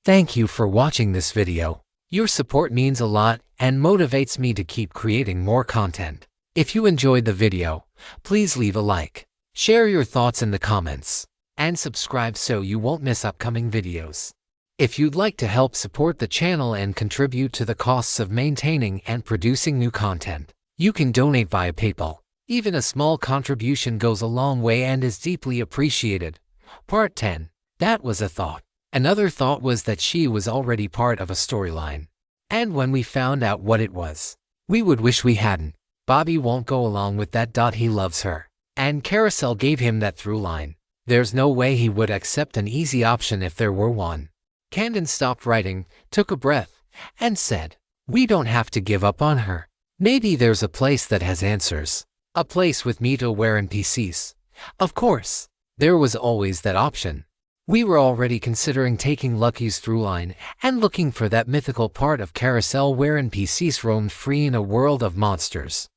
Thank you for watching this video. Your support means a lot and motivates me to keep creating more content. If you enjoyed the video, please leave a like, share your thoughts in the comments, and subscribe so you won't miss upcoming videos. If you'd like to help support the channel and contribute to the costs of maintaining and producing new content, you can donate via PayPal. Even a small contribution goes a long way and is deeply appreciated. Part 10. That was a thought. Another thought was that she was already part of a storyline. And when we found out what it was, we would wish we hadn't. Bobby won't go along with that. He loves her. And Carousel gave him that through line. There's no way he would accept an easy option if there were one. Candon stopped writing, took a breath, and said, "We don't have to give up on her. Maybe there's a place that has answers. A place with metal-aware NPCs. Of course, there was always that option. We were already considering taking Lucky's throughline and looking for that mythical part of Carousel where NPCs roamed free in a world of monsters."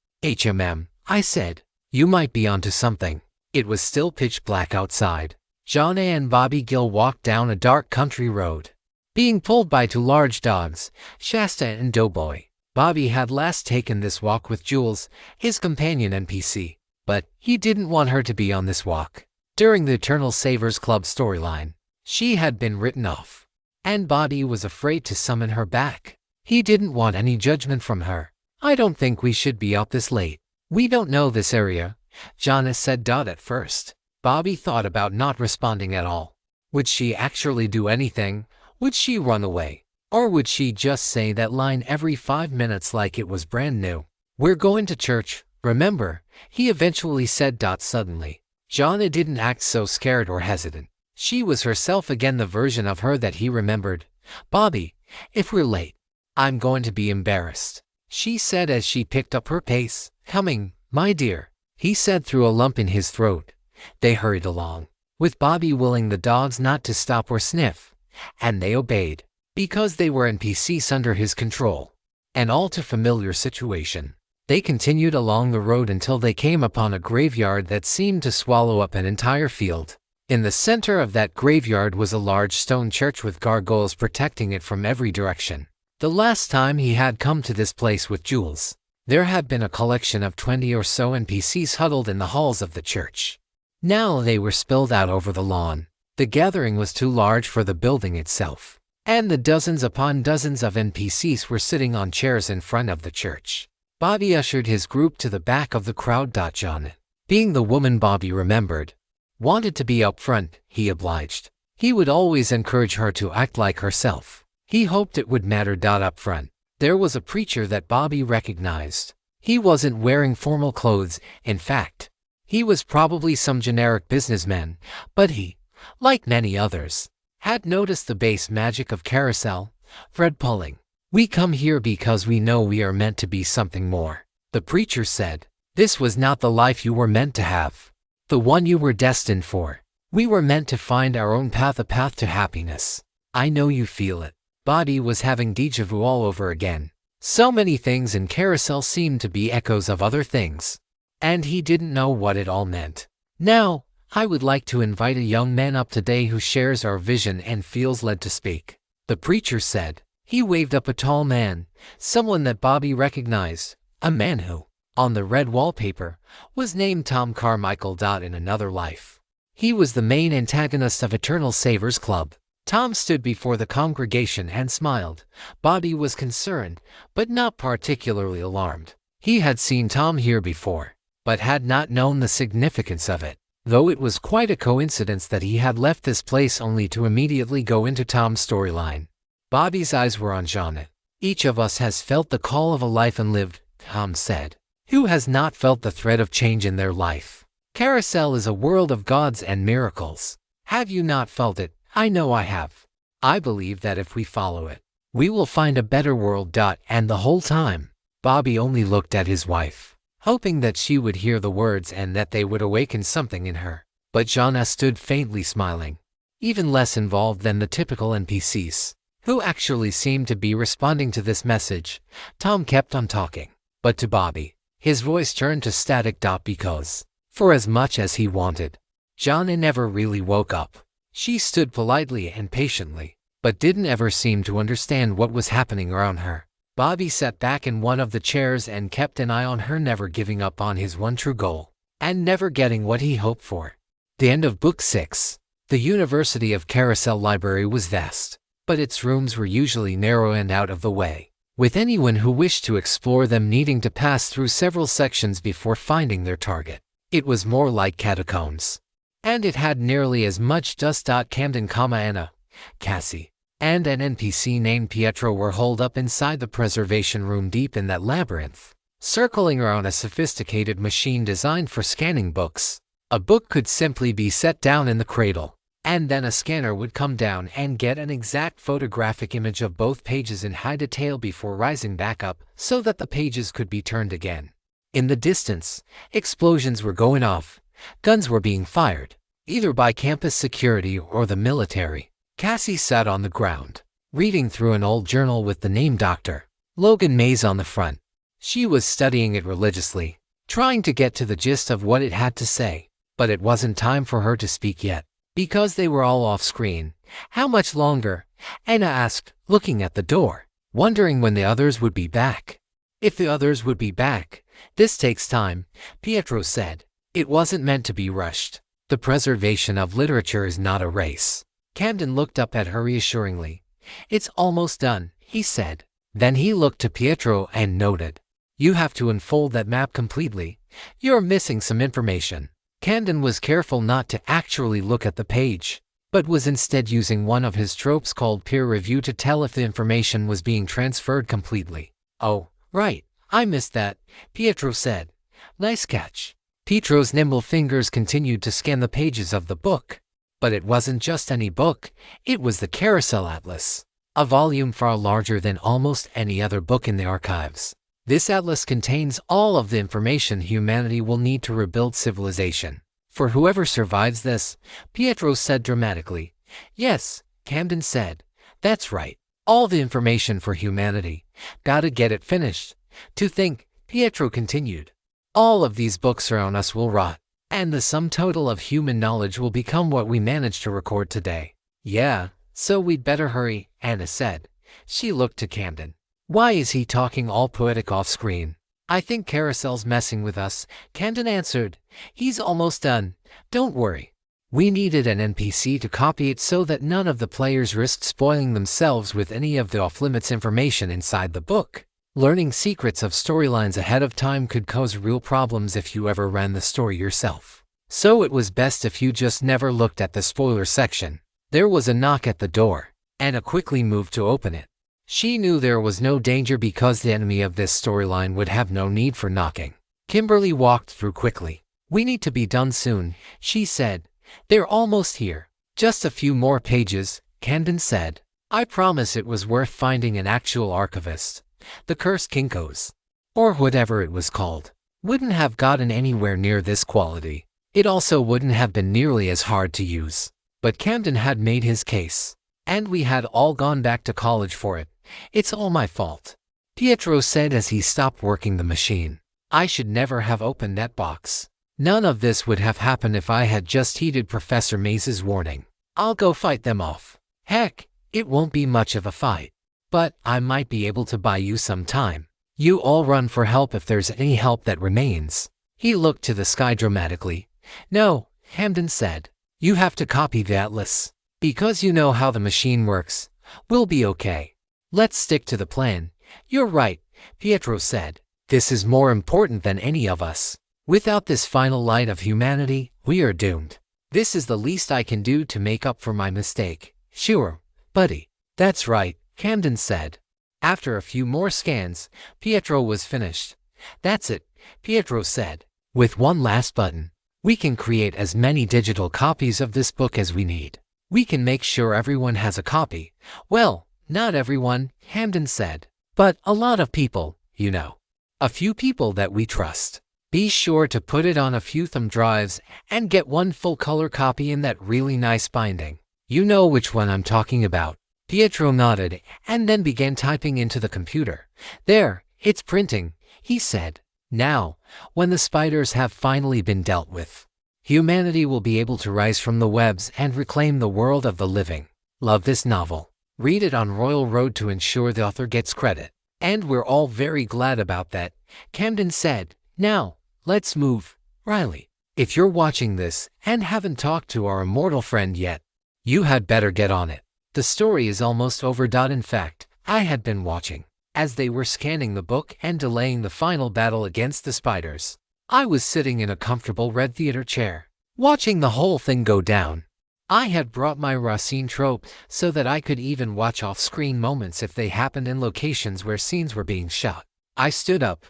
I said. "You might be onto something." It was still pitch black outside. Johnny and Bobby Gill walked down a dark country road, being pulled by two large dogs, Shasta and Doughboy. Bobby had last taken this walk with Jules, his companion NPC, but he didn't want her to be on this walk. During the Eternal Savers Club storyline, she had been written off, and Bobby was afraid to summon her back. He didn't want any judgment from her. "I don't think we should be out this late. We don't know this area," Jonas said. At first, Bobby thought about not responding at all. Would she actually do anything? Would she run away? Or would she just say that line every 5 minutes like it was brand new? "We're going to church, remember?" he eventually said. Suddenly, Jonna didn't act so scared or hesitant. She was herself again, the version of her that he remembered. "Bobby, if we're late, I'm going to be embarrassed," she said as she picked up her pace. "Coming, my dear," he said through a lump in his throat. They hurried along, with Bobby willing the dogs not to stop or sniff, and they obeyed, because they were NPCs under his control. An all too familiar situation. They continued along the road until they came upon a graveyard that seemed to swallow up an entire field. In the center of that graveyard was a large stone church with gargoyles protecting it from every direction. The last time he had come to this place with Jules, there had been a collection of 20 or so NPCs huddled in the halls of the church. Now they were spilled out over the lawn. The gathering was too large for the building itself, and the dozens upon dozens of NPCs were sitting on chairs in front of the church. Bobby ushered his group to the back of the crowd. John, being the woman Bobby remembered, wanted to be up front. He obliged. He would always encourage her to act like herself. He hoped it would matter. Up front, there was a preacher that Bobby recognized. He wasn't wearing formal clothes, in fact. He was probably some generic businessman, but he, like many others, had noticed the base magic of Carousel. "Fred Pulling, we come here because we know we are meant to be something more," the preacher said. "This was not the life you were meant to have, the one you were destined for. We were meant to find our own path, a path to happiness. I know you feel it." Bobby was having déjà vu all over again. So many things in Carousel seemed to be echoes of other things, and he didn't know what it all meant. "Now, I would like to invite a young man up today who shares our vision and feels led to speak," the preacher said. He waved up a tall man, someone that Bobby recognized, a man who, on the red wallpaper, was named Tom Carmichael. In another life, he was the main antagonist of Eternal Savers Club. Tom stood before the congregation and smiled. Bobby was concerned, but not particularly alarmed. He had seen Tom here before, but had not known the significance of it, though it was quite a coincidence that he had left this place only to immediately go into Tom's storyline. Bobby's eyes were on Janet. "Each of us has felt the call of a life and lived," Tom said. "Who has not felt the thread of change in their life? Carousel is a world of gods and miracles. Have you not felt it? I know I have. I believe that if we follow it, we will find a better world." And the whole time, Bobby only looked at his wife, hoping that she would hear the words and that they would awaken something in her. But Jonna stood faintly smiling, even less involved than the typical NPCs, who actually seemed to be responding to this message. Tom kept on talking, but to Bobby, his voice turned to static. Because, for as much as he wanted, Jonna never really woke up. She stood politely and patiently, but didn't ever seem to understand what was happening around her. Bobby sat back in one of the chairs and kept an eye on her, never giving up on his one true goal, and never getting what he hoped for. The end of Book 6. The University of Carousel library was vast, but its rooms were usually narrow and out of the way, with anyone who wished to explore them needing to pass through several sections before finding their target. It was more like catacombs, and it had nearly as much dust. Camden, Anna, Cassie, and an NPC named Pietro were holed up inside the preservation room deep in that labyrinth, circling around a sophisticated machine designed for scanning books. A book could simply be set down in the cradle, and then a scanner would come down and get an exact photographic image of both pages in high detail before rising back up so that the pages could be turned again. In the distance, explosions were going off. Guns were being fired, either by campus security or the military. Cassie sat on the ground, reading through an old journal with the name Dr. Logan Mays on the front. She was studying it religiously, trying to get to the gist of what it had to say, but it wasn't time for her to speak yet, because they were all off screen. How much longer? Anna asked, looking at the door, wondering when the others would be back. If the others would be back. This takes time, Pietro said. It wasn't meant to be rushed. The preservation of literature is not a race. Camden looked up at her reassuringly. It's almost done, he said. Then he looked to Pietro and noted, you have to unfold that map completely. You're missing some information. Camden was careful not to actually look at the page, but was instead using one of his tropes called peer review to tell if the information was being transferred completely. Oh, right, I missed that, Pietro said. Nice catch. Pietro's nimble fingers continued to scan the pages of the book. But it wasn't just any book, it was the Carousel Atlas, a volume far larger than almost any other book in the archives. This atlas contains all of the information humanity will need to rebuild civilization. For whoever survives this, Pietro said dramatically. Yes, Camden said. That's right. All the information for humanity. Gotta get it finished. To think, Pietro continued. All of these books around us will rot, and the sum total of human knowledge will become what we manage to record today. Yeah, so we'd better hurry, Anna said. She looked to Camden. Why is he talking all poetic off-screen? I think Carousel's messing with us, Camden answered. He's almost done. Don't worry. We needed an NPC to copy it so that none of the players risked spoiling themselves with any of the off-limits information inside the book. Learning secrets of storylines ahead of time could cause real problems if you ever ran the story yourself. So it was best if you just never looked at the spoiler section. There was a knock at the door. Anna quickly moved to open it. She knew there was no danger because the enemy of this storyline would have no need for knocking. Kimberly walked through quickly. We need to be done soon, she said. They're almost here. Just a few more pages, Camden said. I promise it was worth finding an actual archivist. The cursed Kinko's, or whatever it was called, wouldn't have gotten anywhere near this quality. It also wouldn't have been nearly as hard to use. But Camden had made his case, and we had all gone back to college for it. It's all my fault, Pietro said as he stopped working the machine. I should never have opened that box. None of this would have happened if I had just heeded Professor Mays's warning. I'll go fight them off. Heck, it won't be much of a fight. But I might be able to buy you some time. You all run for help if there's any help that remains. He looked to the sky dramatically. No, Camden said. You have to copy the atlas. Because you know how the machine works. We'll be okay. Let's stick to the plan. You're right, Pietro said. This is more important than any of us. Without this final light of humanity, we are doomed. This is the least I can do to make up for my mistake. Sure, buddy. That's right, Camden said. After a few more scans, Pietro was finished. That's it, Pietro said. With one last button, we can create as many digital copies of this book as we need. We can make sure everyone has a copy. Well, not everyone, Camden said. But a lot of people, you know. A few people that we trust. Be sure to put it on a few thumb drives and get one full-color copy in that really nice binding. You know which one I'm talking about. Pietro nodded and then began typing into the computer. There, it's printing, he said. Now, when the spiders have finally been dealt with, humanity will be able to rise from the webs and reclaim the world of the living. Love this novel. Read it on Royal Road to ensure the author gets credit. And we're all very glad about that, Camden said. Now, let's move, Riley. If you're watching this and haven't talked to our immortal friend yet, you had better get on it. The story is almost over. In fact, I had been watching as they were scanning the book and delaying the final battle against the spiders. I was sitting in a comfortable red theater chair, watching the whole thing go down. I had brought my Racine trope so that I could even watch off-screen moments if they happened in locations where scenes were being shot. I stood up.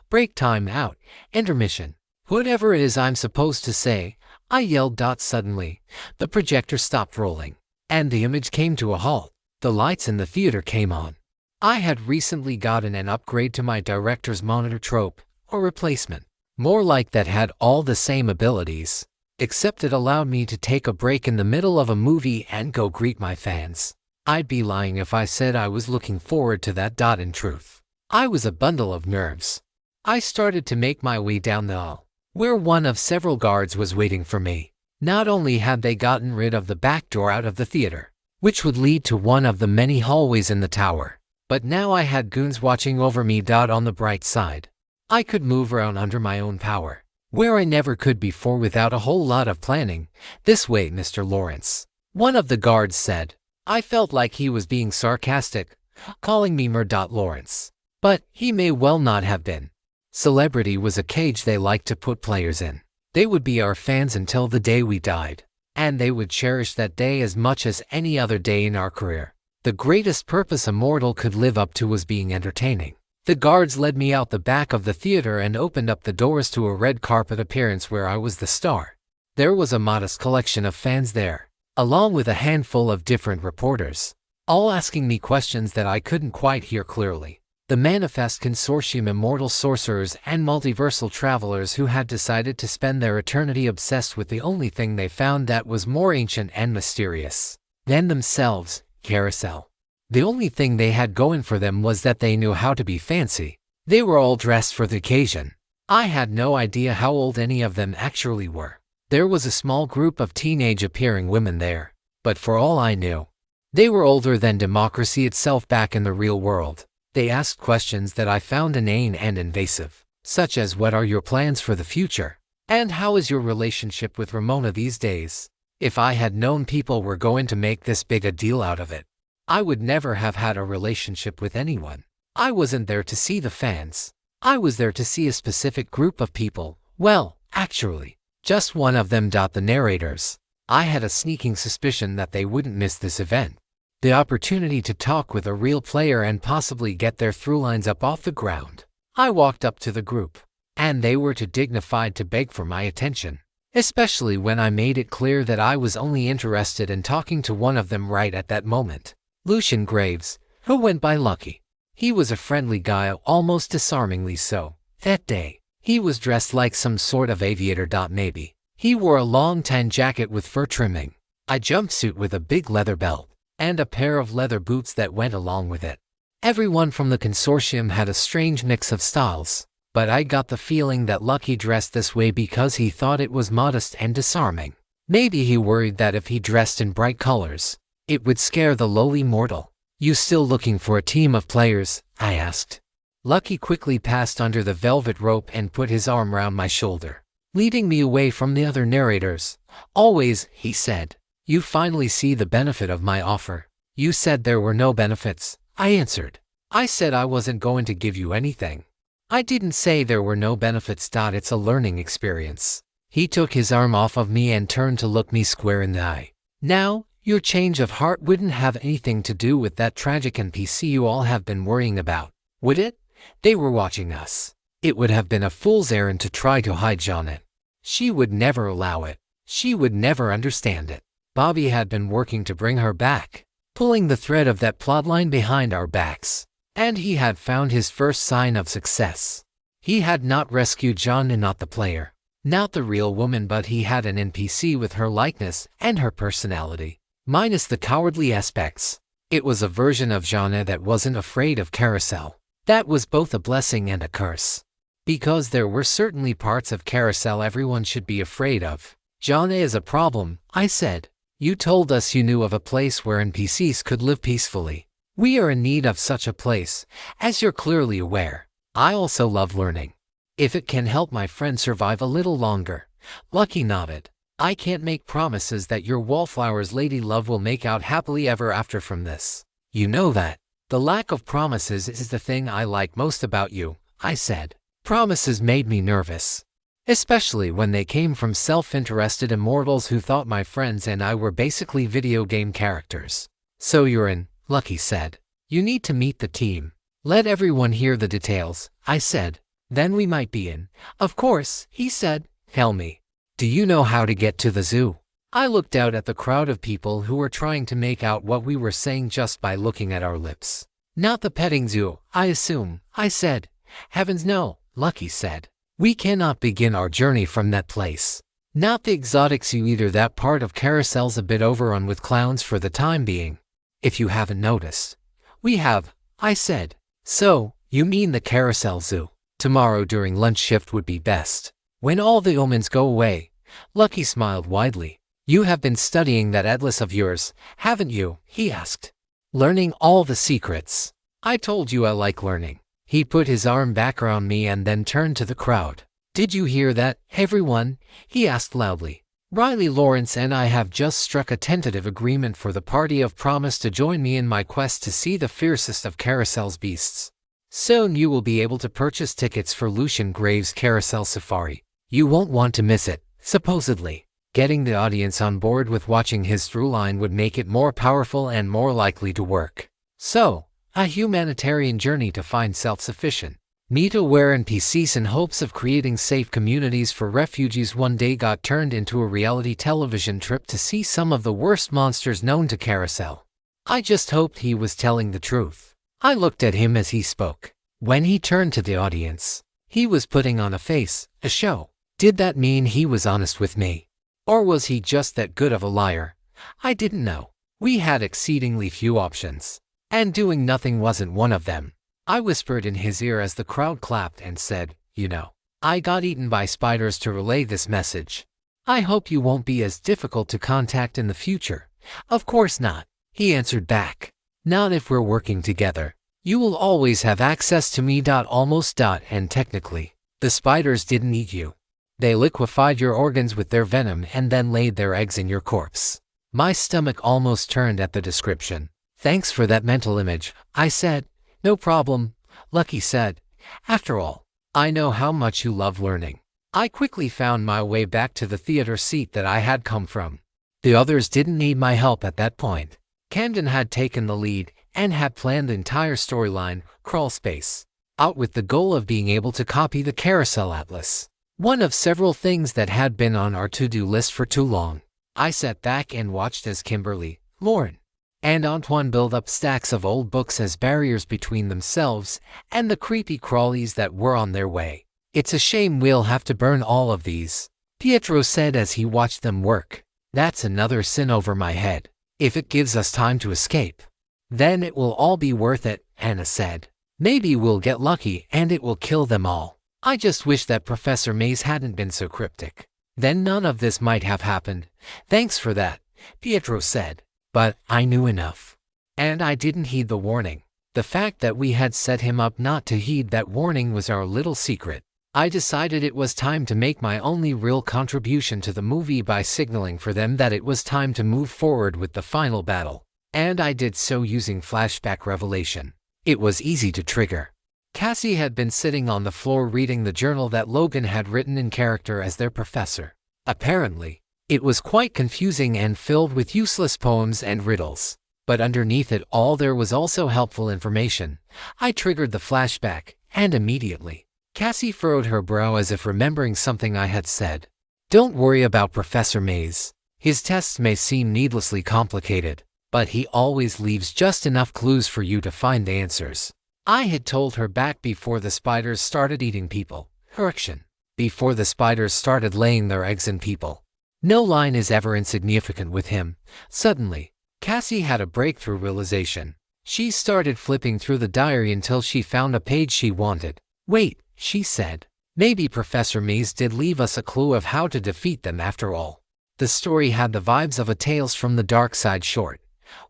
Break time out. Intermission. Whatever it is I'm supposed to say, I yelled. Suddenly, the projector stopped rolling, and the image came to a halt. The lights in the theater came on. I had recently gotten an upgrade to my director's monitor trope, or replacement. More like that had all the same abilities, except it allowed me to take a break in the middle of a movie and go greet my fans. I'd be lying if I said I was looking forward to that. In truth, I was a bundle of nerves. I started to make my way down the hall, where one of several guards was waiting for me. Not only had they gotten rid of the back door out of the theater, which would lead to one of the many hallways in the tower, but now I had goons watching over me. On the bright side, I could move around under my own power, where I never could before without a whole lot of planning. This way, Mr. Lawrence, one of the guards said. I felt like he was being sarcastic, calling me Lawrence. But he may well not have been. Celebrity was a cage they liked to put players in. They would be our fans until the day we died, and they would cherish that day as much as any other day in our career. The greatest purpose a mortal could live up to was being entertaining. The guards led me out the back of the theater and opened up the doors to a red carpet appearance where I was the star. There was a modest collection of fans there, along with a handful of different reporters, all asking me questions that I couldn't quite hear clearly. The Manifest Consortium, immortal sorcerers and multiversal travelers who had decided to spend their eternity obsessed with the only thing they found that was more ancient and mysterious than themselves, Carousel. The only thing they had going for them was that they knew how to be fancy. They were all dressed for the occasion. I had no idea how old any of them actually were. There was a small group of teenage-appearing women there, but for all I knew, they were older than democracy itself back in the real world. They asked questions that I found inane and invasive, such as what are your plans for the future, and how is your relationship with Ramona these days? If I had known people were going to make this big a deal out of it, I would never have had a relationship with anyone. I wasn't there to see the fans. I was there to see a specific group of people. Well, actually, just one of them. The narrators. I had a sneaking suspicion that they wouldn't miss this event. The opportunity to talk with a real player and possibly get their throughlines up off the ground. I walked up to the group, and they were too dignified to beg for my attention, especially when I made it clear that I was only interested in talking to one of them right at that moment. Lucian Graves, who went by Lucky. He was a friendly guy, almost disarmingly so. That day, he was dressed like some sort of aviator. Maybe. He wore a long tan jacket with fur trimming, a jumpsuit with a big leather belt, and a pair of leather boots that went along with it. Everyone from the consortium had a strange mix of styles, but I got the feeling that Lucky dressed this way because he thought it was modest and disarming. Maybe he worried that if he dressed in bright colors, it would scare the lowly mortal. You still looking for a team of players? I asked. Lucky quickly passed under the velvet rope and put his arm round my shoulder, leading me away from the other narrators. Always, he said. You finally see the benefit of my offer. You said there were no benefits, I answered. I said I wasn't going to give you anything. I didn't say there were no benefits. It's a learning experience. He took his arm off of me and turned to look me square in the eye. Now, your change of heart wouldn't have anything to do with that tragic NPC you all have been worrying about, would it? They were watching us. It would have been a fool's errand to try to hide Janet. She would never allow it. She would never understand it. Bobby had been working to bring her back, pulling the thread of that plotline behind our backs, and he had found his first sign of success. He had not rescued Janet, not the player, not the real woman, but he had an NPC with her likeness and her personality, minus the cowardly aspects. It was a version of Janet that wasn't afraid of Carousel. That was both a blessing and a curse, because there were certainly parts of Carousel everyone should be afraid of. Janet is a problem, I said. You told us you knew of a place where NPCs could live peacefully. We are in need of such a place, as you're clearly aware. I also love learning. If it can help my friend survive a little longer. Lucky nodded. I can't make promises that your wallflower's lady love will make out happily ever after from this. You know that. The lack of promises is the thing I like most about you, I said. Promises made me nervous. Especially when they came from self-interested immortals who thought my friends and I were basically video game characters. So you're in, Lucky said. You need to meet the team. Let everyone hear the details, I said. Then we might be in. Of course, he said. Tell me. Do you know how to get to the zoo? I looked out at the crowd of people who were trying to make out what we were saying just by looking at our lips. Not the petting zoo, I assume, I said. Heavens no, Lucky said. We cannot begin our journey from that place. Not the exotic zoo either. That part of Carousel's a bit overrun with clowns for the time being. If you haven't noticed. We have, I said. So, you mean the Carousel Zoo? Tomorrow during lunch shift would be best. When all the omens go away. Lucky smiled widely. You have been studying that atlas of yours, haven't you? He asked. Learning all the secrets. I told you I like learning. He put his arm back around me and then turned to the crowd. Did you hear that, everyone? He asked loudly. Riley Lawrence and I have just struck a tentative agreement for the party of promise to join me in my quest to see the fiercest of Carousel's beasts. Soon you will be able to purchase tickets for Lucian Graves' Carousel Safari. You won't want to miss it, supposedly. Getting the audience on board with watching his throughline would make it more powerful and more likely to work. So, a humanitarian journey to find self-sufficient. Meet aware NPCs in hopes of creating safe communities for refugees one day got turned into a reality television trip to see some of the worst monsters known to Carousel. I just hoped he was telling the truth. I looked at him as he spoke. When he turned to the audience, he was putting on a face, a show. Did that mean he was honest with me? Or was he just that good of a liar? I didn't know. We had exceedingly few options. And doing nothing wasn't one of them. I whispered in his ear as the crowd clapped and said, you know, I got eaten by spiders to relay this message. I hope you won't be as difficult to contact in the future. Of course not, he answered back. Not if we're working together. You will always have access to me. Almost. And technically, the spiders didn't eat you. They liquefied your organs with their venom and then laid their eggs in your corpse. My stomach almost turned at the description. Thanks for that mental image, I said. No problem, Lucky said. After all, I know how much you love learning. I quickly found my way back to the theater seat that I had come from. The others didn't need my help at that point. Camden had taken the lead and had planned the entire storyline, crawl space, out with the goal of being able to copy the Carousel Atlas. One of several things that had been on our to-do list for too long. I sat back and watched as Kimberly, Lauren, and Antoine build up stacks of old books as barriers between themselves and the creepy crawlies that were on their way. It's a shame we'll have to burn all of these, Pietro said as he watched them work. That's another sin over my head. If it gives us time to escape, then it will all be worth it, Anna said. Maybe we'll get lucky and it will kill them all. I just wish that Professor Mays hadn't been so cryptic. Then none of this might have happened. Thanks for that, Pietro said. But I knew enough. And I didn't heed the warning. The fact that we had set him up not to heed that warning was our little secret. I decided it was time to make my only real contribution to the movie by signaling for them that it was time to move forward with the final battle. And I did so using flashback revelation. It was easy to trigger. Cassie had been sitting on the floor reading the journal that Logan had written in character as their professor. Apparently, it was quite confusing and filled with useless poems and riddles. But underneath it all there was also helpful information. I triggered the flashback, and immediately, Cassie furrowed her brow as if remembering something I had said. Don't worry about Professor Mays. His tests may seem needlessly complicated, but he always leaves just enough clues for you to find the answers. I had told her back before the spiders started eating people. Correction. Before the spiders started laying their eggs in people. No line is ever insignificant with him. Suddenly, Cassie had a breakthrough realization. She started flipping through the diary until she found a page she wanted. Wait, she said. Maybe Professor Mays did leave us a clue of how to defeat them after all. The story had the vibes of a Tales from the Dark Side short,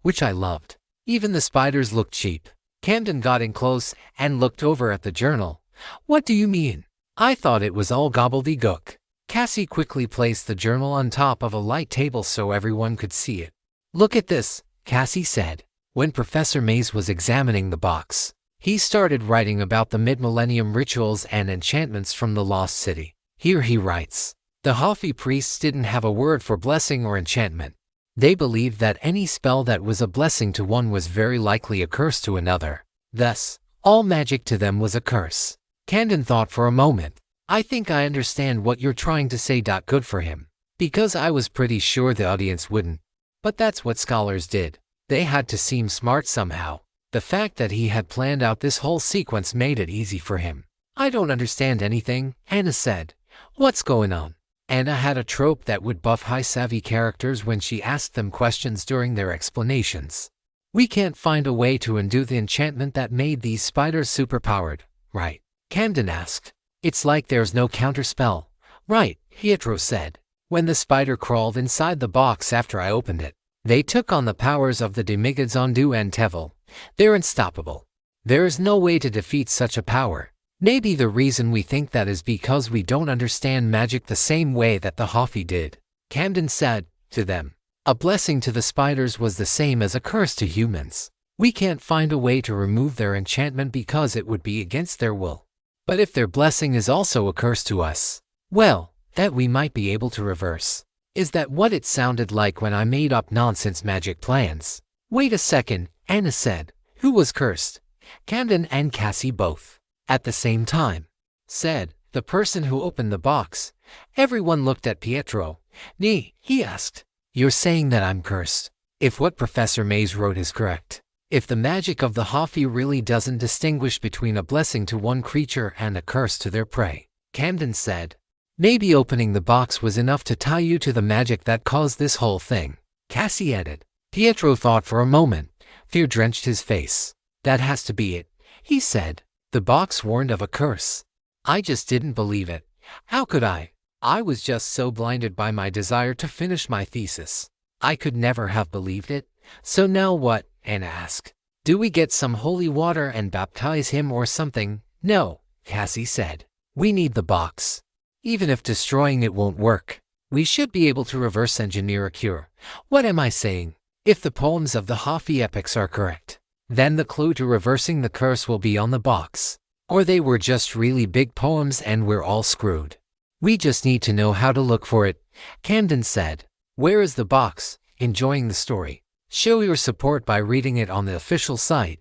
which I loved. Even the spiders looked cheap. Camden got in close and looked over at the journal. What do you mean? I thought it was all gobbledygook. Cassie quickly placed the journal on top of a light table so everyone could see it. Look at this, Cassie said. When Professor Mays was examining the box, he started writing about the mid-millennium rituals and enchantments from the Lost City. Here he writes, the Hafi priests didn't have a word for blessing or enchantment. They believed that any spell that was a blessing to one was very likely a curse to another. Thus, all magic to them was a curse. Camden thought for a moment. I think I understand what you're trying to say. Good for him. Because I was pretty sure the audience wouldn't. But that's what scholars did. They had to seem smart somehow. The fact that he had planned out this whole sequence made it easy for him. I don't understand anything, Anna said. What's going on? Anna had a trope that would buff high-savvy characters when she asked them questions during their explanations. We can't find a way to undo the enchantment that made these spiders superpowered, right? Camden asked. It's like there's no counterspell. Right, Pietro said. When the spider crawled inside the box after I opened it, they took on the powers of the Demigod and Tevil. They're unstoppable. There is no way to defeat such a power. Maybe the reason we think that is because we don't understand magic the same way that the Hafi did. Camden said, to them, a blessing to the spiders was the same as a curse to humans. We can't find a way to remove their enchantment because it would be against their will. But if their blessing is also a curse to us, well, that we might be able to reverse. Is that what it sounded like when I made up nonsense magic plans? Wait a second, Anna said. Who was cursed? Camden and Cassie both. At the same time. Said, the person who opened the box. Everyone looked at Pietro. He asked. You're saying that I'm cursed? If what Professor Mays wrote is correct. If the magic of the Hafi really doesn't distinguish between a blessing to one creature and a curse to their prey. Camden said. Maybe opening the box was enough to tie you to the magic that caused this whole thing. Cassie added. Pietro thought for a moment. Fear drenched his face. That has to be it, he said. The box warned of a curse. I just didn't believe it. How could I? I was just so blinded by my desire to finish my thesis. I could never have believed it. So now what? Anna asked. Do we get some holy water and baptize him or something? No, Cassie said. We need the box. Even if destroying it won't work, we should be able to reverse engineer a cure. What am I saying? If the poems of the Hafi epics are correct, then the clue to reversing the curse will be on the box. Or they were just really big poems and we're all screwed. We just need to know how to look for it, Camden said. Where is the box? Enjoying the story? Show your support by reading it on the official site.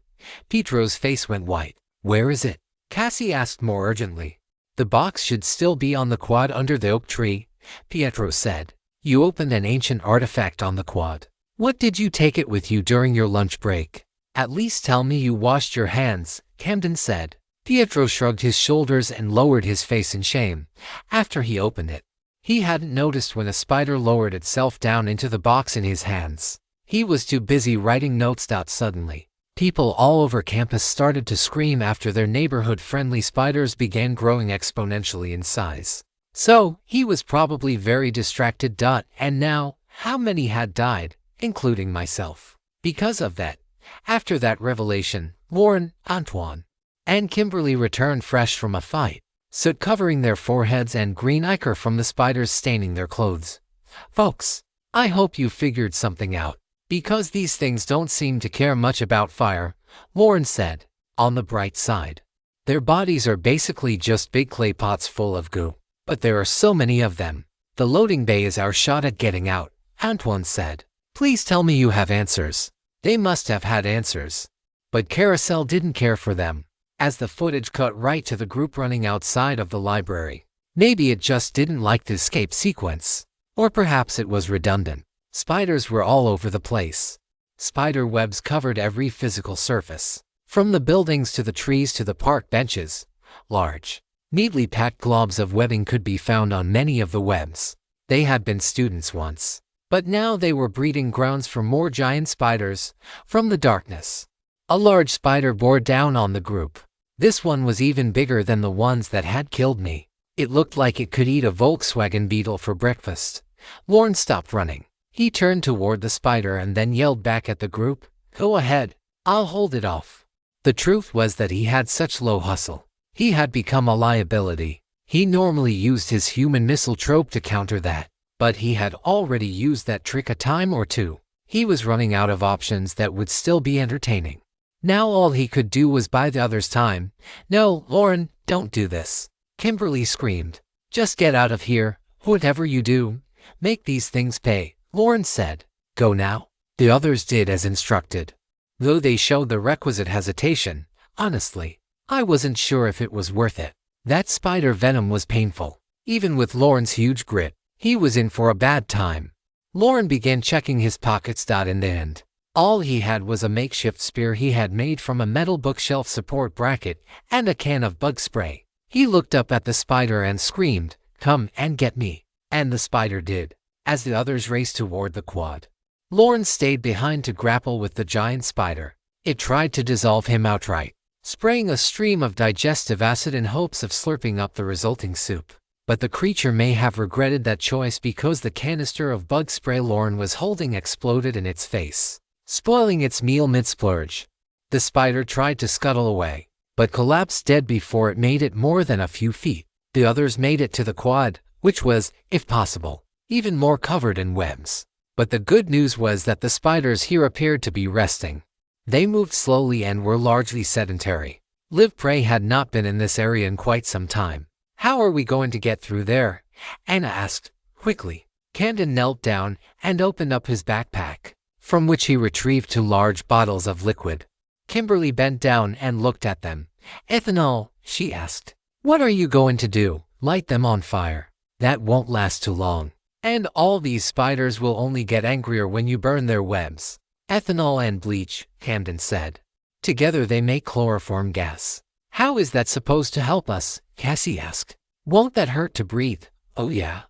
Pietro's face went white. Where is it? Cassie asked more urgently. The box should still be on the quad under the oak tree, Pietro said. You opened an ancient artifact on the quad. What did you take it with you during your lunch break? At least tell me you washed your hands, Camden said. Pietro shrugged his shoulders and lowered his face in shame. After he opened it, he hadn't noticed when a spider lowered itself down into the box in his hands. He was too busy writing notes. Suddenly, people all over campus started to scream after their neighborhood-friendly spiders began growing exponentially in size. So, he was probably very distracted. And now, how many had died, including myself? Because of that. After that revelation, Lauren, Antoine, and Kimberly returned fresh from a fight, soot covering their foreheads and green ichor from the spiders staining their clothes. Folks, I hope you figured something out. Because these things don't seem to care much about fire, Lauren said. On the bright side, their bodies are basically just big clay pots full of goo. But there are so many of them. The loading bay is our shot at getting out, Antoine said. Please tell me you have answers. They must have had answers. But Carousel didn't care for them, as the footage cut right to the group running outside of the library. Maybe it just didn't like the escape sequence. Or perhaps it was redundant. Spiders were all over the place. Spider webs covered every physical surface. From the buildings to the trees to the park benches. Large, neatly packed globs of webbing could be found on many of the webs. They had been students once. But now they were breeding grounds for more giant spiders. From the darkness, a large spider bore down on the group. This one was even bigger than the ones that had killed me. It looked like it could eat a Volkswagen Beetle for breakfast. Lorne stopped running. He turned toward the spider and then yelled back at the group, "Go ahead, I'll hold it off." The truth was that he had such low hustle. He had become a liability. He normally used his human missile trope to counter that, but he had already used that trick a time or two. He was running out of options that would still be entertaining. Now all he could do was buy the other's time. "No, Lorne, don't do this," Kimberly screamed. "Just get out of here. Whatever you do, make these things pay," Lorne said. "Go now." The others did as instructed. Though they showed the requisite hesitation, honestly, I wasn't sure if it was worth it. That spider venom was painful. Even with Lorne's huge grit, he was in for a bad time. Lorne began checking his pockets. In the end, all he had was a makeshift spear he had made from a metal bookshelf support bracket and a can of bug spray. He looked up at the spider and screamed, "Come and get me." And the spider did, as the others raced toward the quad. Lorne stayed behind to grapple with the giant spider. It tried to dissolve him outright, spraying a stream of digestive acid in hopes of slurping up the resulting soup. But the creature may have regretted that choice because the canister of bug spray Lorne was holding exploded in its face, spoiling its meal mid-splurge. The spider tried to scuttle away, but collapsed dead before it made it more than a few feet. The others made it to the quad, which was, if possible, even more covered in webs. But the good news was that the spiders here appeared to be resting. They moved slowly and were largely sedentary. Liv Prey had not been in this area in quite some time. "How are we going to get through there?" Anna asked, quickly. Camden knelt down and opened up his backpack, from which he retrieved 2 large bottles of liquid. Kimberly bent down and looked at them. "Ethanol," she asked. "What are you going to do? Light them on fire? That won't last too long. And all these spiders will only get angrier when you burn their webs." "Ethanol and bleach," Camden said. "Together they make chloroform gas." "How is that supposed to help us?" Cassie asked. "Won't that hurt to breathe?" "Oh yeah,"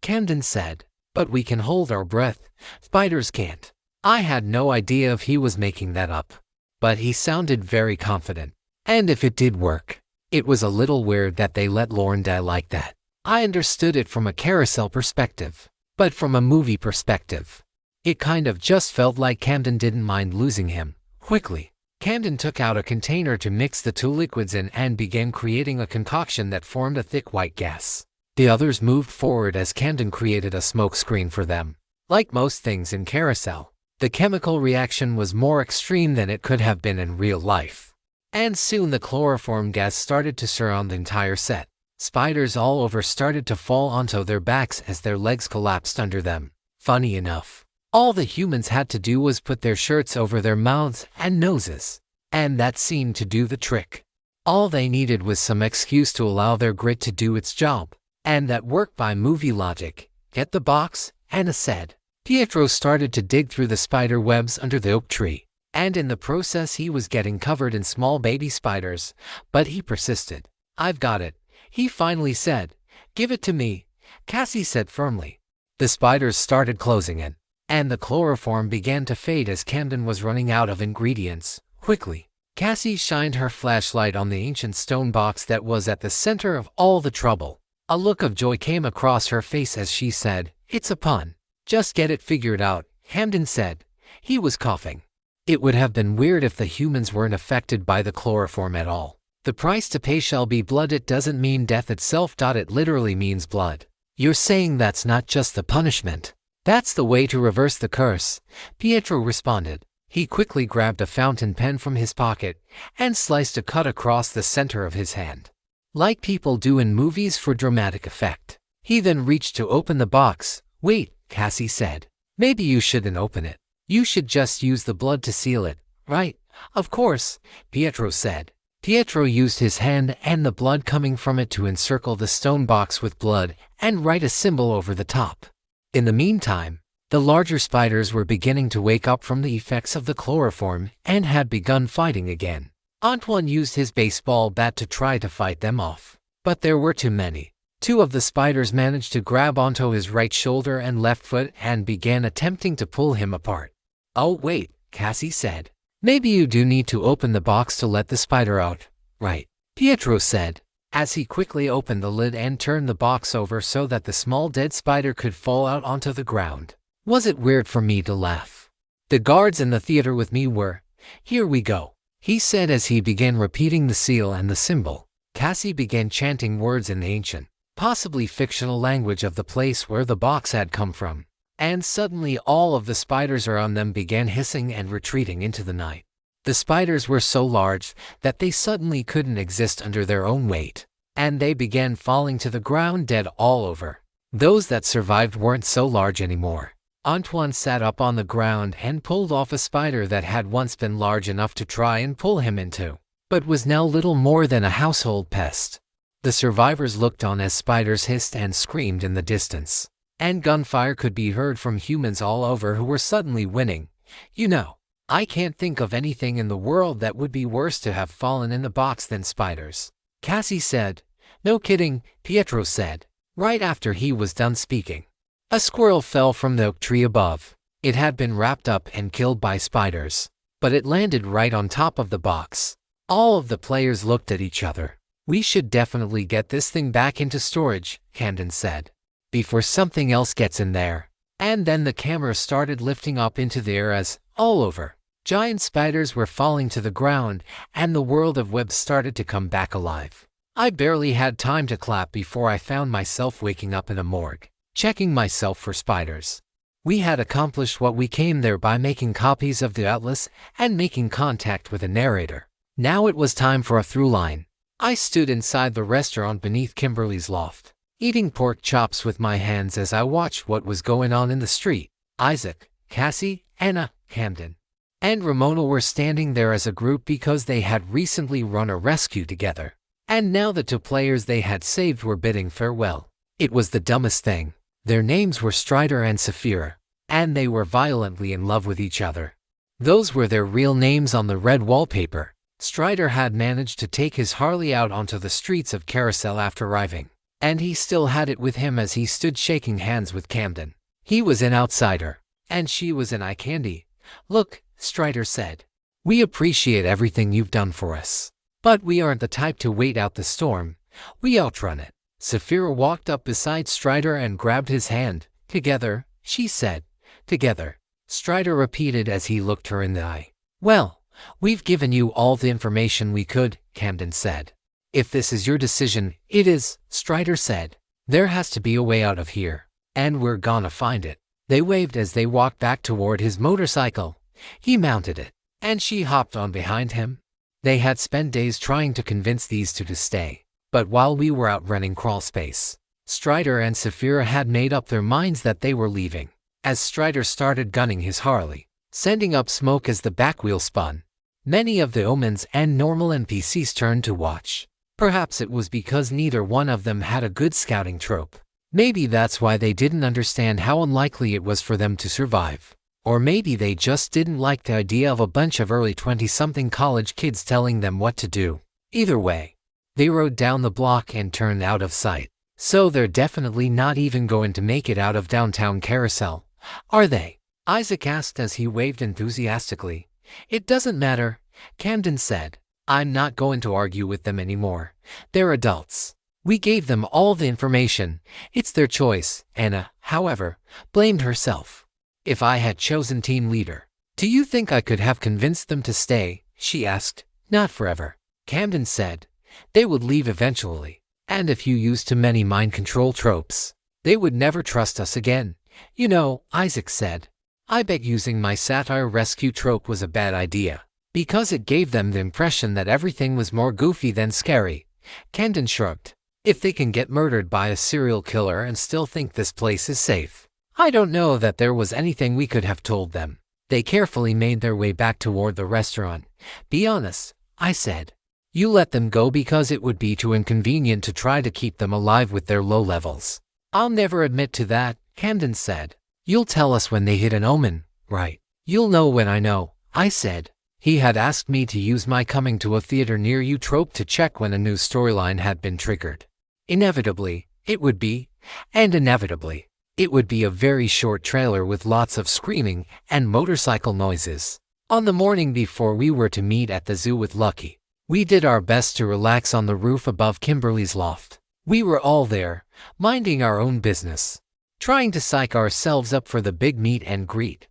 Camden said. "But we can hold our breath. Spiders can't." I had no idea if he was making that up, but he sounded very confident. And if it did work, it was a little weird that they let Lorne die like that. I understood it from a Carousel perspective, but from a movie perspective, it kind of just felt like Camden didn't mind losing him. Quickly, Camden took out a container to mix the 2 liquids in and began creating a concoction that formed a thick white gas. The others moved forward as Camden created a smoke screen for them. Like most things in Carousel, the chemical reaction was more extreme than it could have been in real life. And soon the chloroform gas started to surround the entire set. Spiders all over started to fall onto their backs as their legs collapsed under them. Funny enough, all the humans had to do was put their shirts over their mouths and noses, and that seemed to do the trick. All they needed was some excuse to allow their grit to do its job, and that worked by movie logic. "Get the box," Anna said. Pietro started to dig through the spider webs under the oak tree, and in the process he was getting covered in small baby spiders, but he persisted. "I've got it," he finally said. "Give it to me," Cassie said firmly. The spiders started closing in, and the chloroform began to fade as Camden was running out of ingredients. Quickly, Cassie shined her flashlight on the ancient stone box that was at the center of all the trouble. A look of joy came across her face as she said, "It's a pun. Just get it figured out," Camden said. He was coughing. It would have been weird if the humans weren't affected by the chloroform at all. "The price to pay shall be blood." It doesn't mean death itself. It literally means blood. "You're saying that's not just the punishment? That's the way to reverse the curse," Pietro responded. He quickly grabbed a fountain pen from his pocket and sliced a cut across the center of his hand, like people do in movies for dramatic effect. He then reached to open the box. "Wait," Cassie said. "Maybe you shouldn't open it. You should just use the blood to seal it, right?" "Of course," Pietro said. Pietro used his hand and the blood coming from it to encircle the stone box with blood and write a symbol over the top. In the meantime, the larger spiders were beginning to wake up from the effects of the chloroform and had begun fighting again. Antoine used his baseball bat to try to fight them off, but there were too many. 2 of the spiders managed to grab onto his right shoulder and left foot and began attempting to pull him apart. "Oh wait," Cassie said. "Maybe you do need to open the box to let the spider out, right?" Pietro said. as he quickly opened the lid and turned the box over so that the small dead spider could fall out onto the ground. Was it weird for me to laugh? The guards in the theater with me were, "Here we go," he said as he began repeating the seal and the symbol. Cassie began chanting words in the ancient, possibly fictional language of the place where the box had come from. And suddenly all of the spiders around them began hissing and retreating into the night. The spiders were so large that they suddenly couldn't exist under their own weight, and they began falling to the ground dead all over. Those that survived weren't so large anymore. Antoine sat up on the ground and pulled off a spider that had once been large enough to try and pull him into, but was now little more than a household pest. The survivors looked on as spiders hissed and screamed in the distance, and gunfire could be heard from humans all over who were suddenly winning. You know, I can't think of anything in the world that would be worse to have fallen in the box than spiders, Cassie said. No kidding, Pietro said, right after he was done speaking. A squirrel fell from the oak tree above. It had been wrapped up and killed by spiders, but it landed right on top of the box. All of the players looked at each other. We should definitely get this thing back into storage, Camden said, before something else gets in there. And then the camera started lifting up into the air as, all over, giant spiders were falling to the ground, and the world of webs started to come back alive. I barely had time to clap before I found myself waking up in a morgue, checking myself for spiders. We had accomplished what we came there by making copies of the atlas and making contact with a narrator. Now it was time for a through line. I stood inside the restaurant beneath Kimberly's loft, eating pork chops with my hands as I watched what was going on in the street. Isaac, Cassie, Anna, Camden, and Ramona were standing there as a group because they had recently run a rescue together. And now the two players they had saved were bidding farewell. It was the dumbest thing. Their names were Strider and Saphira, and they were violently in love with each other. Those were their real names on the red wallpaper. Strider had managed to take his Harley out onto the streets of Carousel after arriving, and he still had it with him as he stood shaking hands with Camden. He was an outsider, and she was an eye candy. Look, Strider said, we appreciate everything you've done for us, but we aren't the type to wait out the storm. We outrun it. Saphira walked up beside Strider and grabbed his hand. Together, she said. Together, Strider repeated as he looked her in the eye. Well, we've given you all the information we could, Camden said. If this is your decision, it is, Strider said. There has to be a way out of here, and we're gonna find it. They waved as they walked back toward his motorcycle. He mounted it, and she hopped on behind him. They had spent days trying to convince these two to stay, but while we were out running crawl space, Strider and Saphira had made up their minds that they were leaving. As Strider started gunning his Harley, sending up smoke as the back wheel spun, many of the omens and normal NPCs turned to watch. Perhaps it was because neither one of them had a good scouting trope. Maybe that's why they didn't understand how unlikely it was for them to survive. Or maybe they just didn't like the idea of a bunch of early 20-something college kids telling them what to do. Either way, they rode down the block and turned out of sight. So they're definitely not even going to make it out of downtown Carousel, are they? Isaac asked as he waved enthusiastically. It doesn't matter, Camden said. I'm not going to argue with them anymore. They're adults. We gave them all the information. It's their choice. Anna, however, blamed herself. If I had chosen team leader, do you think I could have convinced them to stay? She asked. Not forever, Camden said. They would leave eventually. And if you used too many mind control tropes, they would never trust us again. You know, Isaac said, I bet using my satire rescue trope was a bad idea, because it gave them the impression that everything was more goofy than scary. Camden shrugged. If they can get murdered by a serial killer and still think this place is safe, I don't know that there was anything we could have told them. They carefully made their way back toward the restaurant. Be honest, I said. You let them go because it would be too inconvenient to try to keep them alive with their low levels. I'll never admit to that, Camden said. You'll tell us when they hit an omen, right? You'll know when I know, I said. He had asked me to use my coming to a theater near you trope to check when a new storyline had been triggered. Inevitably, it would be, and inevitably, it would be a very short trailer with lots of screaming and motorcycle noises. On the morning before we were to meet at the zoo with Lucky, We did our best to relax on the roof above Kimberly's loft. We were all there, minding our own business, trying to psych ourselves up for the big meet and greet.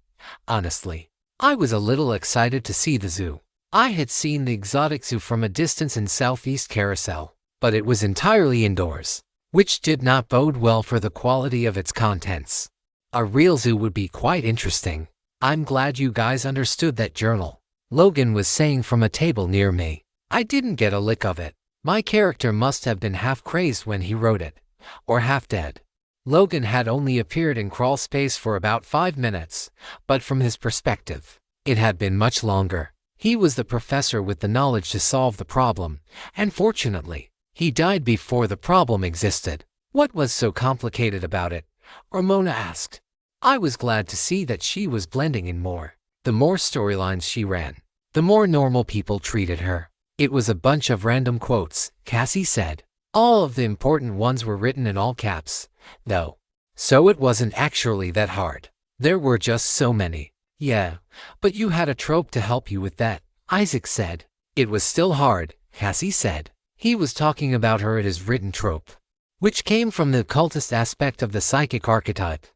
Honestly, I was a little excited to see the zoo. I had seen the exotic zoo from a distance in southeast Carousel, but it was entirely indoors, which did not bode well for the quality of its contents. A real zoo would be quite interesting. I'm glad you guys understood that journal, Logan was saying from a table near me. I didn't get a lick of it. My character must have been half crazed when he wrote it, or half dead. Logan had only appeared in crawl space for about 5 minutes, but from his perspective, it had been much longer. He was the professor with the knowledge to solve the problem, and fortunately, he died before the problem existed. What was so complicated about it? Ramona asked. I was glad to see that she was blending in more. The more storylines she ran, the more normal people treated her. It was a bunch of random quotes, Cassie said. All of the important ones were written in all caps, though. So it wasn't actually that hard. There were just so many. Yeah, but you had a trope to help you with that, Isaac said. It was still hard, Cassie said. He was talking about her at his written trope, which came from the occultist aspect of the psychic archetype.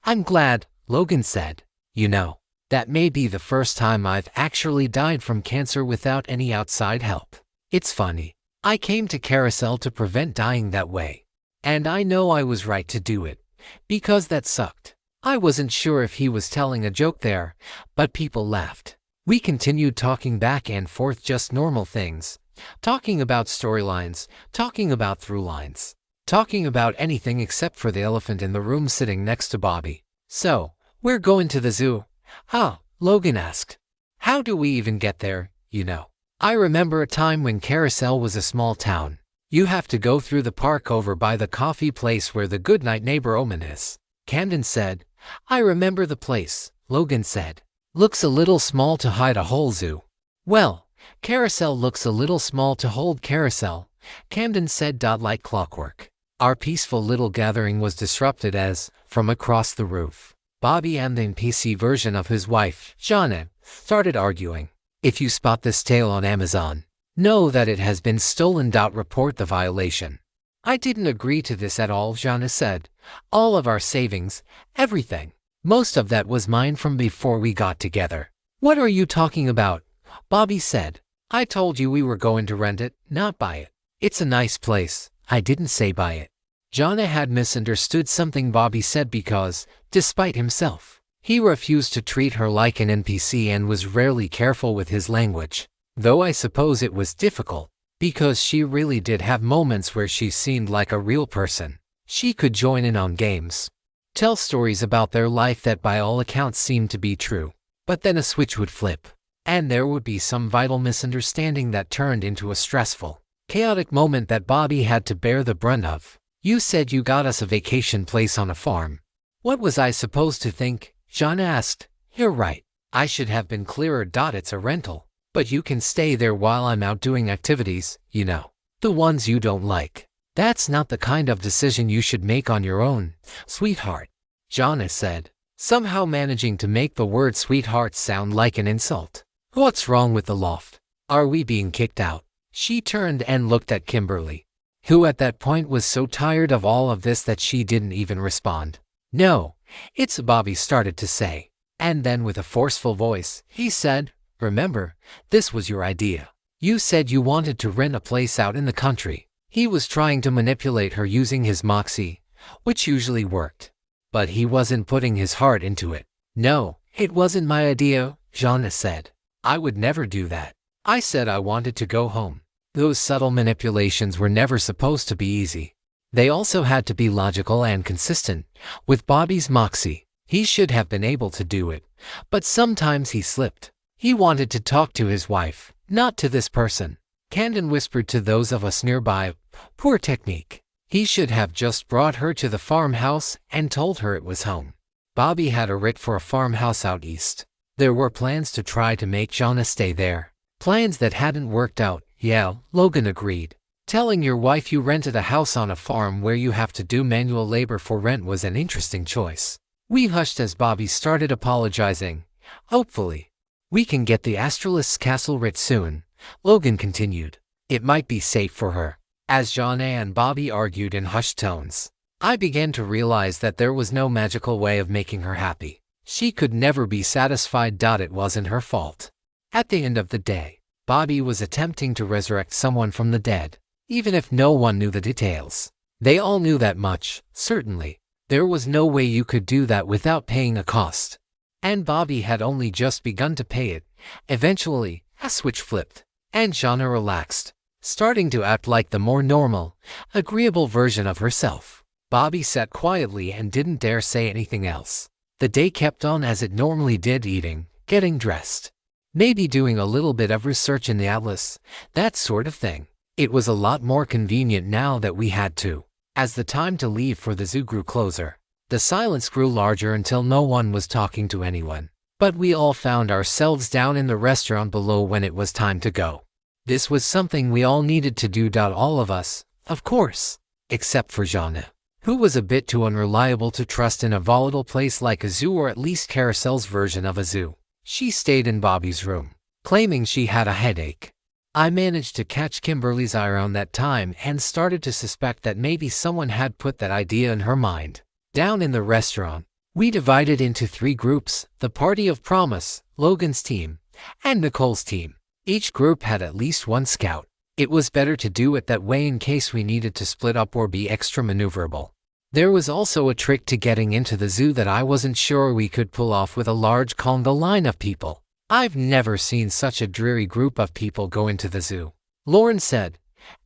I'm glad, Logan said. You know, that may be the first time I've actually died from cancer without any outside help. It's funny. I came to Carousel to prevent dying that way. And I know I was right to do it, because that sucked. I wasn't sure if he was telling a joke there, but people laughed. We continued talking back and forth, just normal things. Talking about storylines, talking about through lines, talking about anything except for the elephant in the room sitting next to Bobby. So, we're going to the zoo. Huh, Logan asked. How do we even get there, you know? I remember a time when Carousel was a small town. You have to go through the park over by the coffee place where the Goodnight Neighbor Omen is. Camden said. I remember the place, Logan said. Looks a little small to hide a whole zoo. Well, Carousel looks a little small to hold Carousel, Camden said. Like clockwork. Our peaceful little gathering was disrupted as, from across the roof, Bobby and the NPC version of his wife, Jana, started arguing. If you spot this tale on Amazon, know that it has been stolen. Report the violation. I didn't agree to this at all, Jana said. All of our savings, everything. Most of that was mine from before we got together. What are you talking about? Bobby said. I told you we were going to rent it, not buy it. It's a nice place. I didn't say buy it. Jana had misunderstood something Bobby said because, despite himself, he refused to treat her like an NPC and was rarely careful with his language. Though I suppose it was difficult, because she really did have moments where she seemed like a real person. She could join in on games, tell stories about their life that by all accounts seemed to be true. But then a switch would flip, and there would be some vital misunderstanding that turned into a stressful, chaotic moment that Bobby had to bear the brunt of. You said you got us a vacation place on a farm. What was I supposed to think? John asked. You're right. I should have been clearer. It's a rental, but you can stay there while I'm out doing activities, you know, the ones you don't like. That's not the kind of decision you should make on your own, sweetheart, Jana said, somehow managing to make the word sweetheart sound like an insult. What's wrong with the loft? Are we being kicked out? She turned and looked at Kimberly, who at that point was so tired of all of this that she didn't even respond. No, it's Bobby started to say. And then with a forceful voice, he said, remember, this was your idea. You said you wanted to rent a place out in the country. He was trying to manipulate her using his moxie, which usually worked. But he wasn't putting his heart into it. No, it wasn't my idea, Jana said. I would never do that. I said I wanted to go home. Those subtle manipulations were never supposed to be easy. They also had to be logical and consistent. With Bobby's moxie, he should have been able to do it, but sometimes he slipped. He wanted to talk to his wife, not to this person. Camden whispered to those of us nearby, poor technique. He should have just brought her to the farmhouse and told her it was home. Bobby had a writ for a farmhouse out east. There were plans to try to make Jana stay there. Plans that hadn't worked out. Yeah, Logan agreed. Telling your wife you rented a house on a farm where you have to do manual labor for rent was an interesting choice. We hushed as Bobby started apologizing. Hopefully, we can get the Astralist's castle writ soon, Logan continued. It might be safe for her. As Jonna and Bobby argued in hushed tones, I began to realize that there was no magical way of making her happy. She could never be satisfied. It wasn't her fault. At the end of the day, Bobby was attempting to resurrect someone from the dead, even if no one knew the details. They all knew that much, certainly. There was no way you could do that without paying a cost. And Bobby had only just begun to pay it. Eventually, a switch flipped, and Jonna relaxed, starting to act like the more normal, agreeable version of herself. Bobby sat quietly and didn't dare say anything else. The day kept on as it normally did, eating, getting dressed, maybe doing a little bit of research in the atlas, that sort of thing. It was a lot more convenient now that we had to. As the time to leave for the zoo grew closer, the silence grew larger until no one was talking to anyone. But we all found ourselves down in the restaurant below when it was time to go. This was something we all needed to do. All of us, of course, except for Jonna, who was a bit too unreliable to trust in a volatile place like a zoo, or at least Carousel's version of a zoo. She stayed in Bobby's room, claiming she had a headache. I managed to catch Kimberly's eye around that time and started to suspect that maybe someone had put that idea in her mind. Down in the restaurant, we divided into 3 groups: the Party of Promise, Logan's team, and Nicole's team. Each group had at least one scout. It was better to do it that way in case we needed to split up or be extra maneuverable. There was also a trick to getting into the zoo that I wasn't sure we could pull off with a large conga line of people. I've never seen such a dreary group of people go into the zoo. Lauren said,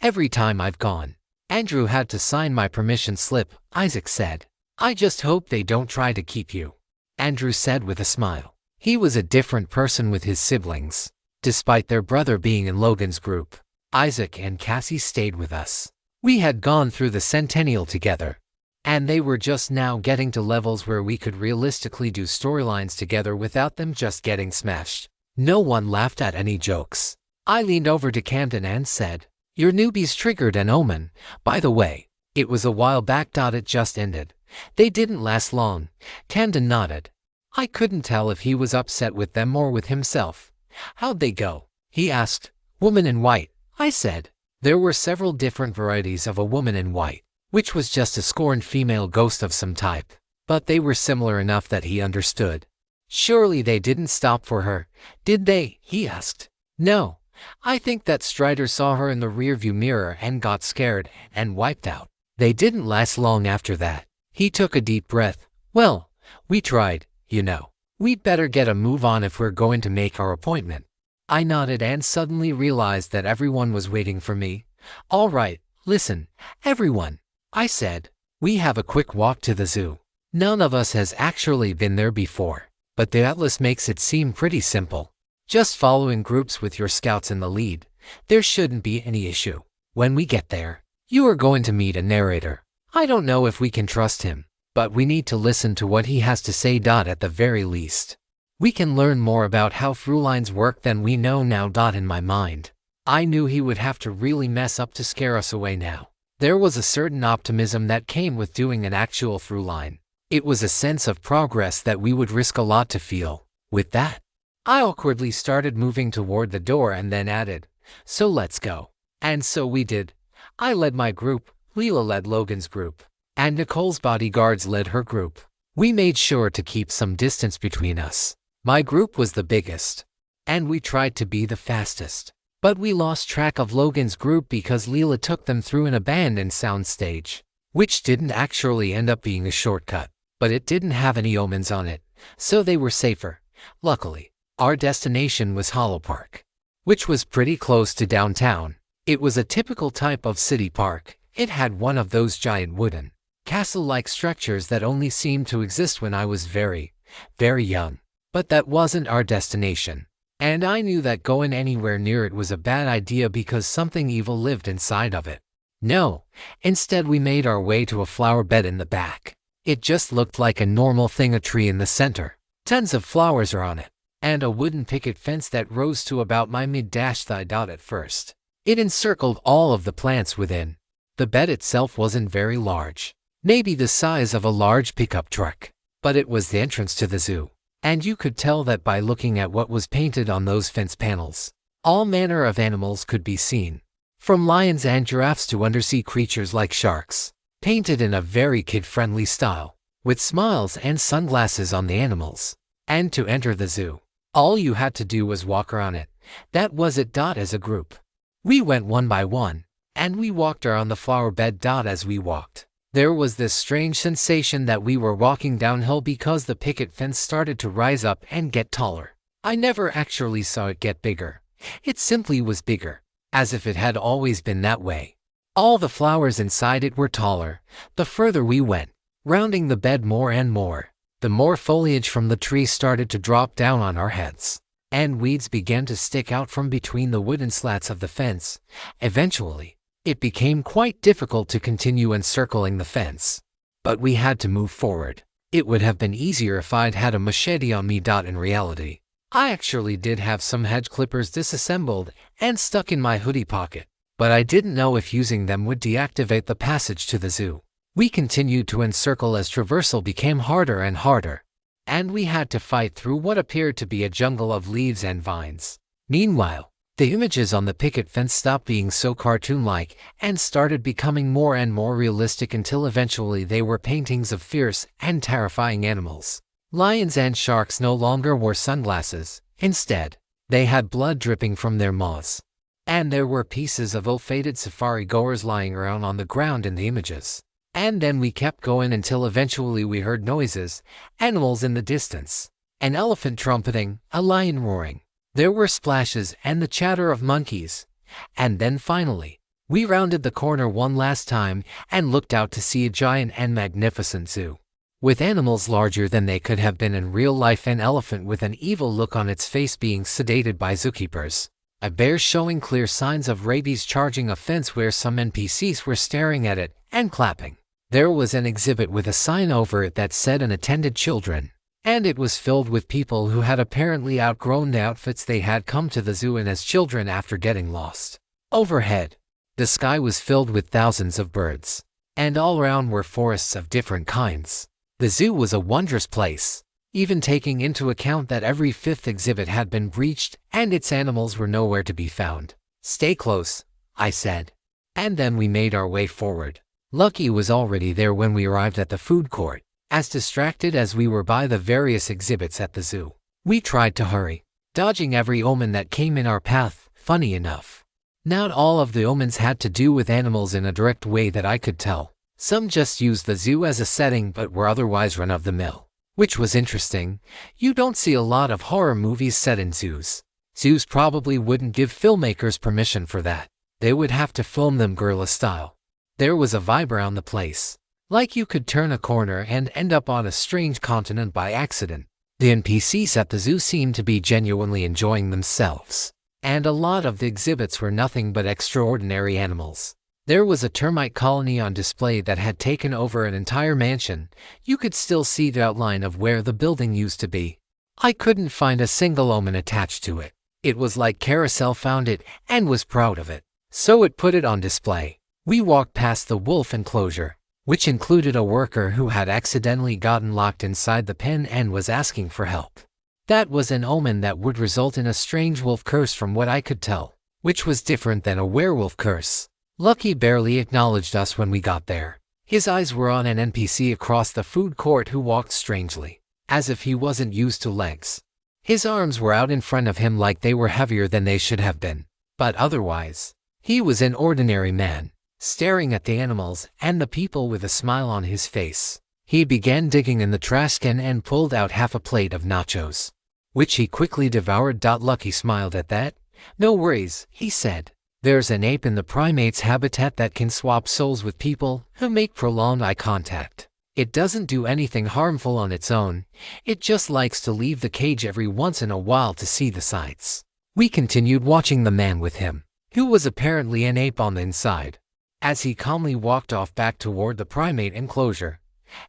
every time I've gone. Andrew had to sign my permission slip, Isaac said. I just hope they don't try to keep you, Andrew said with a smile. He was a different person with his siblings. Despite their brother being in Logan's group, Isaac and Cassie stayed with us. We had gone through the Centennial together, and they were just now getting to levels where we could realistically do storylines together without them just getting smashed. No one laughed at any jokes. I leaned over to Camden and said, your newbies triggered an omen, by the way. It was a while back. It just ended. They didn't last long. Camden nodded. I couldn't tell if he was upset with them or with himself. How'd they go? He asked. Woman in white, I said. There were several different varieties of a woman in white, which was just a scorned female ghost of some type, but they were similar enough that he understood. Surely they didn't stop for her, did they? He asked. No, I think that Strider saw her in the rearview mirror and got scared and wiped out. They didn't last long after that. He took a deep breath. Well, we tried, you know. We'd better get a move on if we're going to make our appointment. I nodded and suddenly realized that everyone was waiting for me. All right, listen, everyone, I said. We have a quick walk to the zoo. None of us has actually been there before, but the atlas makes it seem pretty simple. Just following groups with your scouts in the lead. There shouldn't be any issue. When we get there, you are going to meet a narrator. I don't know if we can trust him, but we need to listen to what he has to say. At the very least, we can learn more about how through lines work than we know now. In my mind, I knew he would have to really mess up to scare us away now. There was a certain optimism that came with doing an actual through line. It was a sense of progress that we would risk a lot to feel. With that, I awkwardly started moving toward the door and then added, so let's go. And so we did. I led my group, Leela led Logan's group, and Nicole's bodyguards led her group. We made sure to keep some distance between us. My group was the biggest, and we tried to be the fastest. But we lost track of Logan's group because Leela took them through an abandoned soundstage, which didn't actually end up being a shortcut, but it didn't have any omens on it, so they were safer. Luckily, our destination was Hollow Park, which was pretty close to downtown. It was a typical type of city park. It had one of those giant wooden, castle-like structures that only seemed to exist when I was very, very young. But that wasn't our destination, and I knew that going anywhere near it was a bad idea because something evil lived inside of it. No, instead we made our way to a flower bed in the back. It just looked like a normal thing, a tree in the center. Tons of flowers are on it, and a wooden picket fence that rose to about my mid-thigh. At first, it encircled all of the plants within. The bed itself wasn't very large, maybe the size of a large pickup truck, but it was the entrance to the zoo, and you could tell that by looking at what was painted on those fence panels. All manner of animals could be seen, from lions and giraffes to undersea creatures like sharks, painted in a very kid-friendly style, with smiles and sunglasses on the animals. And to enter the zoo, all you had to do was walk around it. That was it. As a group, we went one by one, and we walked around the flower bed. As we walked, there was this strange sensation that we were walking downhill because the picket fence started to rise up and get taller. I never actually saw it get bigger. It simply was bigger, as if it had always been that way. All the flowers inside it were taller. The further we went, rounding the bed more and more, the more foliage from the trees started to drop down on our heads, and weeds began to stick out from between the wooden slats of the fence. Eventually, it became quite difficult to continue encircling the fence, but we had to move forward. It would have been easier if I'd had a machete on me. In reality, I actually did have some hedge clippers disassembled and stuck in my hoodie pocket, but I didn't know if using them would deactivate the passage to the zoo. We continued to encircle as traversal became harder and harder, and we had to fight through what appeared to be a jungle of leaves and vines. Meanwhile, the images on the picket fence stopped being so cartoon-like and started becoming more and more realistic until eventually they were paintings of fierce and terrifying animals. Lions and sharks no longer wore sunglasses. Instead, they had blood dripping from their maws, and there were pieces of ill-fated safari-goers lying around on the ground in the images. And then we kept going until eventually we heard noises, animals in the distance, an elephant trumpeting, a lion roaring. There were splashes and the chatter of monkeys. And then finally, we rounded the corner one last time and looked out to see a giant and magnificent zoo, with animals larger than they could have been in real life. An elephant with an evil look on its face being sedated by zookeepers. A bear showing clear signs of rabies charging a fence where some NPCs were staring at it and clapping. There was an exhibit with a sign over it that said unattended children, and it was filled with people who had apparently outgrown the outfits they had come to the zoo in as children after getting lost. Overhead, the sky was filled with thousands of birds, and all around were forests of different kinds. The zoo was a wondrous place, even taking into account that every fifth exhibit had been breached and its animals were nowhere to be found. "Stay close," I said, and then we made our way forward. Lucky was already there when we arrived at the food court. As distracted as we were by the various exhibits at the zoo, we tried to hurry, dodging every omen that came in our path. Funny enough, not all of the omens had to do with animals in a direct way that I could tell. Some just used the zoo as a setting but were otherwise run-of-the-mill, which was interesting. You don't see a lot of horror movies set in zoos. Zoos probably wouldn't give filmmakers permission for that. They would have to film them guerrilla style. There was a vibe around the place, like you could turn a corner and end up on a strange continent by accident. The NPCs at the zoo seemed to be genuinely enjoying themselves, and a lot of the exhibits were nothing but extraordinary animals. There was a termite colony on display that had taken over an entire mansion. You could still see the outline of where the building used to be. I couldn't find a single omen attached to it. It was like Carousel found it and was proud of it, so it put it on display. We walked past the wolf enclosure, which included a worker who had accidentally gotten locked inside the pen and was asking for help. That was an omen that would result in a strange wolf curse from what I could tell, which was different than a werewolf curse. Lucky barely acknowledged us when we got there. His eyes were on an NPC across the food court who walked strangely, as if he wasn't used to legs. His arms were out in front of him like they were heavier than they should have been, but otherwise, he was an ordinary man, staring at the animals and the people with a smile on his face. He began digging in the trash can and pulled out half a plate of nachos, which he quickly devoured. Lucky smiled at that. "No worries," he said. "There's an ape in the primate's habitat that can swap souls with people who make prolonged eye contact. It doesn't do anything harmful on its own. It just likes to leave the cage every once in a while to see the sights." We continued watching the man with him, who was apparently an ape on the inside, as he calmly walked off back toward the primate enclosure.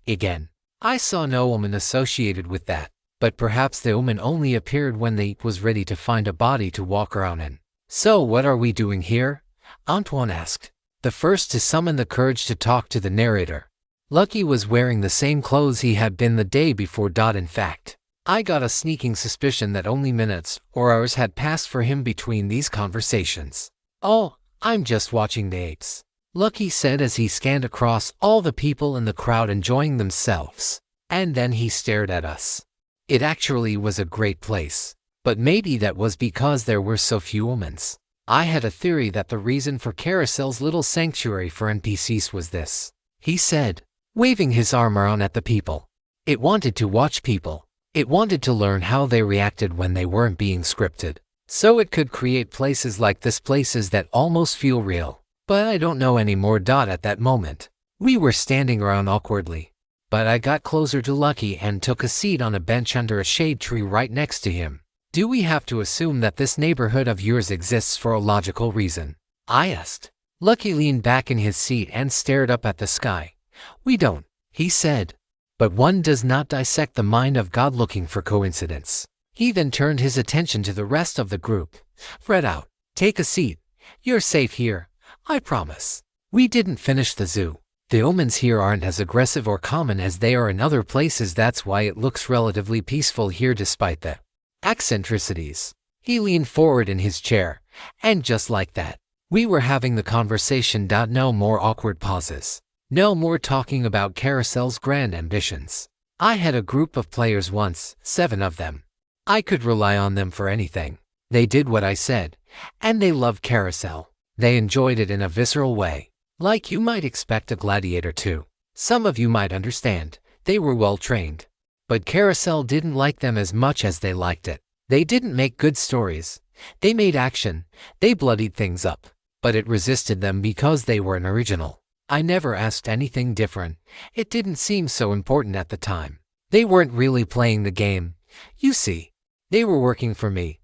Again, I saw no omen associated with that, but perhaps the omen only appeared when the ape was ready to find a body to walk around in. "So what are we doing here?" Antoine asked, the first to summon the courage to talk to the narrator. Lucky was wearing the same clothes he had been the day before. In fact, I got a sneaking suspicion that only minutes or hours had passed for him between these conversations. "Oh, I'm just watching the apes," Lucky said as he scanned across all the people in the crowd enjoying themselves. And then he stared at us. It actually was a great place, but maybe that was because there were so few humans. I had a theory that the reason for Carousel's little sanctuary for NPCs was this, he said, waving his arm around at the people. It wanted to watch people. It wanted to learn how they reacted when they weren't being scripted. So it could create places like this, places that almost feel real. But I don't know anymore. At that moment, we were standing around awkwardly. But I got closer to Lucky and took a seat on a bench under a shade tree right next to him. "Do we have to assume that this neighborhood of yours exists for a logical reason?" I asked. Lucky leaned back in his seat and stared up at the sky. "We don't," he said. "But one does not dissect the mind of God looking for coincidence." He then turned his attention to the rest of the group. "Fred out. Take a seat. You're safe here, I promise." We didn't finish the zoo. The omens here aren't as aggressive or common as they are in other places. That's why it looks relatively peaceful here despite the eccentricities. He leaned forward in his chair, and just like that, we were having the conversation. No more awkward pauses. No more talking about Carousel's grand ambitions. I had a group of players once, 7 of them. I could rely on them for anything. They did what I said, and they loved Carousel. They enjoyed it in a visceral way, like you might expect a gladiator to. Some of you might understand, they were well trained. But Carousel didn't like them as much as they liked it. They didn't make good stories. They made action. They bloodied things up. But it resisted them because they weren't original. I never asked anything different. It didn't seem so important at the time. They weren't really playing the game. You see, they were working for me.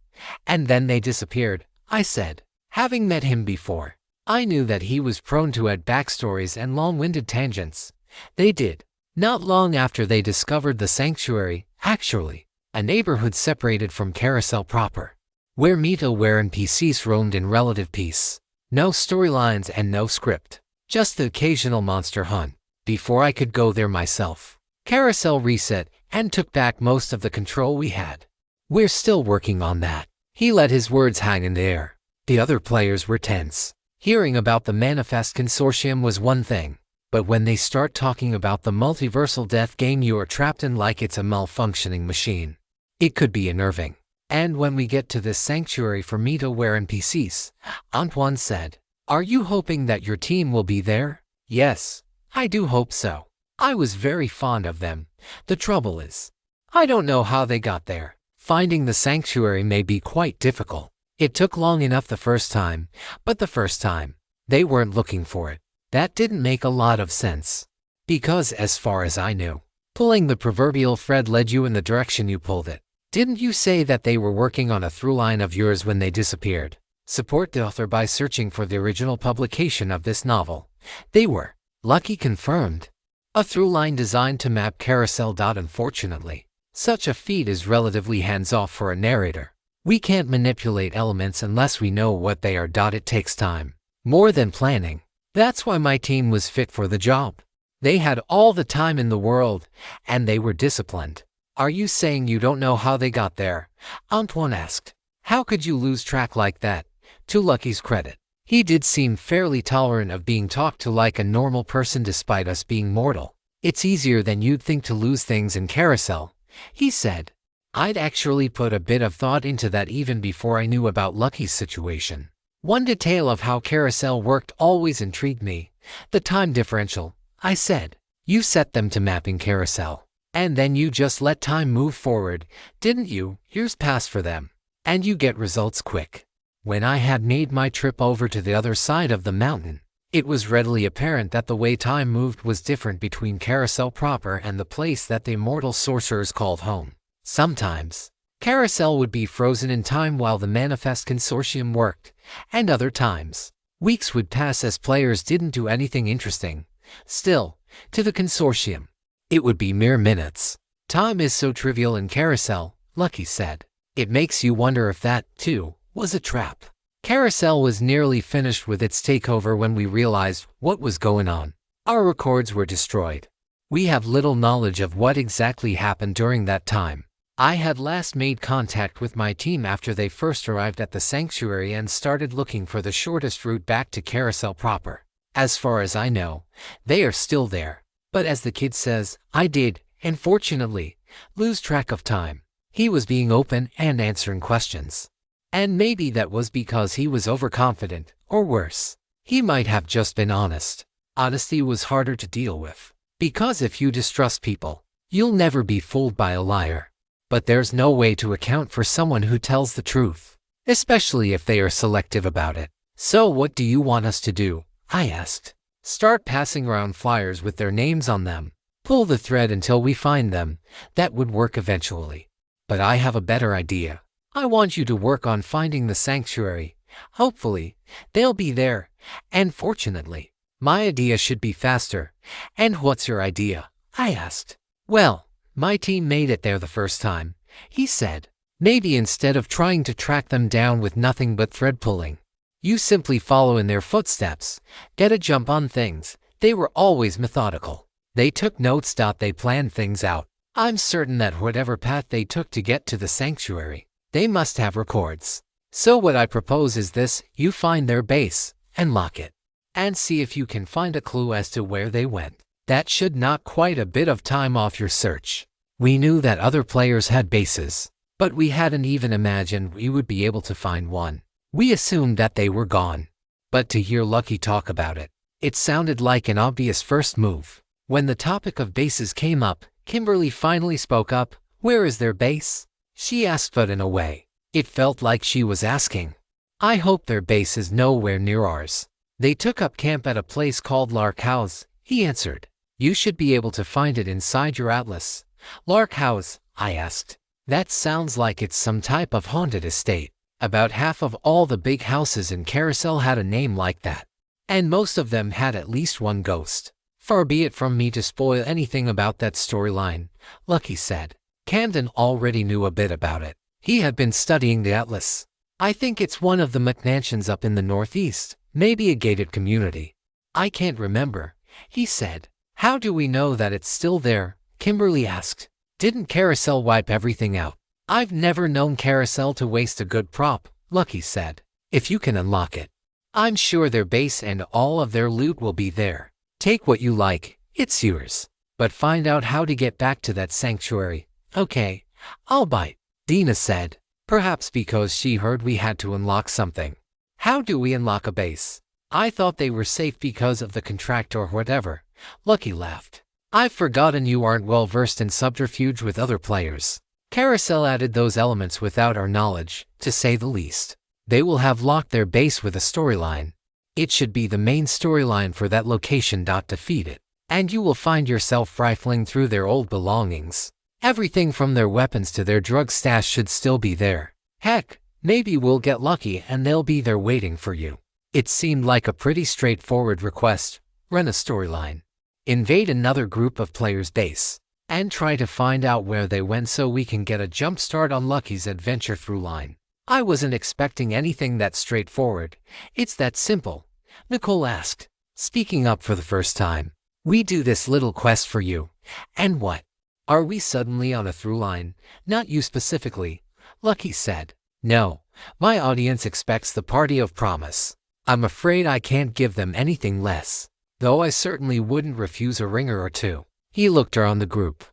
And then they disappeared, I said. Having met him before, I knew that he was prone to add backstories and long-winded tangents. They did. Not long after they discovered the sanctuary, actually, a neighborhood separated from Carousel proper, where NPCs roamed in relative peace. No storylines and no script. Just the occasional monster hunt. Before I could go there myself, Carousel reset and took back most of the control we had. We're still working on that. He let his words hang in the air. The other players were tense. Hearing about the Manifest Consortium was one thing, but when they start talking about the multiversal death game you are trapped in like it's a malfunctioning machine, it could be unnerving. And when we get to this sanctuary for NPCs, Antoine said, "Are you hoping that your team will be there?" "Yes, I do hope so. I was very fond of them. The trouble is, I don't know how they got there. Finding the sanctuary may be quite difficult. It took long enough the first time, but the first time, they weren't looking for it. That didn't make a lot of sense. Because as far as I knew, pulling the proverbial thread led you in the direction you pulled it. Didn't you say that they were working on a through line of yours when they disappeared? Support the author by searching for the original publication of this novel. They were." Lucky confirmed. "A through line designed to map Carousel. Unfortunately, such a feat is relatively hands-off for a narrator. We can't manipulate elements unless we know what they are. It takes time. More than planning. That's why my team was fit for the job. They had all the time in the world, and they were disciplined." "Are you saying you don't know how they got there?" Antoine asked. "How could you lose track like that?" To Lucky's credit, he did seem fairly tolerant of being talked to like a normal person despite us being mortal. "It's easier than you'd think to lose things in Carousel," he said. I'd actually put a bit of thought into that even before I knew about Lucky's situation. One detail of how Carousel worked always intrigued me. The time differential, I said. "You set them to mapping Carousel, and then you just let time move forward, didn't you? Years pass for them, and you get results quick." When I had made my trip over to the other side of the mountain, it was readily apparent that the way time moved was different between Carousel proper and the place that the immortal sorcerers called home. Sometimes, Carousel would be frozen in time while the Manifest Consortium worked, and other times, weeks would pass as players didn't do anything interesting. Still, to the Consortium, it would be mere minutes. "Time is so trivial in Carousel," Lucky said. "It makes you wonder if that, too, was a trap." Carousel was nearly finished with its takeover when we realized what was going on. Our records were destroyed. We have little knowledge of what exactly happened during that time. I had last made contact with my team after they first arrived at the sanctuary and started looking for the shortest route back to Carousel proper. As far as I know, they are still there. But as the kid says, I did, unfortunately, lose track of time. He was being open and answering questions. And maybe that was because he was overconfident, or worse, he might have just been honest. Honesty was harder to deal with. Because if you distrust people, you'll never be fooled by a liar. But there's no way to account for someone who tells the truth, especially if they are selective about it. So what do you want us to do? I asked. Start passing around flyers with their names on them. Pull the thread until we find them. That would work eventually. But I have a better idea. I want you to work on finding the sanctuary. Hopefully, they'll be there. And fortunately, my idea should be faster. And what's your idea? I asked. Well, my team made it there the first time, he said. Maybe instead of trying to track them down with nothing but thread pulling, you simply follow in their footsteps, get a jump on things. They were always methodical. They took notes. They planned things out. I'm certain that whatever path they took to get to the sanctuary, they must have records. So what I propose is this: you find their base and lock it, and see if you can find a clue as to where they went. That should knock quite a bit of time off your search. We knew that other players had bases, but we hadn't even imagined we would be able to find one. We assumed that they were gone. But to hear Lucky talk about it, it sounded like an obvious first move. When the topic of bases came up, Kimberly finally spoke up. Where is their base? She asked, but in a way, it felt like she was asking. I hope their base is nowhere near ours. They took up camp at a place called Lark House, he answered. You should be able to find it inside your atlas. Lark House, I asked. That sounds like it's some type of haunted estate. About half of all the big houses in Carousel had a name like that. And most of them had at least one ghost. Far be it from me to spoil anything about that storyline, Lucky said. Camden already knew a bit about it. He had been studying the atlas. I think it's one of the McMansions up in the northeast, maybe a gated community. I can't remember, he said. How do we know that it's still there? Kimberly asked. Didn't Carousel wipe everything out? I've never known Carousel to waste a good prop, Lucky said. If you can unlock it, I'm sure their base and all of their loot will be there. Take what you like, it's yours. But find out how to get back to that sanctuary. Okay, I'll bite, Dina said, perhaps because she heard we had to unlock something. How do we unlock a base? I thought they were safe because of the contract or whatever. Lucky laughed. I've forgotten you aren't well versed in subterfuge with other players. Carousel added those elements without our knowledge, to say the least. They will have locked their base with a storyline. It should be the main storyline for that location. Defeat it, and you will find yourself rifling through their old belongings. Everything from their weapons to their drug stash should still be there. Heck, maybe we'll get lucky and they'll be there waiting for you. It seemed like a pretty straightforward request. Run a storyline. Invade another group of players' base, and try to find out where they went so we can get a jump start on Lucky's adventure through line. I wasn't expecting anything that straightforward. It's that simple, Nicole asked, speaking up for the first time. We do this little quest for you, and what? Are we suddenly on a through line? Not you specifically, Lucky said. No, my audience expects the party of promise. I'm afraid I can't give them anything less, though I certainly wouldn't refuse a ringer or two. He looked around the group,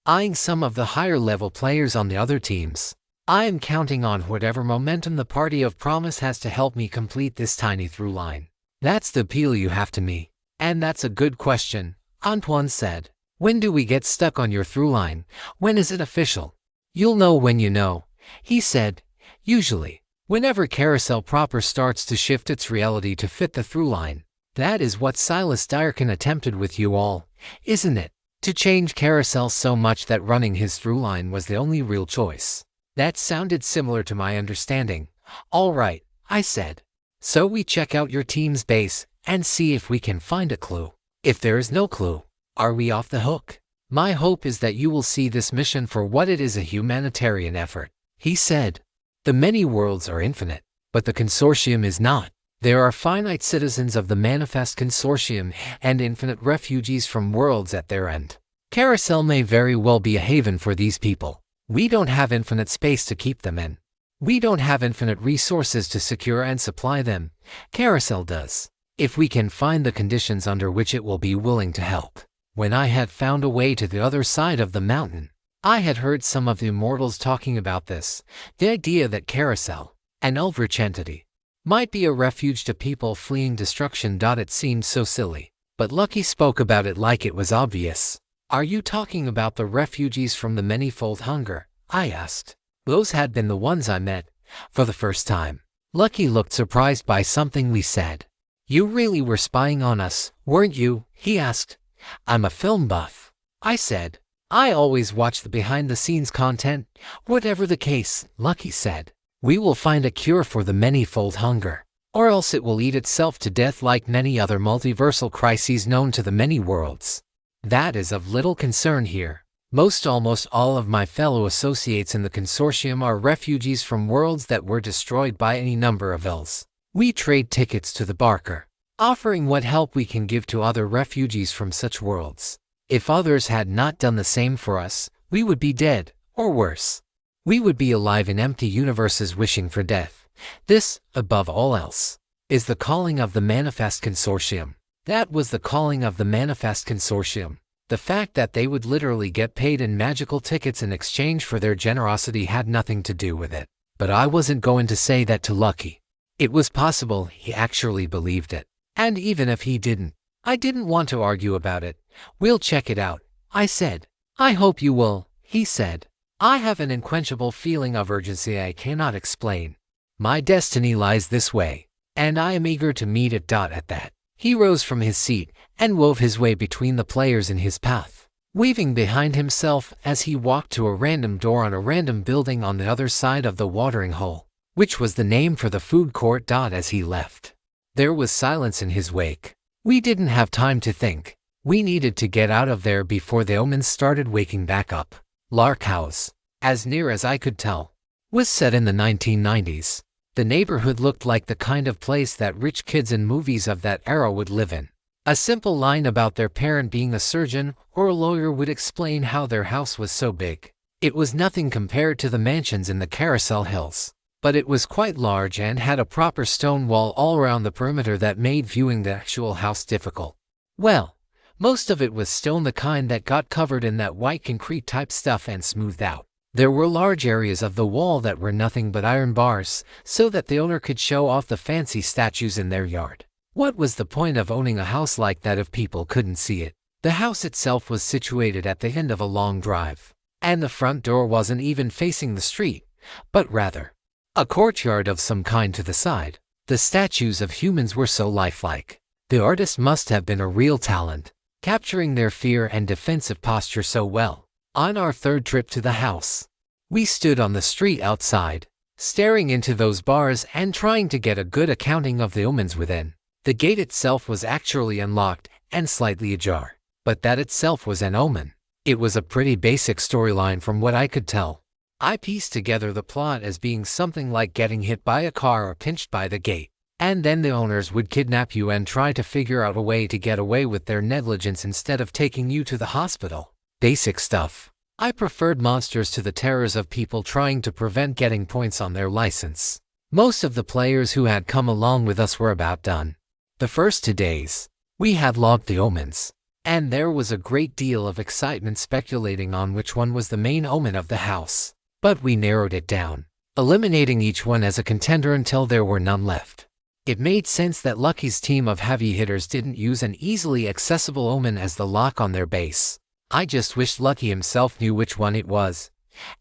eyeing some of the higher-level players on the other teams. I am counting on whatever momentum the party of promise has to help me complete this tiny through line. That's the appeal you have to me. And that's a good question, Antoine said. When do we get stuck on your through line? When is it official? You'll know when you know, he said. Usually, whenever Carousel proper starts to shift its reality to fit the through line. That is what Silas Dyerkin attempted with you all, isn't it? To change Carousel so much that running his through line was the only real choice. That sounded similar to my understanding. All right, I said. So we check out your team's base and see if we can find a clue. If there is no clue, are we off the hook? My hope is that you will see this mission for what it is, a humanitarian effort, he said. The many worlds are infinite, but the consortium is not. There are finite citizens of the Manifest Consortium and infinite refugees from worlds at their end. Carousel may very well be a haven for these people. We don't have infinite space to keep them in. We don't have infinite resources to secure and supply them. Carousel does. If we can find the conditions under which it will be willing to help. When I had found a way to the other side of the mountain, I had heard some of the immortals talking about this, the idea that Carousel, an eldritch entity, might be a refuge to people fleeing destruction. It seemed so silly, but Lucky spoke about it like it was obvious. Are you talking about the refugees from the manifold hunger? I asked. Those had been the ones I met for the first time. Lucky looked surprised by something we said. You really were spying on us, weren't you? He asked. I'm a film buff, I said. I always watch the behind-the-scenes content. Whatever the case, Lucky said, we will find a cure for the manifold hunger, or else it will eat itself to death like many other multiversal crises known to the many worlds. That is of little concern here. Almost all of my fellow associates in the consortium are refugees from worlds that were destroyed by any number of ills. We trade tickets to the Barker, offering what help we can give to other refugees from such worlds. If others had not done the same for us, we would be dead, or worse. We would be alive in empty universes wishing for death. This, above all else, is the calling of the Manifest Consortium. That was the calling of the Manifest Consortium. The fact that they would literally get paid in magical tickets in exchange for their generosity had nothing to do with it. But I wasn't going to say that to Lucky. It was possible he actually believed it. And even if he didn't, I didn't want to argue about it. We'll check it out, I said. I hope you will, he said. I have an unquenchable feeling of urgency I cannot explain. My destiny lies this way, and I am eager to meet it. At that, he rose from his seat and wove his way between the players in his path, weaving behind himself as he walked to a random door on a random building on the other side of the watering hole, which was the name for the food court. As he left, there was silence in his wake. We didn't have time to think. We needed to get out of there before the omens started waking back up. Lark House, as near as I could tell, was set in the 1990s. The neighborhood looked like the kind of place that rich kids in movies of that era would live in. A simple line about their parent being a surgeon or a lawyer would explain how their house was so big. It was nothing compared to the mansions in the Carousel Hills, but it was quite large and had a proper stone wall all around the perimeter that made viewing the actual house difficult. Well, most of it was stone, the kind that got covered in that white concrete type stuff and smoothed out. There were large areas of the wall that were nothing but iron bars, so that the owner could show off the fancy statues in their yard. What was the point of owning a house like that if people couldn't see it? The house itself was situated at the end of a long drive, and the front door wasn't even facing the street, but rather a courtyard of some kind to the side. The statues of humans were so lifelike. The artist must have been a real talent, capturing their fear and defensive posture so well. On our third trip to the house, we stood on the street outside, staring into those bars and trying to get a good accounting of the omens within. The gate itself was actually unlocked and slightly ajar, but that itself was an omen. It was a pretty basic storyline from what I could tell. I pieced together the plot as being something like getting hit by a car or pinched by the gate, and then the owners would kidnap you and try to figure out a way to get away with their negligence instead of taking you to the hospital. Basic stuff. I preferred monsters to the terrors of people trying to prevent getting points on their license. Most of the players who had come along with us were about done. The first 2 days, we had logged the omens, and there was a great deal of excitement speculating on which one was the main omen of the house. But we narrowed it down, eliminating each one as a contender until there were none left. It made sense that Lucky's team of heavy hitters didn't use an easily accessible omen as the lock on their base. I just wished Lucky himself knew which one it was.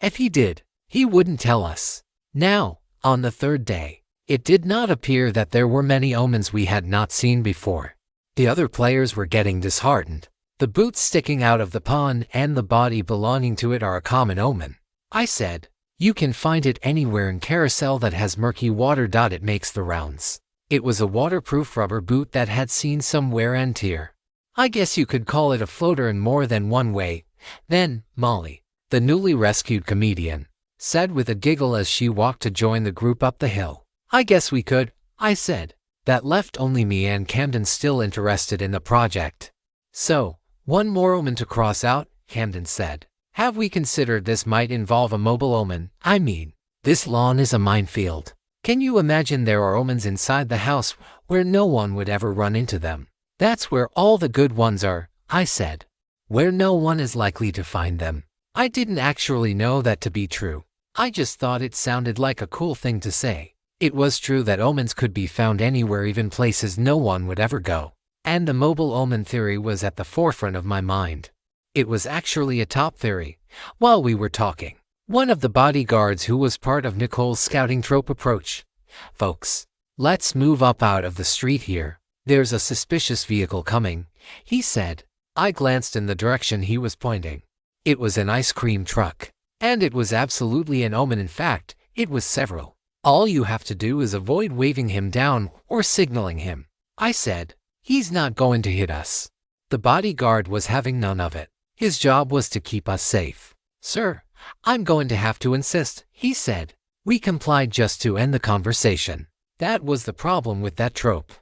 If he did, he wouldn't tell us. Now, on the third day, it did not appear that there were many omens we had not seen before. The other players were getting disheartened. The boots sticking out of the pond and the body belonging to it are a common omen, I said. You can find it anywhere in Carousel that has murky water. It makes the rounds. It was a waterproof rubber boot that had seen some wear and tear. I guess you could call it a floater in more than one way. Then, Molly, the newly rescued comedian, said with a giggle as she walked to join the group up the hill. I guess we could, I said. That left only me and Camden still interested in the project. So, one more omen to cross out, Camden said. Have we considered this might involve a mobile omen? I mean, this lawn is a minefield. Can you imagine there are omens inside the house where no one would ever run into them? That's where all the good ones are, I said. Where no one is likely to find them. I didn't actually know that to be true. I just thought it sounded like a cool thing to say. It was true that omens could be found anywhere, even places no one would ever go. And the mobile omen theory was at the forefront of my mind. It was actually a top theory. While we were talking, one of the bodyguards who was part of Nicole's scouting troop approached. Folks, let's move up out of the street here. There's a suspicious vehicle coming, he said. I glanced in the direction he was pointing. It was an ice cream truck. And it was absolutely an omen. In fact, it was several. All you have to do is avoid waving him down or signaling him. I said, he's not going to hit us. The bodyguard was having none of it. His job was to keep us safe. Sir, I'm going to have to insist, he said. We complied just to end the conversation. That was the problem with that trope.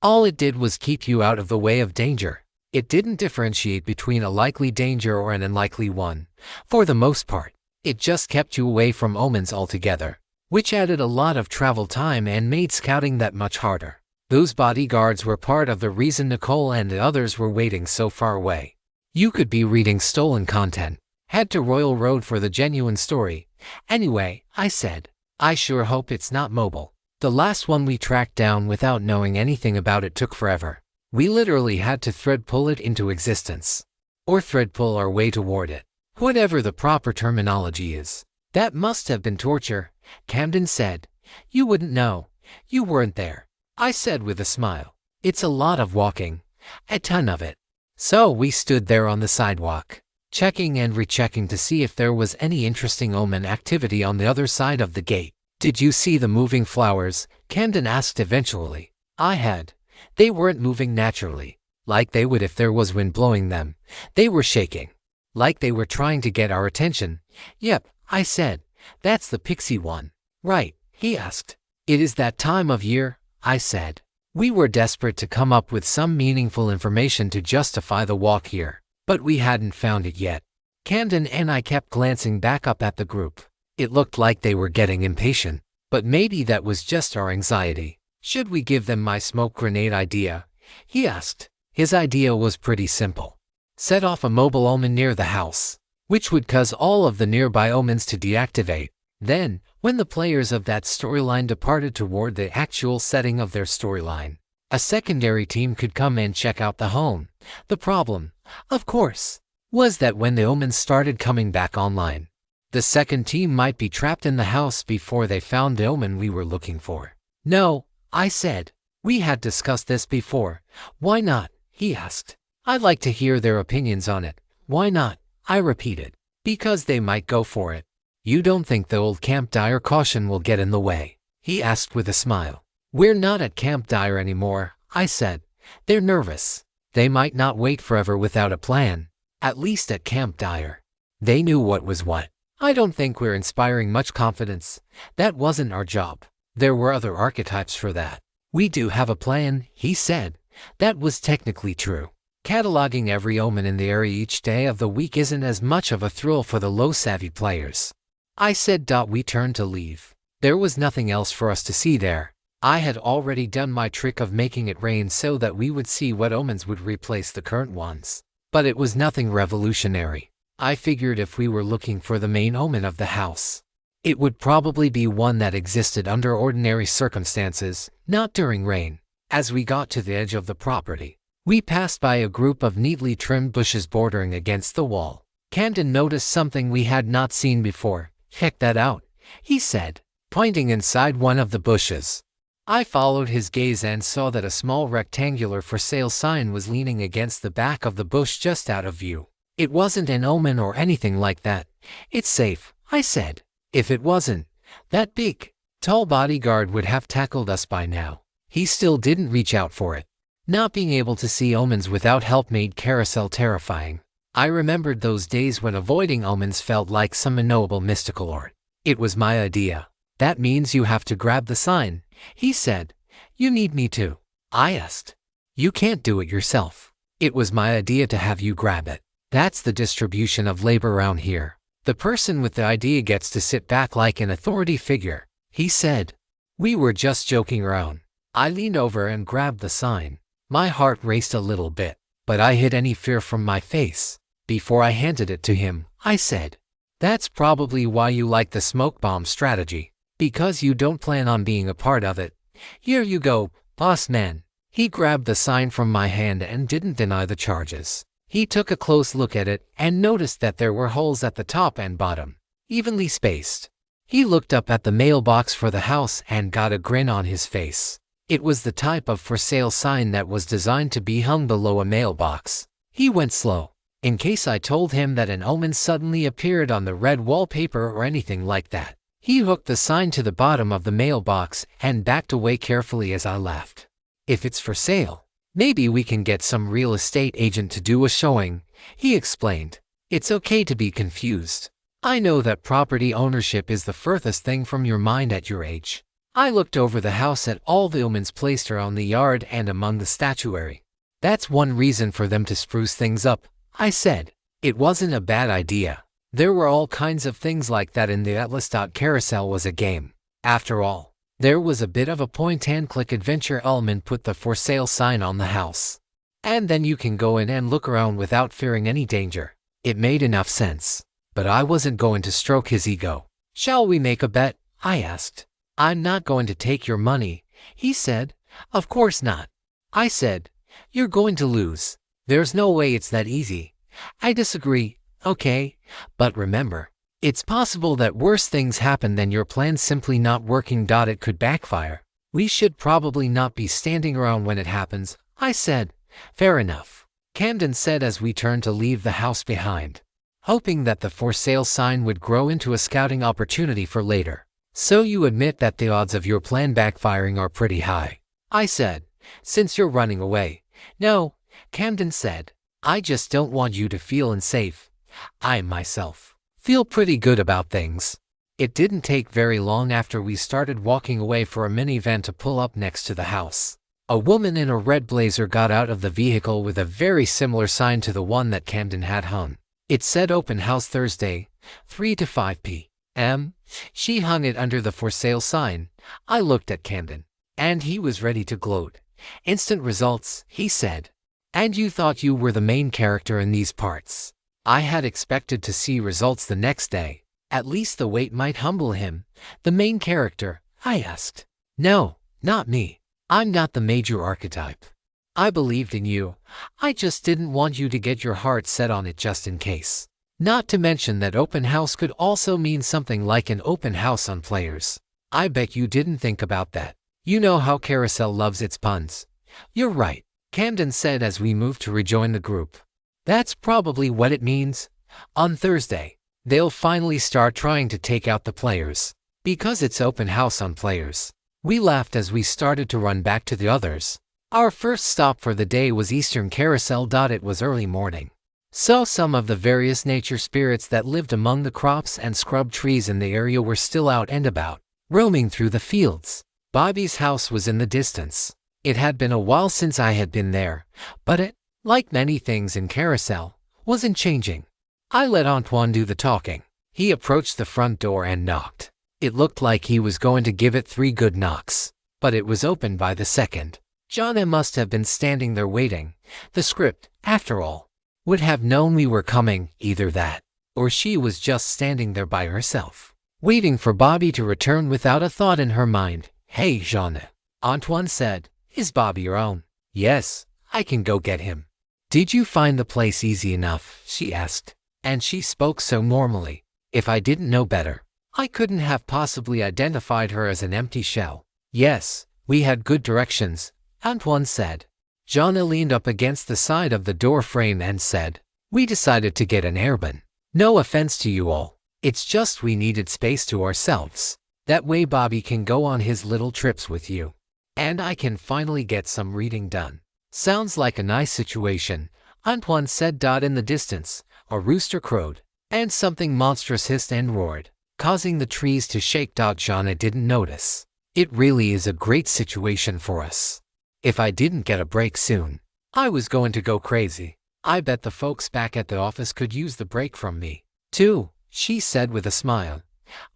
All it did was keep you out of the way of danger. It didn't differentiate between a likely danger or an unlikely one. For the most part, it just kept you away from omens altogether, which added a lot of travel time and made scouting that much harder. Those bodyguards were part of the reason Nicole and the others were waiting so far away. You could be reading stolen content. Head to Royal Road for the genuine story. Anyway, I said, I sure hope it's not mobile. The last one we tracked down without knowing anything about it took forever. We literally had to thread pull it into existence. Or thread pull our way toward it. Whatever the proper terminology is. That must have been torture, Camden said. You wouldn't know. You weren't there. I said with a smile. It's a lot of walking. A ton of it. So we stood there on the sidewalk, checking and rechecking to see if there was any interesting omen activity on the other side of the gate. Did you see the moving flowers? Camden asked eventually. I had. They weren't moving naturally, like they would if there was wind blowing them. They were shaking, like they were trying to get our attention. Yep, I said. That's the pixie one. Right, he asked. It is that time of year, I said. We were desperate to come up with some meaningful information to justify the walk here, but we hadn't found it yet. Camden and I kept glancing back up at the group. It looked like they were getting impatient, but maybe that was just our anxiety. Should we give them my smoke grenade idea? He asked. His idea was pretty simple. Set off a mobile omen near the house, which would cause all of the nearby omens to deactivate. Then, when the players of that storyline departed toward the actual setting of their storyline, a secondary team could come and check out the home. The problem, of course, was that when the omens started coming back online, the second team might be trapped in the house before they found the omen we were looking for. No, I said. We had discussed this before. Why not? He asked. I'd like to hear their opinions on it. Why not? I repeated. Because they might go for it. You don't think the old Camp Dyer caution will get in the way? He asked with a smile. We're not at Camp Dyer anymore, I said. They're nervous. They might not wait forever without a plan. At least at Camp Dyer. They knew what was what. I don't think we're inspiring much confidence. That wasn't our job. There were other archetypes for that. We do have a plan, he said. That was technically true. Cataloging every omen in the area each day of the week isn't as much of a thrill for the low-savvy players. I said. We turned to leave. There was nothing else for us to see there. I had already done my trick of making it rain so that we would see what omens would replace the current ones. But it was nothing revolutionary. I figured if we were looking for the main omen of the house, it would probably be one that existed under ordinary circumstances, not during rain. As we got to the edge of the property, we passed by a group of neatly trimmed bushes bordering against the wall. Camden noticed something we had not seen before. Check that out, he said, pointing inside one of the bushes. I followed his gaze and saw that a small rectangular for sale sign was leaning against the back of the bush just out of view. It wasn't an omen or anything like that. It's safe, I said. If it wasn't, that big, tall bodyguard would have tackled us by now. He still didn't reach out for it. Not being able to see omens without help made Carousel terrifying. I remembered those days when avoiding omens felt like some unknowable mystical art. It was my idea. That means you have to grab the sign, he said. You need me to? I asked. You can't do it yourself. It was my idea to have you grab it. That's the distribution of labor around here. The person with the idea gets to sit back like an authority figure, he said. We were just joking around. I leaned over and grabbed the sign. My heart raced a little bit, but I hid any fear from my face. Before I handed it to him, I said, "That's probably why you like the smoke bomb strategy, because you don't plan on being a part of it. Here you go, boss man." He grabbed the sign from my hand and didn't deny the charges. He took a close look at it and noticed that there were holes at the top and bottom, evenly spaced. He looked up at the mailbox for the house and got a grin on his face. It was the type of for sale sign that was designed to be hung below a mailbox. He went slow, in case I told him that an omen suddenly appeared on the red wallpaper or anything like that. He hooked the sign to the bottom of the mailbox and backed away carefully as I left. "If it's for sale, maybe we can get some real estate agent to do a showing," he explained. "It's okay to be confused. I know that property ownership is the furthest thing from your mind at your age." I looked over the house at all the omens placed around the yard and among the statuary. "That's one reason for them to spruce things up," I said. It wasn't a bad idea. There were all kinds of things like that in the Atlas. Carousel was a game. After all, there was a bit of a point-and-click adventure element. Put the for sale sign on the house, and then you can go in and look around without fearing any danger. It made enough sense, but I wasn't going to stroke his ego. "Shall we make a bet?" I asked. "I'm not going to take your money," he said. "Of course not," I said. "You're going to lose. There's no way it's that easy." "I disagree." "Okay, but remember, it's possible that worse things happen than your plan simply not working. It could backfire. We should probably not be standing around when it happens," I said. "Fair enough," Camden said as we turned to leave the house behind, hoping that the for sale sign would grow into a scouting opportunity for later. "So you admit that the odds of your plan backfiring are pretty high," I said, "since you're running away." "No," Camden said. "I just don't want you to feel unsafe. I myself feel pretty good about things." It didn't take very long after we started walking away for a minivan to pull up next to the house. A woman in a red blazer got out of the vehicle with a very similar sign to the one that Camden had hung. It said "Open House Thursday, 3 to 5 p.m. She hung it under the for sale sign. I looked at Camden, and he was ready to gloat. "Instant results," he said. "And you thought you were the main character in these parts." I had expected to see results the next day. At least the wait might humble him. "The main character?" I asked. "No, not me. I'm not the major archetype. I believed in you. I just didn't want you to get your heart set on it just in case. Not to mention that open house could also mean something like an open house on players. I bet you didn't think about that. You know how Carousel loves its puns." "You're right," Camden said as we moved to rejoin the group. "That's probably what it means. On Thursday, they'll finally start trying to take out the players, because it's open house on players." We laughed as we started to run back to the others. Our first stop for the day was Eastern Carousel. It was early morning, so some of the various nature spirits that lived among the crops and scrub trees in the area were still out and about, roaming through the fields. Bobby's house was in the distance. It had been a while since I had been there, but it, like many things in Carousel, wasn't changing. I let Antoine do the talking. He approached the front door and knocked. It looked like he was going to give it 3 good knocks, but it was opened by the second. Jonna must have been standing there waiting. The script, after all, would have known we were coming. Either that, or she was just standing there by herself, waiting for Bobby to return without a thought in her mind. "Hey, Jonna," Antoine said. "Is Bobby around?" "Yes, I can go get him." "Did you find the place easy enough?" she asked, and she spoke so normally. If I didn't know better, I couldn't have possibly identified her as an empty shell. "Yes, we had good directions," Antoine said. Jonna leaned up against the side of the door frame and said, "We decided to get an airbun. No offense to you all. It's just we needed space to ourselves. That way Bobby can go on his little trips with you, and I can finally get some reading done." "Sounds like a nice situation," Antoine said. In the distance, a rooster crowed, and something monstrous hissed and roared, causing the trees to shake. Jonna didn't notice. "It really is a great situation for us. If I didn't get a break soon, I was going to go crazy." I bet the folks back at the office could use the break from me, too, she said with a smile.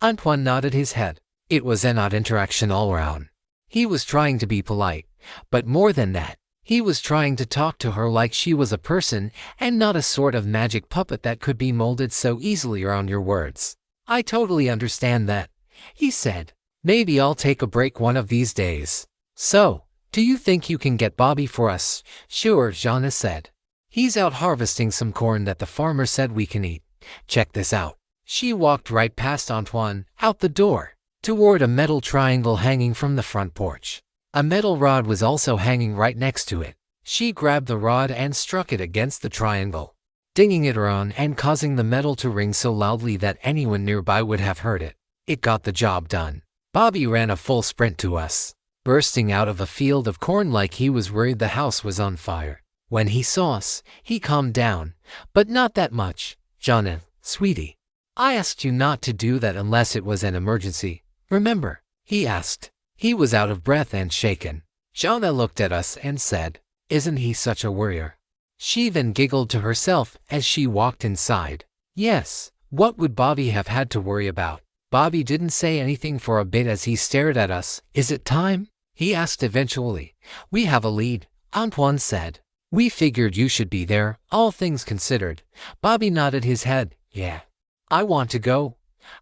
Antoine nodded his head. It was an odd interaction all around. He was trying to be polite, but more than that, he was trying to talk to her like she was a person and not a sort of magic puppet that could be molded so easily around your words. I totally understand that, he said. Maybe I'll take a break one of these days. So, do you think you can get Bobby for us? Sure, Jana said. He's out harvesting some corn that the farmer said we can eat. Check this out. She walked right past Antoine, out the door, toward a metal triangle hanging from the front porch. A metal rod was also hanging right next to it. She grabbed the rod and struck it against the triangle, dinging it around and causing the metal to ring so loudly that anyone nearby would have heard it. It got the job done. Bobby ran a full sprint to us, bursting out of a field of corn like he was worried the house was on fire. When he saw us, he calmed down, but not that much. Jana, sweetie, I asked you not to do that unless it was an emergency. Remember? He asked. He was out of breath and shaken. Jana looked at us and said, "Isn't he such a worrier?" She then giggled to herself as she walked inside. Yes, what would Bobby have had to worry about? Bobby didn't say anything for a bit as he stared at us. Is it time? He asked eventually. We have a lead, Antoine said. We figured you should be there, all things considered. Bobby nodded his head. Yeah. I want to go.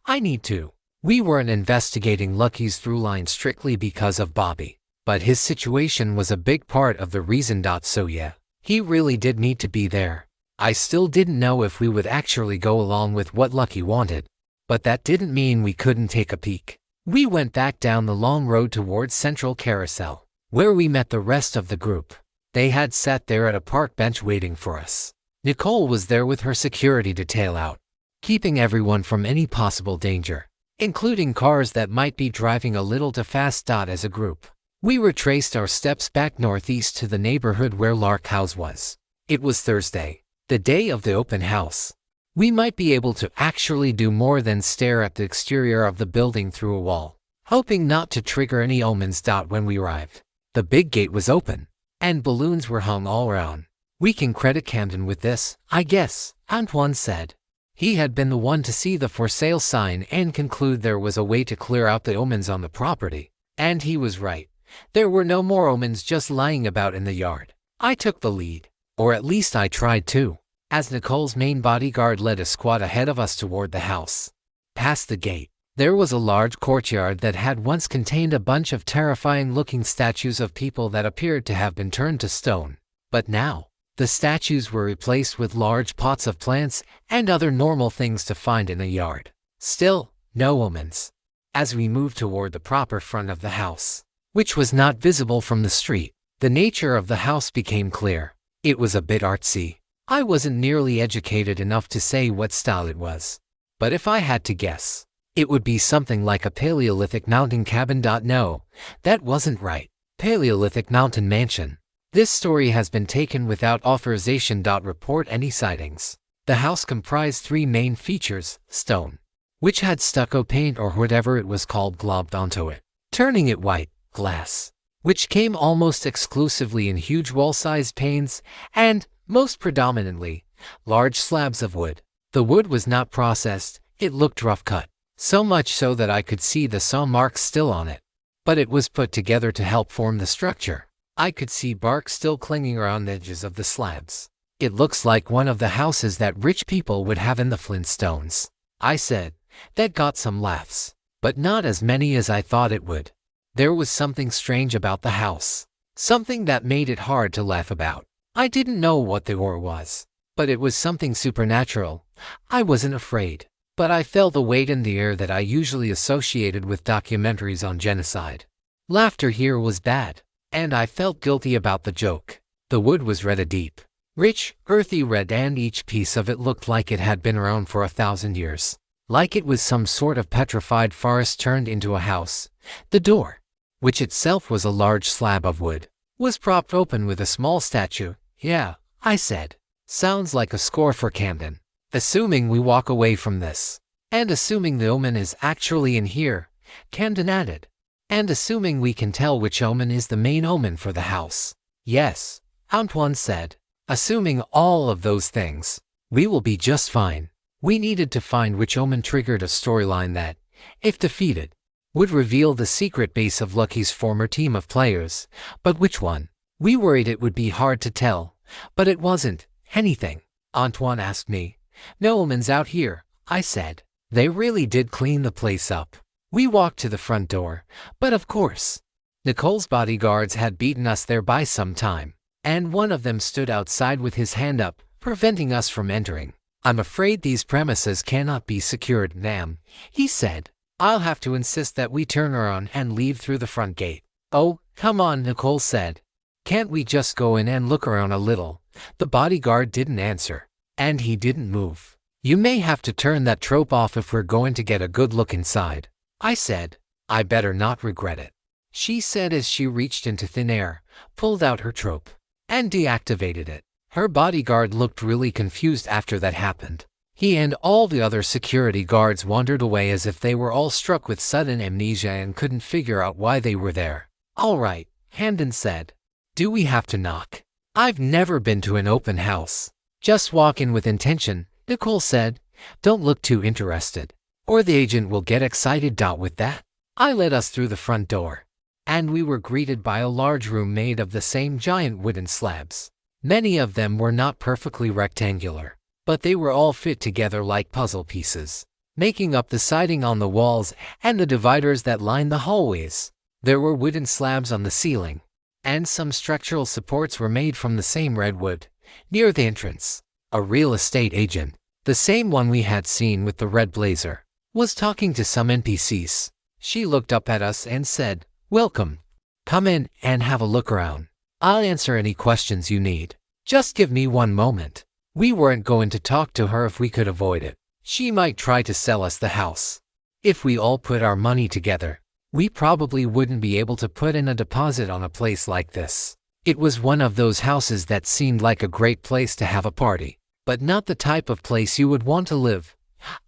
I need to. We weren't investigating Lucky's through line strictly because of Bobby, but his situation was a big part of the reason. So yeah, he really did need to be there. I still didn't know if we would actually go along with what Lucky wanted, but that didn't mean we couldn't take a peek. We went back down the long road towards Central Carousel, where we met the rest of the group. They had sat there at a park bench waiting for us. Nicole was there with her security detail out, keeping everyone from any possible danger, including cars that might be driving a little too fast. As a group, we retraced our steps back northeast to the neighborhood where Lark House was. It was Thursday, the day of the open house. We might be able to actually do more than stare at the exterior of the building through a wall, hoping not to trigger any omens. When we arrived, the big gate was open, and balloons were hung all around. We can credit Camden with this, I guess, Antoine said. He had been the one to see the for sale sign and conclude there was a way to clear out the omens on the property. And he was right. There were no more omens just lying about in the yard. I took the lead, or at least I tried to, as Nicole's main bodyguard led a squad ahead of us toward the house. Past the gate, there was a large courtyard that had once contained a bunch of terrifying-looking statues of people that appeared to have been turned to stone. But now, the statues were replaced with large pots of plants and other normal things to find in a yard. Still, no omens. As we moved toward the proper front of the house, which was not visible from the street, the nature of the house became clear. It was a bit artsy. I wasn't nearly educated enough to say what style it was, but if I had to guess, it would be something like a Paleolithic mountain cabin. No, that wasn't right. Paleolithic mountain mansion. This story has been taken without authorization. Report any sightings. The house comprised three main features: stone, which had stucco paint or whatever it was called globbed onto it, turning it white; glass, which came almost exclusively in huge wall-sized panes; and, most predominantly, large slabs of wood. The wood was not processed, it looked rough cut, so much so that I could see the saw marks still on it. But it was put together to help form the structure. I could see bark still clinging around the edges of the slabs. It looks like one of the houses that rich people would have in the Flintstones, I said. That got some laughs, but not as many as I thought it would. There was something strange about the house, something that made it hard to laugh about. I didn't know what the horror was, but it was something supernatural. I wasn't afraid, but I felt a weight in the air that I usually associated with documentaries on genocide. Laughter here was bad, and I felt guilty about the joke. The wood was red, a deep, rich, earthy red, and each piece of it looked like it had been around for 1,000 years. Like it was some sort of petrified forest turned into a house. The door, which itself was a large slab of wood, was propped open with a small statue. Yeah, I said. Sounds like a score for Camden. Assuming we walk away from this, and assuming the omen is actually in here, Camden added. And assuming we can tell which omen is the main omen for the house. Yes, Antoine said. Assuming all of those things, we will be just fine. We needed to find which omen triggered a storyline that, if defeated, would reveal the secret base of Lucky's former team of players, but which one? We worried it would be hard to tell, but it wasn't. Anything? Antoine asked me. No omens out here, I said. They really did clean the place up. We walked to the front door, but of course, Nicole's bodyguards had beaten us there by some time, and one of them stood outside with his hand up, preventing us from entering. I'm afraid these premises cannot be secured, ma'am, he said. I'll have to insist that we turn around and leave through the front gate. Oh, come on, Nicole said. Can't we just go in and look around a little? The bodyguard didn't answer, and he didn't move. You may have to turn that trope off if we're going to get a good look inside, I said. I better not regret it, she said as she reached into thin air, pulled out her trope, and deactivated it. Her bodyguard looked really confused after that happened. He and all the other security guards wandered away as if they were all struck with sudden amnesia and couldn't figure out why they were there. All right, Handon said. Do we have to knock? I've never been to an open house. Just walk in with intention, Nicole said. Don't look too interested, or the agent will get excited. With that, I led us through the front door, and we were greeted by a large room made of the same giant wooden slabs. Many of them were not perfectly rectangular, but they were all fit together like puzzle pieces, making up the siding on the walls and the dividers that lined the hallways. There were wooden slabs on the ceiling, and some structural supports were made from the same redwood. Near the entrance, a real estate agent, the same one we had seen with the red blazer, was talking to some NPCs. She looked up at us and said, "Welcome. Come in and have a look around. I'll answer any questions you need. Just give me one moment." We weren't going to talk to her if we could avoid it. She might try to sell us the house. If we all put our money together, we probably wouldn't be able to put in a deposit on a place like this. It was one of those houses that seemed like a great place to have a party, but not the type of place you would want to live,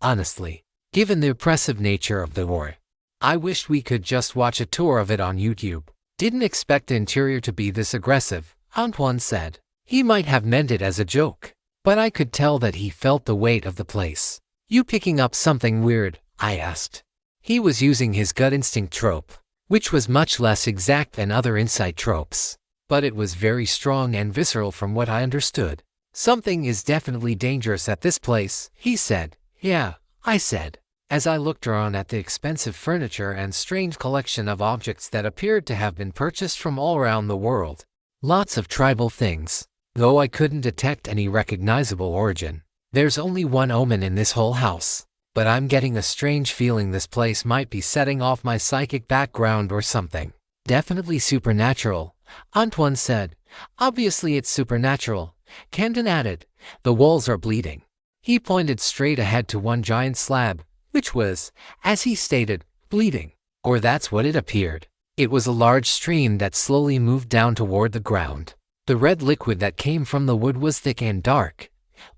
honestly, given the oppressive nature of the war. I wished we could just watch a tour of it on YouTube. Didn't expect the interior to be this aggressive, Antoine said. He might have meant it as a joke, but I could tell that he felt the weight of the place. You picking up something weird? I asked. He was using his gut instinct trope, which was much less exact than other insight tropes, but it was very strong and visceral from what I understood. Something is definitely dangerous at this place, he said. Yeah, I said, as I looked around at the expensive furniture and strange collection of objects that appeared to have been purchased from all around the world. Lots of tribal things, though I couldn't detect any recognizable origin. There's only one omen in this whole house, but I'm getting a strange feeling this place might be setting off my psychic background or something. Definitely supernatural, Antoine said. Obviously it's supernatural, Camden added. The walls are bleeding. He pointed straight ahead to one giant slab, which was, as he stated, bleeding. Or that's what it appeared. It was a large stream that slowly moved down toward the ground. The red liquid that came from the wood was thick and dark.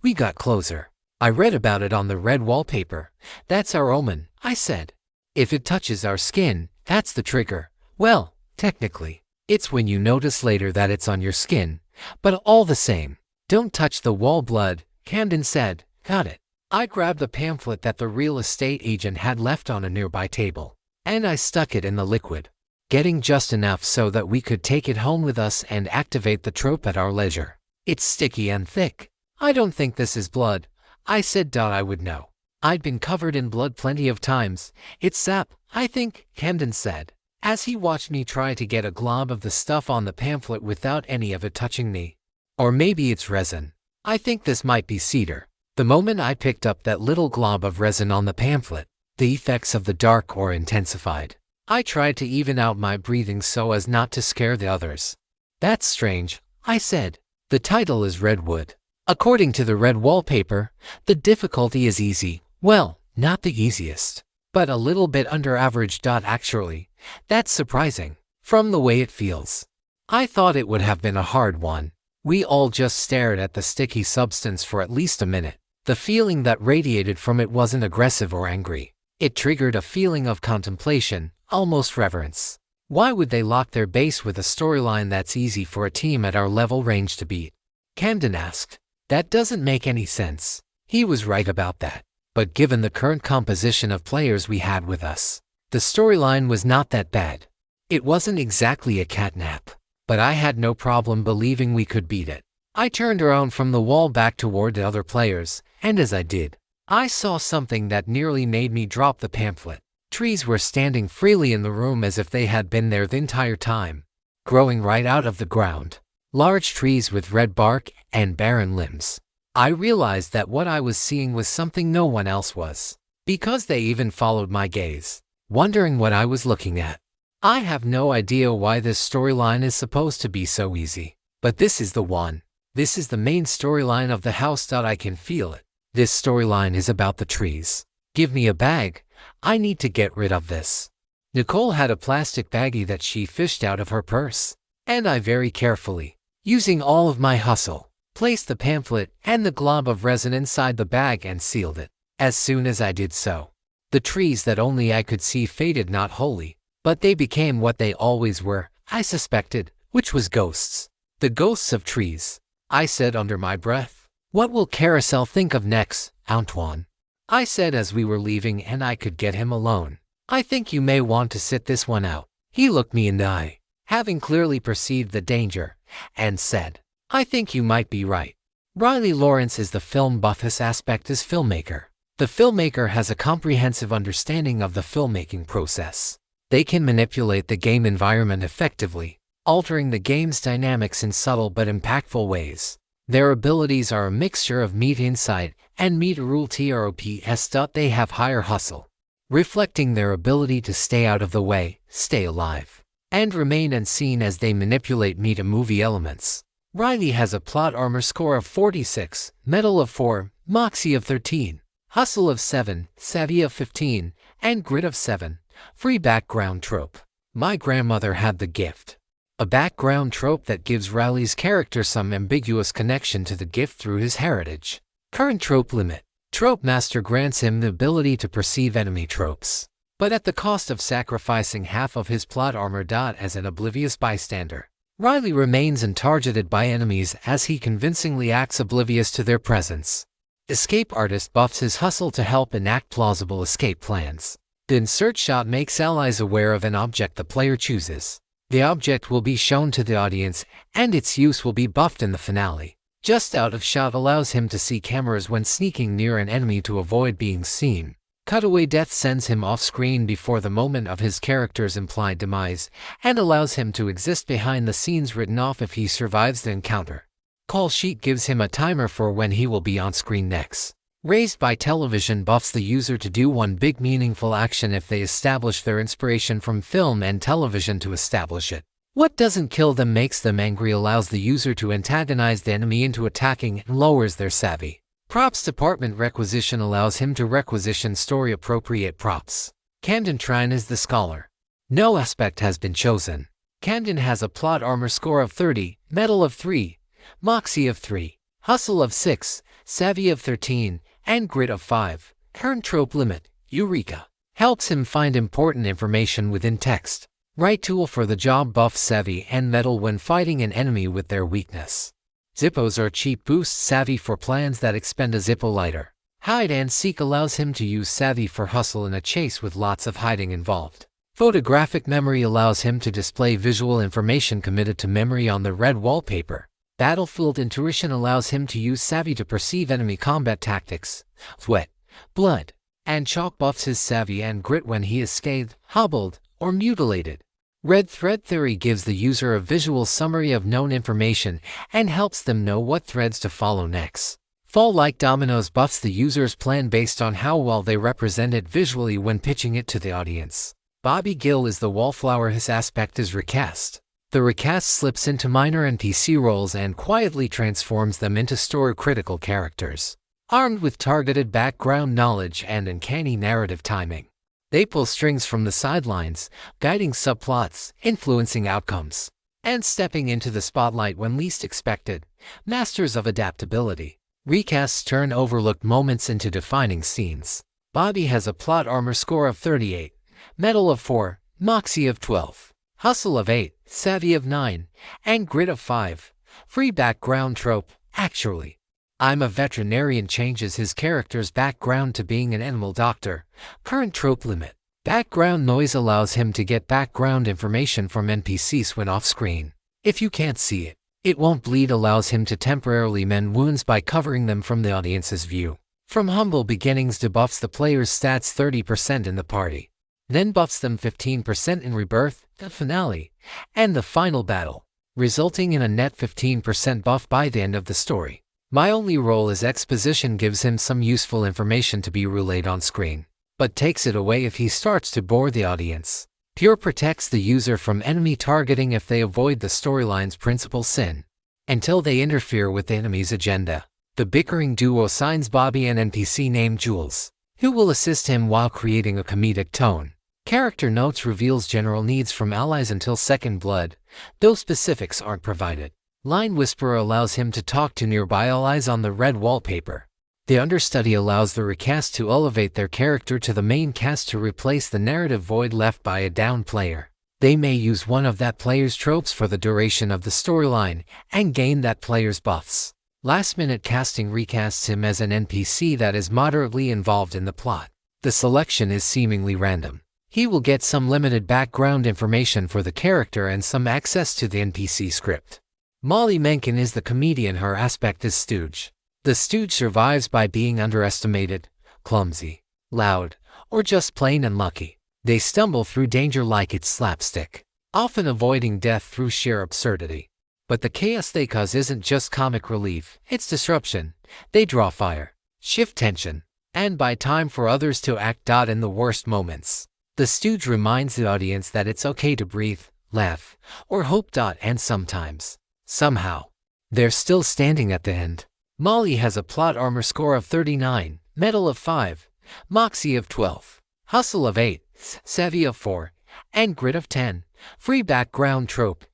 We got closer. I read about it on the red wallpaper. That's our omen, I said. If it touches our skin, that's the trigger. Well, technically, it's when you notice later that it's on your skin. But all the same, don't touch the wall blood, Camden said. Got it. I grabbed the pamphlet that the real estate agent had left on a nearby table, and I stuck it in the liquid, getting just enough so that we could take it home with us and activate the trope at our leisure. It's sticky and thick. I don't think this is blood, I said. I would know. I'd been covered in blood plenty of times. It's sap, I think, Camden said, as he watched me try to get a glob of the stuff on the pamphlet without any of it touching me. Or maybe it's resin. I think this might be cedar. The moment I picked up that little glob of resin on the pamphlet, the effects of the dark ore intensified. I tried to even out my breathing so as not to scare the others. That's strange, I said. The title is Redwood. According to the red wallpaper, the difficulty is easy. Well, not the easiest, but a little bit under average. Actually, that's surprising, from the way it feels. I thought it would have been a hard one. We all just stared at the sticky substance for at least a minute. The feeling that radiated from it wasn't aggressive or angry. It triggered a feeling of contemplation, almost reverence. Why would they lock their base with a storyline that's easy for a team at our level range to beat? Camden asked. That doesn't make any sense. He was right about that. But given the current composition of players we had with us, the storyline was not that bad. It wasn't exactly a catnap, but I had no problem believing we could beat it. I turned around from the wall back toward the other players, and as I did, I saw something that nearly made me drop the pamphlet. Trees were standing freely in the room as if they had been there the entire time, growing right out of the ground. Large trees with red bark and barren limbs. I realized that what I was seeing was something no one else was, because they even followed my gaze, wondering what I was looking at. I have no idea why this storyline is supposed to be so easy, but this is the one. This is the main storyline of the house. I can feel it. This storyline is about the trees. Give me a bag. I need to get rid of this. Nicole had a plastic baggie that she fished out of her purse, and I very carefully, using all of my hustle, placed the pamphlet and the glob of resin inside the bag and sealed it. As soon as I did so, the trees that only I could see faded, not wholly, but they became what they always were, I suspected, which was ghosts. The ghosts of trees. I said under my breath. What will Carousel think of next, Antoine? I said as we were leaving and I could get him alone. I think you may want to sit this one out. He looked me in the eye, having clearly perceived the danger, and said, I think you might be right. Riley Lawrence is the film buff. His aspect is filmmaker. The filmmaker has a comprehensive understanding of the filmmaking process. They can manipulate the game environment effectively, altering the game's dynamics in subtle but impactful ways. Their abilities are a mixture of meat insight and meat rule trops. They have higher hustle, reflecting their ability to stay out of the way, stay alive, and remain unseen as they manipulate meat and movie elements. Riley has a plot armor score of 46, metal of 4, moxie of 13, hustle of 7, savvy of 15, and grit of 7. Free background trope. My grandmother had the gift. A background trope that gives Riley's character some ambiguous connection to the gift through his heritage. Current trope limit. Trope Master grants him the ability to perceive enemy tropes, but at the cost of sacrificing half of his plot armor. As an oblivious bystander, Riley remains untargeted by enemies as he convincingly acts oblivious to their presence. Escape Artist buffs his hustle to help enact plausible escape plans. The insert shot makes allies aware of an object the player chooses. The object will be shown to the audience, and its use will be buffed in the finale. Just out of shot allows him to see cameras when sneaking near an enemy to avoid being seen. Cutaway death sends him off screen before the moment of his character's implied demise, and allows him to exist behind the scenes written off if he survives the encounter. Call sheet gives him a timer for when he will be on screen next. Raised by television buffs the user to do one big meaningful action if they establish their inspiration from film and television to establish it. What doesn't kill them makes them angry allows the user to antagonize the enemy into attacking and lowers their savvy. Props department requisition allows him to requisition story-appropriate props. Camden Trine is the scholar. No aspect has been chosen. Camden has a plot armor score of 30, metal of 3, moxie of 3, hustle of 6, savvy of 13, and grit of 5. Current trope limit. Eureka. Helps him find important information within text. Right tool for the job. Buff savvy and metal when fighting an enemy with their weakness. Zippos are cheap boost. Savvy for plans that expend a Zippo lighter. Hide and seek allows him to use savvy for hustle in a chase with lots of hiding involved. Photographic memory allows him to display visual information committed to memory on the red wallpaper. Battlefield intuition allows him to use savvy to perceive enemy combat tactics. Sweat, blood, and chalk buffs his savvy and grit when he is scathed, hobbled, or mutilated. Red thread theory gives the user a visual summary of known information and helps them know what threads to follow next. Fall like dominoes buffs the user's plan based on how well they represent it visually when pitching it to the audience. Bobby Gill is the wallflower. His aspect is recast. The recast slips into minor NPC roles and quietly transforms them into story-critical characters, armed with targeted background knowledge and uncanny narrative timing. They pull strings from the sidelines, guiding subplots, influencing outcomes, and stepping into the spotlight when least expected. Masters of adaptability. Recasts turn overlooked moments into defining scenes. Bobby has a plot armor score of 38, metal of 4, moxie of 12, hustle of 8, savvy of 9, and grit of 5. Free background trope. Actually, I'm a veterinarian changes his character's background to being an animal doctor. Current trope limit. Background noise allows him to get background information from NPCs when off-screen. If you can't see it, it won't bleed allows him to temporarily mend wounds by covering them from the audience's view. From humble beginnings debuffs the player's stats 30% in the party, then buffs them 15% in Rebirth, the finale, and the final battle, resulting in a net 15% buff by the end of the story. My only role as exposition gives him some useful information to be relayed on screen, but takes it away if he starts to bore the audience. Pure protects the user from enemy targeting if they avoid the storyline's principal sin, until they interfere with the enemy's agenda. The bickering duo assigns Bobby an NPC named Jules, who will assist him while creating a comedic tone. Character notes reveals general needs from allies until Second Blood, though specifics aren't provided. Line Whisperer allows him to talk to nearby allies on the red wallpaper. The understudy allows the recast to elevate their character to the main cast to replace the narrative void left by a down player. They may use one of that player's tropes for the duration of the storyline and gain that player's buffs. Last-minute casting recasts him as an NPC that is moderately involved in the plot. The selection is seemingly random. He will get some limited background information for the character and some access to the NPC script. Molly Mencken is the comedian. Her aspect is stooge. The stooge survives by being underestimated, clumsy, loud, or just plain unlucky. They stumble through danger like it's slapstick, often avoiding death through sheer absurdity. But the chaos they cause isn't just comic relief, it's disruption. They draw fire, shift tension, and buy time for others to act. In the worst moments, the stooge reminds the audience that it's okay to breathe, laugh, or hope. And sometimes, somehow, they're still standing at the end. Molly has a plot armor score of 39, Mettle of 5, Moxie of 12, Hustle of 8, Savvy of 4, and Grit of 10. Free background trope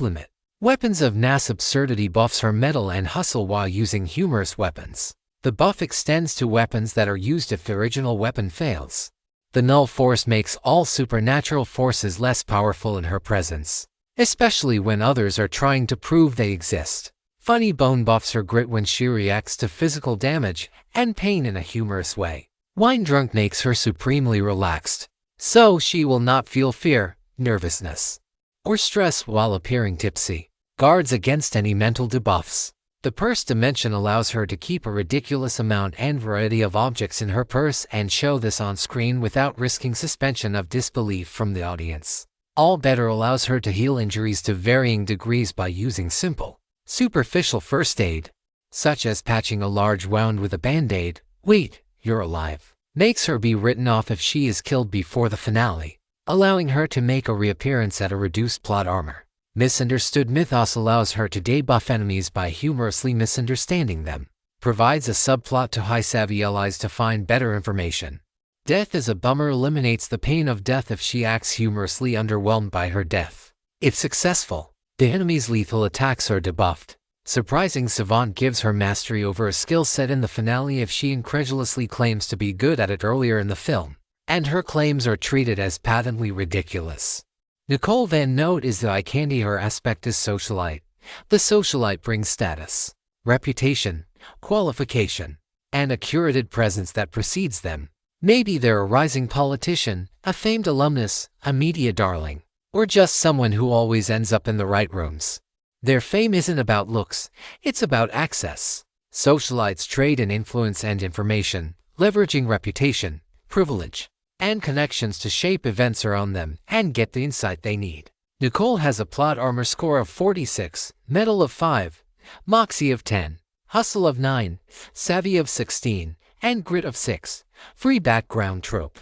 limit. Weapons of Nass absurdity buffs her mettle and hustle while using humorous weapons. The buff extends to weapons that are used if the original weapon fails. The null force makes all supernatural forces less powerful in her presence, especially when others are trying to prove they exist. Funny Bone buffs her grit when she reacts to physical damage and pain in a humorous way. Wine Drunk makes her supremely relaxed, so she will not feel fear, nervousness, or stress while appearing tipsy. Guards against any mental debuffs. The purse dimension allows her to keep a ridiculous amount and variety of objects in her purse and show this on screen without risking suspension of disbelief from the audience. All Better allows her to heal injuries to varying degrees by using simple, superficial first aid, such as patching a large wound with a band-aid. Wait, you're alive. Makes her be written off if she is killed before the finale, allowing her to make a reappearance at a reduced plot armor. Misunderstood Mythos allows her to debuff enemies by humorously misunderstanding them. Provides a subplot to high-savvy allies to find better information. Death is a Bummer eliminates the pain of death if she acts humorously underwhelmed by her death. If successful, the enemy's lethal attacks are debuffed. Surprising Savant gives her mastery over a skill set in the finale if she incredulously claims to be good at it earlier in the film, and her claims are treated as patently ridiculous. Nicole Van Note is the eye candy. Her aspect is socialite. The socialite brings status, reputation, qualification, and a curated presence that precedes them. Maybe they're a rising politician, a famed alumnus, a media darling, or just someone who always ends up in the right rooms. Their fame isn't about looks, it's about access. Socialites trade in influence and information, leveraging reputation, privilege, and connections to shape events around them and get the insight they need. Nicole has a plot armor score of 46, Mettle of 5, Moxie of 10, Hustle of 9, Savvy of 16, and Grit of 6. Free background trope.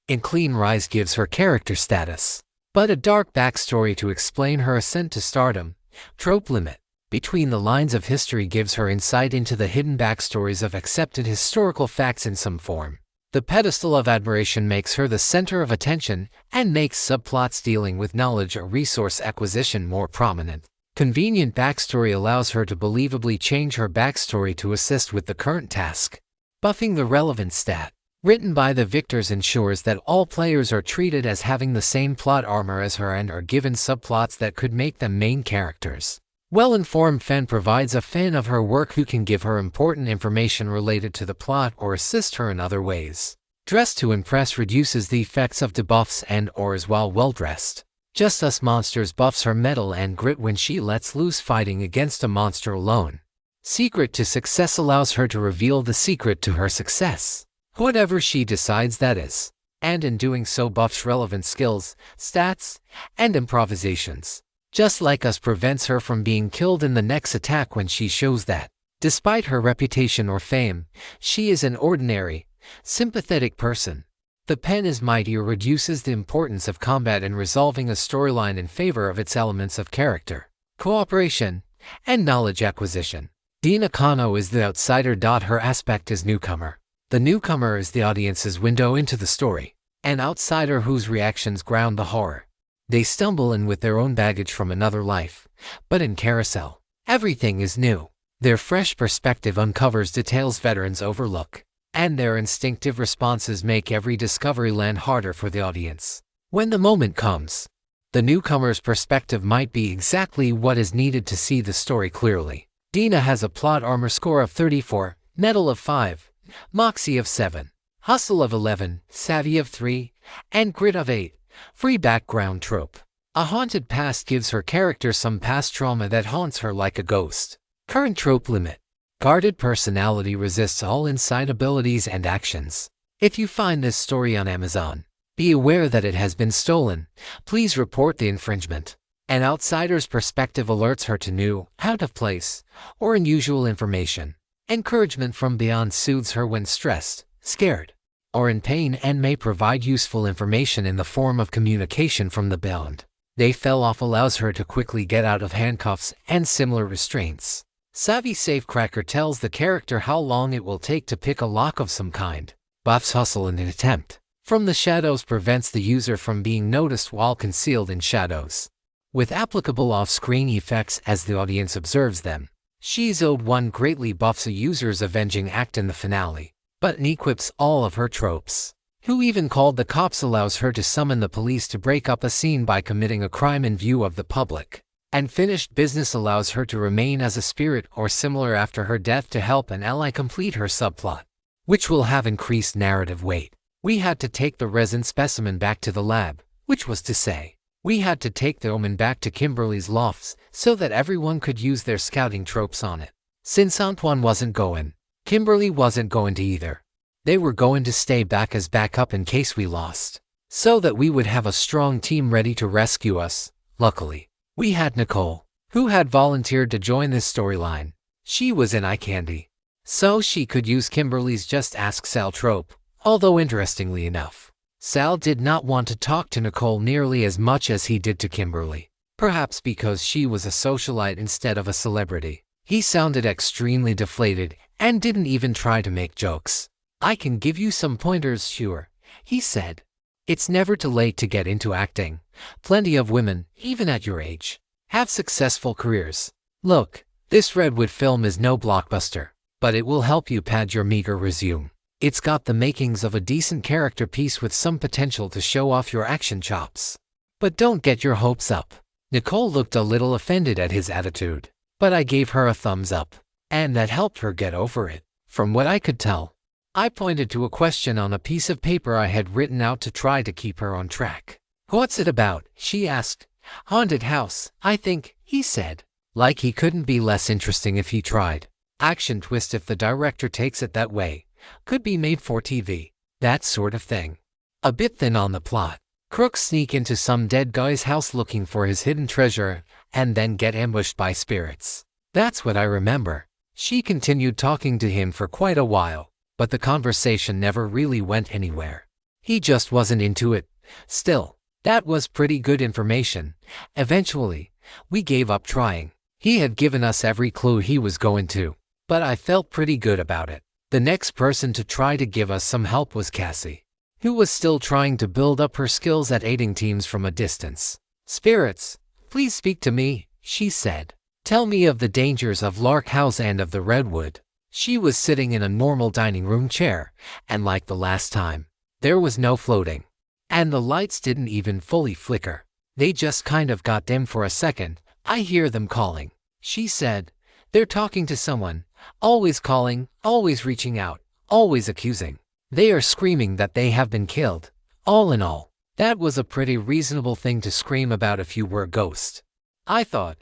In Clean Rise gives her character status, but a dark backstory to explain her ascent to stardom. Trope limit. Between the Lines of History gives her insight into the hidden backstories of accepted historical facts in some form. The Pedestal of Admiration makes her the center of attention and makes subplots dealing with knowledge or resource acquisition more prominent. Convenient backstory allows her to believably change her backstory to assist with the current task. Buffing the relevant stat. Written by the victors ensures that all players are treated as having the same plot armor as her and are given subplots that could make them main characters. Well-informed fan provides a fan of her work who can give her important information related to the plot or assist her in other ways. Dress to impress reduces the effects of debuffs and or is well-dressed. Just Us Monsters buffs her mettle and grit when she lets loose fighting against a monster alone. Secret to success allows her to reveal the secret to her success, whatever she decides that is, and in doing so buffs relevant skills, stats, and improvisations. Just Like Us prevents her from being killed in the next attack when she shows that, despite her reputation or fame, she is an ordinary, sympathetic person. The Pen is Mightier reduces the importance of combat in resolving a storyline in favor of its elements of character, cooperation, and knowledge acquisition. Dina Kano is the outsider. Her aspect is newcomer. The newcomer is the audience's window into the story, an outsider whose reactions ground the horror. They stumble in with their own baggage from another life, but in Carousel, everything is new. Their fresh perspective uncovers details veterans overlook, and their instinctive responses make every discovery land harder for the audience. When the moment comes, the newcomer's perspective might be exactly what is needed to see the story clearly. Dina has a plot armor score of 34, mettle of 5, moxie of 7, hustle of 11, savvy of 3, and grit of 8. Free background trope. A haunted past gives her character some past trauma that haunts her like a ghost. Current trope limit. Guarded personality resists all inside abilities and actions. If you find this story on Amazon, be aware that it has been stolen. Please report the infringement. An outsider's perspective alerts her to new, out of place, or unusual information. Encouragement from beyond soothes her when stressed, scared, or in pain and may provide useful information in the form of communication from the beyond. They Fell Off allows her to quickly get out of handcuffs and similar restraints. Savvy Safecracker tells the character how long it will take to pick a lock of some kind. Buffs Hustle in an attempt. From the shadows prevents the user from being noticed while concealed in shadows, with applicable off-screen effects as the audience observes them. She's Owed One greatly buffs a user's avenging act in the finale. Button equips all of her tropes. Who Even Called the Cops allows her to summon the police to break up a scene by committing a crime in view of the public. And Finished Business allows her to remain as a spirit or similar after her death to help an ally complete her subplot, which will have increased narrative weight. We had to take the resin specimen back to the lab, which was to say, we had to take the Omen back to Kimberly's lofts so that everyone could use their scouting tropes on it. Since Antoine wasn't going, Kimberly wasn't going to either. They were going to stay back as backup in case we lost, so that we would have a strong team ready to rescue us. Luckily, we had Nicole, who had volunteered to join this storyline. She was in eye candy, so she could use Kimberly's Just Ask Sal trope, although interestingly enough, Sal did not want to talk to Nicole nearly as much as he did to Kimberly, perhaps because she was a socialite instead of a celebrity. He sounded extremely deflated and didn't even try to make jokes. I can give you some pointers, sure, he said. It's never too late to get into acting. Plenty of women, even at your age, have successful careers. Look, this Redwood film is no blockbuster, but it will help you pad your meager resume. It's got the makings of a decent character piece with some potential to show off your action chops. But don't get your hopes up. Nicole looked a little offended at his attitude, but I gave her a thumbs up, and that helped her get over it, from what I could tell. I pointed to a question on a piece of paper I had written out to try to keep her on track. What's it about? She asked. Haunted house, I think, he said. Like he couldn't be less interesting if he tried. Action twist if the director takes it that way. Could be made for TV. That sort of thing. A bit thin on the plot. Crooks sneak into some dead guy's house looking for his hidden treasure, and then get ambushed by spirits. That's what I remember. She continued talking to him for quite a while, but the conversation never really went anywhere. He just wasn't into it. Still, that was pretty good information. Eventually, we gave up trying. He had given us every clue he was going to, but I felt pretty good about it. The next person to try to give us some help was Cassie, who was still trying to build up her skills at aiding teams from a distance. Spirits, please speak to me, she said. Tell me of the dangers of Lark House and of the Redwood. She was sitting in a normal dining room chair, and like the last time, there was no floating. And the lights didn't even fully flicker. They just kind of got dim for a second. I hear them calling. she said. They're talking to someone, always calling, always reaching out, always accusing. They are screaming that they have been killed. All in all, that was a pretty reasonable thing to scream about if you were a ghost. I thought.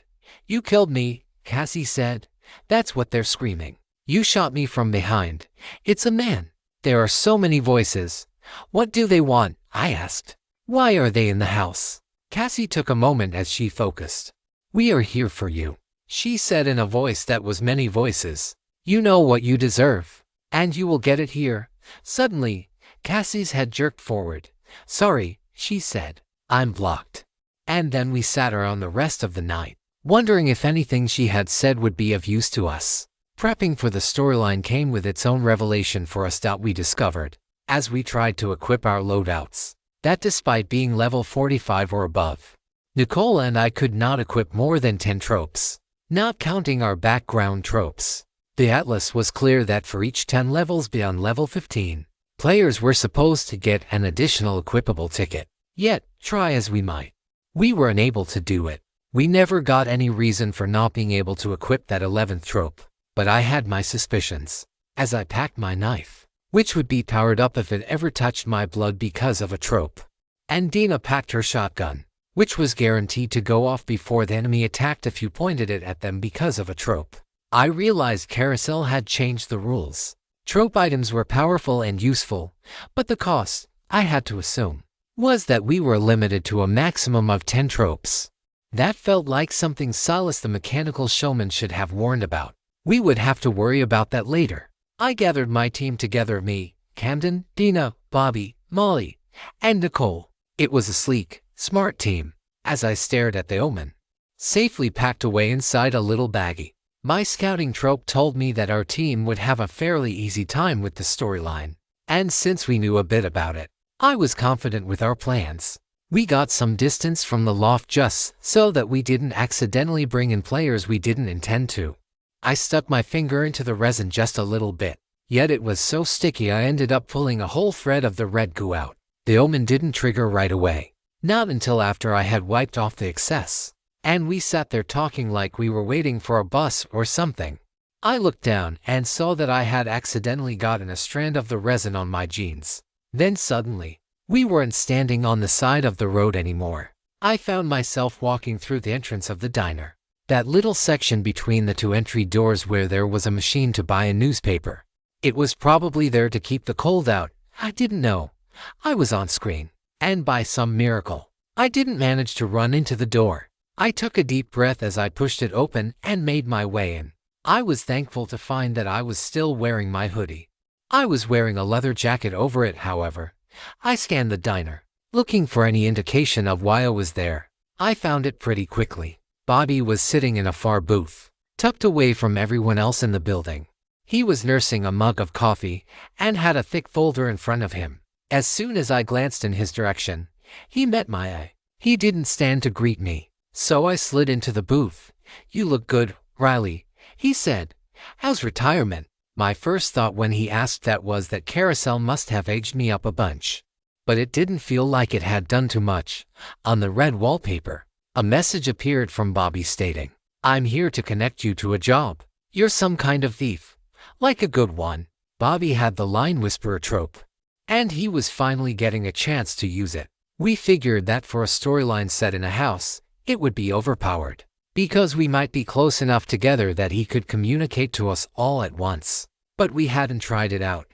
You killed me, Cassie said. That's what they're screaming. You shot me from behind. It's a man. There are so many voices. What do they want? I asked. Why are they in the house? Cassie took a moment as she focused. We are here for you, she said in a voice that was many voices. You know what you deserve, and you will get it here. Suddenly, Cassie's head jerked forward. Sorry, she said. I'm blocked. And then we sat around the rest of the night, wondering if anything she had said would be of use to us. Prepping for the storyline came with its own revelation for us. We discovered, as we tried to equip our loadouts, that despite being level 45 or above, Nicole and I could not equip more than 10 tropes, not counting our background tropes. The atlas was clear that for each 10 levels beyond level 15, players were supposed to get an additional equipable ticket. Yet, try as we might, we were unable to do it. We never got any reason for not being able to equip that 11th trope, but I had my suspicions. As I packed my knife, which would be powered up if it ever touched my blood because of a trope, and Dina packed her shotgun, which was guaranteed to go off before the enemy attacked if you pointed it at them because of a trope, I realized Carousel had changed the rules. Trope items were powerful and useful, but the cost, I had to assume, was that we were limited to a maximum of 10 tropes. That felt like something Silas the Mechanical Showman should have warned about. We would have to worry about that later. I gathered my team together, me, Camden, Dina, Bobby, Molly, and Nicole. It was a sleek, smart team, as I stared at the omen, safely packed away inside a little baggie. My scouting trope told me that our team would have a fairly easy time with the storyline, and since we knew a bit about it, I was confident with our plans. We got some distance from the loft just so that we didn't accidentally bring in players we didn't intend to. I stuck my finger into the resin just a little bit, yet it was so sticky I ended up pulling a whole thread of the red goo out. The omen didn't trigger right away, not until after I had wiped off the excess, and we sat there talking like we were waiting for a bus or something. I looked down and saw that I had accidentally gotten a strand of the resin on my jeans. Then suddenly, we weren't standing on the side of the road anymore. I found myself walking through the entrance of the diner, that little section between the two entry doors where there was a machine to buy a newspaper. It was probably there to keep the cold out. I didn't know. I was on screen, and by some miracle, I didn't manage to run into the door. I took a deep breath as I pushed it open and made my way in. I was thankful to find that I was still wearing my hoodie. I was wearing a leather jacket over it, however. I scanned the diner, looking for any indication of why I was there. I found it pretty quickly. Bobby was sitting in a far booth, tucked away from everyone else in the building. He was nursing a mug of coffee and had a thick folder in front of him. As soon as I glanced in his direction, he met my eye. He didn't stand to greet me, so I slid into the booth. You look good, Riley, he said. How's retirement? My first thought when he asked that was that Carousel must have aged me up a bunch. But it didn't feel like it had done too much. On the red wallpaper, a message appeared from Bobby stating, I'm here to connect you to a job. You're some kind of thief. Like a good one. Bobby had the line whisperer trope, and he was finally getting a chance to use it. We figured that for a storyline set in a house, it would be overpowered, because we might be close enough together that he could communicate to us all at once. But we hadn't tried it out.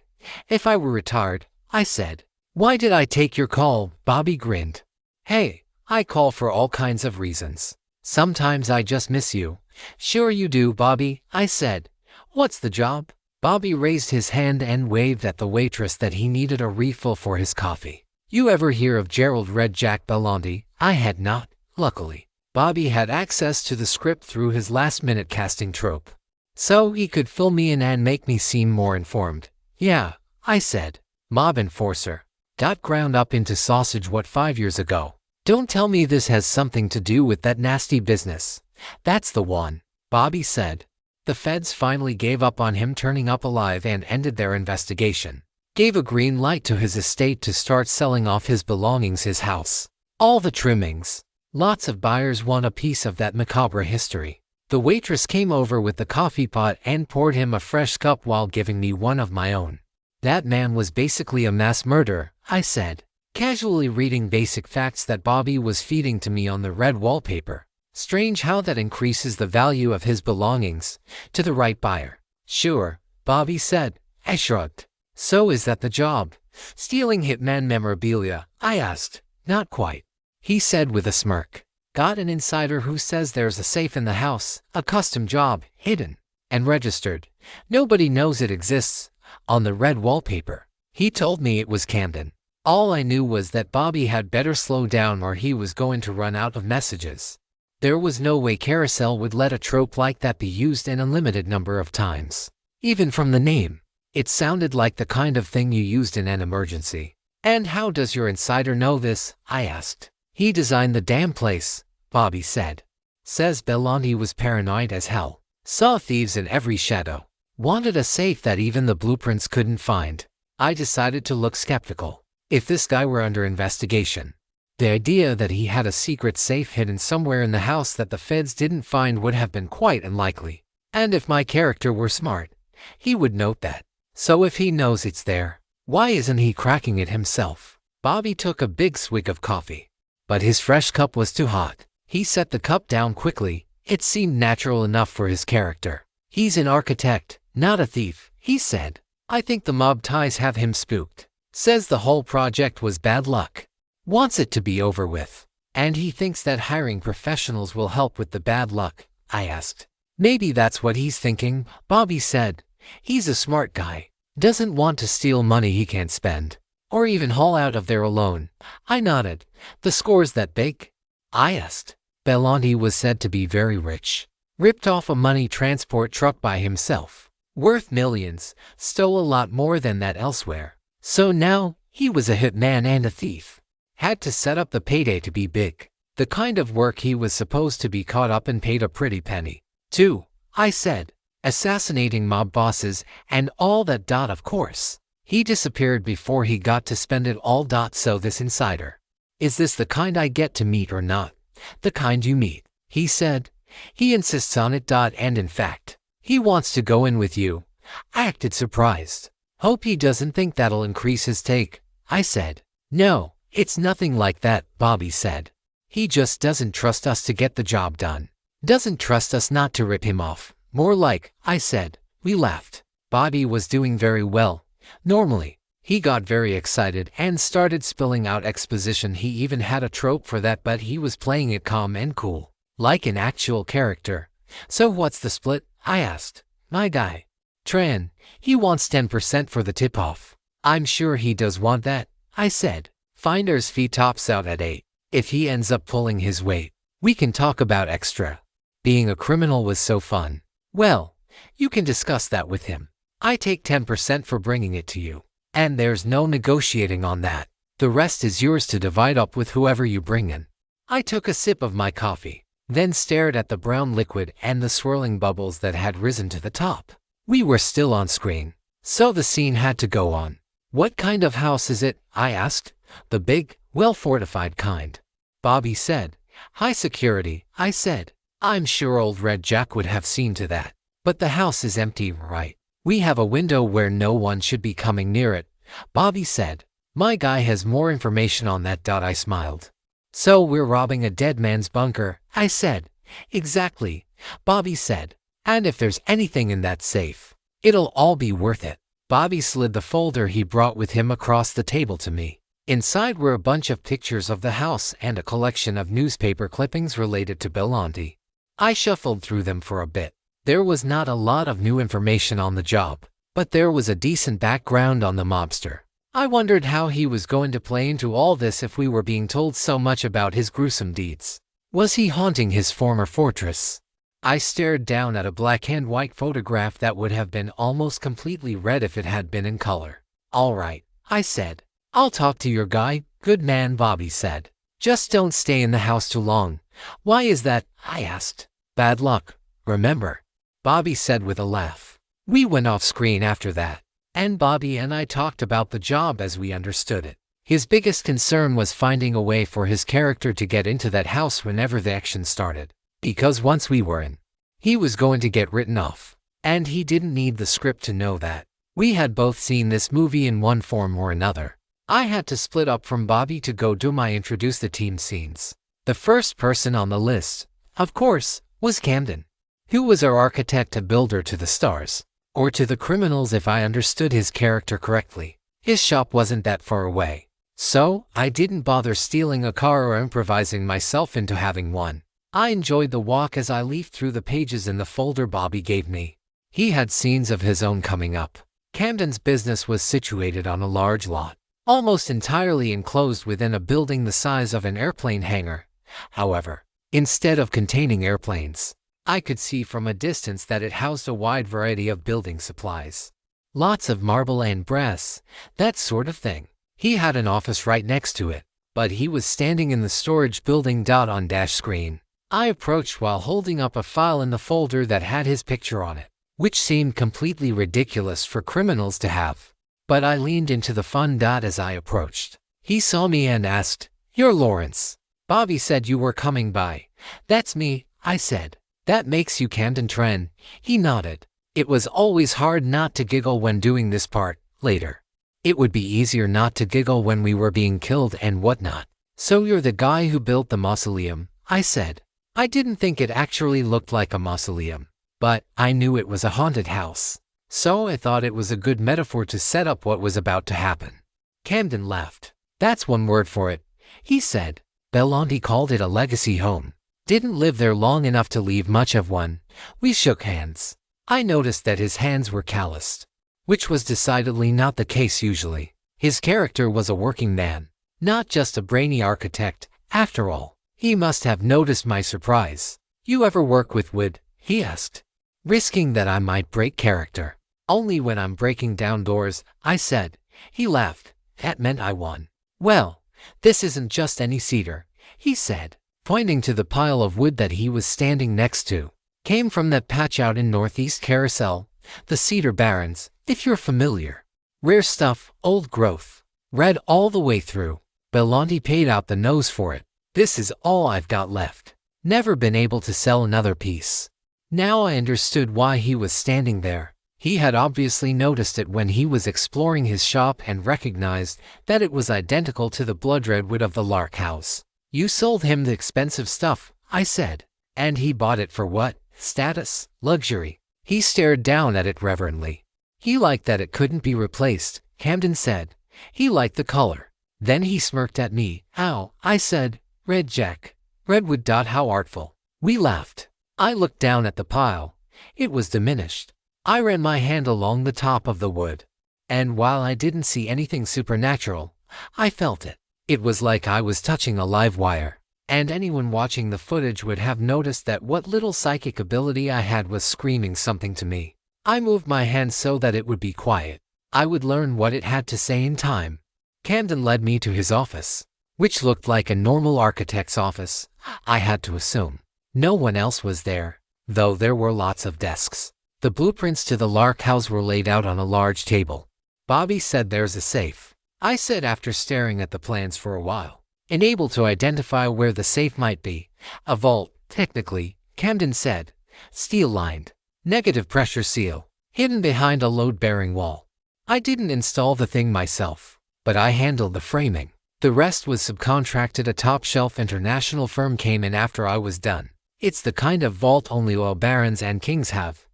If I were retired, I said. Why did I take your call? Bobby grinned. Hey, I call for all kinds of reasons. Sometimes I just miss you. Sure you do, Bobby, I said. What's the job? Bobby raised his hand and waved at the waitress that he needed a refill for his coffee. You ever hear of Gerald Red Jack Bellondi? I had not, luckily. Bobby had access to the script through his last-minute casting trope, so he could fill me in and make me seem more informed. Yeah, I said. Mob enforcer. Got ground up into sausage 5 years ago. Don't tell me this has something to do with that nasty business. That's the one, Bobby said. The feds finally gave up on him turning up alive and ended their investigation. Gave a green light to his estate to start selling off his belongings, his house, all the trimmings. Lots of buyers want a piece of that macabre history. The waitress came over with the coffee pot and poured him a fresh cup while giving me one of my own. That man was basically a mass murderer, I said, casually reading basic facts that Bobby was feeding to me on the red wallpaper. Strange how that increases the value of his belongings to the right buyer. Sure, Bobby said. I shrugged. So is that the job? Stealing hitman memorabilia? I asked. Not quite. He said with a smirk. Got an insider who says there's a safe in the house, a custom job, hidden and registered. Nobody knows it exists. On the red wallpaper. He told me it was Camden. All I knew was that Bobby had better slow down or he was going to run out of messages. There was no way Carousel would let a trope like that be used an unlimited number of times. Even from the name, it sounded like the kind of thing you used in an emergency. And how does your insider know this? I asked. He designed the damn place, Bobby said. Says Bellanti was paranoid as hell. Saw thieves in every shadow. Wanted a safe that even the blueprints couldn't find. I decided to look skeptical. If this guy were under investigation, the idea that he had a secret safe hidden somewhere in the house that the feds didn't find would have been quite unlikely. And if my character were smart, he would note that. So if he knows it's there, why isn't he cracking it himself? Bobby took a big swig of coffee. But his fresh cup was too hot. He set the cup down quickly. It seemed natural enough for his character. He's an architect, not a thief, he said. I think the mob ties have him spooked. Says the whole project was bad luck. Wants it to be over with. And he thinks that hiring professionals will help with the bad luck, I asked. Maybe that's what he's thinking, Bobby said. He's a smart guy. Doesn't want to steal money he can't spend. Or even haul out of there alone. I nodded. The score's that big? I asked. Bellanti was said to be very rich. Ripped off a money transport truck by himself. Worth millions. Stole a lot more than that elsewhere. So now, he was a hitman and a thief. Had to set up the payday to be big. The kind of work he was supposed to be caught up and paid a pretty penny. Too, I said. Assassinating mob bosses and all that. Of course. He disappeared before he got to spend it all. So this insider. Is this the kind I get to meet or not? The kind you meet, he said. He insists on it. And in fact, he wants to go in with you. I acted surprised. Hope he doesn't think that'll increase his take, I said. No, it's nothing like that, Bobby said. He just doesn't trust us to get the job done. Doesn't trust us not to rip him off. More like, I said. We laughed. Bobby was doing very well. Normally, he got very excited and started spilling out exposition. He even had a trope for that, but he was playing it calm and cool, like an actual character. So what's the split? I asked. My guy, Tran, he wants 10% for the tip-off. I'm sure he does want that, I said. Finder's fee tops out at 8. If he ends up pulling his weight, we can talk about extra. Being a criminal was so fun. Well, you can discuss that with him. I take 10% for bringing it to you. And there's no negotiating on that. The rest is yours to divide up with whoever you bring in. I took a sip of my coffee, then stared at the brown liquid and the swirling bubbles that had risen to the top. We were still on screen, so the scene had to go on. What kind of house is it? I asked. The big, well-fortified kind. Bobby said. High security, I said. I'm sure old Red Jack would have seen to that. But the house is empty, right? We have a window where no one should be coming near it, Bobby said. My guy has more information on that. I smiled. So we're robbing a dead man's bunker, I said. Exactly, Bobby said. And if there's anything in that safe, it'll all be worth it. Bobby slid the folder he brought with him across the table to me. Inside were a bunch of pictures of the house and a collection of newspaper clippings related to Bellanti. I shuffled through them for a bit. There was not a lot of new information on the job, but there was a decent background on the mobster. I wondered how he was going to play into all this if we were being told so much about his gruesome deeds. Was he haunting his former fortress? I stared down at a black and white photograph that would have been almost completely red if it had been in color. All right, I said. I'll talk to your guy, good man, Bobby said. Just don't stay in the house too long. Why is that? I asked. Bad luck, remember? Bobby said with a laugh. We went off screen after that, and Bobby and I talked about the job as we understood it. His biggest concern was finding a way for his character to get into that house whenever the action started. Because once we were in, He was going to get written off. And he didn't need the script to know that. We had both seen this movie in one form or another. I had to split up from Bobby to go do my introduce the team scenes. The first person on the list, of course, was Camden, who was our architect and builder to the stars, or to the criminals if I understood his character correctly. His shop wasn't that far away, so I didn't bother stealing a car or improvising myself into having one. I enjoyed the walk as I leafed through the pages in the folder Bobby gave me. He had scenes of his own coming up. Camden's business was situated on a large lot, almost entirely enclosed within a building the size of an airplane hangar. However, instead of containing airplanes, I could see from a distance that it housed a wide variety of building supplies. Lots of marble and brass, that sort of thing. He had an office right next to it, but he was standing in the storage building on dash screen. I approached while holding up a file in the folder that had his picture on it, which seemed completely ridiculous for criminals to have. But I leaned into the fun as I approached. He saw me and asked, "You're Lawrence. Bobby said you were coming by." "That's me," I said. "That makes you Camden Tren." He nodded. It was always hard not to giggle when doing this part. Later, it would be easier not to giggle when we were being killed and whatnot. "So you're the guy who built the mausoleum," I said. I didn't think it actually looked like a mausoleum, but I knew it was a haunted house, so I thought it was a good metaphor to set up what was about to happen. Camden laughed. "That's one word for it," he said. "Belmonte called it a legacy home. Didn't live there long enough to leave much of one." We shook hands. I noticed that his hands were calloused, which was decidedly not the case usually. His character was a working man, not just a brainy architect, after all. He must have noticed my surprise. "You ever work with wood?" he asked, risking that I might break character. "Only when I'm breaking down doors," I said. He laughed. That meant I won. "Well, this isn't just any cedar," he said, pointing to the pile of wood that he was standing next to. "Came from that patch out in northeast Carousel, the Cedar Barrens, if you're familiar. Rare stuff, old growth. Red all the way through. Belmonte paid out the nose for it. This is all I've got left. Never been able to sell another piece." Now I understood why he was standing there. He had obviously noticed it when he was exploring his shop and recognized that it was identical to the blood redwood of the Lark House. "You sold him the expensive stuff," I said. "And he bought it for what? Status? Luxury?" He stared down at it reverently. "He liked that it couldn't be replaced," Camden said. "He liked the color." Then he smirked at me. "How?" I said. "Red Jack. Redwood. How artful." We laughed. I looked down at the pile. It was diminished. I ran my hand along the top of the wood, and while I didn't see anything supernatural, I felt it. It was like I was touching a live wire, and anyone watching the footage would have noticed that what little psychic ability I had was screaming something to me. I moved my hand so that it would be quiet. I would learn what it had to say in time. Camden led me to his office, which looked like a normal architect's office, I had to assume. No one else was there, though there were lots of desks. The blueprints to the Lark House were laid out on a large table. "Bobby said there's a safe," I said after staring at the plans for a while, unable to identify where the safe might be. "A vault, technically," Camden said. "Steel-lined. Negative pressure seal. Hidden behind a load-bearing wall." I didn't install the thing myself, but I handled the framing. The rest was subcontracted. A top-shelf international firm came in after I was done. It's the kind of vault only oil barons and kings have.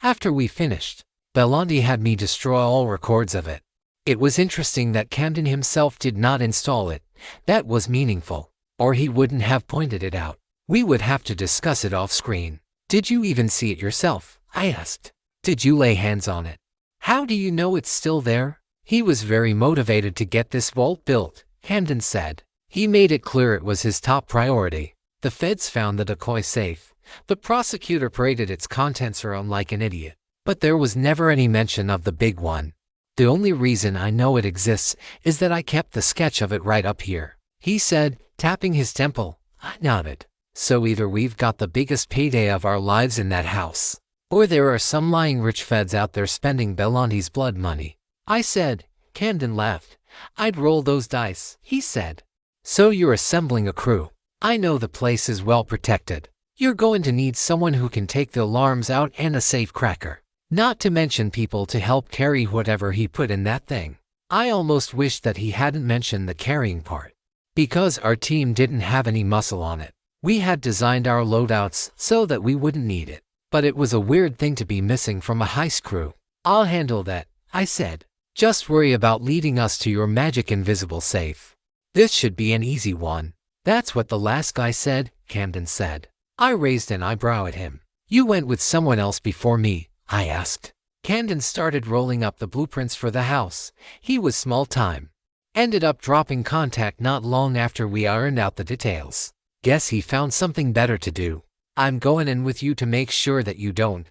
After we finished, Belmonte had me destroy all records of it. It was interesting that Camden himself did not install it. That was meaningful, or he wouldn't have pointed it out. We would have to discuss it off-screen. "Did you even see it yourself?" I asked. "Did you lay hands on it? How do you know it's still there?" "He was very motivated to get this vault built," Camden said. "He made it clear it was his top priority. The feds found the decoy safe. The prosecutor paraded its contents around like an idiot. But there was never any mention of the big one. The only reason I know it exists is that I kept the sketch of it right up here," he said, tapping his temple. I nodded. "So either we've got the biggest payday of our lives in that house, or there are some lying rich feds out there spending Belmonte's blood money," I said. Camden laughed. "I'd roll those dice," he said. "So you're assembling a crew. I know the place is well protected." You're going to need someone who can take the alarms out and a safe cracker. Not to mention people to help carry whatever he put in that thing. I almost wished that he hadn't mentioned the carrying part, because our team didn't have any muscle on it. We had designed our loadouts so that we wouldn't need it, but it was a weird thing to be missing from a heist crew. I'll handle that, I said. Just worry about leading us to your magic invisible safe. This should be an easy one. That's what the last guy said, Camden said. I raised an eyebrow at him. You went with someone else before me, I asked. Camden started rolling up the blueprints for the house. He was small time. Ended up dropping contact not long after we ironed out the details. Guess he found something better to do. I'm going in with you to make sure that you don't.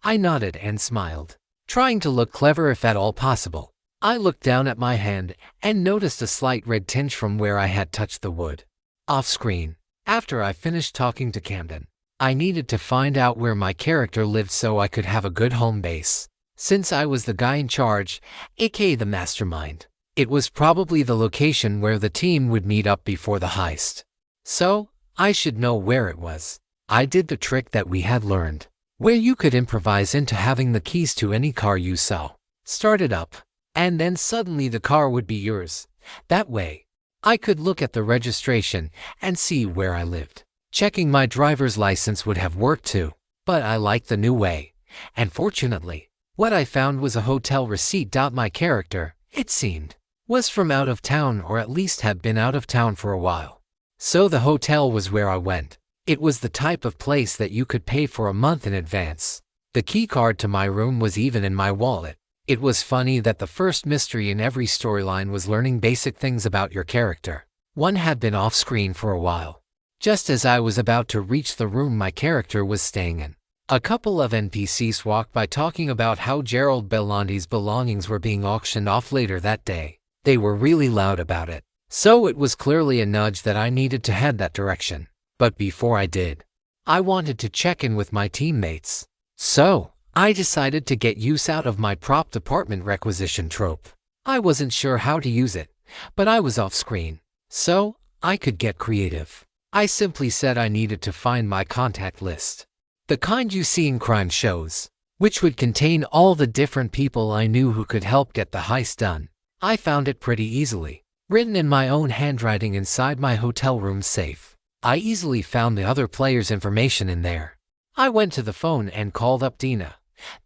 I nodded and smiled, trying to look clever if at all possible. I looked down at my hand and noticed a slight red tinge from where I had touched the wood. Off screen, after I finished talking to Camden, I needed to find out where my character lived so I could have a good home base. Since I was the guy in charge, aka the mastermind, it was probably the location where the team would meet up before the heist. So, I should know where it was. I did the trick that we had learned, where you could improvise into having the keys to any car you saw. Start it up, and then suddenly the car would be yours. That way, I could look at the registration and see where I lived. Checking my driver's license would have worked too, but I liked the new way, and fortunately, what I found was a hotel receipt. My character, it seemed, was from out of town, or at least had been out of town for a while. So the hotel was where I went. It was the type of place that you could pay for a month in advance. The key card to my room was even in my wallet. It was funny that the first mystery in every storyline was learning basic things about your character. One had been off screen for a while. Just as I was about to reach the room my character was staying in, a couple of NPCs walked by talking about how Gerald Bellandi's belongings were being auctioned off later that day. They were really loud about it, so it was clearly a nudge that I needed to head that direction. But before I did, I wanted to check in with my teammates. So, I decided to get use out of my prop department requisition trope. I wasn't sure how to use it, but I was off screen, so I could get creative. I simply said I needed to find my contact list, the kind you see in crime shows, which would contain all the different people I knew who could help get the heist done. I found it pretty easily, written in my own handwriting inside my hotel room safe. I easily found the other players' information in there. I went to the phone and called up Dina.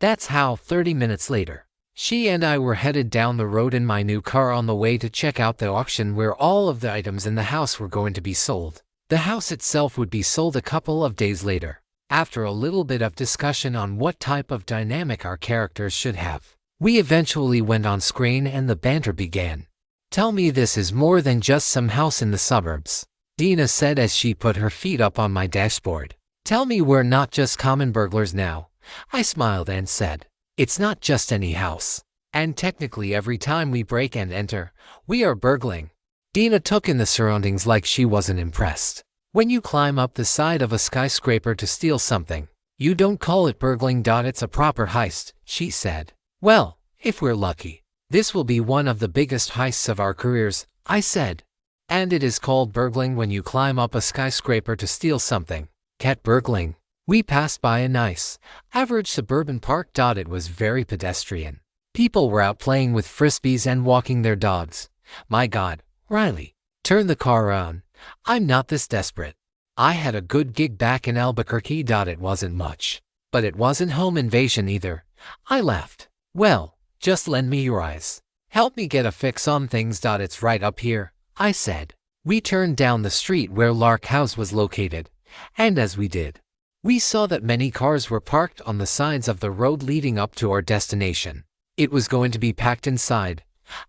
That's how 30 minutes later, she and I were headed down the road in my new car on the way to check out the auction where all of the items in the house were going to be sold. The house itself would be sold a couple of days later. After a little bit of discussion on what type of dynamic our characters should have, we eventually went on screen and the banter began. Tell me this is more than just some house in the suburbs, Dina said as she put her feet up on my dashboard. Tell me we're not just common burglars now. I smiled and said, it's not just any house. And technically every time we break and enter, we are burgling. Dina took in the surroundings like she wasn't impressed. When you climb up the side of a skyscraper to steal something, you don't call it burgling. It's a proper heist, she said. Well, if we're lucky, this will be one of the biggest heists of our careers, I said. And it is called burgling when you climb up a skyscraper to steal something. Cat burgling. We passed by a nice, average suburban park. It was very pedestrian. People were out playing with frisbees and walking their dogs. My God, Riley, turn the car around. I'm not this desperate. I had a good gig back in Albuquerque. It wasn't much, but it wasn't home invasion either. I laughed. Well, just lend me your eyes. Help me get a fix on things. It's right up here, I said. We turned down the street where Lark House was located, and as we did, we saw that many cars were parked on the sides of the road leading up to our destination. It was going to be packed inside.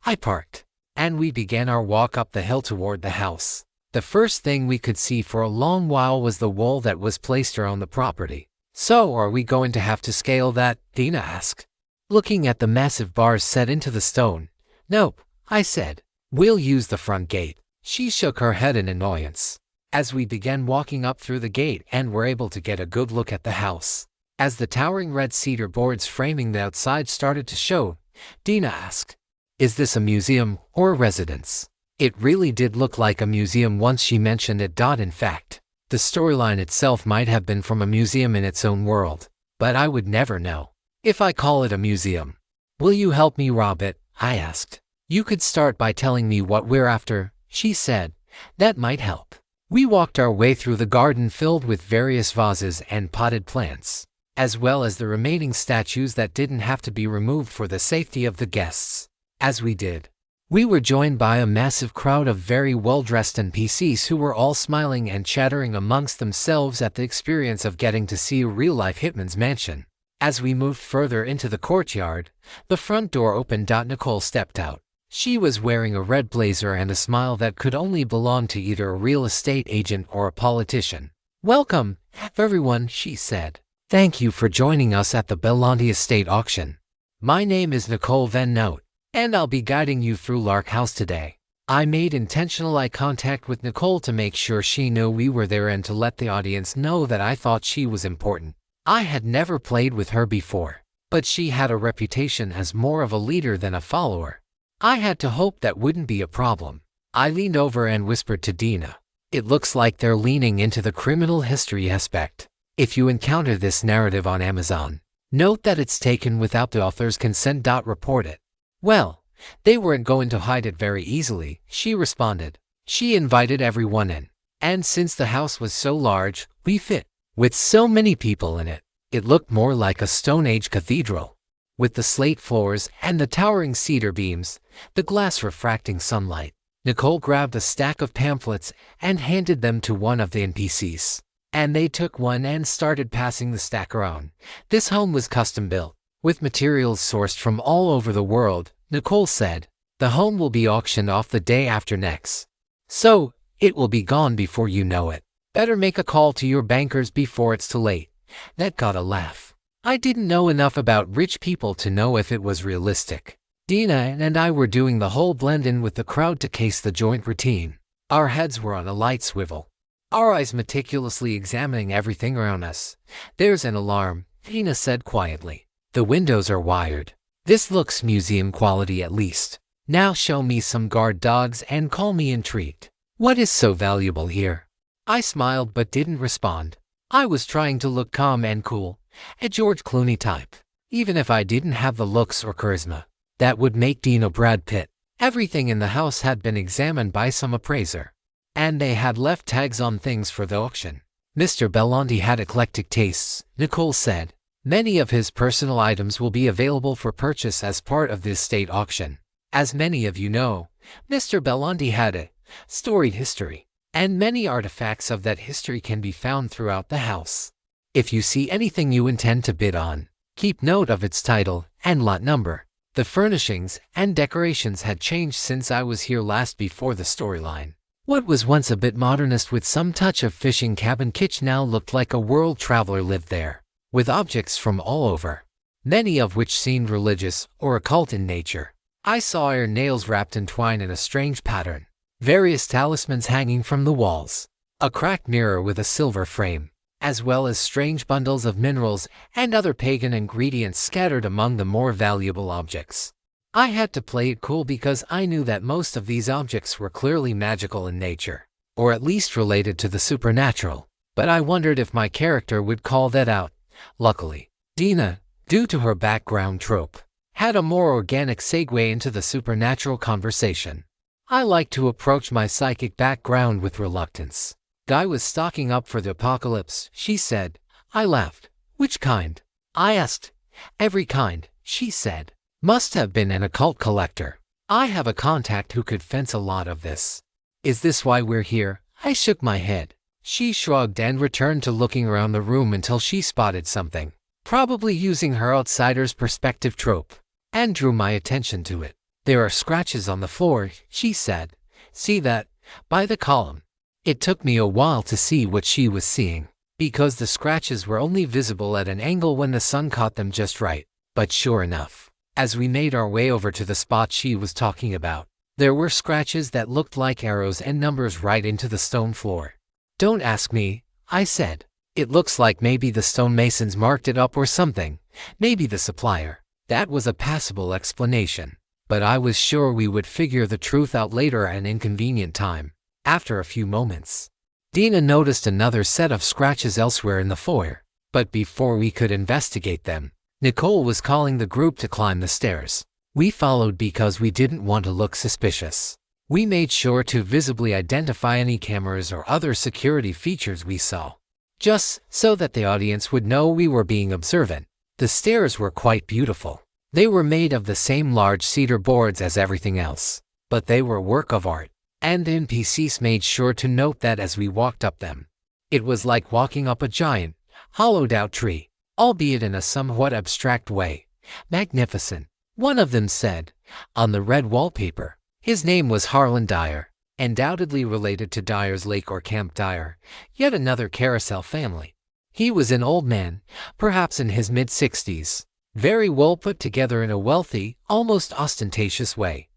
I parked, and we began our walk up the hill toward the house. The first thing we could see for a long while was the wall that was placed around the property. So are we going to have to scale that? Dina asked, looking at the massive bars set into the stone. Nope, I said. We'll use the front gate. She shook her head in annoyance. As we began walking up through the gate and were able to get a good look at the house, as the towering red cedar boards framing the outside started to show, Dina asked, is this a museum or a residence? It really did look like a museum once she mentioned it. In fact, The storyline itself might have been from a museum in its own world, but I would never know. If I call it a museum, will you help me rob it? I asked. You could start by telling me what we're after, she said. That might help. We walked our way through the garden filled with various vases and potted plants, as well as the remaining statues that didn't have to be removed for the safety of the guests. As we did, we were joined by a massive crowd of very well-dressed NPCs who were all smiling and chattering amongst themselves at the experience of getting to see a real-life hitman's mansion. As we moved further into the courtyard, the front door opened. Nicole stepped out. She was wearing a red blazer and a smile that could only belong to either a real estate agent or a politician. "Welcome, everyone," she said. "Thank you for joining us at the Bellanti Estate auction. My name is Nicole Van Note, and I'll be guiding you through Lark House today." I made intentional eye contact with Nicole to make sure she knew we were there and to let the audience know that I thought she was important. I had never played with her before, but she had a reputation as more of a leader than a follower. I had to hope that wouldn't be a problem. I leaned over and whispered to Dina, "It looks like they're leaning into the criminal history aspect. If you encounter this narrative on Amazon, note that it's taken without the author's consent. Report it." "Well, they weren't going to hide it very easily," she responded. She invited everyone in, and since the house was so large, we fit. With so many people in it, it looked more like a Stone Age cathedral. With the slate floors and the towering cedar beams, the glass refracting sunlight, Nicole grabbed a stack of pamphlets and handed them to one of the NPCs. And they took one and started passing the stack around. This home was custom built, with materials sourced from all over the world, Nicole said. The home will be auctioned off the day after next. So, it will be gone before you know it. Better make a call to your bankers before it's too late. That got a laugh. I didn't know enough about rich people to know if it was realistic. Dina and I were doing the whole blend-in with the crowd to case the joint routine. Our heads were on a light swivel, our eyes meticulously examining everything around us. "There's an alarm," Dina said quietly. "The windows are wired. This looks museum quality at least. Now show me some guard dogs and call me intrigued. What is so valuable here?" I smiled but didn't respond. I was trying to look calm and cool, a George Clooney type. Even if I didn't have the looks or charisma that would make Dina Brad Pitt. Everything in the house had been examined by some appraiser, and they had left tags on things for the auction. Mr. Bellanti had eclectic tastes, Nicole said. Many of his personal items will be available for purchase as part of this state auction. As many of you know, Mr. Bellanti had a storied history, and many artifacts of that history can be found throughout the house. If you see anything you intend to bid on, keep note of its title and lot number. The furnishings and decorations had changed since I was here last before the storyline. What was once a bit modernist with some touch of fishing cabin kitchen now looked like a world traveler lived there, with objects from all over, many of which seemed religious or occult in nature. I saw iron nails wrapped in twine in a strange pattern, various talismans hanging from the walls, a cracked mirror with a silver frame, as well as strange bundles of minerals and other pagan ingredients scattered among the more valuable objects. I had to play it cool because I knew that most of these objects were clearly magical in nature, or at least related to the supernatural, but I wondered if my character would call that out. Luckily, Dina, due to her background trope, had a more organic segue into the supernatural conversation. I like to approach my psychic background with reluctance. "Guy was stocking up for the apocalypse," she said. I laughed. "Which kind?" I asked. "Every kind," she said. "Must have been an occult collector. I have a contact who could fence a lot of this." "Is this why we're here?" I shook my head. She shrugged and returned to looking around the room until she spotted something, probably using her outsider's perspective trope, and drew my attention to it. "There are scratches on the floor," she said. "See that? By the column." It took me a while to see what she was seeing, because the scratches were only visible at an angle when the sun caught them just right. But sure enough, as we made our way over to the spot she was talking about, there were scratches that looked like arrows and numbers right into the stone floor. "Don't ask me," I said. "It looks like maybe the stonemasons marked it up or something, maybe the supplier." That was a passable explanation, but I was sure we would figure the truth out later at an inconvenient time. After a few moments, Dina noticed another set of scratches elsewhere in the foyer, but before we could investigate them, Nicole was calling the group to climb the stairs. We followed because we didn't want to look suspicious. We made sure to visibly identify any cameras or other security features we saw, just so that the audience would know we were being observant. The stairs were quite beautiful. They were made of the same large cedar boards as everything else, but they were work of art, and NPCs made sure to note that as we walked up them. It was like walking up a giant, hollowed-out tree, albeit in a somewhat abstract way. Magnificent, one of them said, on the red wallpaper. His name was Harlan Dyer, undoubtedly related to Dyer's Lake or Camp Dyer, yet another Carousel family. He was an old man, perhaps in his mid-60s, very well put together in a wealthy, almost ostentatious way.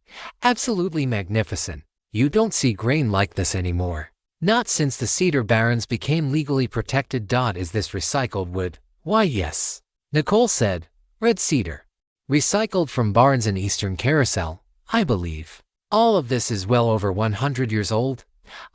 Absolutely magnificent. You don't see grain like this anymore. Not since the cedar barrens became legally protected. Is this recycled wood? Why yes, Nicole said. Red cedar. Recycled from barns in eastern Carousel, I believe. All of this is well over 100 years old.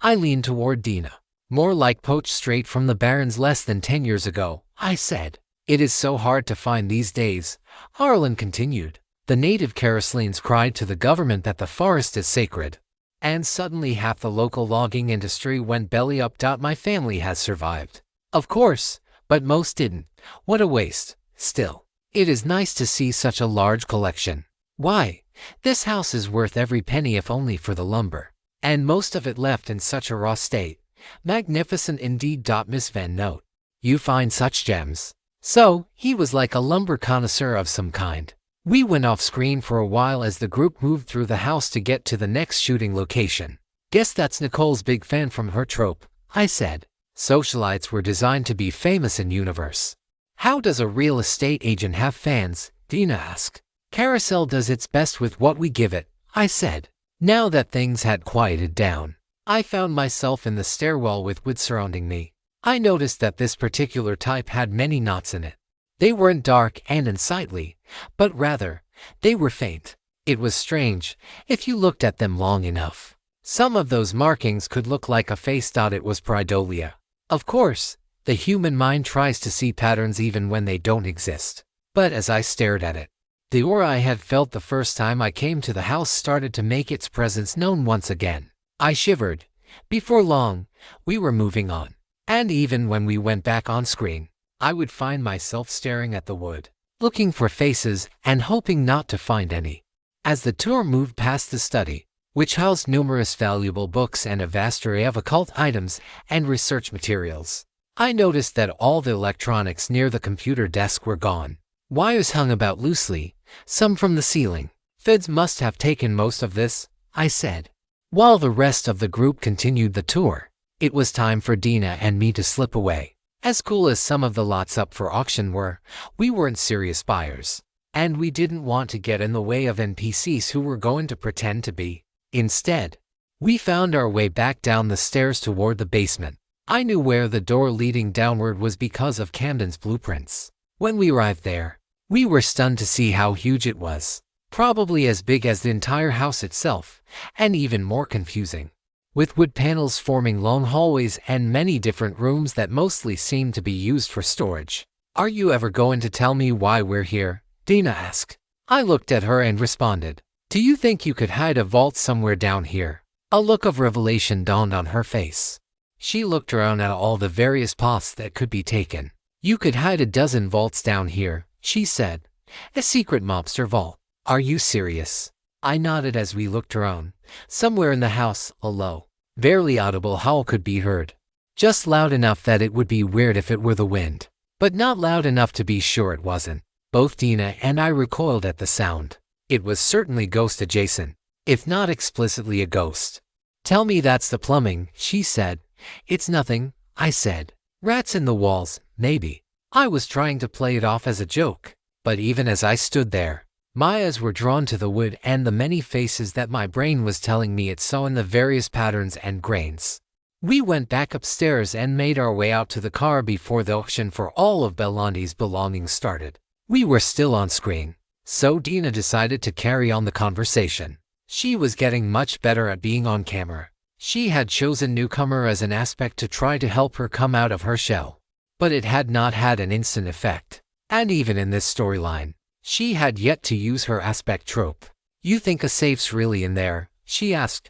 I leaned toward Dina. More like poached straight from the barrens less than 10 years ago, I said. It is so hard to find these days, Harlan continued. The native Carouselians cried to the government that the forest is sacred. And suddenly half the local logging industry went belly up. My family has survived. Of course, but most didn't. What a waste. Still, it is nice to see such a large collection. Why, this house is worth every penny if only for the lumber. And most of it left in such a raw state. Magnificent indeed. Miss Van Note. You find such gems. So, he was like a lumber connoisseur of some kind. We went off screen for a while as the group moved through the house to get to the next shooting location. Guess that's Nicole's big fan from her trope, I said. Socialites were designed to be famous in universe. How does a real estate agent have fans? Dina asked. Carousel does its best with what we give it, I said. Now that things had quieted down, I found myself in the stairwell with wood surrounding me. I noticed that this particular type had many knots in it. They weren't dark and unsightly, but rather, they were faint. It was strange, if you looked at them long enough. Some of those markings could look like a face. It was pareidolia. Of course, the human mind tries to see patterns even when they don't exist. But as I stared at it, the aura I had felt the first time I came to the house started to make its presence known once again. I shivered. Before long, we were moving on. And even when we went back on screen, I would find myself staring at the wood, looking for faces and hoping not to find any. As the tour moved past the study, which housed numerous valuable books and a vast array of occult items and research materials, I noticed that all the electronics near the computer desk were gone. Wires hung about loosely, some from the ceiling. Feds must have taken most of this, I said. While the rest of the group continued the tour, it was time for Dina and me to slip away. As cool as some of the lots up for auction were, we weren't serious buyers, and we didn't want to get in the way of NPCs who were going to pretend to be. Instead, we found our way back down the stairs toward the basement. I knew where the door leading downward was because of Camden's blueprints. When we arrived there, we were stunned to see how huge it was, probably as big as the entire house itself, and even more confusing, with wood panels forming long hallways and many different rooms that mostly seemed to be used for storage. Are you ever going to tell me why we're here? Dina asked. I looked at her and responded, do you think you could hide a vault somewhere down here? A look of revelation dawned on her face. She looked around at all the various paths that could be taken. You could hide a dozen vaults down here, she said. A secret mobster vault. Are you serious? I nodded as we looked around. Somewhere in the house, a low, barely audible howl could be heard. Just loud enough that it would be weird if it were the wind, but not loud enough to be sure it wasn't. Both Dina and I recoiled at the sound. It was certainly ghost adjacent, if not explicitly a ghost. Tell me that's the plumbing, she said. It's nothing, I said. Rats in the walls, maybe. I was trying to play it off as a joke, but even as I stood there, my eyes were drawn to the wood and the many faces that my brain was telling me it saw in the various patterns and grains. We went back upstairs and made our way out to the car before the auction for all of Belandi's belongings started. We were still on screen, so Dina decided to carry on the conversation. She was getting much better at being on camera. She had chosen newcomer as an aspect to try to help her come out of her shell. But it had not had an instant effect. And even in this storyline, she had yet to use her aspect trope. "You think a safe's really in there?" she asked.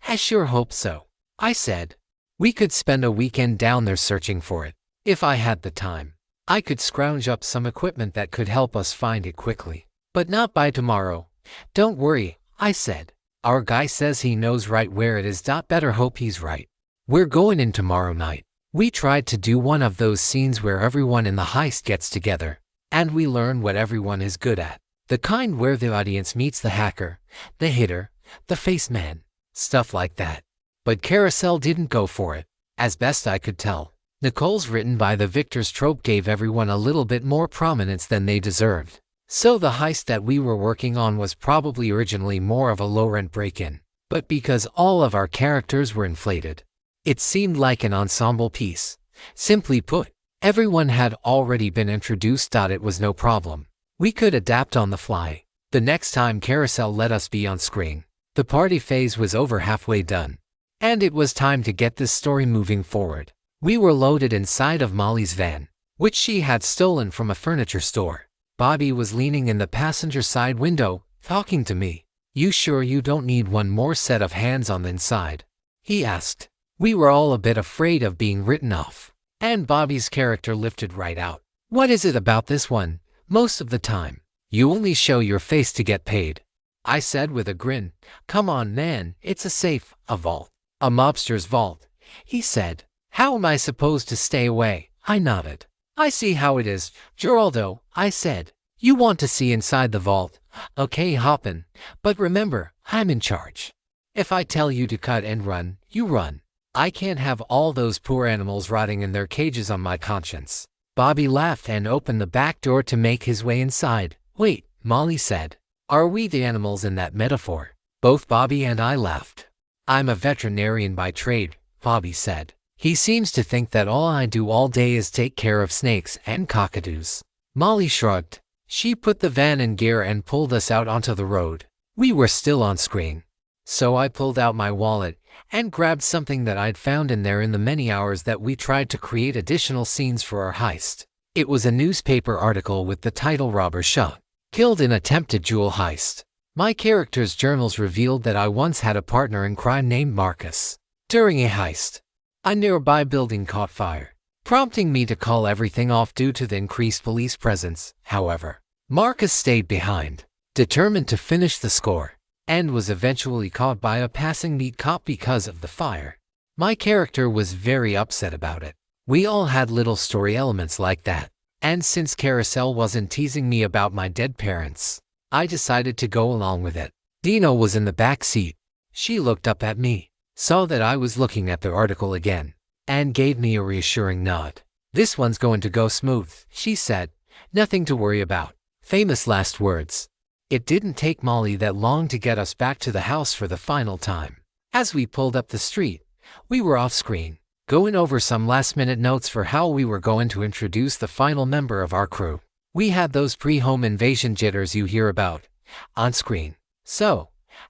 "I sure hope so," I said. "We could spend a weekend down there searching for it. If I had the time, I could scrounge up some equipment that could help us find it quickly. But not by tomorrow." "Don't worry," I said. "Our guy says he knows right where it is. Better hope he's right. We're going in tomorrow night." We tried to do one of those scenes where everyone in the heist gets together, and we learn what everyone is good at. The kind where the audience meets the hacker, the hitter, the face man, stuff like that. But Carousel didn't go for it, as best I could tell. Nicole's written by the victor's trope gave everyone a little bit more prominence than they deserved. So the heist that we were working on was probably originally more of a low-rent break-in. But because all of our characters were inflated, it seemed like an ensemble piece. Simply put, everyone had already been introduced. It was no problem. We could adapt on the fly. The next time Carousel let us be on screen, the party phase was over halfway done. And it was time to get this story moving forward. We were loaded inside of Molly's van, which she had stolen from a furniture store. Bobby was leaning in the passenger side window, talking to me. "You sure you don't need one more set of hands on the inside?" he asked. We were all a bit afraid of being written off, and Bobby's character lifted right out. "What is it about this one? Most of the time, you only show your face to get paid," I said with a grin. "Come on, man, it's a safe, a vault." "A mobster's vault," he said. "How am I supposed to stay away?" I nodded. "I see how it is, Geraldo," I said. "You want to see inside the vault. Okay, hoppin'. But remember, I'm in charge. If I tell you to cut and run, you run. I can't have all those poor animals rotting in their cages on my conscience." Bobby laughed and opened the back door to make his way inside. "Wait," Molly said. "Are we the animals in that metaphor?" Both Bobby and I laughed. "I'm a veterinarian by trade," Bobby said. "He seems to think that all I do all day is take care of snakes and cockadoos." Molly shrugged. She put the van in gear and pulled us out onto the road. We were still on screen. So I pulled out my wallet and grabbed something that I'd found in there in the many hours that we tried to create additional scenes for our heist. It was a newspaper article with the title "Robber Shot, Killed in Attempted Jewel Heist." My character's journals revealed that I once had a partner in crime named Marcus. During a heist, a nearby building caught fire, prompting me to call everything off due to the increased police presence. However, Marcus stayed behind, determined to finish the score, and was eventually caught by a passing beat cop because of the fire. My character was very upset about it. We all had little story elements like that, and since Carousel wasn't teasing me about my dead parents, I decided to go along with it. Dina was in the back seat. She looked up at me, saw that I was looking at the article again, and gave me a reassuring nod. "This one's going to go smooth," she said. "Nothing to worry about." Famous last words. It didn't take Molly that long to get us back to the house for the final time. As we pulled up the street, we were off screen, going over some last-minute notes for how we were going to introduce the final member of our crew. We had those pre-home invasion jitters you hear about, on screen. "So,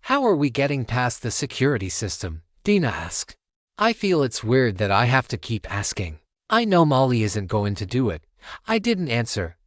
how are we getting past the security system?" Dina asked. I feel it's weird that I have to keep asking. I know Molly isn't going to do it. I didn't answer,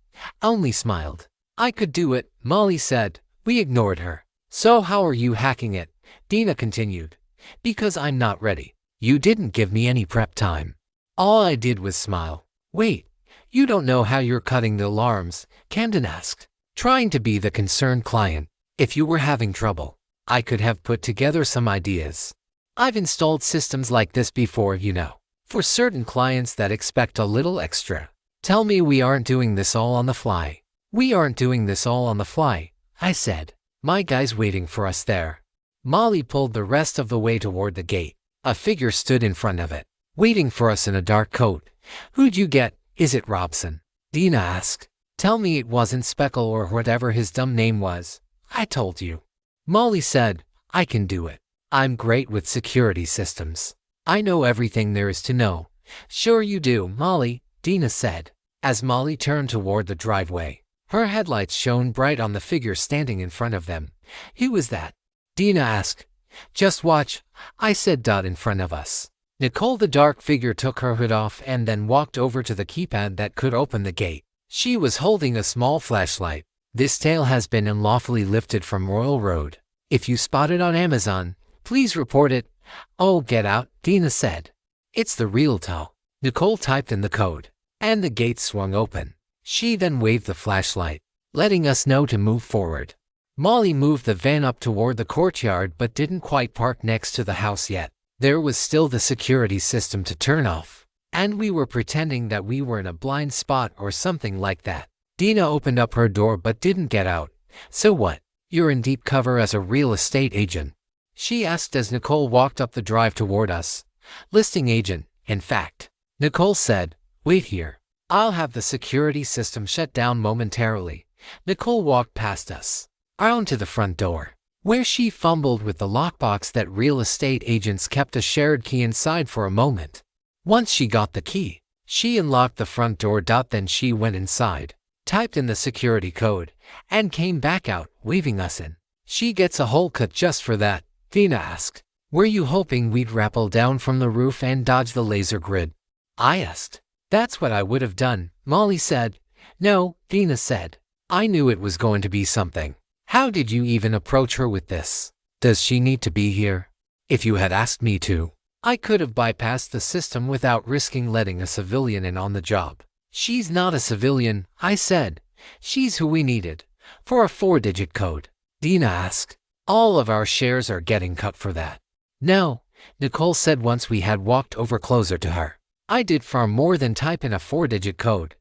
only smiled. "I could do it," Molly said. We ignored her. "So how are you hacking it?" Dina continued. "Because I'm not ready. You didn't give me any prep time." All I did was smile. "Wait, you don't know how you're cutting the alarms?" Camden asked, trying to be the concerned client. "If you were having trouble, I could have put together some ideas. I've installed systems like this before, you know, for certain clients that expect a little extra." "Tell me we aren't doing this all on the fly." "We aren't doing this all on the fly," I said. "My guy's waiting for us there." Molly pulled the rest of the way toward the gate. A figure stood in front of it, waiting for us in a dark coat. "Who'd you get? Is it Robson?" Dina asked. "Tell me it wasn't Speckle or whatever his dumb name was." "I told you." Molly said, "I can do it. I'm great with security systems. I know everything there is to know." "Sure you do, Molly," Dina said. As Molly turned toward the driveway, her headlights shone bright on the figure standing in front of them. "Who was that?" Dina asked. Just watch, I said in front of us. Nicole the dark figure took her hood off and then walked over to the keypad that could open the gate. She was holding a small flashlight. This tale has been unlawfully lifted from Royal Road. If you spot it on Amazon, please report it. Oh, get out, Dina said. It's the real tale. Nicole typed in the code, and the gate swung open. She then waved the flashlight, letting us know to move forward. Molly moved the van up toward the courtyard but didn't quite park next to the house yet. There was still the security system to turn off, and we were pretending that we were in a blind spot or something like that. Dina opened up her door but didn't get out. So what? You're in deep cover as a real estate agent? She asked as Nicole walked up the drive toward us. Listing agent, in fact. Nicole said, wait here. I'll have the security system shut down momentarily. Nicole walked past us, around to the front door, where she fumbled with the lockbox that real estate agents kept a shared key inside for a moment. Once she got the key, she unlocked the front door. Then she went inside, typed in the security code, and came back out, waving us in. She gets a whole cut just for that, Dina asked. Were you hoping we'd rappel down from the roof and dodge the laser grid? I asked. That's what I would have done, Molly said. No, Dina said. I knew it was going to be something. How did you even approach her with this? Does she need to be here? If you had asked me to, I could have bypassed the system without risking letting a civilian in on the job. She's not a civilian, I said. She's who we needed. For a 4-digit code. Dina asked. All of our shares are getting cut for that. No, Nicole said once we had walked over closer to her. I did far more than type in a 4-digit code.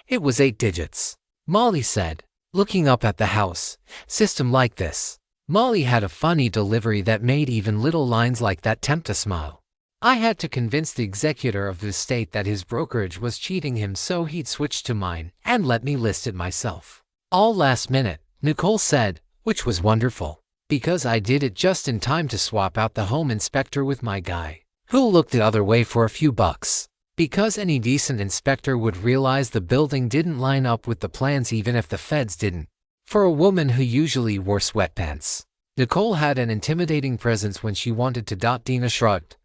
It was 8 digits. Molly said, looking up at the house. System like this. Molly had a funny delivery that made even little lines like that tempt a smile. I had to convince the executor of the estate that his brokerage was cheating him, so he'd switch to mine and let me list it myself. All last minute, Nicole said, which was wonderful, because I did it just in time to swap out the home inspector with my guy, who looked the other way for a few bucks. Because any decent inspector would realize the building didn't line up with the plans even if the feds didn't. For a woman who usually wore sweatpants, Nicole had an intimidating presence when she wanted to. Dina shrugged.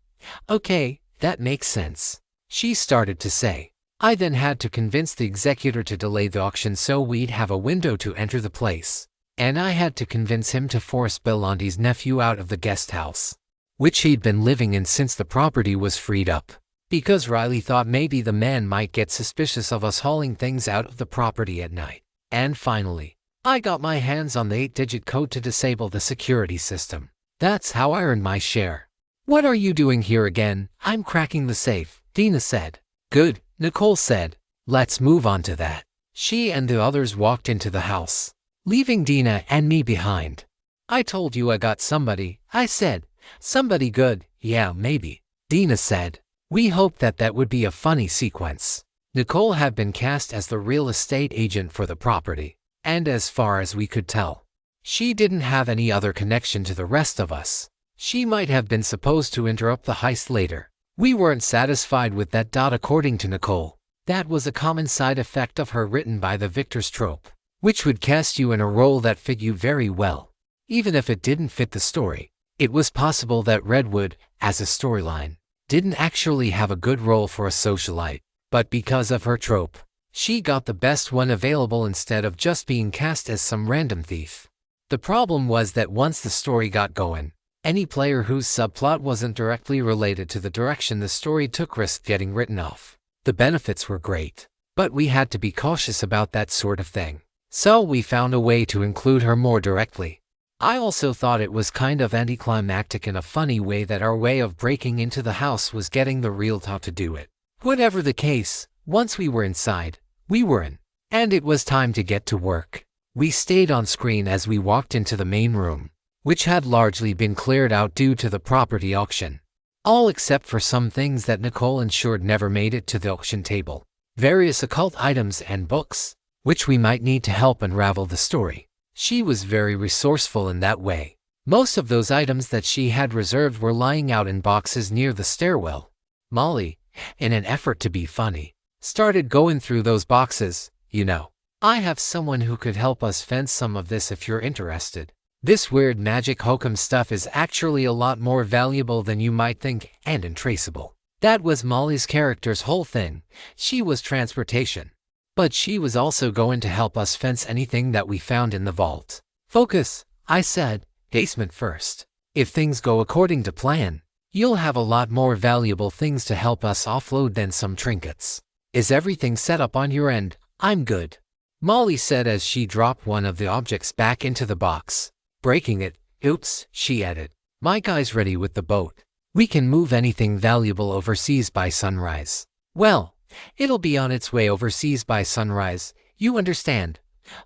Okay, that makes sense. She started to say. I then had to convince the executor to delay the auction so we'd have a window to enter the place. And I had to convince him to force Belandi's nephew out of the guest house, which he'd been living in since the property was freed up. Because Riley thought maybe the man might get suspicious of us hauling things out of the property at night. And finally, I got my hands on the 8-digit code to disable the security system. That's how I earned my share. What are you doing here again? I'm cracking the safe, Dina said. Good, Nicole said. Let's move on to that. She and the others walked into the house, leaving Dina and me behind. I told you I got somebody, I said. Somebody good, yeah, maybe, Dina said. We hoped that would be a funny sequence. Nicole had been cast as the real estate agent for the property, and as far as we could tell, she didn't have any other connection to the rest of us. She might have been supposed to interrupt the heist later. We weren't satisfied with that. According to Nicole, that was a common side effect of her written by the victor's trope, which would cast you in a role that fit you very well. Even if it didn't fit the story, it was possible that Redwood, as a storyline, didn't actually have a good role for a socialite, but because of her trope, she got the best one available instead of just being cast as some random thief. The problem was that once the story got going, any player whose subplot wasn't directly related to the direction the story took risked getting written off. The benefits were great, but we had to be cautious about that sort of thing. So we found a way to include her more directly. I also thought it was kind of anticlimactic in a funny way that our way of breaking into the house was getting the real top to do it. Whatever the case, once we were inside, we were in, and it was time to get to work. We stayed on screen as we walked into the main room, which had largely been cleared out due to the property auction. All except for some things that Nicole ensured never made it to the auction table. Various occult items and books, which we might need to help unravel the story. She was very resourceful in that way. Most of those items that she had reserved were lying out in boxes near the stairwell. Molly, in an effort to be funny, started going through those boxes. You know, I have someone who could help us fence some of this if you're interested. This weird magic hokum stuff is actually a lot more valuable than you might think and untraceable. That was Molly's character's whole thing. She was transportation. But she was also going to help us fence anything that we found in the vault. Focus, I said, basement first. If things go according to plan, you'll have a lot more valuable things to help us offload than some trinkets. Is everything set up on your end? I'm good, Molly said as she dropped one of the objects back into the box. Breaking it, oops, she added. My guy's ready with the boat. We can move anything valuable overseas by sunrise. Well, it'll be on its way overseas by sunrise, you understand.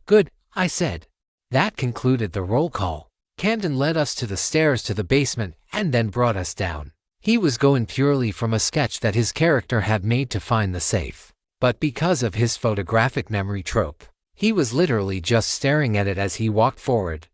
Good, I said. That concluded the roll call. Camden led us to the stairs to the basement and then brought us down. He was going purely from a sketch that his character had made to find the safe. But because of his photographic memory trope, he was literally just staring at it as he walked forward.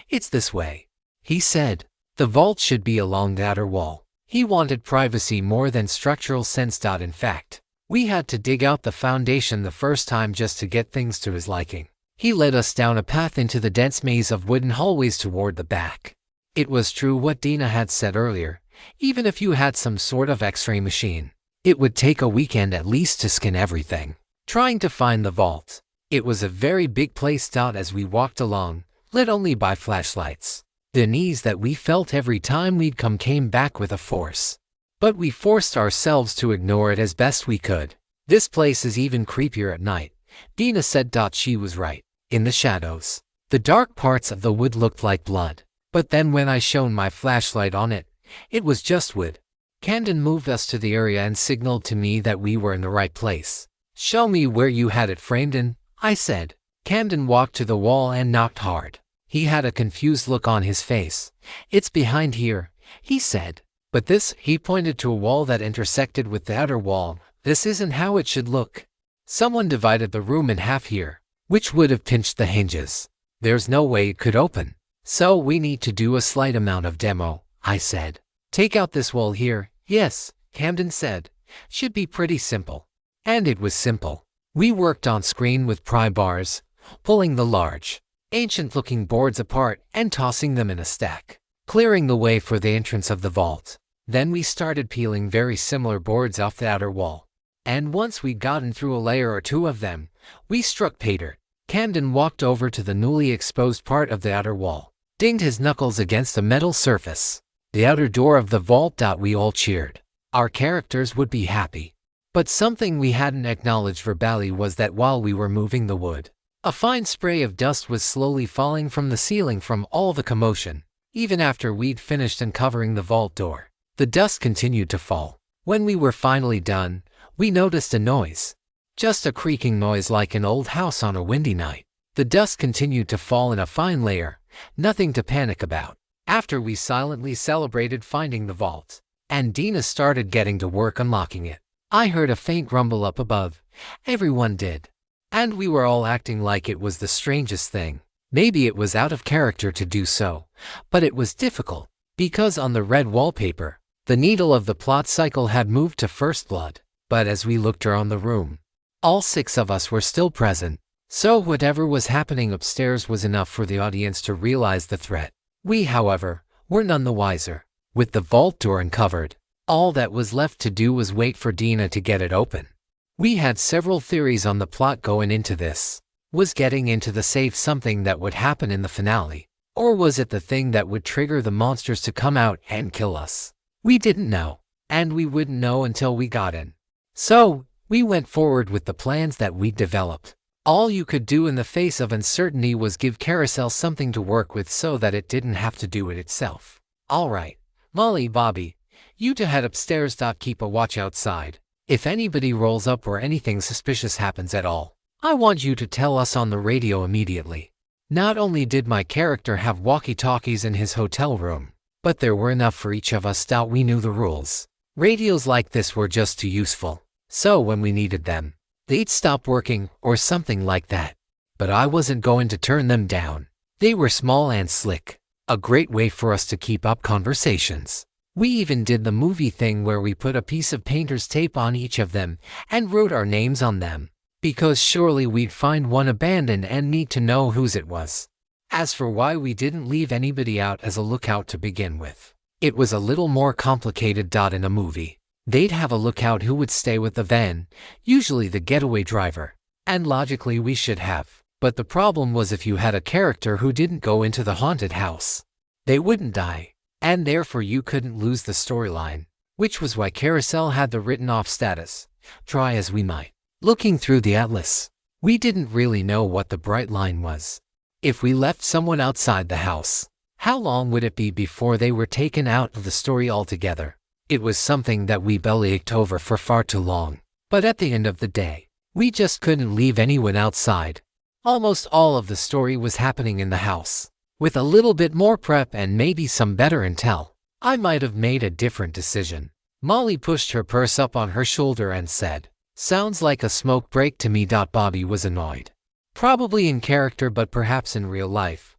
It's this way, he said. The vault should be along the outer wall. He wanted privacy more than structural sense. In fact, we had to dig out the foundation the first time just to get things to his liking. He led us down a path into the dense maze of wooden hallways toward the back. It was true what Dina had said earlier. Even if you had some sort of X-ray machine, it would take a weekend at least to scan everything. Trying to find the vault. It was a very big place. As we walked along, lit only by flashlights, the unease that we felt every time we'd come came back with a force. But we forced ourselves to ignore it as best we could. This place is even creepier at night, Dina said. She was right. In the shadows, the dark parts of the wood looked like blood. But then when I shone my flashlight on it, it was just wood. Camden moved us to the area and signaled to me that we were in the right place. Show me where you had it framed in, I said. Camden walked to the wall and knocked hard. He had a confused look on his face. It's behind here, he said. But this, he pointed to a wall that intersected with the outer wall. This isn't how it should look. Someone divided the room in half here, which would have pinched the hinges. There's no way it could open. So we need to do a slight amount of demo, I said. Take out this wall here. Yes, Camden said. Should be pretty simple. And it was simple. We worked on screen with pry bars, pulling the large, ancient-looking boards apart and tossing them in a stack, clearing the way for the entrance of the vault. Then we started peeling very similar boards off the outer wall. And once we'd gotten through a layer or two of them, we struck pay dirt. Camden walked over to the newly exposed part of the outer wall, dinged his knuckles against a metal surface. The outer door of the vault. We all cheered. Our characters would be happy. But something we hadn't acknowledged verbally was that while we were moving the wood, a fine spray of dust was slowly falling from the ceiling from all the commotion. Even after we'd finished uncovering the vault door, the dust continued to fall. When we were finally done, we noticed a noise. Just a creaking noise like an old house on a windy night. The dust continued to fall in a fine layer, nothing to panic about. After we silently celebrated finding the vault, and Dina started getting to work unlocking it, I heard a faint rumble up above. Everyone did. And we were all acting like it was the strangest thing. Maybe it was out of character to do so, but it was difficult, because on the red wallpaper, the needle of the plot cycle had moved to first blood. But as we looked around the room, all 6 of us were still present. So whatever was happening upstairs was enough for the audience to realize the threat. We, however, were none the wiser. With the vault door uncovered, all that was left to do was wait for Dina to get it open. We had several theories on the plot going into this. Was getting into the safe something that would happen in the finale? Or was it the thing that would trigger the monsters to come out and kill us? We didn't know. And we wouldn't know until we got in. So, we went forward with the plans that we'd developed. All you could do in the face of uncertainty was give Carousel something to work with so that it didn't have to do it itself. Alright, Molly, Bobby, you two head upstairs. Keep a watch outside. If anybody rolls up or anything suspicious happens at all, I want you to tell us on the radio immediately. Not only did my character have walkie-talkies in his hotel room, but there were enough for each of us. We knew the rules. Radios like this were just too useful. So when we needed them, they'd stop working or something like that. But I wasn't going to turn them down. They were small and slick. A great way for us to keep up conversations. We even did the movie thing where we put a piece of painter's tape on each of them and wrote our names on them. Because surely we'd find one abandoned and need to know whose it was. As for why we didn't leave anybody out as a lookout to begin with, it was a little more complicated. In a movie, they'd have a lookout who would stay with the van, usually the getaway driver. And logically we should have. But the problem was if you had a character who didn't go into the haunted house, they wouldn't die. And therefore you couldn't lose the storyline. Which was why Carousel had the written off status, try as we might. Looking through the atlas, we didn't really know what the bright line was. If we left someone outside the house, how long would it be before they were taken out of the story altogether? It was something that we bellyached over for far too long. But at the end of the day, we just couldn't leave anyone outside. Almost all of the story was happening in the house. With a little bit more prep and maybe some better intel, I might have made a different decision. Molly pushed her purse up on her shoulder and said, "Sounds like a smoke break to me." Bobby was annoyed. Probably in character, but perhaps in real life.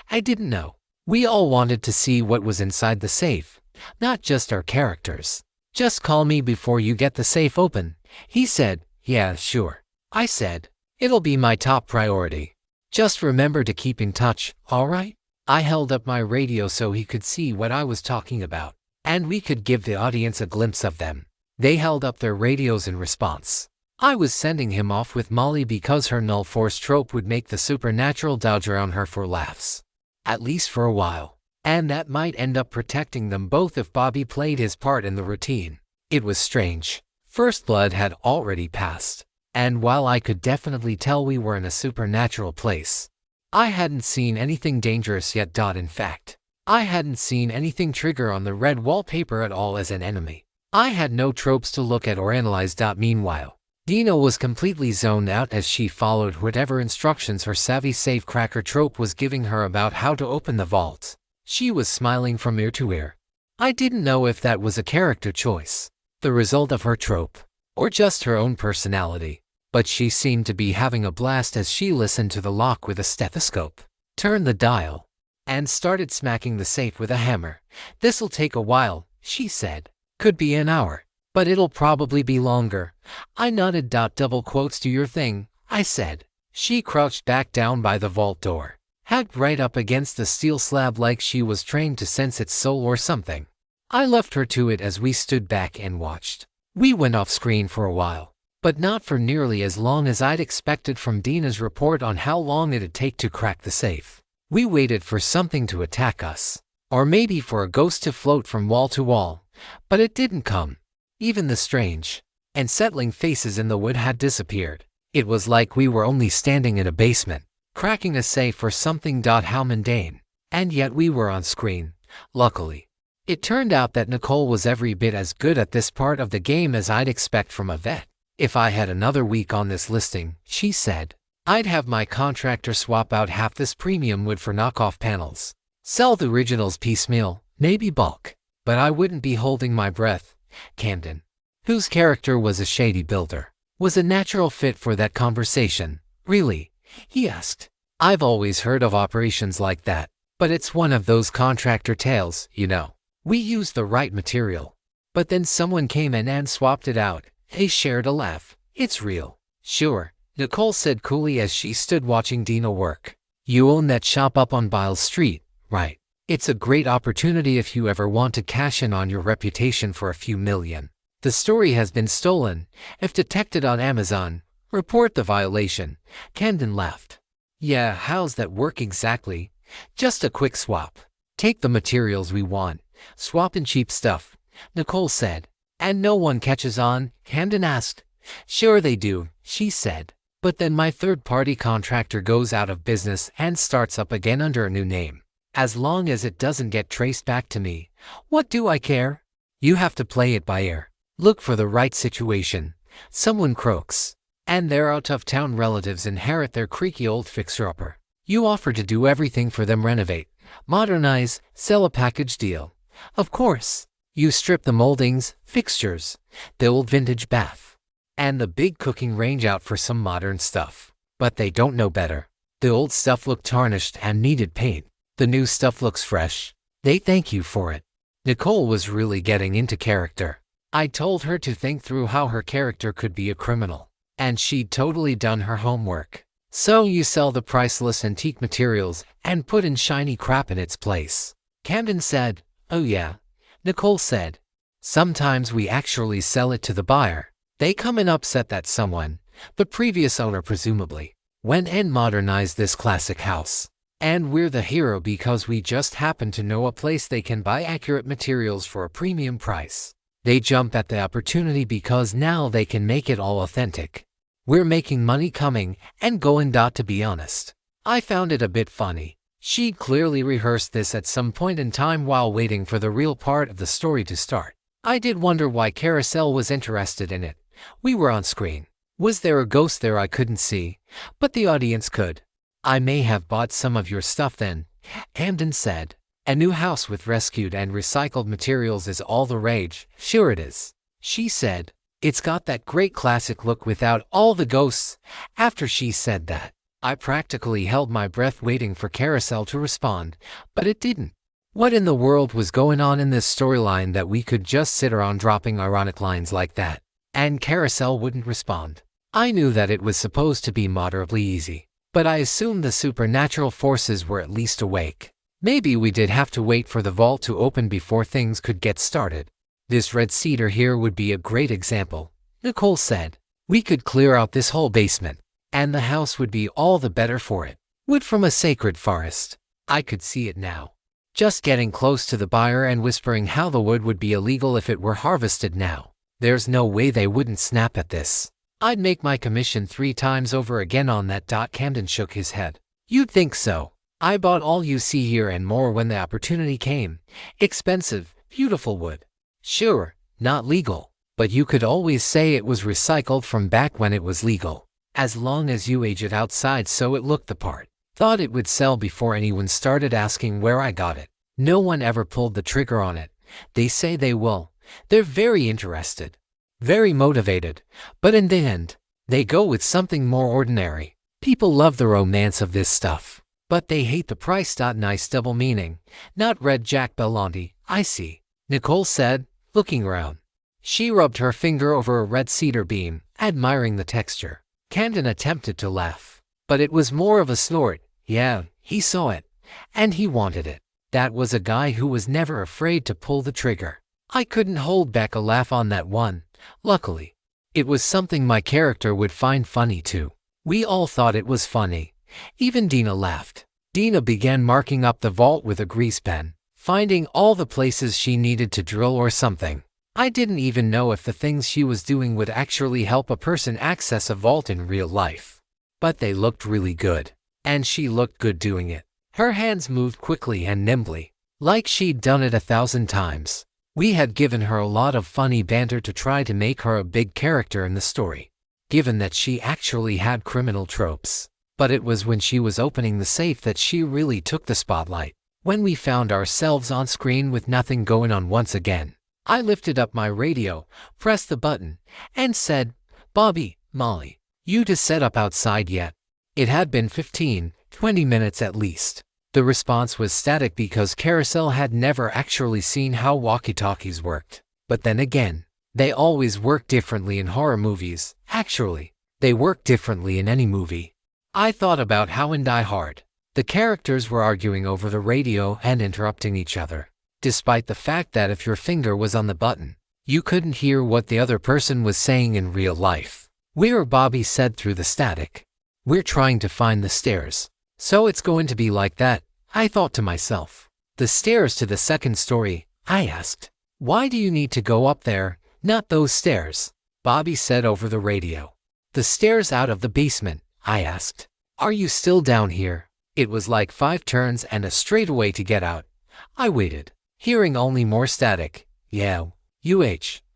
I didn't know. We all wanted to see what was inside the safe, not just our characters. "Just call me before you get the safe open," he said. "Yeah, sure," I said. "It'll be my top priority. Just remember to keep in touch, all right?" I held up my radio so he could see what I was talking about, and we could give the audience a glimpse of them. They held up their radios in response. I was sending him off with Molly because her null force trope would make the supernatural dodge around her for laughs. At least for a while. And that might end up protecting them both if Bobby played his part in the routine. It was strange. First blood had already passed. And while I could definitely tell we were in a supernatural place, I hadn't seen anything dangerous yet. In fact, I hadn't seen anything trigger on the red wallpaper at all as an enemy. I had no tropes to look at or analyze. Meanwhile, Dina was completely zoned out as she followed whatever instructions her savvy safecracker trope was giving her about how to open the vault. She was smiling from ear to ear. I didn't know if that was a character choice, the result of her trope, or just her own personality. But she seemed to be having a blast as she listened to the lock with a stethoscope, turned the dial, and started smacking the safe with a hammer. "This'll take a while," she said. "Could be an hour, but it'll probably be longer." I nodded. "Double quotes to your thing," I said. She crouched back down by the vault door, hacked right up against the steel slab like she was trained to sense its soul or something. I left her to it as we stood back and watched. We went off screen for a while, but not for nearly as long as I'd expected from Dina's report on how long it'd take to crack the safe. We waited for something to attack us, or maybe for a ghost to float from wall to wall, but it didn't come. Even the strange and settling faces in the wood had disappeared. It was like we were only standing in a basement, cracking a safe or something. How mundane. And yet we were on screen, luckily. It turned out that Nicole was every bit as good at this part of the game as I'd expect from a vet. "If I had another week on this listing," she said, "I'd have my contractor swap out half this premium wood for knockoff panels. Sell the originals piecemeal, maybe bulk. But I wouldn't be holding my breath." Camden, whose character was a shady builder, was a natural fit for that conversation. "Really?" he asked. "I've always heard of operations like that, but it's one of those contractor tales, you know. We used the right material, but then someone came in and swapped it out." They shared a laugh. "It's real." "Sure," Nicole said coolly as she stood watching Dina work. "You own that shop up on Biles Street, right? It's a great opportunity if you ever want to cash in on your reputation for a few million. The story has been stolen. If detected on Amazon, report the violation." Camden laughed. "Yeah, how's that work exactly?" "Just a quick swap. Take the materials we want, swap in cheap stuff," Nicole said. "And no one catches on?" Camden asked. "Sure they do," she said. "But then my third-party contractor goes out of business and starts up again under a new name. As long as it doesn't get traced back to me, what do I care? You have to play it by ear. Look for the right situation. Someone croaks, and their out-of-town relatives inherit their creaky old fixer-upper. You offer to do everything for them: renovate, modernize, sell a package deal. Of course, you strip the moldings, fixtures, the old vintage bath, and the big cooking range out for some modern stuff. But they don't know better. The old stuff looked tarnished and needed paint. The new stuff looks fresh. They thank you for it." Nicole was really getting into character. I told her to think through how her character could be a criminal, and she'd totally done her homework. So you sell the priceless antique materials and put in shiny crap in its place. Camden said, "Oh yeah." Nicole said, "Sometimes we actually sell it to the buyer. They come and upset that someone, the previous owner presumably, went and modernized this classic house. And we're the hero because we just happen to know a place they can buy accurate materials for a premium price. They jump at the opportunity because now they can make it all authentic. We're making money coming and going. To be honest, I found it a bit funny. She'd clearly rehearsed this at some point in time while waiting for the real part of the story to start. I did wonder why Carousel was interested in it. We were on screen. Was there a ghost there I couldn't see, but the audience could? I may have bought some of your stuff then," Camden said. "A new house with rescued and recycled materials is all the rage." "Sure it is," she said. "It's got that great classic look without all the ghosts." After she said that, I practically held my breath waiting for Carousel to respond, but it didn't. What in the world was going on in this storyline that we could just sit around dropping ironic lines like that, and Carousel wouldn't respond? I knew that it was supposed to be moderately easy, but I assumed the supernatural forces were at least awake. Maybe we did have to wait for the vault to open before things could get started. "This red cedar here would be a great example," Nicole said. "We could clear out this whole basement, and the house would be all the better for it. Wood from a sacred forest." I could see it now. Just getting close to the buyer and whispering how the wood would be illegal if it were harvested now. There's no way they wouldn't snap at this. I'd make my commission 3 times over again on that. Camden shook his head. "You'd think so. I bought all you see here and more when the opportunity came. Expensive, beautiful wood. Sure, not legal, but you could always say it was recycled from back when it was legal. As long as you age it outside so it looked the part. Thought it would sell before anyone started asking where I got it. No one ever pulled the trigger on it. They say they will. They're very interested, very motivated, but in the end, they go with something more ordinary. People love the romance of this stuff, but they hate the price. Nice double meaning. Not read Jack Bellanti. I see," Nicole said, looking around. She rubbed her finger over a red cedar beam, admiring the texture. Camden attempted to laugh, but it was more of a snort. Yeah, he saw it, and he wanted it. That was a guy who was never afraid to pull the trigger. I couldn't hold back a laugh on that one. Luckily, it was something my character would find funny too. We all thought it was funny. Even Dina laughed. Dina began marking up the vault with a grease pen, finding all the places she needed to drill or something. I didn't even know if the things she was doing would actually help a person access a vault in real life. But they looked really good, and she looked good doing it. Her hands moved quickly and nimbly, like she'd done it 1,000 times. We had given her a lot of funny banter to try to make her a big character in the story, given that she actually had criminal tropes. But it was when she was opening the safe that she really took the spotlight. When we found ourselves on screen with nothing going on once again, I lifted up my radio, pressed the button, and said, "Bobby, Molly, you to set up outside yet?" It had been 15-20 minutes at least. The response was static because Carousel had never actually seen how walkie-talkies worked. But then again, they always work differently in horror movies. Actually, they work differently in any movie. I thought about how in Die Hard, the characters were arguing over the radio and interrupting each other, despite the fact that if your finger was on the button, you couldn't hear what the other person was saying in real life. "Where?" Bobby said through the static. "We're trying to find the stairs. So it's going to be like that," I thought to myself. "The stairs to the second story?" I asked. "Why do you need to go up there, not those stairs?" Bobby said over the radio. "The stairs out of the basement," I asked. "Are you still down here?" It was like 5 turns and a straightaway to get out. I waited, hearing only more static. "Yeah,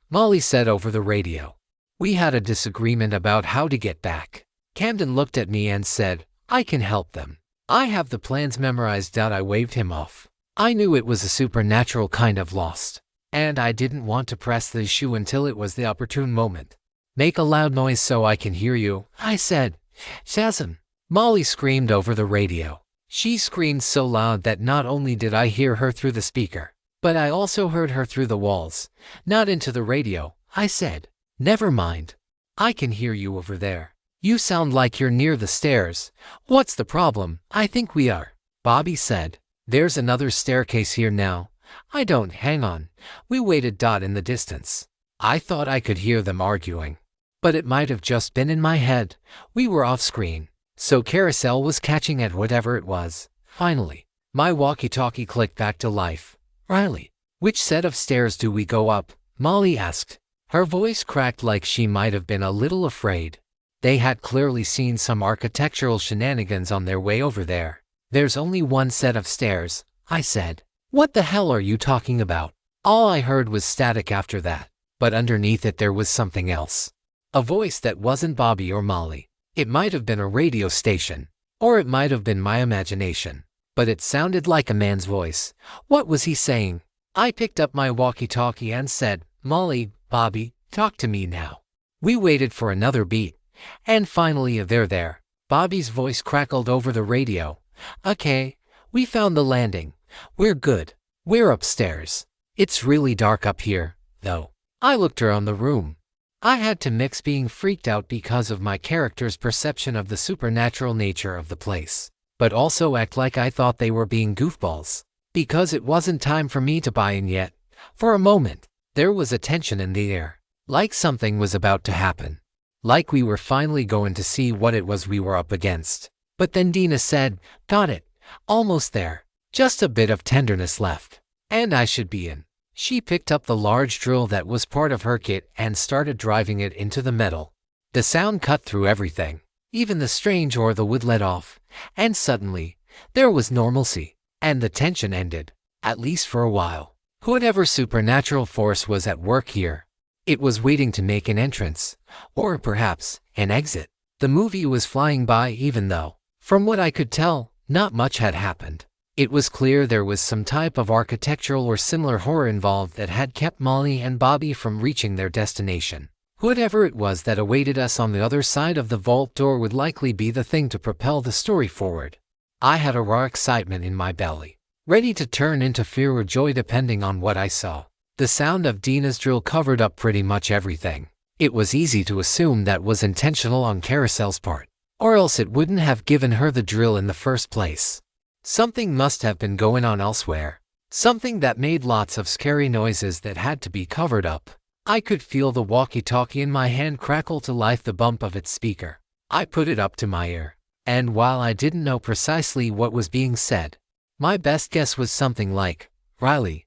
Molly said over the radio. "We had a disagreement about how to get back." Camden looked at me and said, "I can help them. I have the plans memorized." I waved him off. I knew it was a supernatural kind of lost, and I didn't want to press the issue until it was the opportune moment. "Make a loud noise so I can hear you," I said. "Shazam!" Molly screamed over the radio. She screamed so loud that not only did I hear her through the speaker, but I also heard her through the walls. "Not into the radio," I said. "Never mind. I can hear you over there." You sound like you're near the stairs. What's the problem? I think we are, Bobby said. There's another staircase here now. I don't. Hang on. We waited. In the distance. I thought I could hear them arguing. But it might have just been in my head. We were off screen, so Carousel was catching at whatever it was. Finally, my walkie-talkie clicked back to life. Riley, which set of stairs do we go up? Molly asked. Her voice cracked like she might have been a little afraid. They had clearly seen some architectural shenanigans on their way over there. There's only one set of stairs, I said. What the hell are you talking about? All I heard was static after that, but underneath it there was something else. A voice that wasn't Bobby or Molly. It might have been a radio station, or it might have been my imagination, but it sounded like a man's voice. What was he saying? I picked up my walkie-talkie and said, Molly, Bobby, talk to me now. We waited for another beat, and finally they're there. Bobby's voice crackled over the radio. Okay, we found the landing. We're good. We're upstairs. It's really dark up here, though. I looked around the room. I had to mix being freaked out because of my character's perception of the supernatural nature of the place, but also act like I thought they were being goofballs, because it wasn't time for me to buy in yet. For a moment, there was a tension in the air, like something was about to happen, like we were finally going to see what it was we were up against. But then Dina said, got it, almost there, just a bit of tenderness left, and I should be in. She picked up the large drill that was part of her kit and started driving it into the metal. The sound cut through everything, even the strange or the wood let off, and suddenly, there was normalcy, and the tension ended, at least for a while. Whatever supernatural force was at work here, it was waiting to make an entrance, or perhaps, an exit. The movie was flying by even though, from what I could tell, not much had happened. It was clear there was some type of architectural or similar horror involved that had kept Molly and Bobby from reaching their destination. Whatever it was that awaited us on the other side of the vault door would likely be the thing to propel the story forward. I had a raw excitement in my belly, ready to turn into fear or joy depending on what I saw. The sound of Dina's drill covered up pretty much everything. It was easy to assume that was intentional on Carousel's part, or else it wouldn't have given her the drill in the first place. Something must have been going on elsewhere. Something that made lots of scary noises that had to be covered up. I could feel the walkie-talkie in my hand crackle to life, the bump of its speaker. I put it up to my ear, and while I didn't know precisely what was being said, my best guess was something like, Riley,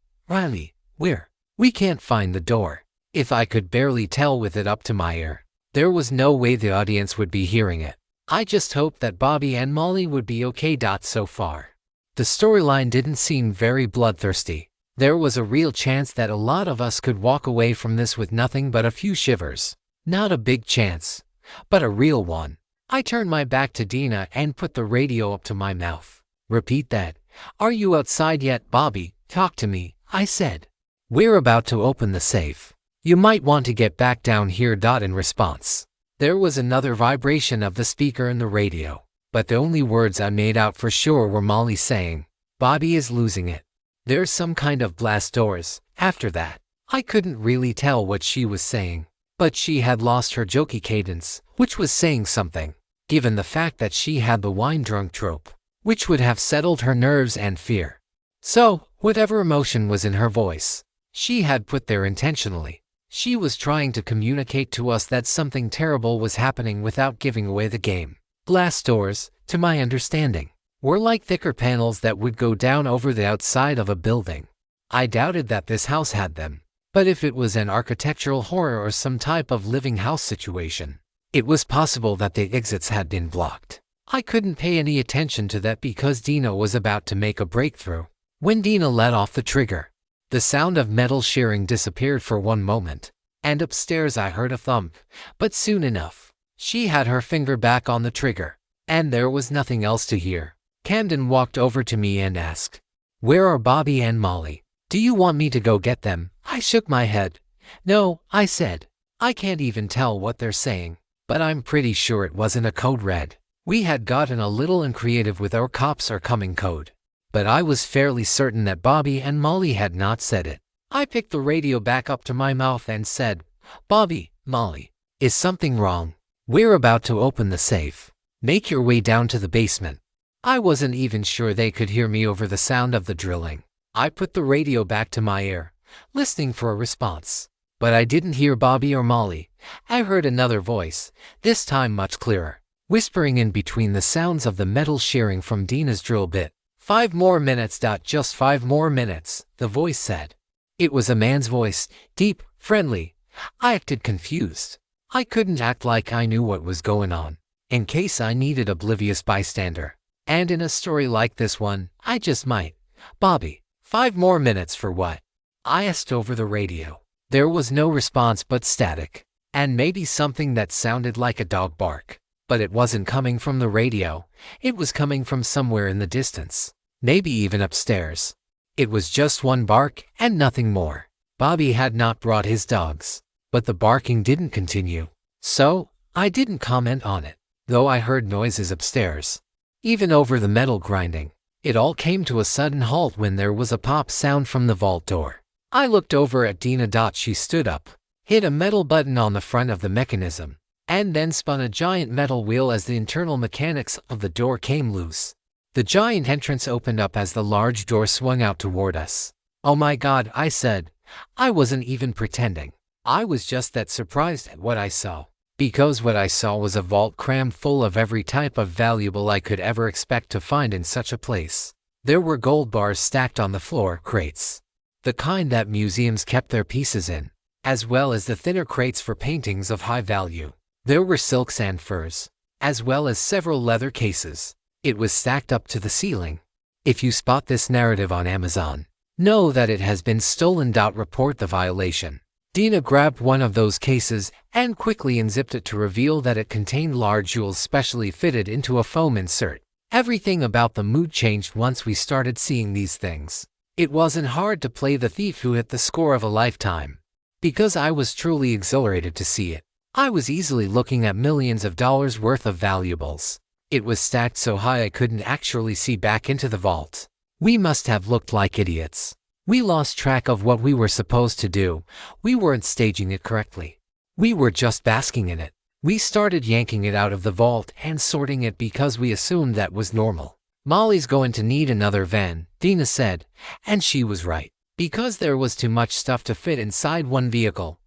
we can't find the door. If I could barely tell with it up to my ear, there was no way the audience would be hearing it. I just hoped that Bobby and Molly would be okay. So far, the storyline didn't seem very bloodthirsty. There was a real chance that a lot of us could walk away from this with nothing but a few shivers. Not a big chance, but a real one. I turned my back to Dina and put the radio up to my mouth. Repeat that. Are you outside yet, Bobby? Talk to me, I said. We're about to open the safe. You might want to get back down here. In response, there was another vibration of the speaker in the radio, but the only words I made out for sure were Molly saying, Bobby is losing it. There's some kind of blast doors. After that, I couldn't really tell what she was saying, but she had lost her jokey cadence, which was saying something, given the fact that she had the wine-drunk trope, which would have settled her nerves and fear. So, whatever emotion was in her voice, she had put there intentionally. She was trying to communicate to us that something terrible was happening without giving away the game. Glass doors, to my understanding, were like thicker panels that would go down over the outside of a building. I doubted that this house had them, but if it was an architectural horror or some type of living house situation, it was possible that the exits had been blocked. I couldn't pay any attention to that because Dina was about to make a breakthrough. When Dina let off the trigger, the sound of metal shearing disappeared for one moment, and upstairs I heard a thump, but soon enough, she had her finger back on the trigger, and there was nothing else to hear. Camden walked over to me and asked, Where are Bobby and Molly? Do you want me to go get them? I shook my head. No, I said. I can't even tell what they're saying, but I'm pretty sure it wasn't a code red. We had gotten a little uncreative with our cops are coming code, but I was fairly certain that Bobby and Molly had not said it. I picked the radio back up to my mouth and said, Bobby, Molly, is something wrong? We're about to open the safe. Make your way down to the basement. I wasn't even sure they could hear me over the sound of the drilling. I put the radio back to my ear, listening for a response. But I didn't hear Bobby or Molly. I heard another voice, this time much clearer, whispering in between the sounds of the metal shearing from Dina's drill bit. 5 more minutes. Just 5 more minutes, the voice said. It was a man's voice, deep, friendly. I acted confused. I couldn't act like I knew what was going on, in case I needed oblivious bystander. And in a story like this one, I just might. Bobby, 5 more minutes for what? I asked over the radio. There was no response but static, and maybe something that sounded like a dog bark. But it wasn't coming from the radio. It was coming from somewhere in the distance, maybe even upstairs. It was just one bark and nothing more. Bobby had not brought his dogs, but the barking didn't continue. So, I didn't comment on it, though I heard noises upstairs. Even over the metal grinding, it all came to a sudden halt when there was a pop sound from the vault door. I looked over at Dina. She stood up, hit a metal button on the front of the mechanism, and then spun a giant metal wheel as the internal mechanics of the door came loose. The giant entrance opened up as the large door swung out toward us. Oh my God, I said. I wasn't even pretending. I was just that surprised at what I saw. Because what I saw was a vault crammed full of every type of valuable I could ever expect to find in such a place. There were gold bars stacked on the floor, crates, the kind that museums kept their pieces in, as well as the thinner crates for paintings of high value. There were silks and furs, as well as several leather cases. It was stacked up to the ceiling. If you spot this narrative on Amazon, know that it has been stolen. Report the violation. Dina grabbed one of those cases and quickly unzipped it to reveal that it contained large jewels specially fitted into a foam insert. Everything about the mood changed once we started seeing these things. It wasn't hard to play the thief who hit the score of a lifetime, because I was truly exhilarated to see it. I was easily looking at millions of dollars worth of valuables. It was stacked so high I couldn't actually see back into the vault. We must have looked like idiots. We lost track of what we were supposed to do. We weren't staging it correctly. We were just basking in it. We started yanking it out of the vault and sorting it because we assumed that was normal. Molly's going to need another van, Dina said, and she was right. Because there was too much stuff to fit inside one vehicle.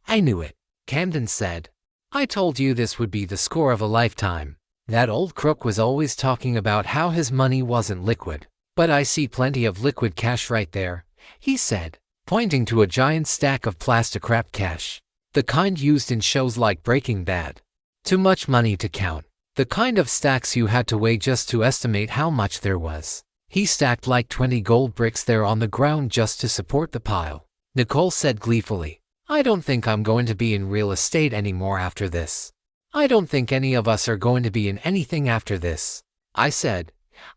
I knew it, Camden said. I told you this would be the score of a lifetime. That old crook was always talking about how his money wasn't liquid. But I see plenty of liquid cash right there, he said, pointing to a giant stack of plastic wrapped cash. The kind used in shows like Breaking Bad. Too much money to count. The kind of stacks you had to weigh just to estimate how much there was. He stacked like 20 gold bricks there on the ground just to support the pile. Nicole said gleefully, I don't think I'm going to be in real estate anymore after this. I don't think any of us are going to be in anything after this. I said,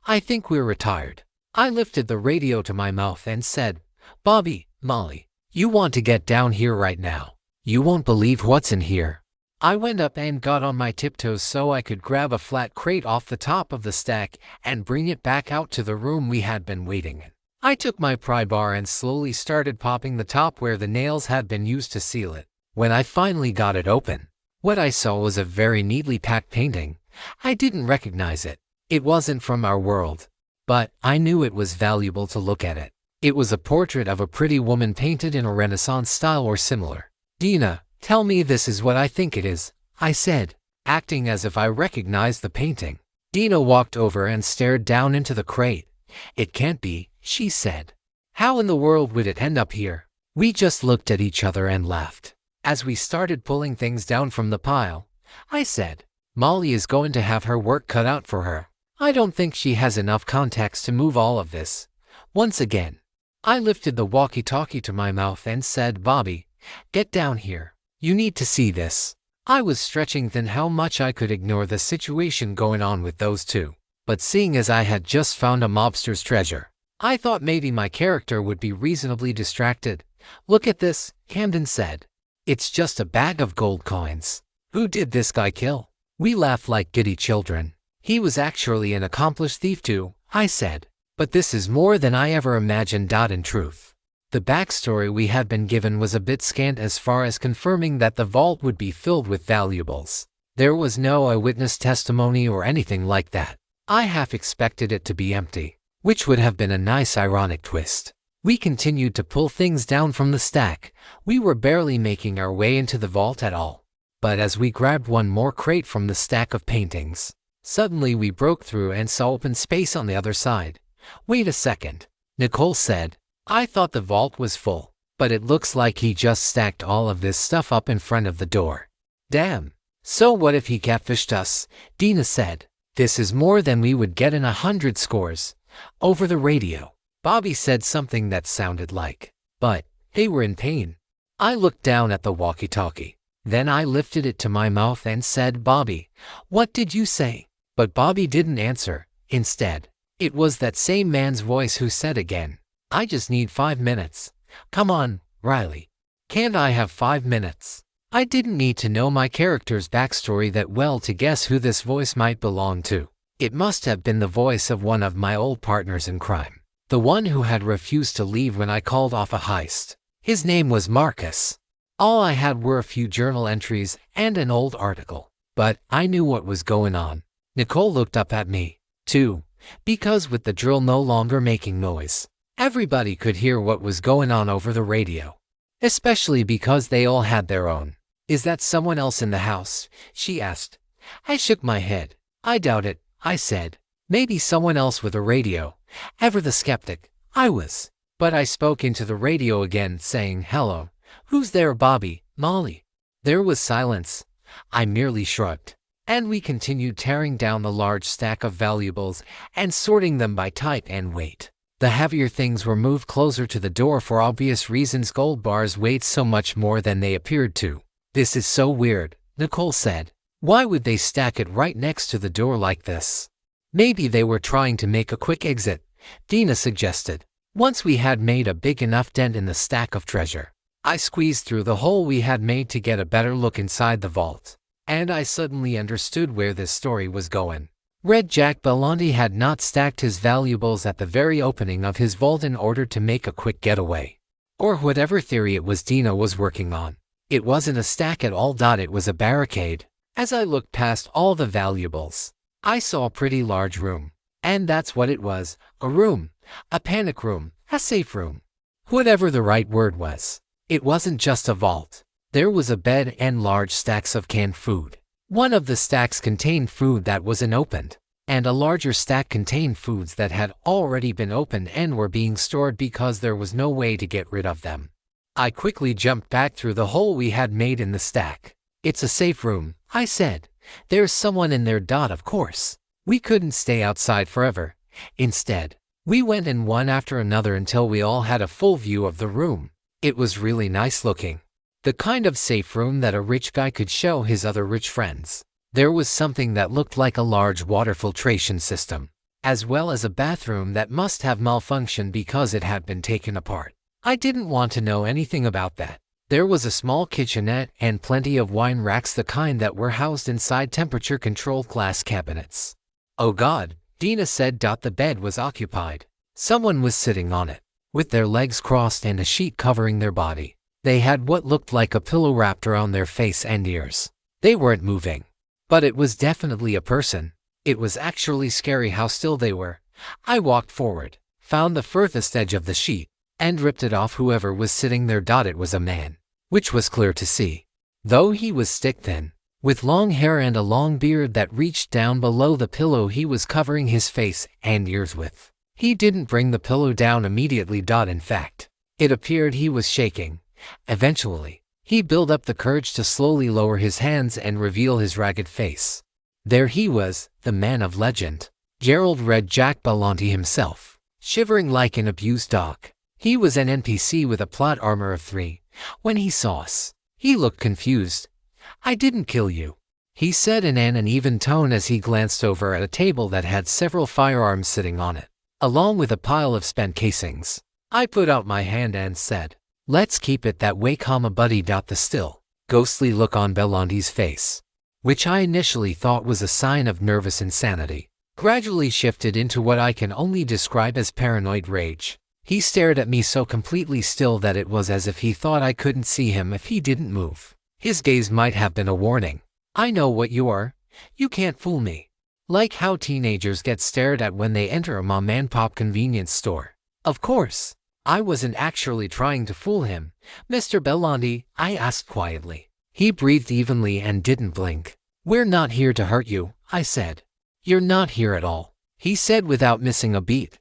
I think we're retired. I lifted the radio to my mouth and said, Bobby, Molly, you want to get down here right now. You won't believe what's in here. I went up and got on my tiptoes so I could grab a flat crate off the top of the stack and bring it back out to the room we had been waiting in. I took my pry bar and slowly started popping the top where the nails had been used to seal it. When I finally got it open, what I saw was a very neatly packed painting. I didn't recognize it. It wasn't from our world. But I knew it was valuable to look at it. It was a portrait of a pretty woman painted in a Renaissance style or similar. Dina, tell me this is what I think it is, I said, acting as if I recognized the painting. Dina walked over and stared down into the crate. It can't be, she said. How in the world would it end up here? We just looked at each other and laughed. As we started pulling things down from the pile, I said, Molly is going to have her work cut out for her. I don't think she has enough contacts to move all of this. Once again, I lifted the walkie-talkie to my mouth and said, Bobby, get down here. You need to see this. I was stretching thin how much I could ignore the situation going on with those two. But seeing as I had just found a mobster's treasure, I thought maybe my character would be reasonably distracted. Look at this, Camden said. It's just a bag of gold coins. Who did this guy kill? We laughed like giddy children. He was actually an accomplished thief too, I said. But this is more than I ever imagined. In truth, the backstory we had been given was a bit scant as far as confirming that the vault would be filled with valuables. There was no eyewitness testimony or anything like that. I half expected it to be empty, which would have been a nice ironic twist. We continued to pull things down from the stack. We were barely making our way into the vault at all. But as we grabbed one more crate from the stack of paintings, suddenly we broke through and saw open space on the other side. Wait a second, Nicole said. I thought the vault was full, but it looks like he just stacked all of this stuff up in front of the door. Damn. So what if he catfished us? Dina said. This is more than we would get in 100 scores. Over the radio, Bobby said something that sounded like, but they were in pain. I looked down at the walkie-talkie. Then I lifted it to my mouth and said, Bobby, what did you say? But Bobby didn't answer. Instead, it was that same man's voice who said again, I just need 5 minutes. Come on, Riley. Can't I have 5 minutes? I didn't need to know my character's backstory that well to guess who this voice might belong to. It must have been the voice of one of my old partners in crime, the one who had refused to leave when I called off a heist. His name was Marcus. All I had were a few journal entries and an old article, but I knew what was going on. Nicole looked up at me, too, because with the drill no longer making noise, everybody could hear what was going on over the radio, especially because they all had their own. Is that someone else in the house? She asked. I shook my head. I doubt it, I said. Maybe someone else with a radio. Ever the skeptic, I was. But I spoke into the radio again, saying, hello. Who's there, Bobby? Molly? There was silence. I merely shrugged. And we continued tearing down the large stack of valuables and sorting them by type and weight. The heavier things were moved closer to the door for obvious reasons. Gold bars weighed so much more than they appeared to. This is so weird, Nicole said. Why would they stack it right next to the door like this? Maybe they were trying to make a quick exit, Dina suggested. Once we had made a big enough dent in the stack of treasure, I squeezed through the hole we had made to get a better look inside the vault. And I suddenly understood where this story was going. Red Jack Bellondi had not stacked his valuables at the very opening of his vault in order to make a quick getaway. Or whatever theory it was Dina was working on. It wasn't a stack at all. It was a barricade. As I looked past all the valuables, I saw a pretty large room. And that's what it was, a room, a panic room, a safe room. Whatever the right word was. It wasn't just a vault. There was a bed and large stacks of canned food. One of the stacks contained food that wasn't opened, and a larger stack contained foods that had already been opened and were being stored because there was no way to get rid of them. I quickly jumped back through the hole we had made in the stack. It's a safe room, I said. There's someone in there. Of course. We couldn't stay outside forever. Instead, we went in one after another until we all had a full view of the room. It was really nice looking. The kind of safe room that a rich guy could show his other rich friends. There was something that looked like a large water filtration system, as well as a bathroom that must have malfunctioned because it had been taken apart. I didn't want to know anything about that. There was a small kitchenette and plenty of wine racks, the kind that were housed inside temperature-controlled glass cabinets. Oh God, Dina said. The bed was occupied. Someone was sitting on it, with their legs crossed and a sheet covering their body. They had what looked like a pillow wrapped around their face and ears. They weren't moving. But it was definitely a person. It was actually scary how still they were. I walked forward, found the furthest edge of the sheet, and ripped it off. Whoever was sitting there. It was a man, which was clear to see. Though he was stick-thin, with long hair and a long beard that reached down below the pillow he was covering his face and ears with. He didn't bring the pillow down immediately. In fact, it appeared he was shaking. Eventually, he built up the courage to slowly lower his hands and reveal his ragged face. There he was, the man of legend, Gerald Red Jack Bellondi himself, shivering like an abused dog. He was an NPC with a plot armor of 3. When he saw us, he looked confused. I didn't kill you, he said in an uneven tone as he glanced over at a table that had several firearms sitting on it, along with a pile of spent casings. I put out my hand and said, let's keep it that way, buddy. The still, ghostly look on Bellondi's face, which I initially thought was a sign of nervous insanity, gradually shifted into what I can only describe as paranoid rage. He stared at me so completely still that it was as if he thought I couldn't see him if he didn't move. His gaze might have been a warning. I know what you are. You can't fool me. Like how teenagers get stared at when they enter a mom-and-pop convenience store. Of course. I wasn't actually trying to fool him, Mr. Bellondi, I asked quietly. He breathed evenly and didn't blink. We're not here to hurt you, I said. You're not here at all, he said without missing a beat.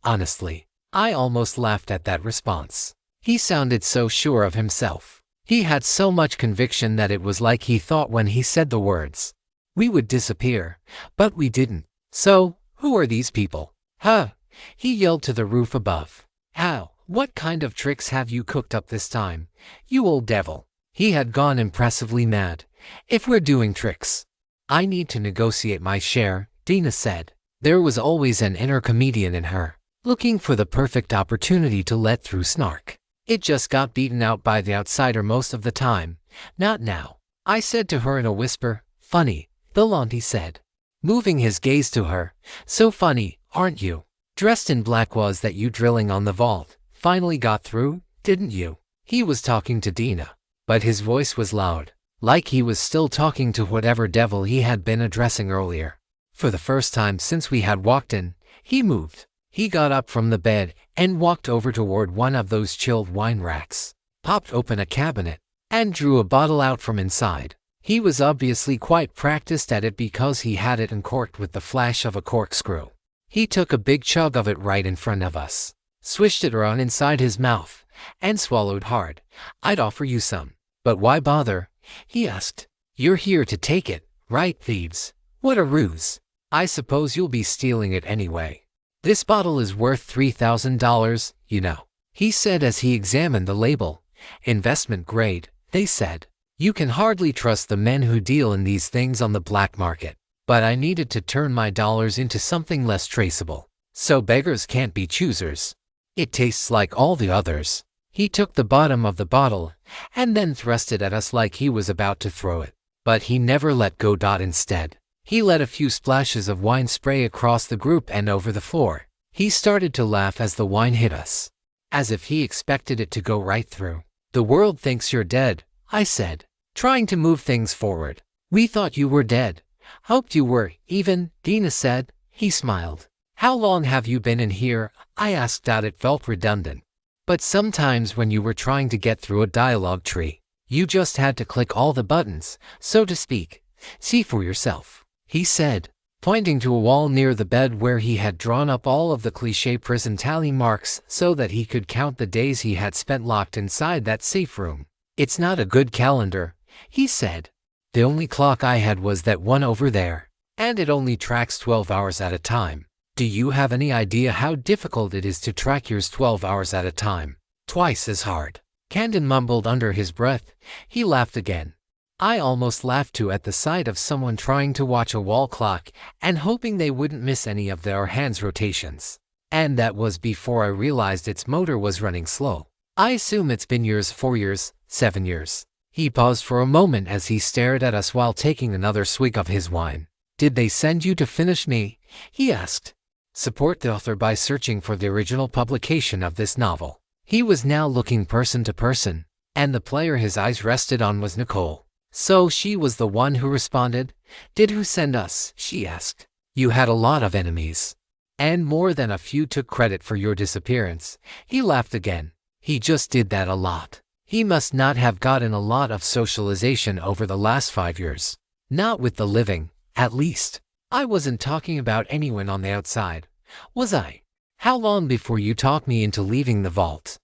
Honestly, I almost laughed at that response. He sounded so sure of himself. He had so much conviction that it was like he thought when he said the words. We would disappear, but we didn't. So, who are these people? Huh? He yelled to the roof above. How? What kind of tricks have you cooked up this time, you old devil? He had gone impressively mad. If we're doing tricks, I need to negotiate my share, Dina said. There was always an inner comedian in her, looking for the perfect opportunity to let through snark. It just got beaten out by the outsider most of the time. Not now, I said to her in a whisper. Funny, Bellondi said, moving his gaze to her. So funny, aren't you? Dressed in black. Was that you drilling on the vault? Finally got through, didn't you? He was talking to Dina, but his voice was loud, like he was still talking to whatever devil he had been addressing earlier. For the first time since we had walked in, he moved. He got up from the bed and walked over toward one of those chilled wine racks, popped open a cabinet, and drew a bottle out from inside. He was obviously quite practiced at it because he had it uncorked with the flash of a corkscrew. He took a big chug of it right in front of us, swished it around inside his mouth, and swallowed hard. I'd offer you some, but why bother? He asked. You're here to take it, right, thieves? What a ruse. I suppose you'll be stealing it anyway. This bottle is worth $3,000, you know, he said as he examined the label. Investment grade, they said. You can hardly trust the men who deal in these things on the black market. But I needed to turn my dollars into something less traceable, so beggars can't be choosers. It tastes like all the others. He took the bottom of the bottle and then thrust it at us like he was about to throw it. But he never let go. Instead, he let a few splashes of wine spray across the group and over the floor. He started to laugh as the wine hit us, as if he expected it to go right through. The world thinks you're dead, I said, trying to move things forward. We thought you were dead. Hoped you were, even, Dina said. He smiled. How long have you been in here? I asked out. It felt redundant. But sometimes when you were trying to get through a dialogue tree, you just had to click all the buttons, so to speak. See for yourself, he said, pointing to a wall near the bed where he had drawn up all of the cliché prison tally marks so that he could count the days he had spent locked inside that safe room. It's not a good calendar, he said. The only clock I had was that one over there, and it only tracks 12 hours at a time. Do you have any idea how difficult it is to track yours 12 hours at a time? Twice as hard. Camden mumbled under his breath. He laughed again. I almost laughed too at the sight of someone trying to watch a wall clock and hoping they wouldn't miss any of their hands' rotations. And that was before I realized its motor was running slow. I assume it's been years, 4 years, 7 years. He paused for a moment as he stared at us while taking another swig of his wine. Did they send you to finish me? He asked. Support the author by searching for the original publication of this novel. He was now looking person to person, and the player his eyes rested on was Nicole. So she was the one who responded. Did who send us? She asked. You had a lot of enemies, and more than a few took credit for your disappearance. He laughed again. He just did that a lot. He must not have gotten a lot of socialization over the last 5 years. Not with the living, at least. I wasn't talking about anyone on the outside, was I? How long before you talked me into leaving the vault?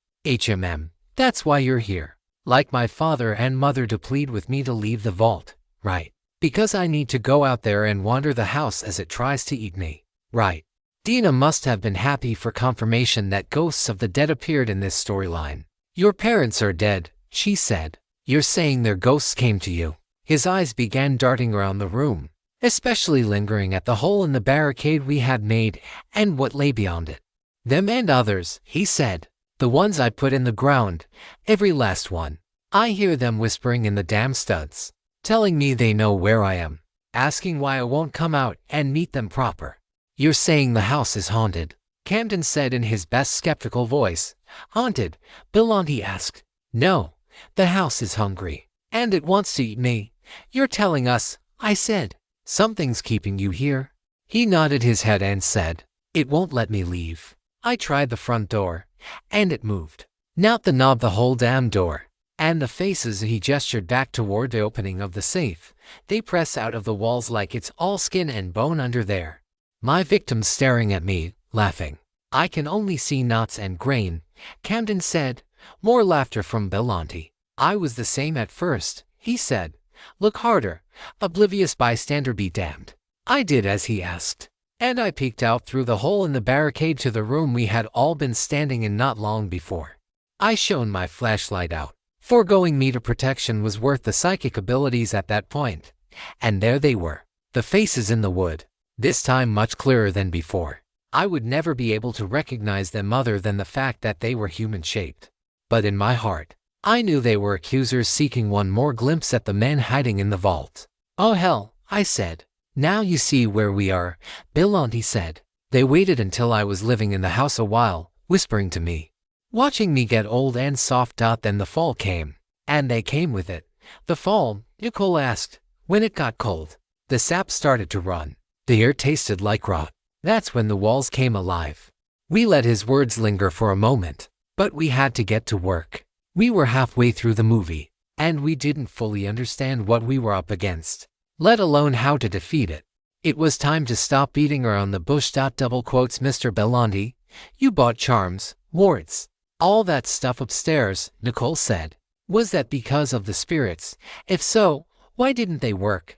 That's why you're here. Like my father and mother to plead with me to leave the vault, right? Because I need to go out there and wander the house as it tries to eat me, right? Dina must have been happy for confirmation that ghosts of the dead appeared in this storyline. Your parents are dead, she said. You're saying their ghosts came to you? His eyes began darting around the room, especially lingering at the hole in the barricade we had made and what lay beyond it. Them and others, he said. The ones I put in the ground, every last one. I hear them whispering in the damn studs, telling me they know where I am, asking why I won't come out and meet them proper. You're saying the house is haunted? Camden said in his best skeptical voice. Haunted? Bellondi asked. No, the house is hungry, and it wants to eat me, "You're telling us," I said, "something's keeping you here?" He nodded his head and said, "It won't let me leave. I tried the front door, and it moved. Not the knob, the whole damn door." And the faces, he gestured back toward the opening of the safe, they press out of the walls like it's all skin and bone under there. My victim's staring at me, laughing. "I can only see knots and grain," Camden said. More laughter from Belmonte. "I was the same at first," he said. "Look harder." Oblivious bystander be damned. I did as he asked, and I peeked out through the hole in the barricade to the room we had all been standing in not long before. I shone my flashlight out. Foregoing meter protection was worth the psychic abilities at that point. And there they were, the faces in the wood, this time much clearer than before. I would never be able to recognize them other than the fact that they were human-shaped. But in my heart, I knew they were accusers seeking one more glimpse at the men hiding in the vault. "Oh hell," I said. "Now you see where we are," Belmonte said. "They waited until I was living in the house a while, whispering to me, watching me get old and soft. Then the fall came. And they came with it." "The fall?" Nicole asked. "When it got cold, the sap started to run. The air tasted like rot. That's when the walls came alive." We let his words linger for a moment, but we had to get to work. We were halfway through the movie, and we didn't fully understand what we were up against, let alone how to defeat it. It was time to stop beating around the bush. Double quotes, "Mr. Belmonte, you bought charms, wards, all that stuff upstairs," Nicole said. "Was that because of the spirits? If so, why didn't they work?"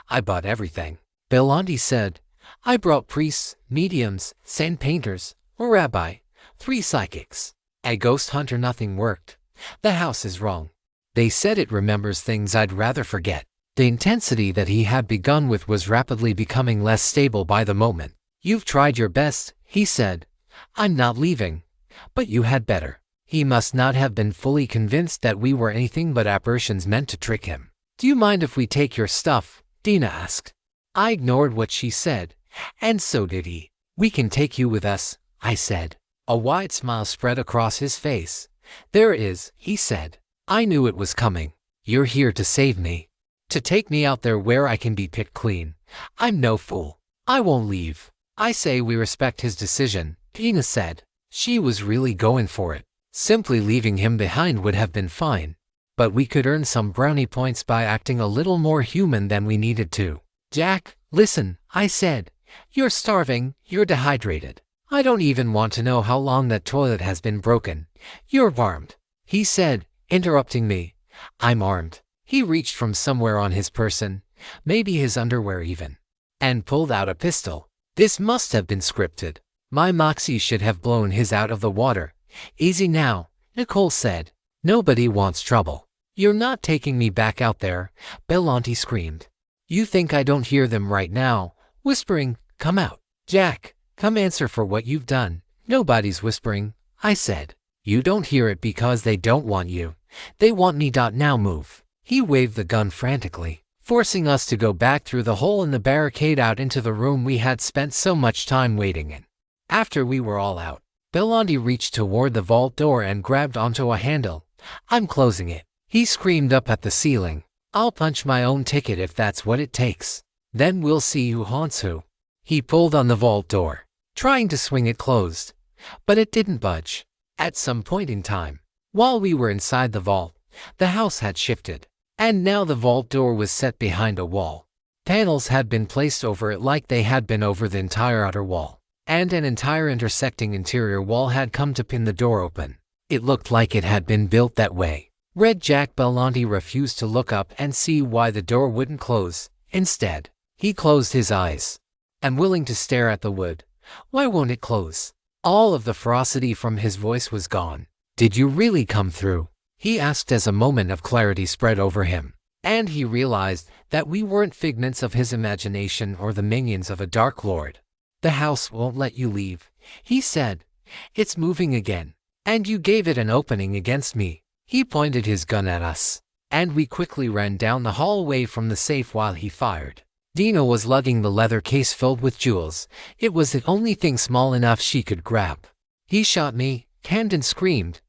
"I bought everything," Belmonte said. "I brought priests, mediums, saint painters, a rabbi, 3 psychics, a ghost hunter. Nothing worked. The house is wrong. They said it remembers things I'd rather forget." The intensity that he had begun with was rapidly becoming less stable by the moment. "You've tried your best," he said. "I'm not leaving. But you had better." He must not have been fully convinced that we were anything but apparitions meant to trick him. "Do you mind if we take your stuff?" Dina asked. I ignored what she said, and so did he. "We can take you with us," I said. A wide smile spread across his face. "There it is," he said. "I knew it was coming. You're here to save me. To take me out there where I can be picked clean. I'm no fool. I won't leave." "I say we respect his decision," Dina said. She was really going for it. Simply leaving him behind would have been fine, but we could earn some brownie points by acting a little more human than we needed to. "Jack, listen," I said. "You're starving, you're dehydrated. I don't even want to know how long that toilet has been broken. You're armed," he said, interrupting me. "I'm armed." He reached from somewhere on his person, maybe his underwear even, and pulled out a pistol. This must have been scripted. My moxie should have blown his out of the water. "Easy now," Nicole said. "Nobody wants trouble." "You're not taking me back out there," Belmonte screamed. "You think I don't hear them right now, whispering, 'Come out.' Jack, come answer for what you've done." "Nobody's whispering," I said. "You don't hear it because they don't want you. They want me. Now move." He waved the gun frantically, forcing us to go back through the hole in the barricade out into the room we had spent so much time waiting in. After we were all out, Belmonte reached toward the vault door and grabbed onto a handle. "I'm closing it," he screamed up at the ceiling. "I'll punch my own ticket if that's what it takes. Then we'll see who haunts who." He pulled on the vault door, trying to swing it closed, but it didn't budge. At some point in time, while we were inside the vault, the house had shifted, and now the vault door was set behind a wall. Panels had been placed over it like they had been over the entire outer wall, and an entire intersecting interior wall had come to pin the door open. It looked like it had been built that way. Red Jack Belmonte refused to look up and see why the door wouldn't close. Instead, he closed his eyes. "I'm willing to stare at the wood. Why won't it close?" All of the ferocity from his voice was gone. "Did you really come through?" he asked as a moment of clarity spread over him. And he realized that we weren't figments of his imagination or the minions of a dark lord. "The house won't let you leave," he said. "It's moving again. And you gave it an opening against me." He pointed his gun at us, and we quickly ran down the hallway from the safe while he fired. Dina was lugging the leather case filled with jewels. It was the only thing small enough she could grab. "He shot me," Camden screamed.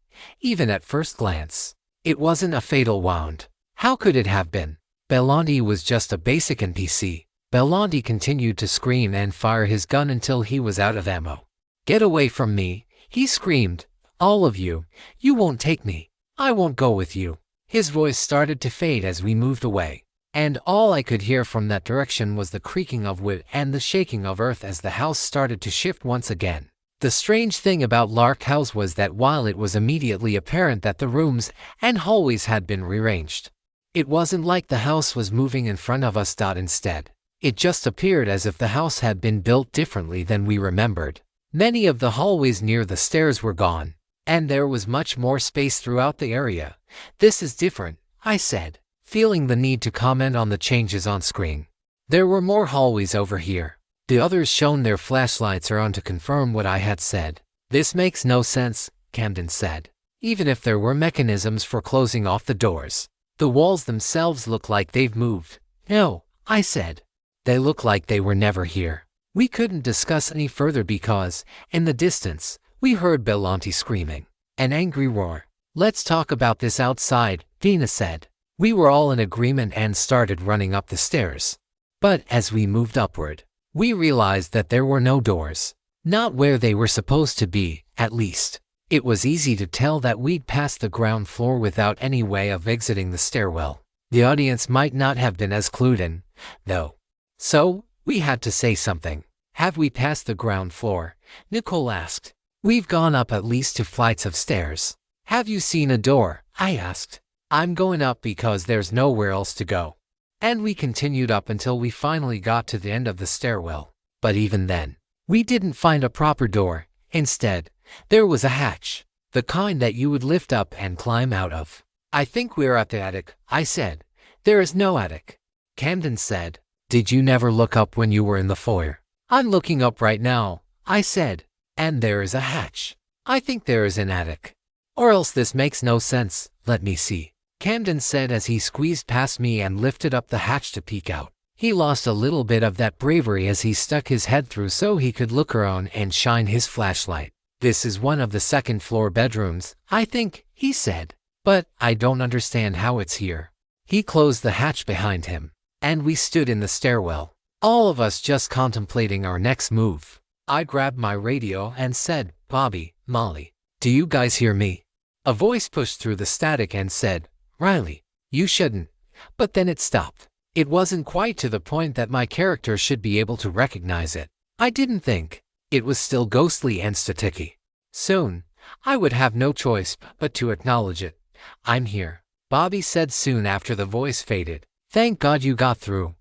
Even at first glance, it wasn't a fatal wound. How could it have been? Bellanti was just a basic NPC. Bellanti continued to scream and fire his gun until he was out of ammo. "Get away from me," he screamed. "All of you. You won't take me. I won't go with you." His voice started to fade as we moved away, and all I could hear from that direction was the creaking of wood and the shaking of earth as the house started to shift once again. The strange thing about Lark House was that while it was immediately apparent that the rooms and hallways had been rearranged, it wasn't like the house was moving in front of us. Instead, it just appeared as if the house had been built differently than we remembered. Many of the hallways near the stairs were gone, and there was much more space throughout the area. "This is different," I said, feeling the need to comment on the changes on screen. There were more hallways over here. The others shone their flashlights around to confirm what I had said. "This makes no sense," Camden said. "Even if there were mechanisms for closing off the doors, the walls themselves look like they've moved." "No," I said. "They look like they were never here." We couldn't discuss any further because, in the distance, we heard Bellanti screaming. An angry roar. "Let's talk about this outside," Dina said. We were all in agreement and started running up the stairs. But as we moved upward, we realized that there were no doors. Not where they were supposed to be, at least. It was easy to tell that we'd passed the ground floor without any way of exiting the stairwell. The audience might not have been as clued in, though. So, we had to say something. "Have we passed the ground floor?" Nicole asked. "We've gone up at least 2 flights of stairs." "Have you seen a door?" I asked. "I'm going up because there's nowhere else to go." And we continued up until we finally got to the end of the stairwell. But even then, we didn't find a proper door. Instead, there was a hatch, the kind that you would lift up and climb out of. "I think we're at the attic," I said. "There is no attic." Camden said, "Did you never look up when you were in the foyer?" "I'm looking up right now," I said. "And there is a hatch. I think there is an attic. Or else this makes no sense. Let me see," Camden said as he squeezed past me and lifted up the hatch to peek out. He lost a little bit of that bravery as he stuck his head through so he could look around and shine his flashlight. "This is one of the second-floor bedrooms, I think," he said. "But I don't understand how it's here." He closed the hatch behind him, and we stood in the stairwell, all of us just contemplating our next move. I grabbed my radio and said, "Bobby, Molly, do you guys hear me?" A voice pushed through the static and said, "Riley, you shouldn't." But then it stopped. It wasn't quite to the point that my character should be able to recognize it. I didn't think. It was still ghostly and staticky. Soon, I would have no choice but to acknowledge it. "I'm here," Bobby said soon after the voice faded. "Thank God you got through.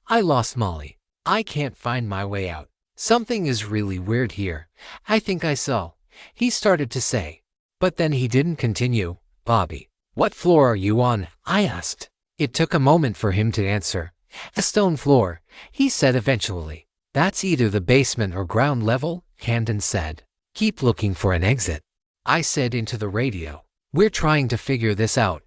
I lost Molly. I can't find my way out. Something is really weird here. I think I saw," he started to say. But then he didn't continue. "Bobby, what floor are you on?" I asked. It took a moment for him to answer. "A stone floor," he said eventually. "That's either the basement or ground level," Camden said. "Keep looking for an exit," I said into the radio. "We're trying to figure this out."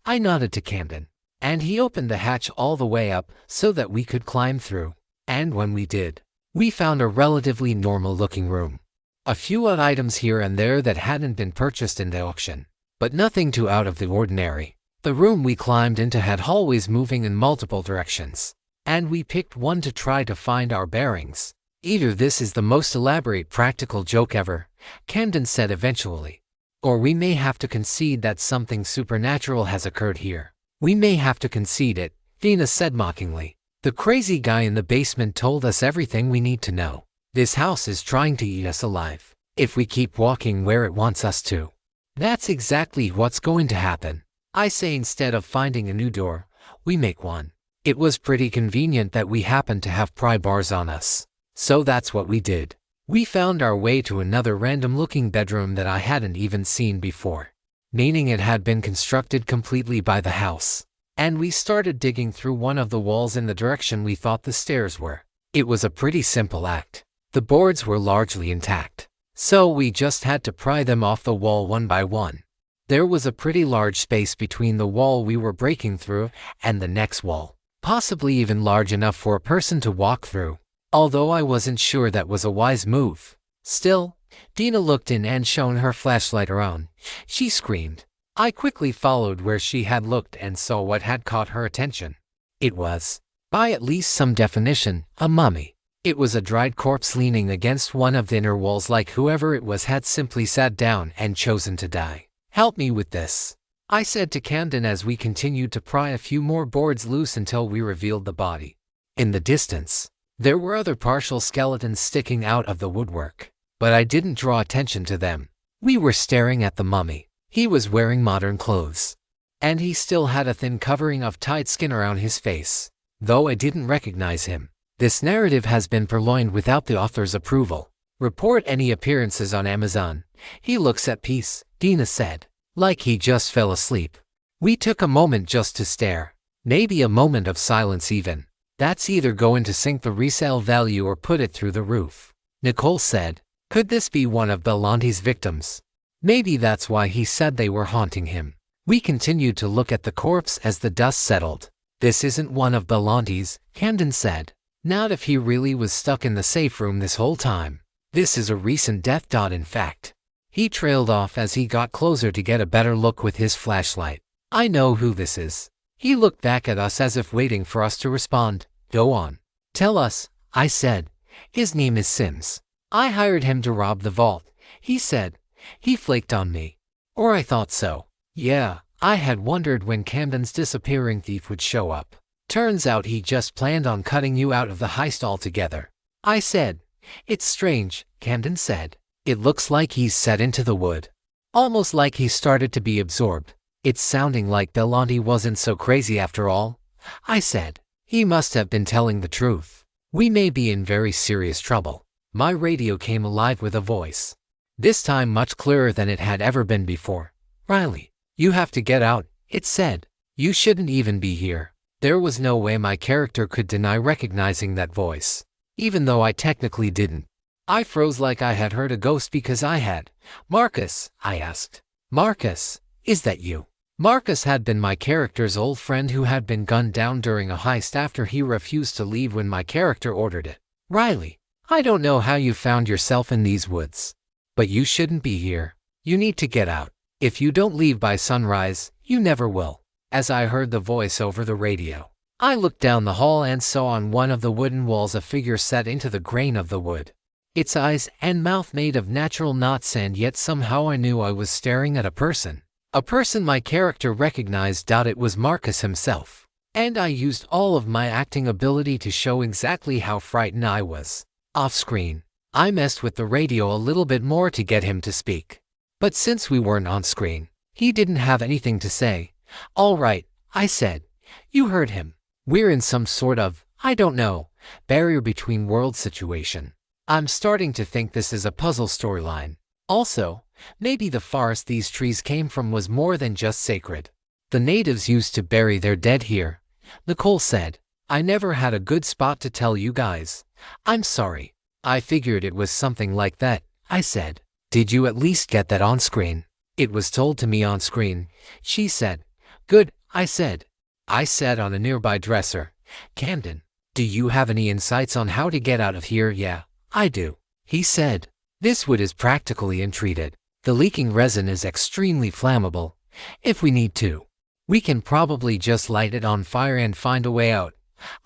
I nodded to Camden, and he opened the hatch all the way up so that we could climb through. And when we did, we found a relatively normal-looking room. A few odd items here and there that hadn't been purchased in the auction, but nothing too out of the ordinary. The room we climbed into had hallways moving in multiple directions, and we picked one to try to find our bearings. "Either this is the most elaborate practical joke ever," Camden said eventually, "or we may have to concede that something supernatural has occurred here." "We may have to concede it," Dina said mockingly. "The crazy guy in the basement told us everything we need to know. This house is trying to eat us alive if we keep walking where it wants us to." "That's exactly what's going to happen," I say. "Instead of finding a new door, we make one." It was pretty convenient that we happened to have pry bars on us. So that's what we did. We found our way to another random-looking bedroom that I hadn't even seen before, meaning it had been constructed completely by the house. And we started digging through one of the walls in the direction we thought the stairs were. It was a pretty simple act. The boards were largely intact, so we just had to pry them off the wall one by one. There was a pretty large space between the wall we were breaking through and the next wall, possibly even large enough for a person to walk through, although I wasn't sure that was a wise move. Still, Dina looked in and shone her flashlight around. She screamed. I quickly followed where she had looked and saw what had caught her attention. It was, by at least some definition, a mummy. It was a dried corpse leaning against one of the inner walls, like whoever it was had simply sat down and chosen to die. "Help me with this," I said to Camden as we continued to pry a few more boards loose until we revealed the body. In the distance, there were other partial skeletons sticking out of the woodwork, but I didn't draw attention to them. We were staring at the mummy. He was wearing modern clothes, and he still had a thin covering of tight skin around his face, though I didn't recognize him. This narrative has been purloined without the author's approval. Report any appearances on Amazon. He looks at peace, Dina said, like he just fell asleep. We took a moment just to stare, maybe a moment of silence even. That's either going to sink the resale value or put it through the roof. Nicole said, could this be one of Belanti's victims? Maybe that's why he said they were haunting him. We continued to look at the corpse as the dust settled. This isn't one of Belanti's, Camden said. Not if he really was stuck in the safe room this whole time. This is a recent death. In fact, he trailed off as he got closer to get a better look with his flashlight. I know who this is. He looked back at us as if waiting for us to respond. Go on. Tell us, I said. His name is Sims. I hired him to rob the vault, he said. He flaked on me. Or I thought so. Yeah, I had wondered when Camden's disappearing thief would show up. Turns out he just planned on cutting you out of the heist altogether. I said. It's strange, Camden said. It looks like he's set into the wood. Almost like he started to be absorbed. It's sounding like Belanti wasn't so crazy after all. I said. He must have been telling the truth. We may be in very serious trouble. My radio came alive with a voice. This time much clearer than it had ever been before. Riley, you have to get out, it said. You shouldn't even be here. There was no way my character could deny recognizing that voice, even though I technically didn't. I froze like I had heard a ghost because I had. Marcus, I asked. Marcus, is that you? Marcus had been my character's old friend who had been gunned down during a heist after he refused to leave when my character ordered it. Riley, I don't know how you found yourself in these woods, but you shouldn't be here. You need to get out. If you don't leave by sunrise, you never will. As I heard the voice over the radio, I looked down the hall and saw on one of the wooden walls a figure set into the grain of the wood. Its eyes and mouth made of natural knots, and yet somehow I knew I was staring at a person. A person my character recognized. It was Marcus himself. And I used all of my acting ability to show exactly how frightened I was. Off screen, I messed with the radio a little bit more to get him to speak. But since we weren't on screen, he didn't have anything to say. All right, I said. You heard him. We're in some sort of, I don't know, barrier between worlds situation. I'm starting to think this is a puzzle storyline. Also, maybe the forest these trees came from was more than just sacred. The natives used to bury their dead here, Nicole said. I never had a good spot to tell you guys. I'm sorry. I figured it was something like that, I said. Did you at least get that on screen? It was told to me on screen, she said. Good, I said. I sat on a nearby dresser. Camden, do you have any insights on how to get out of here? Yeah, I do, he said. This wood is practically untreated. The leaking resin is extremely flammable. If we need to, we can probably just light it on fire and find a way out.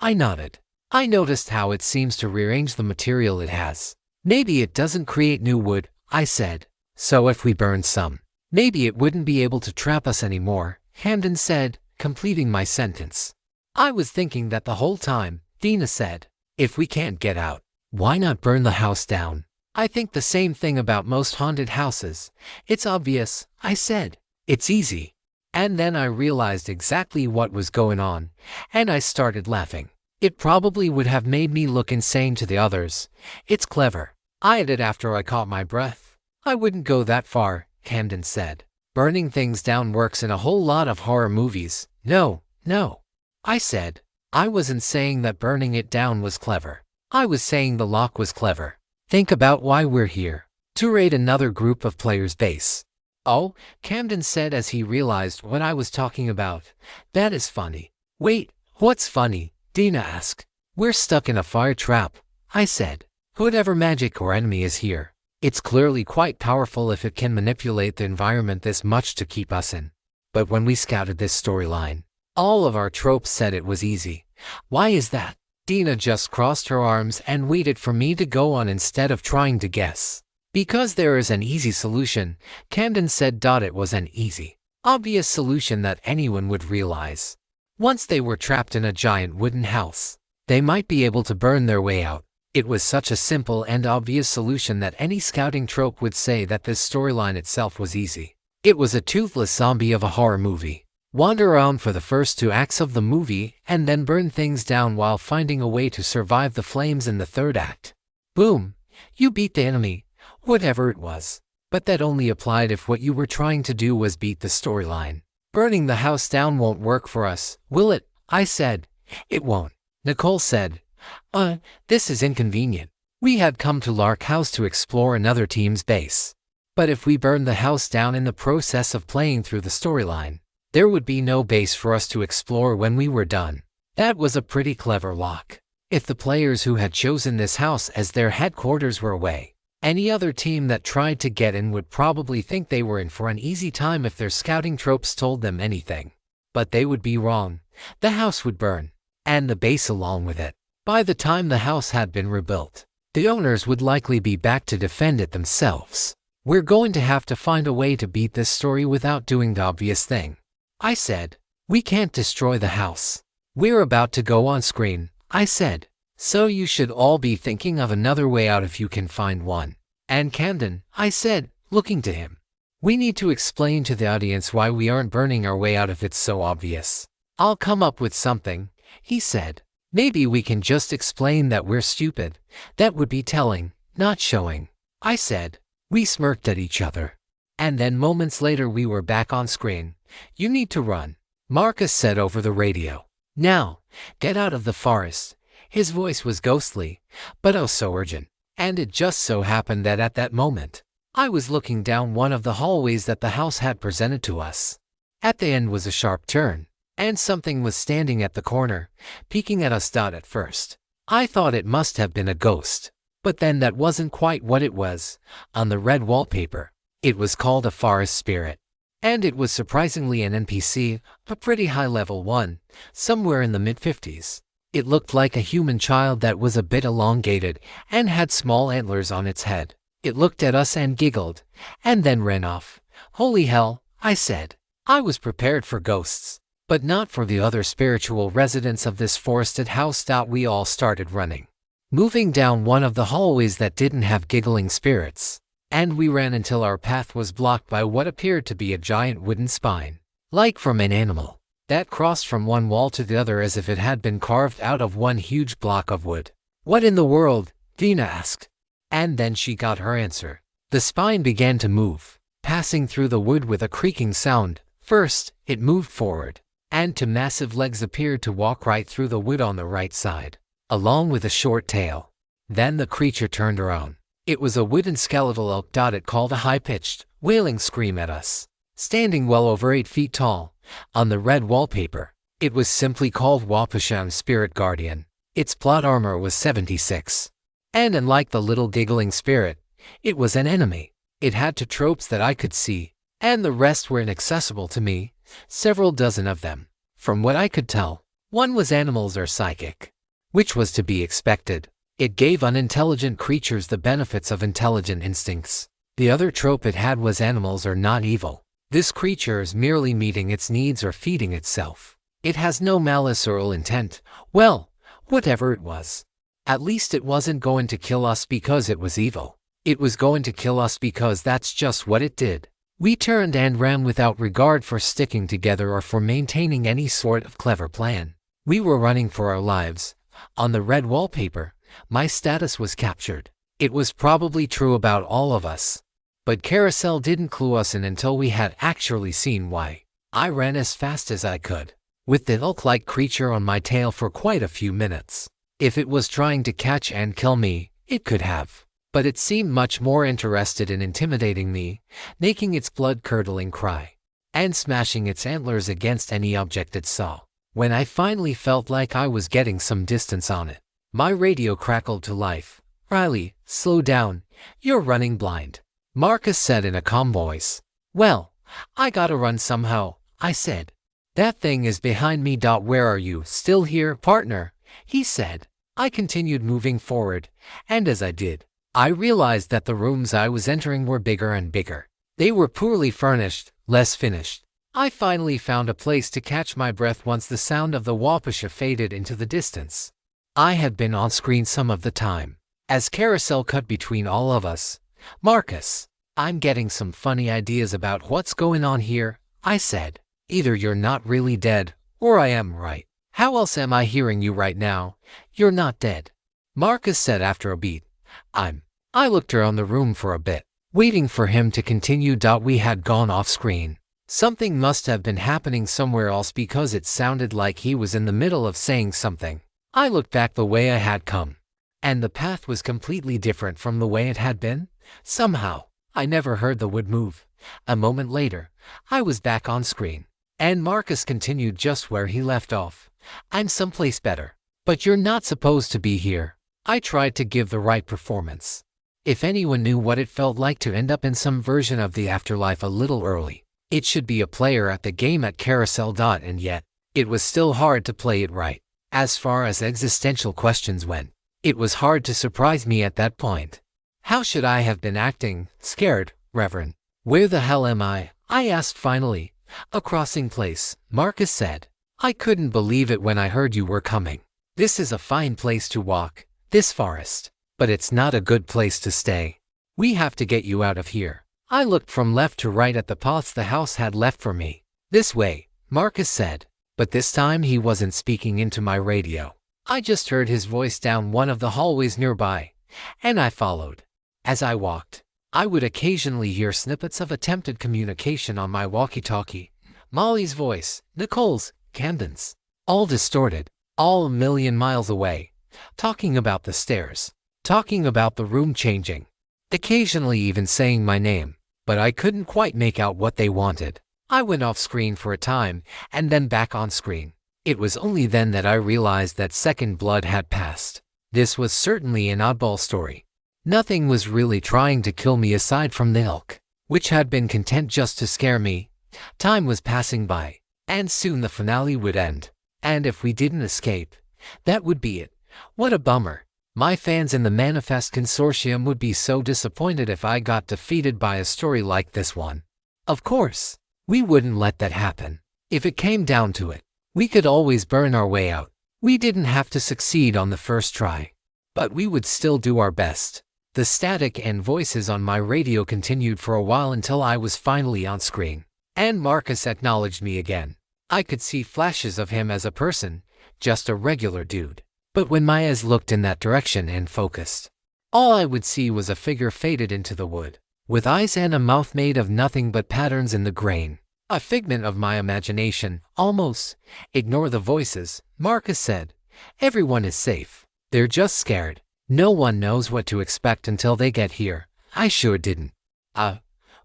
I nodded. I noticed how it seems to rearrange the material it has. Maybe it doesn't create new wood, I said. So if we burn some, maybe it wouldn't be able to trap us anymore, Camden said, completing my sentence. I was thinking that the whole time, Dina said. If we can't get out, why not burn the house down? I think the same thing about most haunted houses. It's obvious, I said. It's easy. And then I realized exactly what was going on, and I started laughing. It probably would have made me look insane to the others. It's clever. I added after I caught my breath. I wouldn't go that far, Camden said. Burning things down works in a whole lot of horror movies. No, I said. I wasn't saying that burning it down was clever. I was saying the lock was clever. Think about why we're here. To raid another group of players' base. Oh, Camden said as he realized what I was talking about. That is funny. Wait, what's funny? Dina asked. We're stuck in a fire trap, I said. Whatever magic or enemy is here, it's clearly quite powerful if it can manipulate the environment this much to keep us in. But when we scouted this storyline, All of our tropes said it was easy. Why is that? Dina just crossed her arms and waited for me to go on instead of trying to guess. Because there is an easy solution, Camden said. It was an easy, obvious solution that anyone would realize. Once they were trapped in a giant wooden house, they might be able to burn their way out. It was such a simple and obvious solution that any scouting trope would say that this storyline itself was easy. It was a toothless zombie of a horror movie. Wander around for the first 2 acts of the movie and then burn things down while finding a way to survive the flames in the 3rd act. Boom! You beat the enemy, whatever it was. But that only applied if what you were trying to do was beat the storyline. Burning the house down won't work for us, will it? I said. It won't. Nicole said. This is inconvenient. We had come to Lark House to explore another team's base. But if we burned the house down in the process of playing through the storyline, there would be no base for us to explore when we were done. That was a pretty clever lock. If the players who had chosen this house as their headquarters were away, any other team that tried to get in would probably think they were in for an easy time if their scouting tropes told them anything. But they would be wrong. The house would burn, and the base along with it. By the time the house had been rebuilt, the owners would likely be back to defend it themselves. We're going to have to find a way to beat this story without doing the obvious thing. I said. We can't destroy the house. We're about to go on screen, I said. So you should all be thinking of another way out if you can find one. And Camden, I said, looking to him. We need to explain to the audience why we aren't burning our way out if it's so obvious. I'll come up with something, he said. Maybe we can just explain that we're stupid. That would be telling, not showing. I said. We smirked at each other. And then moments later we were back on screen. You need to run, Marcus said over the radio. Now, get out of the forest. His voice was ghostly, but oh so urgent. And it just so happened that at that moment, I was looking down one of the hallways that the house had presented to us. At the end was a sharp turn, and something was standing at the corner, peeking at us. At first, I thought it must have been a ghost. But then that wasn't quite what it was. On the red wallpaper, it was called a forest spirit. And it was surprisingly an NPC, a pretty high-level one, somewhere in the mid-50s. It looked like a human child that was a bit elongated and had small antlers on its head. It looked at us and giggled, and then ran off. Holy hell, I said. I was prepared for ghosts, but not for the other spiritual residents of this forested house. We all started running, moving down one of the hallways that didn't have giggling spirits. And we ran until our path was blocked by what appeared to be a giant wooden spine, like from an animal, that crossed from one wall to the other as if it had been carved out of one huge block of wood. What in the world? Dina asked. And then she got her answer. The spine began to move, passing through the wood with a creaking sound. First, it moved forward, and 2 massive legs appeared to walk right through the wood on the right side, along with a short tail. Then the creature turned around. It was a wooden skeletal elk. It called a high-pitched, wailing scream at us. Standing well over 8 feet tall, on the red wallpaper, it was simply called Wapasham Spirit Guardian. Its plot armor was 76. And unlike the little giggling spirit, it was an enemy. It had 2 tropes that I could see, and the rest were inaccessible to me, several dozen of them. From what I could tell, one was animals or psychic, which was to be expected. It gave unintelligent creatures the benefits of intelligent instincts. The other trope it had was animals are not evil. This creature is merely meeting its needs or feeding itself. It has no malice or ill intent. Well, whatever it was. At least it wasn't going to kill us because it was evil. It was going to kill us because that's just what it did. We turned and ran without regard for sticking together or for maintaining any sort of clever plan. We were running for our lives. On the red wallpaper, my status was captured. It was probably true about all of us. But Carousel didn't clue us in until we had actually seen why. I ran as fast as I could, with the elk-like creature on my tail for quite a few minutes. If it was trying to catch and kill me, it could have. But it seemed much more interested in intimidating me, making its blood-curdling cry, and smashing its antlers against any object it saw. When I finally felt like I was getting some distance on it, my radio crackled to life. Riley, slow down. You're running blind, Marcus said in a calm voice. Well, I gotta run somehow, I said. That thing is behind me. Where are you? Still here, partner? He said. I continued moving forward, and as I did, I realized that the rooms I was entering were bigger and bigger. They were poorly furnished, less finished. I finally found a place to catch my breath once the sound of the Waukesha faded into the distance. I had been on screen some of the time. As Carousel cut between all of us, Marcus, I'm getting some funny ideas about what's going on here, I said. Either you're not really dead, or I am right. How else am I hearing you right now? You're not dead, Marcus said after a beat. I looked around the room for a bit, waiting for him to continue. We had gone off screen. Something must have been happening somewhere else because it sounded like he was in the middle of saying something. I looked back the way I had come, and the path was completely different from the way it had been. Somehow, I never heard the wood move. A moment later, I was back on screen, and Marcus continued just where he left off. I'm someplace better. But you're not supposed to be here. I tried to give the right performance. If anyone knew what it felt like to end up in some version of the afterlife a little early, it should be a player at the game at Carousel. And yet, it was still hard to play it right. As far as existential questions went, it was hard to surprise me at that point. How should I have been acting? Scared, Reverend. Where the hell am I? I asked finally. A crossing place, Marcus said. I couldn't believe it when I heard you were coming. This is a fine place to walk, this forest, but it's not a good place to stay. We have to get you out of here. I looked from left to right at the paths the house had left for me. This way, Marcus said, but this time he wasn't speaking into my radio. I just heard his voice down one of the hallways nearby, and I followed. As I walked, I would occasionally hear snippets of attempted communication on my walkie-talkie. Molly's voice, Nicole's, Camden's, all distorted. All a million miles away, talking about the stairs, talking about the room changing, occasionally even saying my name, but I couldn't quite make out what they wanted. I went off screen for a time, and then back on screen. It was only then that I realized that second blood had passed. This was certainly an oddball story. Nothing was really trying to kill me aside from the elk, which had been content just to scare me. Time was passing by, and soon the finale would end. And if we didn't escape, that would be it. What a bummer. My fans in the Manifest Consortium would be so disappointed if I got defeated by a story like this one. Of course, we wouldn't let that happen. If it came down to it, we could always burn our way out. We didn't have to succeed on the first try. But we would still do our best. The static and voices on my radio continued for a while until I was finally on screen. And Marcus acknowledged me again. I could see flashes of him as a person, just a regular dude. But when my eyes looked in that direction and focused, all I would see was a figure faded into the wood, with eyes and a mouth made of nothing but patterns in the grain. A figment of my imagination, almost. Ignore the voices, Marcus said. Everyone is safe. They're just scared. No one knows what to expect until they get here. I sure didn't.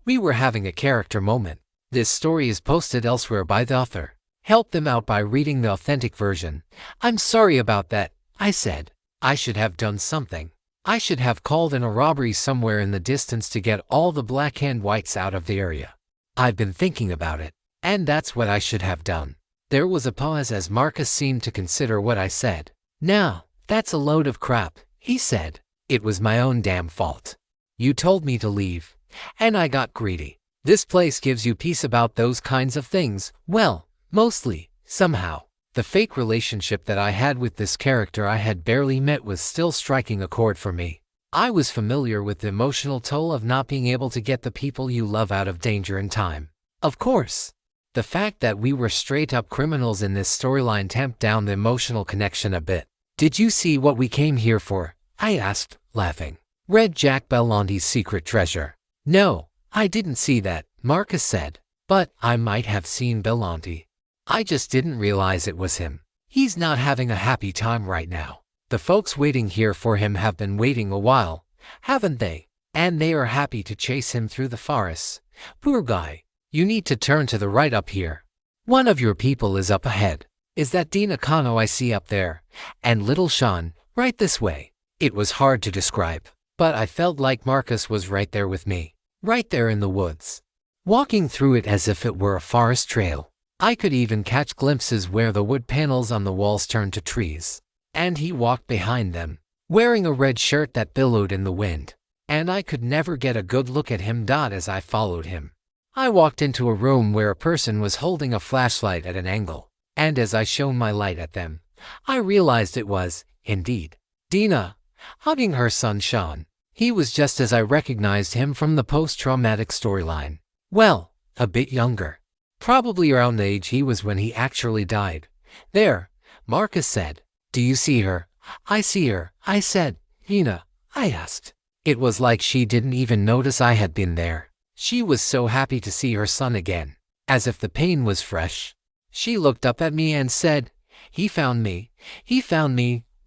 We were having a character moment. This story is posted elsewhere by the author. Help them out by reading the authentic version. I'm sorry about that, I said. I should have done something. I should have called in a robbery somewhere in the distance to get all the black and whites out of the area. I've been thinking about it, and that's what I should have done. There was a pause as Marcus seemed to consider what I said. Now, that's a load of crap, he said. It was my own damn fault. You told me to leave, and I got greedy. This place gives you peace about those kinds of things. Well, mostly, somehow. The fake relationship that I had with this character I had barely met was still striking a chord for me. I was familiar with the emotional toll of not being able to get the people you love out of danger in time. Of course, the fact that we were straight-up criminals in this storyline tamped down the emotional connection a bit. Did you see what we came here for? I asked, laughing. Read Jack Belmonte's Secret Treasure. No, I didn't see that, Marcus said. But I might have seen Belmonte. I just didn't realize it was him. He's not having a happy time right now. The folks waiting here for him have been waiting a while, haven't they? And they are happy to chase him through the forests. Poor guy. You need to turn to the right up here. One of your people is up ahead. Is that Dina Kano I see up there? And little Sean, right this way. It was hard to describe, but I felt like Marcus was right there with me. Right there in the woods. Walking through it as if it were a forest trail. I could even catch glimpses where the wood panels on the walls turned to trees. And he walked behind them, wearing a red shirt that billowed in the wind. And I could never get a good look at him. As I followed him, I walked into a room where a person was holding a flashlight at an angle. And as I shone my light at them, I realized it was, indeed, Dina, hugging her son Sean. He was just as I recognized him from the post-traumatic storyline. Well, a bit younger. Probably around the age he was when he actually died. There, Marcus said. Do you see her? I see her, I said. Dina, I asked. It was like she didn't even notice I had been there. She was so happy to see her son again, as if the pain was fresh. She looked up at me and said, he found me,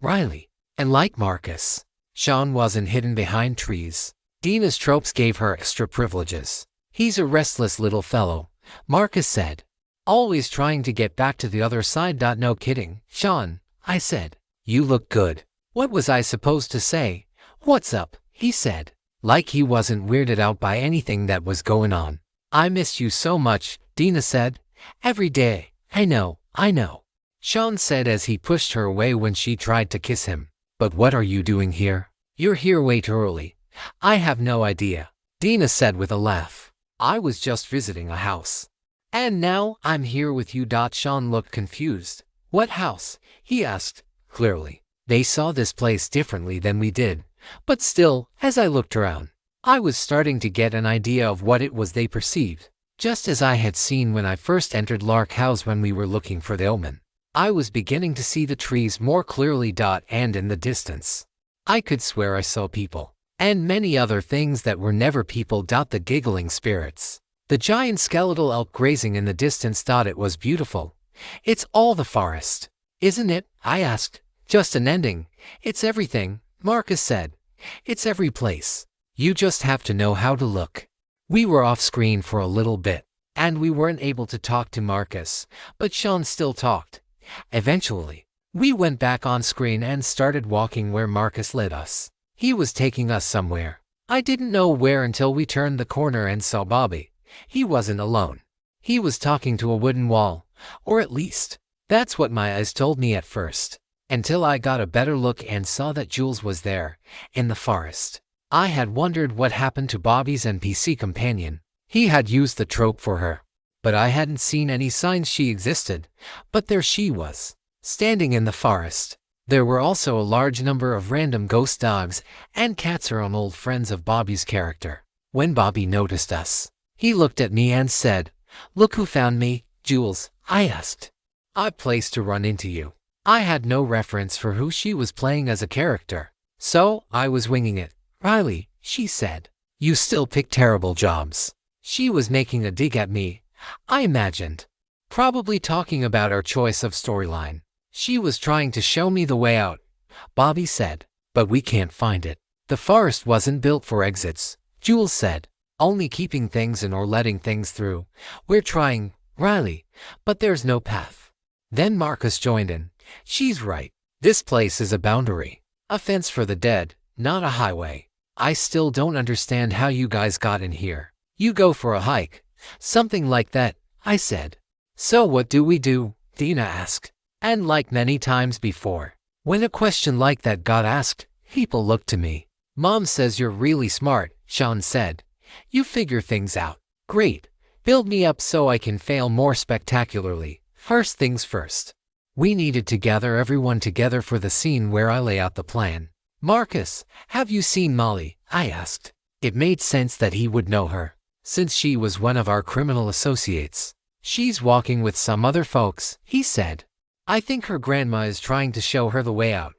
Riley. And like Marcus, Sean wasn't hidden behind trees. Dina's tropes gave her extra privileges. He's a restless little fellow, Marcus said. Always trying to get back to the other side. No kidding, Sean, I said. You look good. What was I supposed to say? What's up, he said, like he wasn't weirded out by anything that was going on. I miss you so much, Dina said. Every day. I know. Sean said as he pushed her away when she tried to kiss him. But what are you doing here? You're here way too early. I have no idea, Dina said with a laugh. I was just visiting a house. And now I'm here with you. Sean looked confused. What house? He asked. Clearly, they saw this place differently than we did. But still, as I looked around, I was starting to get an idea of what it was they perceived. Just as I had seen when I first entered Lark House when we were looking for the omen. I was beginning to see the trees more clearly. And in the distance, I could swear I saw people. And many other things that were never people. The giggling spirits. The giant skeletal elk grazing in the distance. It was beautiful. It's all the forest, isn't it? I asked. Just an ending. It's everything, Marcus said. It's every place. You just have to know how to look. We were off screen for a little bit, and we weren't able to talk to Marcus, but Sean still talked. Eventually, we went back on screen and started walking where Marcus led us. He was taking us somewhere. I didn't know where until we turned the corner and saw Bobby. He wasn't alone. He was talking to a wooden wall, or at least, that's what my eyes told me at first, until I got a better look and saw that Jules was there, in the forest. I had wondered what happened to Bobby's NPC companion. He had used the trope for her, but I hadn't seen any signs she existed. But there she was, standing in the forest. There were also a large number of random ghost dogs and cats around, old friends of Bobby's character. When Bobby noticed us, he looked at me and said, "Look who found me, Jules," I asked. "I placed to run into you." I had no reference for who she was playing as a character, so I was winging it. "Riley," she said. "You still pick terrible jobs." She was making a dig at me, I imagined. Probably talking about our choice of storyline. She was trying to show me the way out, Bobby said. "But we can't find it. The forest wasn't built for exits," Jules said. "Only keeping things in or letting things through. We're trying, Riley, but there's no path." Then Marcus joined in. "She's right. This place is a boundary. A fence for the dead, not a highway. I still don't understand how you guys got in here. You go for a hike, something like that," I said. "So what do we do?" Dina asked. And like many times before, when a question like that got asked, people looked to me. "Mom says you're really smart," Sean said. "You figure things out. Great. Build me up so I can fail more spectacularly. First things first. We needed to gather everyone together for the scene where I lay out the plan. "Marcus, have you seen Molly?" I asked. It made sense that he would know her, since she was one of our criminal associates. "She's walking with some other folks," he said. "I think her grandma is trying to show her the way out,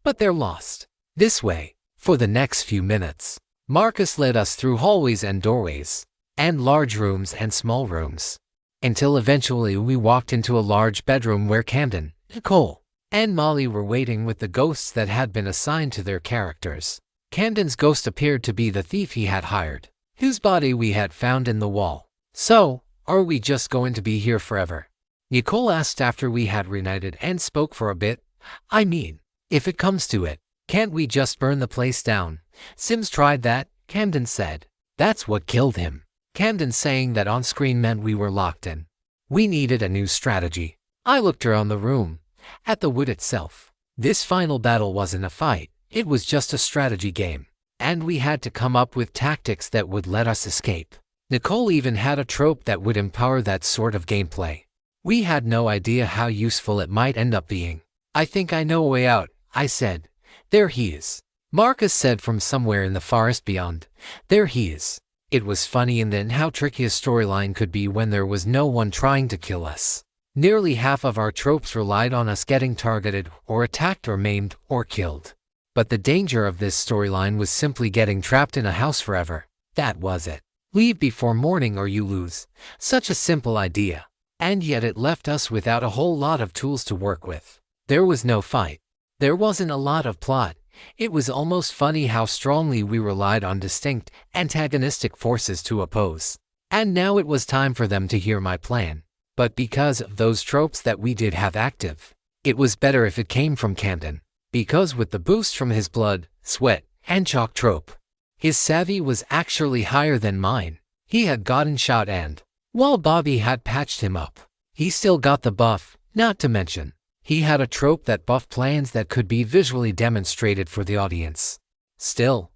but they're lost." This way, for the next few minutes, Marcus led us through hallways and doorways, and large rooms and small rooms, until eventually we walked into a large bedroom where Camden, Nicole, and Molly were waiting with the ghosts that had been assigned to their characters. Camden's ghost appeared to be the thief he had hired, whose body we had found in the wall. "So, are we just going to be here forever?" Nicole asked after we had reunited and spoke for a bit. "I mean, if it comes to it, can't we just burn the place down? Sims tried that," Camden said. "That's what killed him." Camden saying that on screen meant we were locked in. We needed a new strategy. I looked around the room, at the wood itself. This final battle wasn't a fight, it was just a strategy game. And we had to come up with tactics that would let us escape. Nicole even had a trope that would empower that sort of gameplay. We had no idea how useful it might end up being. I think I know a way out, I said. There he is. Marcus said from somewhere in the forest beyond. There he is. It was funny and then how tricky a storyline could be when there was no one trying to kill us. Nearly half of our tropes relied on us getting targeted or attacked or maimed or killed. But the danger of this storyline was simply getting trapped in a house forever. That was it. Leave before morning or you lose. Such a simple idea. And yet it left us without a whole lot of tools to work with. There was no fight. There wasn't a lot of plot. It was almost funny how strongly we relied on distinct, antagonistic forces to oppose. And now it was time for them to hear my plan. But because of those tropes that we did have active, it was better if it came from Camden. Because with the boost from his blood, sweat, and chalk trope, his savvy was actually higher than mine. He had gotten shot and, while Bobby had patched him up, he still got the buff, not to mention, he had a trope that buffed plans that could be visually demonstrated for the audience. Still,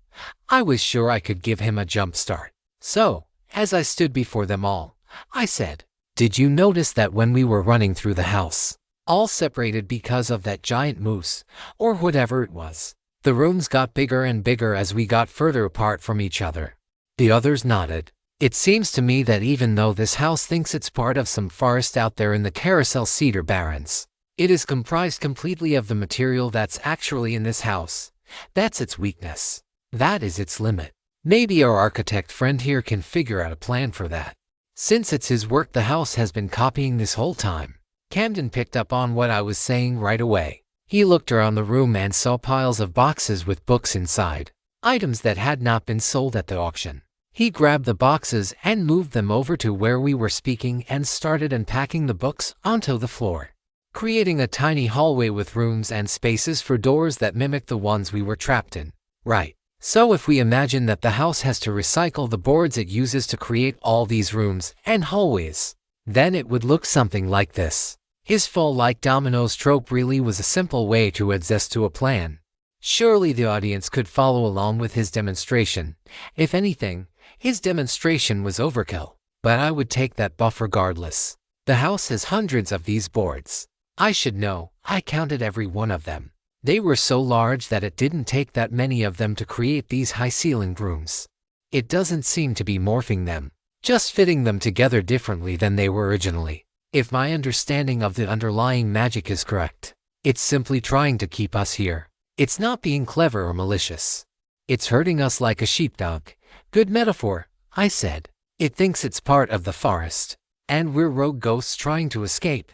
I was sure I could give him a jump start. So, as I stood before them all, I said, "Did you notice that when we were running through the house, all separated because of that giant moose, or whatever it was, the rooms got bigger and bigger as we got further apart from each other?" The others nodded. It seems to me that even though this house thinks it's part of some forest out there in the Carousel Cedar Barrens, it is comprised completely of the material that's actually in this house. That's its weakness. That is its limit. Maybe our architect friend here can figure out a plan for that. Since it's his work the house has been copying this whole time. Camden picked up on what I was saying right away. He looked around the room and saw piles of boxes with books inside, items that had not been sold at the auction. He grabbed the boxes and moved them over to where we were speaking and started unpacking the books onto the floor, creating a tiny hallway with rooms and spaces for doors that mimicked the ones we were trapped in. Right. So if we imagine that the house has to recycle the boards it uses to create all these rooms and hallways, then it would look something like this. His fall-like dominoes trope really was a simple way to adjust to a plan. Surely the audience could follow along with his demonstration. If anything, his demonstration was overkill, but I would take that buff regardless. The house has hundreds of these boards. I should know, I counted every one of them. They were so large that it didn't take that many of them to create these high-ceilinged rooms. It doesn't seem to be morphing them, just fitting them together differently than they were originally. If my understanding of the underlying magic is correct, it's simply trying to keep us here. It's not being clever or malicious. It's herding us like a sheepdog. Good metaphor, I said. It thinks it's part of the forest, and we're rogue ghosts trying to escape.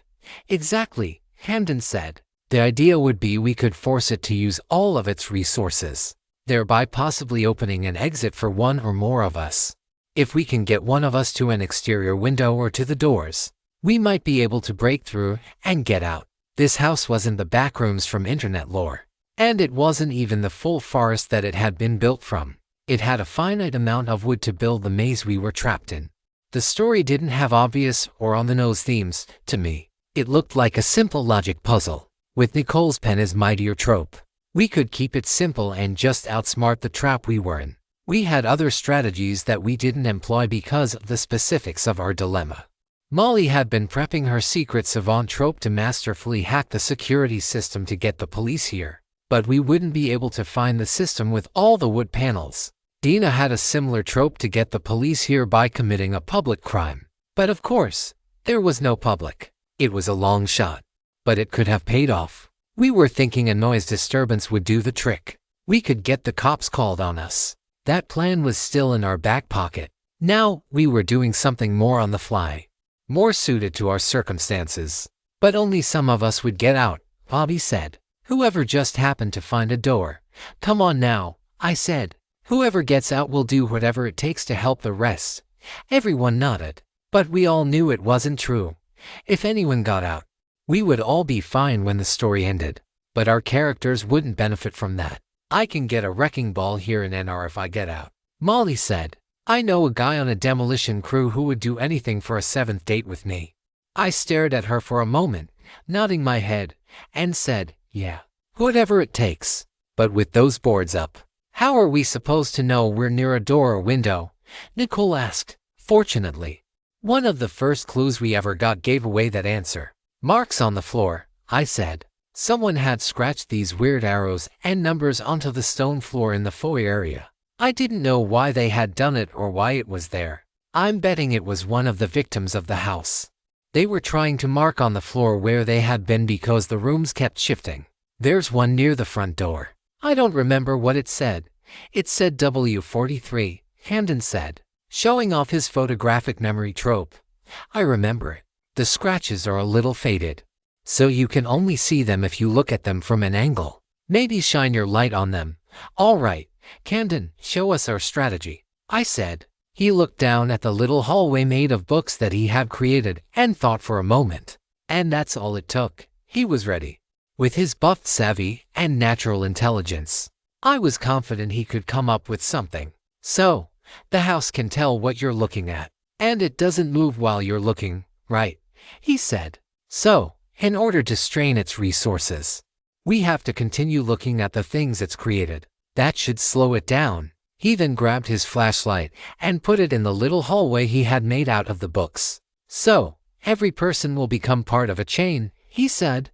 Exactly, Camden said. The idea would be we could force it to use all of its resources, thereby possibly opening an exit for one or more of us. If we can get one of us to an exterior window or to the doors, we might be able to break through and get out. This house wasn't the backrooms from internet lore, and it wasn't even the full forest that it had been built from. It had a finite amount of wood to build the maze we were trapped in. The story didn't have obvious or on-the-nose themes, to me. It looked like a simple logic puzzle. With Nicole's pen as mightier trope, we could keep it simple and just outsmart the trap we were in. We had other strategies that we didn't employ because of the specifics of our dilemma. Molly had been prepping her secret savant trope to masterfully hack the security system to get the police here, but we wouldn't be able to find the system with all the wood panels. Dina had a similar trope to get the police here by committing a public crime. But of course, there was no public. It was a long shot. But it could have paid off. We were thinking a noise disturbance would do the trick. We could get the cops called on us. That plan was still in our back pocket. Now, we were doing something more on the fly, more suited to our circumstances. But only some of us would get out, Bobby said. Whoever just happened to find a door. Come on now, I said. Whoever gets out will do whatever it takes to help the rest. Everyone nodded. But we all knew it wasn't true. If anyone got out, we would all be fine when the story ended, but our characters wouldn't benefit from that. I can get a wrecking ball here in NR if I get out, Molly said. I know a guy on a demolition crew who would do anything for a 7th date with me. I stared at her for a moment, nodding my head, and said, yeah, whatever it takes. But with those boards up, how are we supposed to know we're near a door or window? Nicole asked. Fortunately, one of the first clues we ever got gave away that answer. Marks on the floor, I said. Someone had scratched these weird arrows and numbers onto the stone floor in the foyer area. I didn't know why they had done it or why it was there. I'm betting it was one of the victims of the house. They were trying to mark on the floor where they had been because the rooms kept shifting. There's one near the front door. I don't remember what it said. It said W43, Camden said, showing off his photographic memory trope. I remember it. The scratches are a little faded, so you can only see them if you look at them from an angle. Maybe shine your light on them. All right, Camden, show us our strategy, I said. He looked down at the little hallway made of books that he had created and thought for a moment. And that's all it took. He was ready. With his buffed savvy and natural intelligence, I was confident he could come up with something. So, the house can tell what you're looking at, and it doesn't move while you're looking, right? He said. So, in order to strain its resources, we have to continue looking at the things it's created. That should slow it down. He then grabbed his flashlight and put it in the little hallway he had made out of the books. So, every person will become part of a chain, he said.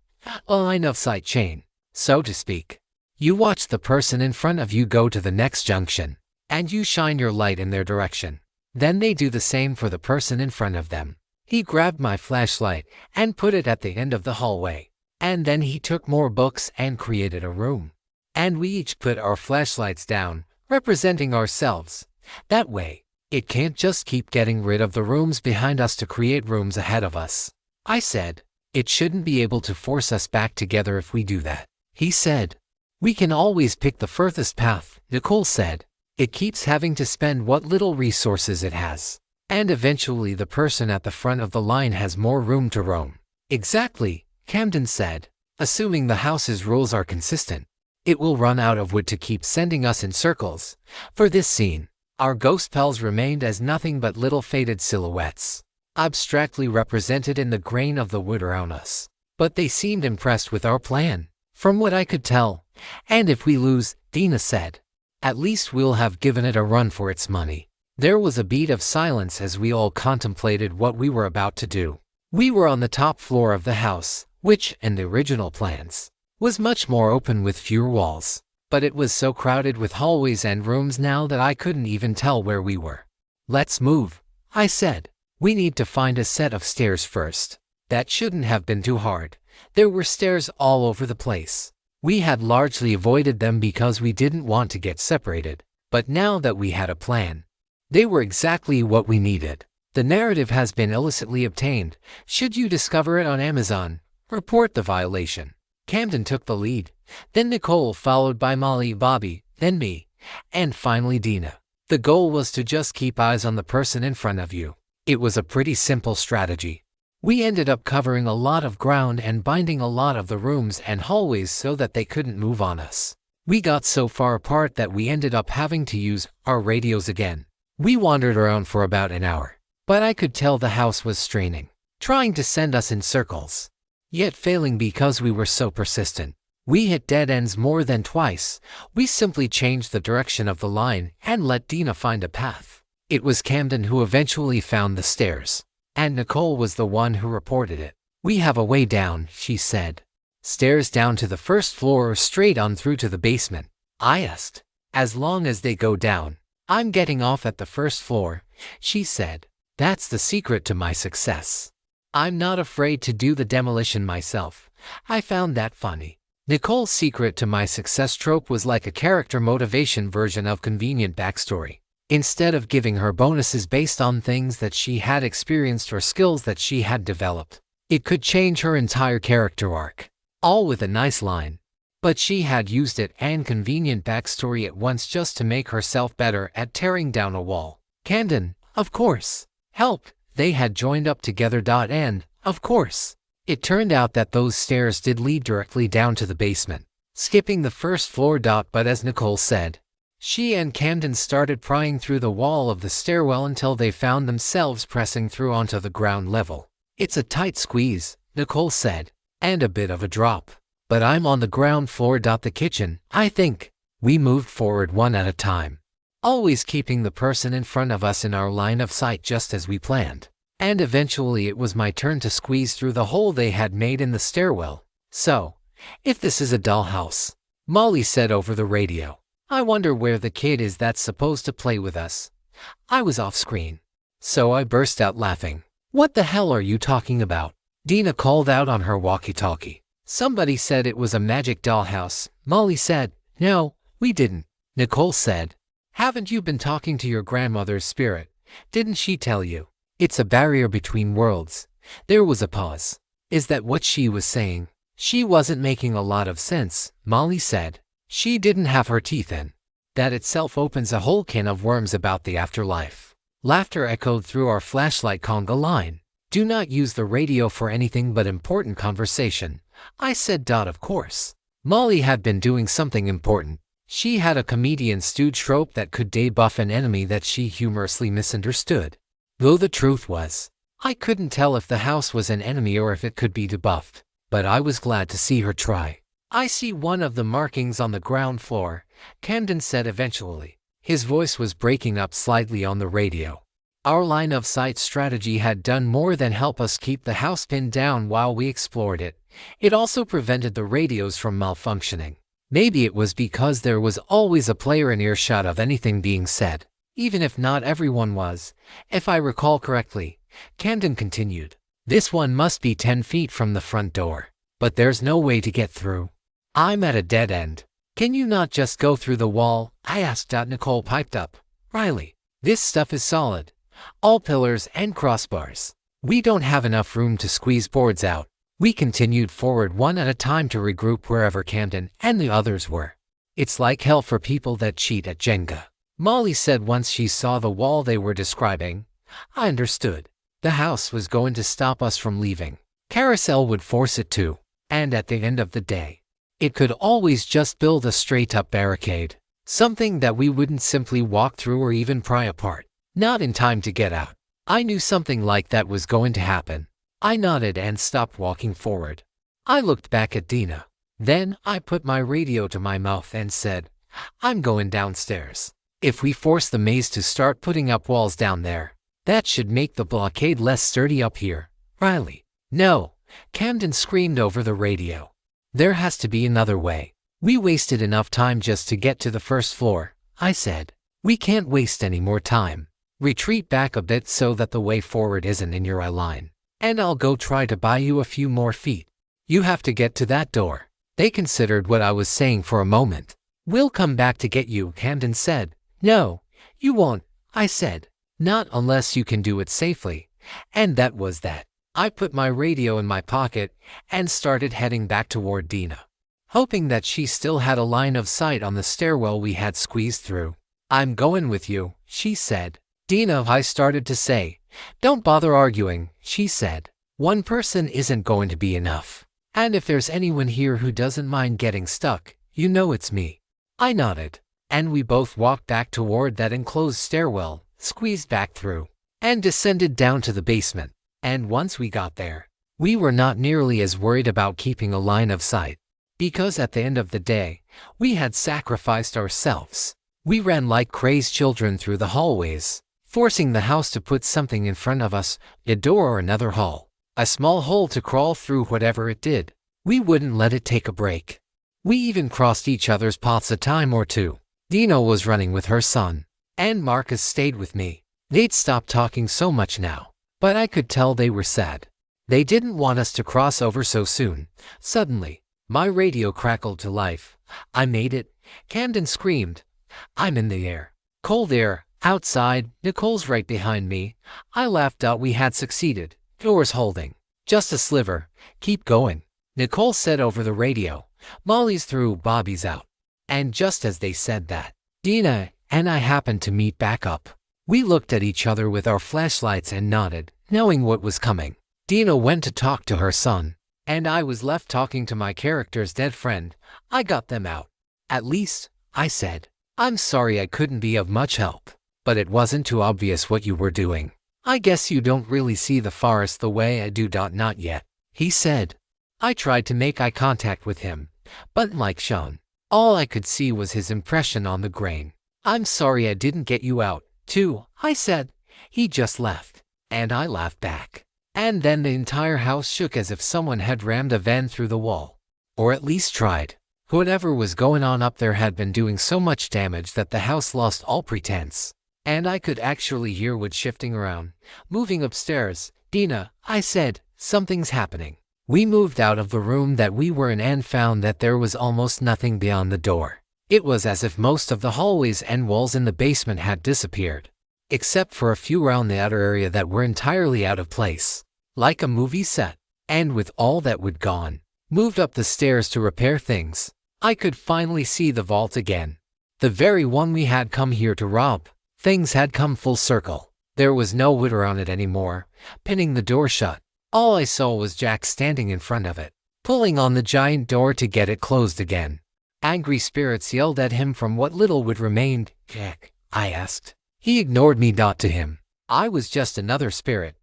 A line of sight chain, so to speak. You watch the person in front of you go to the next junction, and you shine your light in their direction. Then they do the same for the person in front of them. He grabbed my flashlight and put it at the end of the hallway. And then he took more books and created a room. And we each put our flashlights down, representing ourselves. That way, it can't just keep getting rid of the rooms behind us to create rooms ahead of us. I said, it shouldn't be able to force us back together if we do that. He said, we can always pick the furthest path, Nicole said. It keeps having to spend what little resources it has. And eventually the person at the front of the line has more room to roam. Exactly, Camden said. Assuming the house's rules are consistent, it will run out of wood to keep sending us in circles. For this scene, our ghost pals remained as nothing but little faded silhouettes, abstractly represented in the grain of the wood around us. But they seemed impressed with our plan, from what I could tell. And if we lose, Dina said, at least we'll have given it a run for its money. There was a beat of silence as we all contemplated what we were about to do. We were on the top floor of the house, which, in the original plans, was much more open with fewer walls. But it was so crowded with hallways and rooms now that I couldn't even tell where we were. Let's move, I said. We need to find a set of stairs first. That shouldn't have been too hard. There were stairs all over the place. We had largely avoided them because we didn't want to get separated. But now that we had a plan, they were exactly what we needed. The narrative has been illicitly obtained. Should you discover it on Amazon, report the violation. Camden took the lead, then Nicole, followed by Molly, Bobby, then me, and finally Dina. The goal was to just keep eyes on the person in front of you. It was a pretty simple strategy. We ended up covering a lot of ground and binding a lot of the rooms and hallways so that they couldn't move on us. We got so far apart that we ended up having to use our radios again. We wandered around for about an hour, but I could tell the house was straining, trying to send us in circles, yet failing because we were so persistent. We hit dead ends more than twice. We simply changed the direction of the line and let Dina find a path. It was Camden who eventually found the stairs, and Nicole was the one who reported it. We have a way down, she said. Stairs down to the first floor or straight on through to the basement? I asked. As long as they go down. I'm getting off at the first floor, she said. That's the secret to my success. I'm not afraid to do the demolition myself. I found that funny. Nicole's secret to my success trope was like a character motivation version of convenient backstory. Instead of giving her bonuses based on things that she had experienced or skills that she had developed, it could change her entire character arc. All with a nice line. But she had used it and convenient backstory at once just to make herself better at tearing down a wall. Camden, of course, helped. They had joined up together. And, of course, it turned out that those stairs did lead directly down to the basement, skipping the first floor. But as Nicole said, she and Camden started prying through the wall of the stairwell until they found themselves pressing through onto the ground level. It's a tight squeeze, Nicole said, and a bit of a drop. But I'm on the ground floor. The kitchen, I think. We moved forward one at a time, always keeping the person in front of us in our line of sight just as we planned. And eventually it was my turn to squeeze through the hole they had made in the stairwell. So, if this is a dollhouse, Molly said over the radio, I wonder where the kid is that's supposed to play with us. I was off screen, so I burst out laughing. What the hell are you talking about? Dina called out on her walkie-talkie. Somebody said it was a magic dollhouse. Molly said, No, we didn't. Nicole said, Haven't you been talking to your grandmother's spirit? Didn't she tell you? It's a barrier between worlds. There was a pause. Is that what she was saying? She wasn't making a lot of sense, Molly said. She didn't have her teeth in. That itself opens a whole can of worms about the afterlife. Laughter echoed through our flashlight conga line. Do not use the radio for anything but important conversation, I said. Of course. Molly had been doing something important. She had a comedian stooge trope that could debuff an enemy that she humorously misunderstood. Though the truth was, I couldn't tell if the house was an enemy or if it could be debuffed, but I was glad to see her try. I see one of the markings on the ground floor, Camden said eventually. His voice was breaking up slightly on the radio. Our line-of-sight strategy had done more than help us keep the house pinned down while we explored it. It also prevented the radios from malfunctioning. Maybe it was because there was always a player in earshot of anything being said, even if not everyone was. If I recall correctly, Camden continued, this one must be 10 feet from the front door, but there's no way to get through. I'm at a dead end. Can you not just go through the wall? I asked. Nicole piped up, Riley, this stuff is solid. All pillars and crossbars. We don't have enough room to squeeze boards out. We continued forward one at a time to regroup wherever Camden and the others were. It's like hell for people that cheat at Jenga, Molly said once she saw the wall they were describing. I understood. The house was going to stop us from leaving. Carousel would force it to. And at the end of the day, it could always just build a straight-up barricade. Something that we wouldn't simply walk through or even pry apart. Not in time to get out. I knew something like that was going to happen. I nodded and stopped walking forward. I looked back at Dina. Then I put my radio to my mouth and said, I'm going downstairs. If we force the maze to start putting up walls down there, that should make the blockade less sturdy up here. Riley. No, Camden screamed over the radio. There has to be another way. We wasted enough time just to get to the first floor, I said. We can't waste any more time. Retreat back a bit so that the way forward isn't in your eye line. And I'll go try to buy you a few more feet. You have to get to that door. They considered what I was saying for a moment. We'll come back to get you, Camden said. No, you won't, I said. Not unless you can do it safely. And that was that. I put my radio in my pocket and started heading back toward Dina, hoping that she still had a line of sight on the stairwell we had squeezed through. I'm going with you, she said. Dina, I started to say. Don't bother arguing, she said. One person isn't going to be enough. And if there's anyone here who doesn't mind getting stuck, you know it's me. I nodded, and we both walked back toward that enclosed stairwell, squeezed back through, and descended down to the basement. And once we got there, we were not nearly as worried about keeping a line of sight. Because at the end of the day, we had sacrificed ourselves. We ran like crazed children through the hallways, forcing the house to put something in front of us, a door or another hall, a small hole to crawl through. Whatever it did, we wouldn't let it take a break. We even crossed each other's paths a time or two. Dina was running with her son, and Marcus stayed with me. They'd stopped talking so much now, but I could tell they were sad. They didn't want us to cross over so soon. Suddenly, my radio crackled to life. I made it, Camden screamed. I'm in the air. Cold air. Outside, Nicole's right behind me. I laughed out. We had succeeded. Doors holding. Just a sliver. Keep going, Nicole said over the radio. Molly's through, Bobby's out. And just as they said that, Dina and I happened to meet back up. We looked at each other with our flashlights and nodded, knowing what was coming. Dina went to talk to her son, and I was left talking to my character's dead friend. I got them out. At least, I said. I'm sorry I couldn't be of much help. But it wasn't too obvious what you were doing. I guess you don't really see the forest the way I do. Not yet, he said. I tried to make eye contact with him, but like shown, all I could see was his impression on the grain. I'm sorry I didn't get you out, too, I said. He just left, and I laughed back. And then the entire house shook as if someone had rammed a van through the wall. Or at least tried. Whatever was going on up there had been doing so much damage that the house lost all pretense. And I could actually hear wood shifting around, moving upstairs. Dina, I said, something's happening. We moved out of the room that we were in and found that there was almost nothing beyond the door. It was as if most of the hallways and walls in the basement had disappeared, except for a few around the outer area that were entirely out of place, like a movie set. And with all that wood gone, moved up the stairs to repair things, I could finally see the vault again. The very one we had come here to rob. Things had come full circle. There was no wood around it anymore, pinning the door shut. All I saw was Jack standing in front of it, pulling on the giant door to get it closed again. Angry spirits yelled at him from what little wood remained. Jack, I asked. He ignored me. To him, I was just another spirit.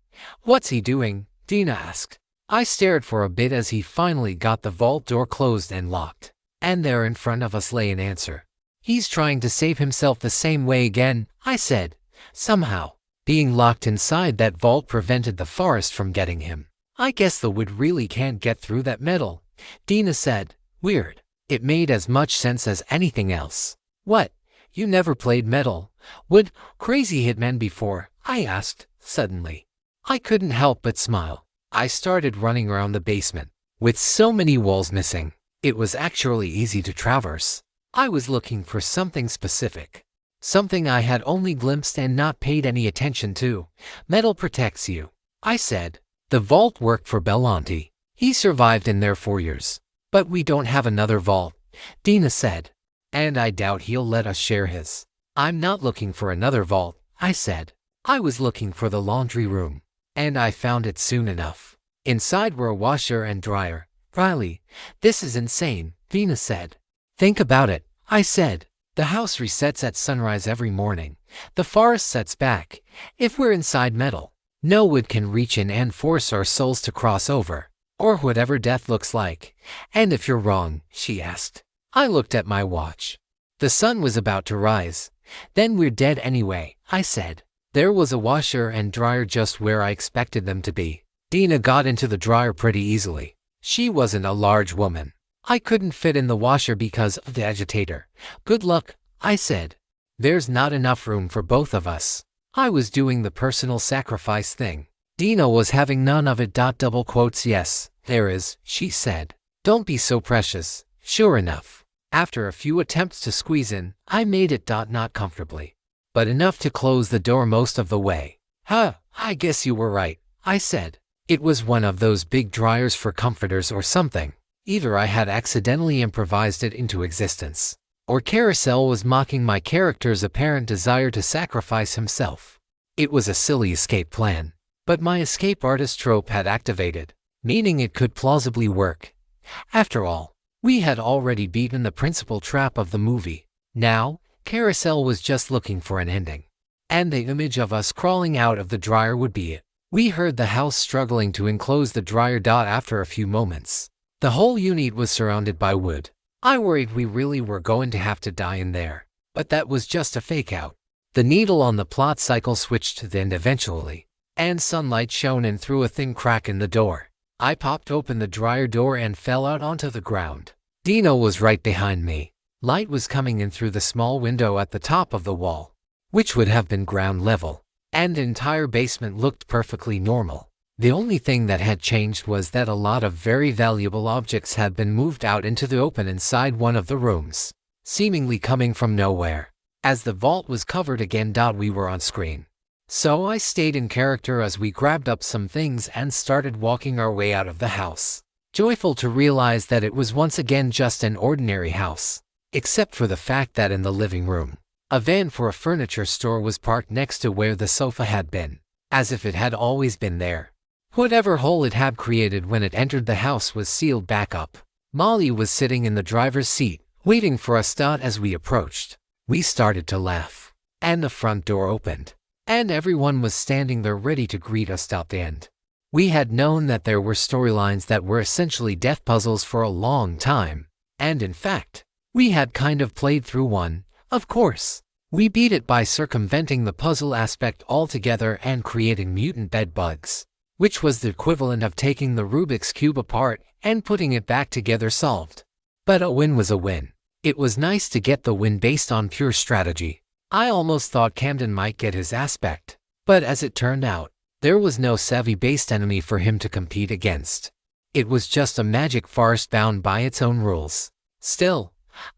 What's he doing? Dina asked. I stared for a bit as he finally got the vault door closed and locked. And there in front of us lay an answer. He's trying to save himself the same way again, I said. Somehow, being locked inside that vault prevented the forest from getting him. I guess the wood really can't get through that metal, Dina said. Weird. It made as much sense as anything else. What? You never played metal, wood, crazy hitman before? I asked, suddenly. I couldn't help but smile. I started running around the basement. With so many walls missing, it was actually easy to traverse. I was looking for something specific. Something I had only glimpsed and not paid any attention to. Metal protects you, I said. The vault worked for Bellanti. He survived in there 4 years. But we don't have another vault, Dina said. And I doubt he'll let us share his. I'm not looking for another vault, I said. I was looking for the laundry room. And I found it soon enough. Inside were a washer and dryer. Riley, this is insane, Dina said. Think about it, I said. The house resets at sunrise every morning. The forest sets back. If we're inside metal, no wood can reach in and force our souls to cross over, or whatever death looks like. And if you're wrong, she asked. I looked at my watch. The sun was about to rise. Then we're dead anyway, I said. There was a washer and dryer just where I expected them to be. Dina got into the dryer pretty easily. She wasn't a large woman. I couldn't fit in the washer because of the agitator. Good luck, I said. There's not enough room for both of us. I was doing the personal sacrifice thing. Dina was having none of it. Double quotes. Yes, there is, she said. Don't be so precious. Sure enough, after a few attempts to squeeze in, I made it. Not comfortably, but enough to close the door most of the way. Huh, I guess you were right, I said. It was one of those big dryers for comforters or something. Either I had accidentally improvised it into existence, or Carousel was mocking my character's apparent desire to sacrifice himself. It was a silly escape plan, but my escape artist trope had activated, meaning it could plausibly work. After all, we had already beaten the principal trap of the movie. Now, Carousel was just looking for an ending. And the image of us crawling out of the dryer would be it. We heard the house struggling to enclose the dryer. After a few moments, the whole unit was surrounded by wood. I worried we really were going to have to die in there, but that was just a fake out. The needle on the plot cycle switched to the end eventually, and sunlight shone in through a thin crack in the door. I popped open the dryer door and fell out onto the ground. Dina was right behind me. Light was coming in through the small window at the top of the wall, which would have been ground level, and the entire basement looked perfectly normal. The only thing that had changed was that a lot of very valuable objects had been moved out into the open inside one of the rooms, seemingly coming from nowhere. As the vault was covered again, we were on screen. So I stayed in character as we grabbed up some things and started walking our way out of the house, joyful to realize that it was once again just an ordinary house, except for the fact that in the living room, a van for a furniture store was parked next to where the sofa had been, as if it had always been there. Whatever hole it had created when it entered the house was sealed back up. Molly was sitting in the driver's seat, waiting for us. As we approached, we started to laugh, and the front door opened. and everyone was standing there ready to greet us at the end. We had known that there were storylines that were essentially death puzzles for a long time, and in fact, we had kind of played through one, of course. We beat it by circumventing the puzzle aspect altogether and creating mutant bed bugs, which was the equivalent of taking the Rubik's Cube apart and putting it back together solved. But a win was a win. It was nice to get the win based on pure strategy. I almost thought Camden might get his aspect, but as it turned out, there was no savvy-based enemy for him to compete against. It was just a magic farce bound by its own rules. Still,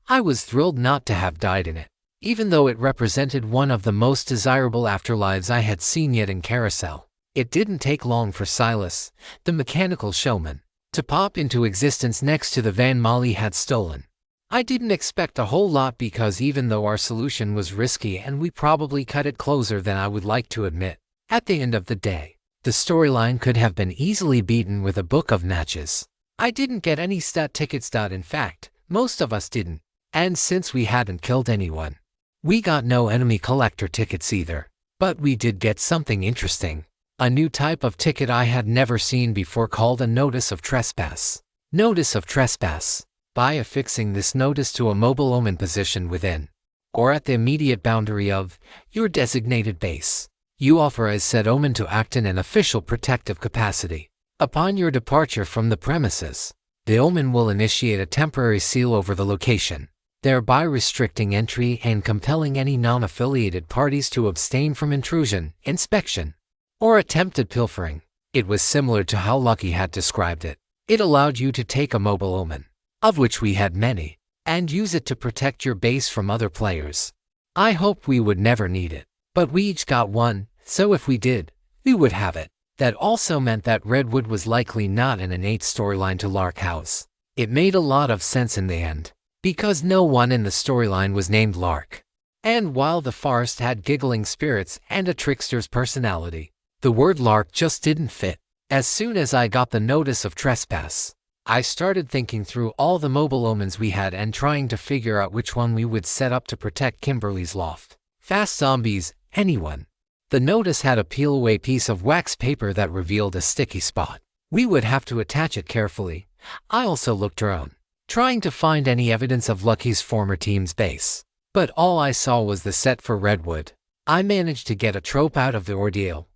I was thrilled not to have died in it, even though it represented one of the most desirable afterlives I had seen yet in Carousel. It didn't take long for Silas, the mechanical showman, to pop into existence next to the van Molly had stolen. I didn't expect a whole lot because even though our solution was risky and we probably cut it closer than I would like to admit, at the end of the day, the storyline could have been easily beaten with a book of matches. I didn't get any stat tickets. In fact, most of us didn't, and since we hadn't killed anyone, we got no enemy collector tickets either. But we did get something interesting. A new type of ticket I had never seen before called a notice of trespass. Notice of trespass. By affixing this notice to a mobile omen position within, or at the immediate boundary of, your designated base, you authorize said omen to act in an official protective capacity. Upon your departure from the premises, the omen will initiate a temporary seal over the location, thereby restricting entry and compelling any non-affiliated parties to abstain from intrusion, inspection, or attempted pilfering. It was similar to how Lucky had described it. It allowed you to take a mobile omen, of which we had many, and use it to protect your base from other players. I hoped we would never need it, but we each got one, so if we did, we would have it. That also meant that Redwood was likely not an innate storyline to Lark House. It made a lot of sense in the end, because no one in the storyline was named Lark. And while the forest had giggling spirits and a trickster's personality, the word Lark just didn't fit. As soon as I got the notice of trespass, I started thinking through all the mobile omens we had and trying to figure out which one we would set up to protect Kimberly's loft. Fast zombies, anyone. The notice had a peel-away piece of wax paper that revealed a sticky spot. We would have to attach it carefully. I also looked around, trying to find any evidence of Lucky's former team's base. But all I saw was the set for Redwood. I managed to get a trope out of the ordeal.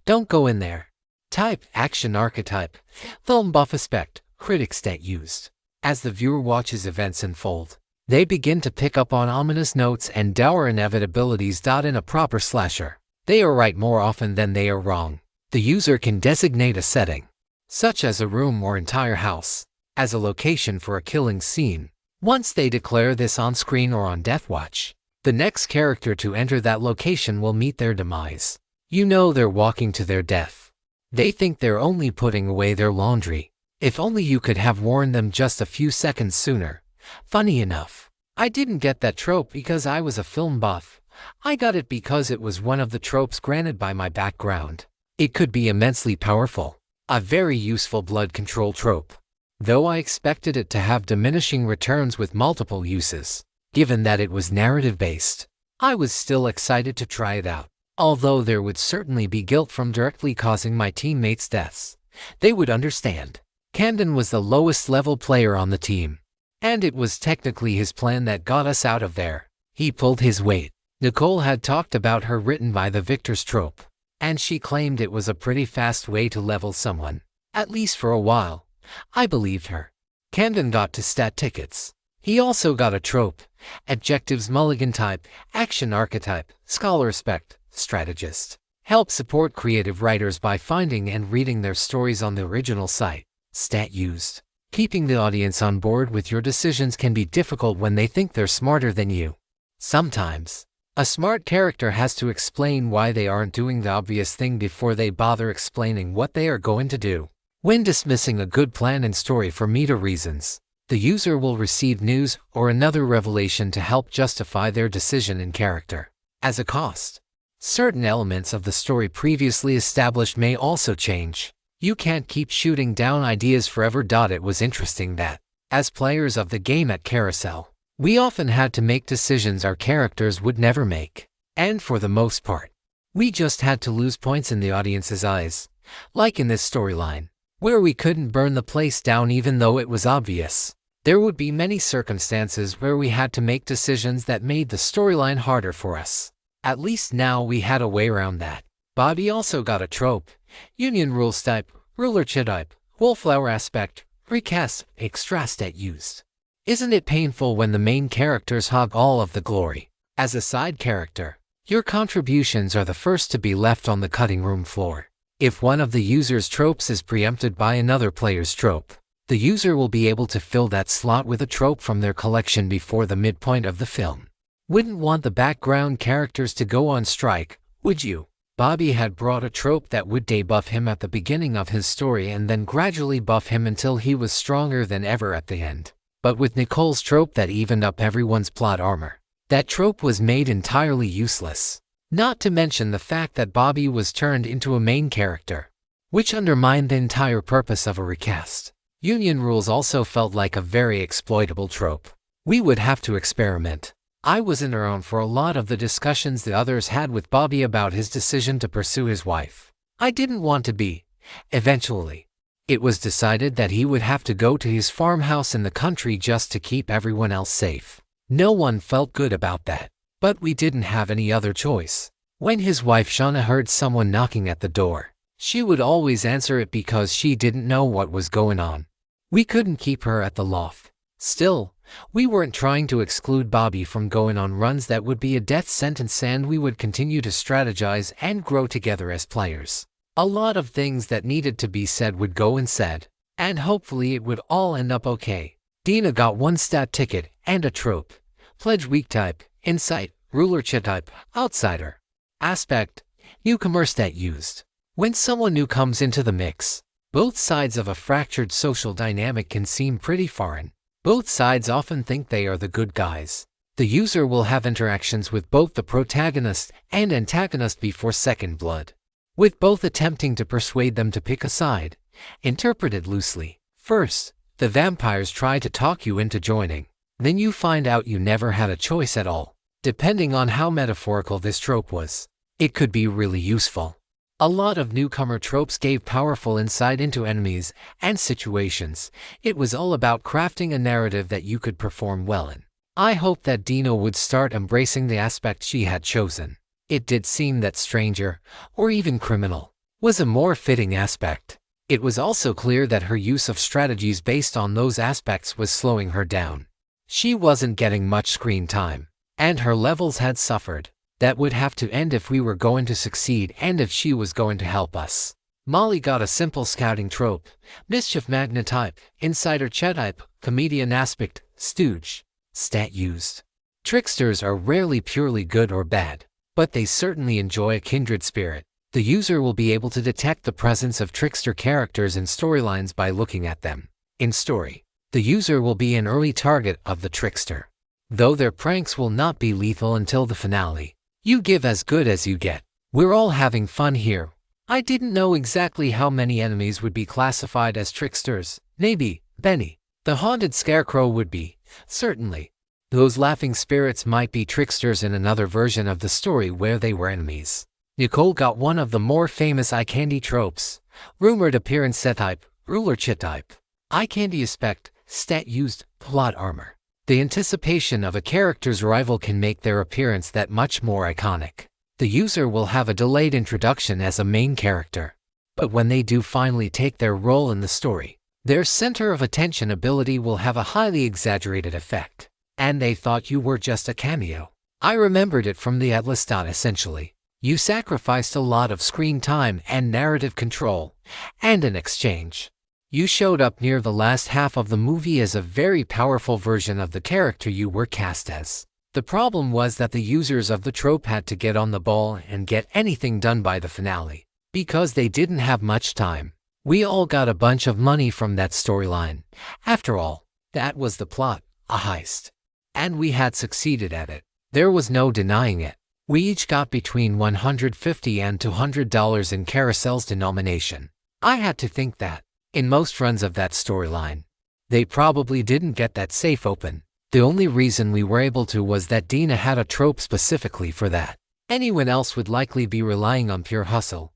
Don't go in there. Type, action archetype, film buff aspect. Critic stat used. As the viewer watches events unfold, they begin to pick up on ominous notes and dour inevitabilities. In a proper slasher, they are right more often than they are wrong. The user can designate a setting, such as a room or entire house, as a location for a killing scene. Once they declare this on screen or on Death Watch, the next character to enter that location will meet their demise. You know they're walking to their death. They think they're only putting away their laundry. If only you could have warned them just a few seconds sooner. Funny enough, I didn't get that trope because I was a film buff. I got it because it was one of the tropes granted by my background. It could be immensely powerful. A very useful blood control trope. Though I expected it to have diminishing returns with multiple uses, given that it was narrative-based, I was still excited to try it out. Although there would certainly be guilt from directly causing my teammates' deaths, they would understand. Camden was the lowest level player on the team, and it was technically his plan that got us out of there. He pulled his weight. Nicole had talked about her written by the victor's trope, and she claimed it was a pretty fast way to level someone, at least for a while. I believed her. Camden got to stat tickets. He also got a trope, adjectives mulligan type, action archetype, scholar spect, strategist. Help support creative writers by finding and reading their stories on the original site. Stat used. Keeping the audience on board with your decisions can be difficult when they think they're smarter than you. Sometimes, a smart character has to explain why they aren't doing the obvious thing before they bother explaining what they are going to do. When dismissing a good plan and story for meta reasons, the user will receive news or another revelation to help justify their decision in character. As a cost, certain elements of the story previously established may also change. You can't keep shooting down ideas forever. It was interesting that, as players of the game at Carousel, we often had to make decisions our characters would never make. And for the most part, We just had to lose points in the audience's eyes, like in this storyline, where we couldn't burn the place down even though it was obvious. There would be many circumstances where we had to make decisions that made the storyline harder for us. At least now we had a way around that. Bobby also got a trope, union rules type, ruler type, wallflower aspect, recast, extra stat used. Isn't it painful when the main characters hog all of the glory? As a side character, your contributions are the first to be left on the cutting room floor. If one of the user's tropes is preempted by another player's trope, the user will be able to fill that slot with a trope from their collection before the midpoint of the film. Wouldn't want the background characters to go on strike, would you? Bobby had brought a trope that would debuff him at the beginning of his story and then gradually buff him until he was stronger than ever at the end. But with Nicole's trope that evened up everyone's plot armor, that trope was made entirely useless. Not to mention the fact that Bobby was turned into a main character, which undermined the entire purpose of a recast. Union rules also felt like a very exploitable trope. We would have to experiment. I wasn't around for a lot of the discussions the others had with Bobby about his decision to pursue his wife. I didn't want to be. Eventually, it was decided that he would have to go to his farmhouse in the country just to keep everyone else safe. No one felt good about that, but we didn't have any other choice. When his wife Shauna heard someone knocking at the door, she would always answer it because she didn't know what was going on. We couldn't keep her at the loft. Still, we weren't trying to exclude Bobby from going on runs that would be a death sentence, and we would continue to strategize and grow together as players. A lot of things that needed to be said would go unsaid, and hopefully it would all end up okay. Dina got one stat ticket and a trope. Pledge weak type, insight, ruler type, outsider. Aspect, newcomer stat used. When someone new comes into the mix, both sides of a fractured social dynamic can seem pretty foreign. Both sides often think they are the good guys. The user will have interactions with both the protagonist and antagonist before second blood, with both attempting to persuade them to pick a side. Interpreted loosely. First, the vampires try to talk you into joining. Then you find out you never had a choice at all. Depending on how metaphorical this trope was, it could be really useful. A lot of newcomer tropes gave powerful insight into enemies and situations. It was all about crafting a narrative that you could perform well in. I hope that Dina would start embracing the aspect she had chosen. It did seem that stranger, or even criminal, was a more fitting aspect. It was also clear that her use of strategies based on those aspects was slowing her down. She wasn't getting much screen time, and her levels had suffered. That would have to end if we were going to succeed and if she was going to help us. Molly got a simple scouting trope, mischief magna type, insider type, comedian aspect, stooge, stat used. Tricksters are rarely purely good or bad, but they certainly enjoy a kindred spirit. The user will be able to detect the presence of trickster characters in storylines by looking at them. In story, the user will be an early target of the trickster, though their pranks will not be lethal until the finale. You give as good as you get. We're all having fun here. I didn't know exactly how many enemies would be classified as tricksters. Maybe Benny, the haunted scarecrow, would be. Certainly. Those laughing spirits might be tricksters in another version of the story where they were enemies. Nicole got one of the more famous eye candy tropes. Rumored appearance set type, ruler type. Eye candy aspect, stat used, plot armor. The anticipation of a character's arrival can make their appearance that much more iconic. The user will have a delayed introduction as a main character, but when they do finally take their role in the story, their center of attention ability will have a highly exaggerated effect, and they thought you were just a cameo. I remembered it from the Atlas. Essentially, you sacrificed a lot of screen time and narrative control, and in exchange, you showed up near the last half of the movie as a very powerful version of the character you were cast as. The problem was that the users of the trope had to get on the ball and get anything done by the finale, because they didn't have much time. We all got a bunch of money from that storyline. After all, that was the plot, a heist. And we had succeeded at it. There was no denying it. We each got between $150 and $200 in Carousel's denomination. I had to think that, in most runs of that storyline, they probably didn't get that safe open. The only reason we were able to was that Dina had a trope specifically for that. Anyone else would likely be relying on pure hustle.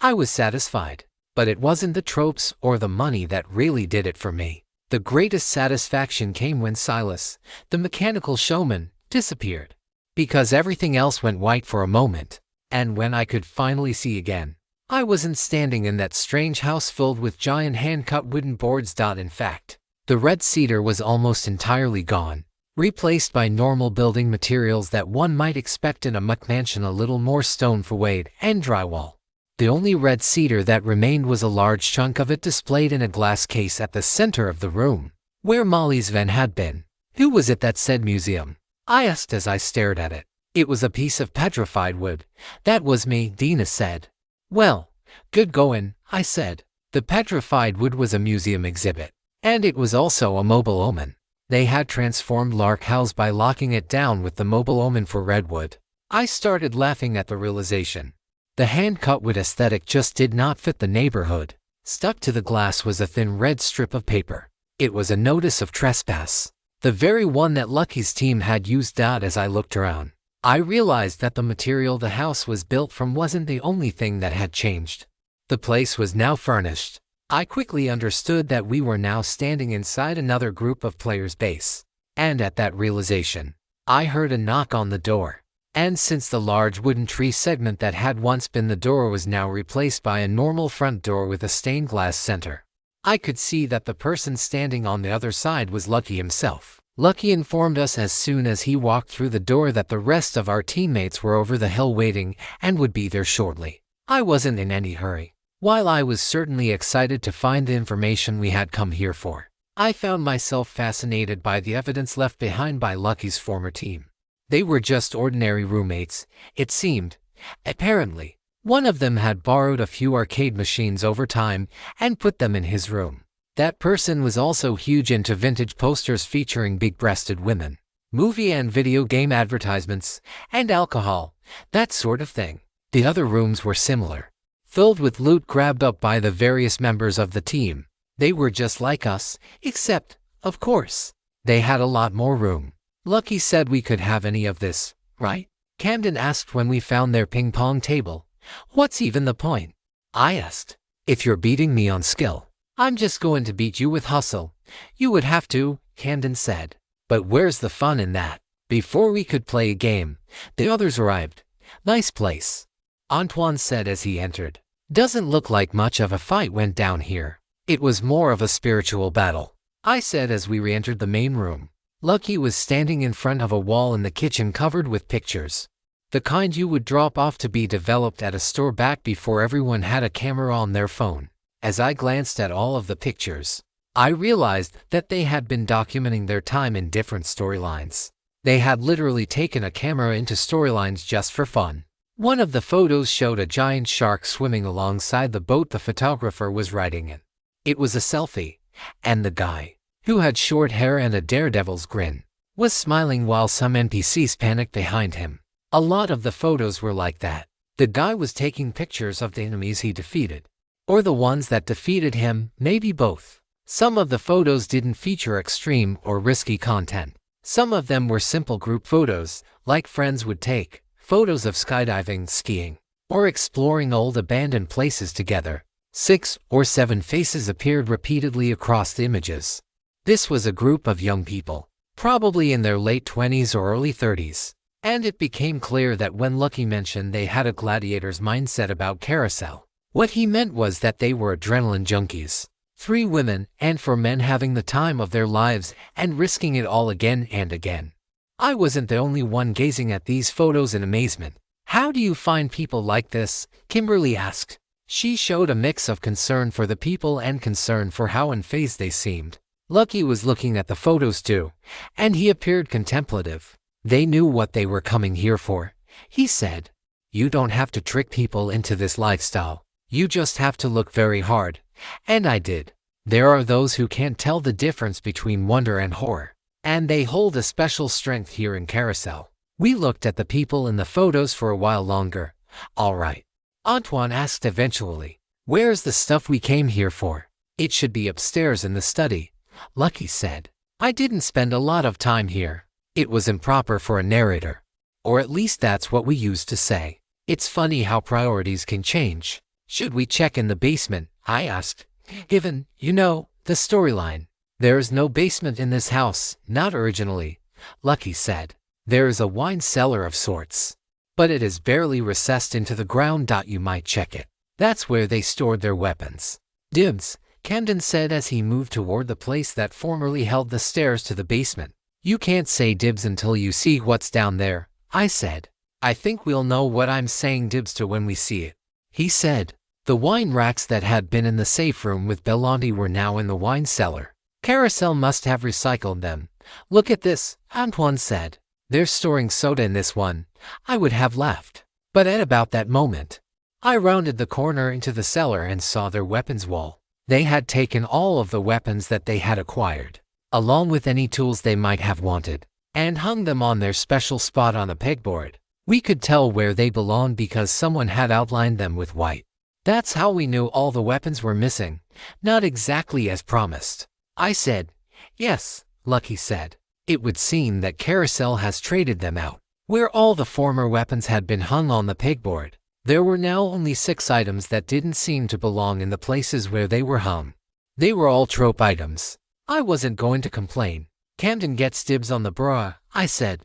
I was satisfied. But it wasn't the tropes or the money that really did it for me. The greatest satisfaction came when Silas, the mechanical showman, disappeared. Because everything else went white for a moment. And when I could finally see again, I wasn't standing in that strange house filled with giant hand-cut wooden boards. In fact, the red cedar was almost entirely gone, replaced by normal building materials that one might expect in a muck mansion, a little more stone for weight and drywall. The only red cedar that remained was a large chunk of it displayed in a glass case at the center of the room, where Molly's van had been. Who was it that said museum? I asked as I stared at it. It was a piece of petrified wood. That was me, Dina said. Well, good going, I said. The petrified wood was a museum exhibit, and it was also a mobile omen. They had transformed Lark House by locking it down with the mobile omen for redwood. I started laughing at the realization. The hand-cut wood aesthetic just did not fit the neighborhood. Stuck to the glass was a thin red strip of paper. It was a notice of trespass, the very one that Lucky's team had used. As I looked around, I realized that the material the house was built from wasn't the only thing that had changed. The place was now furnished. I quickly understood that we were now standing inside another group of players' base. And at that realization, I heard a knock on the door. And since the large wooden tree segment that had once been the door was now replaced by a normal front door with a stained glass center, I could see that the person standing on the other side was Lucky himself. Lucky informed us as soon as he walked through the door that the rest of our teammates were over the hill waiting and would be there shortly. I wasn't in any hurry. While I was certainly excited to find the information we had come here for, I found myself fascinated by the evidence left behind by Lucky's former team. They were just ordinary roommates, it seemed. Apparently, one of them had borrowed a few arcade machines over time and put them in his room. That person was also huge into vintage posters featuring big-breasted women, movie and video game advertisements, and alcohol, that sort of thing. The other rooms were similar, filled with loot grabbed up by the various members of the team. They were just like us, except, of course, they had a lot more room. Lucky said we could have any of this, right? Camden asked when we found their ping-pong table. What's even the point? I asked. If you're beating me on skill, I'm just going to beat you with hustle. You would have to, Camden said. But where's the fun in that? Before we could play a game, the others arrived. Nice place, Antoine said as he entered. Doesn't look like much of a fight went down here. It was more of a spiritual battle, I said as we re-entered the main room. Lucky was standing in front of a wall in the kitchen covered with pictures. The kind you would drop off to be developed at a store back before everyone had a camera on their phone. As I glanced at all of the pictures, I realized that they had been documenting their time in different storylines. They had literally taken a camera into storylines just for fun. One of the photos showed a giant shark swimming alongside the boat the photographer was riding in. It was a selfie, and the guy, who had short hair and a daredevil's grin, was smiling while some NPCs panicked behind him. A lot of the photos were like that. The guy was taking pictures of the enemies he defeated, or the ones that defeated him, maybe both. Some of the photos didn't feature extreme or risky content. Some of them were simple group photos, like friends would take, photos of skydiving, skiing, or exploring old abandoned places together. 6 or 7 faces appeared repeatedly across the images. This was a group of young people, probably in their late 20s or early 30s, and it became clear that when Lucky mentioned they had a gladiator's mindset about Carousel, what he meant was that they were adrenaline junkies. 3 women, and 4 men having the time of their lives and risking it all again and again. I wasn't the only one gazing at these photos in amazement. How do you find people like this? Kimberly asked. She showed a mix of concern for the people and concern for how unfazed they seemed. Lucky was looking at the photos too, and he appeared contemplative. They knew what they were coming here for, he said. You don't have to trick people into this lifestyle. You just have to look very hard. And I did. There are those who can't tell the difference between wonder and horror, and they hold a special strength here in Carousel. We looked at the people in the photos for a while longer. All right, Antoine asked eventually. Where's the stuff we came here for? It should be upstairs in the study, Lucky said. I didn't spend a lot of time here. It was improper for a narrator. Or at least that's what we used to say. It's funny how priorities can change. Should we check in the basement? I asked. Given, the storyline. There is no basement in this house, not originally, Lucky said. There is a wine cellar of sorts. But it is barely recessed into the ground. You might check it. That's where they stored their weapons. Dibs, Camden said as he moved toward the place that formerly held the stairs to the basement. You can't say dibs until you see what's down there, I said. I think we'll know what I'm saying dibs to when we see it, he said. The wine racks that had been in the safe room with Bellanti were now in the wine cellar. Carousel must have recycled them. Look at this, Antoine said. They're storing soda in this one. I would have left. But at about that moment, I rounded the corner into the cellar and saw their weapons wall. They had taken all of the weapons that they had acquired, along with any tools they might have wanted, and hung them on their special spot on a pegboard. We could tell where they belonged because someone had outlined them with white. That's how we knew all the weapons were missing, not exactly as promised. I said, yes, Lucky said. It would seem that Carousel has traded them out. Where all the former weapons had been hung on the pegboard, there were now only 6 items that didn't seem to belong in the places where they were hung. They were all trope items. I wasn't going to complain. Camden gets dibs on the bra, I said.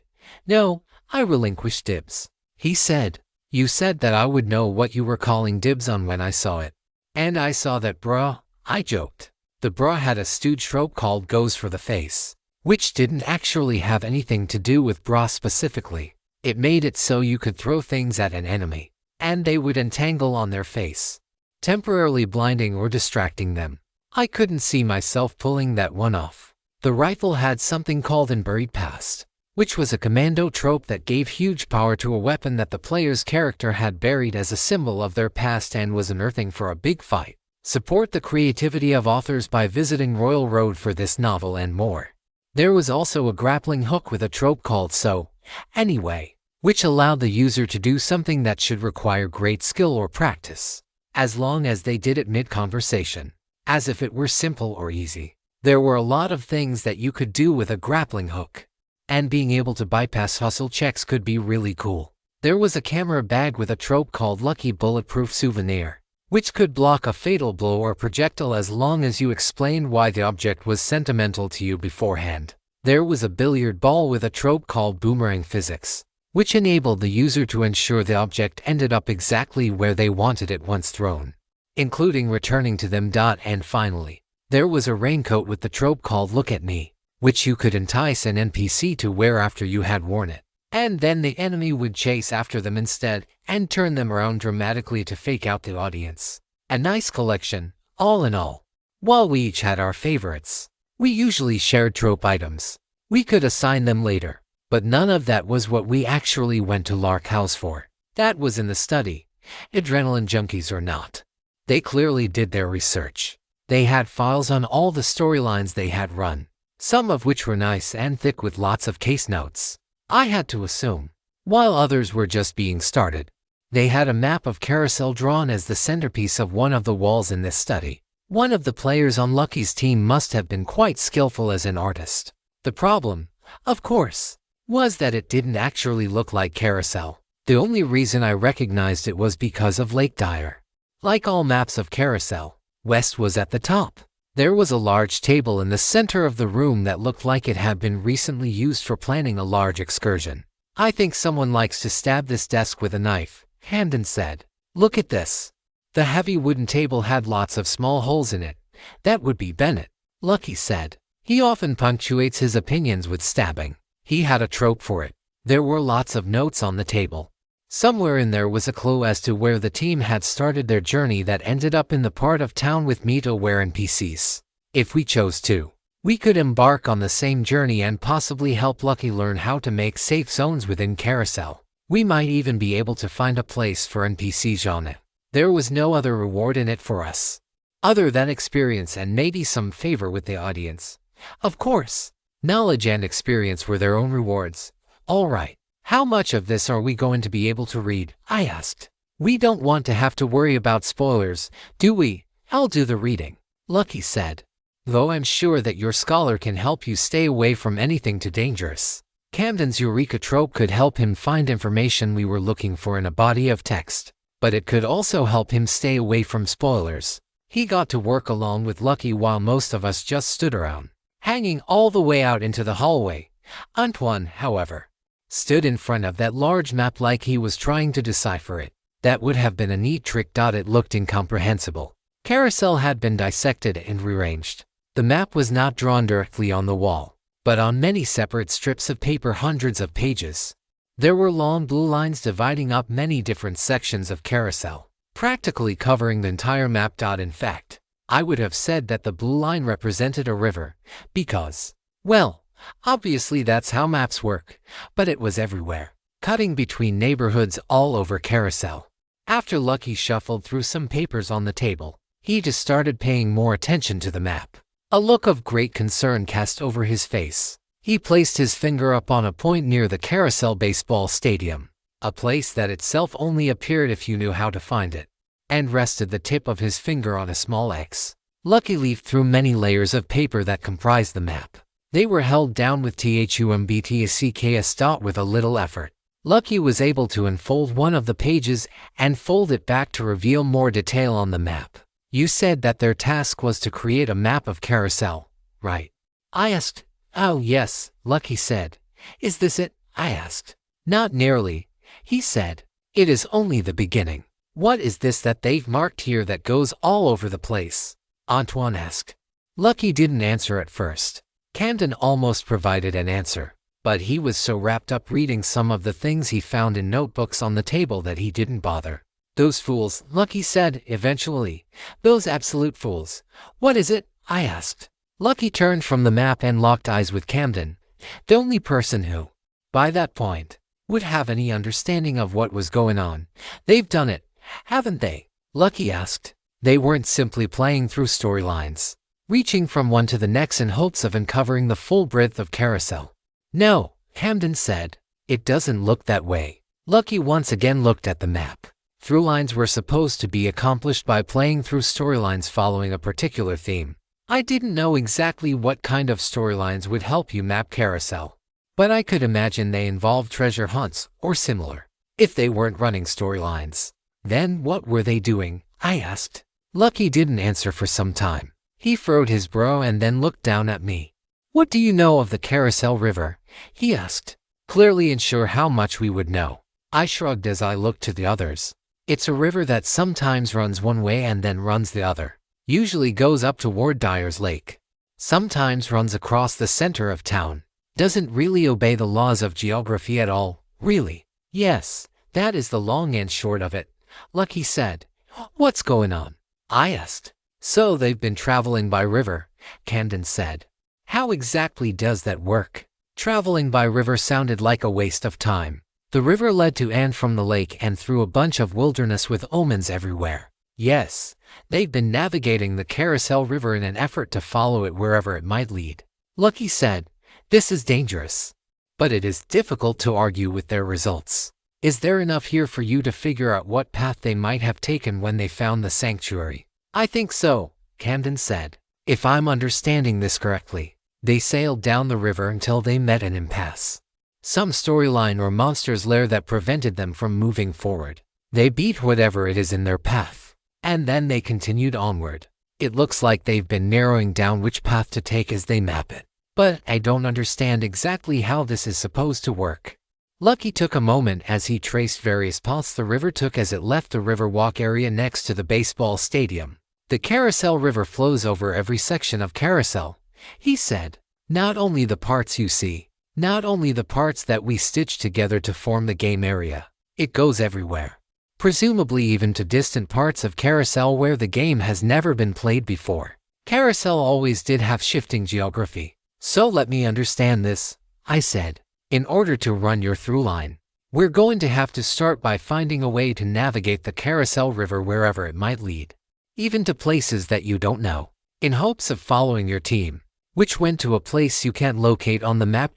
No, I relinquished dibs. He said. You said that I would know what you were calling dibs on when I saw it. And I saw that bra, I joked. The bra had a stooge trope called goes for the face, which didn't actually have anything to do with bra specifically. It made it so you could throw things at an enemy, and they would entangle on their face, temporarily blinding or distracting them. I couldn't see myself pulling that one off. The rifle had something called in Buried Past, which was a commando trope that gave huge power to a weapon that the player's character had buried as a symbol of their past and was unearthing for a big fight. Support the creativity of authors by visiting Royal Road for this novel and more. There was also a grappling hook with a trope called So Anyway, which allowed the user to do something that should require great skill or practice, as long as they did it mid-conversation, as if it were simple or easy. There were a lot of things that you could do with a grappling hook, and being able to bypass hustle checks could be really cool. There was a camera bag with a trope called Lucky Bulletproof Souvenir, which could block a fatal blow or projectile as long as you explained why the object was sentimental to you beforehand. There was a billiard ball with a trope called Boomerang Physics, which enabled the user to ensure the object ended up exactly where they wanted it once thrown, including returning to them. And finally, there was a raincoat with the trope called Look at Me, which you could entice an NPC to wear after you had worn it, and then the enemy would chase after them instead and turn them around dramatically to fake out the audience. A nice collection, all in all. While we each had our favorites, we usually shared trope items. We could assign them later, but none of that was what we actually went to Lark House for. That was in the study, adrenaline junkies or not. They clearly did their research. They had files on all the storylines they had run, some of which were nice and thick with lots of case notes, I had to assume, while others were just being started. They had a map of Carousel drawn as the centerpiece of one of the walls in this study. One of the players on Lucky's team must have been quite skillful as an artist. The problem, of course, was that it didn't actually look like Carousel. The only reason I recognized it was because of Lake Dyer. Like all maps of Carousel, West was at the top. There was a large table in the center of the room that looked like it had been recently used for planning a large excursion. I think someone likes to stab this desk with a knife, Hamden said. Look at this. The heavy wooden table had lots of small holes in it. That would be Bennett, Lucky said. He often punctuates his opinions with stabbing. He had a trope for it. There were lots of notes on the table. Somewhere in there was a clue as to where the team had started their journey that ended up in the part of town with meat-aware NPCs. If we chose to, we could embark on the same journey and possibly help Lucky learn how to make safe zones within Carousel. We might even be able to find a place for NPCs on it. There was no other reward in it for us, other than experience and maybe some favor with the audience. Of course, knowledge and experience were their own rewards. All right. How much of this are we going to be able to read? I asked. We don't want to have to worry about spoilers, do we? I'll do the reading, Lucky said. Though I'm sure that your scholar can help you stay away from anything too dangerous. Camden's Eureka trope could help him find information we were looking for in a body of text, but it could also help him stay away from spoilers. He got to work along with Lucky while most of us just stood around, hanging all the way out into the hallway. Antoine, however, stood in front of that large map like he was trying to decipher it. That would have been a neat trick. It looked incomprehensible. Carousel had been dissected and rearranged. The map was not drawn directly on the wall, but on many separate strips of paper, hundreds of pages. There were long blue lines dividing up many different sections of Carousel, practically covering the entire map. In fact, I would have said that the blue line represented a river, because, well, obviously that's how maps work, but it was everywhere, cutting between neighborhoods all over Carousel. After Lucky shuffled through some papers on the table, he just started paying more attention to the map. A look of great concern cast over his face. He placed his finger up on a point near the Carousel baseball stadium, a place that itself only appeared if you knew how to find it, and rested the tip of his finger on a small X. Lucky leafed through many layers of paper that comprised the map. They were held down with THUMBTSCKS. With a little effort, Lucky was able to unfold one of the pages and fold it back to reveal more detail on the map. You said that their task was to create a map of Carousel, right? I asked. Oh yes, Lucky said. Is this it? I asked. Not nearly, he said. It is only the beginning. What is this that they've marked here that goes all over the place? Antoine asked. Lucky didn't answer at first. Camden almost provided an answer, but he was so wrapped up reading some of the things he found in notebooks on the table that he didn't bother. Those fools, Lucky said eventually. Those absolute fools. What is it? I asked. Lucky turned from the map and locked eyes with Camden, the only person who, by that point, would have any understanding of what was going on. They've done it, haven't they? Lucky asked. They weren't simply playing through storylines, reaching from one to the next in hopes of uncovering the full breadth of Carousel. No, Camden said. It doesn't look that way. Lucky once again looked at the map. Through-lines were supposed to be accomplished by playing through storylines following a particular theme. I didn't know exactly what kind of storylines would help you map Carousel, but I could imagine they involved treasure hunts or similar. If they weren't running storylines, then what were they doing? I asked. Lucky didn't answer for some time. He furrowed his brow and then looked down at me. What do you know of the Carousel River? He asked, clearly unsure how much we would know. I shrugged as I looked to the others. It's a river that sometimes runs one way and then runs the other. Usually goes up toward Dyer's Lake. Sometimes runs across the center of town. Doesn't really obey the laws of geography at all, really. Yes, that is the long and short of it, Lucky said. What's going on? I asked. So they've been traveling by river, Camden said. How exactly does that work? Traveling by river sounded like a waste of time. The river led to and from the lake and through a bunch of wilderness with omens everywhere. Yes, they've been navigating the Carousel River in an effort to follow it wherever it might lead. Lucky said, this is dangerous. But it is difficult to argue with their results. Is there enough here for you to figure out what path they might have taken when they found the sanctuary? I think so, Camden said. If I'm understanding this correctly, they sailed down the river until they met an impasse. Some storyline or monster's lair that prevented them from moving forward. They beat whatever it is in their path, and then they continued onward. It looks like they've been narrowing down which path to take as they map it. But I don't understand exactly how this is supposed to work. Lucky took a moment as he traced various paths the river took as it left the Riverwalk area next to the baseball stadium. The Carousel River flows over every section of Carousel, he said. Not only the parts you see, not only the parts that we stitch together to form the game area. It goes everywhere. Presumably even to distant parts of Carousel where the game has never been played before. Carousel always did have shifting geography. So let me understand this, I said. In order to run your through line, we're going to have to start by finding a way to navigate the Carousel River wherever it might lead. Even to places that you don't know. In hopes of following your team, which went to a place you can't locate on the map.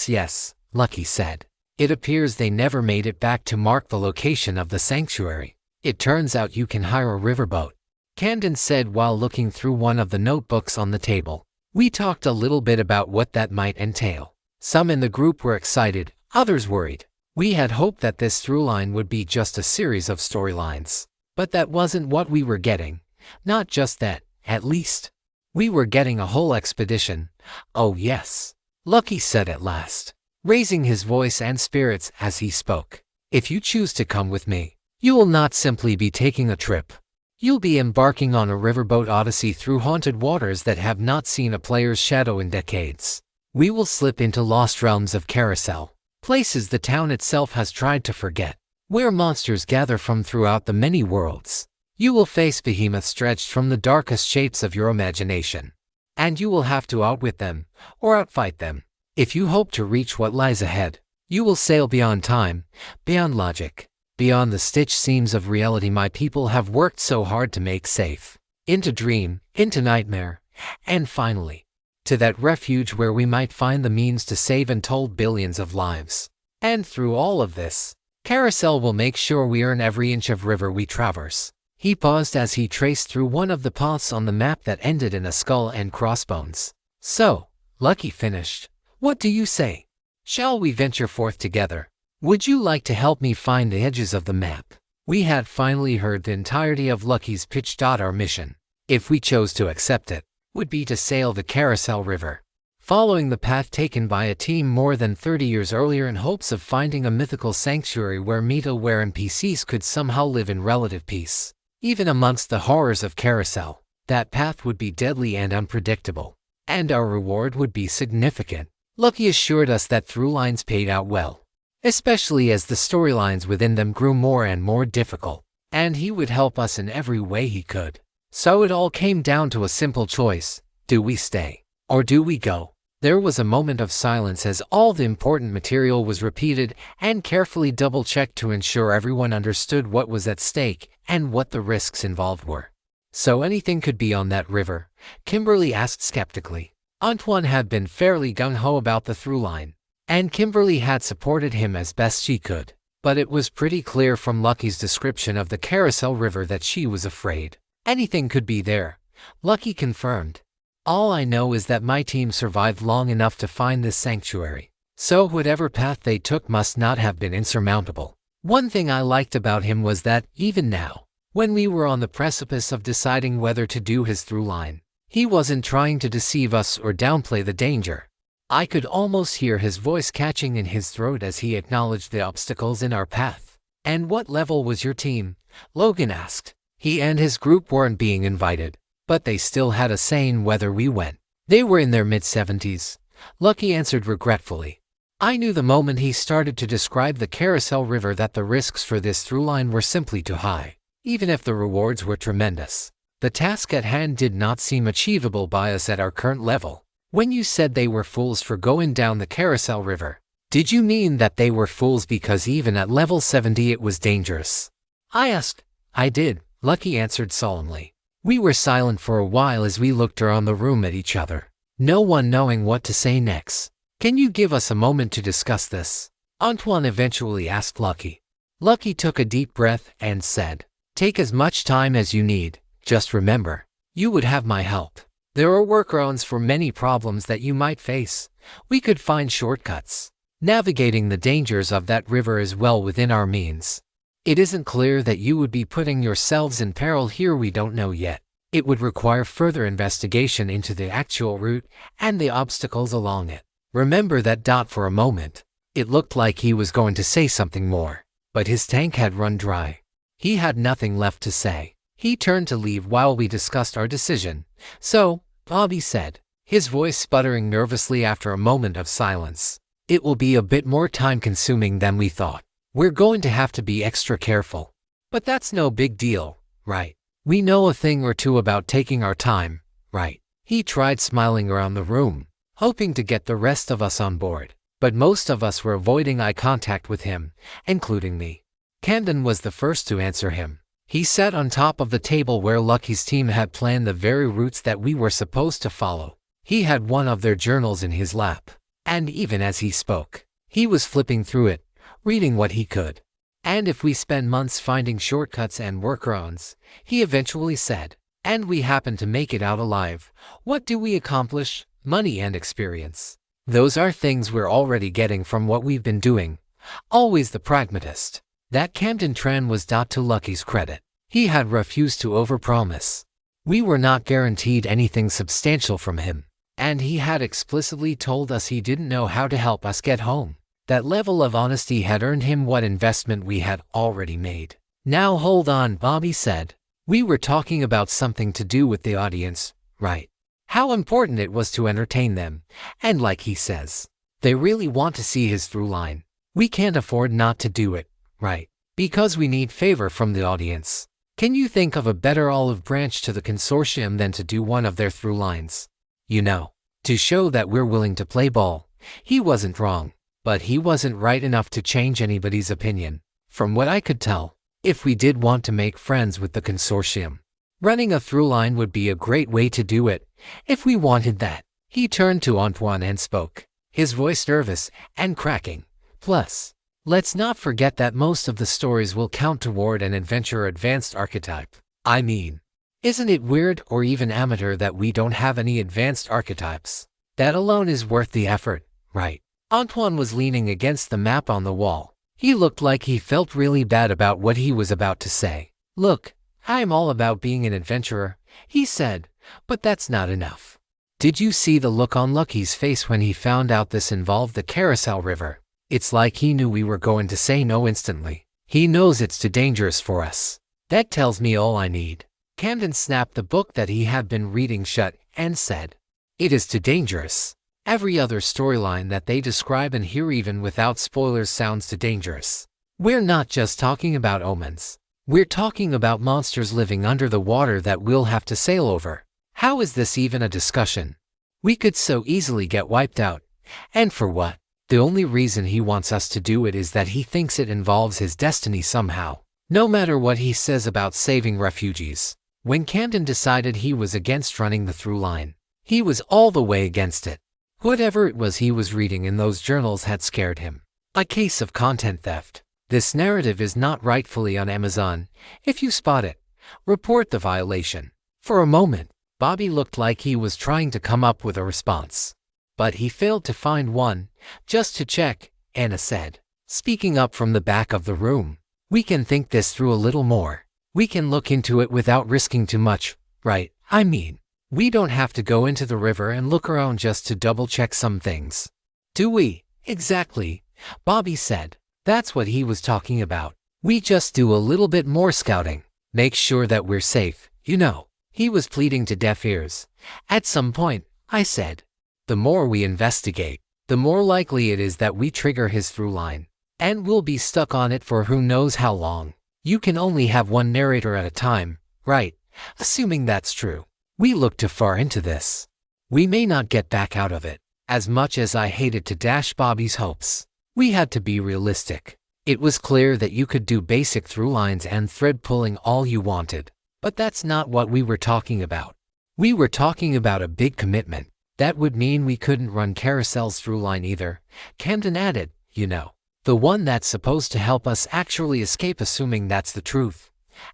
Yes, Lucky said. It appears they never made it back to mark the location of the sanctuary. It turns out you can hire a riverboat, Camden said while looking through one of the notebooks on the table. We talked a little bit about what that might entail. Some in the group were excited, others worried. We had hoped that this through-line would be just a series of storylines. But that wasn't what we were getting. Not just that, at least. We were getting a whole expedition. Oh yes, Lucky said at last, raising his voice and spirits as he spoke. If you choose to come with me, you will not simply be taking a trip. You'll be embarking on a riverboat odyssey through haunted waters that have not seen a player's shadow in decades. We will slip into lost realms of Carousel, places the town itself has tried to forget, where monsters gather from throughout the many worlds. You will face behemoths stretched from the darkest shapes of your imagination. And you will have to outwit them, or outfight them. If you hope to reach what lies ahead, you will sail beyond time, beyond logic, beyond the stitched seams of reality my people have worked so hard to make safe. Into dream, into nightmare, and finally, to that refuge where we might find the means to save untold billions of lives. And through all of this, Carousel will make sure we earn every inch of river we traverse. He paused as he traced through one of the paths on the map that ended in a skull and crossbones. So, Lucky finished. What do you say? Shall we venture forth together? Would you like to help me find the edges of the map? We had finally heard the entirety of Lucky's pitch. Our mission, if we chose to accept it, would be to sail the Carousel River, following the path taken by a team more than 30 years earlier in hopes of finding a mythical sanctuary where NPCs could somehow live in relative peace. Even amongst the horrors of Carousel, that path would be deadly and unpredictable, and our reward would be significant. Lucky assured us that through-lines paid out well, especially as the storylines within them grew more and more difficult, and he would help us in every way he could. So it all came down to a simple choice: do we stay, or do we go? There was a moment of silence as all the important material was repeated and carefully double-checked to ensure everyone understood what was at stake and what the risks involved were. So anything could be on that river? Kimberly asked skeptically. Antoine had been fairly gung-ho about the through-line, and Kimberly had supported him as best she could. But it was pretty clear from Lucky's description of the Carousel River that she was afraid. Anything could be there, Lucky confirmed. All I know is that my team survived long enough to find this sanctuary, so whatever path they took must not have been insurmountable. One thing I liked about him was that, even now, when we were on the precipice of deciding whether to do his through-line, he wasn't trying to deceive us or downplay the danger. I could almost hear his voice catching in his throat as he acknowledged the obstacles in our path. And what level was your team? Logan asked. He and his group weren't being invited, but they still had a say in whether we went. They were in their mid-70s, Lucky answered regretfully. I knew the moment he started to describe the Carousel River that the risks for this through-line were simply too high. Even if the rewards were tremendous, the task at hand did not seem achievable by us at our current level. When you said they were fools for going down the Carousel River, did you mean that they were fools because even at level 70 it was dangerous? I asked. I did, Lucky answered solemnly. We were silent for a while as we looked around the room at each other, no one knowing what to say next. Can you give us a moment to discuss this? Antoine eventually asked Lucky. Lucky took a deep breath and said, take as much time as you need. Just remember, you would have my help. There are workarounds for many problems that you might face. We could find shortcuts. Navigating the dangers of that river is well within our means. It isn't clear that you would be putting yourselves in peril here. We don't know yet. It would require further investigation into the actual route and the obstacles along it. Remember that. For a moment, it looked like he was going to say something more, but his tank had run dry. He had nothing left to say. He turned to leave while we discussed our decision. So, Bobby said, his voice sputtering nervously after a moment of silence. It will be a bit more time-consuming than we thought. We're going to have to be extra careful. But that's no big deal, right? We know a thing or two about taking our time, right? He tried smiling around the room, hoping to get the rest of us on board. But most of us were avoiding eye contact with him, including me. Camden was the first to answer him. He sat on top of the table where Lucky's team had planned the very routes that we were supposed to follow. He had one of their journals in his lap, and even as he spoke, he was flipping through it, reading what he could. And if we spend months finding shortcuts and workarounds, he eventually said, and we happen to make it out alive, what do we accomplish? Money and experience. Those are things we're already getting from what we've been doing. Always the pragmatist. That Camden Tran was to Lucky's credit. He had refused to overpromise. We were not guaranteed anything substantial from him, and he had explicitly told us he didn't know how to help us get home. That level of honesty had earned him what investment we had already made. Now hold on, Bobby said. We were talking about something to do with the audience, right? How important it was to entertain them, and like he says, they really want to see his through line. We can't afford not to do it, right? Because we need favor from the audience. Can you think of a better olive branch to the consortium than to do one of their through lines? You know, to show that we're willing to play ball. He wasn't wrong, but he wasn't right enough to change anybody's opinion. From what I could tell, if we did want to make friends with the consortium, running a through line would be a great way to do it. If we wanted that. He turned to Antoine and spoke, his voice nervous and cracking. Plus, let's not forget that most of the stories will count toward an adventurer advanced archetype. I mean, isn't it weird or even amateur that we don't have any advanced archetypes? That alone is worth the effort, right? Antoine was leaning against the map on the wall. He looked like he felt really bad about what he was about to say. Look, I'm all about being an adventurer, he said, but that's not enough. Did you see the look on Lucky's face when he found out this involved the Carousel River? It's like he knew we were going to say no instantly. He knows it's too dangerous for us. That tells me all I need. Camden snapped the book that he had been reading shut and said, it is too dangerous. Every other storyline that they describe and hear even without spoilers sounds too dangerous. We're not just talking about omens. We're talking about monsters living under the water that we'll have to sail over. How is this even a discussion? We could so easily get wiped out. And for what? The only reason he wants us to do it is that he thinks it involves his destiny somehow. No matter what he says about saving refugees. When Camden decided he was against running the through line, he was all the way against it. Whatever it was he was reading in those journals had scared him. A case of content theft. This narrative is not rightfully on Amazon. If you spot it, report the violation. For a moment, Bobby looked like he was trying to come up with a response. But he failed to find one. Just to check, Anna said, speaking up from the back of the room. We can think this through a little more. We can look into it without risking too much, right? I mean, we don't have to go into the river and look around just to double-check some things. Do we? Exactly, Bobby said. That's what he was talking about. We just do a little bit more scouting. Make sure that we're safe, you know. He was pleading to deaf ears. At some point, I said, the more we investigate, the more likely it is that we trigger his through line. And we'll be stuck on it for who knows how long. You can only have one narrator at a time, right? Assuming that's true. We look too far into this. We may not get back out of it. As much as I hated to dash Bobby's hopes, we had to be realistic. It was clear that you could do basic through lines and thread pulling all you wanted. But that's not what we were talking about. We were talking about a big commitment. That would mean we couldn't run Carousel's through line either. Camden added, you know, the one that's supposed to help us actually escape, assuming that's the truth.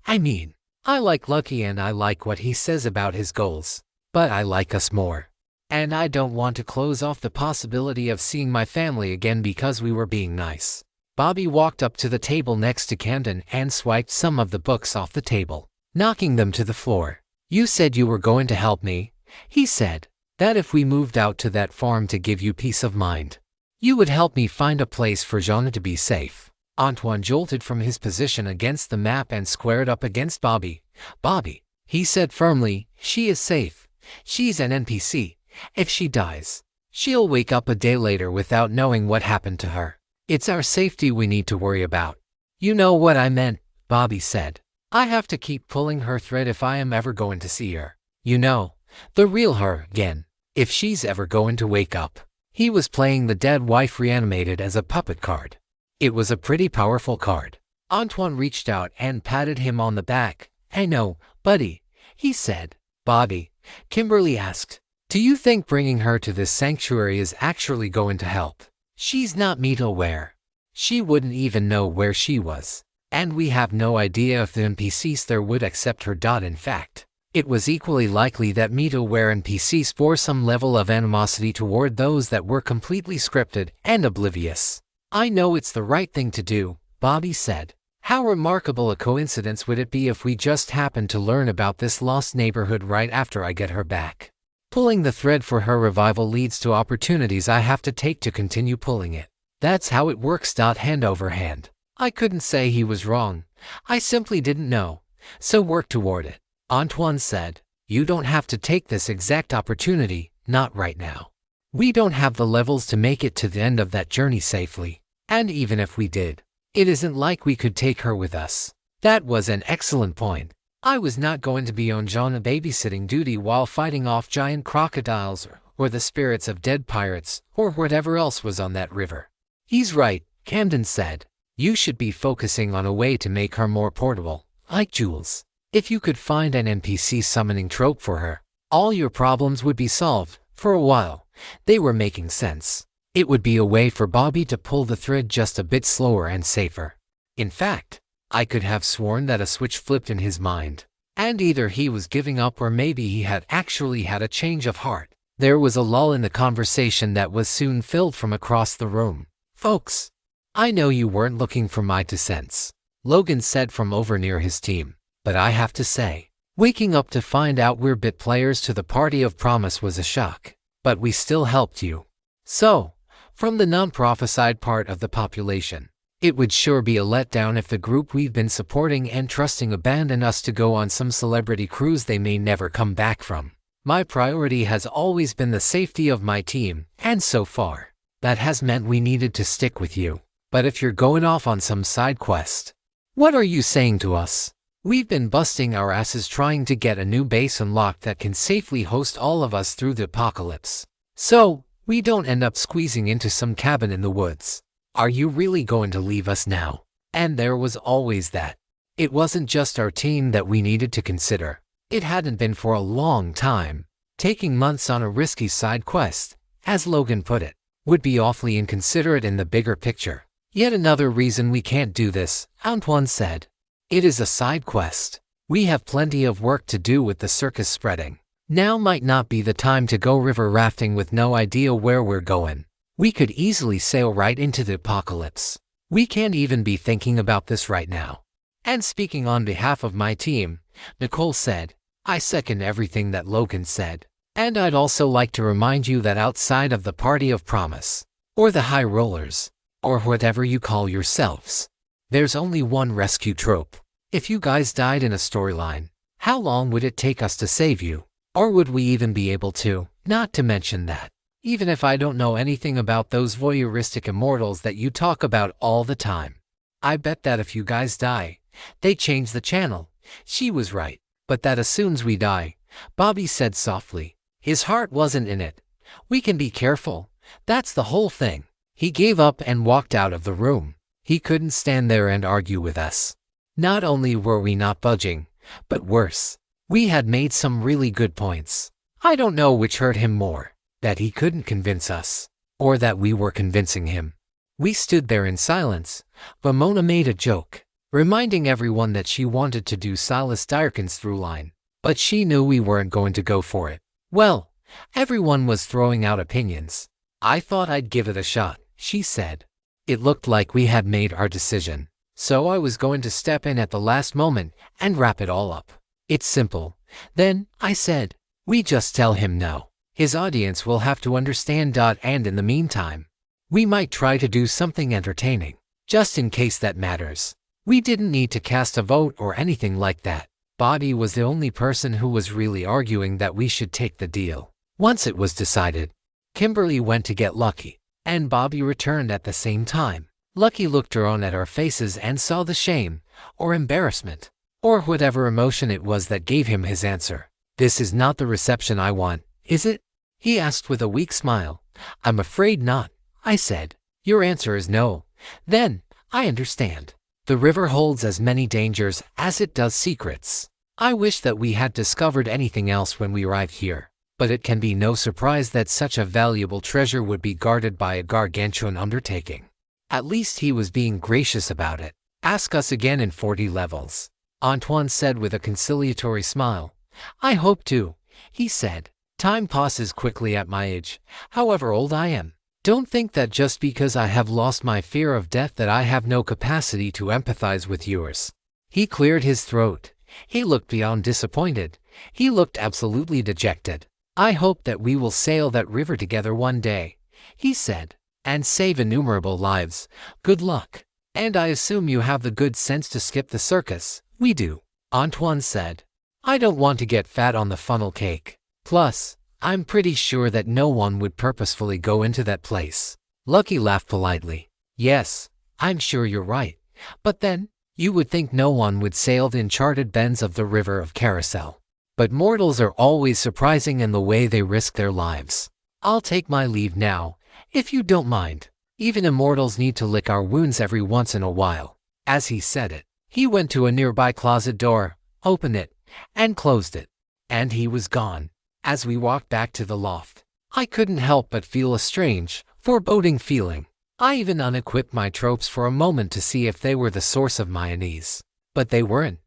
I mean, I like Lucky and I like what he says about his goals, but I like us more. And I don't want to close off the possibility of seeing my family again because we were being nice. Bobby walked up to the table next to Camden and swiped some of the books off the table, knocking them to the floor. You said you were going to help me, he said. That if we moved out to that farm to give you peace of mind, you would help me find a place for Jeanne to be safe. Antoine jolted from his position against the map and squared up against Bobby. Bobby, he said firmly, she is safe. She's an NPC. If she dies, she'll wake up a day later without knowing what happened to her. It's our safety we need to worry about. You know what I meant, Bobby said. I have to keep pulling her thread if I am ever going to see her. You know, the real her again. If she's ever going to wake up. He was playing the dead wife reanimated as a puppet card. It was a pretty powerful card. Antoine reached out and patted him on the back. I know, buddy, he said. Bobby, Kimberly asked, do you think bringing her to this sanctuary is actually going to help? She's not meta-aware. She wouldn't even know where she was. And we have no idea if the NPCs there would accept her. In fact, It was equally likely that meta-aware NPCs bore some level of animosity toward those that were completely scripted and oblivious. "I know it's the right thing to do," Bobby said. "How remarkable a coincidence would it be if we just happened to learn about this lost neighborhood right after I get her back? Pulling the thread for her revival leads to opportunities I have to take to continue pulling it. That's how it works. Hand over hand." I couldn't say he was wrong. I simply didn't know. So work toward it. Antoine said, "You don't have to take this exact opportunity, not right now. We don't have the levels to make it to the end of that journey safely. And even if we did, it isn't like we could take her with us." That was an excellent point. I was not going to be on John babysitting duty while fighting off giant crocodiles or the spirits of dead pirates or whatever else was on that river. "He's right," Camden said. "You should be focusing on a way to make her more portable, like Jules. If you could find an NPC summoning trope for her, all your problems would be solved." For a while, they were making sense. It would be a way for Bobby to pull the thread just a bit slower and safer. In fact, I could have sworn that a switch flipped in his mind, and either he was giving up or maybe he had actually had a change of heart. There was a lull in the conversation that was soon filled from across the room. "Folks, I know you weren't looking for my 2 cents," Logan said from over near his team, "but I have to say, waking up to find out we're bit players to the Party of Promise was a shock. But we still helped you. So, from the non-prophesied part of the population, it would sure be a letdown if the group we've been supporting and trusting abandon us to go on some celebrity cruise they may never come back from. My priority has always been the safety of my team, and so far, that has meant we needed to stick with you. But if you're going off on some side quest, what are you saying to us? We've been busting our asses trying to get a new base unlocked that can safely host all of us through the apocalypse, so we don't end up squeezing into some cabin in the woods. Are you really going to leave us now?" And there was always that. It wasn't just our team that we needed to consider. It hadn't been for a long time. Taking months on a risky side quest, as Logan put it, would be awfully inconsiderate in the bigger picture. "Yet another reason we can't do this," Antoine said. "It is a side quest. We have plenty of work to do with the circus spreading. Now might not be the time to go river rafting with no idea where we're going. We could easily sail right into the apocalypse. We can't even be thinking about this right now." And speaking on behalf of my team, Nicole said, "I second everything that Logan said. And I'd also like to remind you that outside of the Party of Promise, or the High Rollers, or whatever you call yourselves, there's only one rescue trope. If you guys died in a storyline, how long would it take us to save you? Or would we even be able to? Not to mention that, even if I don't know anything about those voyeuristic immortals that you talk about all the time, I bet that if you guys die, they change the channel." She was right. "But that assumes we die," Bobby said softly. His heart wasn't in it. "We can be careful. That's the whole thing." He gave up and walked out of the room. He couldn't stand there and argue with us. Not only were we not budging, but worse, we had made some really good points. I don't know which hurt him more, that he couldn't convince us, or that we were convincing him. We stood there in silence. Ramona made a joke, reminding everyone that she wanted to do Silas Dyrkin's throughline, but she knew we weren't going to go for it. Well, everyone was throwing out opinions. "I thought I'd give it a shot," she said. It looked like we had made our decision, so I was going to step in at the last moment and wrap it all up. "It's simple." Then, I said, "We just tell him no. His audience will have to understand. And in the meantime, we might try to do something entertaining, just in case that matters." We didn't need to cast a vote or anything like that. Bobby was the only person who was really arguing that we should take the deal. Once it was decided, Kimberly went to get Lucky, and Bobby returned at the same time. Lucky looked around at our faces and saw the shame, or embarrassment, or whatever emotion it was that gave him his answer. "This is not the reception I want, is it?" he asked with a weak smile. "I'm afraid not," I said. "Your answer is no. Then, I understand. The river holds as many dangers as it does secrets. I wish that we had discovered anything else when we arrived here, but it can be no surprise that such a valuable treasure would be guarded by a gargantuan undertaking." At least he was being gracious about it. "Ask us again in 40 levels," Antoine said with a conciliatory smile. I hope to, he said. Time passes quickly at my age, however old I am. Don't think that just because I have lost my fear of death that I have no capacity to empathize with yours. He cleared his throat. He looked beyond disappointed. He looked absolutely dejected. I hope that we will sail that river together one day, he said, and save innumerable lives. Good luck. And I assume you have the good sense to skip the circus. We do, Antoine said. I don't want to get fat on the funnel cake. Plus, I'm pretty sure that no one would purposefully go into that place. Lucky laughed politely. Yes, I'm sure you're right. But then, you would think no one would sail the uncharted bends of the river of Carousel. But mortals are always surprising in the way they risk their lives. I'll take my leave now, if you don't mind. Even immortals need to lick our wounds every once in a while. As he said it, he went to a nearby closet door, opened it, and closed it. And he was gone. As we walked back to the loft, I couldn't help but feel a strange, foreboding feeling. I even unequipped my tropes for a moment to see if they were the source of my unease. But they weren't.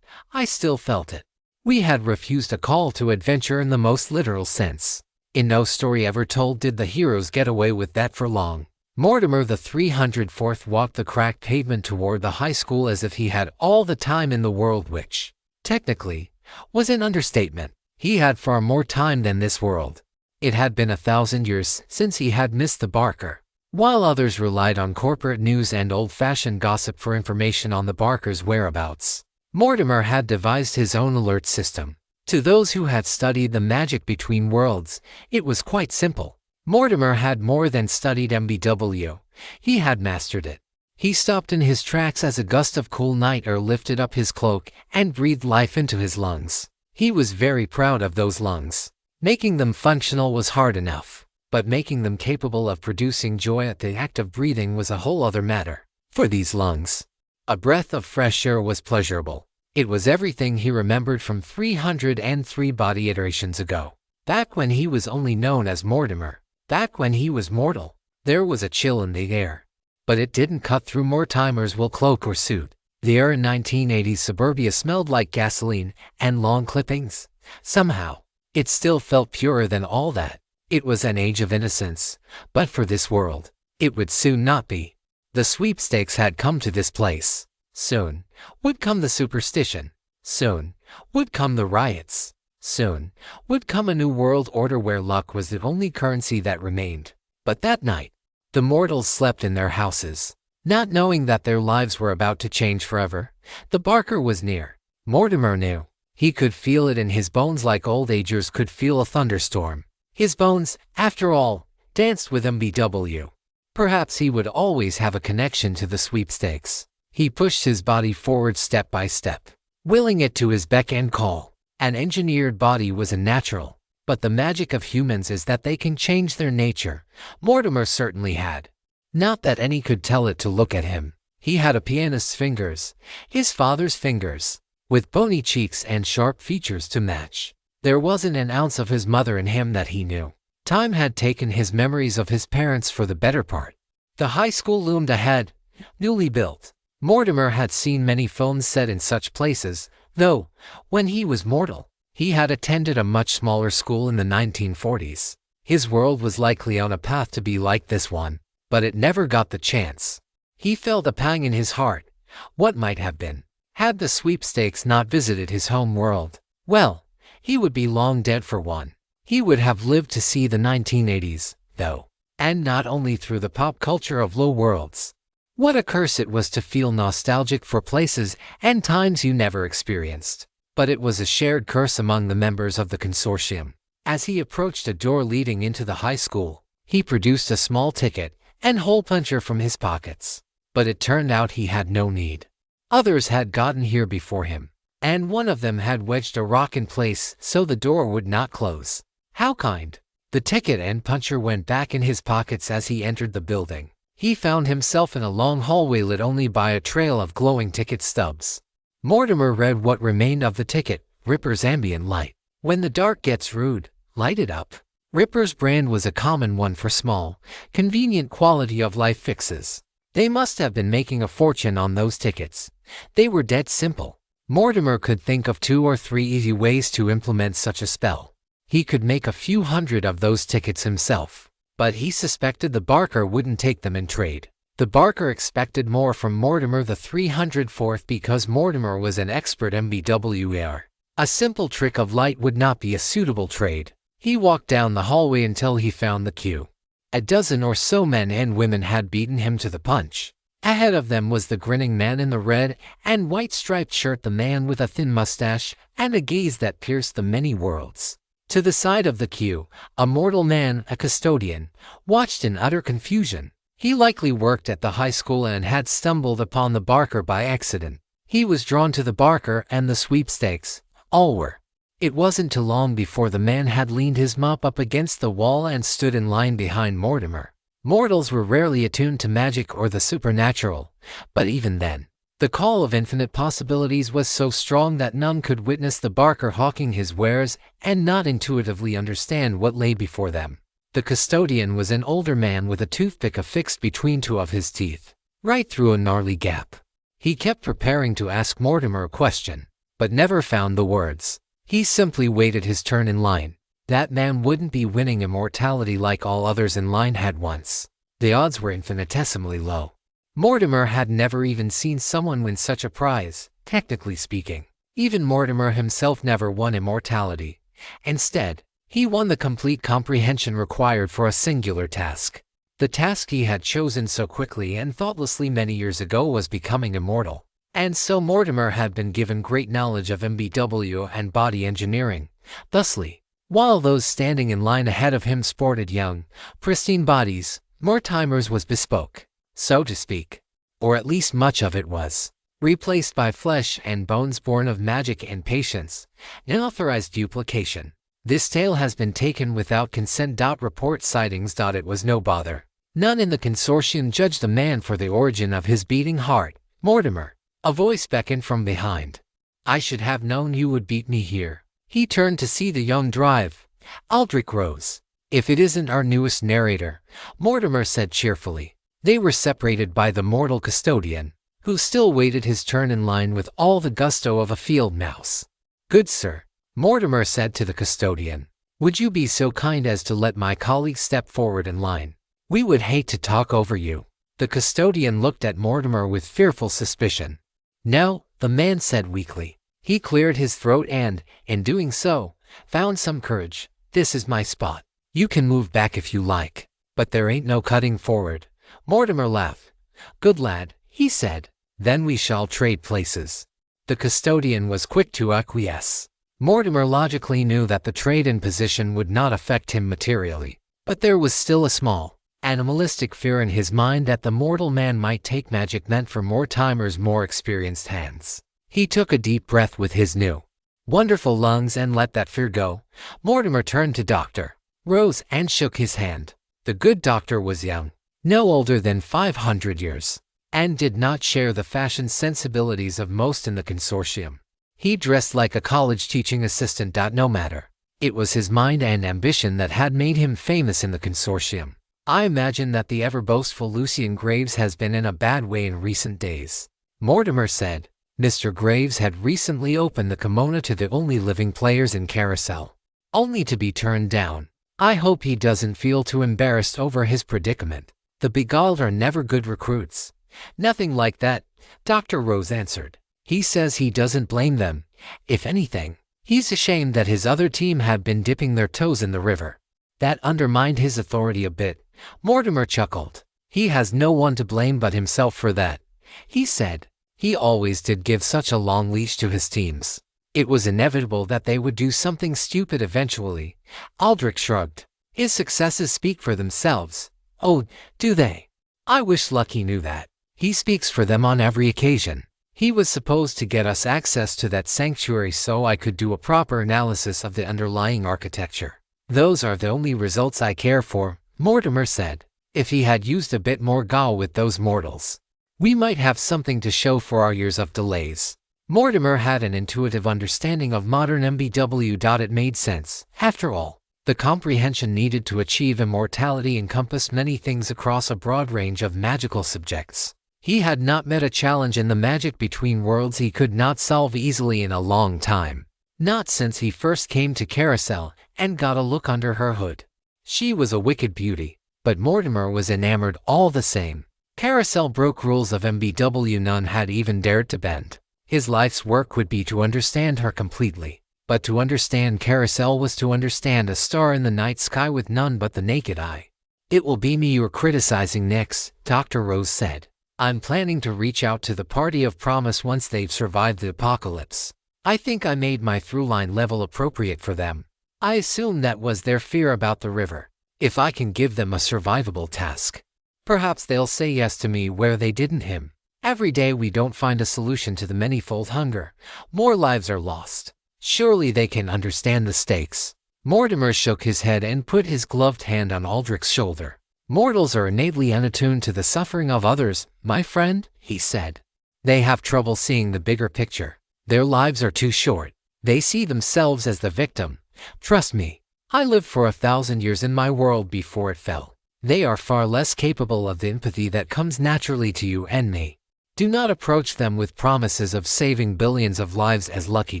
I still felt it. We had refused a call to adventure in the most literal sense. In no story ever told did the heroes get away with that for long. Mortimer the 304th walked the cracked pavement toward the high school as if he had all the time in the world, which, technically, was an understatement. He had far more time than this world. It had been 1,000 years since he had missed the Barker. While others relied on corporate news and old-fashioned gossip for information on the Barker's whereabouts, Mortimer had devised his own alert system. To those who had studied the magic between worlds, it was quite simple. Mortimer had more than studied MBW. He had mastered it. He stopped in his tracks as a gust of cool night air lifted up his cloak and breathed life into his lungs. He was very proud of those lungs. Making them functional was hard enough, but making them capable of producing joy at the act of breathing was a whole other matter. For these lungs, a breath of fresh air was pleasurable. It was everything he remembered from 303 body iterations ago. Back when he was only known as Mortimer. Back when he was mortal. There was a chill in the air. But it didn't cut through Mortimer's wool cloak or suit. The air in 1980s suburbia smelled like gasoline and lawn clippings. Somehow, it still felt purer than all that. It was an age of innocence, but for this world, it would soon not be. The sweepstakes had come to this place. Soon would come the superstition. Soon would come the riots. Soon would come a new world order where luck was the only currency that remained. But that night, the mortals slept in their houses, not knowing that their lives were about to change forever. The Barker was near. Mortimer knew. He could feel it in his bones like old agers could feel a thunderstorm. His bones, after all, danced with MBW. Perhaps he would always have a connection to the sweepstakes. He pushed his body forward step by step, willing it to his beck and call. An engineered body was a natural, but the magic of humans is that they can change their nature. Mortimer certainly had. Not that any could tell it to look at him. He had a pianist's fingers, his father's fingers, with bony cheeks and sharp features to match. There wasn't an ounce of his mother in him that he knew. Time had taken his memories of his parents for the better part. The high school loomed ahead, newly built. Mortimer had seen many films set in such places, though, when he was mortal, he had attended a much smaller school in the 1940s. His world was likely on a path to be like this one, but it never got the chance. He felt a pang in his heart. What might have been? Had the sweepstakes not visited his home world? Well, he would be long dead for one. He would have lived to see the 1980s, though, and not only through the pop culture of low worlds. What a curse it was to feel nostalgic for places and times you never experienced. But it was a shared curse among the members of the consortium. As he approached a door leading into the high school, he produced a small ticket and hole puncher from his pockets. But it turned out he had no need. Others had gotten here before him, and one of them had wedged a rock in place so the door would not close. How kind. The ticket and puncher went back in his pockets as he entered the building. He found himself in a long hallway lit only by a trail of glowing ticket stubs. Mortimer read what remained of the ticket, Ripper's Ambient Light. When the dark gets rude, light it up. Ripper's brand was a common one for small, convenient quality of life fixes. They must have been making a fortune on those tickets. They were dead simple. Mortimer could think of 2 or 3 easy ways to implement such a spell. He could make a few hundred of those tickets himself, but he suspected the Barker wouldn't take them in trade. The Barker expected more from Mortimer the 304th because Mortimer was an expert MBWR. A simple trick of light would not be a suitable trade. He walked down the hallway until he found the queue. A dozen or so men and women had beaten him to the punch. Ahead of them was the grinning man in the red and white striped shirt, the man with a thin mustache and a gaze that pierced the many worlds. To the side of the queue, a mortal man, a custodian, watched in utter confusion. He likely worked at the high school and had stumbled upon the Barker by accident. He was drawn to the Barker and the sweepstakes. All were. It wasn't too long before the man had leaned his mop up against the wall and stood in line behind Mortimer. Mortals were rarely attuned to magic or the supernatural, but even then, the call of infinite possibilities was so strong that none could witness the Barker hawking his wares and not intuitively understand what lay before them. The custodian was an older man with a toothpick affixed between 2 of his teeth, right through a gnarly gap. He kept preparing to ask Mortimer a question, but never found the words. He simply waited his turn in line. That man wouldn't be winning immortality like all others in line had once. The odds were infinitesimally low. Mortimer had never even seen someone win such a prize, technically speaking. Even Mortimer himself never won immortality. Instead, he won the complete comprehension required for a singular task. The task he had chosen so quickly and thoughtlessly many years ago was becoming immortal. And so Mortimer had been given great knowledge of MBW and body engineering. Thusly, while those standing in line ahead of him sported young, pristine bodies, Mortimer's was bespoke, so to speak. Or at least much of it was. Replaced by flesh and bones born of magic and patience, unauthorized duplication. This tale has been taken without consent. Report sightings. It was no bother. None in the consortium judged the man for the origin of his beating heart. Mortimer. A voice beckoned from behind. I should have known you would beat me here. He turned to see the young drive. Aldrich rose. If it isn't our newest narrator, Mortimer said cheerfully. They were separated by the mortal custodian, who still waited his turn in line with all the gusto of a field mouse. Good sir, Mortimer said to the custodian. Would you be so kind as to let my colleague step forward in line? We would hate to talk over you. The custodian looked at Mortimer with fearful suspicion. No, the man said weakly. He cleared his throat and, in doing so, found some courage. This is my spot. You can move back if you like, but there ain't no cutting forward. Mortimer laughed. Good lad, he said. Then we shall trade places. The custodian was quick to acquiesce. Mortimer logically knew that the trade in position would not affect him materially, but there was still a small, animalistic fear in his mind that the mortal man might take magic meant for Mortimer's more experienced hands. He took a deep breath with his new, wonderful lungs and let that fear go. Mortimer turned to Dr. Rose and shook his hand. The good doctor was young, no older than 500 years, and did not share the fashion sensibilities of most in the consortium. He dressed like a college teaching assistant. No matter. It was his mind and ambition that had made him famous in the consortium. I imagine that the ever-boastful Lucian Graves has been in a bad way in recent days. Mortimer said. Mr. Graves had recently opened the kimono to the only living players in Carousel, only to be turned down. I hope he doesn't feel too embarrassed over his predicament. The beguiled are never good recruits. Nothing like that, Dr. Rose answered. He says he doesn't blame them. If anything, he's ashamed that his other team had been dipping their toes in the river. That undermined his authority a bit. Mortimer chuckled. He has no one to blame but himself for that, he said. He always did give such a long leash to his teams. It was inevitable that they would do something stupid eventually. Aldrich shrugged. His successes speak for themselves. Oh, do they? I wish Lucky knew that. He speaks for them on every occasion. He was supposed to get us access to that sanctuary so I could do a proper analysis of the underlying architecture. Those are the only results I care for, Mortimer said. If he had used a bit more gall with those mortals, we might have something to show for our years of delays. Mortimer had an intuitive understanding of modern MBW. It made sense. After all, the comprehension needed to achieve immortality encompassed many things across a broad range of magical subjects. He had not met a challenge in the magic between worlds he could not solve easily in a long time. Not since he first came to Carousel and got a look under her hood. She was a wicked beauty, but Mortimer was enamored all the same. Carousel broke rules of MBW none had even dared to bend. His life's work would be to understand her completely. But to understand Carousel was to understand a star in the night sky with none but the naked eye. "It will be me you're criticizing next," Dr. Rose said. "I'm planning to reach out to the Party of Promise once they've survived the apocalypse. I think I made my throughline level appropriate for them. I assume that was their fear about the river. If I can give them a survivable task, perhaps they'll say yes to me where they didn't him. Every day we don't find a solution to the manifold hunger, more lives are lost. Surely they can understand the stakes." Mortimer shook his head and put his gloved hand on Aldrich's shoulder. "Mortals are innately unattuned to the suffering of others, my friend," he said. "They have trouble seeing the bigger picture. Their lives are too short. They see themselves as the victim. Trust me, I lived for 1,000 years in my world before it fell. They are far less capable of the empathy that comes naturally to you and me. Do not approach them with promises of saving billions of lives as Lucky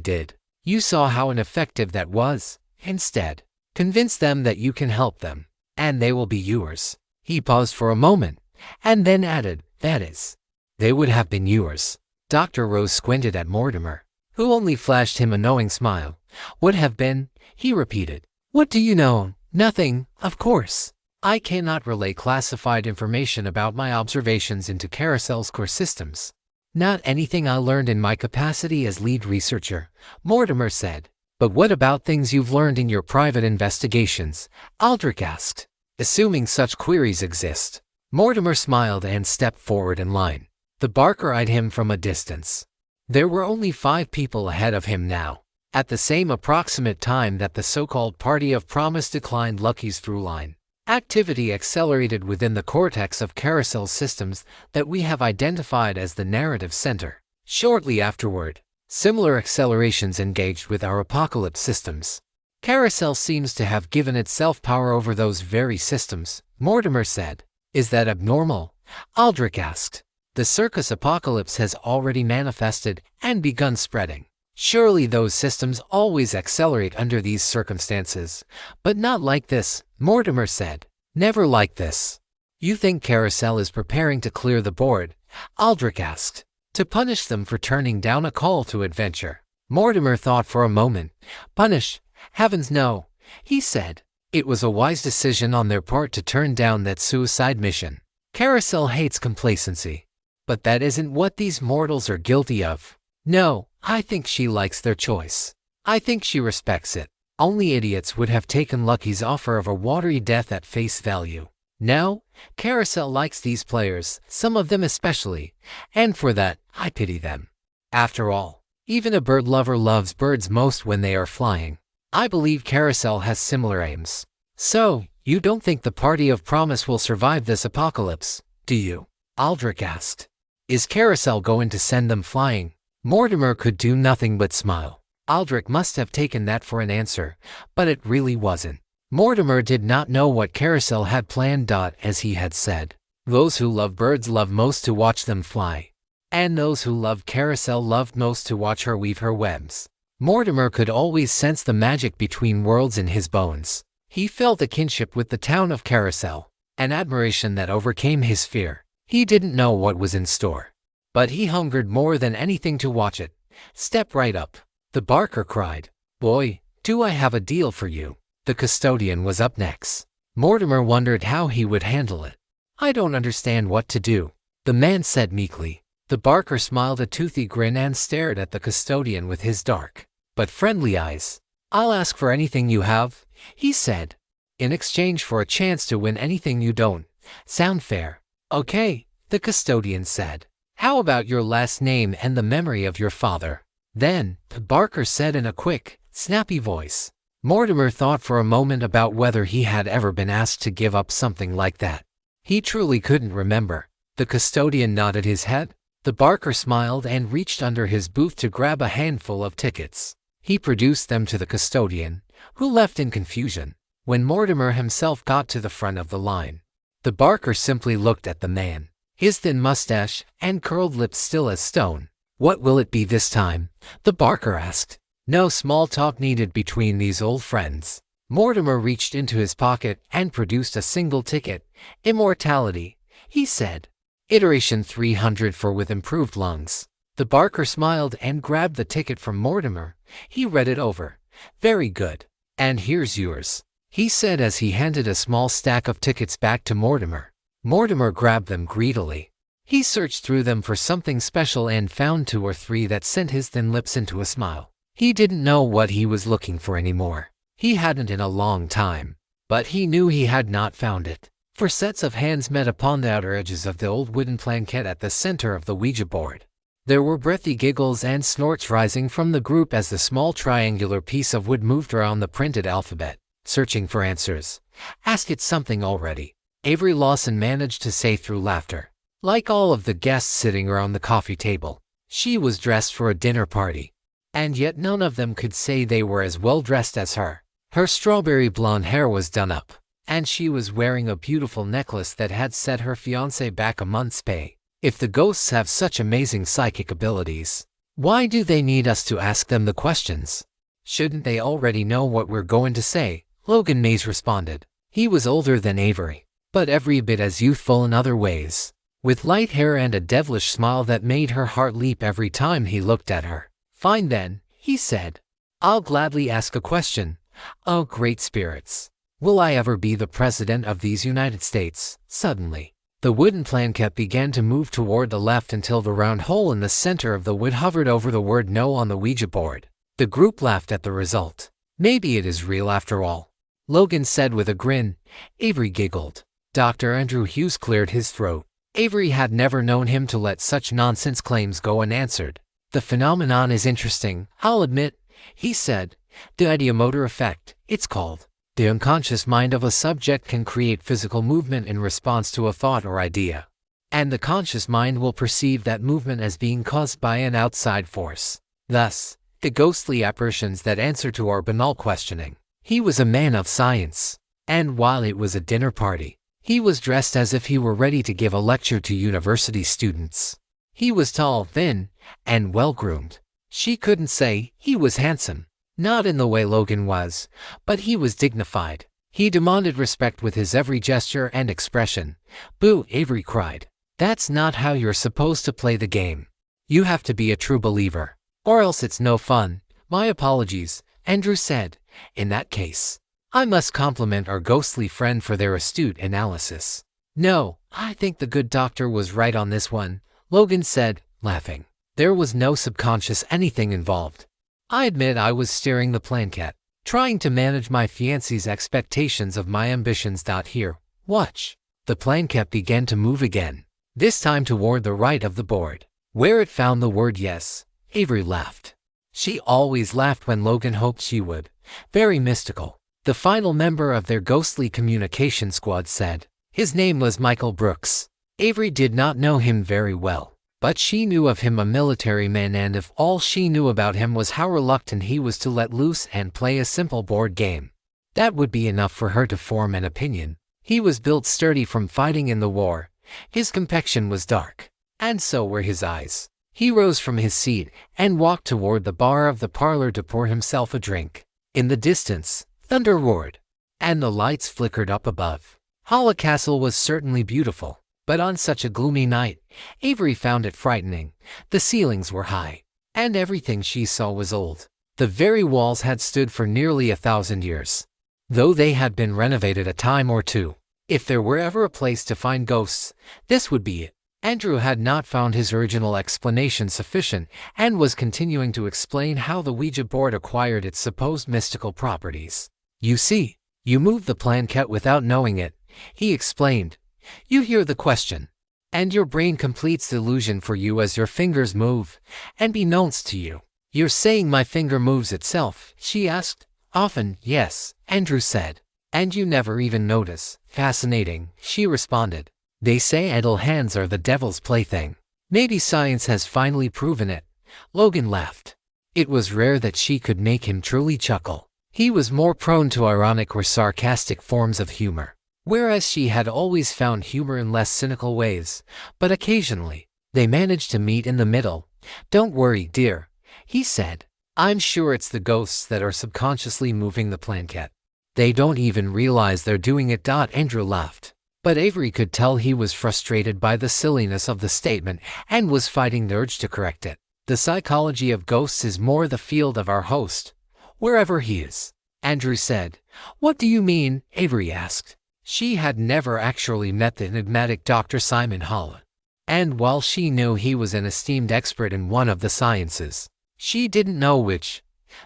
did. You saw how ineffective that was. Instead, convince them that you can help them, and they will be yours." He paused for a moment, and then added, "That is, they would have been yours." Dr. Rose squinted at Mortimer, who only flashed him a knowing smile. "Would have been," he repeated. "What do you know?" "Nothing, of course. I cannot relay classified information about my observations into Carousel's core systems. Not anything I learned in my capacity as lead researcher," Mortimer said. "But what about things you've learned in your private investigations?" Aldrich asked. "Assuming such queries exist." Mortimer smiled and stepped forward in line. The barker eyed him from a distance. There were only 5 people ahead of him now. At the same approximate time that the so-called Party of Promise declined Lucky's throughline, activity accelerated within the cortex of Carousel systems that we have identified as the narrative center. Shortly afterward, similar accelerations engaged with our apocalypse systems. Carousel seems to have given itself power over those very systems, Mortimer said. "Is that abnormal?" Aldrich asked. "The circus apocalypse has already manifested and begun spreading. Surely those systems always accelerate under these circumstances, but not like this," Mortimer said. "Never like this." "You think Carousel is preparing to clear the board?" Aldrich asked. "To punish them for turning down a call to adventure." Mortimer thought for a moment. "Punish? Heavens no," he said. "It was a wise decision on their part to turn down that suicide mission. Carousel hates complacency. But that isn't what these mortals are guilty of. No, I think she likes their choice. I think she respects it. Only idiots would have taken Lucky's offer of a watery death at face value. No, Carousel likes these players, some of them especially, and for that, I pity them. After all, even a bird lover loves birds most when they are flying. I believe Carousel has similar aims. So, you don't think the Party of Promise will survive this apocalypse, do you?" Aldrich asked. "Is Carousel going to send them flying?" Mortimer could do nothing but smile. Aldrich must have taken that for an answer, but it really wasn't. Mortimer did not know what Carousel had planned. As he had said, those who love birds love most to watch them fly. And those who loved Carousel loved most to watch her weave her webs. Mortimer could always sense the magic between worlds in his bones. He felt a kinship with the town of Carousel, an admiration that overcame his fear. He didn't know what was in store, but he hungered more than anything to watch it. "Step right up," the barker cried. "Boy, do I have a deal for you." The custodian was up next. Mortimer wondered how he would handle it. "I don't understand what to do," the man said meekly. The barker smiled a toothy grin and stared at the custodian with his dark but friendly eyes. "I'll ask for anything you have," he said, "in exchange for a chance to win anything you don't. Sound fair?" "Okay," the custodian said. "How about your last name and the memory of your father?" Then, the barker said in a quick, snappy voice. Mortimer thought for a moment about whether he had ever been asked to give up something like that. He truly couldn't remember. The custodian nodded his head. The barker smiled and reached under his booth to grab a handful of tickets. He produced them to the custodian, who left in confusion. When Mortimer himself got to the front of the line, the barker simply looked at the man. his thin mustache and curled lips still as stone. "What will it be this time?" the barker asked. No small talk needed between these old friends. Mortimer reached into his pocket and produced a single ticket. "Immortality," he said. "Iteration 300 for with improved lungs." The barker smiled and grabbed the ticket from Mortimer. He read it over. "Very good. And here's yours," he said as he handed a small stack of tickets back to Mortimer. Mortimer grabbed them greedily. He searched through them for something special and found 2 or 3 that sent his thin lips into a smile. He didn't know what he was looking for anymore. He hadn't in a long time. But he knew he had not found it. For sets of hands met upon the outer edges of the old wooden planquette at the center of the Ouija board. There were breathy giggles and snorts rising from the group as the small triangular piece of wood moved around the printed alphabet, searching for answers. "Ask it something already," Avery Lawson managed to say through laughter. Like all of the guests sitting around the coffee table, she was dressed for a dinner party. And yet none of them could say they were as well dressed as her. Her strawberry blonde hair was done up, and she was wearing a beautiful necklace that had set her fiancé back a month's pay. If the ghosts have such amazing psychic abilities, why do they need us to ask them the questions? Shouldn't they already know what we're going to say? Logan Mays responded. He was older than Avery, but every bit as youthful in other ways, with light hair and a devilish smile that made her heart leap every time he looked at her. "Fine then," he said. "I'll gladly ask a question. Oh, great spirits. Will I ever be the president of these United States?" Suddenly, the wooden planquette began to move toward the left until the round hole in the center of the wood hovered over the word no on the Ouija board. The group laughed at the result. "Maybe it is real after all," Logan said with a grin. Avery giggled. Dr. Andrew Hughes cleared his throat. Avery had never known him to let such nonsense claims go unanswered. "The phenomenon is interesting, I'll admit," he said. "The ideomotor effect, it's called. The unconscious mind of a subject can create physical movement in response to a thought or idea. And the conscious mind will perceive that movement as being caused by an outside force. Thus, the ghostly apparitions that answer to our banal questioning." He was a man of science. And while it was a dinner party, he was dressed as if he were ready to give a lecture to university students. He was tall, thin, and well-groomed. She couldn't say he was handsome. Not in the way Logan was, but he was dignified. He demanded respect with his every gesture and expression. "Boo!" Avery cried. "That's not how you're supposed to play the game. You have to be a true believer, or else it's no fun." "My apologies," Andrew said. "In that case, I must compliment our ghostly friend for their astute analysis." "No, I think the good doctor was right on this one," Logan said, laughing. There was no subconscious anything involved. "I admit I was steering the planquette, trying to manage my fiancé's expectations of my ambitions. Here, watch." The planquette began to move again, this time toward the right of the board, where it found the word yes. Avery laughed. She always laughed when Logan hoped she would. Very mystical. The final member of their ghostly communication squad said. His name was Michael Brooks. Avery did not know him very well, but she knew of him, a military man, and if all she knew about him was how reluctant he was to let loose and play a simple board game, that would be enough for her to form an opinion. He was built sturdy from fighting in the war. His complexion was dark, and so were his eyes. He rose from his seat and walked toward the bar of the parlor to pour himself a drink. In the distance, thunder roared, and the lights flickered up above. Holla Castle was certainly beautiful, but on such a gloomy night, Avery found it frightening. The ceilings were high, and everything she saw was old. The very walls had stood for nearly 1,000 years, though they had been renovated a time or two. If there were ever a place to find ghosts, this would be it. Andrew had not found his original explanation sufficient and was continuing to explain how the Ouija board acquired its supposed mystical properties. "You see, you move the planquette without knowing it," he explained. "You hear the question, and your brain completes the illusion for you as your fingers move, and beknownst to you." "You're saying my finger moves itself?" she asked. "Often, yes," Andrew said. "And you never even notice." "Fascinating," she responded. "They say idle hands are the devil's plaything. Maybe science has finally proven it." Logan laughed. It was rare that she could make him truly chuckle. He was more prone to ironic or sarcastic forms of humor. whereas she had always found humor in less cynical ways, but occasionally, they managed to meet in the middle. "Don't worry, dear," he said. "I'm sure it's the ghosts that are subconsciously moving the planet. They don't even realize they're doing it." Andrew laughed. But Avery could tell he was frustrated by the silliness of the statement and was fighting the urge to correct it. "The psychology of ghosts is more the field of our host, wherever he is," Andrew said. "What do you mean?" Avery asked. She had never actually met the enigmatic Dr. Simon Hall, and while she knew he was an esteemed expert in one of the sciences, she didn't know which.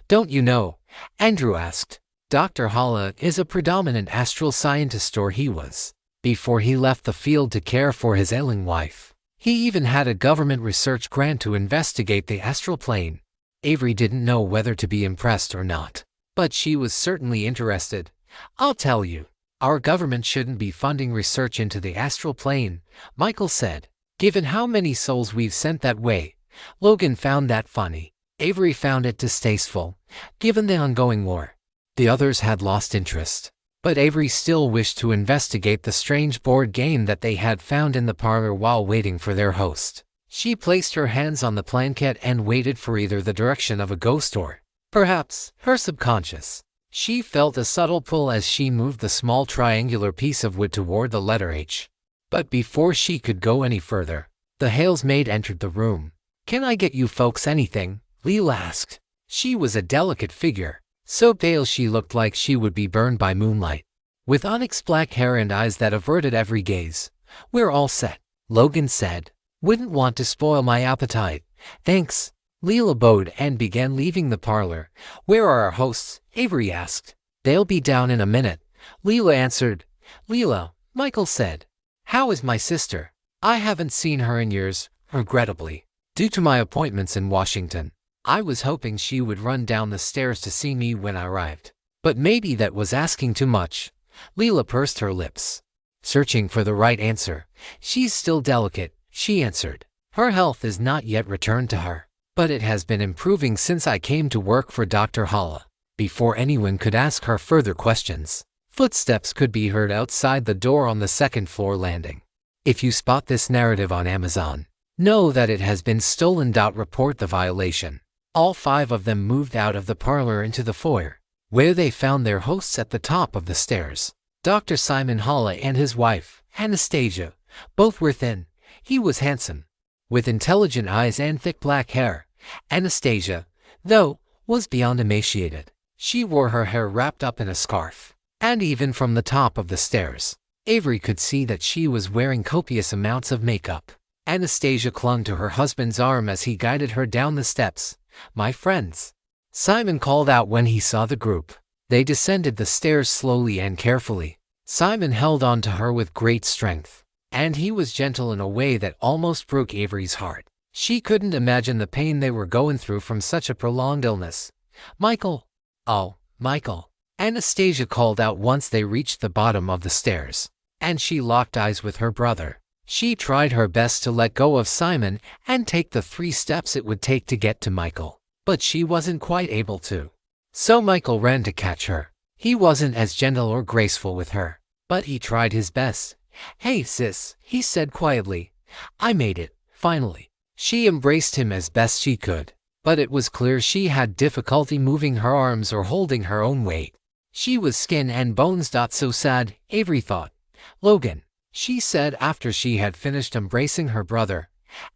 "Don't you know?" Andrew asked. "Dr. Hall is a predominant astral scientist, or he was, before he left the field to care for his ailing wife. He even had a government research grant to investigate the astral plane." Avery didn't know whether to be impressed or not, but she was certainly interested. "I'll tell you, our government shouldn't be funding research into the astral plane," Michael said, "given how many souls we've sent that way." Logan found that funny. Avery found it distasteful, given the ongoing war. The others had lost interest, but Avery still wished to investigate the strange board game that they had found in the parlor while waiting for their host. She placed her hands on the planet and waited for either the direction of a ghost or, perhaps, her subconscious. She felt a subtle pull as she moved the small triangular piece of wood toward the letter H. But before she could go any further, the Hale's maid entered the room. "Can I get you folks anything?" Leela asked. She was a delicate figure, so pale she looked like she would be burned by moonlight, with onyx black hair and eyes that averted every gaze. "We're all set," Logan said. "Wouldn't want to spoil my appetite." "Thanks." Leela bowed and began leaving the parlor. "Where are our hosts?" Avery asked. "They'll be down in a minute," Leela answered. "Leela," Michael said, "how is my sister? I haven't seen her in years, regrettably, due to my appointments in Washington. I was hoping she would run down the stairs to see me when I arrived, but maybe that was asking too much." Leela pursed her lips, searching for the right answer. "She's still delicate," she answered. "Her health is not yet returned to her, but it has been improving since I came to work for Dr. Hall." Before anyone could ask her further questions, footsteps could be heard outside the door on the second-floor landing. If you spot this narrative on Amazon, know that it has been stolen. Report the violation. All 5 of them moved out of the parlor into the foyer, where they found their hosts at the top of the stairs. Dr. Simon Hall and his wife, Anastasia, both were thin. He was handsome, with intelligent eyes and thick black hair. Anastasia, though, was beyond emaciated. She wore her hair wrapped up in a scarf, and even from the top of the stairs, Avery could see that she was wearing copious amounts of makeup. Anastasia clung to her husband's arm as he guided her down the steps. "My friends," Simon called out when he saw the group. They descended the stairs slowly and carefully. Simon held on to her with great strength, and he was gentle in a way that almost broke Avery's heart. She couldn't imagine the pain they were going through from such a prolonged illness. "Michael." "Oh, Michael," Anastasia called out once they reached the bottom of the stairs, and she locked eyes with her brother. She tried her best to let go of Simon and take the 3 steps it would take to get to Michael, but she wasn't quite able to. So Michael ran to catch her. He wasn't as gentle or graceful with her, but he tried his best. "Hey sis," he said quietly. "I made it, finally." She embraced him as best she could, but it was clear she had difficulty moving her arms or holding her own weight. She was skin and bones. "So sad," Avery thought. "Logan," she said after she had finished embracing her brother.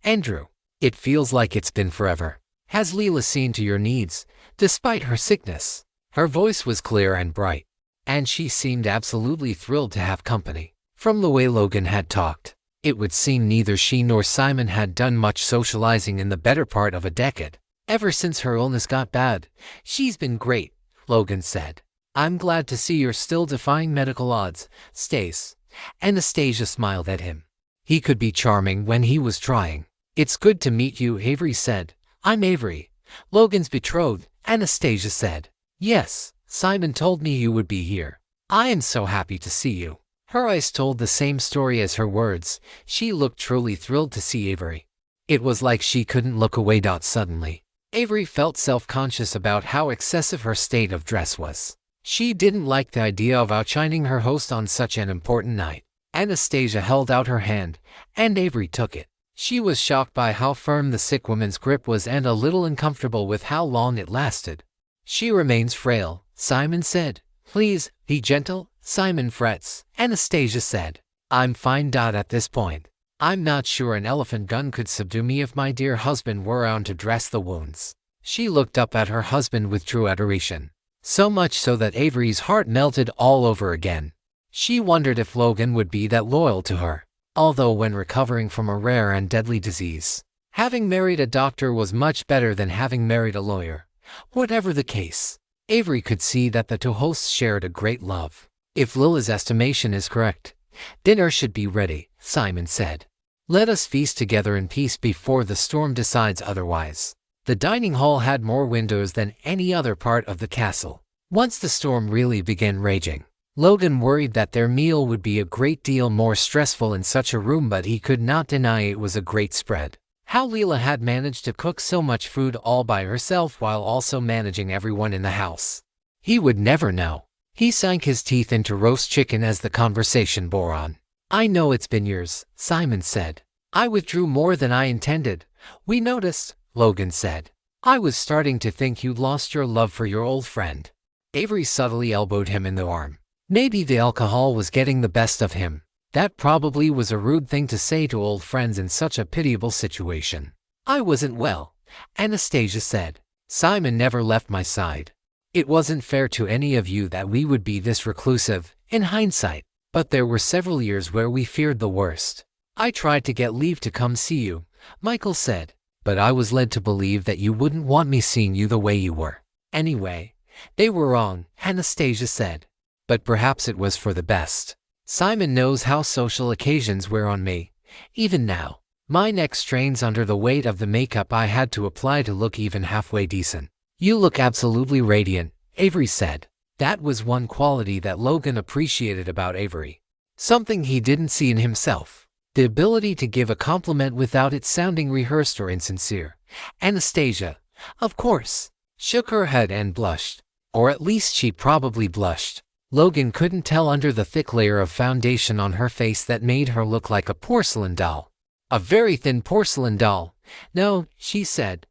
"Andrew, it feels like it's been forever. Has Leela seen to your needs, despite her sickness?" Her voice was clear and bright, and she seemed absolutely thrilled to have company. From the way Logan had talked, it would seem neither she nor Simon had done much socializing in the better part of a decade. "Ever since her illness got bad, she's been great," Logan said. "I'm glad to see you're still defying medical odds, Stace." Anastasia smiled at him. He could be charming when he was trying. "It's good to meet you," Avery said. "I'm Avery, Logan's betrothed," Anastasia said. "Yes, Simon told me you would be here. I am so happy to see you." Her eyes told the same story as her words. She looked truly thrilled to see Avery. It was like she couldn't look away. Suddenly, Avery felt self-conscious about how excessive her state of dress was. She didn't like the idea of outshining her host on such an important night. Anastasia held out her hand, and Avery took it. She was shocked by how firm the sick woman's grip was and a little uncomfortable with how long it lasted. "She remains frail," Simon said. "Please, be gentle." Simon frets. Anastasia said, "I'm fine. At this point, I'm not sure an elephant gun could subdue me if my dear husband were around to dress the wounds." She looked up at her husband with true adoration. So much so that Avery's heart melted all over again. She wondered if Logan would be that loyal to her. Although when recovering from a rare and deadly disease, having married a doctor was much better than having married a lawyer. Whatever the case, Avery could see that the two hosts shared a great love. "If Lila's estimation is correct, dinner should be ready," Simon said. "Let us feast together in peace before the storm decides otherwise." The dining hall had more windows than any other part of the castle. Once the storm really began raging, Logan worried that their meal would be a great deal more stressful in such a room, but he could not deny it was a great spread. How Leela had managed to cook so much food all by herself while also managing everyone in the house, he would never know. He sank his teeth into roast chicken as the conversation bore on. "I know it's been years," Simon said. "I withdrew more than I intended. We noticed," Logan said. "I was starting to think you'd lost your love for your old friend." Avery subtly elbowed him in the arm. Maybe the alcohol was getting the best of him. That probably was a rude thing to say to old friends in such a pitiable situation. "I wasn't well," Anastasia said. "Simon never left my side. It wasn't fair to any of you that we would be this reclusive, in hindsight. But there were several years where we feared the worst. I tried to get leave to come see you," Michael said. "But I was led to believe that you wouldn't want me seeing you the way you were." "Anyway, they were wrong," Anastasia said. "But perhaps it was for the best. Simon knows how social occasions wear on me. Even now, my neck strains under the weight of the makeup I had to apply to look even halfway decent." "You look absolutely radiant," Avery said. That was one quality that Logan appreciated about Avery. Something he didn't see in himself. The ability to give a compliment without it sounding rehearsed or insincere. Anastasia, of course, shook her head and blushed. Or at least she probably blushed. Logan couldn't tell under the thick layer of foundation on her face that made her look like a porcelain doll. A very thin porcelain doll. "No," she said.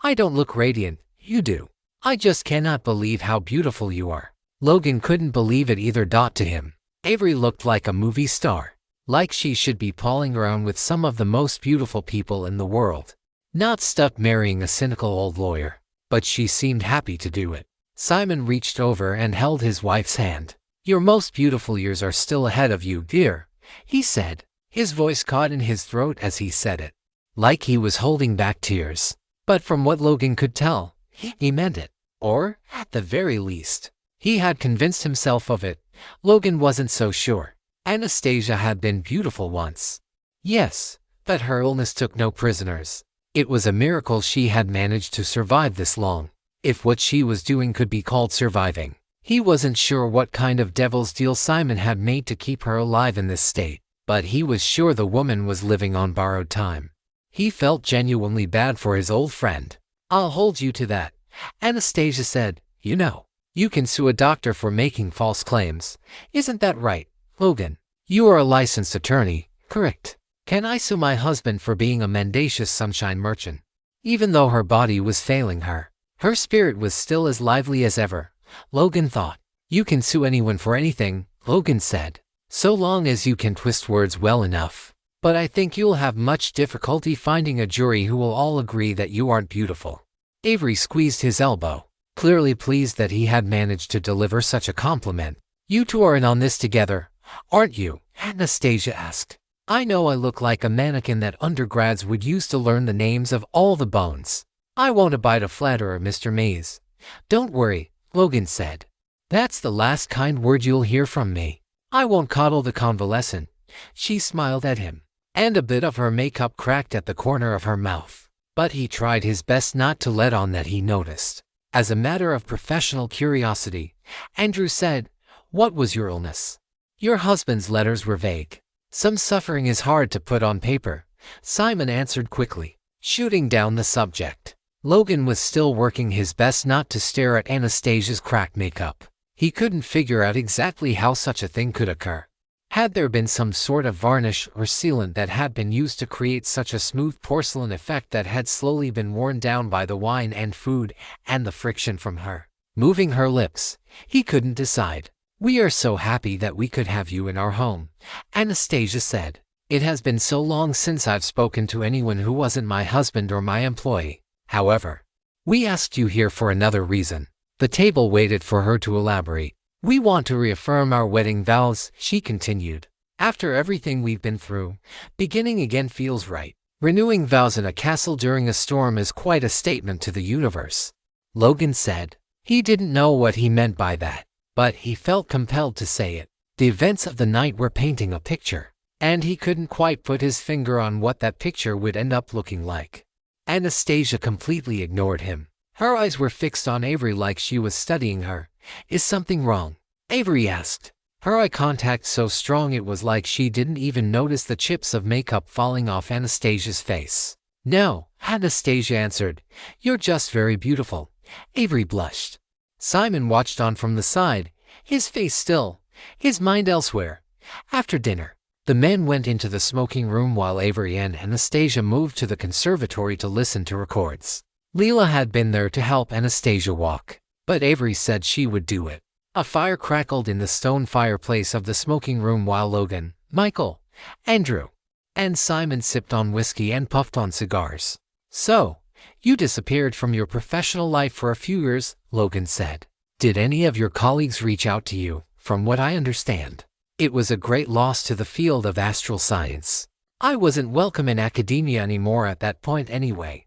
"I don't look radiant. You do. I just cannot believe how beautiful you are." Logan couldn't believe it either. To him, Avery looked like a movie star. Like she should be palling around with some of the most beautiful people in the world. Not stuck marrying a cynical old lawyer. But she seemed happy to do it. Simon reached over and held his wife's hand. "Your most beautiful years are still ahead of you, dear," he said. His voice caught in his throat as he said it, like he was holding back tears. But from what Logan could tell, he meant it. Or, at the very least, he had convinced himself of it. Logan wasn't so sure. Anastasia had been beautiful once. Yes, but her illness took no prisoners. It was a miracle she had managed to survive this long. If what she was doing could be called surviving. He wasn't sure what kind of devil's deal Simon had made to keep her alive in this state, but he was sure the woman was living on borrowed time. He felt genuinely bad for his old friend. "I'll hold you to that," Anastasia said. "You know, you can sue a doctor for making false claims. Isn't that right, Logan? You are a licensed attorney, correct? Can I sue my husband for being a mendacious sunshine merchant?" Even though her body was failing her, her spirit was still as lively as ever, Logan thought. "You can sue anyone for anything," Logan said, "so long as you can twist words well enough. But I think you'll have much difficulty finding a jury who will all agree that you aren't beautiful." Avery squeezed his elbow, clearly pleased that he had managed to deliver such a compliment. "You two are in on this together, aren't you?" Anastasia asked. "I know I look like a mannequin that undergrads would use to learn the names of all the bones. I won't abide a flatterer, Mr. Mays." "Don't worry," Logan said. "That's the last kind word you'll hear from me. I won't coddle the convalescent." She smiled at him, and a bit of her makeup cracked at the corner of her mouth. But he tried his best not to let on that he noticed. As a matter of professional curiosity, Andrew said, "What was your illness?" "Your husband's letters were vague. Some suffering is hard to put on paper," Simon answered quickly, shooting down the subject. Logan was still working his best not to stare at Anastasia's cracked makeup. He couldn't figure out exactly how such a thing could occur. Had there been some sort of varnish or sealant that had been used to create such a smooth porcelain effect that had slowly been worn down by the wine and food and the friction from her moving her lips? He couldn't decide. "We are so happy that we could have you in our home," Anastasia said. "It has been so long since I've spoken to anyone who wasn't my husband or my employee. However, we asked you here for another reason." The table waited for her to elaborate. "We want to reaffirm our wedding vows," she continued. "After everything we've been through, beginning again feels right. Renewing vows in a castle during a storm is quite a statement to the universe," Logan said. He didn't know what he meant by that, but he felt compelled to say it. The events of the night were painting a picture, and he couldn't quite put his finger on what that picture would end up looking like. Anastasia completely ignored him. Her eyes were fixed on Avery like she was studying her. "Is something wrong?" Avery asked. Her eye contact so strong it was like she didn't even notice the chips of makeup falling off Anastasia's face. "No," Anastasia answered. "You're just very beautiful." Avery blushed. Simon watched on from the side, his face still, his mind elsewhere. After dinner, the men went into the smoking room while Avery and Anastasia moved to the conservatory to listen to records. Leela had been there to help Anastasia walk, but Avery said she would do it. A fire crackled in the stone fireplace of the smoking room while Logan, Michael, Andrew, and Simon sipped on whiskey and puffed on cigars. "So, you disappeared from your professional life for a few years," Logan said. "Did any of your colleagues reach out to you? From what I understand, it was a great loss to the field of astral science. I wasn't welcome in academia anymore at that point anyway.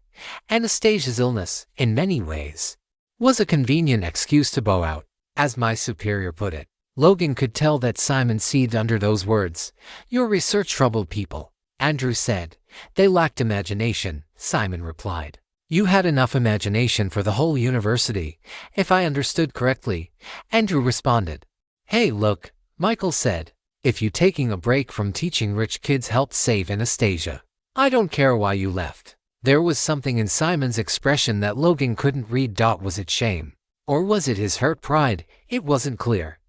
Anastasia's illness, in many ways, was a convenient excuse to bow out, as my superior put it." Logan could tell that Simon seethed under those words. "Your research troubled people," Andrew said. "They lacked imagination," Simon replied. "You had enough imagination for the whole university, if I understood correctly," Andrew responded. "Hey, look," Michael said. "If you taking a break from teaching rich kids helped save Anastasia, I don't care why you left." There was something in Simon's expression that Logan couldn't read. Was it shame? Or was it his hurt pride? It wasn't clear.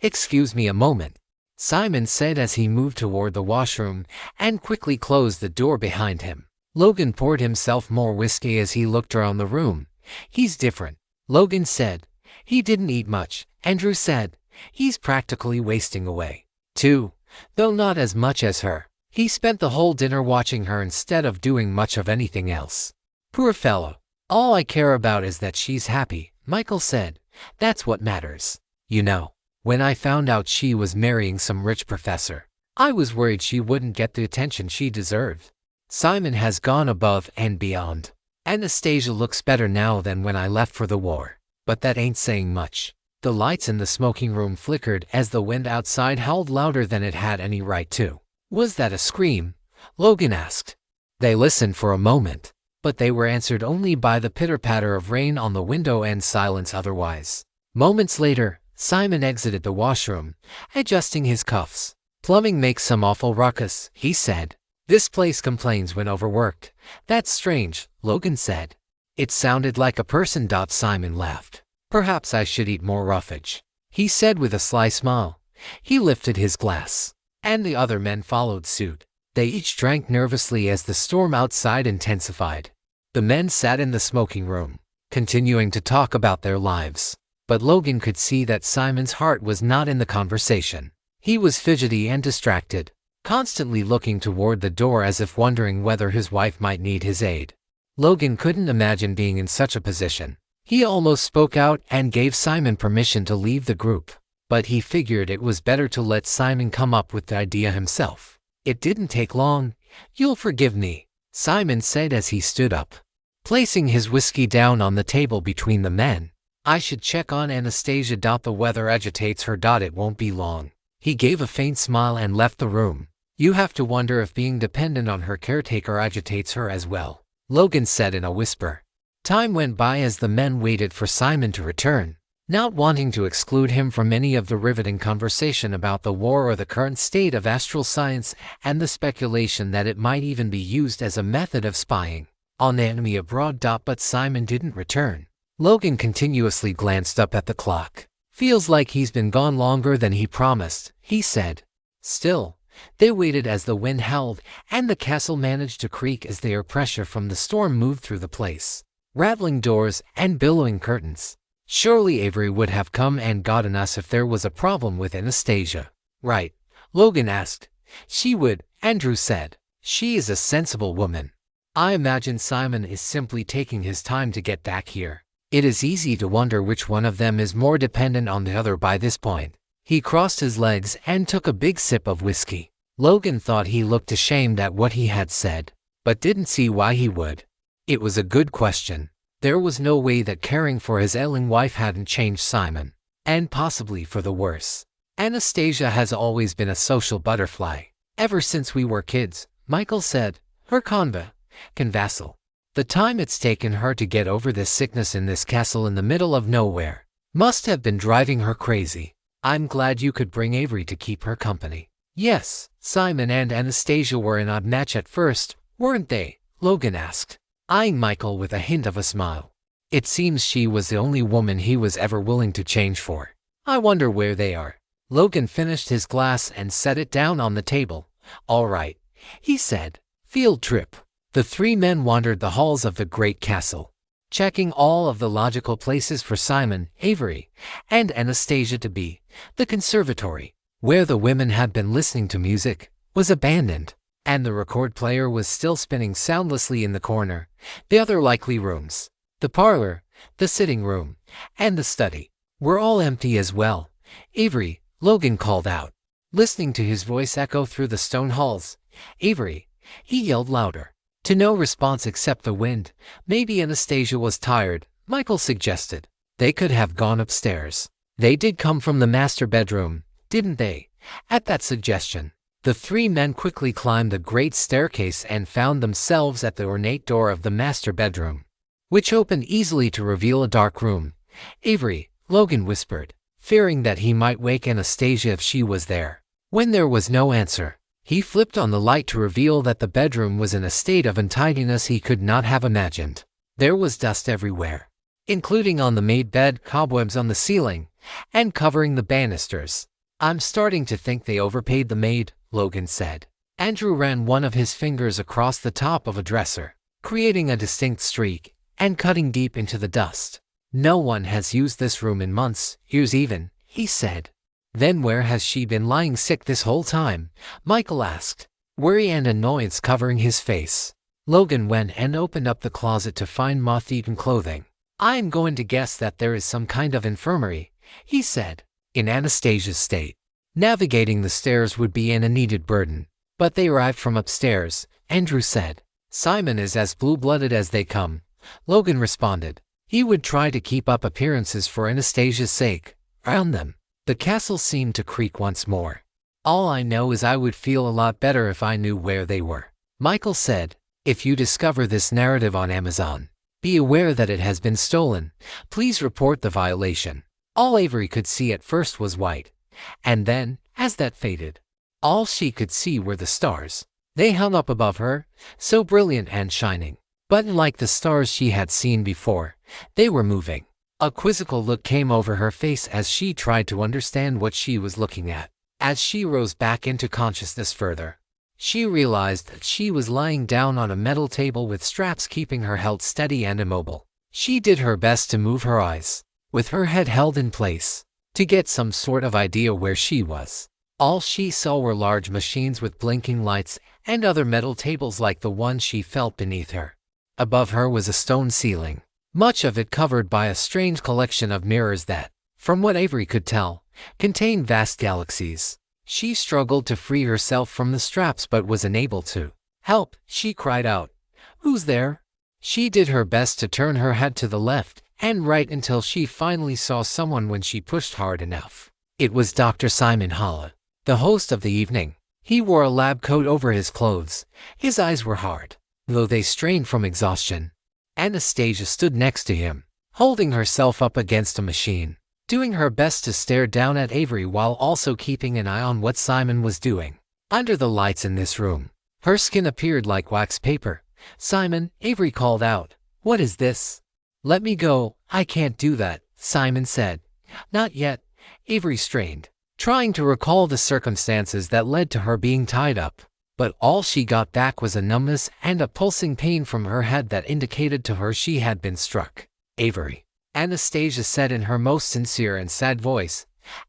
"Excuse me a moment," Simon said as he moved toward the washroom and quickly closed the door behind him. Logan poured himself more whiskey as he looked around the room. "He's different," Logan said. "He didn't eat much," Andrew said. "He's practically wasting away, too, though not as much as her. He spent the whole dinner watching her instead of doing much of anything else. Poor fellow. All I care about is that she's happy," Michael said. "That's what matters. You know, when I found out she was marrying some rich professor, I was worried she wouldn't get the attention she deserved. Simon has gone above and beyond. Anastasia looks better now than when I left for the war, but that ain't saying much." The lights in the smoking room flickered as the wind outside howled louder than it had any right to. "Was that a scream?" Logan asked. They listened for a moment, but they were answered only by the pitter-patter of rain on the window and silence otherwise. Moments later, Simon exited the washroom, adjusting his cuffs. "Plumbing makes some awful ruckus," he said. "This place complains when overworked." "That's strange," Logan said. "It sounded like a person." Simon laughed. "Perhaps I should eat more roughage," he said with a sly smile. He lifted his glass, and the other men followed suit. They each drank nervously as the storm outside intensified. The men sat in the smoking room, continuing to talk about their lives, but Logan could see that Simon's heart was not in the conversation. He was fidgety and distracted, constantly looking toward the door as if wondering whether his wife might need his aid. Logan couldn't imagine being in such a position. He almost spoke out and gave Simon permission to leave the group, but he figured it was better to let Simon come up with the idea himself. "It didn't take long. You'll forgive me," Simon said as he stood up, placing his whiskey down on the table between the men. "I should check on Anastasia. The weather agitates her. It won't be long." He gave a faint smile and left the room. "You have to wonder if being dependent on her caretaker agitates her as well," Logan said in a whisper. Time went by as the men waited for Simon to return, not wanting to exclude him from any of the riveting conversation about the war or the current state of astral science and the speculation that it might even be used as a method of spying on the enemy abroad. But Simon didn't return. Logan continuously glanced up at the clock. Feels like he's been gone longer than he promised, he said. Still, they waited as the wind howled and the castle managed to creak as the air pressure from the storm moved through the place, rattling doors and billowing curtains. Surely Avery would have come and gotten us if there was a problem with Anastasia. Right? Logan asked. She would, Andrew said. She is a sensible woman. I imagine Simon is simply taking his time to get back here. It is easy to wonder which one of them is more dependent on the other by this point. He crossed his legs and took a big sip of whiskey. Logan thought he looked ashamed at what he had said, but didn't see why he would. It was a good question. There was no way that caring for his ailing wife hadn't changed Simon, and possibly for the worse. Anastasia has always been a social butterfly. Ever since we were kids, Michael said, her convassal. The time it's taken her to get over this sickness in this castle in the middle of nowhere must have been driving her crazy. I'm glad you could bring Avery to keep her company. Yes, Simon and Anastasia were an odd match at first, weren't they? Logan asked, eyeing Michael with a hint of a smile. It seems she was the only woman he was ever willing to change for. I wonder where they are. Logan finished his glass and set it down on the table. All right, he said. Field trip. The three men wandered the halls of the great castle, checking all of the logical places for Simon, Avery, and Anastasia to be. The conservatory, where the women had been listening to music, was abandoned, and the record player was still spinning soundlessly in the corner. The other likely rooms, the parlor, the sitting room, and the study, were all empty as well. Avery, Logan called out, listening to his voice echo through the stone halls. Avery, he yelled louder. To no response except the wind. Maybe Anastasia was tired, Michael suggested. They could have gone upstairs. They did come from the master bedroom, didn't they? At that suggestion, the three men quickly climbed the great staircase and found themselves at the ornate door of the master bedroom, which opened easily to reveal a dark room. Avery, Logan whispered, fearing that he might wake Anastasia if she was there. When there was no answer, he flipped on the light to reveal that the bedroom was in a state of untidiness he could not have imagined. There was dust everywhere, including on the made bed, cobwebs on the ceiling, and covering the banisters. I'm starting to think they overpaid the maid, Logan said. Andrew ran one of his fingers across the top of a dresser, creating a distinct streak, and cutting deep into the dust. No one has used this room in months, years even, he said. Then where has she been lying sick this whole time? Michael asked, worry and annoyance covering his face. Logan went and opened up the closet to find moth-eaten clothing. I'm going to guess that there is some kind of infirmary, he said. In Anastasia's state, navigating the stairs would be a needed burden. But they arrived from upstairs, Andrew said. Simon is as blue-blooded as they come, Logan responded. He would try to keep up appearances for Anastasia's sake. Around them, the castle seemed to creak once more. All I know is I would feel a lot better if I knew where they were, Michael said. If you discover this narrative on Amazon, be aware that it has been stolen. Please report the violation. All Avery could see at first was white, and then, as that faded, all she could see were the stars. They hung up above her, so brilliant and shining. But unlike the stars she had seen before, they were moving. A quizzical look came over her face as she tried to understand what she was looking at. As she rose back into consciousness further, she realized that she was lying down on a metal table with straps keeping her held steady and immobile. She did her best to move her eyes, with her head held in place, to get some sort of idea where she was. All she saw were large machines with blinking lights and other metal tables like the one she felt beneath her. Above her was a stone ceiling, much of it covered by a strange collection of mirrors that, from what Avery could tell, contained vast galaxies. She struggled to free herself from the straps but was unable to. Help, she cried out. Who's there? She did her best to turn her head to the left and right until she finally saw someone when she pushed hard enough. It was Dr. Simon Holla, the host of the evening. He wore a lab coat over his clothes. His eyes were hard, though they strained from exhaustion. Anastasia stood next to him, holding herself up against a machine, doing her best to stare down at Avery while also keeping an eye on what Simon was doing. Under the lights in this room, her skin appeared like wax paper. Simon, Avery called out. What is this? Let me go. I can't do that, Simon said. Not yet, Avery strained, trying to recall the circumstances that led to her being tied up. But all she got back was a numbness and a pulsing pain from her head that indicated to her she had been struck. Avery, Anastasia said in her most sincere and sad voice,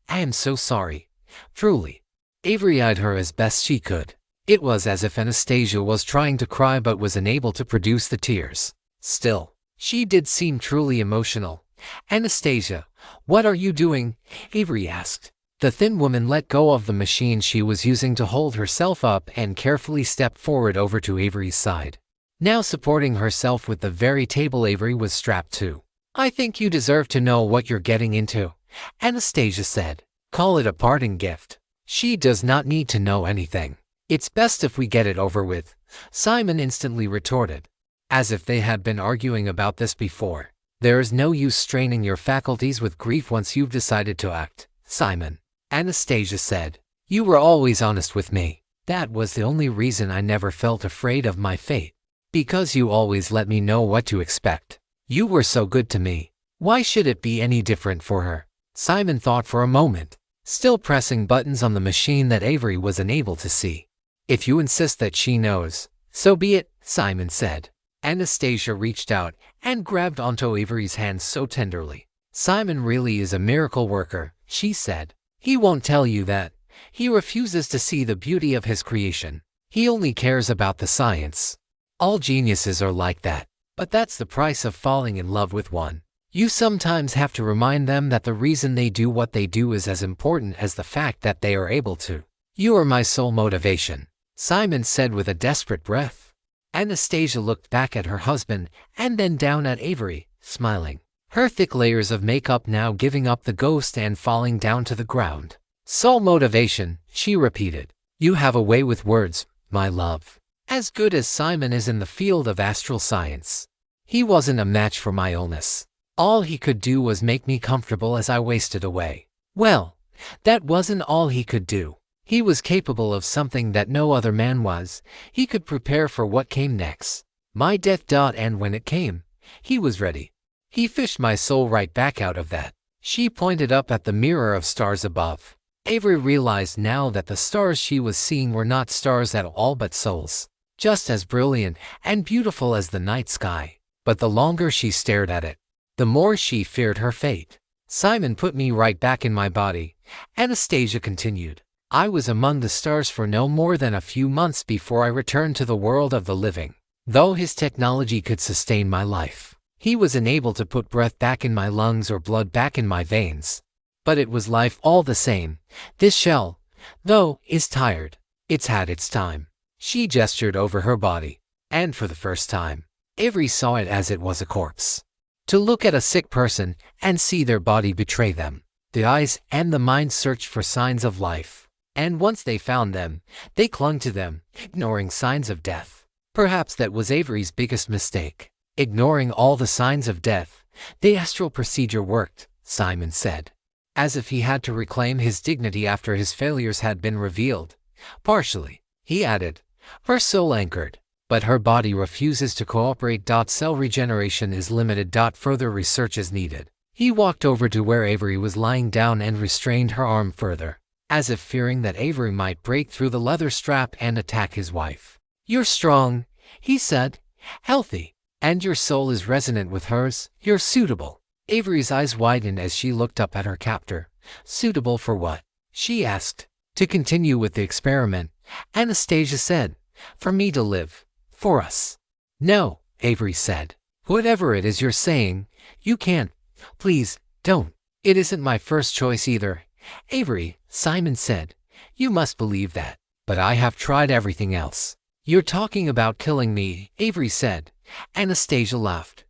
"I am so sorry. Truly." Avery eyed her as best she could. It was as if Anastasia was trying to cry but was unable to produce the tears. Still, she did seem truly emotional. "Anastasia, what are you doing?" Avery asked. The thin woman let go of the machine she was using to hold herself up and carefully stepped forward over to Avery's side. Now supporting herself with the very table Avery was strapped to. "I think you deserve to know what you're getting into," Anastasia said. "Call it a parting gift. She does not need to know anything. It's best if we get it over with," Simon instantly retorted, as if they had been arguing about this before. "There is no use straining your faculties with grief once you've decided to act, Simon," Anastasia said. "You were always honest with me. That was the only reason I never felt afraid of my fate. Because you always let me know what to expect. You were so good to me. Why should it be any different for her?" Simon thought for a moment, still pressing buttons on the machine that Avery was unable to see. "If you insist that she knows, so be it," Simon said. Anastasia reached out and grabbed onto Avery's hands so tenderly. "Simon really is a miracle worker," she said. "He won't tell you that. He refuses to see the beauty of his creation. He only cares about the science. All geniuses are like that. But that's the price of falling in love with one. You sometimes have to remind them that the reason they do what they do is as important as the fact that they are able to. You are my sole motivation," Simon said with a desperate breath. Anastasia looked back at her husband and then down at Avery, smiling, her thick layers of makeup now giving up the ghost and falling down to the ground. "Sole motivation," she repeated. "You have a way with words, my love. As good as Simon is in the field of astral science. He wasn't a match for my illness. All he could do was make me comfortable as I wasted away. Well, that wasn't all he could do. He was capable of something that no other man was. He could prepare for what came next. My death. And when it came, he was ready. He fished my soul right back out of that." She pointed up at the mirror of stars above. Avery realized now that the stars she was seeing were not stars at all but souls, just as brilliant and beautiful as the night sky. But the longer she stared at it, the more she feared her fate. "Simon put me right back in my body," Anastasia continued. "I was among the stars for no more than a few months before I returned to the world of the living. Though his technology could sustain my life, he was unable to put breath back in my lungs or blood back in my veins. But it was life all the same. This shell, though, is tired. It's had its time." She gestured over her body, and for the first time, Avery saw it as it was a corpse. To look at a sick person and see their body betray them. The eyes and the mind searched for signs of life, and once they found them, they clung to them, ignoring signs of death. Perhaps that was Avery's biggest mistake. Ignoring all the signs of death. "The astral procedure worked," Simon said, as if he had to reclaim his dignity after his failures had been revealed. "Partially," he added, "her soul anchored, but her body refuses to cooperate. Cell regeneration is limited. Further research is needed." He walked over to where Avery was lying down and restrained her arm further, as if fearing that Avery might break through the leather strap and attack his wife. "You're strong," he said, "healthy, and your soul is resonant with hers. You're suitable." Avery's eyes widened as she looked up at her captor. "Suitable for what?" she asked. "To continue with the experiment," Anastasia said. "For me to live. For us." "No," Avery said. "Whatever it is you're saying, you can't. Please, don't." "It isn't my first choice either, Avery," Simon said. "You must believe that. But I have tried everything else." "You're talking about killing me," Avery said. Anastasia laughed,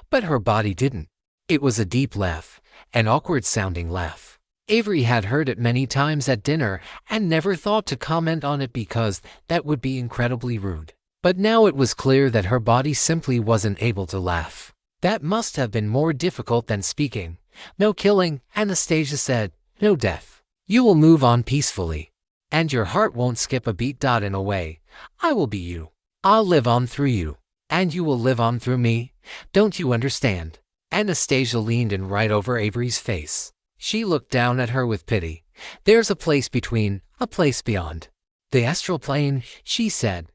but her body didn't. It was a deep laugh, an awkward-sounding laugh. Avery had heard it many times at dinner and never thought to comment on it because that would be incredibly rude. But now it was clear that her body simply wasn't able to laugh. That must have been more difficult than speaking. "No killing," Anastasia said. "No death. You will move on peacefully. And your heart won't skip a beat. In a way, I will be you. I'll live on through you. And you will live on through me. Don't you understand?" Anastasia leaned in right over Avery's face. She looked down at her with pity. There's a place between, a place beyond. The astral plane, she said.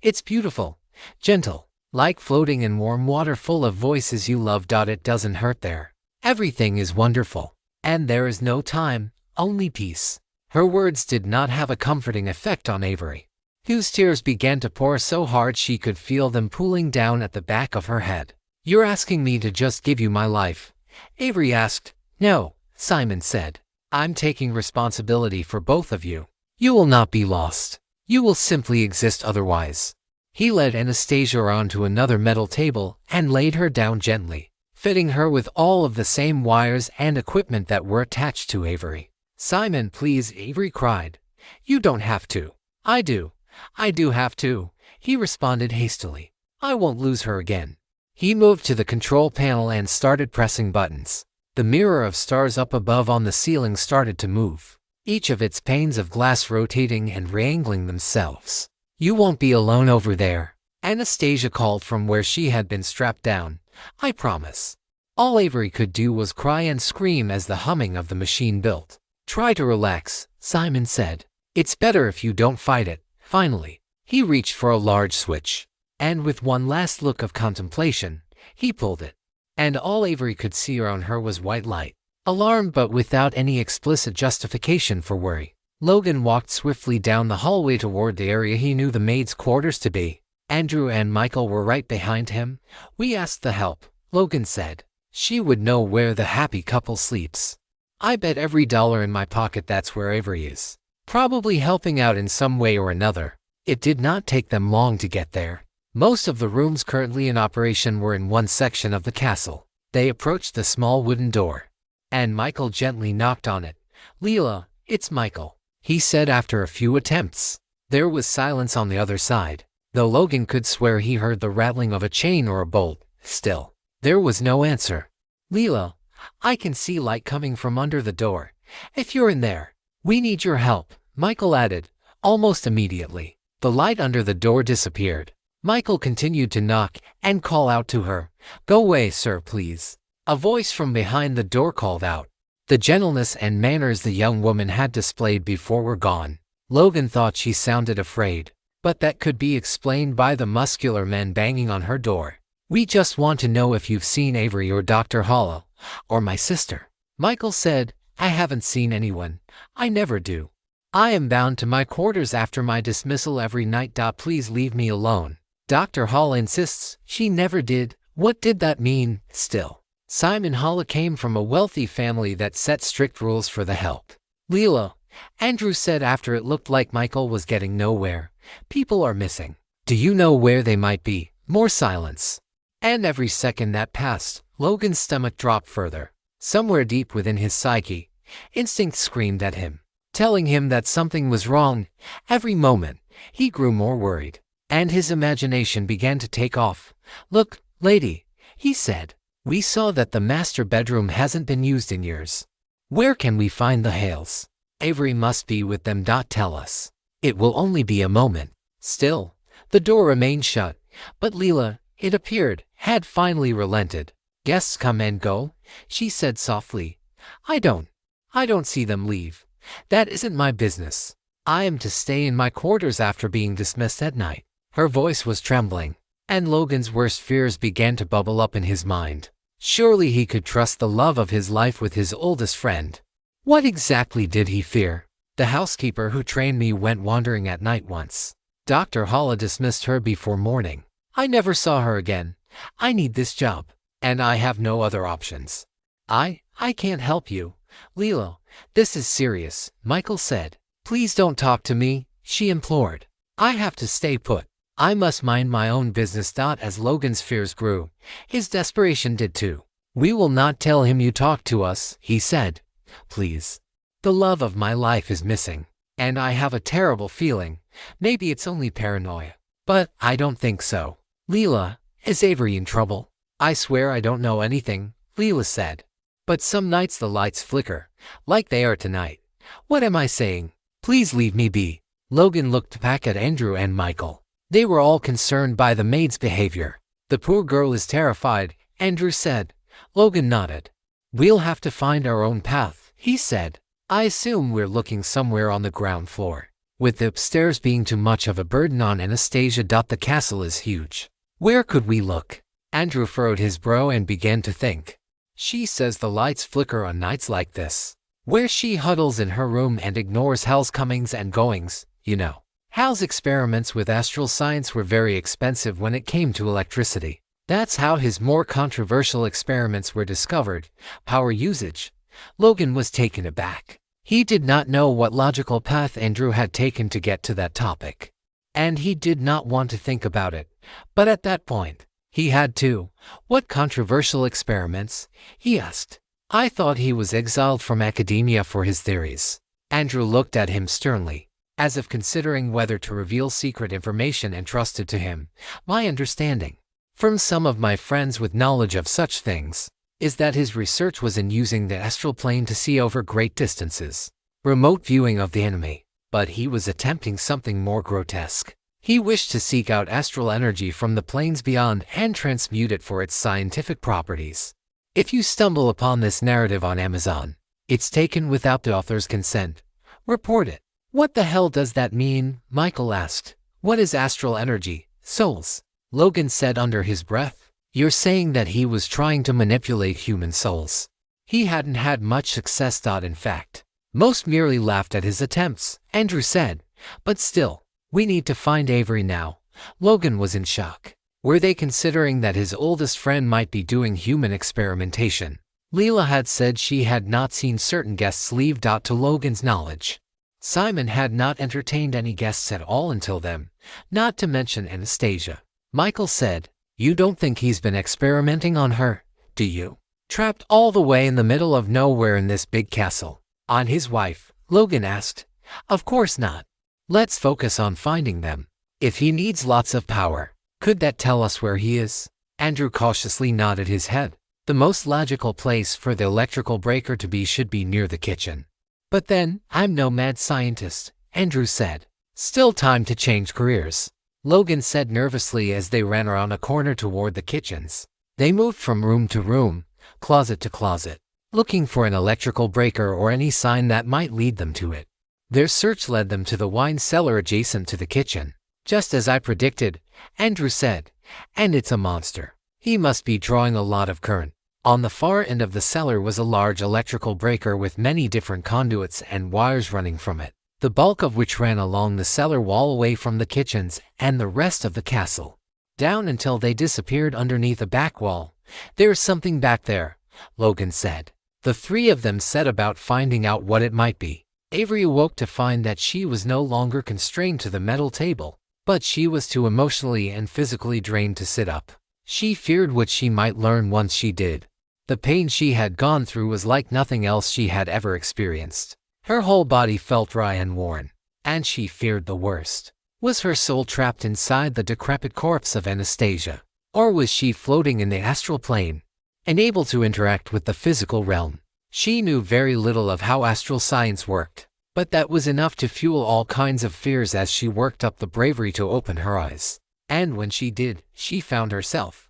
It's beautiful, gentle, like floating in warm water full of voices you love. It doesn't hurt there. Everything is wonderful. And there is no time, only peace. Her words did not have a comforting effect on Avery, whose tears began to pour so hard she could feel them pooling down at the back of her head. You're asking me to just give you my life? Avery asked. No, Simon said. I'm taking responsibility for both of you. You will not be lost. You will simply exist otherwise. He led Anastasia onto another metal table and laid her down gently, fitting her with all of the same wires and equipment that were attached to Avery. Simon, please, Avery cried. You don't have to. I do. I do have to, he responded hastily. I won't lose her again. He moved to the control panel and started pressing buttons. The mirror of stars up above on the ceiling started to move, each of its panes of glass rotating and reangling themselves. You won't be alone over there, Anastasia called from where she had been strapped down. I promise. All Avery could do was cry and scream as the humming of the machine built. Try to relax, Simon said. It's better if you don't fight it. Finally, he reached for a large switch, and with one last look of contemplation, he pulled it. And all Avery could see around her was white light. Alarmed but without any explicit justification for worry, Logan walked swiftly down the hallway toward the area he knew the maids' quarters to be. Andrew and Michael were right behind him. We asked the help, Logan said. She would know where the happy couple sleeps. I bet every dollar in my pocket that's where Avery is. Probably helping out in some way or another. It did not take them long to get there. Most of the rooms currently in operation were in one section of the castle. They approached the small wooden door, and Michael gently knocked on it. Leela, it's Michael, he said after a few attempts. There was silence on the other side, though Logan could swear he heard the rattling of a chain or a bolt. Still, there was no answer. Leela, I can see light coming from under the door. If you're in there, we need your help, Michael added, almost immediately. The light under the door disappeared. Michael continued to knock and call out to her. Go away, sir, please. A voice from behind the door called out. The gentleness and manners the young woman had displayed before were gone. Logan thought she sounded afraid, but that could be explained by the muscular men banging on her door. We just want to know if you've seen Avery or Dr. Hollow, or my sister. Michael said, I haven't seen anyone. I never do. I am bound to my quarters after my dismissal every night. Please leave me alone. Dr. Hall insists she never did. What did that mean? Still, Simon Hall came from a wealthy family that set strict rules for the help. Leela, Andrew said after it looked like Michael was getting nowhere. People are missing. Do you know where they might be? More silence. And every second that passed, Logan's stomach dropped further. Somewhere deep within his psyche, instinct screamed at him, telling him that something was wrong. Every moment, he grew more worried, and his imagination began to take off. Look, lady, he said. We saw that the master bedroom hasn't been used in years. Where can we find the Hales? Avery must be with them. Tell us. It will only be a moment. Still, the door remained shut, but Leela, it appeared, had finally relented. Guests come and go, she said softly. I don't see them leave. That isn't my business. I am to stay in my quarters after being dismissed at night. Her voice was trembling, and Logan's worst fears began to bubble up in his mind. Surely he could trust the love of his life with his oldest friend. What exactly did he fear? The housekeeper who trained me went wandering at night once. Dr. Holla dismissed her before morning. I never saw her again. I need this job, and I have no other options. I can't help you. Leela, this is serious, Michael said. Please don't talk to me, she implored. I have to stay put. I must mind my own business. As Logan's fears grew, his desperation did too. We will not tell him you talked to us, he said. Please. The love of my life is missing, and I have a terrible feeling. Maybe it's only paranoia, but I don't think so. Leela, is Avery in trouble? I swear I don't know anything, Leela said. But some nights the lights flicker, like they are tonight. What am I saying? Please leave me be. Logan looked back at Andrew and Michael. They were all concerned by the maid's behavior. The poor girl is terrified, Andrew said. Logan nodded. We'll have to find our own path, he said. I assume we're looking somewhere on the ground floor. With the upstairs being too much of a burden on Anastasia. The castle is huge. Where could we look? Andrew furrowed his brow and began to think. She says the lights flicker on nights like this, where she huddles in her room and ignores Hal's comings and goings, you know. Hal's experiments with astral science were very expensive when it came to electricity. That's how his more controversial experiments were discovered, power usage. Logan was taken aback. He did not know what logical path Andrew had taken to get to that topic. And he did not want to think about it, but at that point, he had to. What controversial experiments? He asked. I thought he was exiled from academia for his theories. Andrew looked at him sternly, as if considering whether to reveal secret information entrusted to him. My understanding, from some of my friends with knowledge of such things, is that his research was in using the astral plane to see over great distances, remote viewing of the enemy. But he was attempting something more grotesque. He wished to seek out astral energy from the planes beyond and transmute it for its scientific properties. If you stumble upon this narrative on Amazon, it's taken without the author's consent. Report it. What the hell does that mean? Michael asked. What is astral energy? Souls. Logan said under his breath. You're saying that he was trying to manipulate human souls. He hadn't had much success. In fact, most merely laughed at his attempts, Andrew said. But still, we need to find Avery now. Logan was in shock. Were they considering that his oldest friend might be doing human experimentation? Leela had said she had not seen certain guests leave. To Logan's knowledge, Simon had not entertained any guests at all until then, not to mention Anastasia. Michael said, You don't think he's been experimenting on her, do you? Trapped all the way in the middle of nowhere in this big castle. On his wife, Logan asked. Of course not. Let's focus on finding them. If he needs lots of power, could that tell us where he is? Andrew cautiously nodded his head. The most logical place for the electrical breaker to be should be near the kitchen. But then, I'm no mad scientist, Andrew said. Still time to change careers, Logan said nervously as they ran around a corner toward the kitchens. They moved from room to room, closet to closet, looking for an electrical breaker or any sign that might lead them to it. Their search led them to the wine cellar adjacent to the kitchen. Just as I predicted, Andrew said, and it's a monster. He must be drawing a lot of current. On the far end of the cellar was a large electrical breaker with many different conduits and wires running from it, the bulk of which ran along the cellar wall away from the kitchens and the rest of the castle, down until they disappeared underneath a back wall. There's something back there, Logan said. The three of them set about finding out what it might be. Avery awoke to find that she was no longer constrained to the metal table, but she was too emotionally and physically drained to sit up. She feared what she might learn once she did. The pain she had gone through was like nothing else she had ever experienced. Her whole body felt dry and worn, and she feared the worst. Was her soul trapped inside the decrepit corpse of Anastasia? Or was she floating in the astral plane, and able to interact with the physical realm? She knew very little of how astral science worked, but that was enough to fuel all kinds of fears as she worked up the bravery to open her eyes. And when she did, she found herself.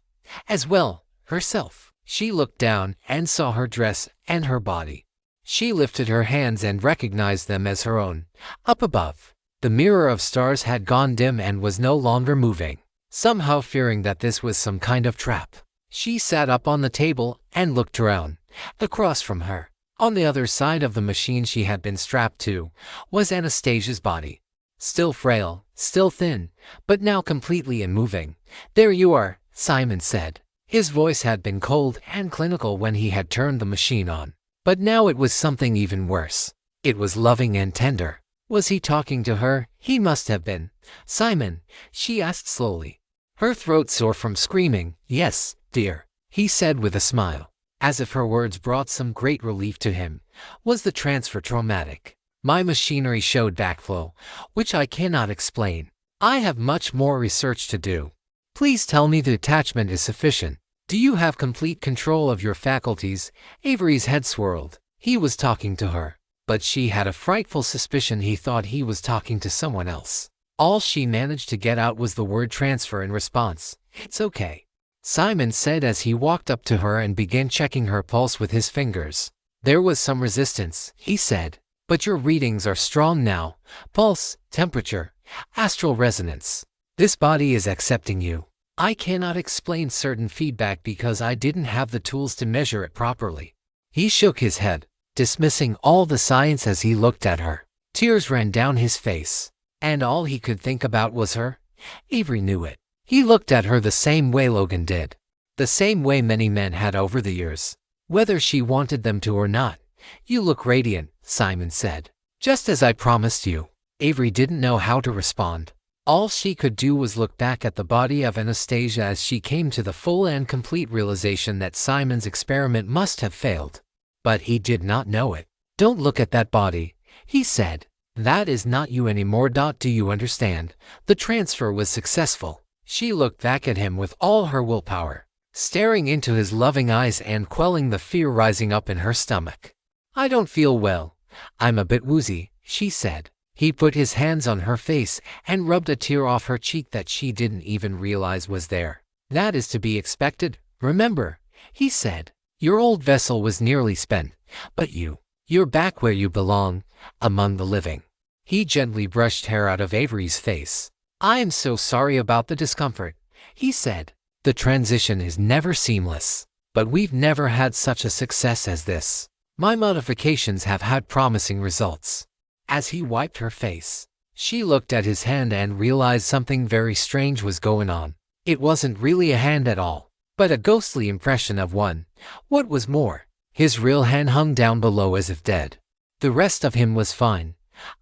As well, herself. She looked down and saw her dress and her body. She lifted her hands and recognized them as her own. Up above, the mirror of stars had gone dim and was no longer moving. Somehow fearing that this was some kind of trap, she sat up on the table and looked around. Across from her, on the other side of the machine she had been strapped to, was Anastasia's body. Still frail, still thin, but now completely unmoving. There you are, Simon said. His voice had been cold and clinical when he had turned the machine on. But now it was something even worse. It was loving and tender. Was he talking to her? He must have been. Simon, she asked slowly, her throat sore from screaming. Yes, dear, he said with a smile, as if her words brought some great relief to him. Was the transfer traumatic? My machinery showed backflow, which I cannot explain. I have much more research to do. Please tell me the attachment is sufficient. Do you have complete control of your faculties? Avery's head swirled. He was talking to her, but she had a frightful suspicion he thought he was talking to someone else. All she managed to get out was the word transfer in response. It's okay, Simon said as he walked up to her and began checking her pulse with his fingers. There was some resistance, he said. But your readings are strong now. Pulse, temperature, astral resonance. This body is accepting you. I cannot explain certain feedback because I didn't have the tools to measure it properly. He shook his head, dismissing all the science as he looked at her. Tears ran down his face, and all he could think about was her. Avery knew it. He looked at her the same way Logan did. The same way many men had over the years. Whether she wanted them to or not. You look radiant, Simon said. Just as I promised you. Avery didn't know how to respond. All she could do was look back at the body of Anastasia as she came to the full and complete realization that Simon's experiment must have failed. But he did not know it. Don't look at that body, he said. That is not you anymore. Do you understand? The transfer was successful. She looked back at him with all her willpower, staring into his loving eyes and quelling the fear rising up in her stomach. I don't feel well. I'm a bit woozy, she said. He put his hands on her face and rubbed a tear off her cheek that she didn't even realize was there. That is to be expected, remember, he said. Your old vessel was nearly spent, but you're back where you belong, among the living. He gently brushed hair out of Avery's face. I am so sorry about the discomfort, he said. The transition is never seamless, but we've never had such a success as this. My modifications have had promising results. As he wiped her face, she looked at his hand and realized something very strange was going on. It wasn't really a hand at all, but a ghostly impression of one. What was more, his real hand hung down below as if dead. The rest of him was fine.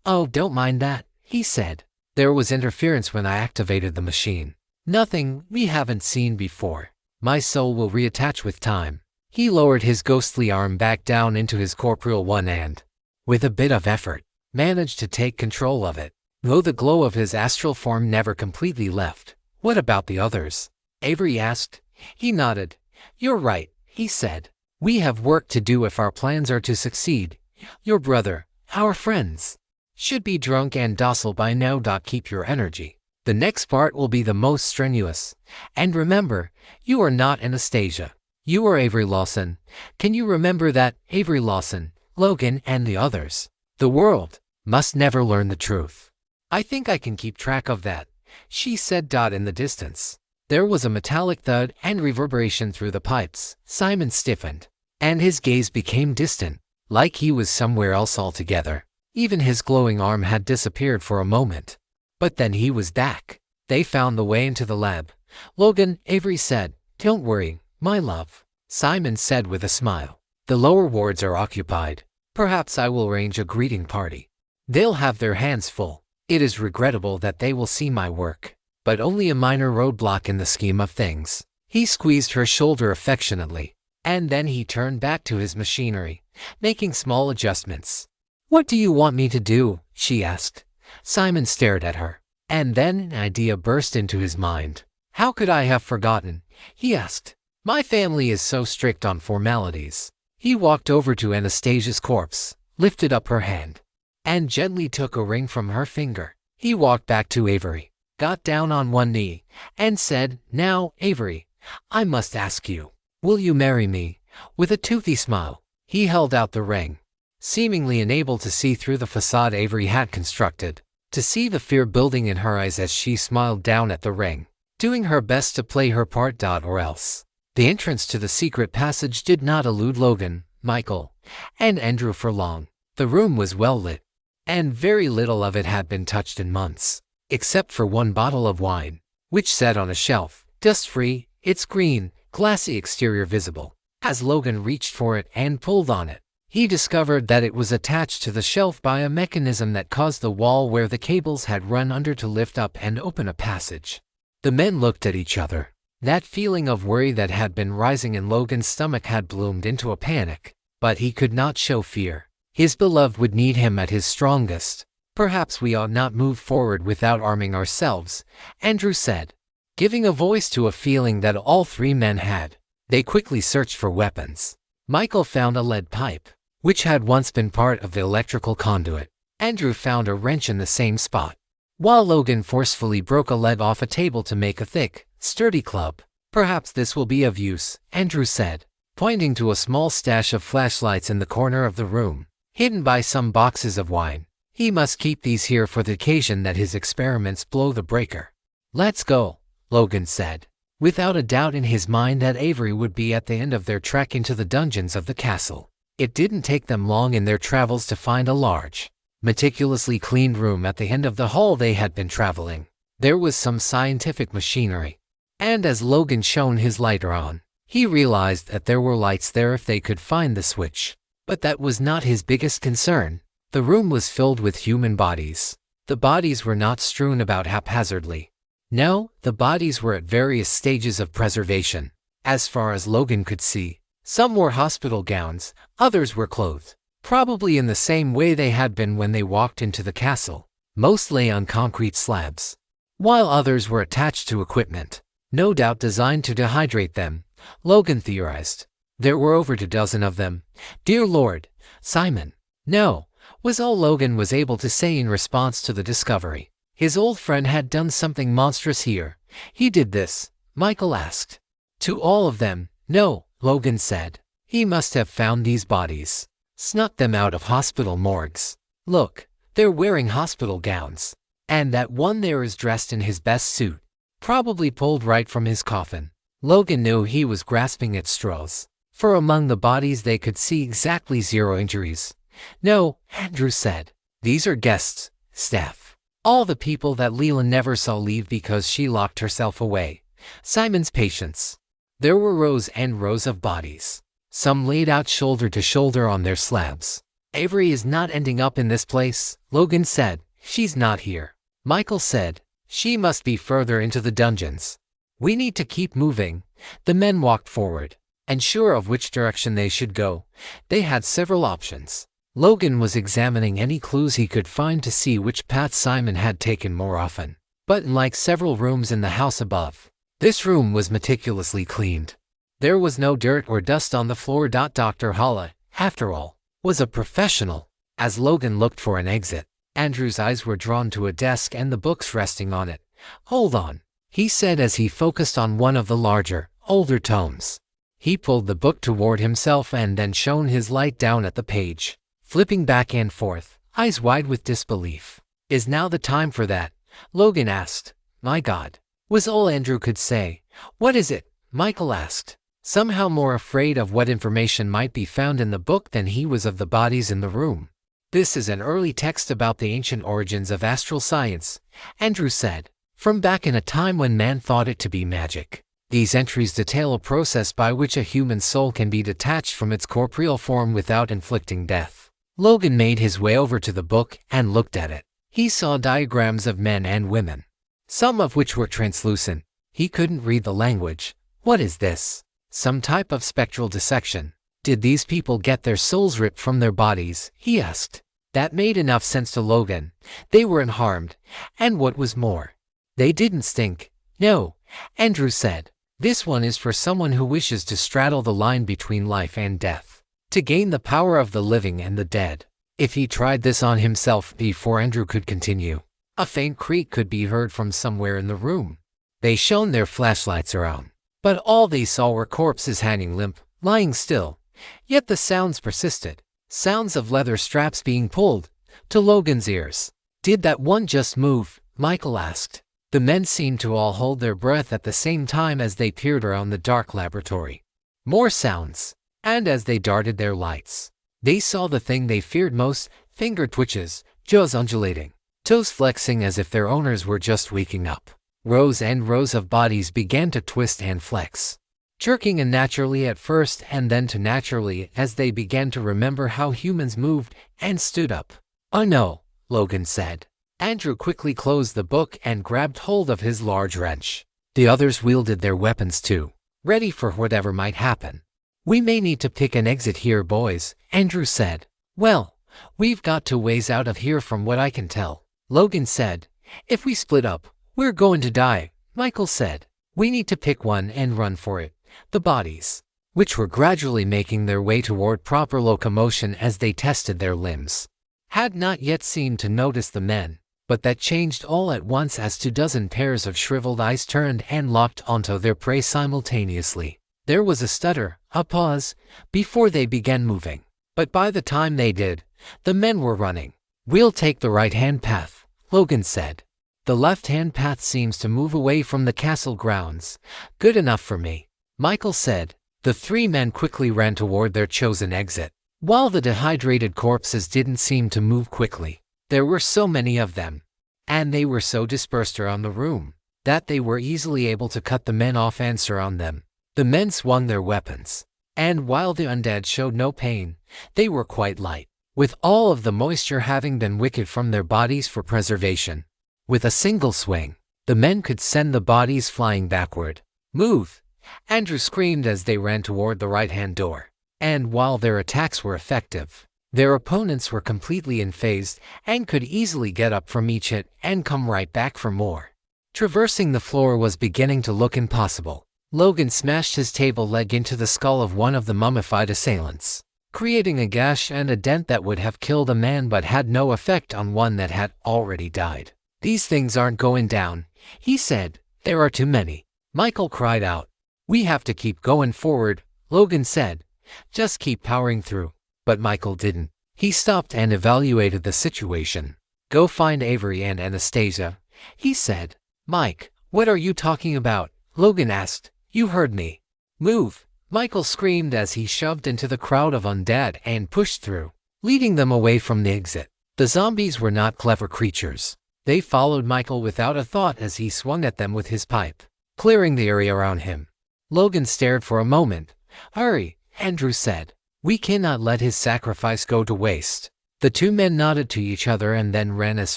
Oh, don't mind that, he said. There was interference when I activated the machine. Nothing we haven't seen before. My soul will reattach with time. He lowered his ghostly arm back down into his corporeal one and, with a bit of effort, managed to take control of it, though the glow of his astral form never completely left. What about the others? Avery asked. He nodded. You're right, he said. We have work to do if our plans are to succeed. Your brother, our friends, should be drunk and docile by now. Keep your energy. The next part will be the most strenuous. And remember, you are not Anastasia. You are Avery Lawson. Can you remember that, Avery Lawson, Logan, and the others? The world must never learn the truth. I think I can keep track of that, she said. In the distance, there was a metallic thud and reverberation through the pipes. Simon stiffened, and his gaze became distant, like he was somewhere else altogether. Even his glowing arm had disappeared for a moment. But then he was back. They found the way into the lab. Logan, Avery said. Don't worry, my love, Simon said with a smile. The lower wards are occupied. Perhaps I will arrange a greeting party. They'll have their hands full. It is regrettable that they will see my work, but only a minor roadblock in the scheme of things. He squeezed her shoulder affectionately, and then he turned back to his machinery, making small adjustments. What do you want me to do? She asked. Simon stared at her, and then an idea burst into his mind. How could I have forgotten? He asked. My family is so strict on formalities. He walked over to Anastasia's corpse, lifted up her hand, and gently took a ring from her finger. He walked back to Avery, got down on one knee, and said, Now, Avery, I must ask you, will you marry me? With a toothy smile, he held out the ring, seemingly unable to see through the facade Avery had constructed, to see the fear building in her eyes as she smiled down at the ring, doing her best to play her part. Or else. The entrance to the secret passage did not elude Logan, Michael, and Andrew for long. The room was well lit, and very little of it had been touched in months, except for one bottle of wine, which sat on a shelf, dust-free, its green, glassy exterior visible. As Logan reached for it and pulled on it, he discovered that it was attached to the shelf by a mechanism that caused the wall where the cables had run under to lift up and open a passage. The men looked at each other. That feeling of worry that had been rising in Logan's stomach had bloomed into a panic, but he could not show fear. His beloved would need him at his strongest. Perhaps we ought not move forward without arming ourselves, Andrew said, giving a voice to a feeling that all three men had. They quickly searched for weapons. Michael found a lead pipe, which had once been part of the electrical conduit. Andrew found a wrench in the same spot, while Logan forcefully broke a lead off a table to make a thick, sturdy club. Perhaps this will be of use, Andrew said, pointing to a small stash of flashlights in the corner of the room, hidden by some boxes of wine. He must keep these here for the occasion that his experiments blow the breaker. Let's go, Logan said, without a doubt in his mind that Avery would be at the end of their trek into the dungeons of the castle. It didn't take them long in their travels to find a large, meticulously cleaned room at the end of the hall they had been traveling. There was some scientific machinery, and as Logan shone his lighter on, he realized that there were lights there if they could find the switch. But that was not his biggest concern. The room was filled with human bodies. The bodies were not strewn about haphazardly. No, the bodies were at various stages of preservation. As far as Logan could see, some wore hospital gowns, others were clothed, probably in the same way they had been when they walked into the castle. Most lay on concrete slabs, while others were attached to equipment, no doubt designed to dehydrate them, Logan theorized. There were over 24 of them. Dear Lord, Simon. No, was all Logan was able to say in response to the discovery. His old friend had done something monstrous here. He did this, Michael asked. To all of them, no, Logan said. He must have found these bodies, snuck them out of hospital morgues. Look, they're wearing hospital gowns. And that one there is dressed in his best suit, probably pulled right from his coffin. Logan knew he was grasping at straws, for among the bodies they could see exactly 0 injuries. No, Andrew said. These are guests, staff. All the people that Leland never saw leave because she locked herself away. Simon's patients. There were rows and rows of bodies, some laid out shoulder to shoulder on their slabs. Avery is not ending up in this place, Logan said. She's not here. Michael said. She must be further into the dungeons. We need to keep moving. The men walked forward, unsure of which direction they should go. They had several options. Logan was examining any clues he could find to see which path Simon had taken more often. But unlike several rooms in the house above, this room was meticulously cleaned. There was no dirt or dust on the floor. Dr. Holla, after all, was a professional. As Logan looked for an exit, Andrew's eyes were drawn to a desk and the books resting on it. Hold on, he said as he focused on one of the larger, older tomes. He pulled the book toward himself and then shone his light down at the page, flipping back and forth, eyes wide with disbelief. Is now the time for that? Logan asked. My God, was all Andrew could say. What is it? Michael asked, somehow more afraid of what information might be found in the book than he was of the bodies in the room. This is an early text about the ancient origins of astral science, Andrew said, from back in a time when man thought it to be magic. These entries detail a process by which a human soul can be detached from its corporeal form without inflicting death. Logan made his way over to the book and looked at it. He saw diagrams of men and women, some of which were translucent. He couldn't read the language. What is this? Some type of spectral dissection. Did these people get their souls ripped from their bodies? He asked. That made enough sense to Logan. They were unharmed, and what was more, they didn't stink. No, Andrew said. This one is for someone who wishes to straddle the line between life and death, to gain the power of the living and the dead. If he tried this on himself before Andrew could continue, a faint creak could be heard from somewhere in the room. They shone their flashlights around, but all they saw were corpses hanging limp, lying still. Yet the sounds persisted, sounds of leather straps being pulled, to Logan's ears. Did that one just move? Michael asked. The men seemed to all hold their breath at the same time as they peered around the dark laboratory. More sounds, and as they darted their lights, they saw the thing they feared most, finger twitches, jaws undulating, toes flexing as if their owners were just waking up. Rows and rows of bodies began to twist and flex, jerking unnaturally at first and then too naturally as they began to remember how humans moved and stood up. Oh no, Logan said. Andrew quickly closed the book and grabbed hold of his large wrench. The others wielded their weapons too, ready for whatever might happen. We may need to pick an exit here, boys, Andrew said. Well, we've got 2 ways out of here from what I can tell, Logan said. If we split up, we're going to die, Michael said. We need to pick one and run for it. The bodies, which were gradually making their way toward proper locomotion as they tested their limbs, had not yet seemed to notice the men, but that changed all at once as 24 pairs of shriveled eyes turned and locked onto their prey simultaneously. There was a stutter, a pause, before they began moving. But by the time they did, the men were running. "We'll take the right-hand path," Logan said. "The left-hand path seems to move away from the castle grounds. Good enough for me," Michael said. The three men quickly ran toward their chosen exit. While the dehydrated corpses didn't seem to move quickly, there were so many of them, and they were so dispersed around the room, that they were easily able to cut the men off and surround them. The men swung their weapons, and while the undead showed no pain, they were quite light, with all of the moisture having been wicked from their bodies for preservation. With a single swing, the men could send the bodies flying backward. "Move!" Andrew screamed as they ran toward the right-hand door. And while their attacks were effective, their opponents were completely unfazed and could easily get up from each hit and come right back for more. Traversing the floor was beginning to look impossible. Logan smashed his table leg into the skull of one of the mummified assailants, creating a gash and a dent that would have killed a man but had no effect on one that had already died. "These things aren't going down," he said. "There are too many." Michael cried out. "We have to keep going forward," Logan said. "Just keep powering through." But Michael didn't. He stopped and evaluated the situation. "Go find Avery and Anastasia," he said. "Mike, what are you talking about?" Logan asked. "You heard me." "Move!" Michael screamed as he shoved into the crowd of undead and pushed through, leading them away from the exit. The zombies were not clever creatures. They followed Michael without a thought as he swung at them with his pipe, clearing the area around him. Logan stared for a moment. "Hurry," Andrew said. "We cannot let his sacrifice go to waste." The two men nodded to each other and then ran as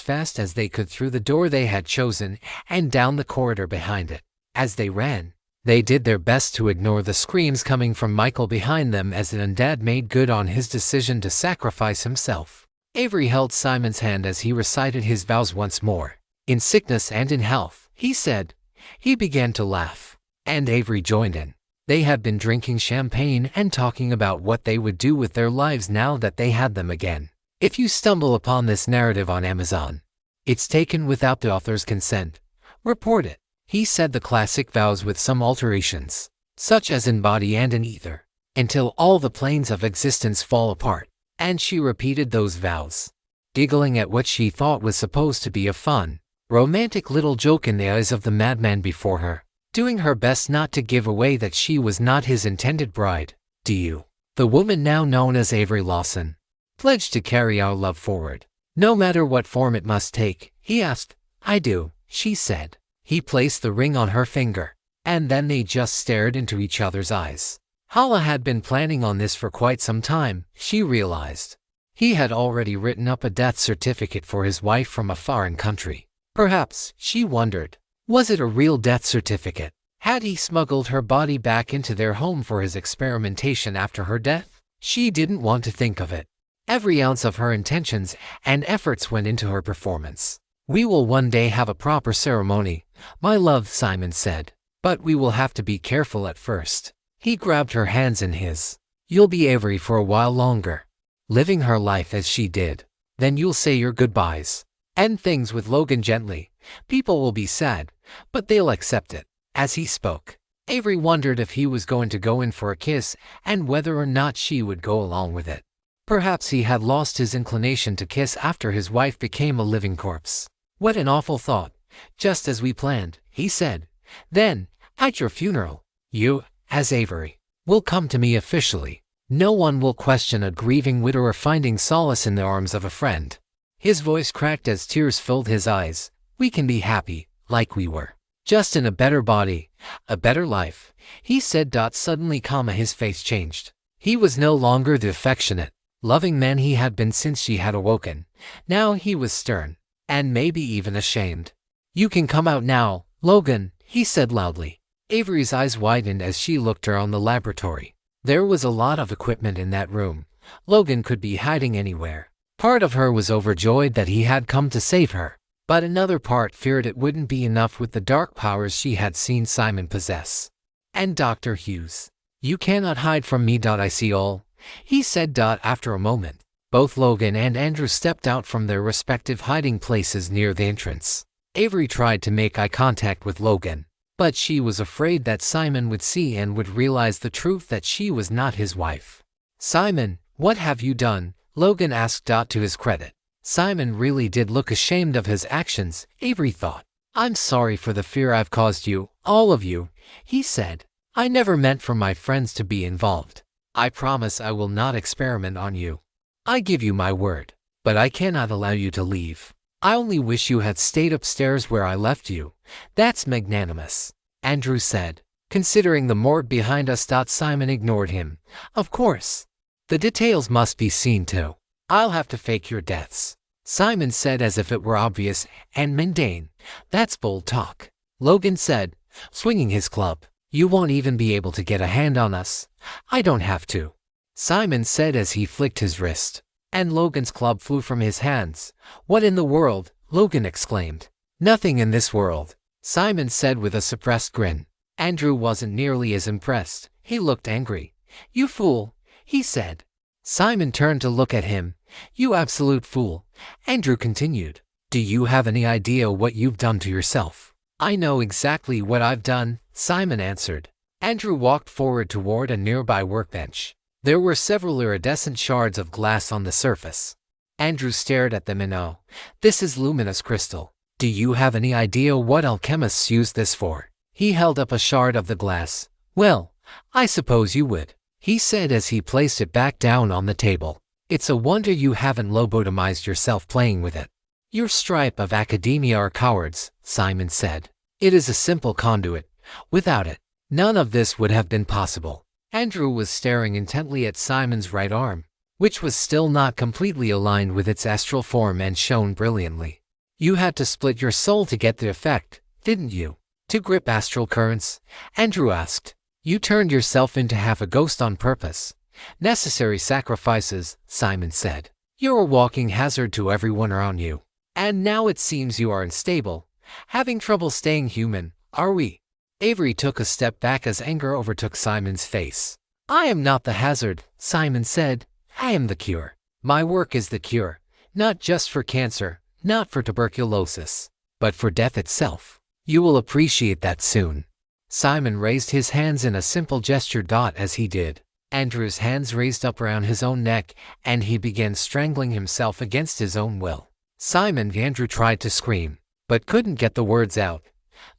fast as they could through the door they had chosen and down the corridor behind it. As they ran, they did their best to ignore the screams coming from Michael behind them as the undead made good on his decision to sacrifice himself. Avery held Simon's hand as he recited his vows once more. "In sickness and in health," he said. He began to laugh, and Avery joined in. They had been drinking champagne and talking about what they would do with their lives now that they had them again. If you stumble upon this narrative on Amazon, it's taken without the author's consent. Report it. He said the classic vows with some alterations, such as in body and in ether, until all the planes of existence fall apart. And she repeated those vows, giggling at what she thought was supposed to be a fun, romantic little joke in the eyes of the madman before her, doing her best not to give away that she was not his intended bride. "Do you?" The woman, now known as Avery Lawson, pledged to carry our love forward, no matter what form it must take, he asked. "I do," she said. He placed the ring on her finger, and then they just stared into each other's eyes. Hala had been planning on this for quite some time, she realized. He had already written up a death certificate for his wife from a foreign country. Perhaps, she wondered, was it a real death certificate? Had he smuggled her body back into their home for his experimentation after her death? She didn't want to think of it. Every ounce of her intentions and efforts went into her performance. "We will one day have a proper ceremony, my love," Simon said. "But we will have to be careful at first." He grabbed her hands in his. "You'll be Avery for a while longer, living her life as she did. Then you'll say your goodbyes. End things with Logan gently. People will be sad, but they'll accept it." As he spoke, Avery wondered if he was going to go in for a kiss and whether or not she would go along with it. Perhaps he had lost his inclination to kiss after his wife became a living corpse. "What an awful thought. Just as we planned," he said. "Then, at your funeral, you, as Avery, will come to me officially. No one will question a grieving widower finding solace in the arms of a friend." His voice cracked as tears filled his eyes. "We can be happy, like we were. Just in a better body, a better life," he said. Suddenly, his face changed. He was no longer the affectionate, loving man he had been since she had awoken. Now he was stern, and maybe even ashamed. "You can come out now, Logan," he said loudly. Avery's eyes widened as she looked around the laboratory. There was a lot of equipment in that room. Logan could be hiding anywhere. Part of her was overjoyed that he had come to save her, but another part feared it wouldn't be enough with the dark powers she had seen Simon possess. "And Dr. Hughes, you cannot hide from me. I see all," he said. After a moment, both Logan and Andrew stepped out from their respective hiding places near the entrance. Avery tried to make eye contact with Logan, But she was afraid that Simon would see and would realize the truth that she was not his wife. "Simon, what have you done?" Logan asked. To his credit, Simon really did look ashamed of his actions, Avery thought. "I'm sorry for the fear I've caused you, all of you," he said. "I never meant for my friends to be involved. I promise I will not experiment on you. I give you my word, but I cannot allow you to leave. I only wish you had stayed upstairs where I left you. That's magnanimous," Andrew said. "Considering the morgue behind us." Simon ignored him. "Of course. The details must be seen too. I'll have to fake your deaths," Simon said as if it were obvious and mundane. "That's bold talk," Logan said, swinging his club. "You won't even be able to get a hand on us." "I don't have to," Simon said as he flicked his wrist, and Logan's club flew from his hands. "What in the world?" Logan exclaimed. "Nothing in this world," Simon said with a suppressed grin. Andrew wasn't nearly as impressed. He looked angry. "You fool," he said. Simon turned to look at him. "You absolute fool," Andrew continued. "Do you have any idea what you've done to yourself?" "I know exactly what I've done," Simon answered. Andrew walked forward toward a nearby workbench. There were several iridescent shards of glass on the surface. Andrew stared at them in awe. "This is luminous crystal. Do you have any idea what alchemists use this for?" He held up a shard of the glass. "Well, I suppose you would," he said as he placed it back down on the table. "It's a wonder you haven't lobotomized yourself playing with it." "Your stripe of academia are cowards," Simon said. "It is a simple conduit. Without it, none of this would have been possible." Andrew was staring intently at Simon's right arm, which was still not completely aligned with its astral form and shone brilliantly. "You had to split your soul to get the effect, didn't you? To grip astral currents?" Andrew asked. "You turned yourself into half a ghost on purpose." "Necessary sacrifices," Simon said. "You're a walking hazard to everyone around you. And now it seems you are unstable, having trouble staying human, are we?" Avery took a step back as anger overtook Simon's face. "I am not the hazard," Simon said. "I am the cure. My work is the cure, not just for cancer, not for tuberculosis, but for death itself. You will appreciate that soon." Simon raised his hands in a simple gesture. As he did, Andrew's hands raised up around his own neck, and he began strangling himself against his own will. Andrew tried to scream, but couldn't get the words out.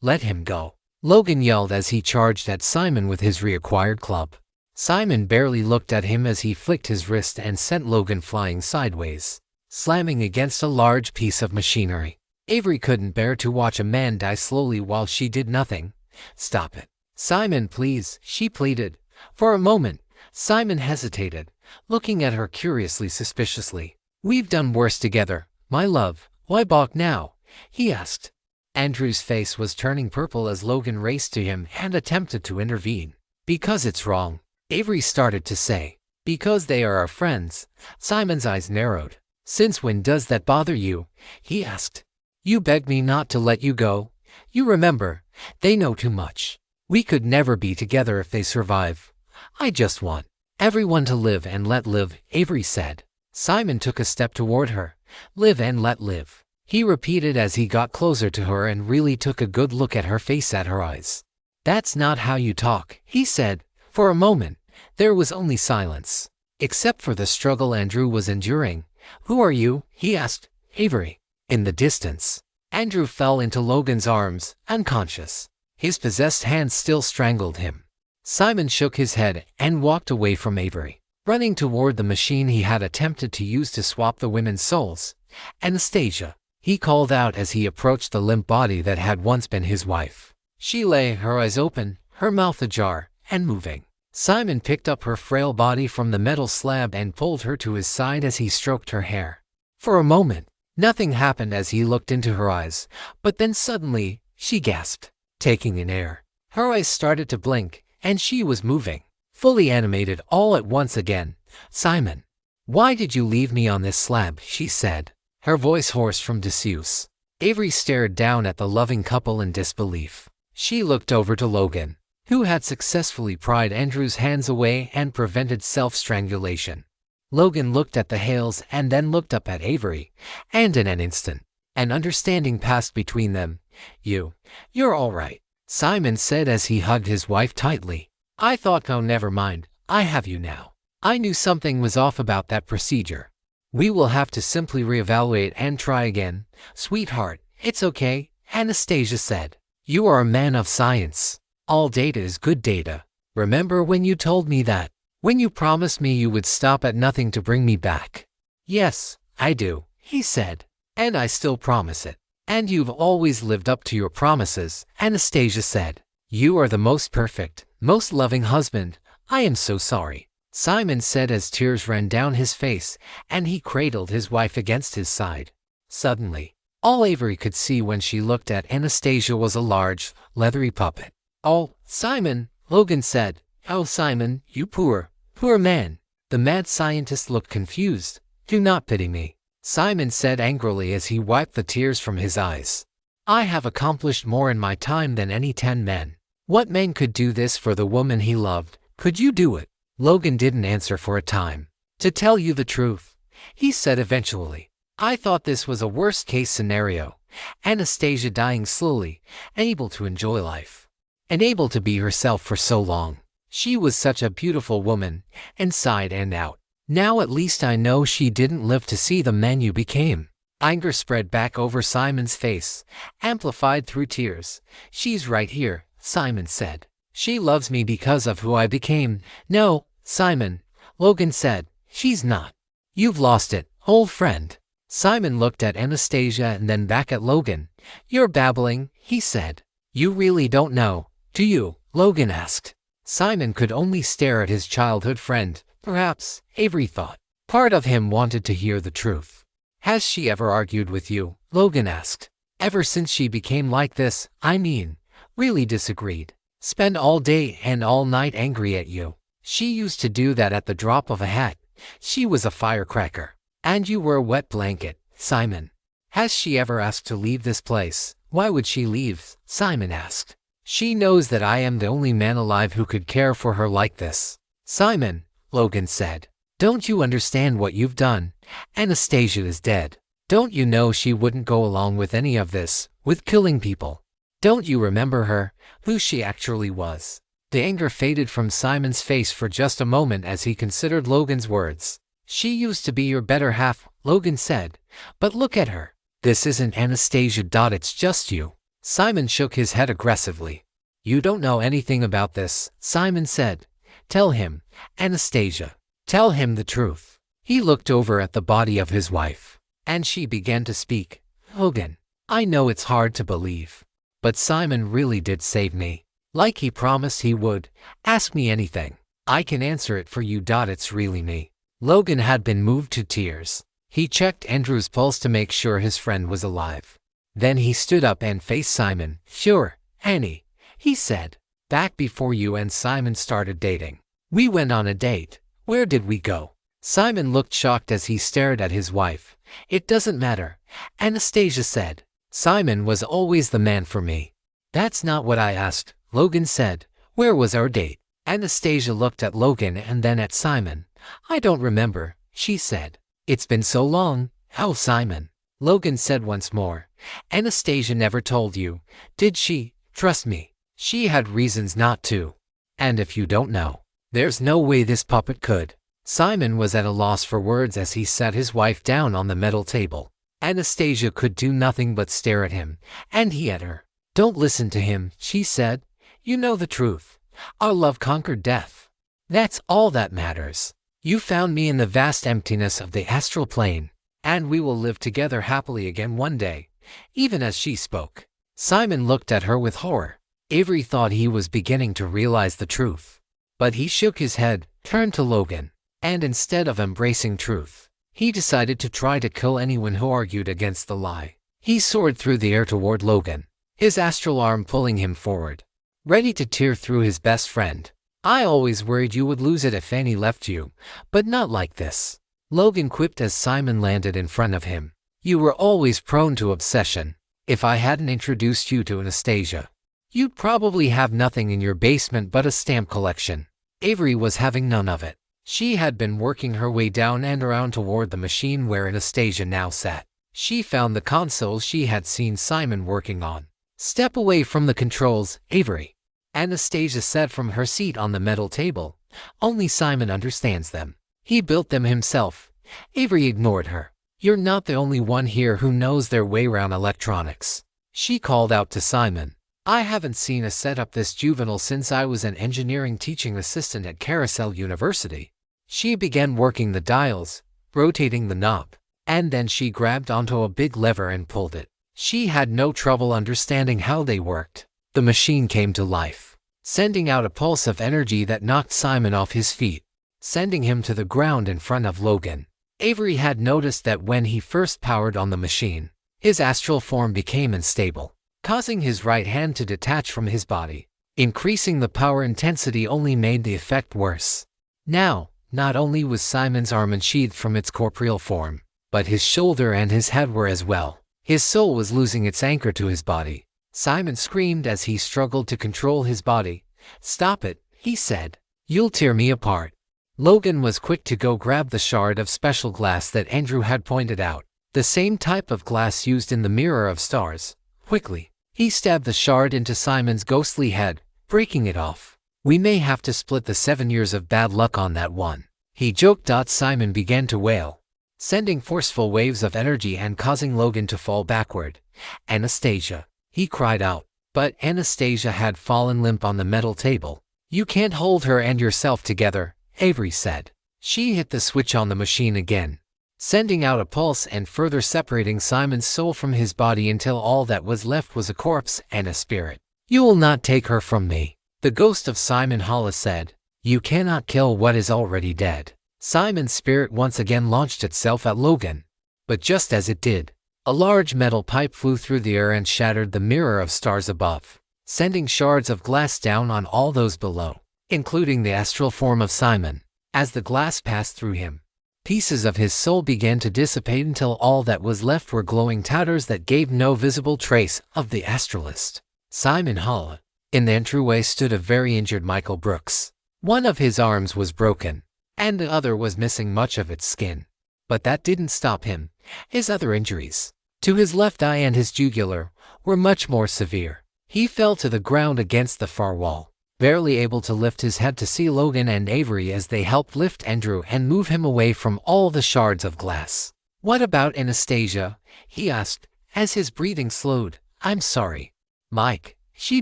"Let him go," Logan yelled as he charged at Simon with his reacquired club. Simon barely looked at him as he flicked his wrist and sent Logan flying sideways, slamming against a large piece of machinery. Avery couldn't bear to watch a man die slowly while she did nothing. "Stop it, Simon, please," she pleaded. For a moment, Simon hesitated, looking at her curiously, suspiciously. "We've done worse together, my love. Why balk now?" he asked. Andrew's face was turning purple as Logan raced to him and attempted to intervene. "Because it's wrong," Avery started to say. "Because they are our friends." Simon's eyes narrowed. "Since when does that bother you?" he asked. "You begged me not to let you go. You remember, they know too much. We could never be together if they survive. I just want everyone to live and let live," Avery said. Simon took a step toward her. "Live and let live," he repeated as he got closer to her and really took a good look at her face, at her eyes. "That's not how you talk," he said. For a moment, there was only silence, except for the struggle Andrew was enduring. "Who are you?" he asked. "Avery." In the distance, Andrew fell into Logan's arms, unconscious. His possessed hands still strangled him. Simon shook his head and walked away from Avery, running toward the machine he had attempted to use to swap the women's souls. "Anastasia," he called out as he approached the limp body that had once been his wife. She lay, her eyes open, her mouth ajar, and moving. Simon picked up her frail body from the metal slab and pulled her to his side as he stroked her hair. For a moment, nothing happened as he looked into her eyes, but then suddenly, she gasped, taking in air. Her eyes started to blink, and she was moving, fully animated all at once again. "Simon, why did you leave me on this slab?" she said, her voice hoarse from disuse. Avery stared down at the loving couple in disbelief. She looked over to Logan, who had successfully pried Andrew's hands away and prevented self-strangulation. Logan looked at the Hales and then looked up at Avery, and in an instant, an understanding passed between them. You're all right," Simon said as he hugged his wife tightly. I thought, oh, never mind, I have you now. I knew something was off about that procedure. We will have to simply reevaluate and try again. Sweetheart, it's okay, Anastasia said. You are a man of science. All data is good data. Remember when you told me that? When you promised me you would stop at nothing to bring me back? Yes, I do, he said. And I still promise it. And you've always lived up to your promises, Anastasia said. You are the most perfect, most loving husband. I am so sorry, Simon said as tears ran down his face, and he cradled his wife against his side. Suddenly, all Avery could see when she looked at Anastasia was a large, leathery puppet. Oh, Simon, Logan said. Oh, Simon, you poor man. The mad scientist looked confused. Do not pity me, Simon said angrily as he wiped the tears from his eyes. I have accomplished more in my time than any 10 men. What man could do this for the woman he loved? Could you do it? Logan didn't answer for a time. To tell you the truth, he said eventually, I thought this was a worst-case scenario. Anastasia dying slowly, able to enjoy life, and able to be herself for so long. She was such a beautiful woman, inside and out. Now at least I know she didn't live to see the man you became. Anger spread back over Simon's face, amplified through tears. She's right here, Simon said. She loves me because of who I became. No, Simon, Logan said. She's not. You've lost it, old friend. Simon looked at Anastasia and then back at Logan. You're babbling, he said. You really don't know, do you? Logan asked. Simon could only stare at his childhood friend. Perhaps, Avery thought. Part of him wanted to hear the truth. Has she ever argued with you? Logan asked. Ever since she became like this, I mean, really disagreed. Spend all day and all night angry at you. She used to do that at the drop of a hat. She was a firecracker. And you were a wet blanket, Simon. Has she ever asked to leave this place? Why would she leave? Simon asked. She knows that I am the only man alive who could care for her like this. Simon, Logan said. Don't you understand what you've done? Anastasia is dead. Don't you know she wouldn't go along with any of this, with killing people? Don't you remember her, who she actually was? The anger faded from Simon's face for just a moment as he considered Logan's words. She used to be your better half, Logan said. But look at her. This isn't Anastasia. It's just you. Simon shook his head aggressively. You don't know anything about this, Simon said. Tell him, Anastasia. Tell him the truth. He looked over at the body of his wife, and she began to speak. Logan, I know it's hard to believe, but Simon really did save me. Like he promised he would. Ask me anything. I can answer it for you. It's really me. Logan had been moved to tears. He checked Andrew's pulse to make sure his friend was alive. Then he stood up and faced Simon. Sure, Annie, he said. Back before you and Simon started dating, we went on a date. Where did we go? Simon looked shocked as he stared at his wife. It doesn't matter, Anastasia said. Simon was always the man for me. That's not what I asked, Logan said. Where was our date? Anastasia looked at Logan and then at Simon. I don't remember, she said. It's been so long. How, Simon? Logan said once more. Anastasia never told you, did she? Trust me, she had reasons not to. And if you don't know, there's no way this puppet could. Simon was at a loss for words as he sat his wife down on the metal table. Anastasia could do nothing but stare at him, and he at her. Don't listen to him, she said. You know the truth. Our love conquered death. That's all that matters. You found me in the vast emptiness of the astral plane, and we will live together happily again one day. Even as she spoke, Simon looked at her with horror. Avery thought he was beginning to realize the truth. But he shook his head, turned to Logan, and instead of embracing truth, he decided to try to kill anyone who argued against the lie. He soared through the air toward Logan, his astral arm pulling him forward, ready to tear through his best friend. I always worried you would lose it if Annie left you, but not like this, Logan quipped as Simon landed in front of him. You were always prone to obsession. If I hadn't introduced you to Anastasia, you'd probably have nothing in your basement but a stamp collection. Avery was having none of it. She had been working her way down and around toward the machine where Anastasia now sat. She found the console she had seen Simon working on. "Step away from the controls, Avery." Anastasia said from her seat on the metal table. "Only Simon understands them. He built them himself." Avery ignored her. "You're not the only one here who knows their way around electronics," she called out to Simon. "I haven't seen a setup this juvenile since I was an engineering teaching assistant at Carousel University." She began working the dials, rotating the knob, and then she grabbed onto a big lever and pulled it. She had no trouble understanding how they worked. The machine came to life, sending out a pulse of energy that knocked Simon off his feet, sending him to the ground in front of Logan. Avery had noticed that when he first powered on the machine, his astral form became unstable, causing his right hand to detach from his body. Increasing the power intensity only made the effect worse. Now, not only was Simon's arm unsheathed from its corporeal form, but his shoulder and his head were as well. His soul was losing its anchor to his body. Simon screamed as he struggled to control his body. "Stop it," he said. "You'll tear me apart." Logan was quick to go grab the shard of special glass that Andrew had pointed out, the same type of glass used in the Mirror of Stars. Quickly, he stabbed the shard into Simon's ghostly head, breaking it off. "We may have to split the 7 years of bad luck on that one," he joked. Simon began to wail, sending forceful waves of energy and causing Logan to fall backward. "Anastasia," he cried out, but Anastasia had fallen limp on the metal table. "You can't hold her and yourself together," Avery said. She hit the switch on the machine again, sending out a pulse and further separating Simon's soul from his body until all that was left was a corpse and a spirit. "You will not take her from me," the ghost of Simon Hollis said. "You cannot kill what is already dead." Simon's spirit once again launched itself at Logan. But just as it did, a large metal pipe flew through the air and shattered the Mirror of Stars above, sending shards of glass down on all those below, including the astral form of Simon. As the glass passed through him, pieces of his soul began to dissipate until all that was left were glowing tatters that gave no visible trace of the astralist. Simon Hollis. In the entryway stood a very injured Michael Brooks. One of his arms was broken, and the other was missing much of its skin. But that didn't stop him. His other injuries, to his left eye and his jugular, were much more severe. He fell to the ground against the far wall, barely able to lift his head to see Logan and Avery as they helped lift Andrew and move him away from all the shards of glass. "What about Anastasia?" he asked, as his breathing slowed. "I'm sorry, Mike. She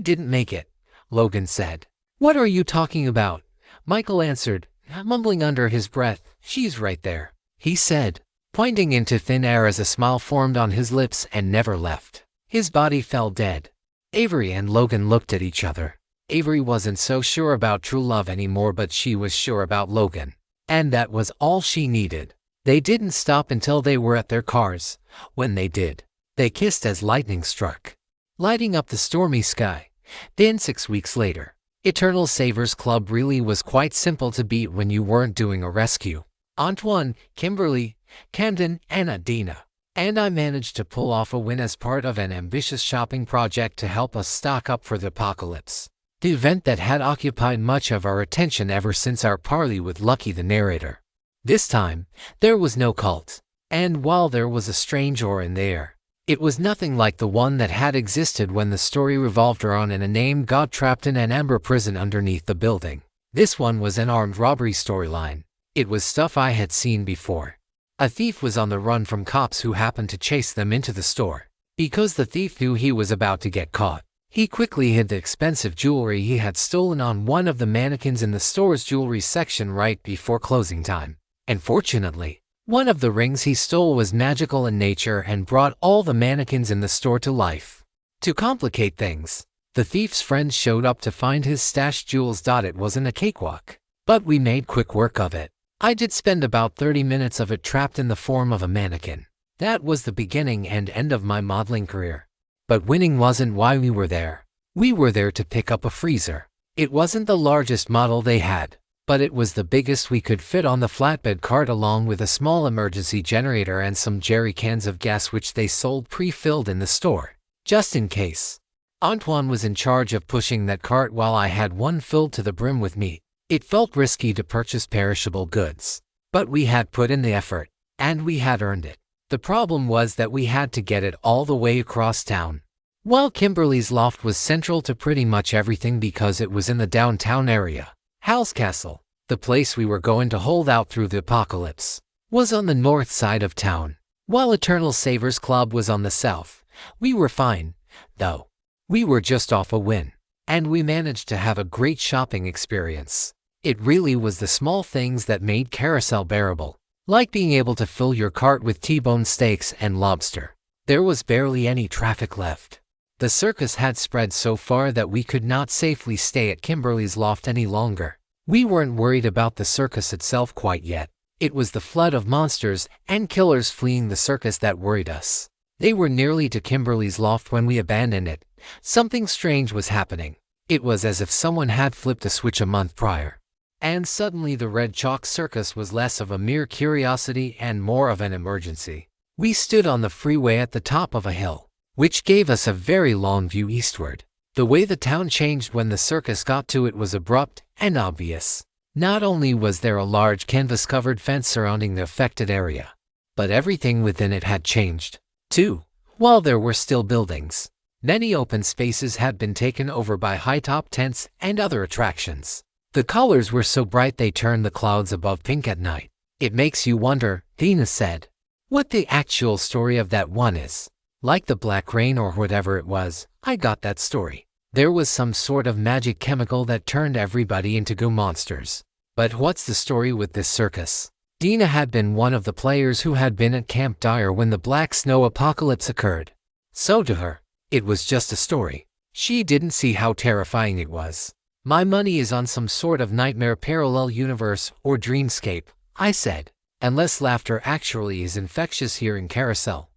didn't make it," Logan said. "What are you talking about?" Michael answered, mumbling under his breath. "She's right there," he said, pointing into thin air as a smile formed on his lips and never left. His body fell dead. Avery and Logan looked at each other. Avery wasn't so sure about true love anymore, but she was sure about Logan. And that was all she needed. They didn't stop until they were at their cars. When they did, they kissed as lightning struck, lighting up the stormy sky. Then 6 weeks later, Eternal Savers Club really was quite simple to beat when you weren't doing a rescue. Antoine, Kimberly, Camden, and Adina. And I managed to pull off a win as part of an ambitious shopping project to help us stock up for the apocalypse. The event that had occupied much of our attention ever since our parley with Lucky the narrator. This time, there was no cult. And while there was a strange aura in the air, it was nothing like the one that had existed when the story revolved around a named god trapped in an amber prison underneath the building. This one was an armed robbery storyline. It was stuff I had seen before. A thief was on the run from cops who happened to chase them into the store. Because the thief knew he was about to get caught, he quickly hid the expensive jewelry he had stolen on one of the mannequins in the store's jewelry section right before closing time. And fortunately, one of the rings he stole was magical in nature and brought all the mannequins in the store to life. To complicate things, the thief's friends showed up to find his stashed jewels. It wasn't a cakewalk, but we made quick work of it. I did spend about 30 minutes of it trapped in the form of a mannequin. That was the beginning and end of my modeling career. But winning wasn't why we were there. We were there to pick up a freezer. It wasn't the largest model they had, but it was the biggest we could fit on the flatbed cart, along with a small emergency generator and some jerry cans of gas which they sold pre-filled in the store, just in case. Antoine was in charge of pushing that cart while I had one filled to the brim with meat. It felt risky to purchase perishable goods, but we had put in the effort, and we had earned it. The problem was that we had to get it all the way across town. While Kimberly's loft was central to pretty much everything because it was in the downtown area, Hal's Castle, the place we were going to hold out through the apocalypse, was on the north side of town. While Eternal Savers Club was on the south, we were fine, though. We were just off a win, and we managed to have a great shopping experience. It really was the small things that made Carousel bearable, like being able to fill your cart with T-bone steaks and lobster. There was barely any traffic left. The circus had spread so far that we could not safely stay at Kimberly's loft any longer. We weren't worried about the circus itself quite yet. It was the flood of monsters and killers fleeing the circus that worried us. They were nearly to Kimberly's loft when we abandoned it. Something strange was happening. It was as if someone had flipped a switch a month prior. And suddenly the Red Chalk Circus was less of a mere curiosity and more of an emergency. We stood on the freeway at the top of a hill, which gave us a very long view eastward. The way the town changed when the circus got to it was abrupt and obvious. Not only was there a large canvas-covered fence surrounding the affected area, but everything within it had changed, too. While there were still buildings, many open spaces had been taken over by high-top tents and other attractions. The colors were so bright they turned the clouds above pink at night. It makes you wonder, Dina said, what the actual story of that one is. Like the black rain or whatever it was, I got that story. There was some sort of magic chemical that turned everybody into goo monsters. But what's the story with this circus? Dina had been one of the players who had been at Camp Dyer when the Black Snow Apocalypse occurred. So to her, it was just a story. She didn't see how terrifying it was. My money is on some sort of nightmare parallel universe or dreamscape, I said. Unless laughter actually is infectious here in Carousel.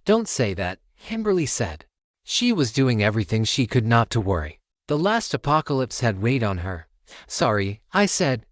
Don't say that, Kimberly said. She was doing everything she could not to worry. The last apocalypse had weighed on her. Sorry, I said.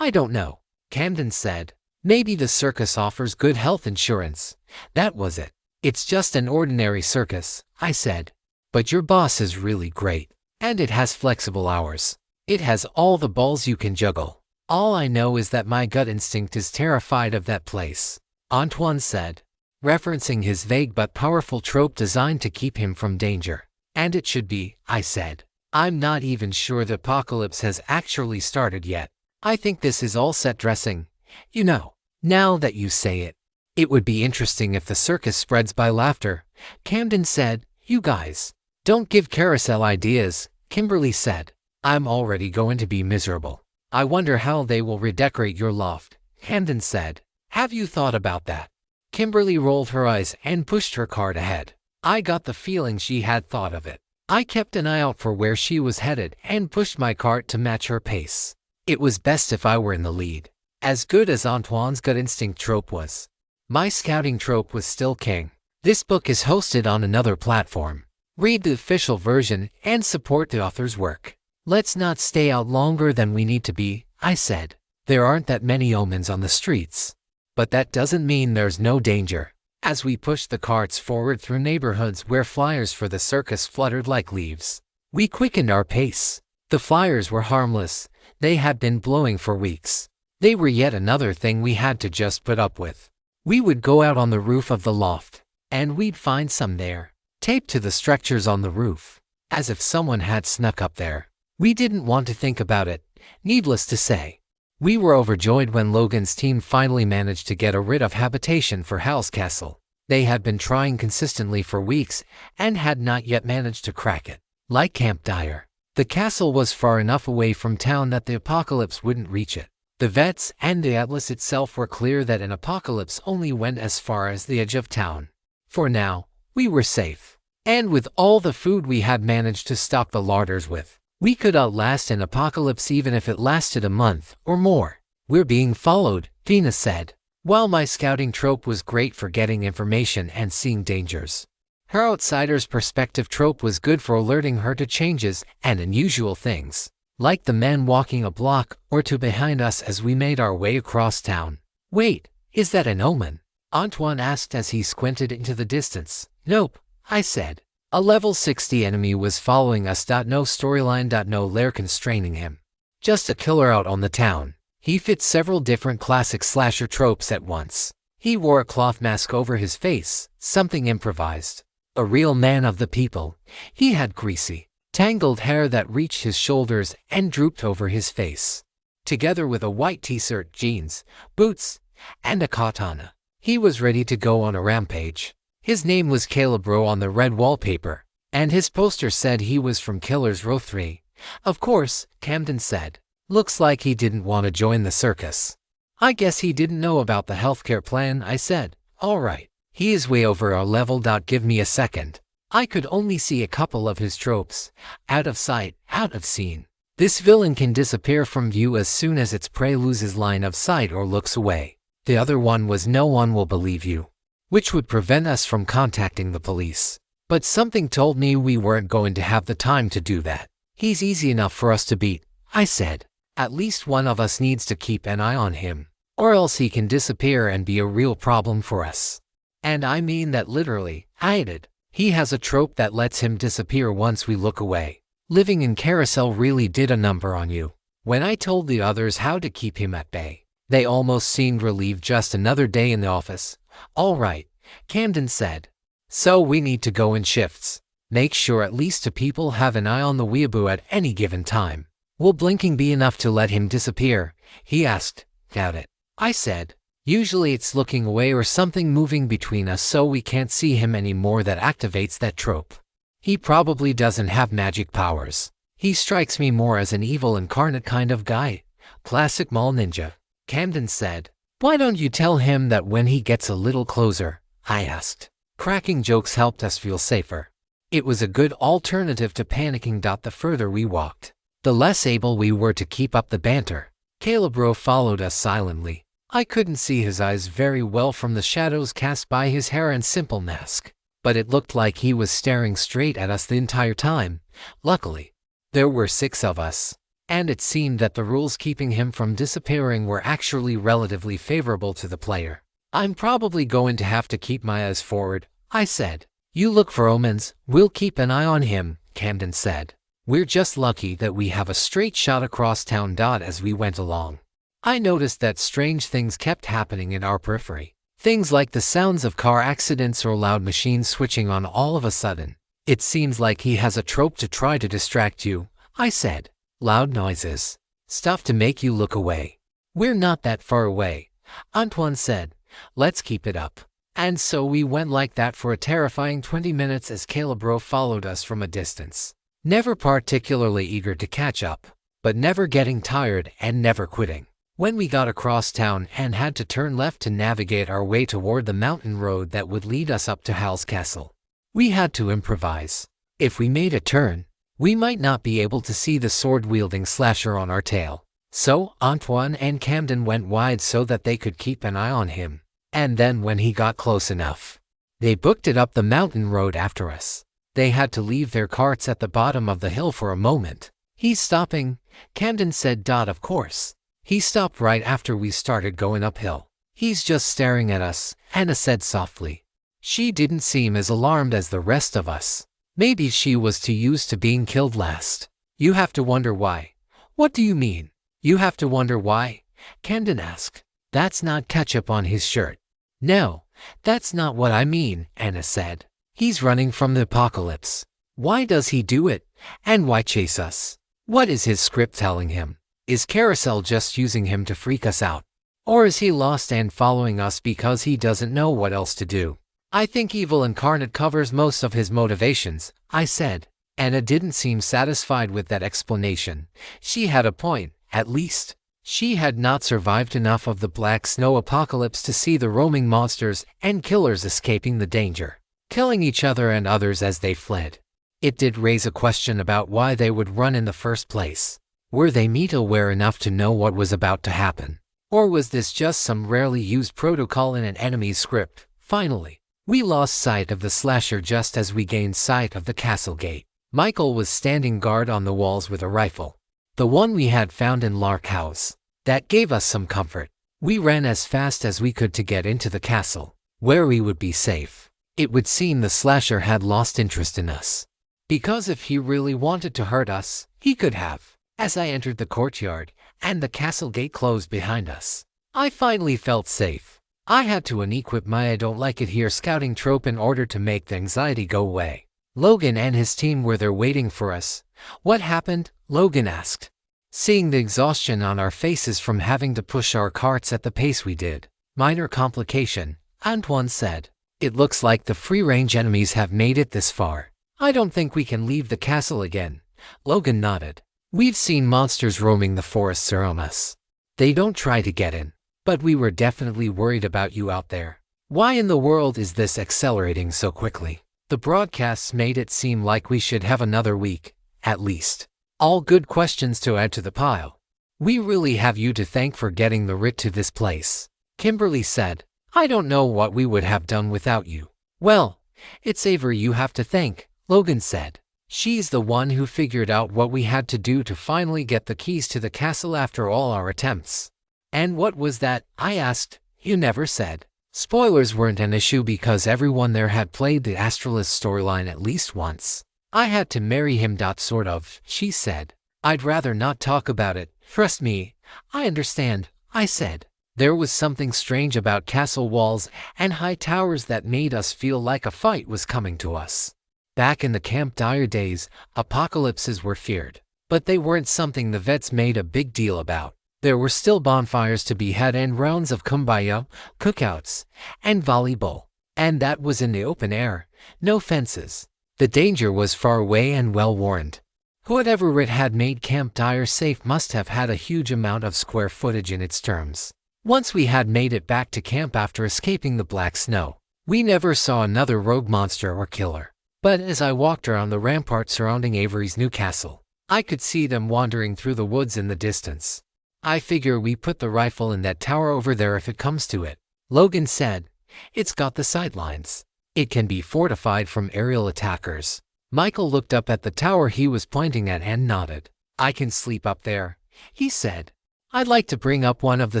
I don't know. Camden said. Maybe the circus offers good health insurance. That was it. It's just an ordinary circus, I said. But your boss is really great. And it has flexible hours. It has all the balls you can juggle. All I know is that my gut instinct is terrified of that place, Antoine said, referencing his vague but powerful trope designed to keep him from danger. And it should be, I said. I'm not even sure the apocalypse has actually started yet. I think this is all set dressing. You know, now that you say it. It would be interesting if the circus spreads by laughter, Camden said. You guys, don't give Carousel ideas, Kimberly said. I'm already going to be miserable. I wonder how they will redecorate your loft, Camden said. Have you thought about that? Kimberly rolled her eyes and pushed her cart ahead. I got the feeling she had thought of it. I kept an eye out for where she was headed and pushed my cart to match her pace. It was best if I were in the lead. As good as Antoine's gut instinct trope was, my scouting trope was still king. This book is hosted on another platform. Read the official version and support the author's work. Let's not stay out longer than we need to be, I said. There aren't that many omens on the streets. But that doesn't mean there's no danger. As we pushed the carts forward through neighborhoods where flyers for the circus fluttered like leaves, we quickened our pace. The flyers were harmless. They had been blowing for weeks. They were yet another thing we had to just put up with. We would go out on the roof of the loft, and we'd find some there, taped to the structures on the roof, as if someone had snuck up there. We didn't want to think about it, needless to say. We were overjoyed when Logan's team finally managed to get rid of habitation for Hal's Castle. They had been trying consistently for weeks and had not yet managed to crack it. Like Camp Dyer, the castle was far enough away from town that the apocalypse wouldn't reach it. The vets and the atlas itself were clear that an apocalypse only went as far as the edge of town. For now, we were safe. And with all the food we had managed to stock the larders with, we could outlast an apocalypse even if it lasted a month or more. We're being followed, Dina said. While my scouting trope was great for getting information and seeing dangers, her outsider's perspective trope was good for alerting her to changes and unusual things, like the men walking a block or two behind us as we made our way across town. Wait, is that an omen? Antoine asked as he squinted into the distance. Nope, I said. A level 60 enemy was following us. No storyline. No lair constraining him. Just a killer out on the town. He fit several different classic slasher tropes at once. He wore a cloth mask over his face, something improvised. A real man of the people. He had greasy, tangled hair that reached his shoulders and drooped over his face. Together with a white t-shirt, jeans, boots, and a katana, he was ready to go on a rampage. His name was Calibro on the red wallpaper, and his poster said he was from Killers Row 3. Of course, Camden said. Looks like he didn't want to join the circus. I guess he didn't know about the healthcare plan, I said. All right. He is way over our level. Give me a second. I could only see a couple of his tropes. Out of sight, out of scene. This villain can disappear from view as soon as its prey loses line of sight or looks away. The other one was no one will believe you, which would prevent us from contacting the police. But something told me we weren't going to have the time to do that. He's easy enough for us to beat, I said. At least one of us needs to keep an eye on him, or else he can disappear and be a real problem for us. And I mean that literally, I added. He has a trope that lets him disappear once we look away. Living in Carousel really did a number on you. When I told the others how to keep him at bay, they almost seemed relieved. Just another day in the office. All right, Camden said. So we need to go in shifts. Make sure at least 2 people have an eye on the weeaboo at any given time. Will blinking be enough to let him disappear? He asked. Doubt it, I said. Usually it's looking away or something moving between us so we can't see him anymore that activates that trope. He probably doesn't have magic powers. He strikes me more as an evil incarnate kind of guy. Classic mall ninja, Camden said. Why don't you tell him that when he gets a little closer? I asked. Cracking jokes helped us feel safer. It was a good alternative to panicking. The further we walked, the less able we were to keep up the banter. Calibro followed us silently. I couldn't see his eyes very well from the shadows cast by his hair and simple mask, but it looked like he was staring straight at us the entire time. Luckily, there were 6 of us, and it seemed that the rules keeping him from disappearing were actually relatively favorable to the player. I'm probably going to have to keep my eyes forward, I said. You look for omens, we'll keep an eye on him, Camden said. We're just lucky that we have a straight shot across town. As we went along, I noticed that strange things kept happening in our periphery. Things like the sounds of car accidents or loud machines switching on all of a sudden. It seems like he has a trope to try to distract you, I said. Loud noises. Stuff to make you look away. We're not that far away, Antoine said. Let's keep it up. And so we went like that for a terrifying 20 minutes as Calibro followed us from a distance. Never particularly eager to catch up, but never getting tired and never quitting. When we got across town and had to turn left to navigate our way toward the mountain road that would lead us up to Hal's castle, we had to improvise. If we made a turn, we might not be able to see the sword-wielding slasher on our tail. So Antoine and Camden went wide so that they could keep an eye on him. And then when he got close enough, they booked it up the mountain road after us. They had to leave their carts at the bottom of the hill for a moment. He's stopping, Camden said. Of course. He stopped right after we started going uphill. He's just staring at us, Hannah said softly. She didn't seem as alarmed as the rest of us. Maybe she was too used to being killed last. You have to wonder why. What do you mean? You have to wonder why? Camden asked. That's not ketchup on his shirt. No, that's not what I mean, Anna said. He's running from the apocalypse. Why does he do it? And why chase us? What is his script telling him? Is Carousel just using him to freak us out? Or is he lost and following us because he doesn't know what else to do? I think Evil Incarnate covers most of his motivations, I said. Anna didn't seem satisfied with that explanation. She had a point, at least. She had not survived enough of the Black Snow apocalypse to see the roaming monsters and killers escaping the danger, killing each other and others as they fled. It did raise a question about why they would run in the first place. Were they meta-aware enough to know what was about to happen? Or was this just some rarely used protocol in an enemy's script? Finally, we lost sight of the slasher just as we gained sight of the castle gate. Michael was standing guard on the walls with a rifle, the one we had found in Lark House. That gave us some comfort. We ran as fast as we could to get into the castle, where we would be safe. It would seem the slasher had lost interest in us, because if he really wanted to hurt us, he could have. As I entered the courtyard, and the castle gate closed behind us, I finally felt safe. I had to unequip my I don't like it here scouting trope in order to make the anxiety go away. Logan and his team were there waiting for us. What happened? Logan asked. Seeing the exhaustion on our faces from having to push our carts at the pace we did. Minor complication, Antoine said. It looks like the free-range enemies have made it this far. I don't think we can leave the castle again. Logan nodded. We've seen monsters roaming the forests around us. They don't try to get in. But we were definitely worried about you out there. Why in the world is this accelerating so quickly? The broadcasts made it seem like we should have another week, at least. All good questions to add to the pile. We really have you to thank for getting the writ to this place. Kimberly said, I don't know what we would have done without you. Well, it's Avery you have to thank, Logan said. She's the one who figured out what we had to do to finally get the keys to the castle after all our attempts. And what was that? I asked. You never said. Spoilers weren't an issue because everyone there had played the Astralis storyline at least once. I had to marry him. Sort of, she said. I'd rather not talk about it. Trust me. I understand, I said. There was something strange about castle walls and high towers that made us feel like a fight was coming to us. Back in the Camp Dyer days, apocalypses were feared. But they weren't something the vets made a big deal about. There were still bonfires to be had and rounds of kumbaya, cookouts, and volleyball. And that was in the open air, no fences. The danger was far away and well warned. Whatever it had made Camp Dyer safe must have had a huge amount of square footage in its terms. Once we had made it back to camp after escaping the black snow, we never saw another rogue monster or killer. But as I walked around the rampart surrounding Avery's new castle, I could see them wandering through the woods in the distance. I figure we put the rifle in that tower over there if it comes to it, Logan said. It's got the sidelines. It can be fortified from aerial attackers. Michael looked up at the tower he was pointing at and nodded. I can sleep up there, he said. I'd like to bring up one of the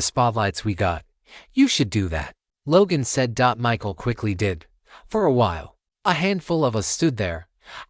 spotlights we got. You should do that, Logan said. Michael quickly did. For a while, a handful of us stood there,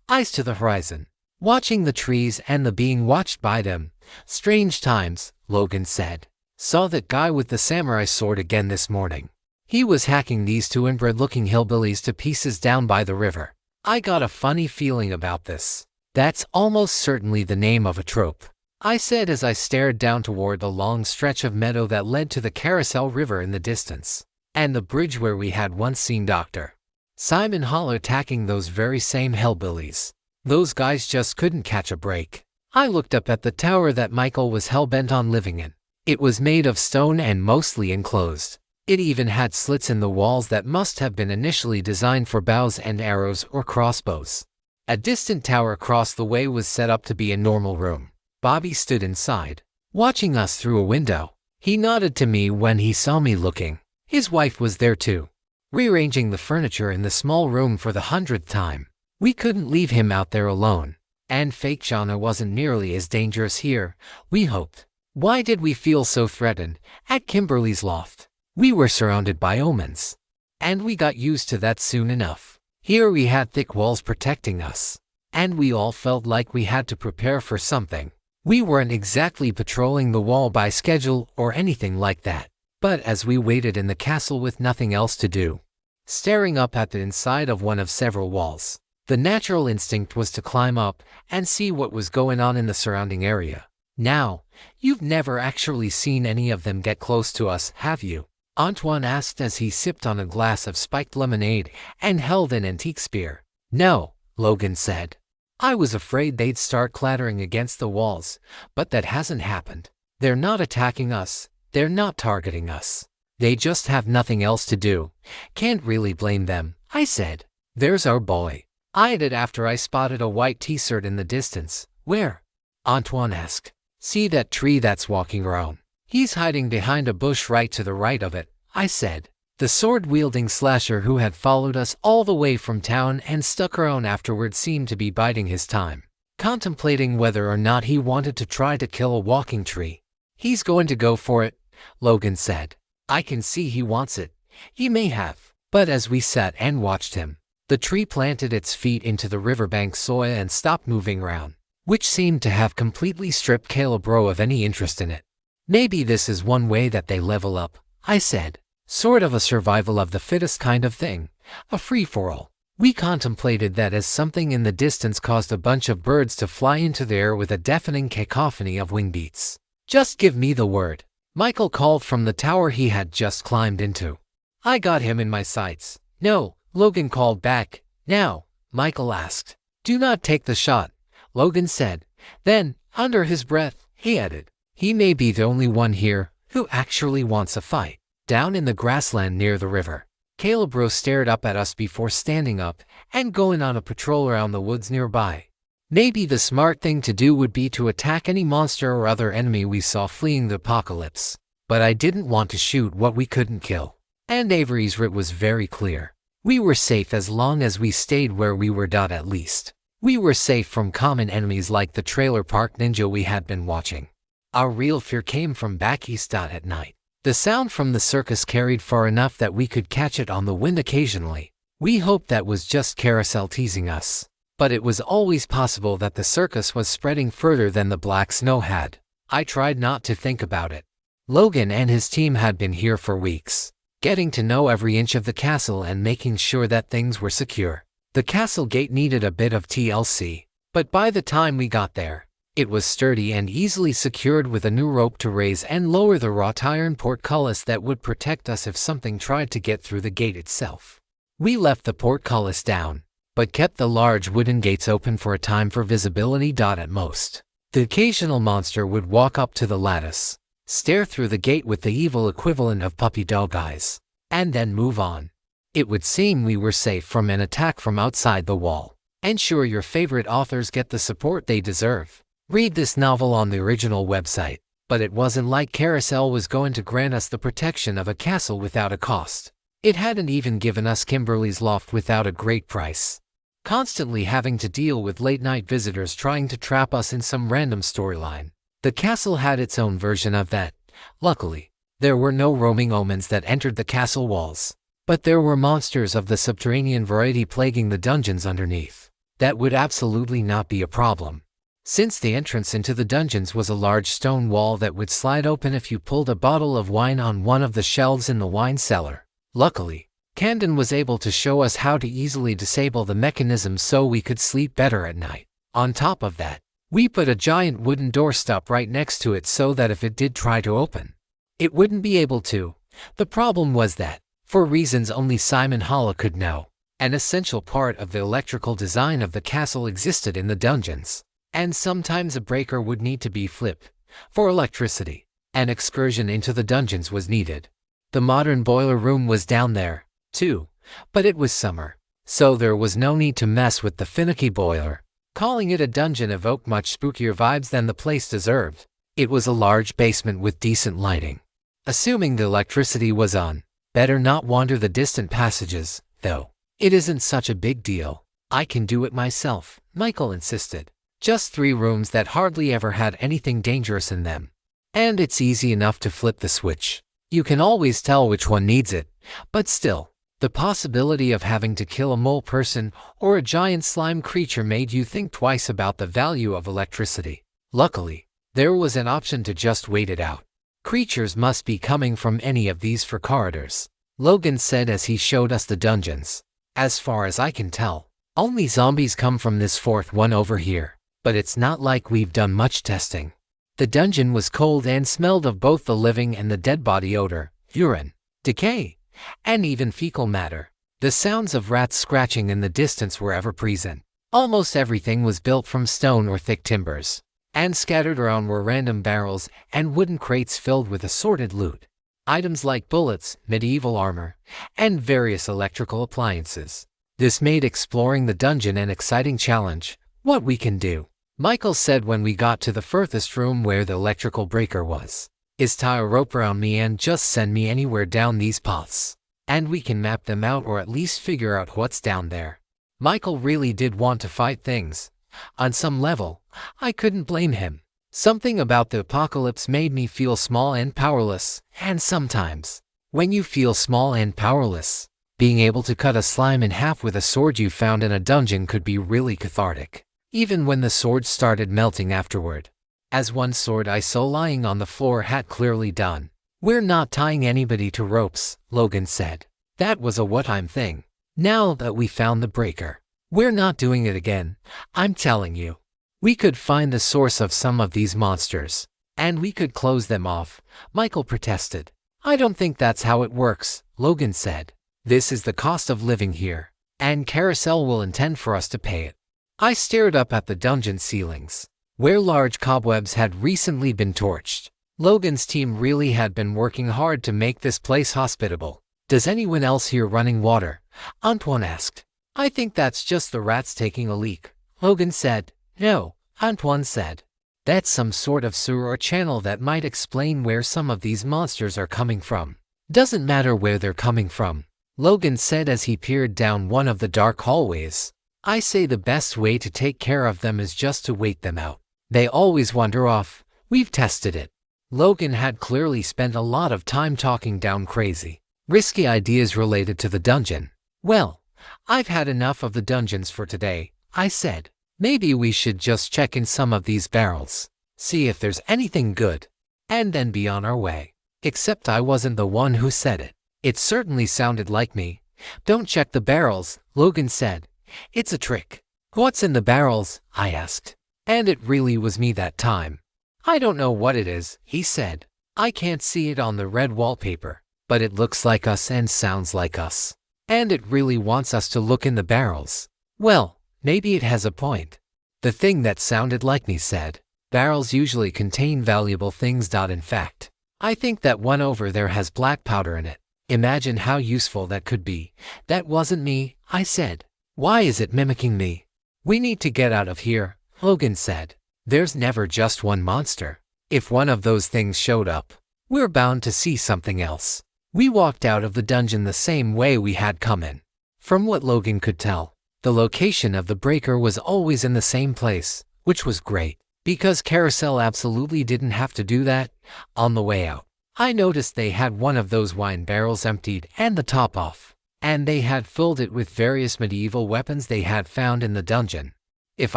eyes to the horizon, watching the trees and the being watched by them. Strange times, Logan said. Saw that guy with the samurai sword again this morning. He was hacking these two inbred-looking hillbillies to pieces down by the river. I got a funny feeling about this. That's almost certainly the name of a trope, I said as I stared down toward the long stretch of meadow that led to the Carousel River in the distance, and the bridge where we had once seen Dr. Simon Hall attacking those very same hillbillies. Those guys just couldn't catch a break. I looked up at the tower that Michael was hell-bent on living in. It was made of stone and mostly enclosed. It even had slits in the walls that must have been initially designed for bows and arrows or crossbows. A distant tower across the way was set up to be a normal room. Bobby stood inside, watching us through a window. He nodded to me when he saw me looking. His wife was there too, rearranging the furniture in the small room for the 100th time. We couldn't leave him out there alone. And fake Shauna wasn't nearly as dangerous here, we hoped. Why did we feel so threatened at Kimberly's loft? We were surrounded by omens. And we got used to that soon enough. Here we had thick walls protecting us. And we all felt like we had to prepare for something. We weren't exactly patrolling the wall by schedule or anything like that. But as we waited in the castle with nothing else to do, staring up at the inside of one of several walls, the natural instinct was to climb up and see what was going on in the surrounding area. Now, you've never actually seen any of them get close to us, have you? Antoine asked as he sipped on a glass of spiked lemonade and held an antique spear. No, Logan said. I was afraid they'd start clattering against the walls, but that hasn't happened. They're not attacking us. They're not targeting us. They just have nothing else to do. Can't really blame them, I said. There's our boy. I added after I spotted a white t-shirt in the distance. Where? Antoine asked. See that tree that's walking around? He's hiding behind a bush right to the right of it, I said. The sword-wielding slasher who had followed us all the way from town and stuck around afterward seemed to be biding his time, contemplating whether or not he wanted to try to kill a walking tree. He's going to go for it, Logan said. I can see he wants it. He may have. But as we sat and watched him, the tree planted its feet into the riverbank soil and stopped moving around, which seemed to have completely stripped Caleb Rowe of any interest in it. Maybe this is one way that they level up, I said. Sort of a survival of the fittest kind of thing, a free-for-all. We contemplated that as something in the distance caused a bunch of birds to fly into the air with a deafening cacophony of wing beats. "Just give me the word," Michael called from the tower he had just climbed into. I got him in my sights. "No," Logan called back. "Now," Michael asked. "Do not take the shot," Logan said. Then, under his breath, he added, "He may be the only one here who actually wants a fight." Down in the grassland near the river, Calebro stared up at us before standing up and going on a patrol around the woods nearby. Maybe the smart thing to do would be to attack any monster or other enemy we saw fleeing the apocalypse, but I didn't want to shoot what we couldn't kill. And Avery's writ was very clear. We were safe as long as we stayed where we were. At least, we were safe from common enemies like the trailer park ninja we had been watching. Our real fear came from back east. At night, the sound from the circus carried far enough that we could catch it on the wind occasionally. We hoped that was just Carousel teasing us, but it was always possible that the circus was spreading further than the black snow had. I tried not to think about it. Logan and his team had been here for weeks, getting to know every inch of the castle and making sure that things were secure. The castle gate needed a bit of TLC, but by the time we got there, it was sturdy and easily secured with a new rope to raise and lower the wrought iron portcullis that would protect us if something tried to get through the gate itself. We left the portcullis down, but kept the large wooden gates open for a time for visibility. At most, the occasional monster would walk up to the lattice, stare through the gate with the evil equivalent of puppy dog eyes, and then move on. It would seem we were safe from an attack from outside the wall. Ensure your favorite authors get the support they deserve. Read this novel on the original website, but it wasn't like Carousel was going to grant us the protection of a castle without a cost. It hadn't even given us Kimberly's Loft without a great price. Constantly having to deal with late-night visitors trying to trap us in some random storyline. The castle had its own version of that. Luckily, there were no roaming omens that entered the castle walls, but there were monsters of the subterranean variety plaguing the dungeons underneath. That would absolutely not be a problem, since the entrance into the dungeons was a large stone wall that would slide open if you pulled a bottle of wine on one of the shelves in the wine cellar. Luckily, Camden was able to show us how to easily disable the mechanism so we could sleep better at night. On top of that, we put a giant wooden doorstop right next to it so that if it did try to open, it wouldn't be able to. The problem was that, for reasons only Simon Holla could know, an essential part of the electrical design of the castle existed in the dungeons, and sometimes a breaker would need to be flipped. For electricity, an excursion into the dungeons was needed. The modern boiler room was down there, too, but it was summer, so there was no need to mess with the finicky boiler. Calling it a dungeon evoked much spookier vibes than the place deserved. It was a large basement with decent lighting. Assuming the electricity was on, better not wander the distant passages, though. It isn't such a big deal. I can do it myself, Michael insisted. Just 3 rooms that hardly ever had anything dangerous in them. And it's easy enough to flip the switch. You can always tell which one needs it, but still, the possibility of having to kill a mole person or a giant slime creature made you think twice about the value of electricity. Luckily, there was an option to just wait it out. Creatures must be coming from any of these 4 corridors, Logan said as he showed us the dungeons. As far as I can tell, only zombies come from this 4th one over here, but it's not like we've done much testing. The dungeon was cold and smelled of both the living and the dead body odor, urine, decay, and even fecal matter. The sounds of rats scratching in the distance were ever present. Almost everything was built from stone or thick timbers, and scattered around were random barrels and wooden crates filled with assorted loot. Items like bullets, medieval armor, and various electrical appliances. This made exploring the dungeon an exciting challenge. What we can do, Michael said when we got to the furthest room where the electrical breaker was, is tie a rope around me and just send me anywhere down these paths. And we can map them out or at least figure out what's down there. Michael really did want to fight things. On some level, I couldn't blame him. Something about the apocalypse made me feel small and powerless, and sometimes, when you feel small and powerless, being able to cut a slime in half with a sword you found in a dungeon could be really cathartic, even when the sword started melting afterward. As one sword I saw lying on the floor had clearly done, We're not tying anybody to ropes, Logan said. That was a one-time thing. Now that we found the breaker, we're not doing it again, I'm telling you. We could find the source of some of these monsters, and we could close them off, Michael protested. I don't think that's how it works, Logan said. This is the cost of living here, and Carousel will intend for us to pay it. I stared up at the dungeon ceilings, where large cobwebs had recently been torched. Logan's team really had been working hard to make this place hospitable. Does anyone else hear running water? Antoine asked. I think that's just the rats taking a leak, Logan said. No, Antoine said. That's some sort of sewer or channel that might explain where some of these monsters are coming from. Doesn't matter where they're coming from, Logan said as he peered down one of the dark hallways. I say the best way to take care of them is just to wait them out. They always wander off. We've tested it. Logan had clearly spent a lot of time talking down crazy, risky ideas related to the dungeon. Well, I've had enough of the dungeons for today, I said. Maybe we should just check in some of these barrels, see if there's anything good, and then be on our way. Except I wasn't the one who said it. It certainly sounded like me. Don't check the barrels, Logan said. It's a trick. What's in the barrels? I asked. And it really was me that time. I don't know what it is, he said. I can't see it on the red wallpaper, but it looks like us and sounds like us. And it really wants us to look in the barrels. Well, maybe it has a point. The thing that sounded like me said, barrels usually contain valuable things. In fact, I think that one over there has black powder in it. Imagine how useful that could be. That wasn't me, I said. Why is it mimicking me? We need to get out of here, Logan said. There's never just one monster. If one of those things showed up, we're bound to see something else. We walked out of the dungeon the same way we had come in. From what Logan could tell, the location of the breaker was always in the same place, which was great, because Carousel absolutely didn't have to do that. On the way out, I noticed they had one of those wine barrels emptied and the top off, and they had filled it with various medieval weapons they had found in the dungeon. If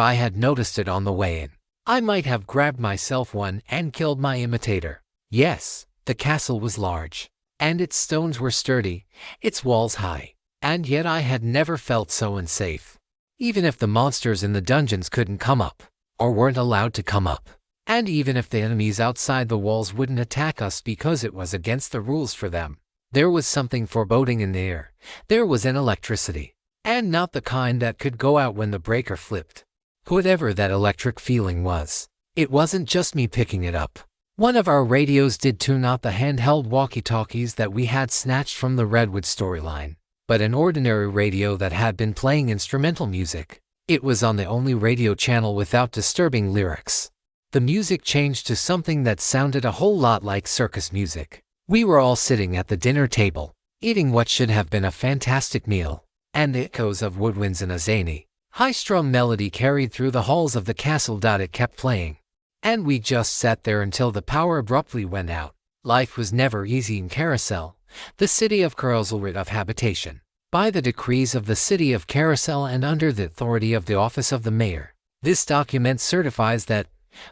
I had noticed it on the way in, I might have grabbed myself one and killed my imitator. Yes, the castle was large, and its stones were sturdy, its walls high, and yet I had never felt so unsafe. Even if the monsters in the dungeons couldn't come up, or weren't allowed to come up, and even if the enemies outside the walls wouldn't attack us because it was against the rules for them, there was something foreboding in the air. There was an electricity, and not the kind that could go out when the breaker flipped. Whatever that electric feeling was, it wasn't just me picking it up. One of our radios did too, not the handheld walkie-talkies that we had snatched from the Redwood storyline, but an ordinary radio that had been playing instrumental music. It was on the only radio channel without disturbing lyrics. The music changed to something that sounded a whole lot like circus music. We were all sitting at the dinner table, eating what should have been a fantastic meal, and the echoes of woodwinds and a zany, high-strung melody carried through the halls of the castle. It kept playing, and we just sat there until the power abruptly went out. Life was never easy in Carousel, the city of Carousel, rid of habitation. By the decrees of the city of Carousel and under the authority of the office of the mayor, this document certifies that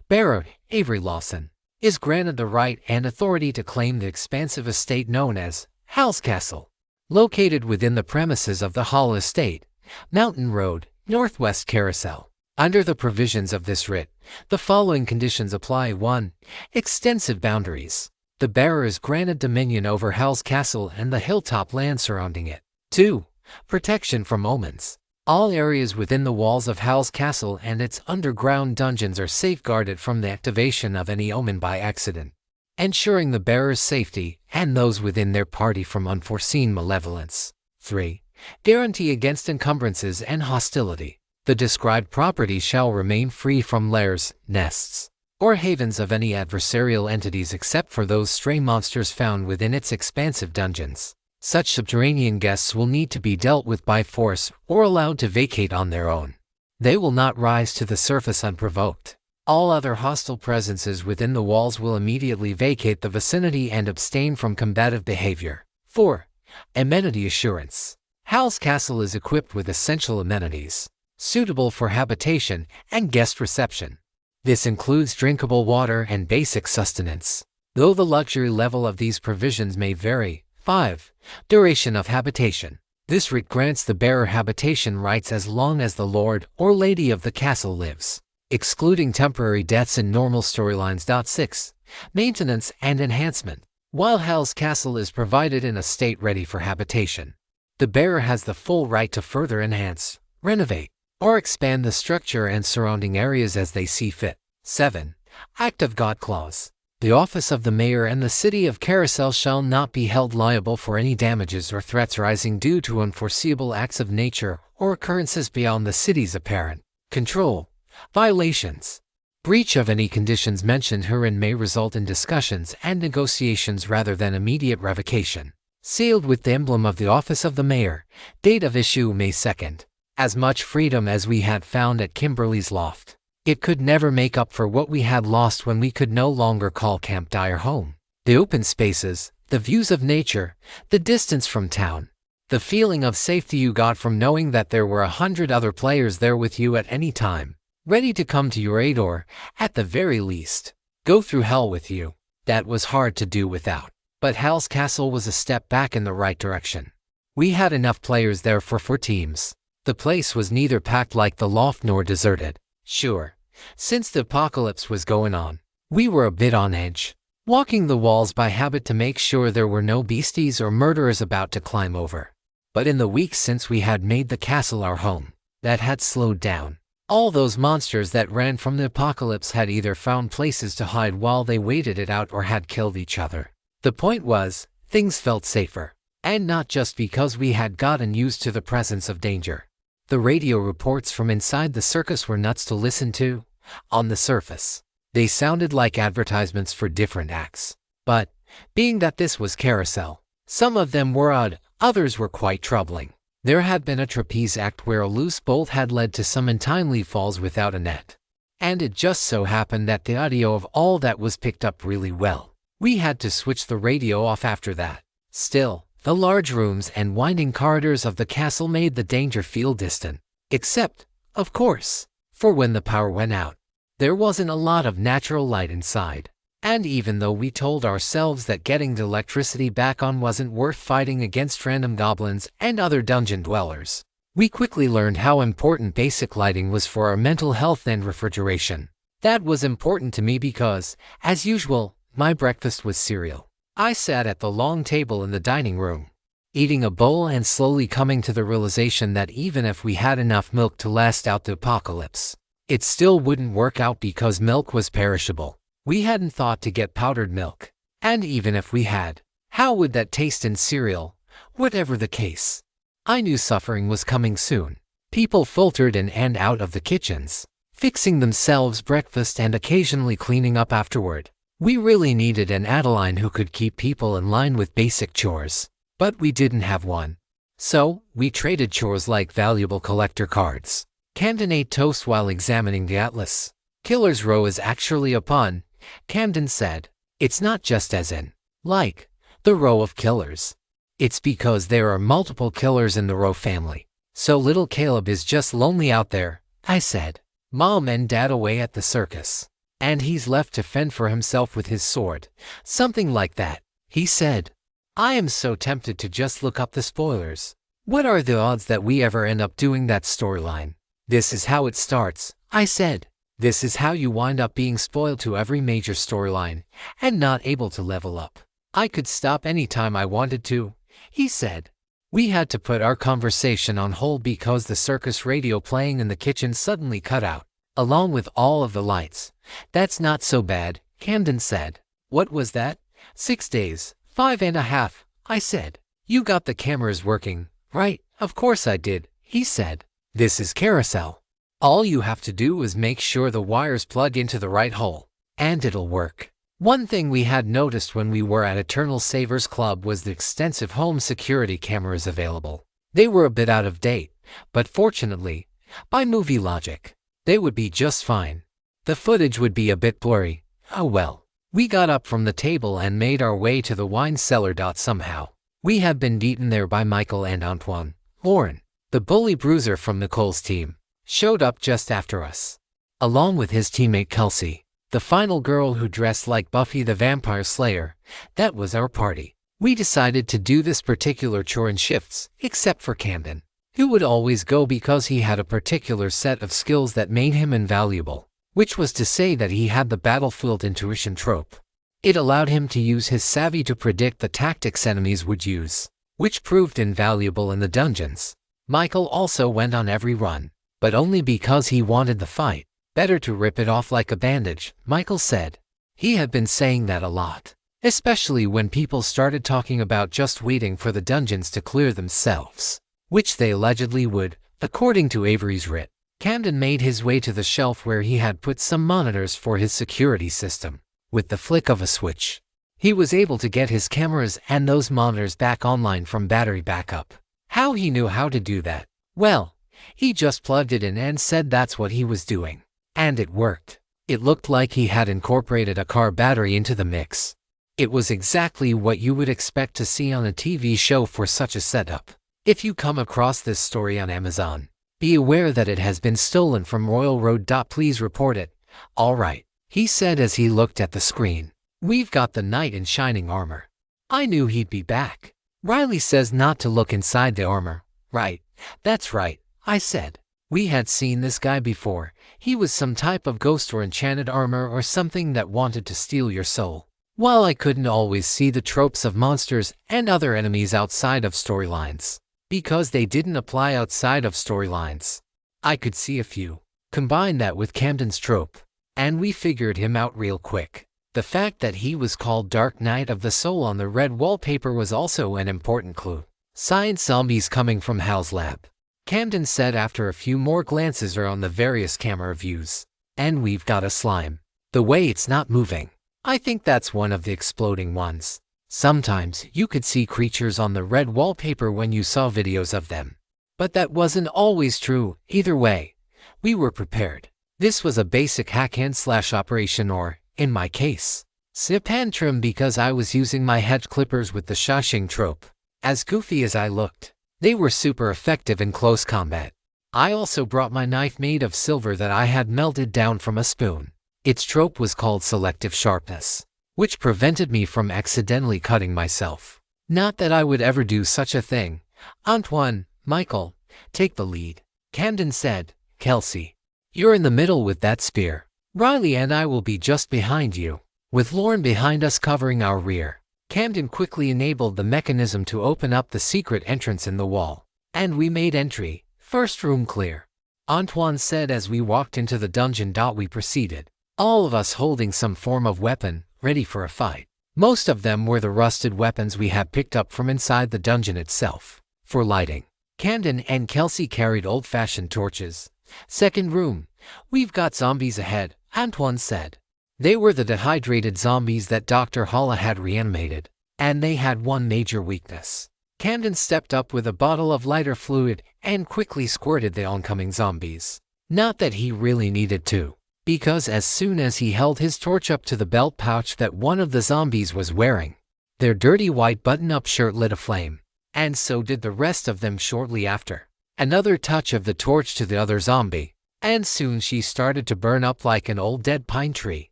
Bearer Avery Lawson is granted the right and authority to claim the expansive estate known as Hall's Castle, located within the premises of the Hall Estate, Mountain Road, Northwest Carousel. Under the provisions of this writ, the following conditions apply. 1. Extensive boundaries. The bearer is granted dominion over Hall's Castle and the hilltop land surrounding it. 2. Protection from omens. All areas within the walls of Hall's Castle and its underground dungeons are safeguarded from the activation of any omen by accident, ensuring the bearer's safety and those within their party from unforeseen malevolence. 3. Guarantee against encumbrances and hostility. The described property shall remain free from lairs, nests, or havens of any adversarial entities except for those stray monsters found within its expansive dungeons. Such subterranean guests will need to be dealt with by force or allowed to vacate on their own. They will not rise to the surface unprovoked. All other hostile presences within the walls will immediately vacate the vicinity and abstain from combative behavior. 4. Amenity assurance. Hall's Castle is equipped with essential amenities, suitable for habitation and guest reception. This includes drinkable water and basic sustenance. though the luxury level of these provisions may vary. 5. Duration of habitation. This writ grants the bearer habitation rights as long as the lord or lady of the castle lives, excluding temporary deaths in normal storylines. 6. Maintenance and enhancement. While Hal's castle is provided in a state ready for habitation, the bearer has the full right to further enhance, renovate, or expand the structure and surrounding areas as they see fit. 7. Act of God clause. The office of the mayor and the city of Carousel shall not be held liable for any damages or threats arising due to unforeseeable acts of nature or occurrences beyond the city's apparent control. Violations. Breach of any conditions mentioned herein may result in discussions and negotiations rather than immediate revocation. Sealed with the emblem of the office of the mayor. Date of issue May 2nd. As much freedom as we had found at Kimberly's loft, it could never make up for what we had lost when we could no longer call Camp Dyer home. The open spaces, the views of nature, the distance from town, the feeling of safety you got from knowing that there were 100 other players there with you at any time, ready to come to your aid or, at the very least, go through hell with you. That was hard to do without. But Hal's Castle was a step back in the right direction. We had enough players there for 4 teams. The place was neither packed like the loft nor deserted. Sure, since the apocalypse was going on, we were a bit on edge, walking the walls by habit to make sure there were no beasties or murderers about to climb over. But in the weeks since we had made the castle our home, that had slowed down. All those monsters that ran from the apocalypse had either found places to hide while they waited it out or had killed each other. The point was, things felt safer. And not just because we had gotten used to the presence of danger. The radio reports from inside the circus were nuts to listen to. On the surface, they sounded like advertisements for different acts. But, being that this was Carousel, some of them were odd, others were quite troubling. There had been a trapeze act where a loose bolt had led to some untimely falls without a net. And it just so happened that the audio of all that was picked up really well. We had to switch the radio off after that. Still, the large rooms and winding corridors of the castle made the danger feel distant. Except, of course, for when the power went out. There wasn't a lot of natural light inside. And even though we told ourselves that getting the electricity back on wasn't worth fighting against random goblins and other dungeon dwellers, we quickly learned how important basic lighting was for our mental health and refrigeration. That was important to me because, as usual, my breakfast was cereal. I sat at the long table in the dining room, eating a bowl and slowly coming to the realization that even if we had enough milk to last out the apocalypse, it still wouldn't work out because milk was perishable. We hadn't thought to get powdered milk. And even if we had, how would that taste in cereal? Whatever the case, I knew suffering was coming soon. People filtered in and out of the kitchens, fixing themselves breakfast and occasionally cleaning up afterward. We really needed an Adeline who could keep people in line with basic chores. But we didn't have one. So, we traded chores like valuable collector cards. Camden ate toast while examining the atlas. Killer's Row is actually a pun, Camden said. It's not just as in, like, the row of killers. It's because there are multiple killers in the Row family. So little Caleb is just lonely out there, I said. Mom and Dad away at the circus. And he's left to fend for himself with his sword. Something like that, he said. I am so tempted to just look up the spoilers. What are the odds that we ever end up doing that storyline? This is how it starts, I said. This is how you wind up being spoiled to every major storyline and not able to level up. I could stop anytime I wanted to, he said. We had to put our conversation on hold because the circus radio playing in the kitchen suddenly cut out, along with all of the lights. That's not so bad, Camden said. What was that? 6 days, 5.5, I said. You got the cameras working, right? Of course I did, he said. This is Carousel. All you have to do is make sure the wires plug into the right hole, and it'll work. One thing we had noticed when we were at Eternal Savers Club was the extensive home security cameras available. They were a bit out of date, but fortunately, by movie logic, they would be just fine. The footage would be a bit blurry. Oh well. We got up from the table and made our way to the wine cellar. Somehow, we had been beaten there by Michael and Antoine. Lauren, the bully bruiser from Nicole's team, showed up just after us, along with his teammate Kelsey. the final girl who dressed like Buffy the Vampire Slayer. That was our party. We decided to do this particular chore in shifts, except for Camden, who would always go because he had a particular set of skills that made him invaluable, which was to say that he had the battlefield intuition trope. It allowed him to use his savvy to predict the tactics enemies would use, which proved invaluable in the dungeons. Michael also went on every run, but only because he wanted the fight. Better to rip it off like a bandage, Michael said. He had been saying that a lot, especially when people started talking about just waiting for the dungeons to clear themselves, which they allegedly would, according to Avery's writ. Camden made his way to the shelf where he had put some monitors for his security system. With the flick of a switch, he was able to get his cameras and those monitors back online from battery backup. How he knew how to do that? Well, he just plugged it in and said that's what he was doing. And it worked. It looked like he had incorporated a car battery into the mix. It was exactly what you would expect to see on a TV show for such a setup. If you come across this story on Amazon, be aware that it has been stolen from Royal Road. Please report it. All right, he said as he looked at the screen. We've got the knight in shining armor. I knew he'd be back. Riley says not to look inside the armor. Right, that's right, I said. We had seen this guy before. He was some type of ghost or enchanted armor or something that wanted to steal your soul. While I couldn't always see the tropes of monsters and other enemies outside of storylines, because they didn't apply outside of storylines, I could see a few. Combine that with Camden's trope, and we figured him out real quick. The fact that he was called Dark Knight of the Soul on the red wallpaper was also an important clue. Science zombies coming from Hal's lab, Camden said after a few more glances around the various camera views. And we've got a slime. The way it's not moving. I think that's one of the exploding ones. Sometimes you could see creatures on the red wallpaper when you saw videos of them. But that wasn't always true. Either way, we were prepared. This was a basic hack-and-slash operation or, in my case, snip and trim because I was using my hedge clippers with the shashing trope. As goofy as I looked, they were super effective in close combat. I also brought my knife made of silver that I had melted down from a spoon. Its trope was called selective sharpness, which prevented me from accidentally cutting myself. Not that I would ever do such a thing. Antoine, Michael, take the lead, Camden said. Kelsey, you're in the middle with that spear. Riley and I will be just behind you, with Lauren behind us covering our rear. Camden quickly enabled the mechanism to open up the secret entrance in the wall, and we made entry. First room clear, Antoine said as we walked into the dungeon. We proceeded, all of us holding some form of weapon, ready for a fight. Most of them were the rusted weapons we had picked up from inside the dungeon itself. For lighting, Camden and Kelsey carried old-fashioned torches. Second room, we've got zombies ahead, Antoine said. They were the dehydrated zombies that Dr. Holla had reanimated, and they had one major weakness. Camden stepped up with a bottle of lighter fluid and quickly squirted the oncoming zombies. Not that he really needed to, because as soon as he held his torch up to the belt pouch that one of the zombies was wearing, their dirty white button-up shirt lit aflame, and so did the rest of them shortly after. Another touch of the torch to the other zombie, and soon she started to burn up like an old dead pine tree.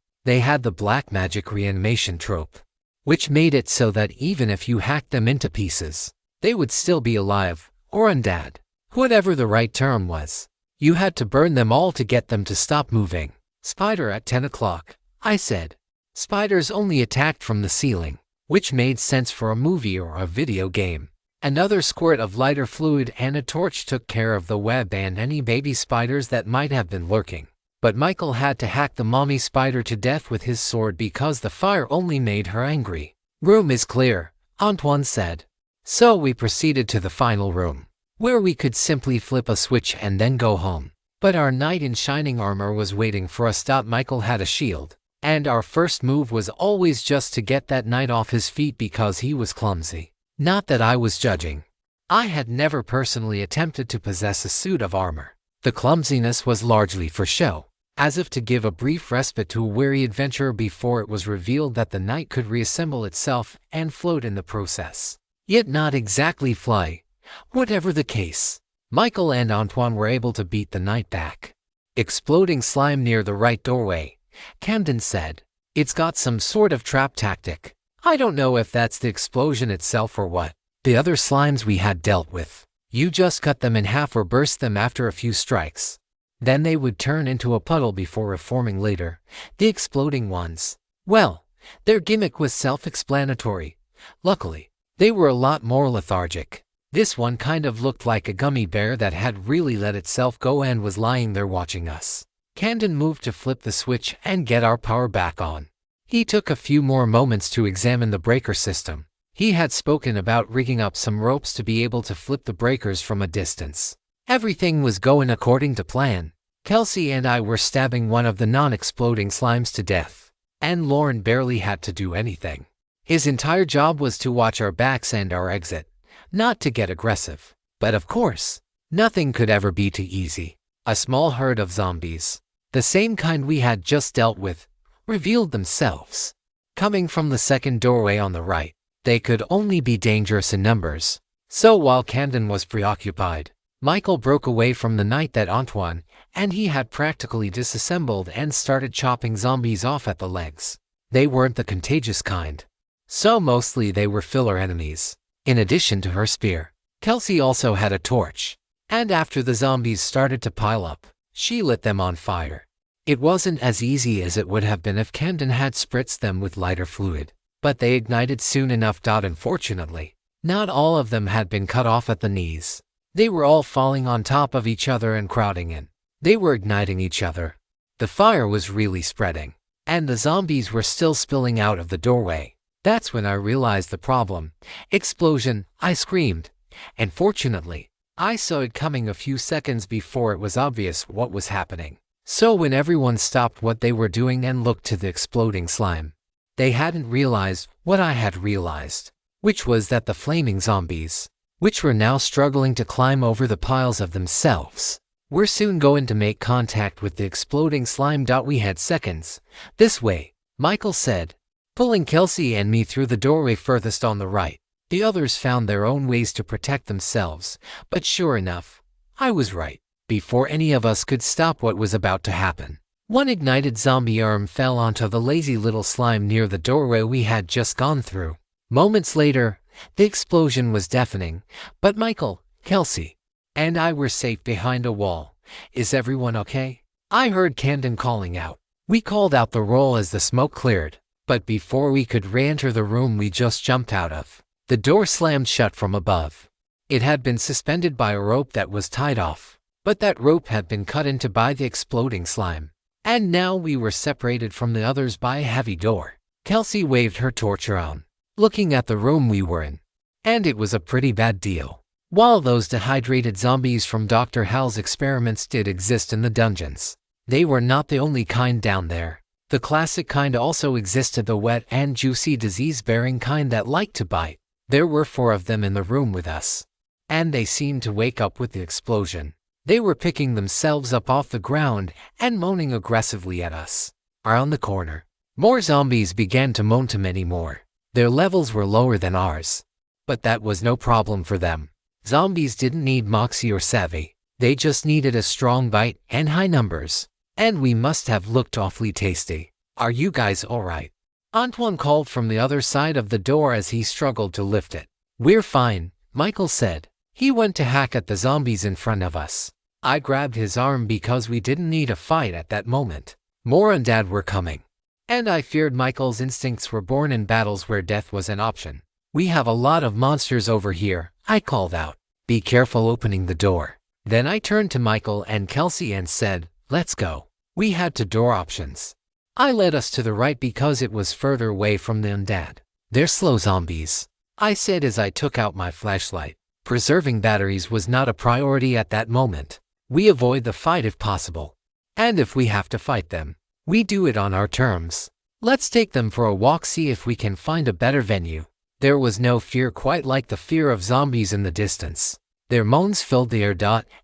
They had the black magic reanimation trope, which made it so that even if you hacked them into pieces, they would still be alive, or undead, whatever the right term was. You had to burn them all to get them to stop moving. Spider at 10 o'clock, I said. Spiders only attacked from the ceiling, which made sense for a movie or a video game. Another squirt of lighter fluid and a torch took care of the web and any baby spiders that might have been lurking. But Michael had to hack the mommy spider to death with his sword because the fire only made her angry. Room is clear, Antoine said. So we proceeded to the final room, where we could simply flip a switch and then go home. But our knight in shining armor was waiting for us. Michael had a shield, and our first move was always just to get that knight off his feet because he was clumsy. Not that I was judging. I had never personally attempted to possess a suit of armor. The clumsiness was largely for show, as if to give a brief respite to a weary adventurer before it was revealed that the knight could reassemble itself and float in the process. Yet not exactly fly. Whatever the case, Michael and Antoine were able to beat the knight back. Exploding slime near the right doorway, Camden said. It's got some sort of trap tactic. I don't know if that's the explosion itself or what. The other slimes we had dealt with, you just cut them in half or burst them after a few strikes. Then they would turn into a puddle before reforming later. The exploding ones, well, their gimmick was self-explanatory. Luckily, they were a lot more lethargic. This one kind of looked like a gummy bear that had really let itself go and was lying there watching us. Camden moved to flip the switch and get our power back on. He took a few more moments to examine the breaker system. He had spoken about rigging up some ropes to be able to flip the breakers from a distance. Everything was going according to plan. Kelsey and I were stabbing one of the non-exploding slimes to death, and Lauren barely had to do anything. His entire job was to watch our backs and our exit, not to get aggressive. But of course, nothing could ever be too easy. A small herd of zombies, the same kind we had just dealt with, revealed themselves. Coming from the second doorway on the right, they could only be dangerous in numbers. So while Camden was preoccupied, Michael broke away from the night that Antoine, and he had practically disassembled and started chopping zombies off at the legs. They weren't the contagious kind, so mostly they were filler enemies. In addition to her spear, Kelsey also had a torch, and after the zombies started to pile up, she lit them on fire. It wasn't as easy as it would have been if Camden had spritzed them with lighter fluid, but they ignited soon enough. Unfortunately, not all of them had been cut off at the knees. They were all falling on top of each other and crowding in. They were igniting each other. The fire was really spreading, and the zombies were still spilling out of the doorway. That's when I realized the problem. Explosion, I screamed. And fortunately, I saw it coming a few seconds before it was obvious what was happening. So when everyone stopped what they were doing and looked to the exploding slime, they hadn't realized what I had realized, which was that the flaming zombies, which were now struggling to climb over the piles of themselves, were soon going to make contact with the exploding slime. We had seconds. This way, Michael said, pulling Kelsey and me through the doorway furthest on the right. The others found their own ways to protect themselves, but sure enough, I was right. Before any of us could stop what was about to happen, one ignited zombie arm fell onto the lazy little slime near the doorway we had just gone through. Moments later, the explosion was deafening, but Michael, Kelsey, and I were safe behind a wall. Is everyone okay? I heard Camden calling out. We called out the roll as the smoke cleared, but before we could re-enter the room we just jumped out of, the door slammed shut from above. It had been suspended by a rope that was tied off, but that rope had been cut into by the exploding slime, and now we were separated from the others by a heavy door. Kelsey waved her torch around, looking at the room we were in, and it was a pretty bad deal. While those dehydrated zombies from Dr. Hal's experiments did exist in the dungeons, they were not the only kind down there. The classic kind also existed, the wet and juicy disease-bearing kind that liked to bite. There were 4 of them in the room with us, and they seemed to wake up with the explosion. They were picking themselves up off the ground and moaning aggressively at us. Around the corner, more zombies began to moan to many more. Their levels were lower than ours, but that was no problem for them. Zombies didn't need moxie or savvy. They just needed a strong bite and high numbers. And we must have looked awfully tasty. Are you guys alright? Antoine called from the other side of the door as he struggled to lift it. We're fine, Michael said. He went to hack at the zombies in front of us. I grabbed his arm because we didn't need a fight at that moment. More and Dad were coming, and I feared Michael's instincts were born in battles where death was an option. We have a lot of monsters over here, I called out. Be careful opening the door. Then I turned to Michael and Kelsey and said, let's go. We had 2 door options. I led us to the right because it was further away from the undead. They're slow zombies, I said as I took out my flashlight. Preserving batteries was not a priority at that moment. We avoid the fight if possible. And if we have to fight them, we do it on our terms. Let's take them for a walk, see if we can find a better venue. There was no fear quite like the fear of zombies in the distance. Their moans filled the air.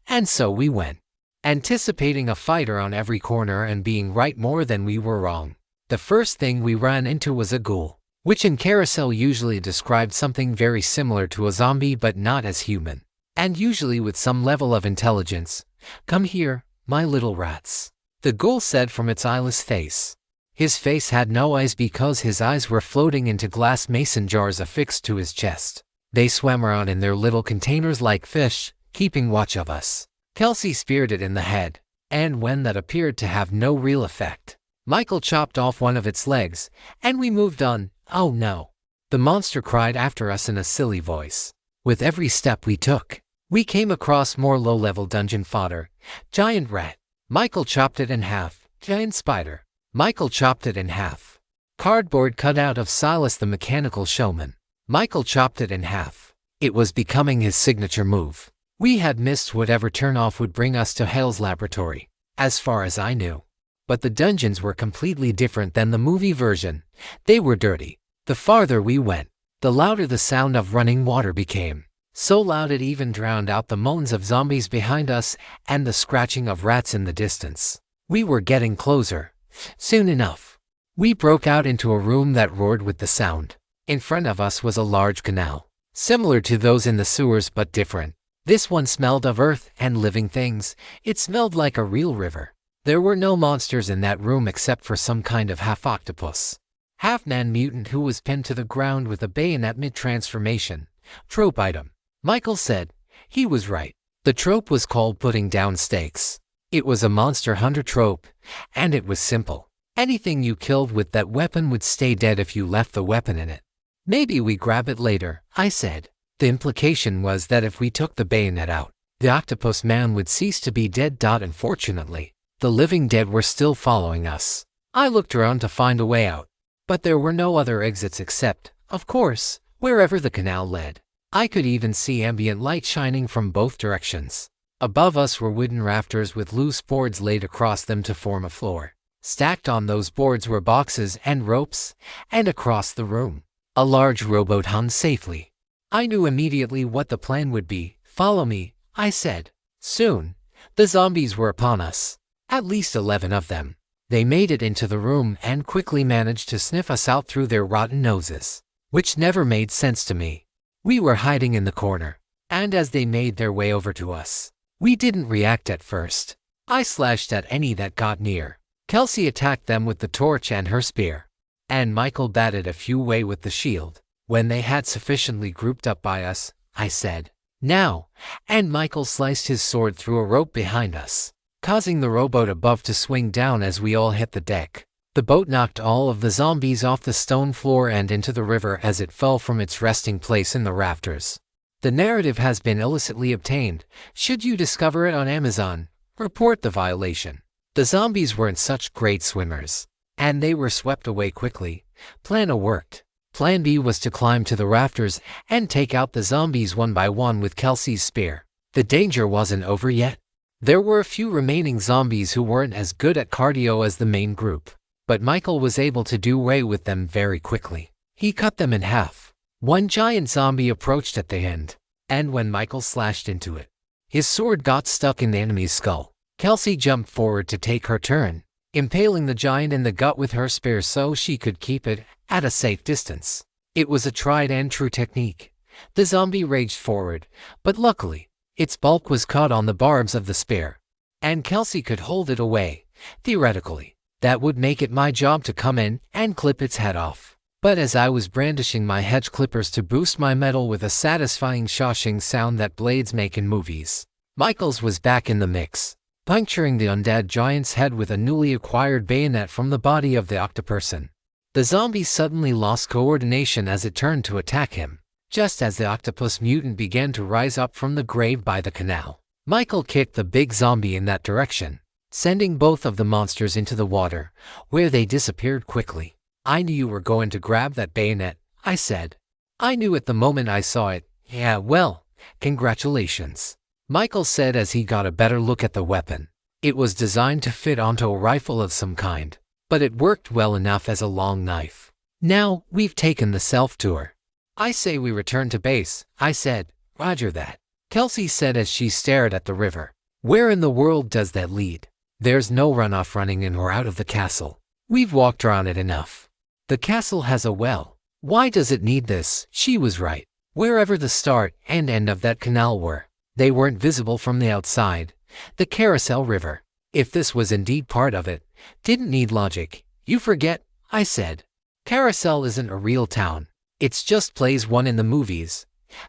And so we went, anticipating a fighter on every corner and being right more than we were wrong. The first thing we ran into was a ghoul, which in Carousel usually described something very similar to a zombie but not as human, and usually with some level of intelligence. Come here, my little rats, the ghoul said from its eyeless face. His face had no eyes because his eyes were floating into glass mason jars affixed to his chest. They swam around in their little containers like fish, keeping watch of us. Kelsey speared it in the head, and when that appeared to have no real effect, Michael chopped off one of its legs, and we moved on. Oh no! The monster cried after us in a silly voice. With every step we took, we came across more low-level dungeon fodder. Giant rat. Michael chopped it in half. Giant spider. Michael chopped it in half. Cardboard cutout of Silas the Mechanical Showman. Michael chopped it in half. It was becoming his signature move. We had missed whatever turnoff would bring us to Hale's laboratory, as far as I knew. But the dungeons were completely different than the movie version. They were dirty. The farther we went, the louder the sound of running water became. So loud it even drowned out the moans of zombies behind us and the scratching of rats in the distance. We were getting closer. Soon enough, we broke out into a room that roared with the sound. In front of us was a large canal, similar to those in the sewers but different. This one smelled of earth and living things. It smelled like a real river. There were no monsters in that room except for some kind of half-octopus, half-man mutant who was pinned to the ground with a bayonet mid-transformation. Trope item. Michael said. He was right. The trope was called putting down stakes. It was a monster hunter trope, and it was simple. Anything you killed with that weapon would stay dead if you left the weapon in it. Maybe we grab it later, I said. The implication was that if we took the bayonet out, the octopus man would cease to be dead. Unfortunately, the living dead were still following us. I looked around to find a way out, but there were no other exits except, of course, wherever the canal led. I could even see ambient light shining from both directions. Above us were wooden rafters with loose boards laid across them to form a floor. Stacked on those boards were boxes and ropes, and across the room, a large rowboat hung safely. I knew immediately what the plan would be. Follow me, I said. Soon, the zombies were upon us. At least 11 of them. They made it into the room and quickly managed to sniff us out through their rotten noses, which never made sense to me. We were hiding in the corner, and as they made their way over to us, we didn't react at first. I slashed at any that got near. Kelsey attacked them with the torch and her spear, and Michael batted a few away with the shield. When they had sufficiently grouped up by us, I said, now, and Michael sliced his sword through a rope behind us, causing the rowboat above to swing down as we all hit the deck. The boat knocked all of the zombies off the stone floor and into the river as it fell from its resting place in the rafters. The narrative has been illicitly obtained. Should you discover it on Amazon, report the violation. The zombies weren't such great swimmers, and they were swept away quickly. Plan A worked. Plan B was to climb to the rafters and take out the zombies one by one with Kelsey's spear. The danger wasn't over yet. There were a few remaining zombies who weren't as good at cardio as the main group, but Michael was able to do away with them very quickly. He cut them in half. One giant zombie approached at the end, and when Michael slashed into it, his sword got stuck in the enemy's skull. Kelsey jumped forward to take her turn, impaling the giant in the gut with her spear so she could keep it at a safe distance. It was a tried and true technique. The zombie raged forward, but luckily, its bulk was caught on the barbs of the spear, and Kelsey could hold it away. Theoretically, that would make it my job to come in and clip its head off. But as I was brandishing my hedge clippers to boost my metal with a satisfying shoshing sound that blades make in movies, Michael's was back in the mix, puncturing the undead giant's head with a newly acquired bayonet from the body of the octoperson. The zombie suddenly lost coordination as it turned to attack him. Just as the octopus mutant began to rise up from the grave by the canal, Michael kicked the big zombie in that direction, sending both of the monsters into the water, where they disappeared quickly. I knew you were going to grab that bayonet, I said. I knew it the moment I saw it. Yeah, well, congratulations, Michael said as he got a better look at the weapon. It was designed to fit onto a rifle of some kind, but it worked well enough as a long knife. Now, we've taken the self-tour. I say we return to base, I said. Roger that, Kelsey said as she stared at the river. Where in the world does that lead? There's no runoff running in or out of the castle. We've walked around it enough. The castle has a well. Why does it need this? She was right. Wherever the start and end of that canal were, they weren't visible from the outside. The Carousel River, if this was indeed part of it, didn't need logic. You forget, I said. Carousel isn't a real town. It's just plays one in the movies.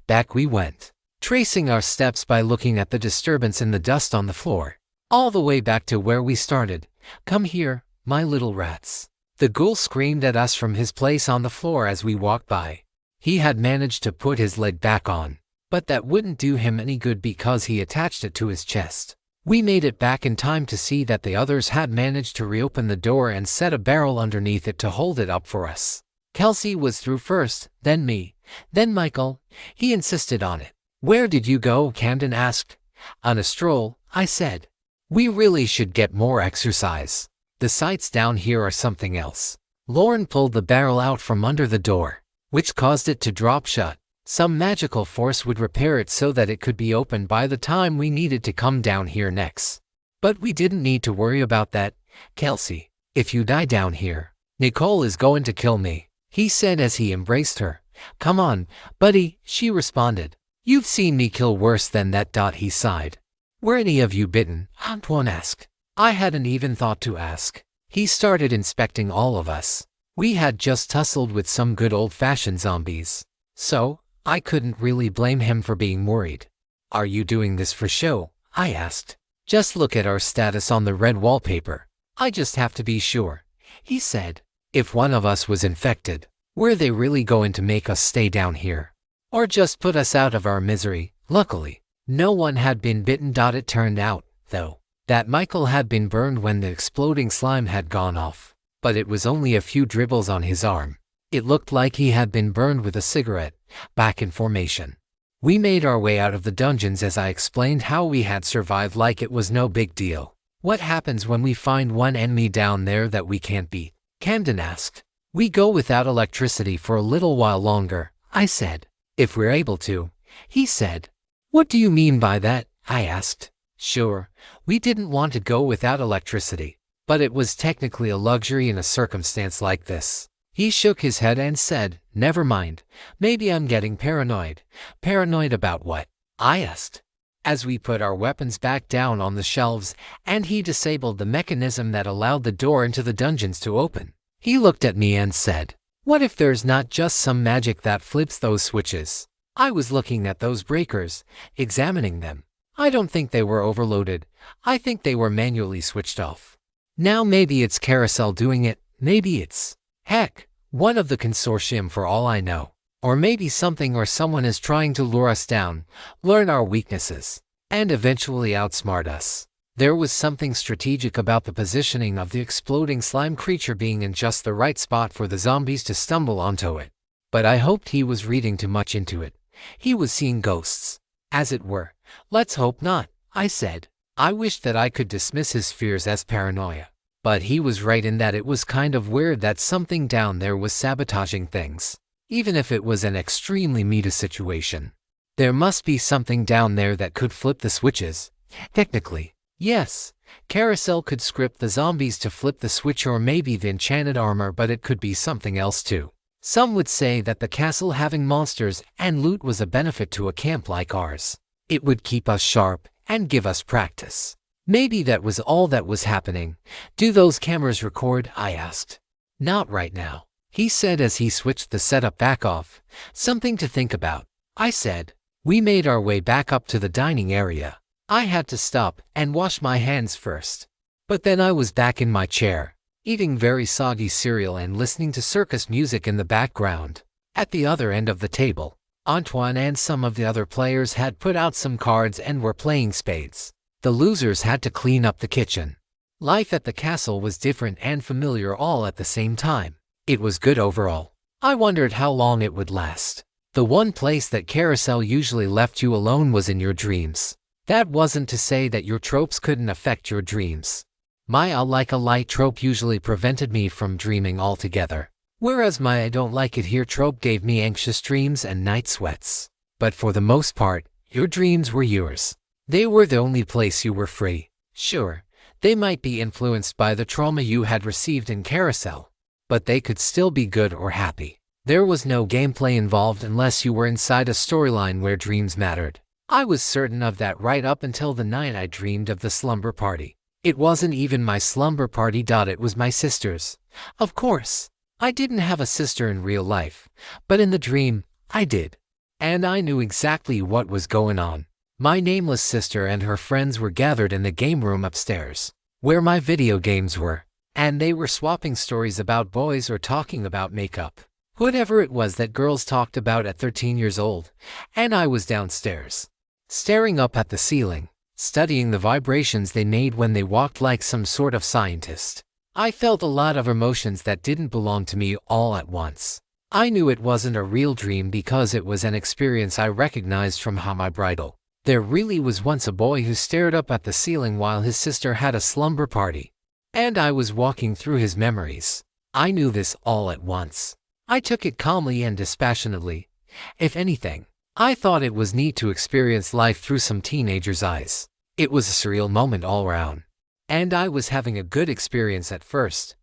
Back we went, tracing our steps by looking at the disturbance in the dust on the floor. All the way back to where we started. Come here, my little rats. The ghoul screamed at us from his place on the floor as we walked by. He had managed to put his leg back on, but that wouldn't do him any good because he attached it to his chest. We made it back in time to see that the others had managed to reopen the door and set a barrel underneath it to hold it up for us. Kelsey was through first, then me, then Michael. He insisted on it. Where did you go? Camden asked. On a stroll, I said. We really should get more exercise. The sights down here are something else. Lauren pulled the barrel out from under the door, which caused it to drop shut. Some magical force would repair it so that it could be opened by the time we needed to come down here next. But we didn't need to worry about that. Kelsey, if you die down here, Nicole is going to kill me, he said as he embraced her. Come on, buddy, she responded. You've seen me kill worse than that. He sighed. Were any of you bitten? Antoine asked. I hadn't even thought to ask. He started inspecting all of us. We had just tussled with some good old-fashioned zombies, so I couldn't really blame him for being worried. Are you doing this for show? I asked. Just look at our status on the red wallpaper. I just have to be sure, he said. If one of us was infected, were they really going to make us stay down here? Or just put us out of our misery? Luckily, no one had been bitten. It turned out, though, that Michael had been burned when the exploding slime had gone off, but it was only a few dribbles on his arm. It looked like he had been burned with a cigarette. Back in formation, we made our way out of the dungeons as I explained how we had survived like it was no big deal. What happens when we find one enemy down there that we can't beat? Camden asked. We go without electricity for a little while longer, I said. If we're able to, he said. What do you mean by that? I asked. Sure, we didn't want to go without electricity, but it was technically a luxury in a circumstance like this. He shook his head and said, never mind, maybe I'm getting paranoid. Paranoid about what? I asked. As we put our weapons back down on the shelves, and he disabled the mechanism that allowed the door into the dungeons to open. He looked at me and said, what if there's not just some magic that flips those switches? I was looking at those breakers, examining them. I don't think they were overloaded. I think they were manually switched off. Now maybe it's Carousel doing it, maybe it's, heck, one of the consortium for all I know. Or maybe something or someone is trying to lure us down, learn our weaknesses, and eventually outsmart us. There was something strategic about the positioning of the exploding slime creature being in just the right spot for the zombies to stumble onto it. But I hoped he was reading too much into it. He was seeing ghosts, as it were. Let's hope not, I said. I wished that I could dismiss his fears as paranoia. But he was right in that it was kind of weird that something down there was sabotaging things. Even if it was an extremely meta situation. There must be something down there that could flip the switches. Technically, yes, Carousel could script the zombies to flip the switch or maybe the enchanted armor, but it could be something else too. Some would say that the castle having monsters and loot was a benefit to a camp like ours. It would keep us sharp and give us practice. Maybe that was all that was happening. Do those cameras record? I asked. Not right now, he said as he switched the setup back off. Something to think about, I said. We made our way back up to the dining area. I had to stop and wash my hands first. But then I was back in my chair, eating very soggy cereal and listening to circus music in the background. At the other end of the table, Antoine and some of the other players had put out some cards and were playing spades. The losers had to clean up the kitchen. Life at the castle was different and familiar all at the same time. It was good overall. I wondered how long it would last. The one place that Carousel usually left you alone was in your dreams. That wasn't to say that your tropes couldn't affect your dreams. My I like a light trope usually prevented me from dreaming altogether, whereas my I don't like it here trope gave me anxious dreams and night sweats. But for the most part, your dreams were yours. They were the only place you were free. Sure, they might be influenced by the trauma you had received in Carousel, but they could still be good or happy. There was no gameplay involved unless you were inside a storyline where dreams mattered. I was certain of that right up until the night I dreamed of the slumber party. It wasn't even my slumber party. It was my sister's. Of course, I didn't have a sister in real life, but in the dream, I did. And I knew exactly what was going on. My nameless sister and her friends were gathered in the game room upstairs, where my video games were, and they were swapping stories about boys or talking about makeup. Whatever it was that girls talked about at 13 years old, and I was downstairs, staring up at the ceiling, studying the vibrations they made when they walked like some sort of scientist. I felt a lot of emotions that didn't belong to me all at once. I knew it wasn't a real dream because it was an experience I recognized from how my bridal. There really was once a boy who stared up at the ceiling while his sister had a slumber party. And I was walking through his memories. I knew this all at once. I took it calmly and dispassionately. If anything, I thought it was neat to experience life through some teenager's eyes. It was a surreal moment all around. And I was having a good experience at first.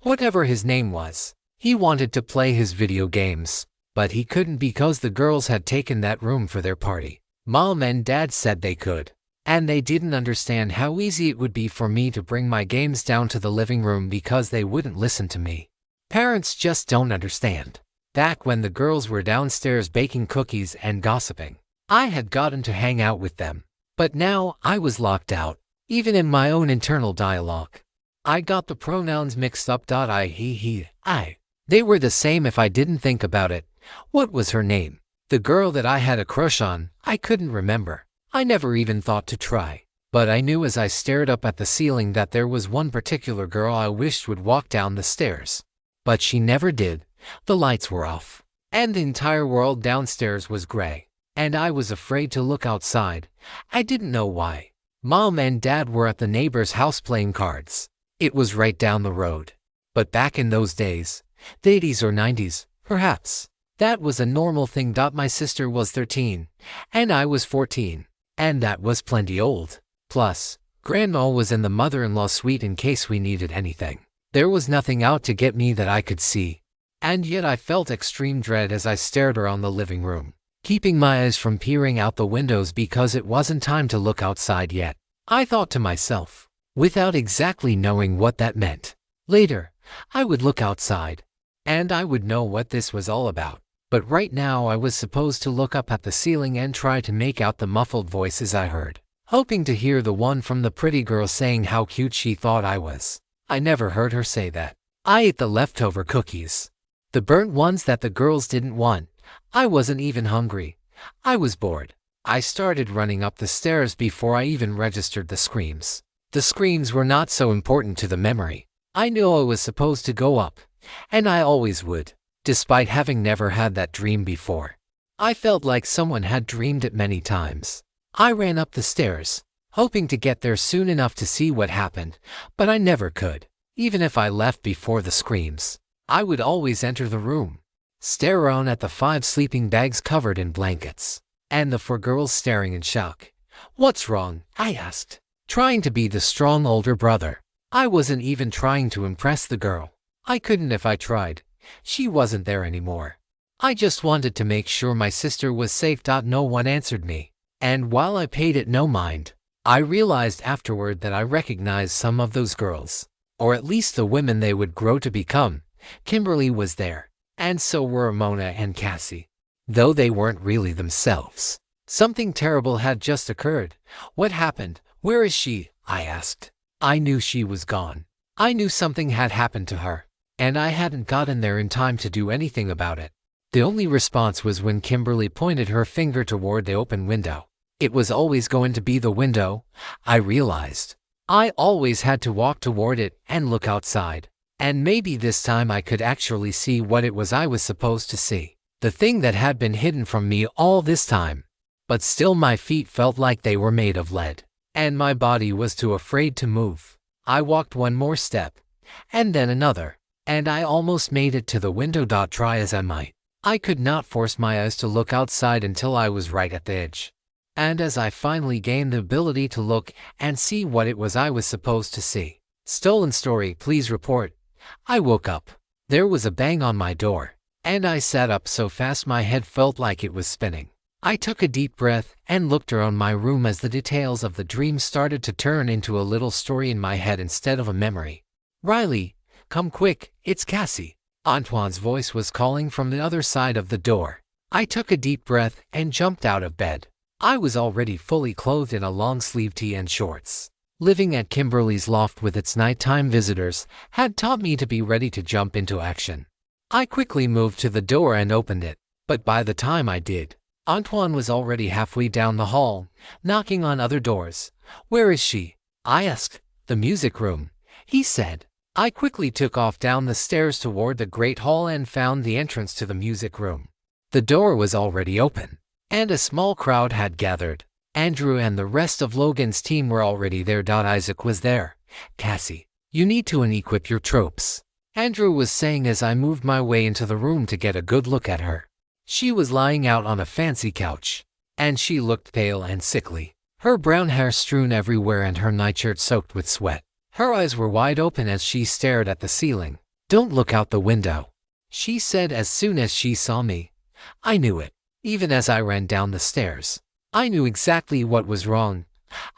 Whatever his name was, he wanted to play his video games, but he couldn't because the girls had taken that room for their party. Mom and Dad said they could, and they didn't understand how easy it would be for me to bring my games down to the living room because they wouldn't listen to me. Parents just don't understand. Back when the girls were downstairs baking cookies and gossiping, I had gotten to hang out with them. But now I was locked out, even in my own internal dialogue. I got the pronouns mixed up. I, he, I. They were the same if I didn't think about it. What was her name? The girl that I had a crush on, I couldn't remember. I never even thought to try. But I knew as I stared up at the ceiling that there was one particular girl I wished would walk down the stairs. But she never did. The lights were off, and the entire world downstairs was gray. And I was afraid to look outside. I didn't know why. Mom and Dad were at the neighbor's house playing cards. It was right down the road. But back in those days, the 80s or 90s, perhaps, that was a normal thing. My sister was 13, and I was 14, and that was plenty old. Plus, Grandma was in the mother-in-law suite in case we needed anything. There was nothing out to get me that I could see. And yet I felt extreme dread as I stared around the living room, keeping my eyes from peering out the windows because it wasn't time to look outside yet. I thought to myself, without exactly knowing what that meant. Later, I would look outside, and I would know what this was all about. But right now I was supposed to look up at the ceiling and try to make out the muffled voices I heard, hoping to hear the one from the pretty girl saying how cute she thought I was. I never heard her say that. I ate the leftover cookies, the burnt ones that the girls didn't want. I wasn't even hungry. I was bored. I started running up the stairs before I even registered the screams. The screams were not so important to the memory. I knew I was supposed to go up, and I always would, despite having never had that dream before. I felt like someone had dreamed it many times. I ran up the stairs, hoping to get there soon enough to see what happened, but I never could. Even if I left before the screams, I would always enter the room, stare around at the 5 sleeping bags covered in blankets, and the 4 girls staring in shock. "What's wrong?" I asked, trying to be the strong older brother. I wasn't even trying to impress the girl. I couldn't if I tried. She wasn't there anymore. I just wanted to make sure my sister was safe. No one answered me, and while I paid it no mind, I realized afterward that I recognized some of those girls, or at least the women they would grow to become. Kimberly was there, and so were Mona and Cassie, though they weren't really themselves. Something terrible had just occurred. "What happened? Where is she?" I asked. I knew she was gone. I knew something had happened to her, and I hadn't gotten there in time to do anything about it. The only response was when Kimberly pointed her finger toward the open window. It was always going to be the window, I realized. I always had to walk toward it and look outside. And maybe this time I could actually see what it was I was supposed to see. The thing that had been hidden from me all this time. But still my feet felt like they were made of lead, and my body was too afraid to move. I walked one more step, and then another, and I almost made it to the window. Try as I might, I could not force my eyes to look outside until I was right at the edge. And as I finally gained the ability to look and see what it was I was supposed to see. "Stolen story, please report." I woke up. There was a bang on my door, and I sat up so fast my head felt like it was spinning. I took a deep breath and looked around my room as the details of the dream started to turn into a little story in my head instead of a memory. "Riley, come quick, it's Cassie. Antoine's voice was calling from the other side of the door. I took a deep breath and jumped out of bed. I was already fully clothed in a long-sleeve tee and shorts. Living at Kimberly's loft with its nighttime visitors had taught me to be ready to jump into action. I quickly moved to the door and opened it, but by the time I did, Antoine was already halfway down the hall, knocking on other doors. "Where is she?" I asked. "The music room," he said. I quickly took off down the stairs toward the great hall and found the entrance to the music room. The door was already open, and a small crowd had gathered. Andrew and the rest of Logan's team were already there. Isaac was there. "Cassie, you need to unequip your tropes," Andrew was saying as I moved my way into the room to get a good look at her. She was lying out on a fancy couch, and she looked pale and sickly, her brown hair strewn everywhere and her nightshirt soaked with sweat. Her eyes were wide open as she stared at the ceiling. "Don't look out the window," she said as soon as she saw me. I knew it. Even as I ran down the stairs, I knew exactly what was wrong.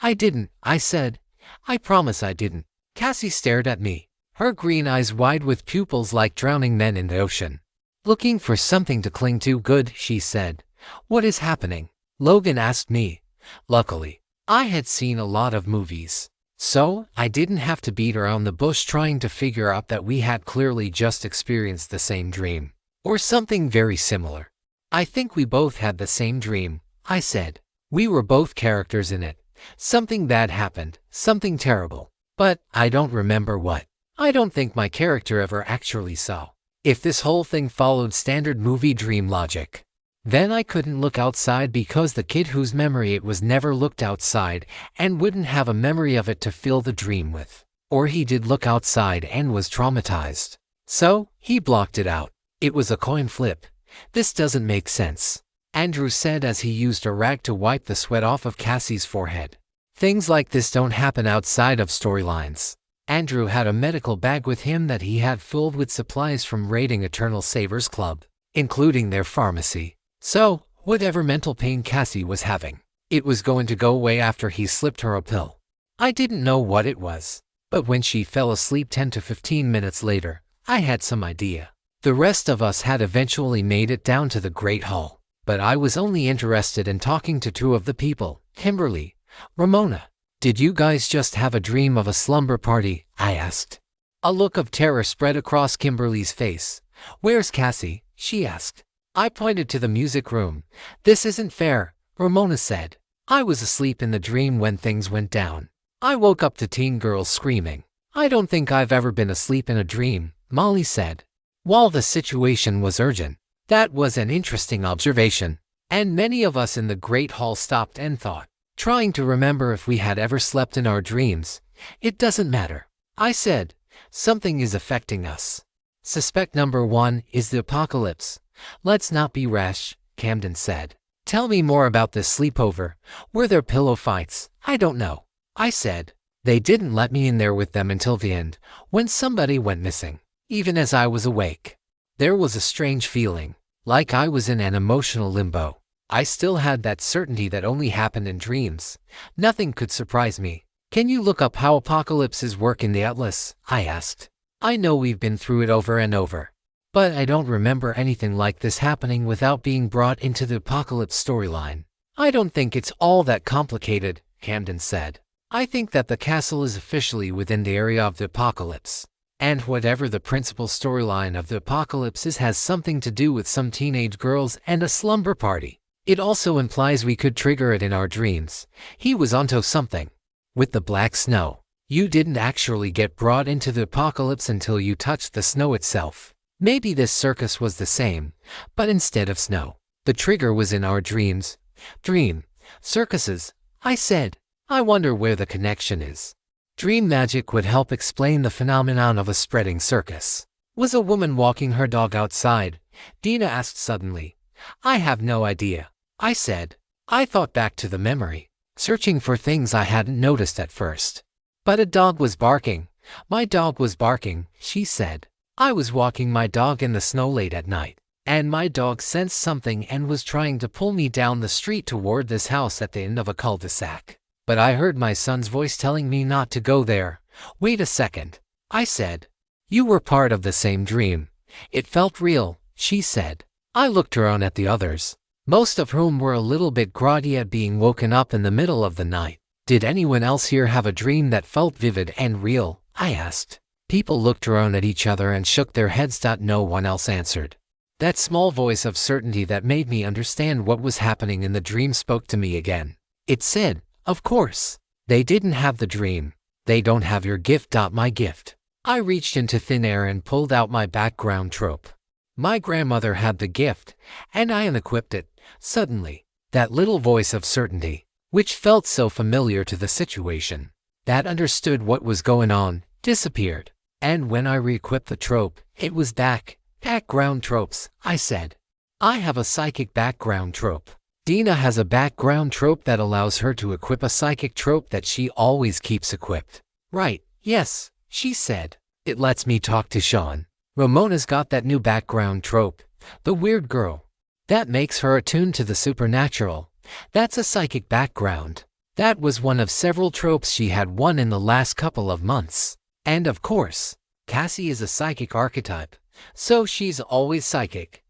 "I didn't," I said. "I promise I didn't." Cassie stared at me, her green eyes wide with pupils like drowning men in the ocean. "Looking for something to cling to? Good," she said. "What is happening?" Logan asked me. Luckily, I had seen a lot of movies, so I didn't have to beat around the bush trying to figure out that we had clearly just experienced the same dream, or something very similar. "I think we both had the same dream," I said. "We were both characters in it. Something bad happened, something terrible. But I don't remember what. I don't think my character ever actually saw. If this whole thing followed standard movie dream logic, then I couldn't look outside because the kid whose memory it was never looked outside and wouldn't have a memory of it to fill the dream with. Or he did look outside and was traumatized, so he blocked it out. It was a coin flip. This doesn't make sense," Andrew said as he used a rag to wipe the sweat off of Cassie's forehead. "Things like this don't happen outside of storylines." Andrew had a medical bag with him that he had filled with supplies from raiding Eternal Savers Club, including their pharmacy. So, whatever mental pain Cassie was having, it was going to go away after he slipped her a pill. I didn't know what it was, but when she fell asleep 10 to 15 minutes later, I had some idea. The rest of us had eventually made it down to the Great Hall, but I was only interested in talking to two of the people, Kimberly, Ramona. "Did you guys just have a dream of a slumber party?" I asked. A look of terror spread across Kimberly's face. "Where's Cassie?" she asked. I pointed to the music room. "This isn't fair," Ramona said. "I was asleep in the dream when things went down. I woke up to teen girls screaming." "I don't think I've ever been asleep in a dream," Molly said. While the situation was urgent, that was an interesting observation, and many of us in the Great Hall stopped and thought, trying to remember if we had ever slept in our dreams. "It doesn't matter," I said. "Something is affecting us. Suspect number 1 is the apocalypse." "Let's not be rash," Camden said. "Tell me more about this sleepover. Were there pillow fights?" "I don't know," I said. "They didn't let me in there with them until the end, when somebody went missing. Even as I was awake, there was a strange feeling, like I was in an emotional limbo. I still had that certainty that only happened in dreams. Nothing could surprise me." "Can you look up how apocalypses work in the Atlas?" I asked. "I know we've been through it over and over, but I don't remember anything like this happening without being brought into the apocalypse storyline." "I don't think it's all that complicated," Camden said. "I think that the castle is officially within the area of the apocalypse, and whatever the principal storyline of the apocalypse is has something to do with some teenage girls and a slumber party. It also implies we could trigger it in our dreams." He was onto something. "With the black snow, you didn't actually get brought into the apocalypse until you touched the snow itself. Maybe this circus was the same, but instead of snow, the trigger was in our dreams." "Dream circuses," I said. "I wonder where the connection is." "Dream magic would help explain the phenomenon of a spreading circus." "Was a woman walking her dog outside?" Dina asked suddenly. "I have no idea," I said. I thought back to the memory, searching for things I hadn't noticed at first. "But a dog was barking. My dog was barking," she said. "I was walking my dog in the snow late at night, and my dog sensed something and was trying to pull me down the street toward this house at the end of a cul-de-sac. But I heard my son's voice telling me not to go there." "Wait a second," I said. You were part of the same dream. It felt real, she said. I looked around at the others, most of whom were a little bit groggy at being woken up in the middle of the night. Did anyone else here have a dream that felt vivid and real? I asked. People looked around at each other and shook their heads. No one else answered. That small voice of certainty that made me understand what was happening in the dream spoke to me again. It said, "Of course. They didn't have the dream. They don't have your gift. My gift." I reached into thin air and pulled out my background trope. My grandmother had the gift, and I unequipped it. Suddenly, that little voice of certainty, which felt so familiar to the situation, that understood what was going on, disappeared. And when I re-equipped the trope, it was background tropes, I said. I have a psychic background trope. Dina has a background trope that allows her to equip a psychic trope that she always keeps equipped. Right, yes, she said. It lets me talk to Sean. Ramona's got that new background trope, the weird girl. That makes her attuned to the supernatural. That's a psychic background. That was one of several tropes she had won in the last couple of months. And of course, Cassie is a psychic archetype, so she's always psychic.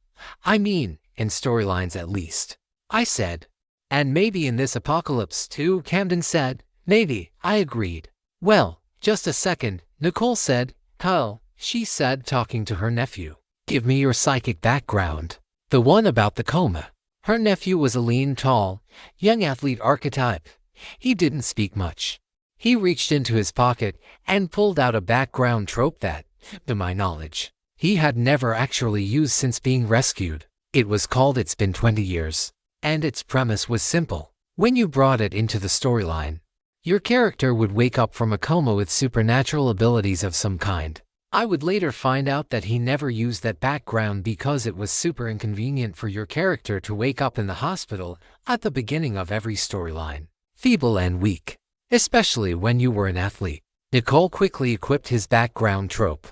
I mean, in storylines at least. I said. And maybe in this apocalypse too, Camden said. Maybe, I agreed. Well, just a second, Nicole said. Kyle, she said, talking to her nephew. Give me your psychic background. The one about the coma. Her nephew was a lean, tall, young athlete archetype. He didn't speak much. He reached into his pocket and pulled out a background trope that, to my knowledge, he had never actually used since being rescued. It was called It's Been 20 Years. And its premise was simple. When you brought it into the storyline, your character would wake up from a coma with supernatural abilities of some kind. I would later find out that he never used that background because it was super inconvenient for your character to wake up in the hospital at the beginning of every storyline. Feeble and weak, especially when you were an athlete. Nicole quickly equipped his background trope.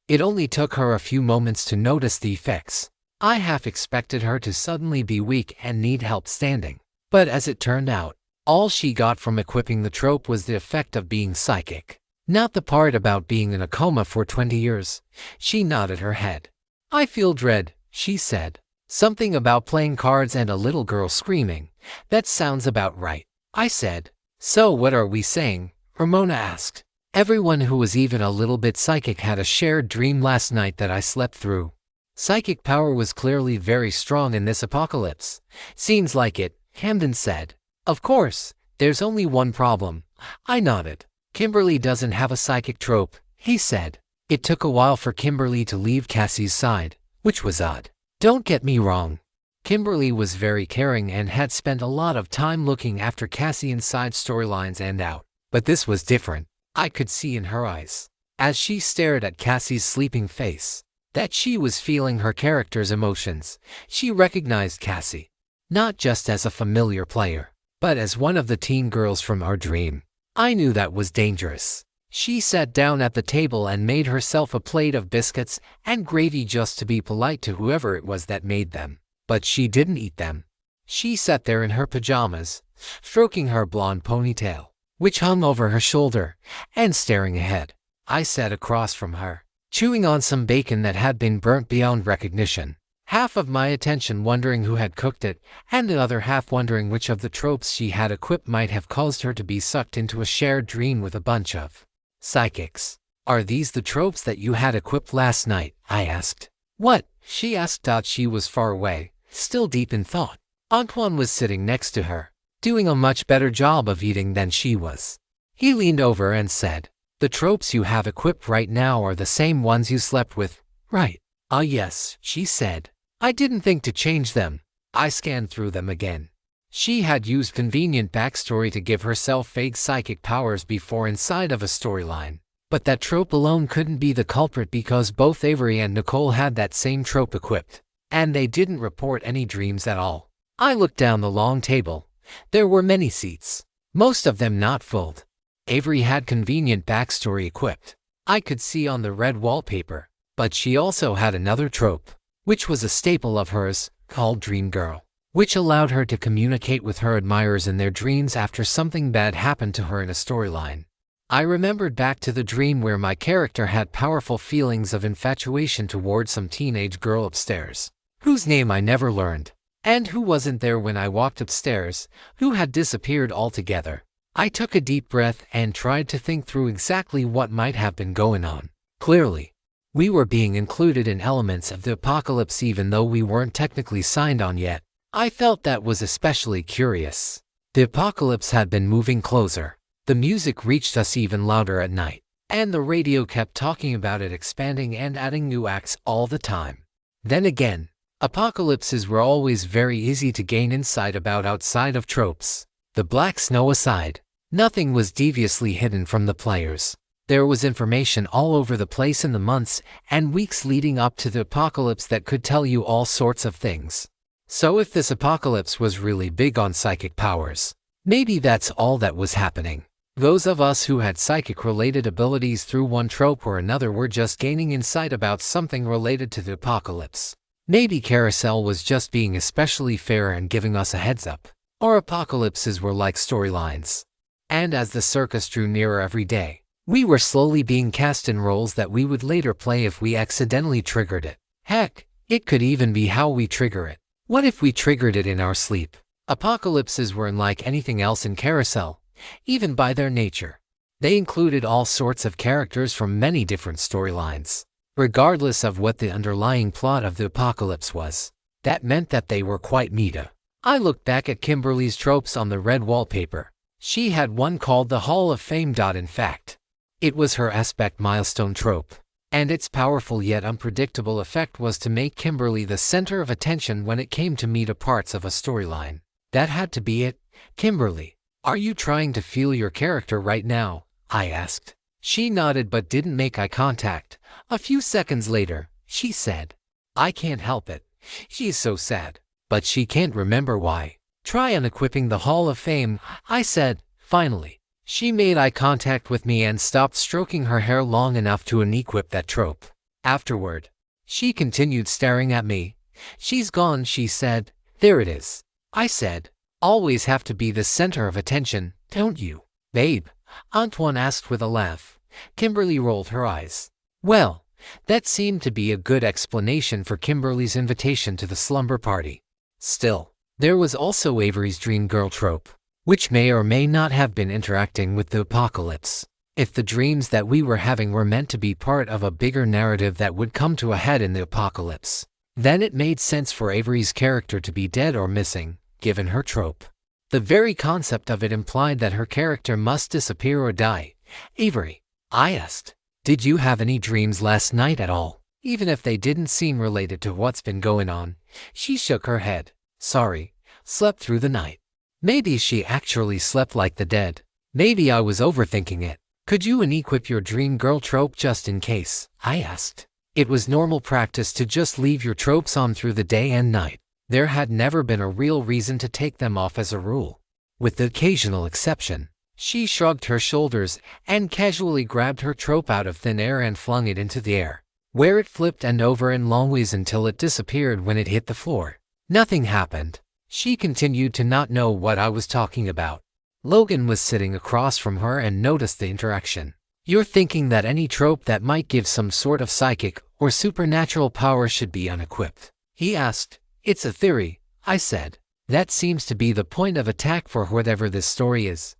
It only took her a few moments to notice the effects. I half expected her to suddenly be weak and need help standing. But as it turned out, all she got from equipping the trope was the effect of being psychic. Not the part about being in a coma for 20 years. She nodded her head. I feel dread, she said. Something about playing cards and a little girl screaming. That sounds about right, I said. So what are we saying? Ramona asked. Everyone who was even a little bit psychic had a shared dream last night that I slept through. Psychic power was clearly very strong in this apocalypse. Seems like it, Camden said. Of course, there's only one problem. I nodded. Kimberly doesn't have a psychic trope, he said. It took a while for Kimberly to leave Cassie's side, which was odd. Don't get me wrong. Kimberly was very caring and had spent a lot of time looking after Cassie inside storylines and out. But this was different. I could see in her eyes, as she stared at Cassie's sleeping face, that she was feeling her character's emotions. She recognized Cassie, not just as a familiar player, but as one of the teen girls from our dream. I knew that was dangerous. She sat down at the table and made herself a plate of biscuits and gravy just to be polite to whoever it was that made them. But she didn't eat them. She sat there in her pajamas, stroking her blonde ponytail, which hung over her shoulder, and staring ahead. I sat across from her, chewing on some bacon that had been burnt beyond recognition. Half of my attention wondering who had cooked it, and the other half wondering which of the tropes she had equipped might have caused her to be sucked into a shared dream with a bunch of psychics. Are these the tropes that you had equipped last night? I asked. What? She asked. She was far away, still deep in thought. Antoine was sitting next to her, doing a much better job of eating than she was. He leaned over and said, "The tropes you have equipped right now are the same ones you slept with, right?" Yes, she said. I didn't think to change them. I scanned through them again. She had used convenient backstory to give herself vague psychic powers before inside of a storyline. But that trope alone couldn't be the culprit because both Avery and Nicole had that same trope equipped. And they didn't report any dreams at all. I looked down the long table. There were many seats, most of them not filled. Avery had convenient backstory equipped. I could see on the red wallpaper. But she also had another trope, which was a staple of hers, called Dream Girl, which allowed her to communicate with her admirers in their dreams after something bad happened to her in a storyline. I remembered back to the dream where my character had powerful feelings of infatuation toward some teenage girl upstairs, whose name I never learned, and who wasn't there when I walked upstairs, who had disappeared altogether. I took a deep breath and tried to think through exactly what might have been going on. Clearly, we were being included in elements of the apocalypse even though we weren't technically signed on yet. I felt that was especially curious. The apocalypse had been moving closer. The music reached us even louder at night, and the radio kept talking about it expanding and adding new acts all the time. Then again, apocalypses were always very easy to gain insight about outside of tropes. The black snow aside, nothing was deviously hidden from the players. There was information all over the place in the months and weeks leading up to the apocalypse that could tell you all sorts of things. So if this apocalypse was really big on psychic powers, maybe that's all that was happening. Those of us who had psychic-related abilities through one trope or another were just gaining insight about something related to the apocalypse. Maybe Carousel was just being especially fair and giving us a heads up. Or apocalypses were like storylines. And as the circus drew nearer every day, we were slowly being cast in roles that we would later play if we accidentally triggered it. Heck, it could even be how we trigger it. What if we triggered it in our sleep? Apocalypses were unlike anything else in Carousel, even by their nature. They included all sorts of characters from many different storylines. Regardless of what the underlying plot of the apocalypse was, that meant that they were quite meta. I looked back at Kimberly's tropes on the red wallpaper. She had one called the Hall of Fame. In fact, it was her aspect milestone trope, and its powerful yet unpredictable effect was to make Kimberly the center of attention when it came to meta parts of a storyline. That had to be it. Kimberly, are you trying to feel your character right now? I asked. She nodded but didn't make eye contact. A few seconds later, she said, I can't help it. She's so sad. But she can't remember why. Try unequipping the Hall of Fame, I said, finally. She made eye contact with me and stopped stroking her hair long enough to unequip that trope. Afterward, she continued staring at me. She's gone, she said. There it is. I said, always have to be the center of attention, don't you? Babe, Antoine asked with a laugh. Kimberly rolled her eyes. Well, that seemed to be a good explanation for Kimberly's invitation to the slumber party. Still, there was also Avery's dream girl trope, which may or may not have been interacting with the apocalypse. If the dreams that we were having were meant to be part of a bigger narrative that would come to a head in the apocalypse, then it made sense for Avery's character to be dead or missing, given her trope. The very concept of it implied that her character must disappear or die. Avery, I asked, did you have any dreams last night at all? Even if they didn't seem related to what's been going on. She shook her head. Sorry, slept through the night. Maybe she actually slept like the dead. Maybe I was overthinking it. Could you unequip your dream girl trope just in case? I asked. It was normal practice to just leave your tropes on through the day and night. There had never been a real reason to take them off as a rule. With the occasional exception. She shrugged her shoulders and casually grabbed her trope out of thin air and flung it into the air, where it flipped and over in long ways until it disappeared when it hit the floor. Nothing happened. She continued to not know what I was talking about. Logan was sitting across from her and noticed the interaction. You're thinking that any trope that might give some sort of psychic or supernatural power should be unequipped? He asked. It's a theory, I said. That seems to be the point of attack for whatever this story is.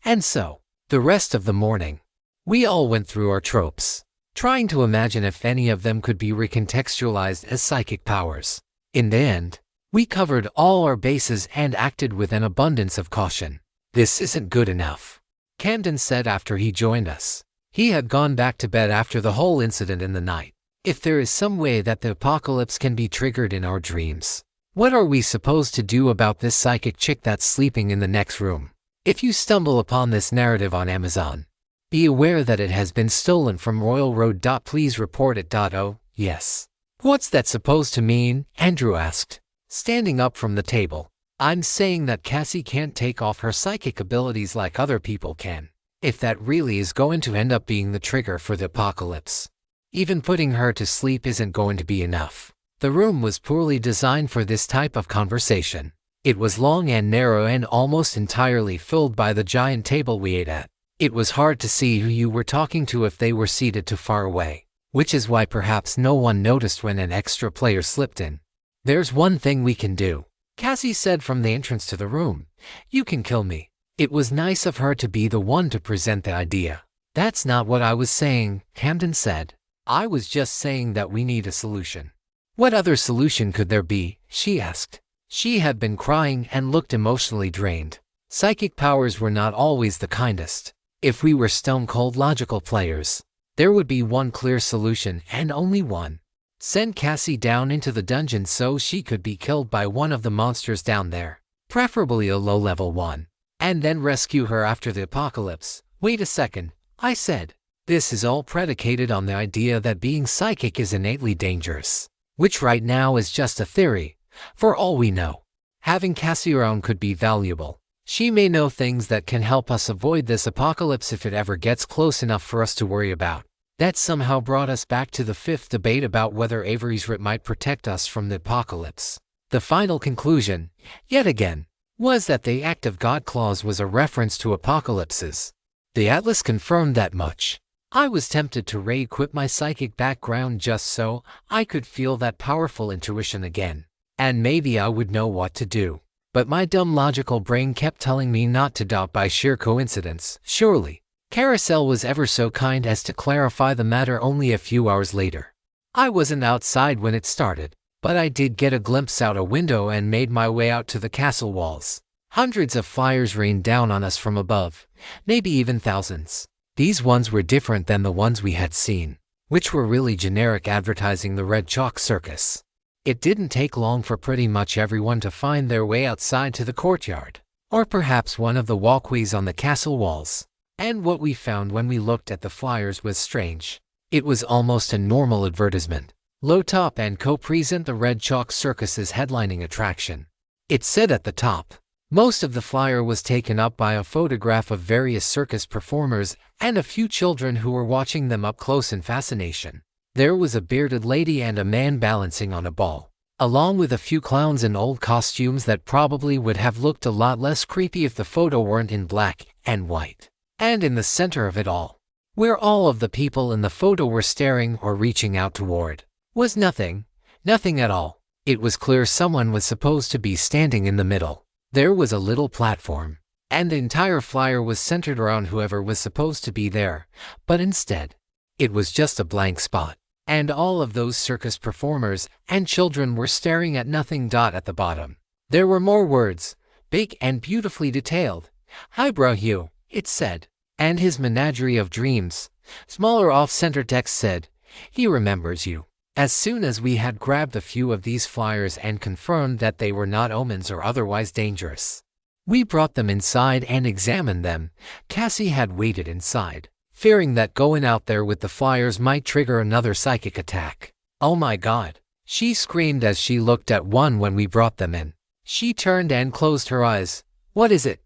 And so, the rest of the morning, we all went through our tropes, trying to imagine if any of them could be recontextualized as psychic powers. In the end, we covered all our bases and acted with an abundance of caution. This isn't good enough, Camden said after he joined us. He had gone back to bed after the whole incident in the night. If there is some way that the apocalypse can be triggered in our dreams, what are we supposed to do about this psychic chick that's sleeping in the next room? If you stumble upon this narrative on Amazon, be aware that it has been stolen from Royal Road. Please report it. Oh, yes. What's that supposed to mean? Andrew asked, standing up from the table. I'm saying that Cassie can't take off her psychic abilities like other people can. If that really is going to end up being the trigger for the apocalypse, even putting her to sleep isn't going to be enough. The room was poorly designed for this type of conversation. It was long and narrow and almost entirely filled by the giant table we ate at. It was hard to see who you were talking to if they were seated too far away, which is why perhaps no one noticed when an extra player slipped in. "There's one thing we can do," Cassie said from the entrance to the room. "You can kill me." It was nice of her to be the one to present the idea. "That's not what I was saying," Camden said. "I was just saying that we need a solution." "What other solution could there be?" she asked. She had been crying and looked emotionally drained. Psychic powers were not always the kindest. If we were stone-cold logical players, there would be one clear solution and only one. Send Cassie down into the dungeon so she could be killed by one of the monsters down there, preferably a low-level one, and then rescue her after the apocalypse. "Wait a second," I said. "This is all predicated on the idea that being psychic is innately dangerous, which right now is just a theory. For all we know, having Cassie around could be valuable. She may know things that can help us avoid this apocalypse if it ever gets close enough for us to worry about." That somehow brought us back to the fifth debate about whether Avery's writ might protect us from the apocalypse. The final conclusion, yet again, was that the Act of God clause was a reference to apocalypses. The Atlas confirmed that much. I was tempted to re-equip my psychic background just so I could feel that powerful intuition again, and maybe I would know what to do. But my dumb logical brain kept telling me not to doubt by sheer coincidence. Surely, Carousel was ever so kind as to clarify the matter only a few hours later. I wasn't outside when it started, but I did get a glimpse out a window and made my way out to the castle walls. Hundreds of flyers rained down on us from above, maybe even thousands. These ones were different than the ones we had seen, which were really generic advertising the red chalk circus. It didn't take long for pretty much everyone to find their way outside to the courtyard, or perhaps one of the walkways on the castle walls. And what we found when we looked at the flyers was strange. It was almost a normal advertisement. Low top and co-present the red chalk circus's headlining attraction. It said at the top. Most of the flyer was taken up by a photograph of various circus performers and a few children who were watching them up close in fascination. There was a bearded lady and a man balancing on a ball, along with a few clowns in old costumes that probably would have looked a lot less creepy if the photo weren't in black and white. And in the center of it all, where all of the people in the photo were staring or reaching out toward, was nothing at all. It was clear someone was supposed to be standing in the middle. There was a little platform, and the entire flyer was centered around whoever was supposed to be there, but instead, it was just a blank spot. And all of those circus performers and children were staring at nothing. At the bottom, there were more words, big and beautifully detailed. "Highbrow Hugh," it said, and his menagerie of dreams. Smaller off-center text said, "He remembers you." As soon as we had grabbed a few of these flyers and confirmed that they were not omens or otherwise dangerous, we brought them inside and examined them. Cassie had waited inside, fearing that going out there with the flyers might trigger another psychic attack. "Oh my God," she screamed as she looked at one when we brought them in. She turned and closed her eyes. "What is it?"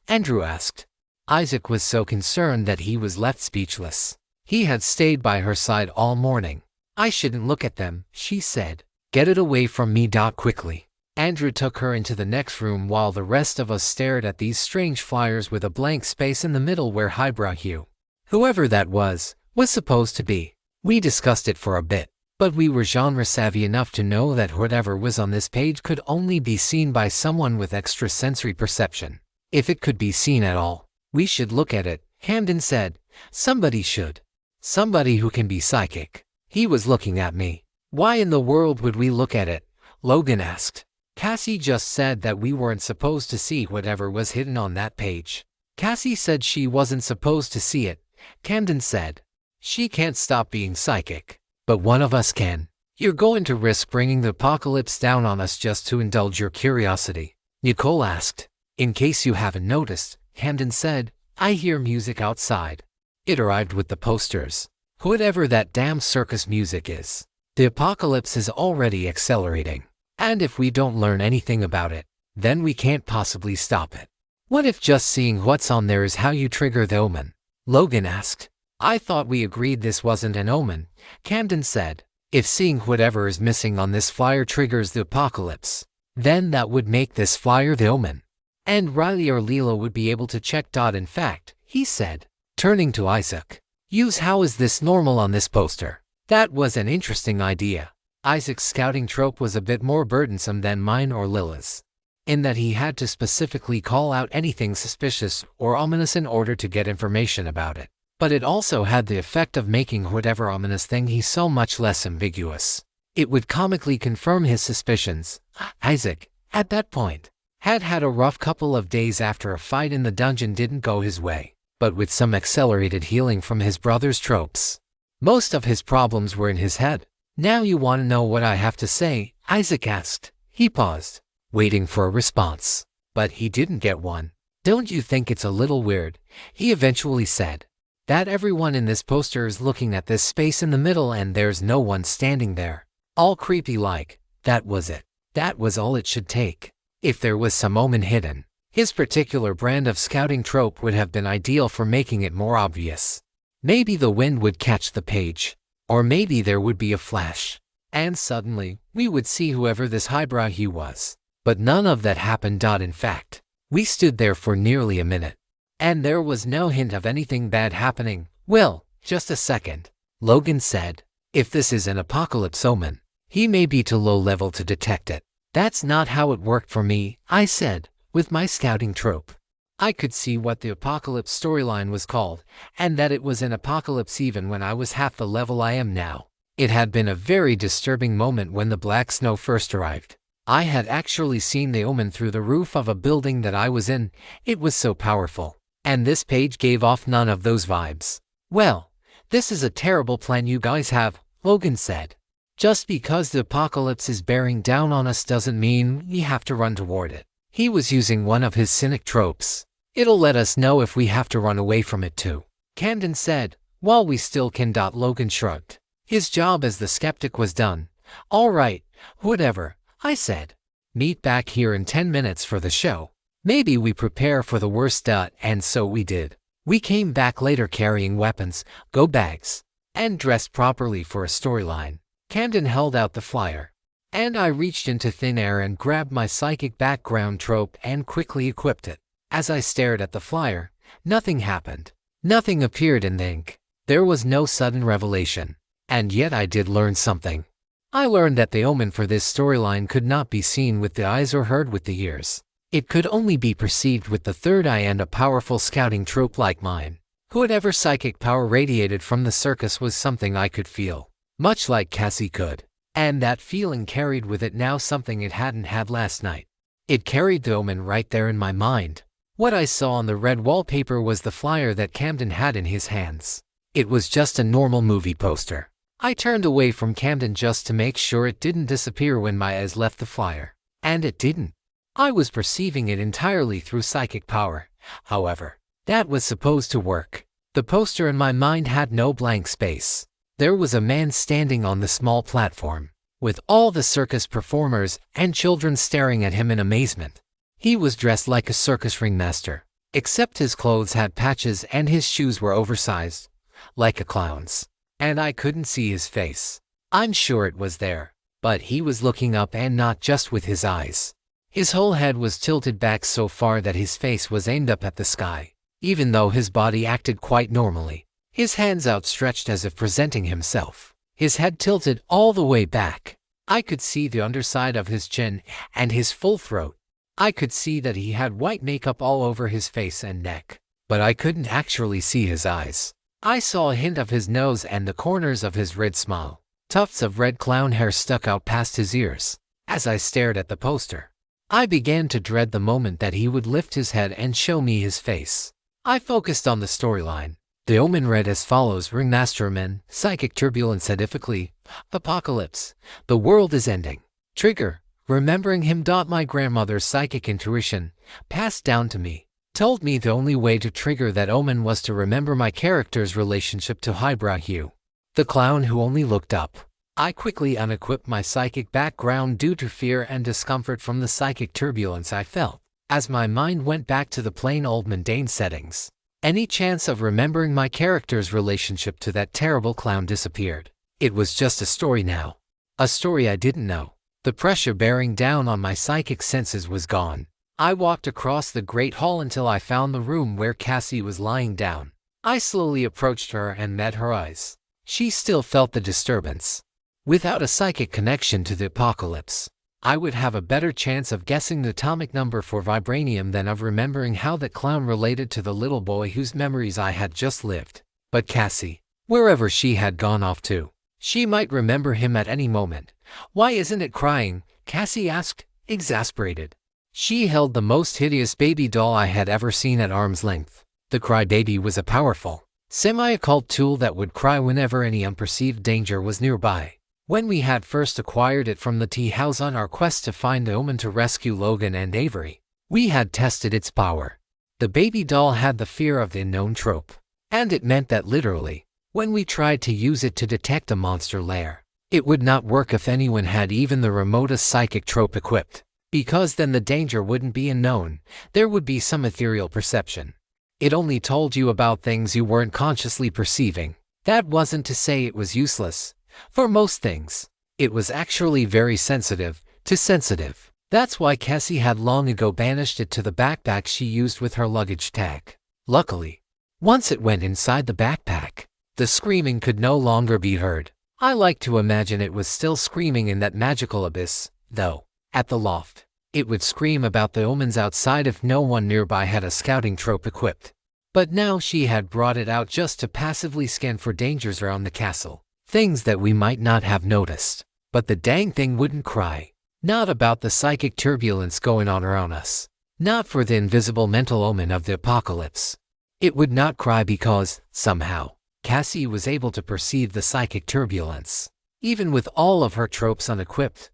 Andrew asked. Isaac was so concerned that he was left speechless. He had stayed by her side all morning. "I shouldn't look at them," she said. "Get it away from me. Quickly." Andrew took her into the next room while the rest of us stared at these strange flyers with a blank space in the middle where Highbrow Hugh, whoever that was supposed to be. We discussed it for a bit, but we were genre savvy enough to know that whatever was on this page could only be seen by someone with extrasensory perception. If it could be seen at all, we should look at it, Camden said. Somebody should. Somebody who can be psychic. He was looking at me. "Why in the world would we look at it?" Logan asked. "Cassie just said that we weren't supposed to see whatever was hidden on that page." "Cassie said she wasn't supposed to see it," Camden said. "She can't stop being psychic, but one of us can." "You're going to risk bringing the apocalypse down on us just to indulge your curiosity?" Nicole asked. "In case you haven't noticed," Camden said, "I hear music outside." It arrived with the posters. Whatever that damn circus music is, the apocalypse is already accelerating. And if we don't learn anything about it, then we can't possibly stop it. "What if just seeing what's on there is how you trigger the omen?" Logan asked. "I thought we agreed this wasn't an omen," Camden said. "If seeing whatever is missing on this flyer triggers the apocalypse, then that would make this flyer the omen. And Riley or Lilo would be able to check. In fact," he said, Turning to Isaac. Use how is this normal on this poster? That was an interesting idea. Isaac's scouting trope was a bit more burdensome than mine or Lila's, in that he had to specifically call out anything suspicious or ominous in order to get information about it. But it also had the effect of making whatever ominous thing he saw much less ambiguous. It would comically confirm his suspicions. Isaac, at that point, had had a rough couple of days after a fight in the dungeon didn't go his way, but with some accelerated healing from his brother's tropes. Most of his problems were in his head. Now you want to know what I have to say? Isaac asked. He paused, waiting for a response, but he didn't get one. Don't you think it's a little weird, he eventually said, that everyone in this poster is looking at this space in the middle and there's no one standing there? All creepy like. That was it. That was all it should take. If there was some omen hidden, his particular brand of scouting trope would have been ideal for making it more obvious. Maybe the wind would catch the page, or maybe there would be a flash, and suddenly, we would see whoever this highbrow he was. But none of that happened. In fact, we stood there for nearly a minute, and there was no hint of anything bad happening. Well, just a second, Logan said. If this is an apocalypse omen, he may be too low level to detect it. That's not how it worked for me, I said, with my scouting trope. I could see what the apocalypse storyline was called, and that it was an apocalypse even when I was half the level I am now. It had been a very disturbing moment when the black snow first arrived. I had actually seen the omen through the roof of a building that I was in. It was so powerful, and this page gave off none of those vibes. Well, this is a terrible plan you guys have, Logan said. Just because the apocalypse is bearing down on us doesn't mean we have to run toward it. He was using one of his cynic tropes. It'll let us know if we have to run away from it too, Camden said, while we still can. Logan shrugged. His job as the skeptic was done. All right, whatever, I said. Meet back here in 10 minutes for the show. Maybe we prepare for the worst. And so we did. We came back later carrying weapons, go bags, and dressed properly for a storyline. Camden held out the flyer, and I reached into thin air and grabbed my psychic background trope and quickly equipped it. As I stared at the flyer, nothing happened. Nothing appeared in the ink. There was no sudden revelation. And yet I did learn something. I learned that the omen for this storyline could not be seen with the eyes or heard with the ears. It could only be perceived with the third eye, and a powerful scouting trope like mine. Whatever psychic power radiated from the circus was something I could feel, much like Cassie could. And that feeling carried with it now something it hadn't had last night. It carried the omen right there in my mind. What I saw on the red wallpaper was the flyer that Camden had in his hands. It was just a normal movie poster. I turned away from Camden just to make sure it didn't disappear when my eyes left the flyer. And it didn't. I was perceiving it entirely through psychic power, however. That was supposed to work. The poster in my mind had no blank space. There was a man standing on the small platform, with all the circus performers and children staring at him in amazement. He was dressed like a circus ringmaster, except his clothes had patches and his shoes were oversized, like a clown's. And I couldn't see his face. I'm sure it was there, but he was looking up, and not just with his eyes. His whole head was tilted back so far that his face was aimed up at the sky, even though his body acted quite normally. His hands outstretched as if presenting himself, his head tilted all the way back. I could see the underside of his chin and his full throat. I could see that he had white makeup all over his face and neck, but I couldn't actually see his eyes. I saw a hint of his nose and the corners of his red smile. Tufts of red clown hair stuck out past his ears. As I stared at the poster, I began to dread the moment that he would lift his head and show me his face. I focused on the storyline. The omen read as follows: Ringmaster Omen, Psychic Turbulence Edifically, Apocalypse, the world is ending. Trigger, remembering him. My grandmother's psychic intuition, passed down to me, told me the only way to trigger that omen was to remember my character's relationship to Highbrow Hugh, the clown who only looked up. I quickly unequipped my psychic background due to fear and discomfort from the psychic turbulence I felt, as my mind went back to the plain old mundane settings. Any chance of remembering my character's relationship to that terrible clown disappeared. It was just a story now. A story I didn't know. The pressure bearing down on my psychic senses was gone. I walked across the great hall until I found the room where Cassie was lying down. I slowly approached her and met her eyes. She still felt the disturbance. Without a psychic connection to the apocalypse, I would have a better chance of guessing the atomic number for vibranium than of remembering how that clown related to the little boy whose memories I had just lived. But Cassie, wherever she had gone off to, she might remember him at any moment. Why isn't it crying? Cassie asked, exasperated. She held the most hideous baby doll I had ever seen at arm's length. The crybaby was a powerful, semi-occult tool that would cry whenever any unperceived danger was nearby. When we had first acquired it from the tea house on our quest to find the omen to rescue Logan and Avery, we had tested its power. The baby doll had the fear of the unknown trope, and it meant that literally, when we tried to use it to detect a monster lair, it would not work if anyone had even the remotest psychic trope equipped, because then the danger wouldn't be unknown, there would be some ethereal perception. It only told you about things you weren't consciously perceiving. That wasn't to say it was useless. For most things, it was actually very sensitive, too sensitive. That's why Cassie had long ago banished it to the backpack she used with her luggage tag. Luckily, once it went inside the backpack, the screaming could no longer be heard. I like to imagine it was still screaming in that magical abyss, though. At the loft, it would scream about the omens outside if no one nearby had a scouting trope equipped. But now she had brought it out just to passively scan for dangers around the castle. Things that we might not have noticed. But the dang thing wouldn't cry. Not about the psychic turbulence going on around us. Not for the invisible mental omen of the apocalypse. It would not cry because, somehow, Cassie was able to perceive the psychic turbulence. Even with all of her tropes unequipped,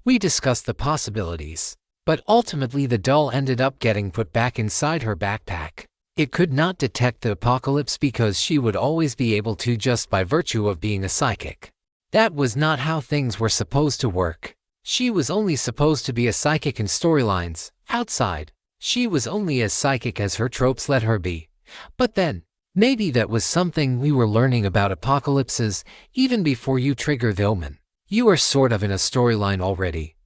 we discussed the possibilities. But ultimately the doll ended up getting put back inside her backpack. It could not detect the apocalypse because she would always be able to just by virtue of being a psychic. That was not how things were supposed to work. She was only supposed to be a psychic in storylines. Outside, she was only as psychic as her tropes let her be. But then, maybe that was something we were learning about apocalypses even before you trigger the omen. You are sort of in a storyline already.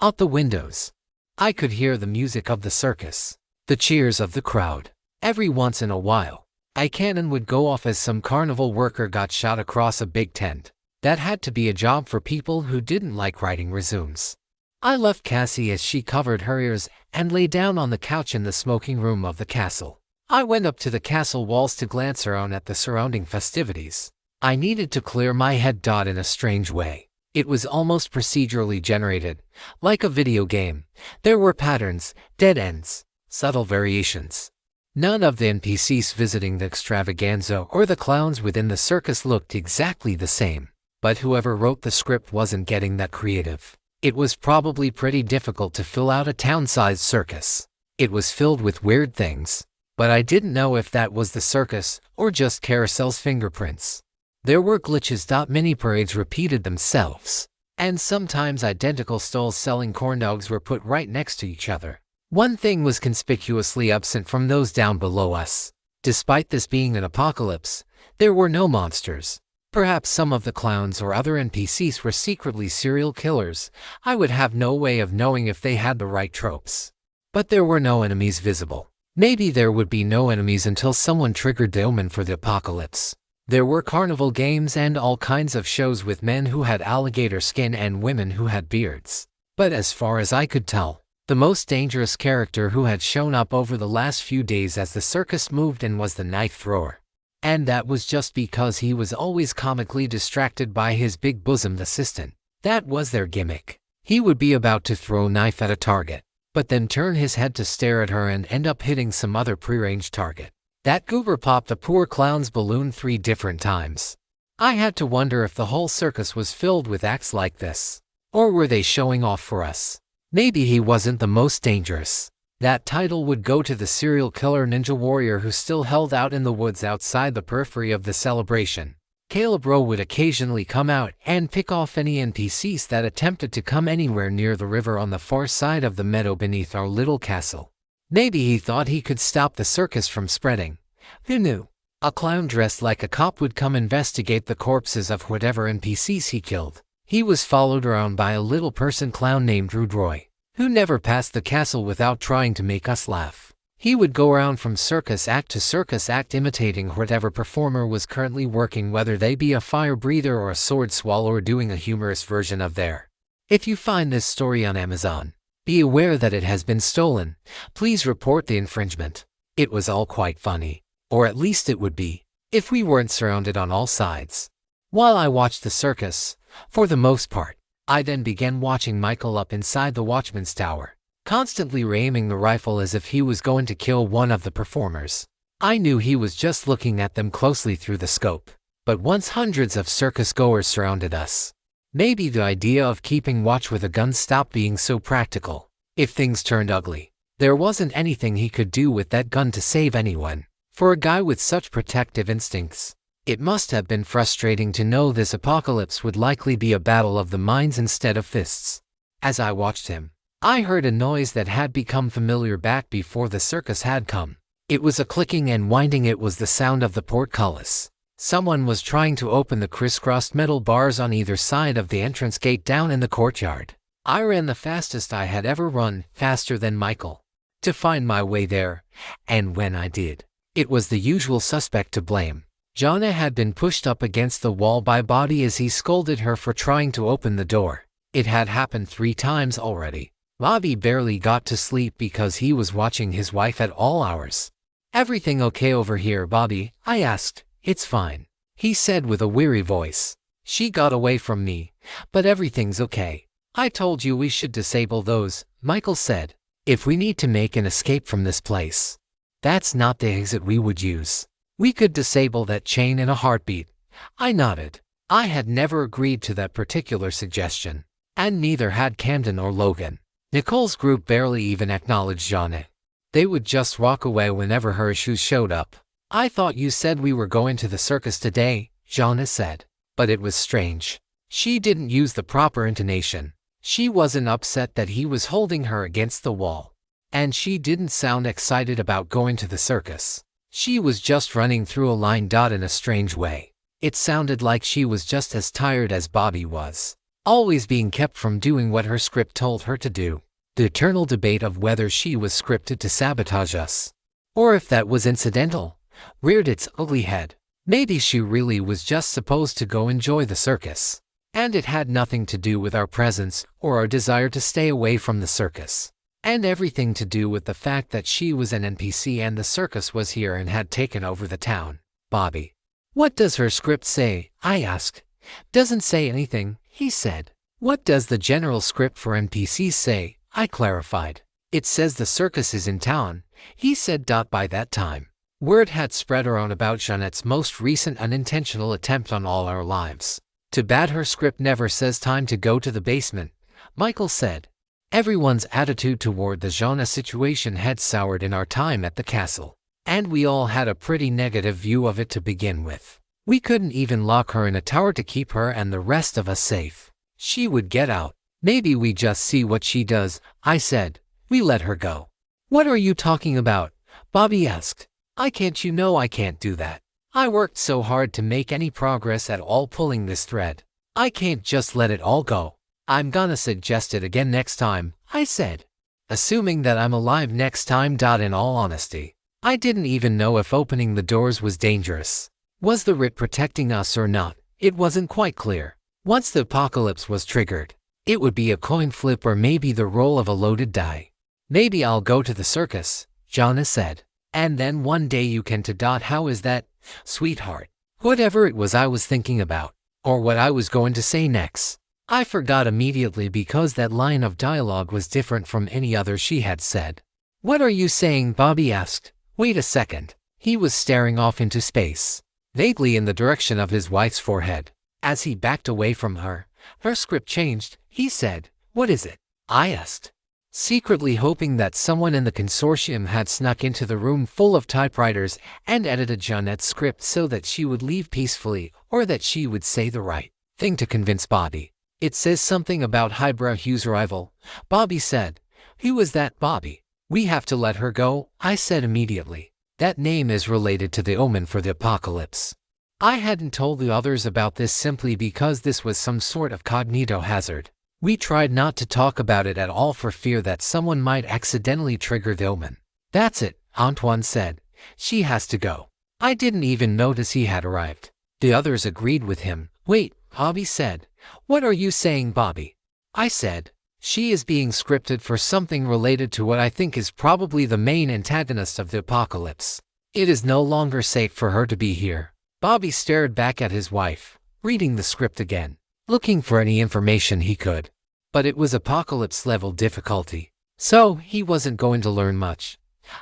Out the windows, I could hear the music of the circus, the cheers of the crowd. Every once in a while, a cannon would go off as some carnival worker got shot across a big tent. That had to be a job for people who didn't like writing resumes. I left Cassie as she covered her ears and lay down on the couch in the smoking room of the castle. I went up to the castle walls to glance around at the surrounding festivities. I needed to clear my head in a strange way. It was almost procedurally generated, like a video game. There were patterns, dead ends, subtle variations. None of the NPCs visiting the extravaganza or the clowns within the circus looked exactly the same. But whoever wrote the script wasn't getting that creative. It was probably pretty difficult to fill out a town-sized circus. It was filled with weird things, but I didn't know if that was the circus or just Carousel's fingerprints. There were glitches. Mini parades repeated themselves, and sometimes identical stalls selling corn dogs were put right next to each other. One thing was conspicuously absent from those down below us. Despite this being an apocalypse, there were no monsters. Perhaps some of the clowns or other NPCs were secretly serial killers. I would have no way of knowing if they had the right tropes. But there were no enemies visible. Maybe there would be no enemies until someone triggered the omen for the apocalypse. There were carnival games and all kinds of shows with men who had alligator skin and women who had beards. But as far as I could tell, the most dangerous character who had shown up over the last few days as the circus moved in was the knife thrower. And that was just because he was always comically distracted by his big-bosomed assistant. That was their gimmick. He would be about to throw a knife at a target, but then turn his head to stare at her and end up hitting some other prearranged target. That goober popped the poor clown's balloon 3 different times. I had to wonder if the whole circus was filled with acts like this. Or were they showing off for us? Maybe he wasn't the most dangerous. That title would go to the serial killer ninja warrior who still held out in the woods outside the periphery of the celebration. Caleb Rowe would occasionally come out and pick off any NPCs that attempted to come anywhere near the river on the far side of the meadow beneath our little castle. Maybe he thought he could stop the circus from spreading. Who knew? A clown dressed like a cop would come investigate the corpses of whatever NPCs he killed. He was followed around by a little person clown named Rudroy, who never passed the castle without trying to make us laugh. He would go around from circus act to circus act imitating whatever performer was currently working, whether they be a fire breather or a sword swallower, or doing a humorous version of their. If you find this story on Amazon, be aware that it has been stolen. Please report the infringement. It was all quite funny. Or at least it would be, if we weren't surrounded on all sides. While I watched the circus, for the most part, I then began watching Michael up inside the watchman's tower, constantly aiming the rifle as if he was going to kill one of the performers. I knew he was just looking at them closely through the scope, but once hundreds of circus goers surrounded us, maybe the idea of keeping watch with a gun stopped being so practical. If things turned ugly, there wasn't anything he could do with that gun to save anyone. For a guy with such protective instincts, it must have been frustrating to know this apocalypse would likely be a battle of the minds instead of fists. As I watched him, I heard a noise that had become familiar back before the circus had come. It was a clicking and winding. It was the sound of the portcullis. Someone was trying to open the crisscrossed metal bars on either side of the entrance gate down in the courtyard. I ran the fastest I had ever run, faster than Michael, to find my way there, and when I did, it was the usual suspect to blame. Jonna had been pushed up against the wall by Bobby as he scolded her for trying to open the door. It had happened 3 times already. Bobby barely got to sleep because he was watching his wife at all hours. "Everything okay over here, Bobby?" I asked. "It's fine," he said with a weary voice. "She got away from me, but everything's okay." "I told you we should disable those," Michael said, "if we need to make an escape from this place. That's not the exit we would use. We could disable that chain in a heartbeat." I nodded. I had never agreed to that particular suggestion, and neither had Camden or Logan. Nicole's group barely even acknowledged Jonna. They would just walk away whenever her issues showed up. "I thought you said we were going to the circus today," Jonna said. But it was strange. She didn't use the proper intonation. She wasn't upset that he was holding her against the wall. And she didn't sound excited about going to the circus. She was just running through a line in a strange way. It sounded like she was just as tired as Bobby was, always being kept from doing what her script told her to do. The eternal debate of whether she was scripted to sabotage us, or if that was incidental, reared its ugly head. Maybe she really was just supposed to go enjoy the circus, and it had nothing to do with our presence or our desire to stay away from the circus. And everything to do with the fact that she was an NPC and the circus was here and had taken over the town. "Bobby, what does her script say?" I asked. "Doesn't say anything," he said. "What does the general script for NPCs say?" I clarified. "It says the circus is in town," he said. By that time, word had spread around about Jeanette's most recent unintentional attempt on all our lives. "Too bad her script never says time to go to the basement," Michael said. Everyone's attitude toward the Jonna situation had soured in our time at the castle, and we all had a pretty negative view of it to begin with. We couldn't even lock her in a tower to keep her and the rest of us safe. She would get out. "Maybe we just see what she does," I said. "We let her go." "What are you talking about?" Bobby asked. I can't do that. I worked so hard to make any progress at all pulling this thread. I can't just let it all go. "I'm gonna suggest it again next time," I said. "Assuming that I'm alive next time." In all honesty, I didn't even know if opening the doors was dangerous. Was the writ protecting us or not? It wasn't quite clear. Once the apocalypse was triggered, it would be a coin flip or maybe the roll of a loaded die. "Maybe I'll go to the circus," Jonna said. "And then one day you can too. How is that, sweetheart?" Whatever it was I was thinking about, or what I was going to say next, I forgot immediately because that line of dialogue was different from any other she had said. "What are you saying?" Bobby asked. "Wait a second." He was staring off into space, vaguely in the direction of his wife's forehead. As he backed away from her, her script changed. He said, "What is it?" I asked, secretly hoping that someone in the consortium had snuck into the room full of typewriters and edited Jeanette's script so that she would leave peacefully or that she would say the right thing to convince Bobby. "It says something about Highbrow Hugh's arrival," Bobby said. "Who was that, Bobby?" "We have to let her go," I said immediately. "That name is related to the omen for the apocalypse." I hadn't told the others about this simply because this was some sort of cognito hazard. We tried not to talk about it at all for fear that someone might accidentally trigger the omen. "That's it," Antoine said. She has to go. I didn't even notice he had arrived. The others agreed with him. Wait, Bobby said. What are you saying, Bobby? I said. She is being scripted for something related to what I think is probably the main antagonist of the apocalypse. It is no longer safe for her to be here. Bobby stared back at his wife, reading the script again, looking for any information he could. But it was apocalypse-level difficulty, so he wasn't going to learn much.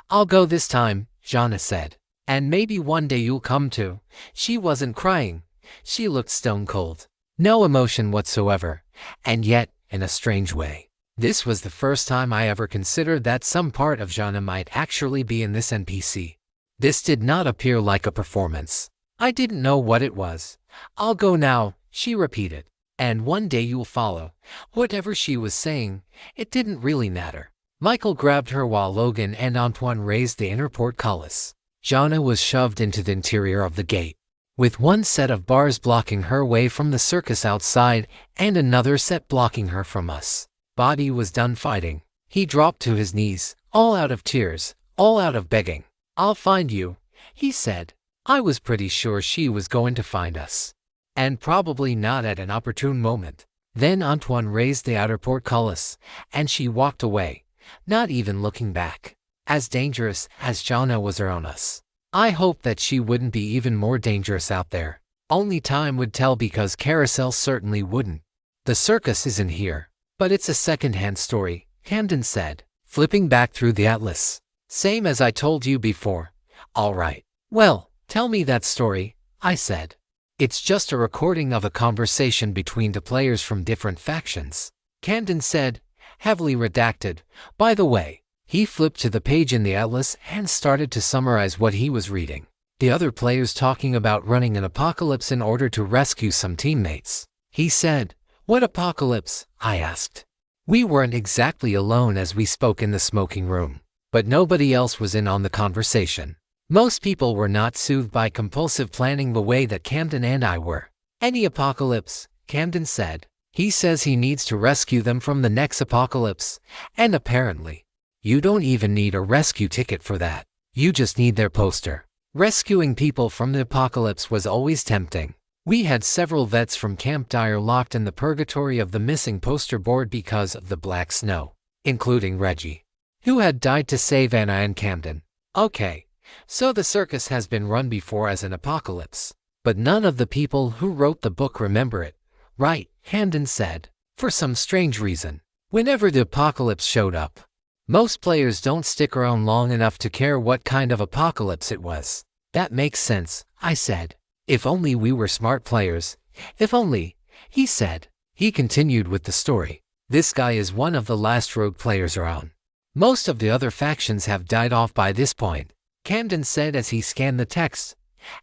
I'll go this time, Jana said. And maybe one day you'll come too. She wasn't crying. She looked stone cold. No emotion whatsoever. And yet, in a strange way, this was the first time I ever considered that some part of Jana might actually be in this NPC. This did not appear like a performance. I didn't know what it was. I'll go now, she repeated. And one day you'll follow. Whatever she was saying, it didn't really matter. Michael grabbed her while Logan and Antoine raised the inner portcullis. Jana was shoved into the interior of the gate, with one set of bars blocking her way from the circus outside and another set blocking her from us. Bobby was done fighting. He dropped to his knees, all out of tears, all out of begging. I'll find you, he said. I was pretty sure she was going to find us. And probably not at an opportune moment. Then Antoine raised the outer portcullis, and she walked away, not even looking back. As dangerous as Jana was around us, I hoped that she wouldn't be even more dangerous out there. Only time would tell, because Carousel certainly wouldn't. The circus isn't here, but it's a second-hand story, Camden said, flipping back through the atlas. Same as I told you before. All right. Well, tell me that story, I said. It's just a recording of a conversation between the players from different factions, Camden said, heavily redacted. By the way, he flipped to the page in the atlas and started to summarize what he was reading. The other players talking about running an apocalypse in order to rescue some teammates. He said, "What apocalypse?" I asked. We weren't exactly alone as we spoke in the smoking room, but nobody else was in on the conversation. Most people were not soothed by compulsive planning the way that Camden and I were. Any apocalypse, Camden said. He says he needs to rescue them from the next apocalypse, and apparently, you don't even need a rescue ticket for that. You just need their poster. Rescuing people from the apocalypse was always tempting. We had several vets from Camp Dyer locked in the purgatory of the missing poster board because of the black snow, including Reggie, who had died to save Anna and Camden. Okay, so the circus has been run before as an apocalypse, but none of the people who wrote the book remember it, right? Camden said. For some strange reason, whenever the apocalypse showed up, most players don't stick around long enough to care what kind of apocalypse it was. That makes sense, I said. If only we were smart players. If only, he said. He continued with the story. This guy is one of the last rogue players around. Most of the other factions have died off by this point, Camden said as he scanned the text.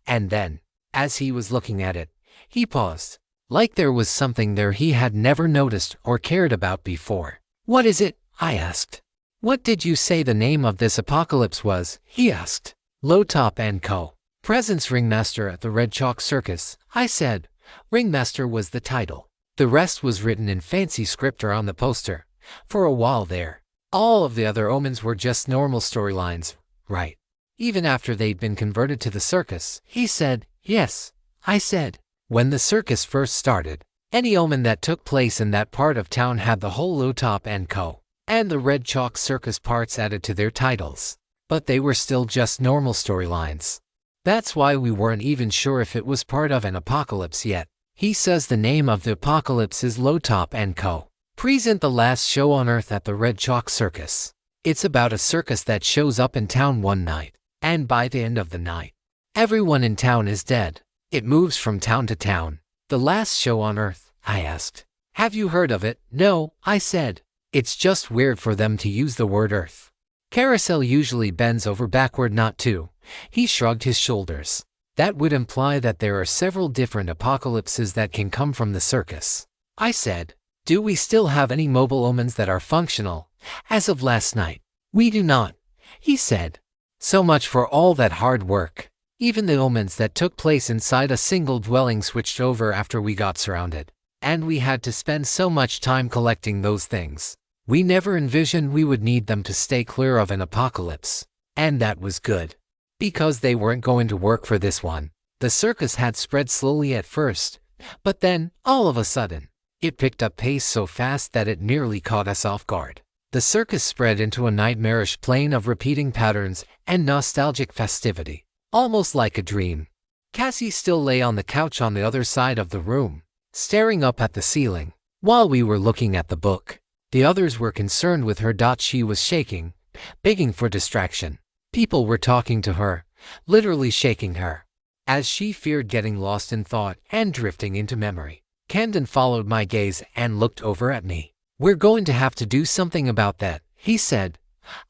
And then, as he was looking at it, he paused, like there was something there he had never noticed or cared about before. What is it? I asked. What did you say the name of this apocalypse was? He asked. Low Top & Co. Presence Ringmaster at the Red Chalk Circus, I said. Ringmaster was the title. The rest was written in fancy script on the poster. For a while there, all of the other omens were just normal storylines, right? Even after they'd been converted to the circus, he said. Yes, I said. When the circus first started, any omen that took place in that part of town had the whole Low Top & Co. and the Red Chalk Circus parts added to their titles. But they were still just normal storylines. That's why we weren't even sure if it was part of an apocalypse yet. He says the name of the apocalypse is Low Top & Co. Present the last show on Earth at the Red Chalk Circus. It's about a circus that shows up in town one night, and by the end of the night, everyone in town is dead. It moves from town to town. The last show on Earth, I asked. Have you heard of it? No, I said. It's just weird for them to use the word Earth. Carousel usually bends over backward not to. He shrugged his shoulders. That would imply that there are several different apocalypses that can come from the circus. I said, do we still have any mobile omens that are functional? As of last night, we do not, he said. So much for all that hard work. Even the omens that took place inside a single dwelling switched over after we got surrounded. And we had to spend so much time collecting those things. We never envisioned we would need them to stay clear of an apocalypse. And that was good. Because they weren't going to work for this one. The circus had spread slowly at first, but then, all of a sudden, it picked up pace so fast that it nearly caught us off guard. The circus spread into a nightmarish plane of repeating patterns and nostalgic festivity, almost like a dream. Cassie still lay on the couch on the other side of the room, staring up at the ceiling, while we were looking at the book. The others were concerned with her. She was shaking, begging for distraction. People were talking to her, literally shaking her, as she feared getting lost in thought and drifting into memory. Camden followed my gaze and looked over at me. "We're going to have to do something about that," he said.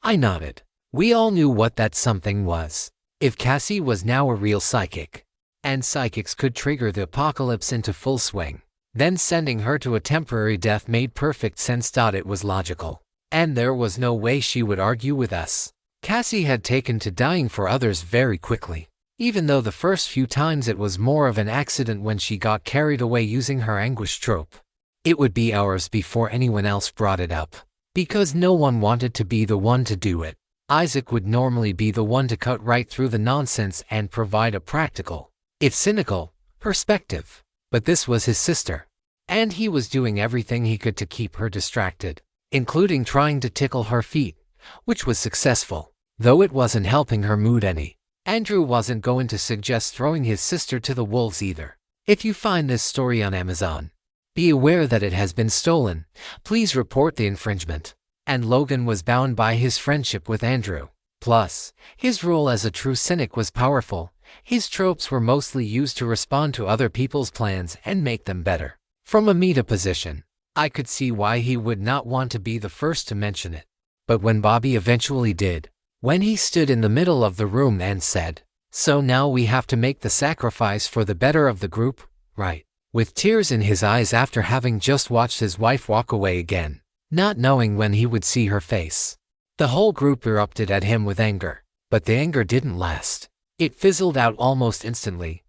I nodded. We all knew what that something was. If Cassie was now a real psychic, and psychics could trigger the apocalypse into full swing, then sending her to a temporary death made perfect sense. It was logical, and there was no way she would argue with us. Cassie had taken to dying for others very quickly, even though the first few times it was more of an accident when she got carried away using her anguish trope. It would be hours before anyone else brought it up, because no one wanted to be the one to do it. Isaac would normally be the one to cut right through the nonsense and provide a practical, if cynical, perspective. But this was his sister, and he was doing everything he could to keep her distracted, including trying to tickle her feet, which was successful, though it wasn't helping her mood any. Andrew wasn't going to suggest throwing his sister to the wolves either. If you find this story on Amazon, be aware that it has been stolen. Please report the infringement. And Logan was bound by his friendship with Andrew. Plus, his role as a true cynic was powerful. His tropes were mostly used to respond to other people's plans and make them better. From a meta position, I could see why he would not want to be the first to mention it. But when Bobby eventually did, when he stood in the middle of the room and said, "So now we have to make the sacrifice for the better of the group, right?" With tears in his eyes after having just watched his wife walk away again, not knowing when he would see her face. The whole group erupted at him with anger, but the anger didn't last. It fizzled out almost instantly.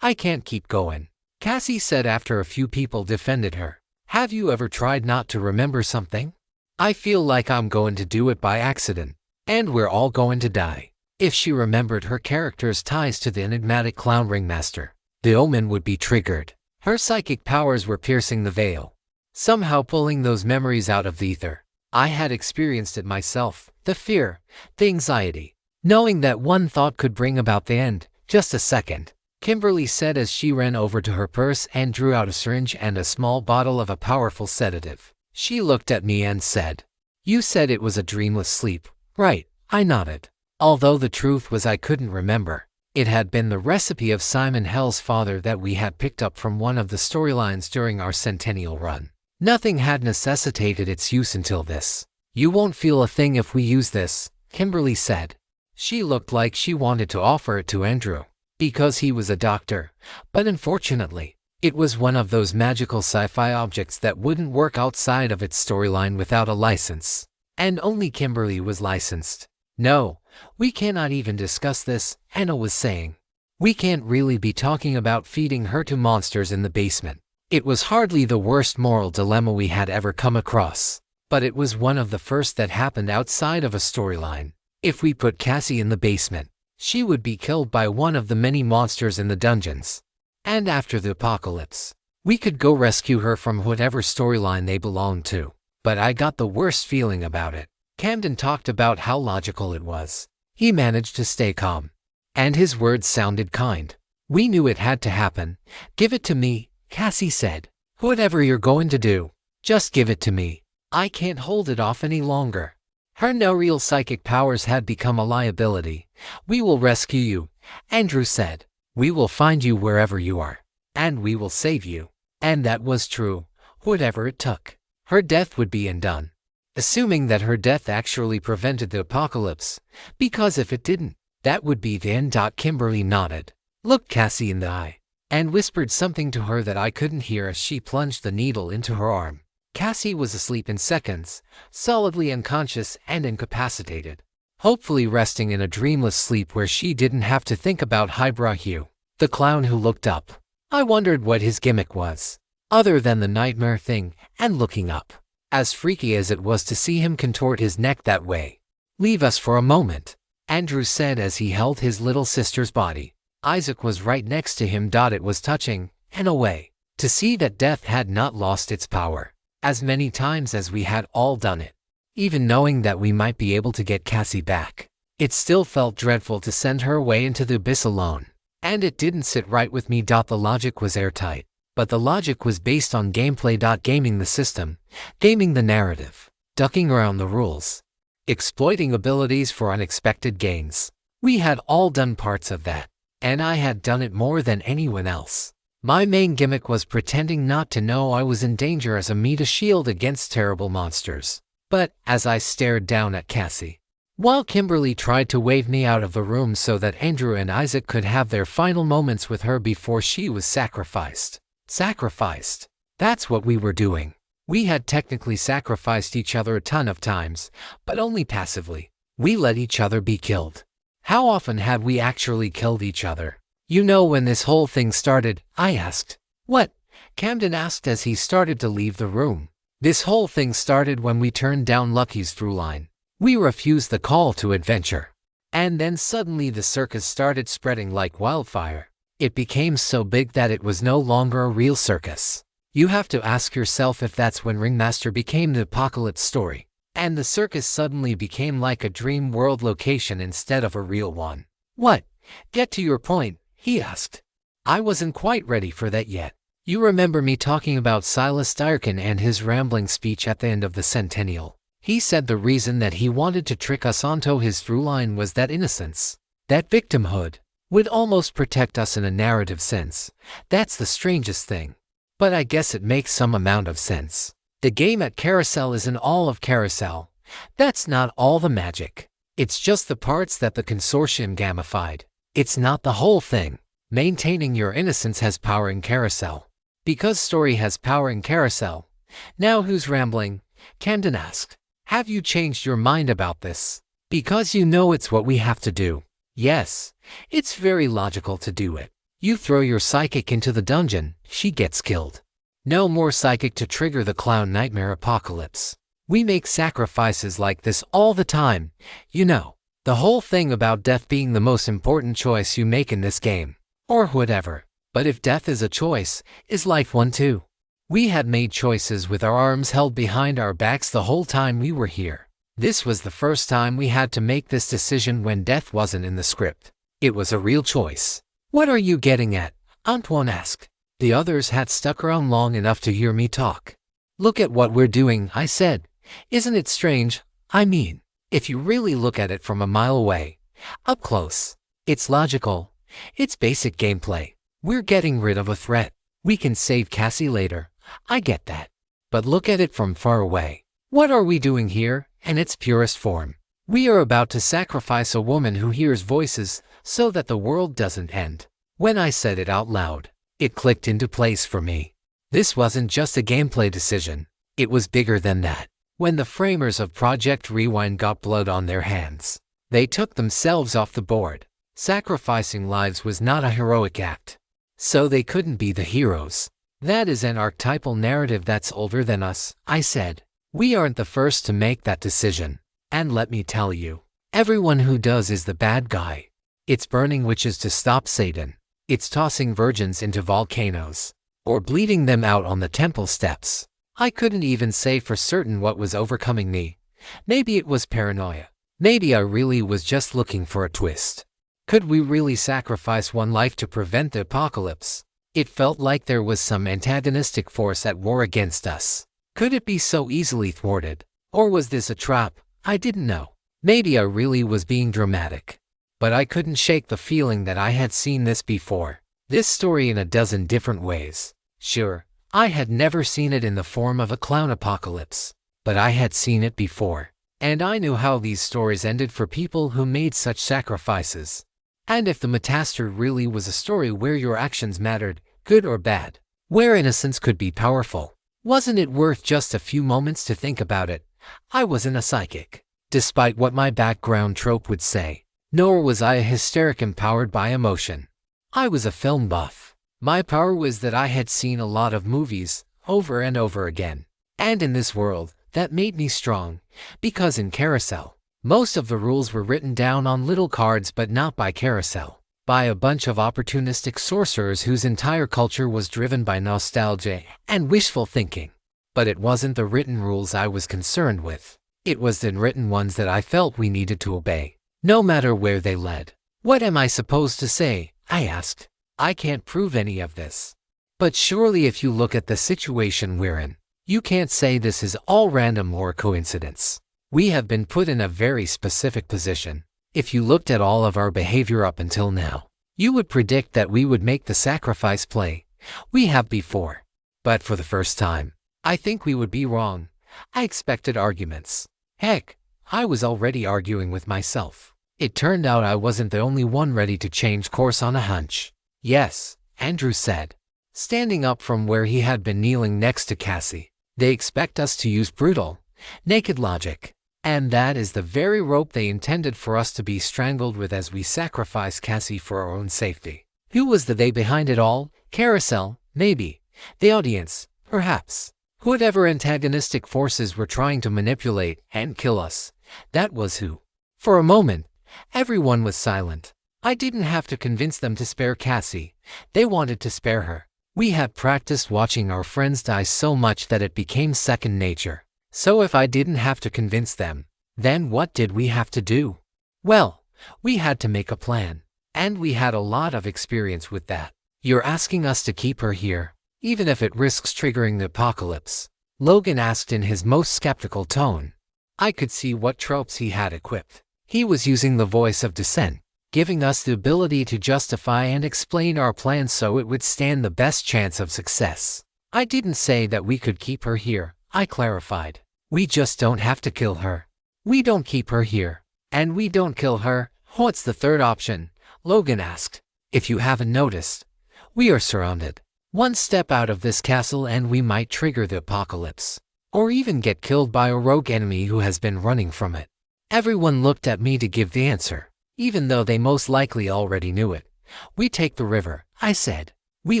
"I can't keep going," Cassie said after a few people defended her. "Have you ever tried not to remember something? I feel like I'm going to do it by accident, and we're all going to die." If she remembered her character's ties to the enigmatic clown ringmaster, the omen would be triggered. Her psychic powers were piercing the veil, somehow pulling those memories out of the ether. I had experienced it myself, the fear, the anxiety, knowing that one thought could bring about the end. "Just a second," Kimberly said as she ran over to her purse and drew out a syringe and a small bottle of a powerful sedative. She looked at me and said, "You said it was a dreamless sleep, right?" I nodded. Although the truth was I couldn't remember. It had been the recipe of Simon Hell's father that we had picked up from one of the storylines during our Centennial run. Nothing had necessitated its use until this. "You won't feel a thing if we use this," Kimberly said. She looked like she wanted to offer it to Andrew, because he was a doctor, but unfortunately, it was one of those magical sci-fi objects that wouldn't work outside of its storyline without a license. And only Kimberly was licensed. "No, we cannot even discuss this," Anna was saying. "We can't really be talking about feeding her to monsters in the basement." It was hardly the worst moral dilemma we had ever come across, but it was one of the first that happened outside of a storyline. If we put Cassie in the basement, she would be killed by one of the many monsters in the dungeons. And after the apocalypse, we could go rescue her from whatever storyline they belonged to. But I got the worst feeling about it. Camden talked about how logical it was. He managed to stay calm, and his words sounded kind. "We knew it had to happen. Give it to me," Cassie said. "Whatever you're going to do, just give it to me. I can't hold it off any longer." Her no real psychic powers had become a liability. "We will rescue you," Andrew said. "We will find you wherever you are, and we will save you." And that was true, whatever it took. Her death would be undone. Assuming that her death actually prevented the apocalypse, because if it didn't, that would be the end. Kimberly nodded, looked Cassie in the eye, and whispered something to her that I couldn't hear as she plunged the needle into her arm. Cassie was asleep in seconds, solidly unconscious and incapacitated, hopefully resting in a dreamless sleep where she didn't have to think about Highbrow Hugh, the clown who looked up. I wondered what his gimmick was, other than the nightmare thing and looking up. As freaky as it was to see him contort his neck that way. "Leave us for a moment," Andrew said as he held his little sister's body. Isaac was right next to him. It was touching, in a way, to see that death had not lost its power, as many times as we had all done it. Even knowing that we might be able to get Cassie back, it still felt dreadful to send her away into the abyss alone. And it didn't sit right with me. The logic was airtight, but the logic was based on gameplay. Gaming the system, gaming the narrative, ducking around the rules, exploiting abilities for unexpected gains. We had all done parts of that, and I had done it more than anyone else. My main gimmick was pretending not to know I was in danger as a meta shield against terrible monsters. But as I stared down at Cassie, while Kimberly tried to wave me out of the room so that Andrew and Isaac could have their final moments with her before she was sacrificed. Sacrificed. That's what we were doing. We had technically sacrificed each other a ton of times, but only passively. We let each other be killed. How often had we actually killed each other? You know when this whole thing started? I asked. What? Camden asked as he started to leave the room. This whole thing started when we turned down Lucky's throughline. We refused the call to adventure. And then suddenly the circus started spreading like wildfire. It became so big that it was no longer a real circus. You have to ask yourself if that's when Ringmaster became the apocalypse story, and the circus suddenly became like a dream world location instead of a real one. What? Get to your point, he asked. I wasn't quite ready for that yet. You remember me talking about Silas Dyrkin and his rambling speech at the end of the Centennial. He said the reason that he wanted to trick us onto his throughline was that innocence, that victimhood, would almost protect us in a narrative sense. That's the strangest thing. But I guess it makes some amount of sense. The game at Carousel isn't all of Carousel. That's not all the magic. It's just the parts that the consortium gamified. It's not the whole thing. Maintaining your innocence has power in Carousel. Because story has power in Carousel. Now who's rambling? Camden asked. Have you changed your mind about this? Because you know it's what we have to do. Yes, it's very logical to do it. You throw your psychic into the dungeon, she gets killed. No more psychic to trigger the clown nightmare apocalypse. We make sacrifices like this all the time, you know. The whole thing about death being the most important choice you make in this game. Or whatever. But if death is a choice, is life one too? We had made choices with our arms held behind our backs the whole time we were here. This was the first time we had to make this decision when death wasn't in the script. It was a real choice. What are you getting at? Antoine asked. The others had stuck around long enough to hear me talk. Look at what we're doing, I said. Isn't it strange? I mean, if you really look at it from a mile away, up close, it's logical. It's basic gameplay. We're getting rid of a threat. We can save Cassie later. I get that. But look at it from far away. What are we doing here, in its purest form? We are about to sacrifice a woman who hears voices so that the world doesn't end. When I said it out loud, it clicked into place for me. This wasn't just a gameplay decision. It was bigger than that. When the framers of Project Rewind got blood on their hands, they took themselves off the board. Sacrificing lives was not a heroic act. So they couldn't be the heroes. That is an archetypal narrative that's older than us, I said. We aren't the first to make that decision. And let me tell you, everyone who does is the bad guy. It's burning witches to stop Satan. It's tossing virgins into volcanoes. Or bleeding them out on the temple steps. I couldn't even say for certain what was overcoming me. Maybe it was paranoia. Maybe I really was just looking for a twist. Could we really sacrifice one life to prevent the apocalypse? It felt like there was some antagonistic force at war against us. Could it be so easily thwarted? Or was this a trap? I didn't know. Maybe I really was being dramatic. But I couldn't shake the feeling that I had seen this before. This story in a dozen different ways. Sure, I had never seen it in the form of a clown apocalypse. But I had seen it before. And I knew how these stories ended for people who made such sacrifices. And if the Metaster really was a story where your actions mattered, good or bad, where innocence could be powerful, wasn't it worth just a few moments to think about it? I wasn't a psychic, despite what my background trope would say. Nor was I a hysteric empowered by emotion. I was a film buff. My power was that I had seen a lot of movies, over and over again. And in this world, that made me strong, because in Carousel, Most of the rules were written down on little cards, but not by Carousel. By a bunch of opportunistic sorcerers whose entire culture was driven by nostalgia and wishful thinking. But it wasn't the written rules I was concerned with. It was the unwritten ones that I felt we needed to obey, no matter where they led. What am I supposed to say? I asked. I can't prove any of this. But surely if you look at the situation we're in, you can't say this is all random or coincidence. We have been put in a very specific position. If you looked at all of our behavior up until now, you would predict that we would make the sacrifice play we have before. But for the first time, I think we would be wrong. I expected arguments. Heck, I was already arguing with myself. It turned out I wasn't the only one ready to change course on a hunch. Yes, Andrew said, standing up from where he had been kneeling next to Cassie. They expect us to use brutal, naked logic. And that is the very rope they intended for us to be strangled with as we sacrifice Cassie for our own safety. Who was the they behind it all? Carousel, maybe. The audience, perhaps. Whatever antagonistic forces were trying to manipulate and kill us, that was who. For a moment, everyone was silent. I didn't have to convince them to spare Cassie. They wanted to spare her. We had practiced watching our friends die so much that it became second nature. So if I didn't have to convince them, then what did we have to do? Well, we had to make a plan. And we had a lot of experience with that. You're asking us to keep her here, even if it risks triggering the apocalypse? Logan asked in his most skeptical tone. I could see what tropes he had equipped. He was using the voice of dissent, giving us the ability to justify and explain our plan so it would stand the best chance of success. I didn't say that we could keep her here, I clarified. We just don't have to kill her. We don't keep her here. And we don't kill her. What's the third option? Logan asked. If you haven't noticed, we are surrounded. One step out of this castle and we might trigger the apocalypse. Or even get killed by a rogue enemy who has been running from it. Everyone looked at me to give the answer, even though they most likely already knew it. We take the river, I said. We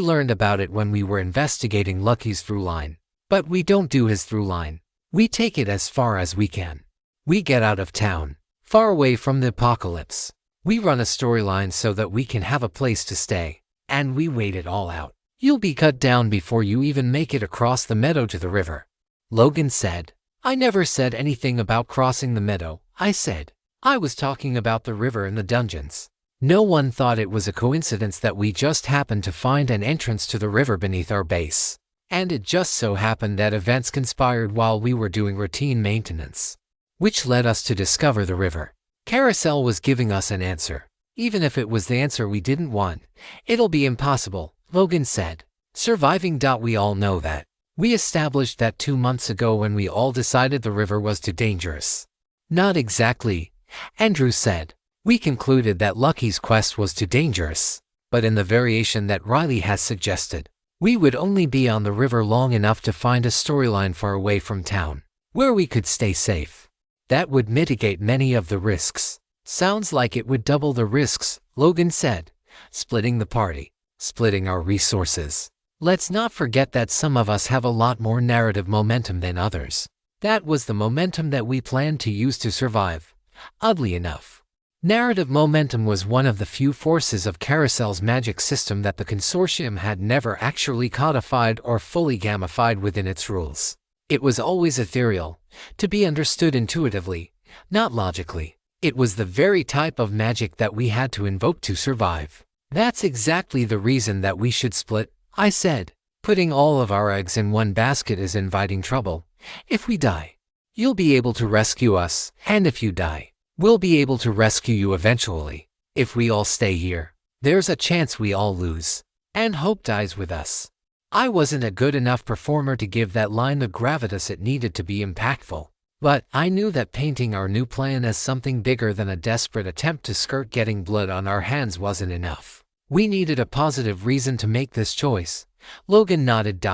learned about it when we were investigating Lucky's through line. But we don't do his through line. We take it as far as we can. We get out of town, far away from the apocalypse. We run a storyline so that we can have a place to stay. And we wait it all out. You'll be cut down before you even make it across the meadow to the river. Logan said. I never said anything about crossing the meadow, I said. I was talking about the river and the dungeons. No one thought it was a coincidence that we just happened to find an entrance to the river beneath our base. And it just so happened that events conspired while we were doing routine maintenance, which led us to discover the river. Carousel was giving us an answer. Even if it was the answer we didn't want, it'll be impossible, Logan said. Surviving. We all know that. We established that 2 months ago when we all decided the river was too dangerous. Not exactly, Andrew said. We concluded that Lucky's quest was too dangerous, but in the variation that Riley has suggested, we would only be on the river long enough to find a storyline far away from town, where we could stay safe. That would mitigate many of the risks. Sounds like it would double the risks, Logan said. Splitting the party, splitting our resources. Let's not forget that some of us have a lot more narrative momentum than others. That was the momentum that we planned to use to survive. Oddly enough, narrative momentum was one of the few forces of Carousel's magic system that the consortium had never actually codified or fully gamified within its rules. It was always ethereal, to be understood intuitively, not logically. It was the very type of magic that we had to invoke to survive. That's exactly the reason that we should split, I said. Putting all of our eggs in one basket is inviting trouble. If we die, you'll be able to rescue us, and if you die, we'll be able to rescue you eventually. If we all stay here, there's a chance we all lose, and hope dies with us. I wasn't a good enough performer to give that line the gravitas it needed to be impactful, but I knew that painting our new plan as something bigger than a desperate attempt to skirt getting blood on our hands wasn't enough. We needed a positive reason to make this choice. Logan nodded.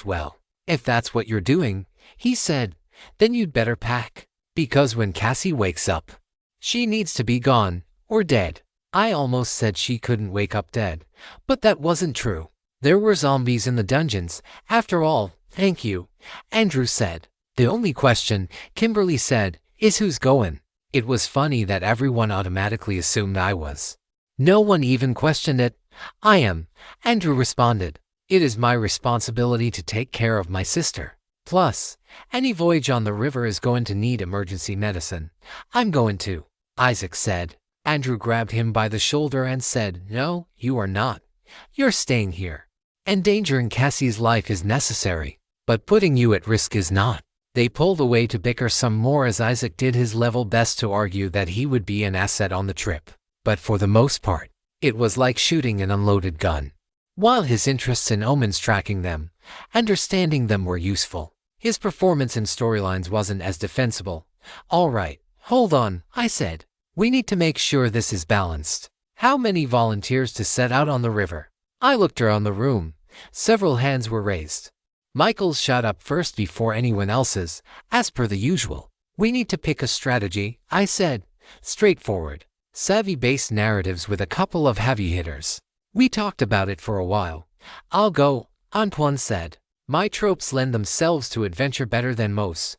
Well, if that's what you're doing, he said, then you'd better pack. Because when Cassie wakes up, she needs to be gone, or dead. I almost said she couldn't wake up dead, but that wasn't true. There were zombies in the dungeons, after all. Thank you, Andrew said. The only question, Kimberly said, is who's going? It was funny that everyone automatically assumed I was. No one even questioned it. I am, Andrew responded. It is my responsibility to take care of my sister. Plus, any voyage on the river is going to need emergency medicine. I'm going to, Isaac said. Andrew grabbed him by the shoulder and said, "No, you are not. You're staying here. Endangering Cassie's life is necessary, but putting you at risk is not." They pulled away to bicker some more as Isaac did his level best to argue that he would be an asset on the trip. But for the most part, it was like shooting an unloaded gun. While his interests in omens tracking them, understanding them were useful, his performance in storylines wasn't as defensible. "All right, hold on," I said. "We need to make sure this is balanced. How many volunteers to set out on the river?" I looked around the room. Several hands were raised. Michael's shot up first before anyone else's, as per the usual. "We need to pick a strategy," I said. "Straightforward, savvy-based narratives with a couple of heavy hitters." We talked about it for a while. "I'll go," Antoine said. "My tropes lend themselves to adventure better than most.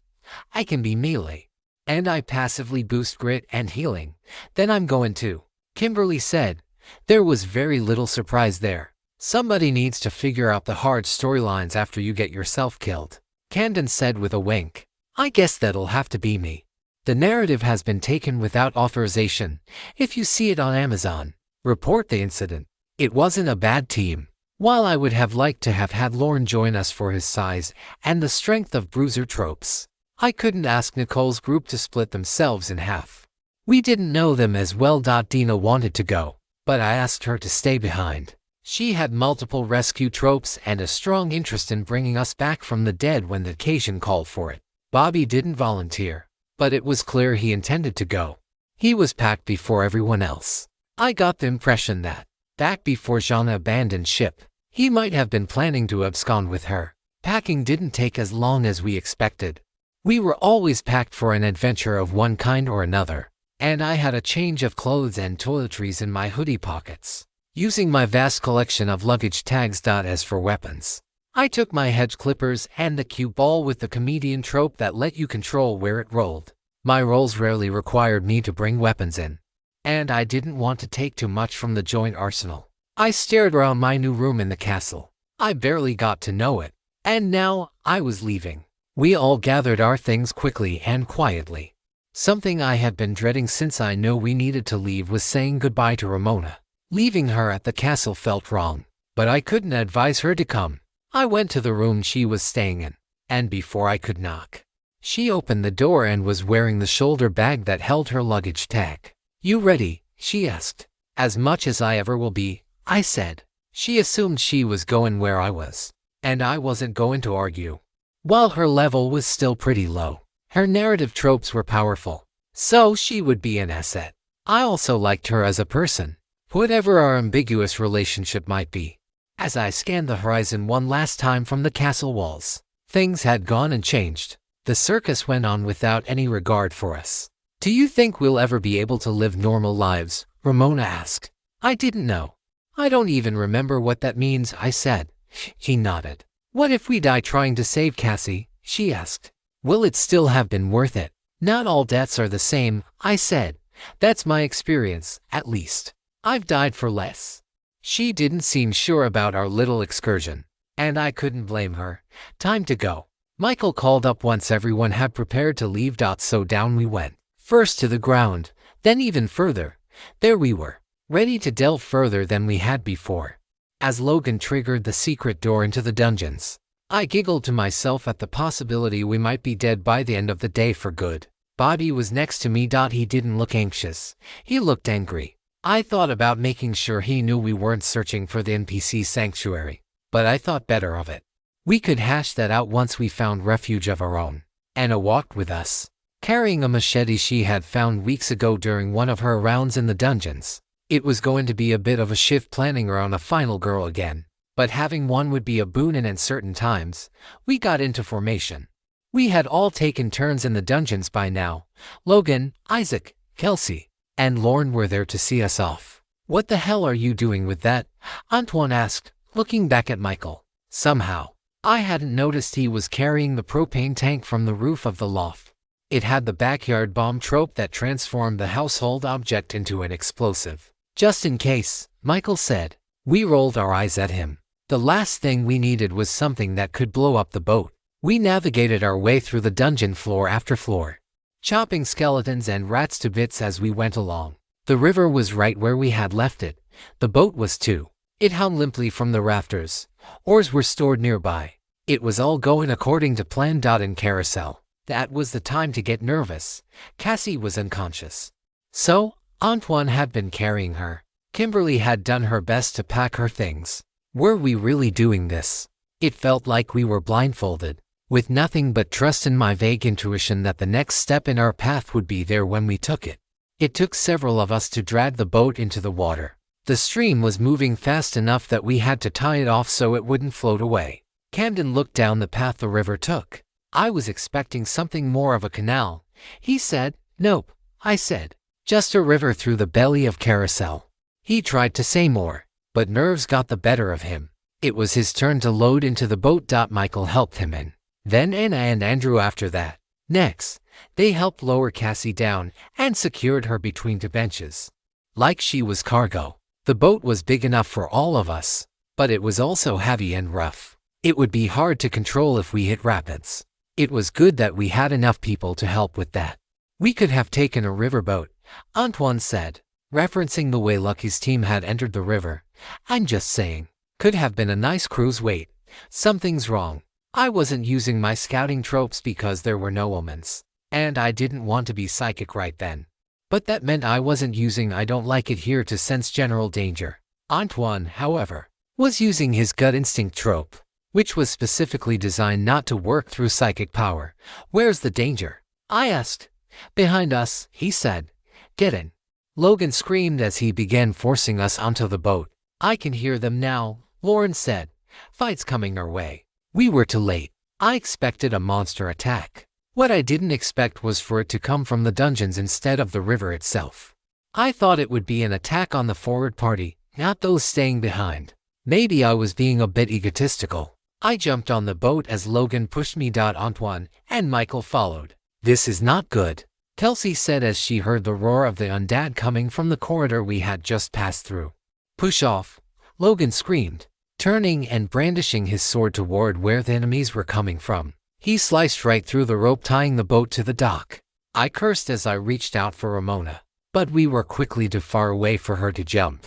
I can be melee, and I passively boost grit and healing. Then I'm going to," Kimberly said. There was very little surprise there. "Somebody needs to figure out the hard storylines after you get yourself killed," Camden said with a wink. "I guess that'll have to be me. The narrative has been taken without authorization. If you see it on Amazon, report the incident." It wasn't a bad team. While I would have liked to have had Lorne join us for his size and the strength of bruiser tropes, I couldn't ask Nicole's group to split themselves in half. We didn't know them as well. Dina wanted to go, but I asked her to stay behind. She had multiple rescue tropes and a strong interest in bringing us back from the dead when the occasion called for it. Bobby didn't volunteer, but it was clear he intended to go. He was packed before everyone else. I got the impression that, back before Jana abandoned ship, he might have been planning to abscond with her. Packing didn't take as long as we expected. We were always packed for an adventure of one kind or another, and I had a change of clothes and toiletries in my hoodie pockets, using my vast collection of luggage tags. As for weapons, I took my hedge clippers and the cue ball with the comedian trope that let you control where it rolled. My roles rarely required me to bring weapons in, and I didn't want to take too much from the joint arsenal. I stared around my new room in the castle. I barely got to know it, and now I was leaving. We all gathered our things quickly and quietly. Something I had been dreading since I knew we needed to leave was saying goodbye to Ramona. Leaving her at the castle felt wrong, but I couldn't advise her to come. I went to the room she was staying in, and before I could knock, she opened the door and was wearing the shoulder bag that held her luggage tag. "You ready?" she asked. "As much as I ever will be," I said. She assumed she was going where I was, and I wasn't going to argue. While her level was still pretty low, her narrative tropes were powerful, so she would be an asset. I also liked her as a person, whatever our ambiguous relationship might be. As I scanned the horizon one last time from the castle walls, things had gone and changed. The circus went on without any regard for us. "Do you think we'll ever be able to live normal lives?" Ramona asked. I didn't know. "I don't even remember what that means," I said. She nodded. "What if we die trying to save Cassie?" she asked. "Will it still have been worth it?" "Not all deaths are the same," I said. "That's my experience, at least. I've died for less." She didn't seem sure about our little excursion, and I couldn't blame her. Time to go. Michael called up once everyone had prepared to leave. So down we went. First to the ground, then even further. There we were, ready to delve further than we had before. As Logan triggered the secret door into the dungeons, I giggled to myself at the possibility we might be dead by the end of the day for good. Bobby was next to me. He didn't look anxious. He looked angry. I thought about making sure he knew we weren't searching for the NPC sanctuary, but I thought better of it. We could hash that out once we found refuge of our own. Anna walked with us, carrying a machete she had found weeks ago during one of her rounds in the dungeons. It was going to be a bit of a shift planning around a final girl again, but having one would be a boon. And at certain times, we got into formation. We had all taken turns in the dungeons by now. Logan, Isaac, Kelsey, and Lorne were there to see us off. "What the hell are you doing with that?" Antoine asked, looking back at Michael. Somehow, I hadn't noticed he was carrying the propane tank from the roof of the loft. It had the backyard bomb trope that transformed the household object into an explosive. Just in case, Michael said. We rolled our eyes at him. The last thing we needed was something that could blow up the boat. We navigated our way through the dungeon floor after floor, chopping skeletons and rats to bits as we went along. The river was right where we had left it. The boat was too. It hung limply from the rafters. Oars were stored nearby. It was all going according to plan. In Carousel. That was the time to get nervous. Cassie was unconscious. So, Antoine had been carrying her. Kimberly had done her best to pack her things. Were we really doing this? It felt like we were blindfolded, with nothing but trust in my vague intuition that the next step in our path would be there when we took it. It took several of us to drag the boat into the water. The stream was moving fast enough that we had to tie it off so it wouldn't float away. Camden looked down the path the river took. I was expecting something more of a canal. He said, "Nope," I said. "Just a river through the belly of Carousel." He tried to say more, but nerves got the better of him. It was his turn to load into the boat. Michael helped him in. Then Anna and Andrew after that. Next, they helped lower Cassie down and secured her between two benches. Like she was cargo. The boat was big enough for all of us, but it was also heavy and rough. It would be hard to control if we hit rapids. It was good that we had enough people to help with that. We could have taken a riverboat, Antoine said, referencing the way Lucky's team had entered the river. I'm just saying. Could have been a nice cruise. Wait, something's wrong. I wasn't using my scouting tropes because there were no omens, and I didn't want to be psychic right then. But that meant I wasn't using I don't like it here to sense general danger. Antoine, however, was using his gut instinct trope, which was specifically designed not to work through psychic power. Where's the danger? I asked. Behind us, he said. Get in. Logan screamed as he began forcing us onto the boat. I can hear them now, Lauren said. Fight's coming our way. We were too late. I expected a monster attack. What I didn't expect was for it to come from the dungeons instead of the river itself. I thought it would be an attack on the forward party, not those staying behind. Maybe I was being a bit egotistical. I jumped on the boat as Logan pushed me. Antoine and Michael followed. This is not good, Kelsey said as she heard the roar of the undead coming from the corridor we had just passed through. Push off, Logan screamed, turning and brandishing his sword toward where the enemies were coming from. He sliced right through the rope tying the boat to the dock. I cursed as I reached out for Ramona, but we were quickly too far away for her to jump.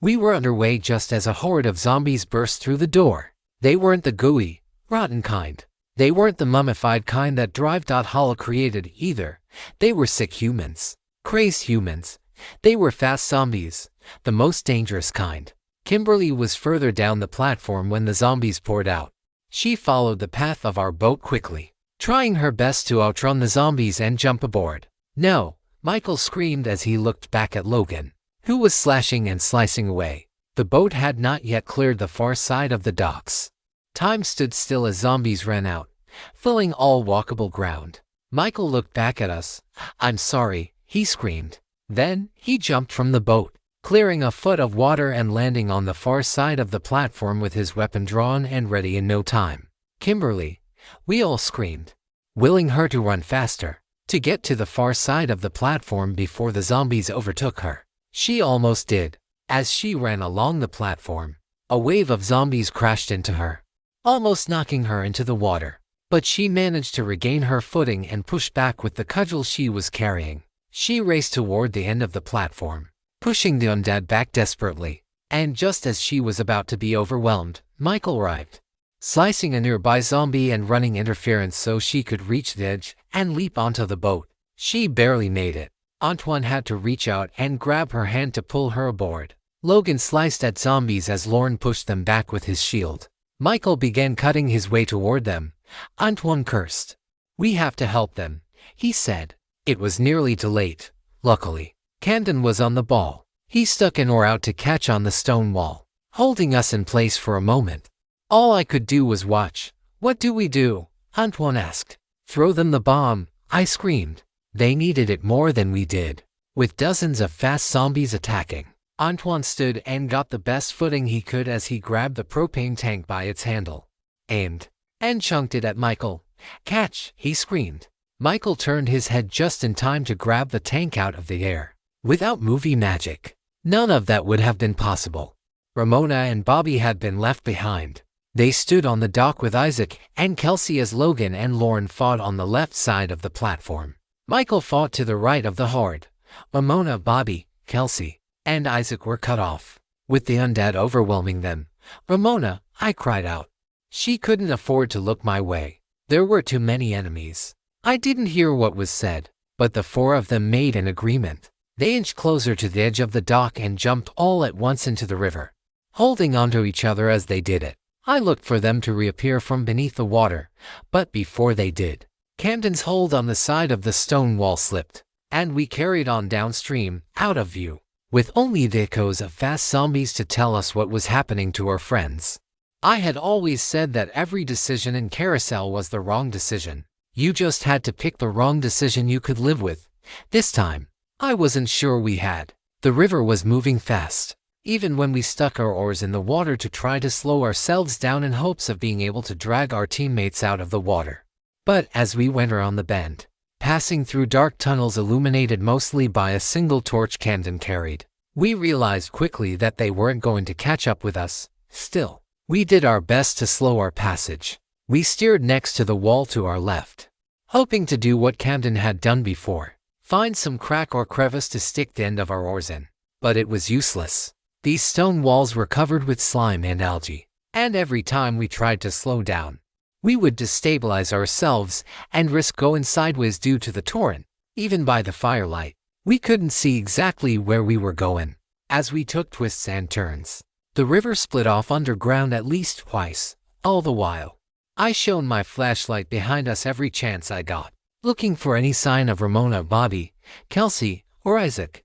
We were underway just as a horde of zombies burst through the door. They weren't the gooey, rotten kind. They weren't the mummified kind that Drive.Hollow created either. They were sick humans. Crazed humans. They were fast zombies, the most dangerous kind. Kimberly was further down the platform when the zombies poured out. She followed the path of our boat quickly, trying her best to outrun the zombies and jump aboard. No, Michael screamed as he looked back at Logan, who was slashing and slicing away. The boat had not yet cleared the far side of the docks. Time stood still as zombies ran out, filling all walkable ground. Michael looked back at us. I'm sorry, he screamed. Then, he jumped from the boat, clearing a foot of water and landing on the far side of the platform with his weapon drawn and ready in no time. Kimberly, we all screamed, willing her to run faster, to get to the far side of the platform before the zombies overtook her. She almost did. As she ran along the platform, a wave of zombies crashed into her, almost knocking her into the water. But she managed to regain her footing and push back with the cudgel she was carrying. She raced toward the end of the platform, pushing the undead back desperately. And just as she was about to be overwhelmed, Michael arrived, slicing a nearby zombie and running interference so she could reach the edge and leap onto the boat. She barely made it. Antoine had to reach out and grab her hand to pull her aboard. Logan sliced at zombies as Lauren pushed them back with his shield. Michael began cutting his way toward them. Antoine cursed. We have to help them, he said. It was nearly too late, luckily. Camden was on the ball. He stuck an oar out to catch on the stone wall, holding us in place for a moment. All I could do was watch. What do we do? Antoine asked. Throw them the bomb, I screamed. They needed it more than we did. With dozens of fast zombies attacking, Antoine stood and got the best footing he could as he grabbed the propane tank by its handle, aimed, and chunked it at Michael. Catch, he screamed. Michael turned his head just in time to grab the tank out of the air. Without movie magic, none of that would have been possible. Ramona and Bobby had been left behind. They stood on the dock with Isaac and Kelsey as Logan and Lauren fought on the left side of the platform. Michael fought to the right of the horde. Ramona, Bobby, Kelsey, and Isaac were cut off. With the undead overwhelming them, "Ramona," I cried out. She couldn't afford to look my way. There were too many enemies. I didn't hear what was said, but the four of them made an agreement. They inched closer to the edge of the dock and jumped all at once into the river, holding onto each other as they did it. I looked for them to reappear from beneath the water, but before they did, Camden's hold on the side of the stone wall slipped, and we carried on downstream, out of view, with only the echoes of fast zombies to tell us what was happening to our friends. I had always said that every decision in Carousel was the wrong decision. You just had to pick the wrong decision you could live with. This time, I wasn't sure we had. The river was moving fast, even when we stuck our oars in the water to try to slow ourselves down in hopes of being able to drag our teammates out of the water. But as we went around the bend, passing through dark tunnels illuminated mostly by a single torch Camden carried, we realized quickly that they weren't going to catch up with us. Still, we did our best to slow our passage. We steered next to the wall to our left, hoping to do what Camden had done before, find some crack or crevice to stick the end of our oars in. But it was useless. These stone walls were covered with slime and algae, and every time we tried to slow down, we would destabilize ourselves and risk going sideways due to the torrent. Even by the firelight, we couldn't see exactly where we were going. As we took twists and turns, the river split off underground at least twice. All the while, I shone my flashlight behind us every chance I got, looking for any sign of Ramona, Bobby, Kelsey, or Isaac.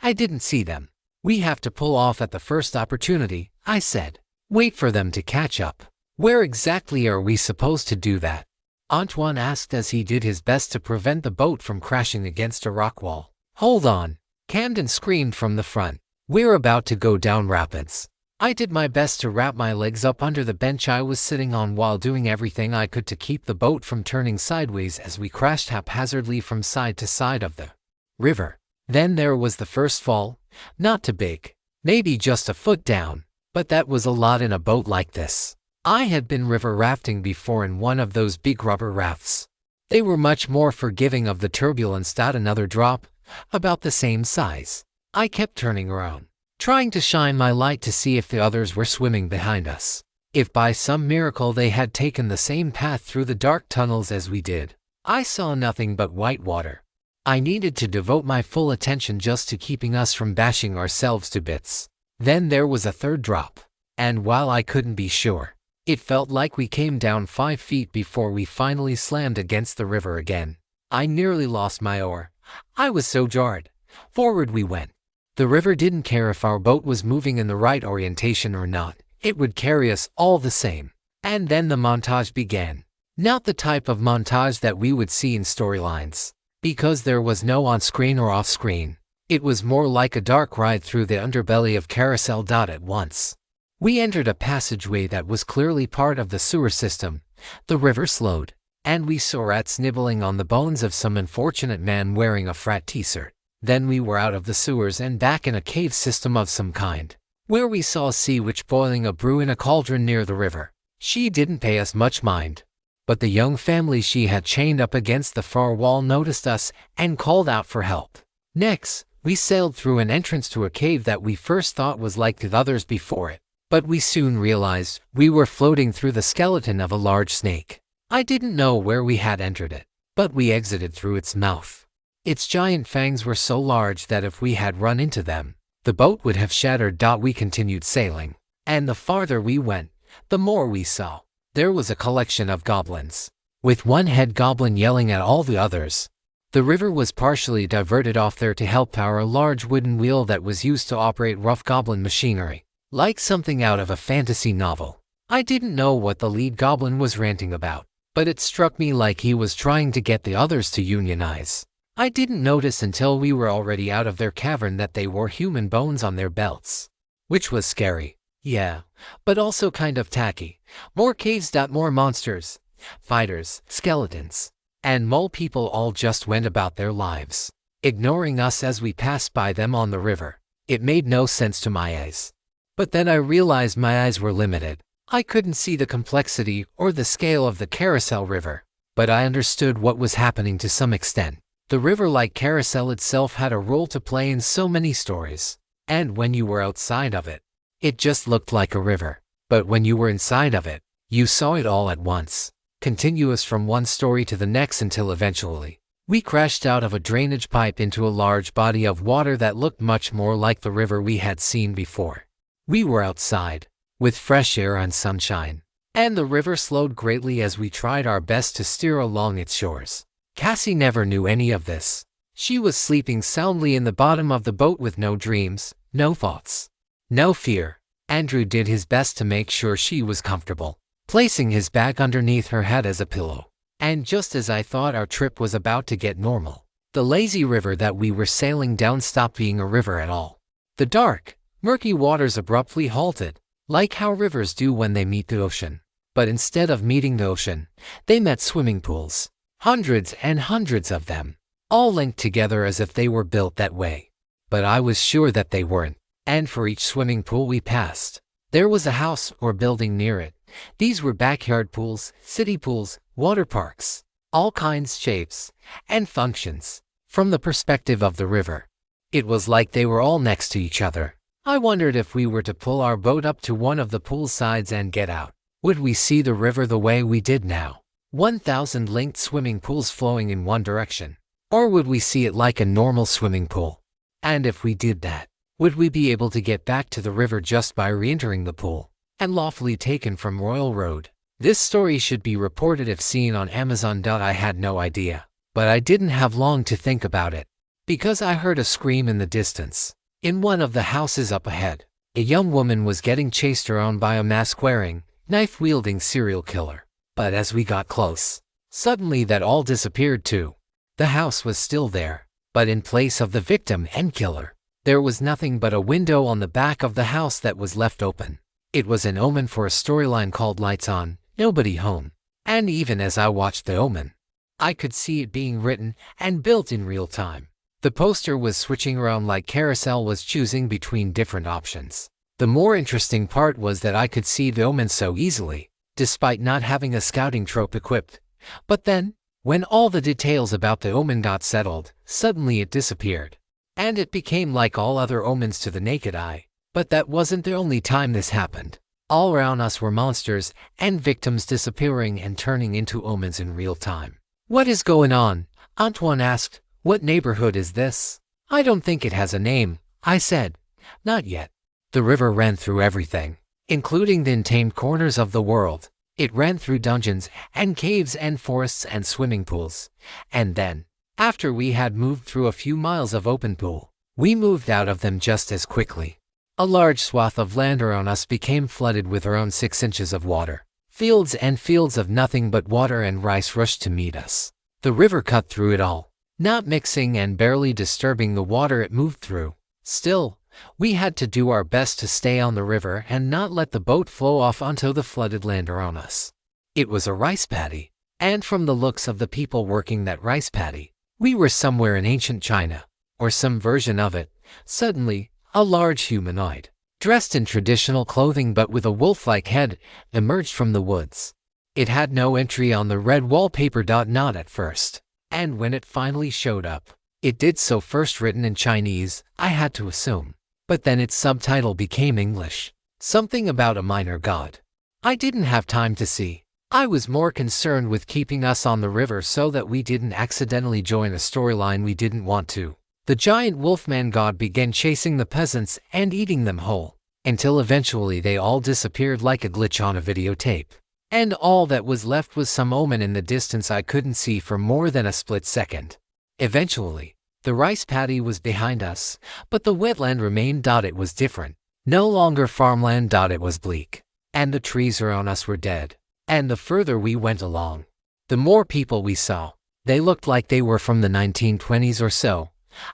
I didn't see them. "We have to pull off at the first opportunity," I said. "Wait for them to catch up." "Where exactly are we supposed to do that?" Antoine asked as he did his best to prevent the boat from crashing against a rock wall. "Hold on," Camden screamed from the front. "We're about to go down rapids." I did my best to wrap my legs up under the bench I was sitting on while doing everything I could to keep the boat from turning sideways as we crashed haphazardly from side to side of the river. Then there was the first fall, not too big, maybe just a foot down, but that was a lot in a boat like this. I had been river rafting before in one of those big rubber rafts. They were much more forgiving of the turbulence. Another drop, about the same size. I kept turning around, trying to shine my light to see if the others were swimming behind us. If by some miracle they had taken the same path through the dark tunnels as we did. I saw nothing but white water. I needed to devote my full attention just to keeping us from bashing ourselves to bits. Then there was a third drop, and while I couldn't be sure, it felt like we came down 5 feet before we finally slammed against the river again. I nearly lost my oar. I was so jarred. Forward we went. The river didn't care if our boat was moving in the right orientation or not. It would carry us all the same. And then the montage began. Not the type of montage that we would see in storylines, because there was no on-screen or off-screen. It was more like a dark ride through the underbelly of Carousel. At once, we entered a passageway that was clearly part of the sewer system. The river slowed, and we saw rats nibbling on the bones of some unfortunate man wearing a frat t-shirt. Then we were out of the sewers and back in a cave system of some kind, where we saw a sea witch boiling a brew in a cauldron near the river. She didn't pay us much mind, but the young family she had chained up against the far wall noticed us and called out for help. Next, we sailed through an entrance to a cave that we first thought was like the others before it, but we soon realized we were floating through the skeleton of a large snake. I didn't know where we had entered it, but we exited through its mouth. Its giant fangs were so large that if we had run into them, the boat would have shattered. We continued sailing, and the farther we went, the more we saw. There was a collection of goblins, with one head goblin yelling at all the others. The river was partially diverted off there to help power a large wooden wheel that was used to operate rough goblin machinery, like something out of a fantasy novel. I didn't know what the lead goblin was ranting about, but it struck me like he was trying to get the others to unionize. I didn't notice until we were already out of their cavern that they wore human bones on their belts, which was scary. Yeah, but also kind of tacky. More caves. More monsters, fighters, skeletons, and mole people all just went about their lives, ignoring us as we passed by them on the river. It made no sense to my eyes. But then I realized my eyes were limited. I couldn't see the complexity or the scale of the Carousel River, but I understood what was happening to some extent. The river, like Carousel itself, had a role to play in so many stories. And when you were outside of it, it just looked like a river. But when you were inside of it, you saw it all at once, continuous from one story to the next, until eventually we crashed out of a drainage pipe into a large body of water that looked much more like the river we had seen before. We were outside, with fresh air and sunshine, and the river slowed greatly as we tried our best to steer along its shores. Cassie never knew any of this. She was sleeping soundly in the bottom of the boat with no dreams, no thoughts, no fear. Andrew did his best to make sure she was comfortable, placing his bag underneath her head as a pillow. And just as I thought our trip was about to get normal, the lazy river that we were sailing down stopped being a river at all. The dark, murky waters abruptly halted, like how rivers do when they meet the ocean. But instead of meeting the ocean, they met swimming pools. Hundreds and hundreds of them, all linked together as if they were built that way. But I was sure that they weren't. And for each swimming pool we passed, there was a house or building near it. These were backyard pools, city pools, water parks, all kinds, shapes, and functions. From the perspective of the river, it was like they were all next to each other. I wondered if we were to pull our boat up to one of the pool sides and get out, would we see the river the way we did now? 1,000 linked swimming pools flowing in one direction. Or would we see it like a normal swimming pool? And if we did that, would we be able to get back to the river just by re-entering the pool, and lawfully taken from Royal Road? This story should be reported if seen on Amazon. I had no idea, but I didn't have long to think about it, because I heard a scream in the distance. In one of the houses up ahead, a young woman was getting chased around by a mask-wearing, knife-wielding serial killer. But as we got close, suddenly that all disappeared too. The house was still there, but in place of the victim and killer, there was nothing but a window on the back of the house that was left open. It was an omen for a storyline called Lights On, Nobody Home. And even as I watched the omen, I could see it being written and built in real time. The poster was switching around like Carousel was choosing between different options. The more interesting part was that I could see the omen so easily, despite not having a scouting trope equipped. But then, when all the details about the omen got settled, suddenly it disappeared. And it became like all other omens to the naked eye. But that wasn't the only time this happened. All around us were monsters and victims disappearing and turning into omens in real time. "What is going on?" Antoine asked. "What neighborhood is this?" "I don't think it has a name," I said. "Not yet." The river ran through everything, including the untamed corners of the world. It ran through dungeons and caves and forests and swimming pools. And then, after we had moved through a few miles of open pool, we moved out of them just as quickly. A large swath of land around us became flooded with around 6 inches of water. Fields and fields of nothing but water and rice rushed to meet us. The river cut through it all, not mixing and barely disturbing the water it moved through. Still, we had to do our best to stay on the river and not let the boat flow off onto the flooded land around us. It was a rice paddy, and from the looks of the people working that rice paddy, we were somewhere in ancient China, or some version of it. Suddenly, a large humanoid, dressed in traditional clothing but with a wolf-like head, emerged from the woods. It had no entry on the red wallpaper. Not at first. And when it finally showed up, it did so first written in Chinese, I had to assume. But then its subtitle became English. Something about a minor god. I didn't have time to see. I was more concerned with keeping us on the river so that we didn't accidentally join a storyline we didn't want to. The giant wolfman god began chasing the peasants and eating them whole, until eventually they all disappeared like a glitch on a videotape. And all that was left was some omen in the distance I couldn't see for more than a split second. Eventually, the rice paddy was behind us, but the wetland remained. It was different. No longer farmland. It was bleak. And the trees around us were dead. And the further we went along, the more people we saw. They looked like they were from the 1920s or so.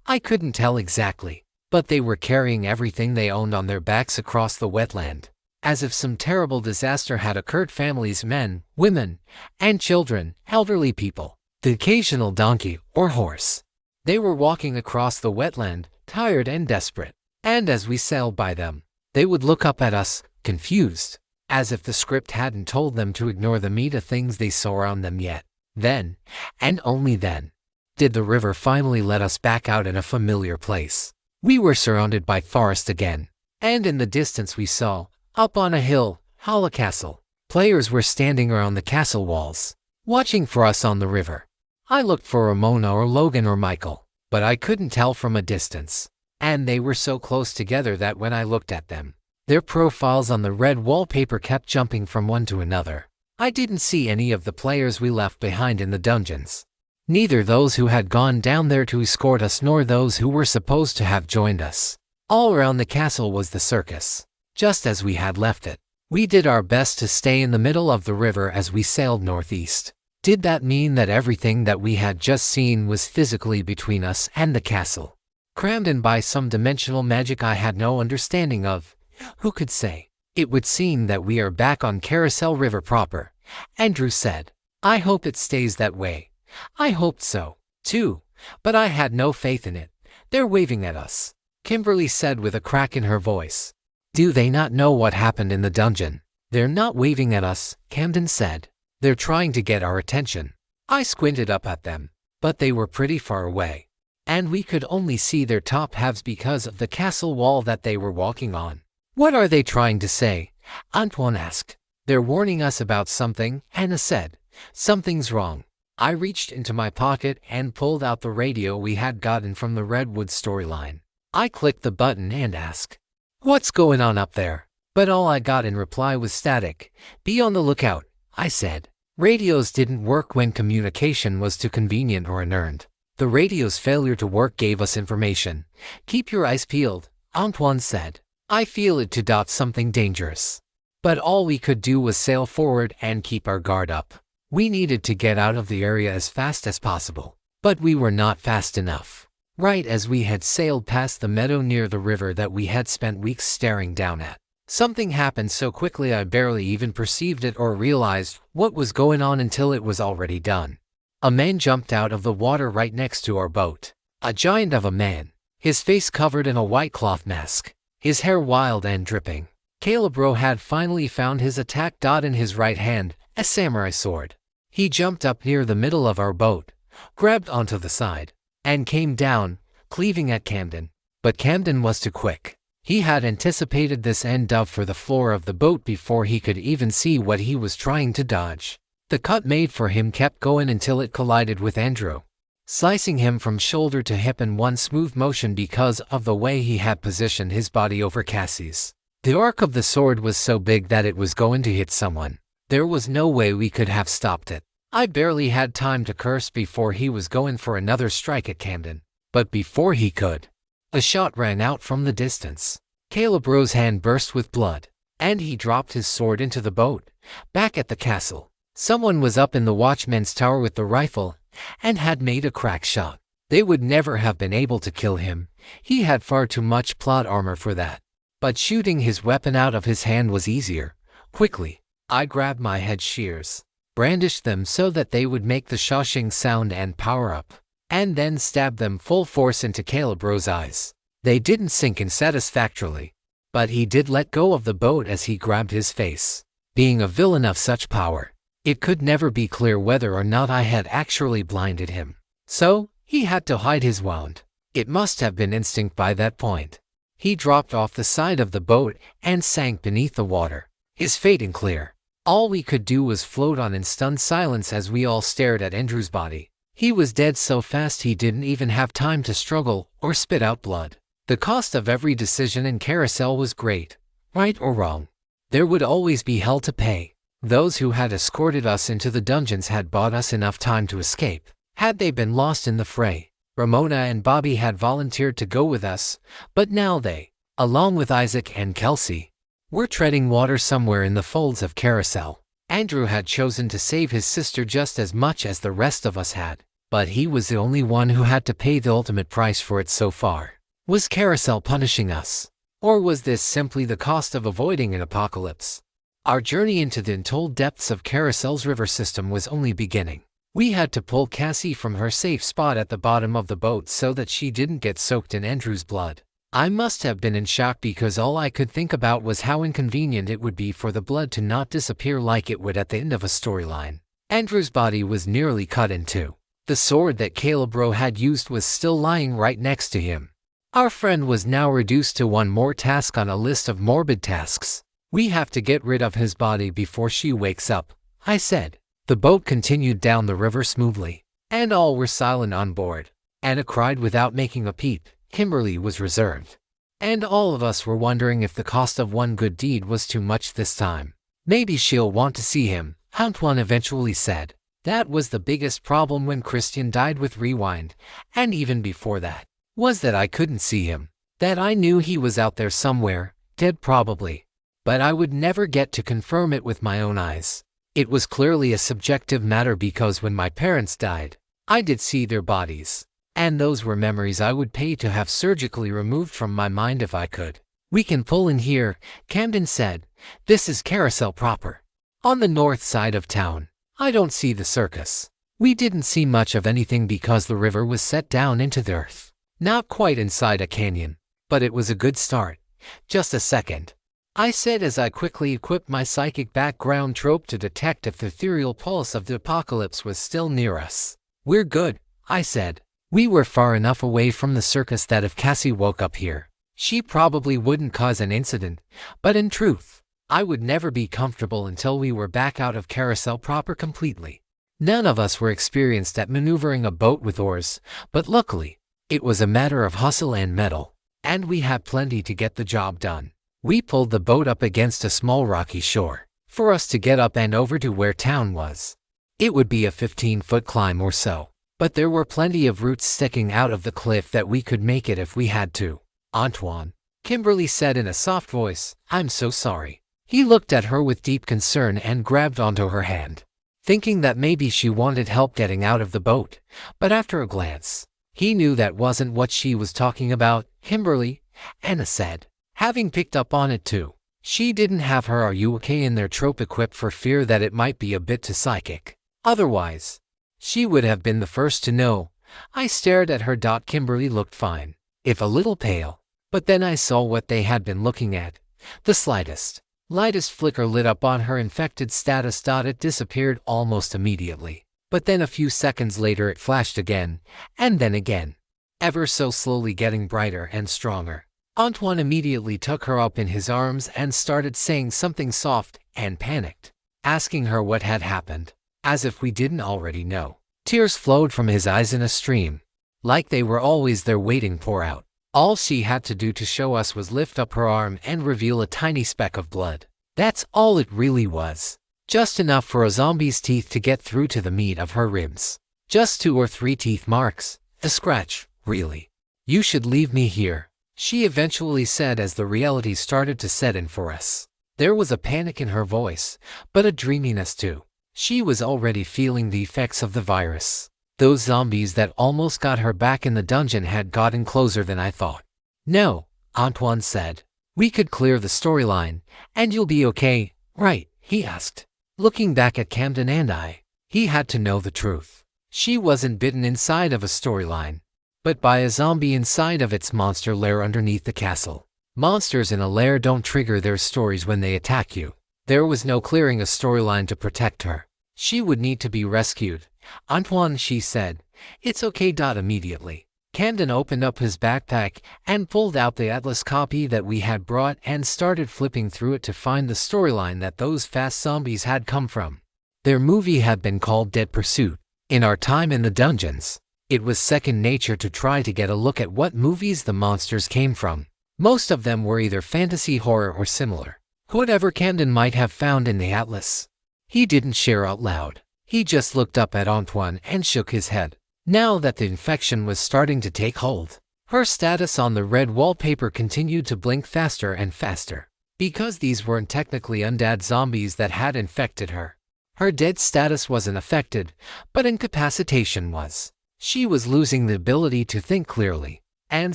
I couldn't tell exactly, but they were carrying everything they owned on their backs across the wetland, as if some terrible disaster had occurred. Families, men, women, and children, elderly people, the occasional donkey or horse. They were walking across the wetland, tired and desperate. And as we sailed by them, they would look up at us, confused, as if the script hadn't told them to ignore the meta things they saw around them yet. Then, and only then, did the river finally let us back out in a familiar place. We were surrounded by forest again, and in the distance we saw, up on a hill, a castle. Players were standing around the castle walls, watching for us on the river. I looked for Ramona or Logan or Michael, but I couldn't tell from a distance. And they were so close together that when I looked at them, their profiles on the red wallpaper kept jumping from one to another. I didn't see any of the players we left behind in the dungeons. Neither those who had gone down there to escort us nor those who were supposed to have joined us. All around the castle was the circus, just as we had left it. We did our best to stay in the middle of the river as we sailed northeast. Did that mean that everything that we had just seen was physically between us and the castle, crammed in by some dimensional magic I had no understanding of? Who could say? It would seem that we are back on Carousel River proper, Andrew said. I hope it stays that way. I hoped so, too, but I had no faith in it. They're waving at us, Kimberly said with a crack in her voice. Do they not know what happened in the dungeon? They're not waving at us, Camden said. They're trying to get our attention. I squinted up at them, but they were pretty far away, and we could only see their top halves because of the castle wall that they were walking on. What are they trying to say? Antoine asked. They're warning us about something, Anna said. Something's wrong. I reached into my pocket and pulled out the radio we had gotten from the Redwood storyline. I clicked the button and asked, "What's going on up there?" But all I got in reply was static. "Be on the lookout," I said. Radios didn't work when communication was too convenient or unearned. The radio's failure to work gave us information. "Keep your eyes peeled," Antoine said. I feel it to dot something dangerous. But all we could do was sail forward and keep our guard up. We needed to get out of the area as fast as possible. But we were not fast enough. Right as we had sailed past the meadow near the river that we had spent weeks staring down at, something happened so quickly I barely even perceived it or realized what was going on until it was already done. A man jumped out of the water right next to our boat. A giant of a man, his face covered in a white cloth mask, his hair wild and dripping. Calebro had finally found his attack dot in his right hand, a samurai sword. He jumped up near the middle of our boat, grabbed onto the side, and came down, cleaving at Camden. But Camden was too quick. He had anticipated this and dove for the floor of the boat before he could even see what he was trying to dodge. The cut made for him kept going until it collided with Andrew, slicing him from shoulder to hip in one smooth motion because of the way he had positioned his body over Cassie's. The arc of the sword was so big that it was going to hit someone. There was no way we could have stopped it. I barely had time to curse before he was going for another strike at Camden. But before he could, a shot rang out from the distance. Calebro's hand burst with blood, and he dropped his sword into the boat, back at the castle. Someone was up in the watchman's tower with the rifle, and had made a crack shot. They would never have been able to kill him. He had far too much plot armor for that. But shooting his weapon out of his hand was easier. Quickly, I grabbed my head shears, brandished them so that they would make the shawshing sound and power up, and then stabbed them full force into Calebro's eyes. They didn't sink in satisfactorily, but he did let go of the boat as he grabbed his face. Being a villain of such power, it could never be clear whether or not I had actually blinded him. So, he had to hide his wound. It must have been instinct by that point. He dropped off the side of the boat and sank beneath the water, his fate unclear. All we could do was float on in stunned silence as we all stared at Andrew's body. He was dead so fast he didn't even have time to struggle or spit out blood. The cost of every decision in Carousel was great. Right or wrong, there would always be hell to pay. Those who had escorted us into the dungeons had bought us enough time to escape. Had they been lost in the fray, Ramona and Bobby had volunteered to go with us, but now they, along with Isaac and Kelsey, were treading water somewhere in the folds of Carousel. Andrew had chosen to save his sister just as much as the rest of us had, but he was the only one who had to pay the ultimate price for it so far. Was Carousel punishing us? Or was this simply the cost of avoiding an apocalypse? Our journey into the untold depths of Carousel's river system was only beginning. We had to pull Cassie from her safe spot at the bottom of the boat so that she didn't get soaked in Andrew's blood. I must have been in shock because all I could think about was how inconvenient it would be for the blood to not disappear like it would at the end of a storyline. Andrew's body was nearly cut in two. The sword that Calebro had used was still lying right next to him. Our friend was now reduced to one more task on a list of morbid tasks. We have to get rid of his body before she wakes up, I said. The boat continued down the river smoothly, and all were silent on board. Anna cried without making a peep. Kimberly was reserved. And all of us were wondering if the cost of one good deed was too much this time. Maybe she'll want to see him, Antoine eventually said. That was the biggest problem when Christian died with Rewind, and even before that, was that I couldn't see him. That I knew he was out there somewhere, dead probably. But I would never get to confirm it with my own eyes. It was clearly a subjective matter because when my parents died, I did see their bodies. And those were memories I would pay to have surgically removed from my mind if I could. We can pull in here, Camden said. This is Carousel proper. On the north side of town. I don't see the circus. We didn't see much of anything because the river was set down into the earth. Not quite inside a canyon, but it was a good start. Just a second, I said as I quickly equipped my psychic background trope to detect if the ethereal pulse of the apocalypse was still near us. We're good, I said. We were far enough away from the circus that if Cassie woke up here, she probably wouldn't cause an incident, but in truth, I would never be comfortable until we were back out of Carousel proper completely. None of us were experienced at maneuvering a boat with oars, but luckily, it was a matter of hustle and mettle, and we had plenty to get the job done. We pulled the boat up against a small rocky shore, for us to get up and over to where town was. It would be a 15-foot climb or so, but there were plenty of roots sticking out of the cliff that we could make it if we had to. Antoine, Kimberly said in a soft voice, I'm so sorry. He looked at her with deep concern and grabbed onto her hand, thinking that maybe she wanted help getting out of the boat, but after a glance, he knew that wasn't what she was talking about. Kimberly, Anna said, having picked up on it too. She didn't have her "Are you okay?" in their trope equipped for fear that it might be a bit too psychic. Otherwise, she would have been the first to know. I stared at her. Kimberly looked fine, if a little pale, but then I saw what they had been looking at. The lightest flicker lit up on her infected status. It disappeared almost immediately, but then a few seconds later it flashed again, and then again, ever so slowly getting brighter and stronger. Antoine immediately took her up in his arms and started saying something soft and panicked, asking her what had happened, as if we didn't already know. Tears flowed from his eyes in a stream, like they were always there waiting to pour out. All she had to do to show us was lift up her arm and reveal a tiny speck of blood. That's all it really was. Just enough for a zombie's teeth to get through to the meat of her ribs. Just 2 or 3 teeth marks. A scratch, really. You should leave me here, she eventually said as the reality started to set in for us. There was a panic in her voice, but a dreaminess too. She was already feeling the effects of the virus. Those zombies that almost got her back in the dungeon had gotten closer than I thought. No, Antoine said. We could clear the storyline, and you'll be okay, right? He asked, looking back at Camden and I. He had to know the truth. She wasn't bitten inside of a storyline, but by a zombie inside of its monster lair underneath the castle. Monsters in a lair don't trigger their stories when they attack you. There was no clearing a storyline to protect her. She would need to be rescued. Antoine, she said. It's okay. Immediately, Camden opened up his backpack and pulled out the atlas copy that we had brought and started flipping through it to find the storyline that those fast zombies had come from. Their movie had been called Dead Pursuit. In our time in the dungeons, it was second nature to try to get a look at what movies the monsters came from. Most of them were either fantasy, horror, or similar. Whatever Camden might have found in the atlas, he didn't share out loud. He just looked up at Antoine and shook his head. Now that the infection was starting to take hold, her status on the red wallpaper continued to blink faster and faster. Because these weren't technically undead zombies that had infected her, her dead status wasn't affected, but incapacitation was. She was losing the ability to think clearly, and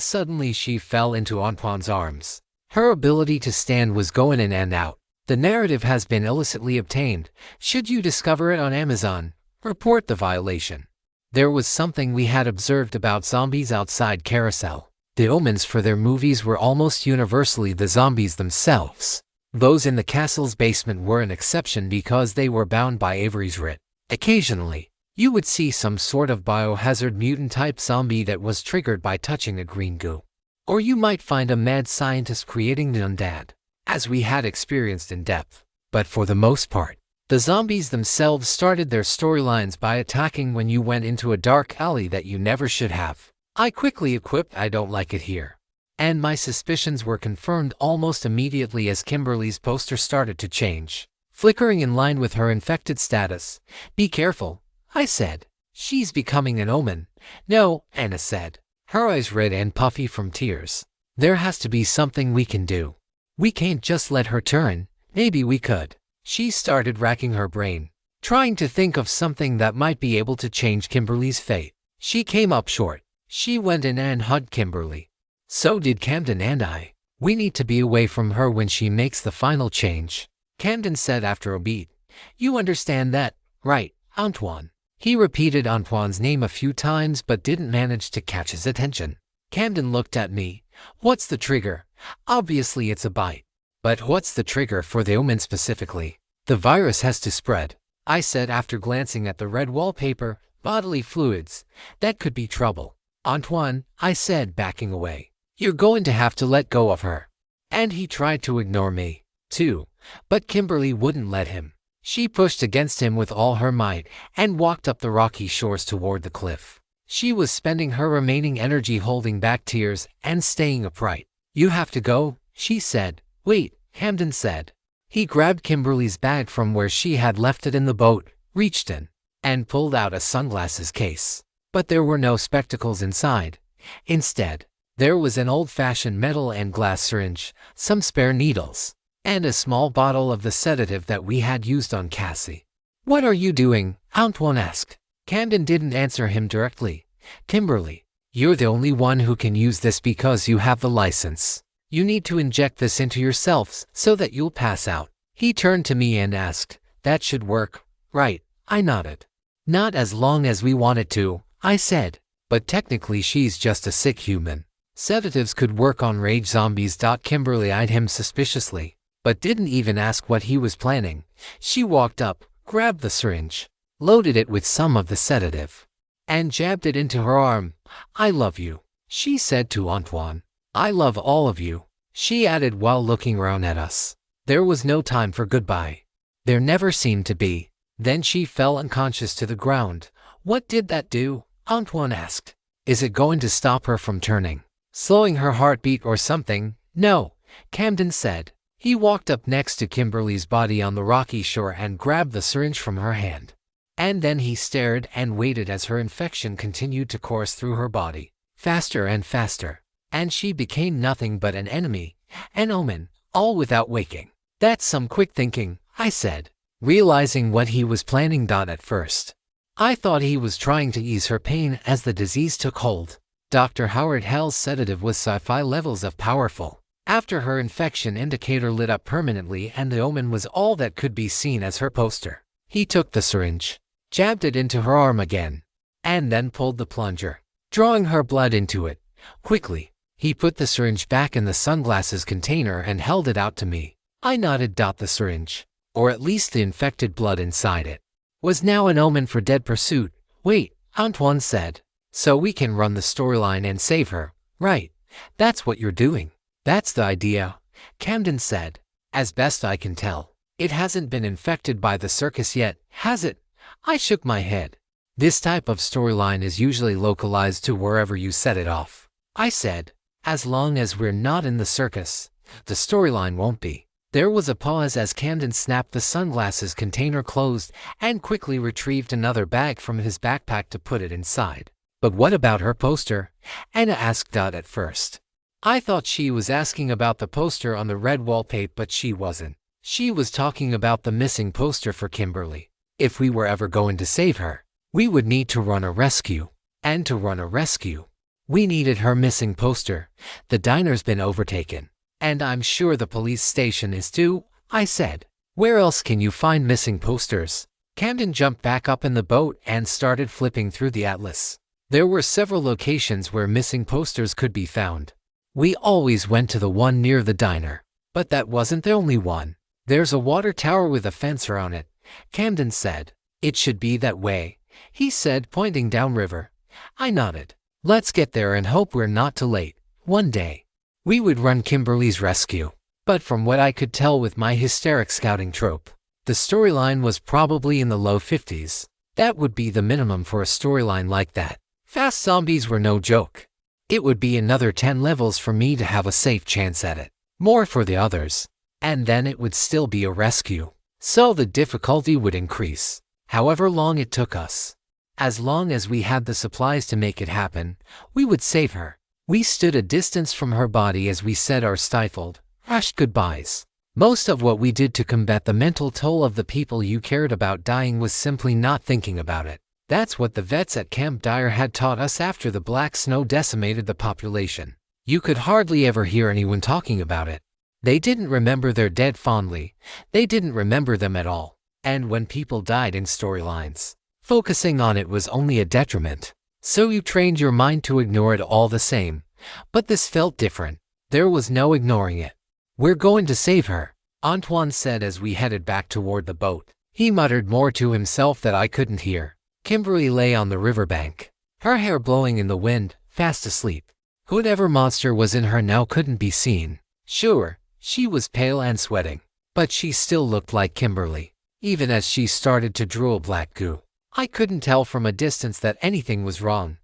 suddenly she fell into Antoine's arms. Her ability to stand was going in and out. The narrative has been illicitly obtained. Should you discover it on Amazon, report the violation. There was something we had observed about zombies outside Carousel. The omens for their movies were almost universally the zombies themselves. Those in the castle's basement were an exception because they were bound by Avery's writ. Occasionally, you would see some sort of biohazard mutant-type zombie that was triggered by touching a green goo. Or you might find a mad scientist creating the undead, as we had experienced in depth. But for the most part, the zombies themselves started their storylines by attacking when you went into a dark alley that you never should have. I quickly equipped "I don't like it here," and my suspicions were confirmed almost immediately as Kimberly's poster started to change, flickering in line with her infected status. "Be careful," I said. "She's becoming an omen." "No," Anna said, her eyes red and puffy from tears. "There has to be something we can do. We can't just let her turn." "Maybe we could." She started racking her brain, trying to think of something that might be able to change Kimberly's fate. She came up short. She went in and hugged Kimberly. So did Camden and I. "We need to be away from her when she makes the final change," Camden said after a beat. "You understand that, right, Antoine?" He repeated Antoine's name a few times but didn't manage to catch his attention. Camden looked at me. "What's the trigger?" "Obviously it's a bite. But what's the trigger for the omen specifically?" "The virus has to spread," I said after glancing at the red wallpaper. "Bodily fluids. That could be trouble." "Antoine," I said, backing away, "you're going to have to let go of her." And he tried to ignore me, too, but Kimberly wouldn't let him. She pushed against him with all her might and walked up the rocky shores toward the cliff. She was spending her remaining energy holding back tears and staying upright. "You have to go," she said. "Wait," Camden said. He grabbed Kimberly's bag from where she had left it in the boat, reached in, and pulled out a sunglasses case. But there were no spectacles inside. Instead, there was an old-fashioned metal and glass syringe, some spare needles, and a small bottle of the sedative that we had used on Cassie. "What are you doing?" Antoine asked. Camden didn't answer him directly. "Kimberly, you're the only one who can use this because you have the license. You need to inject this into yourselves so that you'll pass out." He turned to me and asked, "That should work, right?" I nodded. "Not as long as we want it to," I said. "But technically she's just a sick human. Sedatives could work on rage zombies." Kimberly eyed him suspiciously, but didn't even ask what he was planning. She walked up, grabbed the syringe, loaded it with some of the sedative, and jabbed it into her arm. "I love you," she said to Antoine. "I love all of you," she added while looking around at us. There was no time for goodbye. There never seemed to be. Then she fell unconscious to the ground. "What did that do?" Antoine asked. "Is it going to stop her from turning? Slowing her heartbeat or something?" "No," Camden said. He walked up next to Kimberly's body on the rocky shore and grabbed the syringe from her hand. And then he stared and waited as her infection continued to course through her body, faster and faster. And she became nothing but an enemy, an omen, all without waking. "That's some quick thinking," I said, realizing what he was planning. At first, I thought he was trying to ease her pain as the disease took hold. Dr. Howard Hell's sedative was sci-fi levels of powerful. After her infection indicator lit up permanently and the omen was all that could be seen as her poster, he took the syringe, jabbed it into her arm again, and then pulled the plunger, drawing her blood into it. Quickly, he put the syringe back in the sunglasses container and held it out to me. I nodded. The syringe, or at least the infected blood inside it, was now an omen for dead pursuit. "Wait," Antoine said. "So we can run the storyline and save her, right? That's what you're doing?" "That's the idea," Camden said. "As best I can tell, it hasn't been infected by the circus yet, has it?" I shook my head. "This type of storyline is usually localized to wherever you set it off," I said. "As long as we're not in the circus, the storyline won't be." There was a pause as Camden snapped the sunglasses container closed and quickly retrieved another bag from his backpack to put it inside. "But what about her poster?" Anna asked. At first, I thought she was asking about the poster on the red wallpaper, but she wasn't. She was talking about the missing poster for Kimberly. If we were ever going to save her, we would need to run a rescue. And to run a rescue, we needed her missing poster. "The diner's been overtaken, and I'm sure the police station is too," I said. "Where else can you find missing posters?" Camden jumped back up in the boat and started flipping through the atlas. There were several locations where missing posters could be found. We always went to the one near the diner. But that wasn't the only one. There's a water tower with a fence around it, Camden said. It should be that way, he said, pointing downriver. I nodded. Let's get there and hope we're not too late. One day, we would run Kimberly's rescue. But from what I could tell with my hysteric scouting trope, the storyline was probably in the low 50s. That would be the minimum for a storyline like that. Fast zombies were no joke. It would be another 10 levels for me to have a safe chance at it. More for the others. And then it would still be a rescue. So the difficulty would increase. However long it took us. As long as we had the supplies to make it happen, we would save her. We stood a distance from her body as we said our stifled, rushed goodbyes. Most of what we did to combat the mental toll of the people you cared about dying was simply not thinking about it. That's what the vets at Camp Dyer had taught us after the black snow decimated the population. You could hardly ever hear anyone talking about it. They didn't remember their dead fondly. They didn't remember them at all. And when people died in storylines, focusing on it was only a detriment. So you trained your mind to ignore it all the same. But this felt different. There was no ignoring it. We're going to save her, Antoine said as we headed back toward the boat. He muttered more to himself that I couldn't hear. Kimberly lay on the riverbank, her hair blowing in the wind, fast asleep. Whatever monster was in her now couldn't be seen. Sure, she was pale and sweating, but she still looked like Kimberly, even as she started to drool black goo. I couldn't tell from a distance that anything was wrong.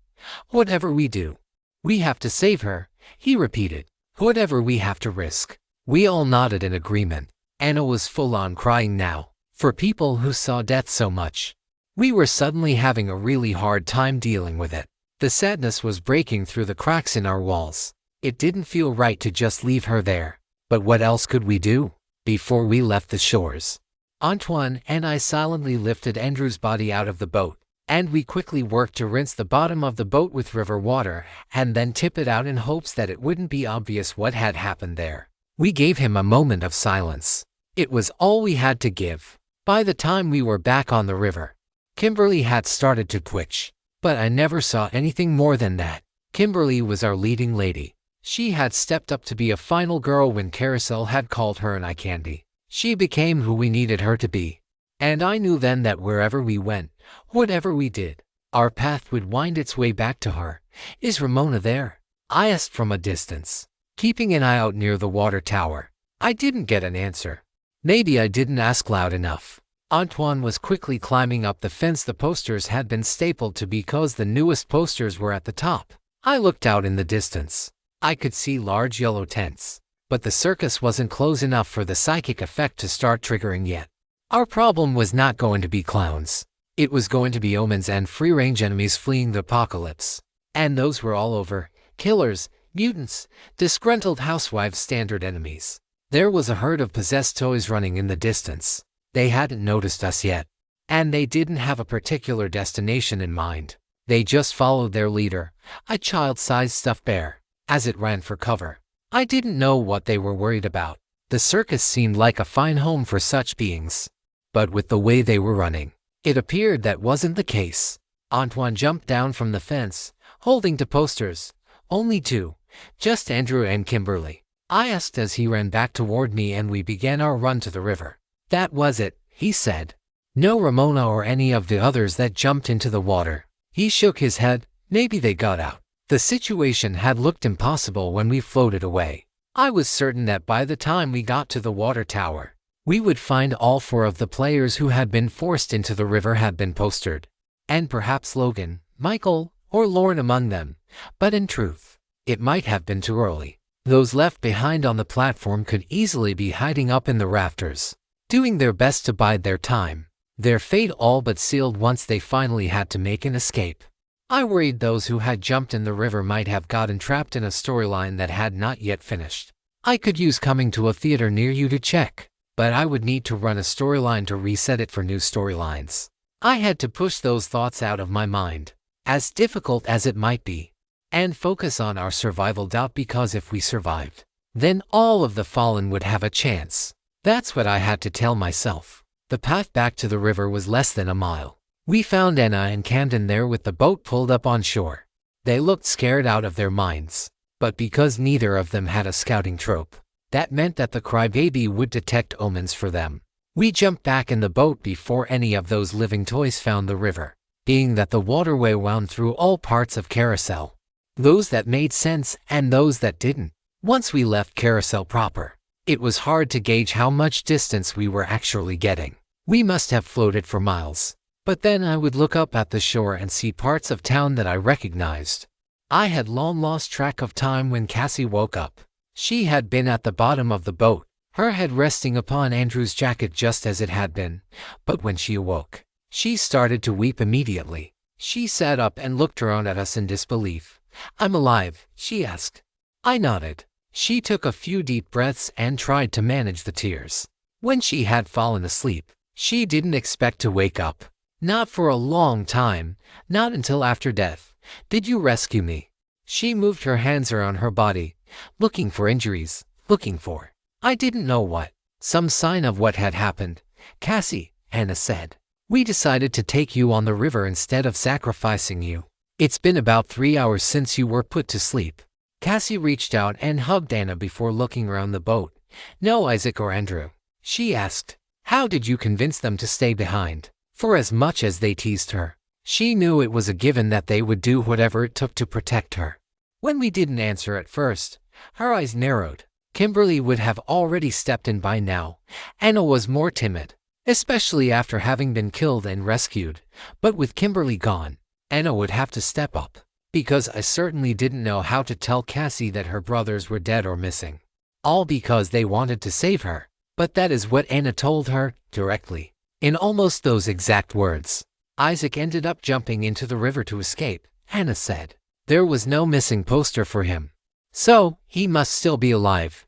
Whatever we do, we have to save her, he repeated. Whatever we have to risk. We all nodded in agreement. Anna was full on crying now. For people who saw death so much, we were suddenly having a really hard time dealing with it. The sadness was breaking through the cracks in our walls. It didn't feel right to just leave her there. But what else could we do? Before we left the shores, Antoine and I silently lifted Andrew's body out of the boat, and we quickly worked to rinse the bottom of the boat with river water and then tip it out in hopes that it wouldn't be obvious what had happened there. We gave him a moment of silence. It was all we had to give. By the time we were back on the river, Kimberly had started to twitch, but I never saw anything more than that. Kimberly was our leading lady. She had stepped up to be a final girl when Carousel had called her an eye candy. She became who we needed her to be. And I knew then that wherever we went, whatever we did, our path would wind its way back to her. Is Ramona there? I asked from a distance, keeping an eye out near the water tower. I didn't get an answer. Maybe I didn't ask loud enough. Antoine was quickly climbing up the fence the posters had been stapled to because the newest posters were at the top. I looked out in the distance. I could see large yellow tents, but the circus wasn't close enough for the psychic effect to start triggering yet. Our problem was not going to be clowns. It was going to be omens and free-range enemies fleeing the apocalypse. And those were all over. Killers, mutants, disgruntled housewives, standard enemies. There was a herd of possessed toys running in the distance. They hadn't noticed us yet. And they didn't have a particular destination in mind. They just followed their leader, a child-sized stuffed bear, as it ran for cover. I didn't know what they were worried about. The circus seemed like a fine home for such beings. But with the way they were running, it appeared that wasn't the case. Antoine jumped down from the fence, holding to posters. Only two, just Andrew and Kimberly. I asked as he ran back toward me and we began our run to the river. That was it, he said. No Ramona or any of the others that jumped into the water. He shook his head. Maybe they got out. The situation had looked impossible when we floated away. I was certain that by the time we got to the water tower, we would find all four of the players who had been forced into the river had been postered. And perhaps Logan, Michael, or Lauren among them. But in truth, it might have been too early. Those left behind on the platform could easily be hiding up in the rafters, doing their best to bide their time. Their fate all but sealed once they finally had to make an escape. I worried those who had jumped in the river might have gotten trapped in a storyline that had not yet finished. I could use coming to a theater near you to check, but I would need to run a storyline to reset it for new storylines. I had to push those thoughts out of my mind, as difficult as it might be, and focus on our survival doubt because if we survived, then all of the fallen would have a chance. That's what I had to tell myself. The path back to the river was less than a mile. We found Anna and Camden there with the boat pulled up on shore. They looked scared out of their minds. But because neither of them had a scouting trope, that meant that the crybaby would detect omens for them. We jumped back in the boat before any of those living toys found the river, being that the waterway wound through all parts of Carousel. Those that made sense and those that didn't. Once we left Carousel proper, it was hard to gauge how much distance we were actually getting. We must have floated for miles. But then I would look up at the shore and see parts of town that I recognized. I had long lost track of time when Cassie woke up. She had been at the bottom of the boat, her head resting upon Andrew's jacket just as it had been. But when she awoke, she started to weep immediately. She sat up and looked around at us in disbelief. "I'm alive?" she asked. I nodded. She took a few deep breaths and tried to manage the tears. When she had fallen asleep, she didn't expect to wake up. Not for a long time, not until after death. "Did you rescue me?" She moved her hands around her body, looking for injuries, looking for, I didn't know what, some sign of what had happened. "Cassie," Anna said, "we decided to take you on the river instead of sacrificing you. It's been about 3 hours since you were put to sleep." Cassie reached out and hugged Anna before looking around the boat. "No Isaac or Andrew?" she asked. "How did you convince them to stay behind?" For as much as they teased her, she knew it was a given that they would do whatever it took to protect her. When we didn't answer at first, her eyes narrowed. Kimberly would have already stepped in by now. Anna was more timid, especially after having been killed and rescued. But with Kimberly gone, Anna would have to step up. Because I certainly didn't know how to tell Cassie that her brothers were dead or missing. All because they wanted to save her. But that is what Anna told her, directly. In almost those exact words. "Isaac ended up jumping into the river to escape," Anna said. "There was no missing poster for him. So, he must still be alive."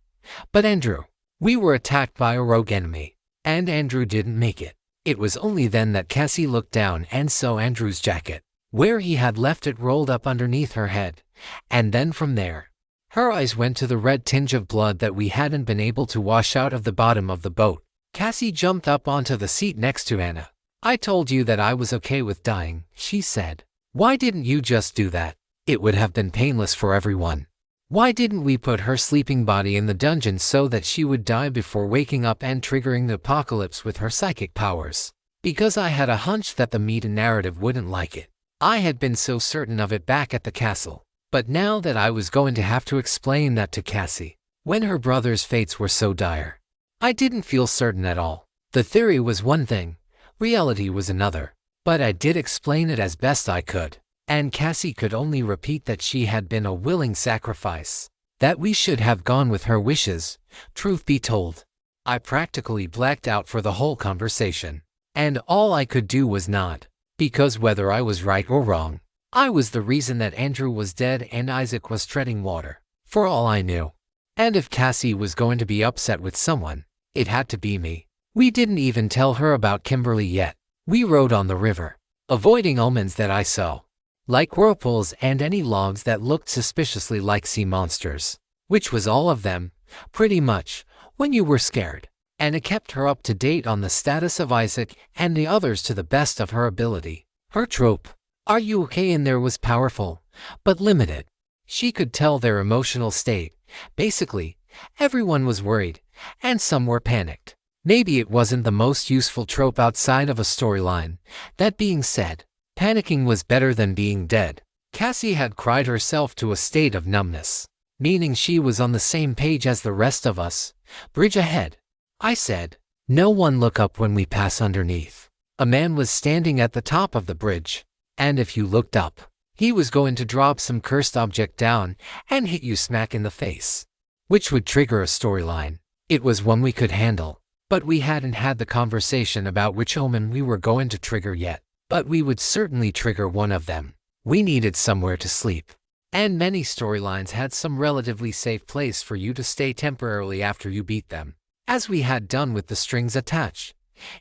"But Andrew, we were attacked by a rogue enemy, and Andrew didn't make it." It was only then that Cassie looked down and saw Andrew's jacket, where he had left it rolled up underneath her head. And then from there, her eyes went to the red tinge of blood that we hadn't been able to wash out of the bottom of the boat. Cassie jumped up onto the seat next to Anna. "I told you that I was okay with dying," she said. "Why didn't you just do that? It would have been painless for everyone. Why didn't we put her sleeping body in the dungeon so that she would die before waking up and triggering the apocalypse with her psychic powers? Because I had a hunch that the meta narrative wouldn't like it. I had been so certain of it back at the castle. But now that I was going to have to explain that to Cassie, when her brother's fates were so dire, I didn't feel certain at all. The theory was one thing, reality was another. But I did explain it as best I could. And Cassie could only repeat that she had been a willing sacrifice. That we should have gone with her wishes. Truth be told, I practically blacked out for the whole conversation. And all I could do was nod. Because whether I was right or wrong, I was the reason that Andrew was dead and Isaac was treading water. For all I knew. And if Cassie was going to be upset with someone, it had to be me. We didn't even tell her about Kimberly yet. We rode on the river, avoiding omens that I saw, like whirlpools and any logs that looked suspiciously like sea monsters, which was all of them, pretty much, when you were scared. Anna kept her up to date on the status of Isaac and the others to the best of her ability. Her trope, "Are you okay?" in there was powerful, but limited. She could tell their emotional state. Basically, everyone was worried, and some were panicked. Maybe it wasn't the most useful trope outside of a storyline. That being said, panicking was better than being dead. Cassie had cried herself to a state of numbness, meaning she was on the same page as the rest of us. "Bridge ahead," I said. "No one look up when we pass underneath." A man was standing at the top of the bridge, and if you looked up, he was going to drop some cursed object down and hit you smack in the face, which would trigger a storyline. It was one we could handle, but we hadn't had the conversation about which omen we were going to trigger yet. But we would certainly trigger one of them. We needed somewhere to sleep. And many storylines had some relatively safe place for you to stay temporarily after you beat them, as we had done with the strings attached.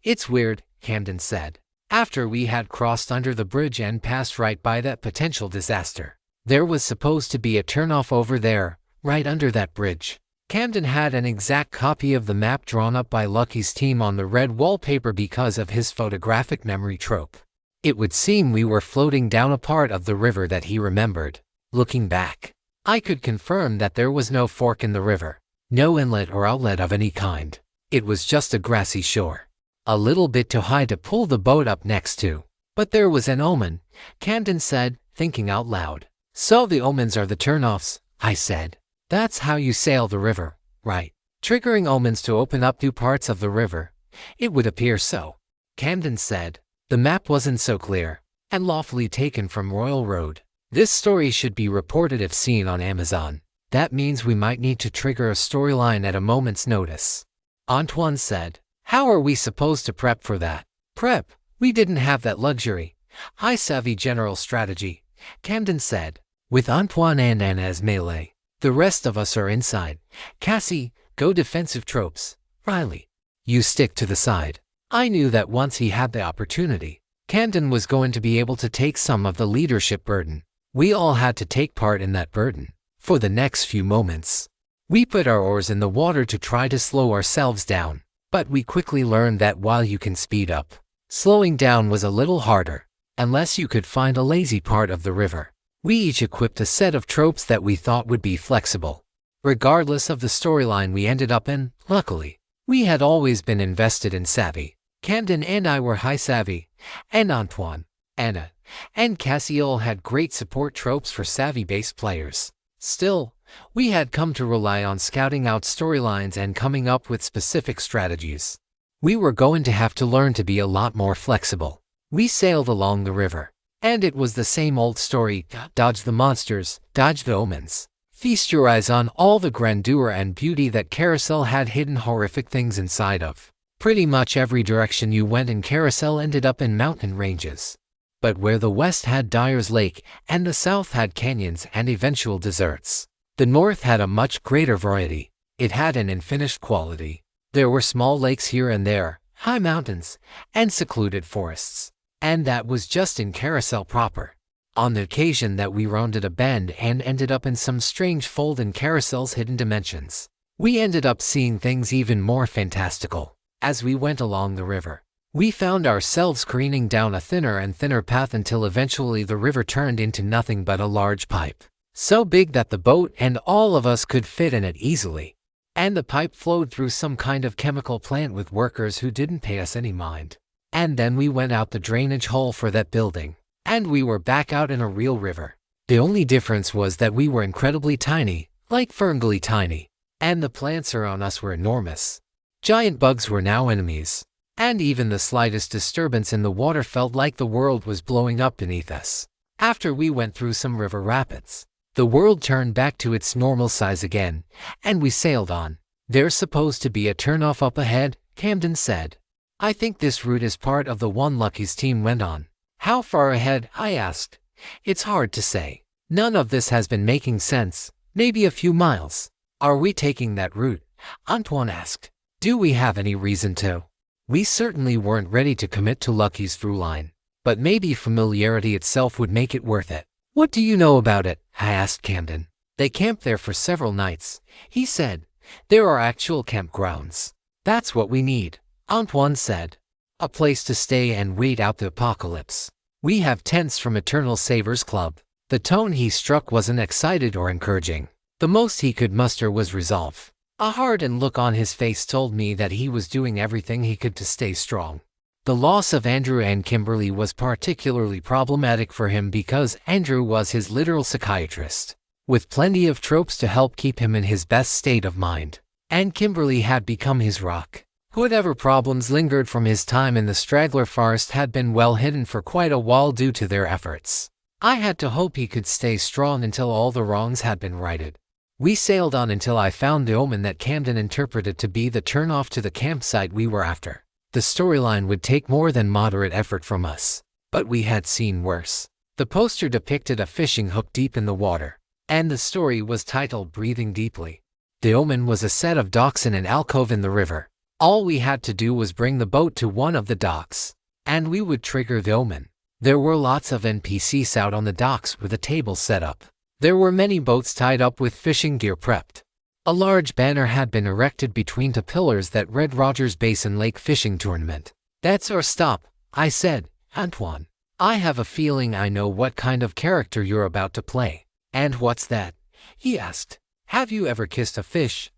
"It's weird," Camden said, after we had crossed under the bridge and passed right by that potential disaster. "There was supposed to be a turnoff over there, right under that bridge. Camden had an exact copy of the map drawn up by Lucky's team on the red wallpaper because of his photographic memory trope. It would seem we were floating down a part of the river that he remembered. Looking back, I could confirm that there was no fork in the river, no inlet or outlet of any kind. It was just a grassy shore, a little bit too high to pull the boat up next to. But there was an omen, Camden said, thinking out loud. So the omens are the turnoffs, I said. That's how you sail the river, right? Triggering omens to open up new parts of the river. It would appear so. Camden said. The map wasn't so clear, and lawfully taken from Royal Road. This story should be reported if seen on Amazon. That means we might need to trigger a storyline at a moment's notice. Antoine said. How are we supposed to prep for that? Prep? We didn't have that luxury. I savvy general strategy, Camden said. With Antoine and Anna as melee. The rest of us are inside. Cassie, go defensive tropes. Riley, you stick to the side. I knew that once he had the opportunity, Camden was going to be able to take some of the leadership burden. We all had to take part in that burden. For the next few moments, we put our oars in the water to try to slow ourselves down. But we quickly learned that while you can speed up, slowing down was a little harder, unless you could find a lazy part of the river. We each equipped a set of tropes that we thought would be flexible. Regardless of the storyline we ended up in, luckily, we had always been invested in savvy. Camden and I were high savvy, and Antoine, Anna, and Cassie all had great support tropes for savvy-based players. Still, we had come to rely on scouting out storylines and coming up with specific strategies. We were going to have to learn to be a lot more flexible. We sailed along the river, and it was the same old story: dodge the monsters, dodge the omens. Feast your eyes on all the grandeur and beauty that Carousel had hidden horrific things inside of. Pretty much every direction you went in Carousel ended up in mountain ranges. But where the west had Dyer's Lake and the south had canyons and eventual deserts, the north had a much greater variety. It had an unfinished quality. There were small lakes here and there, high mountains, and secluded forests. And that was just in Carousel proper. On the occasion that we rounded a bend and ended up in some strange fold in Carousel's hidden dimensions, we ended up seeing things even more fantastical. As we went along the river, we found ourselves careening down a thinner and thinner path until eventually the river turned into nothing but a large pipe, so big that the boat and all of us could fit in it easily. And the pipe flowed through some kind of chemical plant with workers who didn't pay us any mind. And then we went out the drainage hole for that building, and we were back out in a real river. The only difference was that we were incredibly tiny, like ferngully tiny, and the plants around us were enormous. Giant bugs were now enemies, and even the slightest disturbance in the water felt like the world was blowing up beneath us. After we went through some river rapids, the world turned back to its normal size again, and we sailed on. There's supposed to be a turnoff up ahead, Camden said. I think this route is part of the one Lucky's team went on. How far ahead? I asked. It's hard to say. None of this has been making sense. Maybe a few miles. Are we taking that route? Antoine asked. Do we have any reason to? We certainly weren't ready to commit to Lucky's through line, but maybe familiarity itself would make it worth it. What do you know about it? I asked Camden. They camped there for several nights, he said. There are actual campgrounds. That's what we need, Antoine said. A place to stay and wait out the apocalypse. We have tents from Eternal Savers Club. The tone he struck wasn't excited or encouraging. The most he could muster was resolve. A hardened look on his face told me that he was doing everything he could to stay strong. The loss of Andrew and Kimberly was particularly problematic for him because Andrew was his literal psychiatrist, with plenty of tropes to help keep him in his best state of mind. And Kimberly had become his rock. Whatever problems lingered from his time in the Straggler Forest had been well hidden for quite a while due to their efforts. I had to hope he could stay strong until all the wrongs had been righted. We sailed on until I found the omen that Camden interpreted to be the turnoff to the campsite we were after. The storyline would take more than moderate effort from us, but we had seen worse. The poster depicted a fishing hook deep in the water, and the story was titled Breathing Deeply. The omen was a set of docks in an alcove in the river. All we had to do was bring the boat to one of the docks, and we would trigger the omen. There were lots of NPCs out on the docks with a table set up. There were many boats tied up with fishing gear prepped. A large banner had been erected between two pillars that read Rogers Basin Lake Fishing Tournament. "That's our stop," I said. "Antoine, I have a feeling I know what kind of character you're about to play." "And what's that?" he asked. "Have you ever kissed a fish?"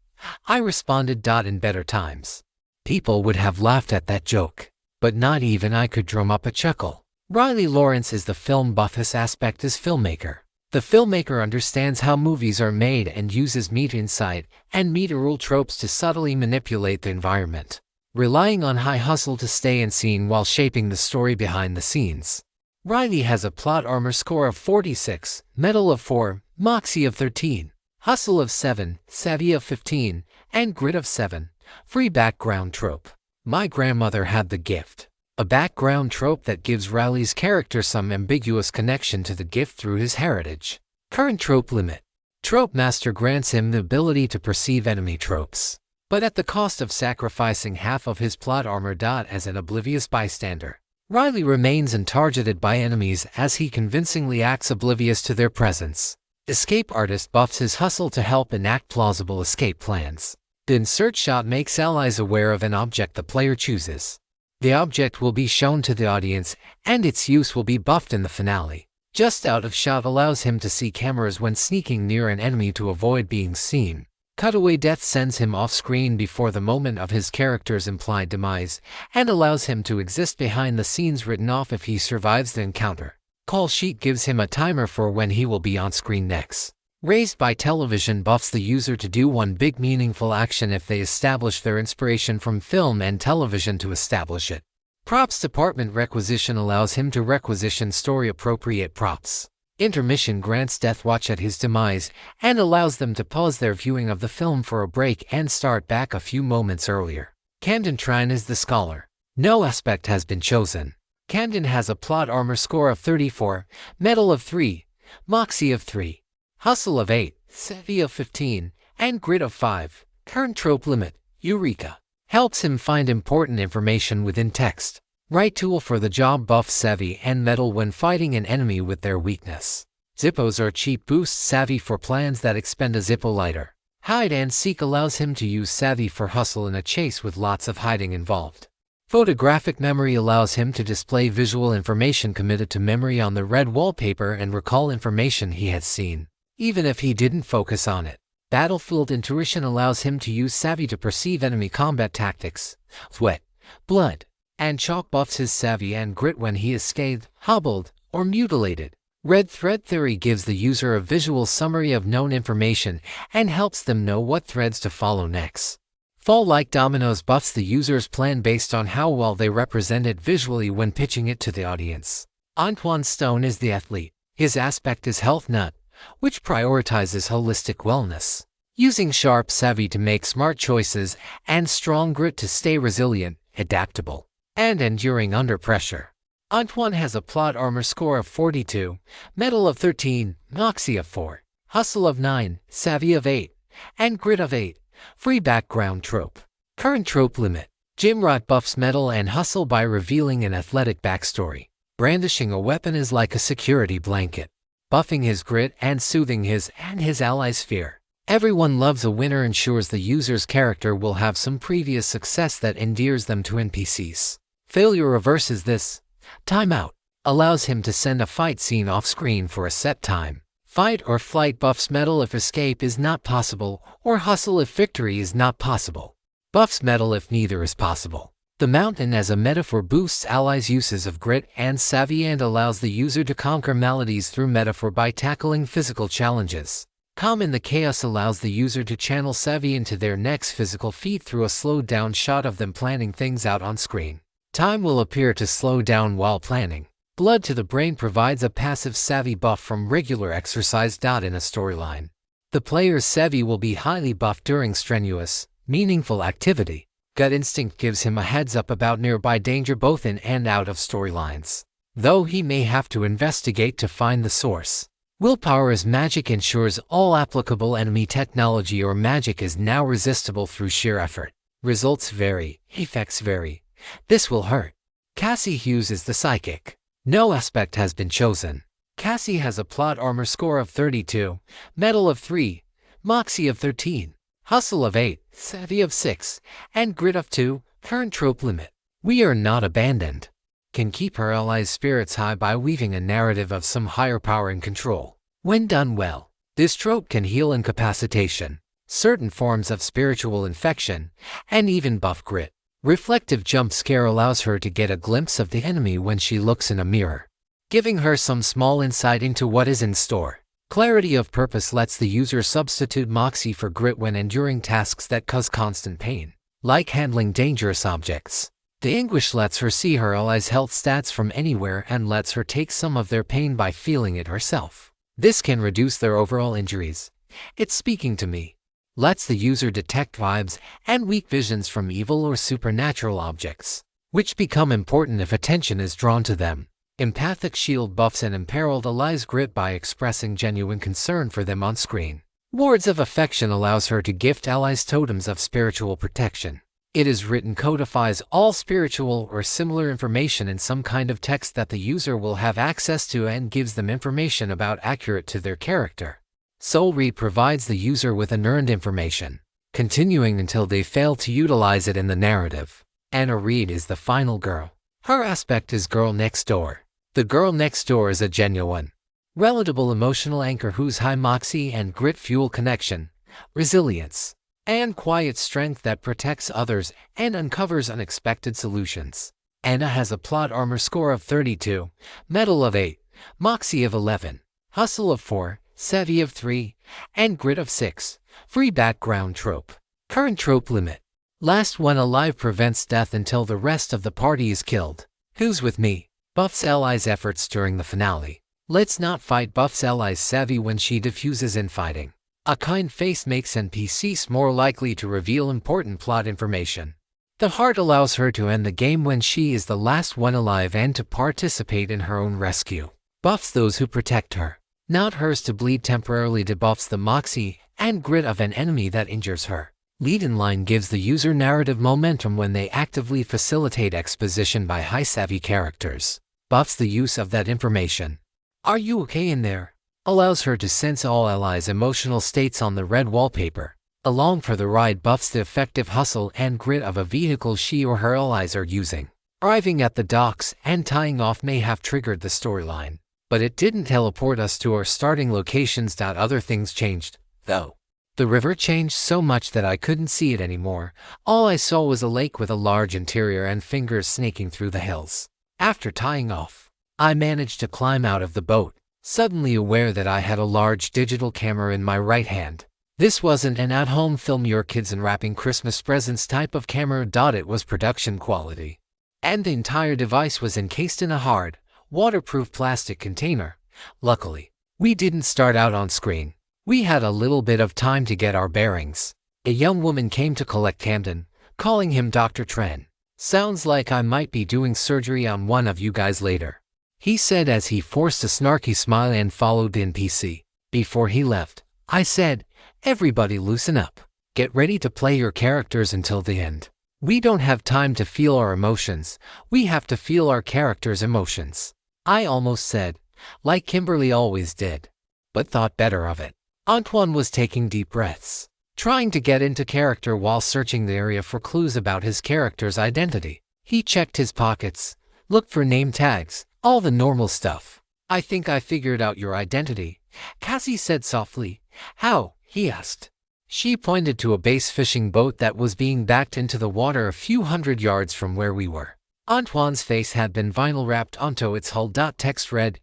I responded. In better times, people would have laughed at that joke, but not even I could drum up a chuckle. Riley Lawrence is the film buff. His aspect is filmmaker. The filmmaker understands how movies are made and uses media insight and media rule tropes to subtly manipulate the environment, relying on high hustle to stay in scene while shaping the story behind the scenes. Riley has a plot armor score of 46, metal of 4, moxie of 13, hustle of 7, savvy of 15, and grit of 7. Free background trope. My grandmother had the gift. A background trope that gives Riley's character some ambiguous connection to the gift through his heritage. Current trope limit. Trope Master grants him the ability to perceive enemy tropes, but at the cost of sacrificing half of his plot armor. As an oblivious bystander, Riley remains untargeted by enemies as he convincingly acts oblivious to their presence. Escape Artist buffs his hustle to help enact plausible escape plans. The insert shot makes allies aware of an object the player chooses. The object will be shown to the audience, and its use will be buffed in the finale. Just out of shot allows him to see cameras when sneaking near an enemy to avoid being seen. Cutaway death sends him off screen before the moment of his character's implied demise, and allows him to exist behind the scenes written off if he survives the encounter. Call sheet gives him a timer for when he will be on screen next. Raised by Television buffs the user to do one big meaningful action if they establish their inspiration from film and television to establish it. Props Department Requisition allows him to requisition story-appropriate props. Intermission grants Death Watch at his demise and allows them to pause their viewing of the film for a break and start back a few moments earlier. Camden Trine is the scholar. No aspect has been chosen. Camden has a plot armor score of 34, metal of 3, moxie of 3, hustle of 8, savvy of 15, and grit of 5. Current trope limit. Eureka. Helps him find important information within text. Right tool for the job. Buff savvy and metal when fighting an enemy with their weakness. Zippos are cheap boosts. Savvy for plans that expend a Zippo lighter. Hide and seek allows him to use savvy for hustle in a chase with lots of hiding involved. Photographic memory allows him to display visual information committed to memory on the red wallpaper and recall information he has seen, even if he didn't focus on it. Battlefield Intuition allows him to use savvy to perceive enemy combat tactics. Sweat, blood, and chalk buffs his savvy and grit when he is scathed, hobbled, or mutilated. Red Thread Theory gives the user a visual summary of known information and helps them know what threads to follow next. Fall Like Dominoes buffs the user's plan based on how well they represent it visually when pitching it to the audience. Antoine Stone is the athlete. His aspect is Health Nut, which prioritizes holistic wellness, using sharp savvy to make smart choices and strong grit to stay resilient, adaptable, and enduring under pressure. Antoine has a plot armor score of 42, metal of 13, moxie of 4, hustle of 9, savvy of 8, and grit of 8. Free background trope. Current trope limit. Jimrot buffs metal and hustle by revealing an athletic backstory. Brandishing a weapon is like a security blanket, buffing his grit and soothing his and his allies' fear. Everyone Loves a Winner ensures the user's character will have some previous success that endears them to NPCs. Failure reverses this. Timeout allows him to send a fight scene off screen for a set time. Fight or flight buffs metal if escape is not possible, or hustle if victory is not possible. Buffs metal if neither is possible. The Mountain as a metaphor boosts allies' uses of grit and savvy and allows the user to conquer maladies through metaphor by tackling physical challenges. Calm in the Chaos allows the user to channel savvy into their next physical feat through a slowed down shot of them planning things out on screen. Time will appear to slow down while planning. Blood to the Brain provides a passive savvy buff from regular exercise. In a storyline, the player's savvy will be highly buffed during strenuous, meaningful activity. Gut Instinct gives him a heads up about nearby danger both in and out of storylines, though he may have to investigate to find the source. Willpower as Magic ensures all applicable enemy technology or magic is now resistible through sheer effort. Results vary, effects vary. This will hurt. Cassie Hughes is the Psychic. No aspect has been chosen. Cassie has a plot armor score of 32, metal of 3, moxie of 13, hustle of 8, savvy of 6, and grit of 2, current trope limit. We are not abandoned. Can keep her allies' spirits high by weaving a narrative of some higher power and control. When done well, this trope can heal incapacitation, certain forms of spiritual infection, and even buff grit. Reflective jump scare allows her to get a glimpse of the enemy when she looks in a mirror, giving her some small insight into what is in store. Clarity of purpose lets the user substitute moxie for grit when enduring tasks that cause constant pain, like handling dangerous objects. The anguish lets her see her allies' health stats from anywhere and lets her take some of their pain by feeling it herself. This can reduce their overall injuries. It's speaking to me. Lets the user detect vibes and weak visions from evil or supernatural objects, which become important if attention is drawn to them. Empathic shield buffs an imperiled ally's grit by expressing genuine concern for them on screen. Wards of affection allows her to gift allies totems of spiritual protection. It is written codifies all spiritual or similar information in some kind of text that the user will have access to and gives them information about accurate to their character. Soul Read provides the user with unearned information, continuing until they fail to utilize it in the narrative. Anna Reed is the final girl. Her aspect is Girl Next Door. The Girl Next Door is a genuine, relatable emotional anchor whose high moxie and grit fuel connection, resilience, and quiet strength that protects others and uncovers unexpected solutions. Anna has a plot armor score of 32, metal of 8, moxie of 11, hustle of 4, savvy of 3, and grit of 6. Free background trope. Current trope limit. Last one alive prevents death until the rest of the party is killed. Who's with me? Buffs allies' efforts during the finale. Let's not fight buffs allies' savvy when she diffuses infighting. A kind face makes NPCs more likely to reveal important plot information. The heart allows her to end the game when she is the last one alive and to participate in her own rescue. Buffs those who protect her. Not hers to bleed temporarily debuffs the moxie and grit of an enemy that injures her. Lead in line gives the user narrative momentum when they actively facilitate exposition by high savvy characters. Buffs the use of that information. Are you okay in there? Allows her to sense all allies' emotional states on the red wallpaper. Along for the ride buffs the effective hustle and grit of a vehicle she or her allies are using. Arriving at the docks and tying off may have triggered the storyline, but it didn't teleport us to our starting locations. Other things changed, though. The river changed so much that I couldn't see it anymore. All I saw was a lake with a large interior and fingers snaking through the hills. After tying off, I managed to climb out of the boat, suddenly aware that I had a large digital camera in my right hand. This wasn't an at-home film your kids unwrapping Christmas presents type of camera. It was production quality. And the entire device was encased in a hard, waterproof plastic container. Luckily, we didn't start out on screen. We had a little bit of time to get our bearings. A young woman came to collect Camden, calling him Dr. Tren. Sounds like I might be doing surgery on one of you guys later, he said as he forced a snarky smile and followed the NPC. Before he left, I said, everybody loosen up. Get ready to play your characters until the end. We don't have time to feel our emotions, we have to feel our characters' emotions. I almost said, like Kimberly always did, but thought better of it. Antoine was taking deep breaths, trying to get into character while searching the area for clues about his character's identity. He checked his pockets, looked for name tags, all the normal stuff. I think I figured out your identity, Cassie said softly. How? He asked. She pointed to a base fishing boat that was being backed into the water a few hundred yards from where we were. Antoine's face had been vinyl wrapped onto its hull. Text read,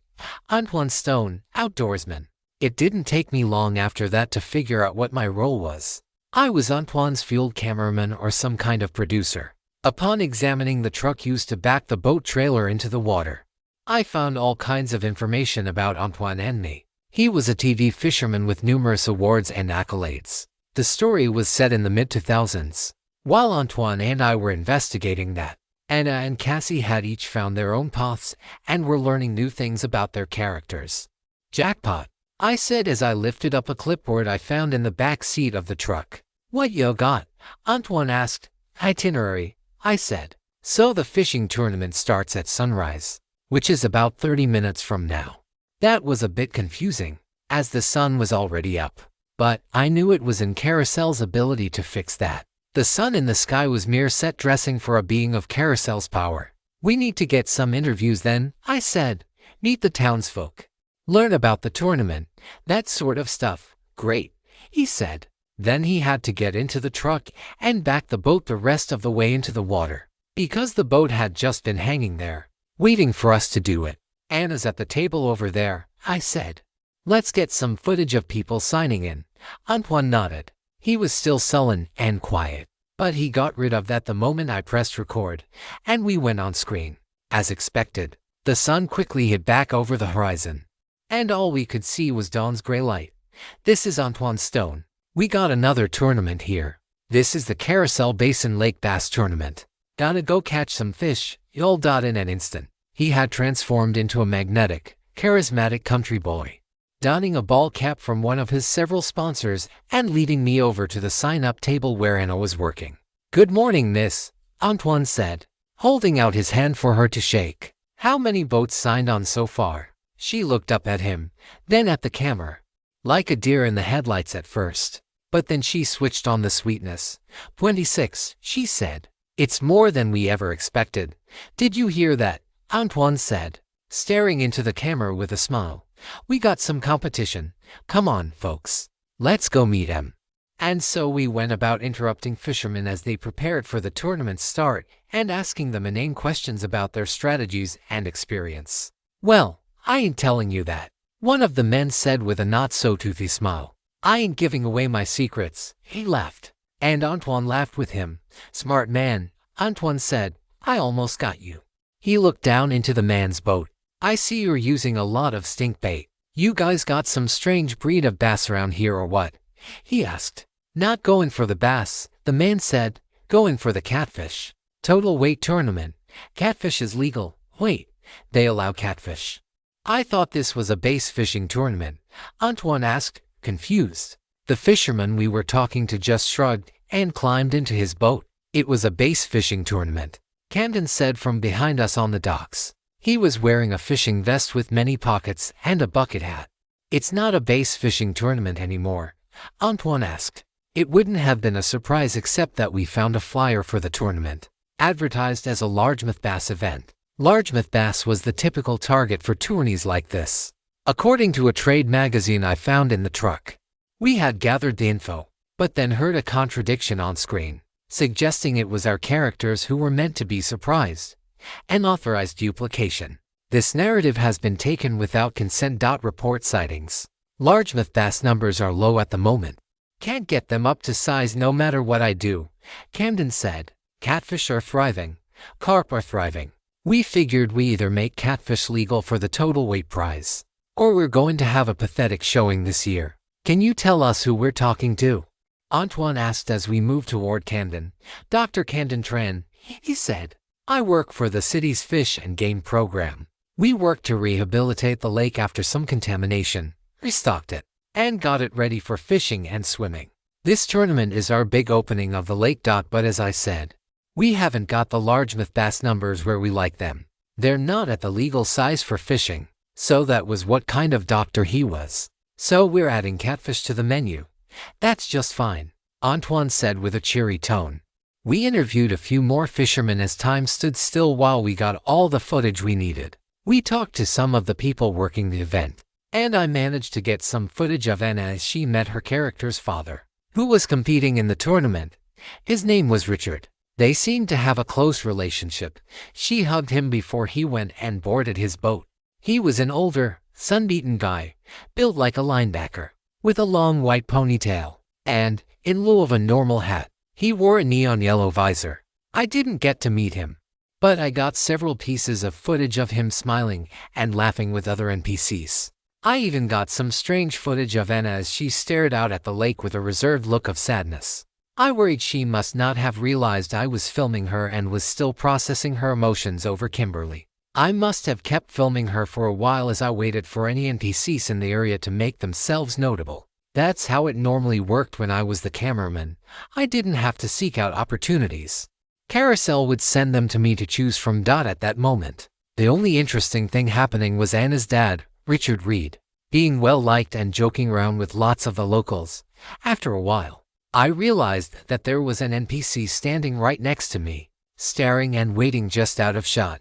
Antoine Stone, outdoorsman. It didn't take me long after that to figure out what my role was. I was Antoine's field cameraman or some kind of producer. Upon examining the truck used to back the boat trailer into the water, I found all kinds of information about Antoine and me. He was a TV fisherman with numerous awards and accolades. The story was set in the mid-2000s. While Antoine and I were investigating that, Anna and Cassie had each found their own paths and were learning new things about their characters. Jackpot, I said as I lifted up a clipboard I found in the back seat of the truck. What you got? Antoine asked. Itinerary, I said. So the fishing tournament starts at sunrise, which is about 30 minutes from now. That was a bit confusing, as the sun was already up. But I knew it was in Carousel's ability to fix that. The sun in the sky was mere set dressing for a being of Carousel's power. We need to get some interviews then, I said. Meet the townsfolk. Learn about the tournament. That sort of stuff. Great, he said. Then he had to get into the truck and back the boat the rest of the way into the water, because the boat had just been hanging there, waiting for us to do it. Anna's at the table over there, I said. Let's get some footage of people signing in. Antoine nodded. He was still sullen and quiet, but he got rid of that the moment I pressed record, and we went on screen. As expected, the sun quickly hid back over the horizon, and all we could see was dawn's gray light. This is Antoine's stone. We got another tournament here. This is the Carousel Basin Lake Bass Tournament. Gotta go catch some fish, yelled in an instant. He had transformed into a magnetic, charismatic country boy, donning a ball cap from one of his several sponsors and leading me over to the sign-up table where Anna was working. Good morning, miss, Antoine said, holding out his hand for her to shake. How many boats signed on so far? She looked up at him, then at the camera. Like a deer in the headlights at first, but then she switched on the sweetness. 26, she said. It's more than we ever expected. Did you hear that? Antoine said, staring into the camera with a smile. We got some competition. Come on, folks. Let's go meet him. And so we went about interrupting fishermen as they prepared for the tournament's start and asking them inane questions about their strategies and experience. Well, I ain't telling you that, one of the men said with a not-so-toothy smile. I ain't giving away my secrets. He laughed, and Antoine laughed with him. Smart man, Antoine said. I almost got you. He looked down into the man's boat. I see you're using a lot of stink bait. You guys got some strange breed of bass around here or what? He asked. Not going for the bass, the man said. Going for the catfish. Total weight tournament. Catfish is legal. Wait, they allow catfish? I thought this was a bass fishing tournament, Antoine asked, confused. The fisherman we were talking to just shrugged and climbed into his boat. It was a bass fishing tournament, Camden said from behind us on the docks. He was wearing a fishing vest with many pockets and a bucket hat. It's not a bass fishing tournament anymore, Antoine asked. It wouldn't have been a surprise except that we found a flyer for the tournament, advertised as a largemouth bass event. Largemouth bass was the typical target for tourneys like this, according to a trade magazine I found in the truck. We had gathered the info, but then heard a contradiction on screen, suggesting it was our characters who were meant to be surprised. An authorized duplication. This narrative has been taken without consent. Report sightings. Largemouth bass numbers are low at the moment. Can't get them up to size no matter what I do, Camden said. Catfish are thriving. Carp are thriving. We figured we either make catfish legal for the total weight prize, or we're going to have a pathetic showing this year. Can you tell us who we're talking to? Antoine asked as we moved toward Camden. Dr. Camden Tran, he said. I work for the city's fish and game program. We work to rehabilitate the lake after some contamination, restocked it, and got it ready for fishing and swimming. This tournament is our big opening of the lake. But as I said, we haven't got the largemouth bass numbers where we like them. They're not at the legal size for fishing. So that was what kind of doctor he was. So we're adding catfish to the menu. That's just fine, Antoine said with a cheery tone. We interviewed a few more fishermen as time stood still while we got all the footage we needed. We talked to some of the people working the event, and I managed to get some footage of Anna as she met her character's father, who was competing in the tournament. His name was Richard. They seemed to have a close relationship. She hugged him before he went and boarded his boat. He was an older, sun-beaten guy, built like a linebacker, with a long white ponytail, and, in lieu of a normal hat, he wore a neon yellow visor. I didn't get to meet him, but I got several pieces of footage of him smiling and laughing with other NPCs. I even got some strange footage of Anna as she stared out at the lake with a reserved look of sadness. I worried she must not have realized I was filming her and was still processing her emotions over Kimberly. I must have kept filming her for a while as I waited for any NPCs in the area to make themselves notable. That's how it normally worked when I was the cameraman. I didn't have to seek out opportunities. Carousel would send them to me to choose from. At that moment, the only interesting thing happening was Anna's dad, Richard Reed. being well liked and joking around with lots of the locals. After a while, I realized that there was an NPC standing right next to me, staring and waiting just out of shot.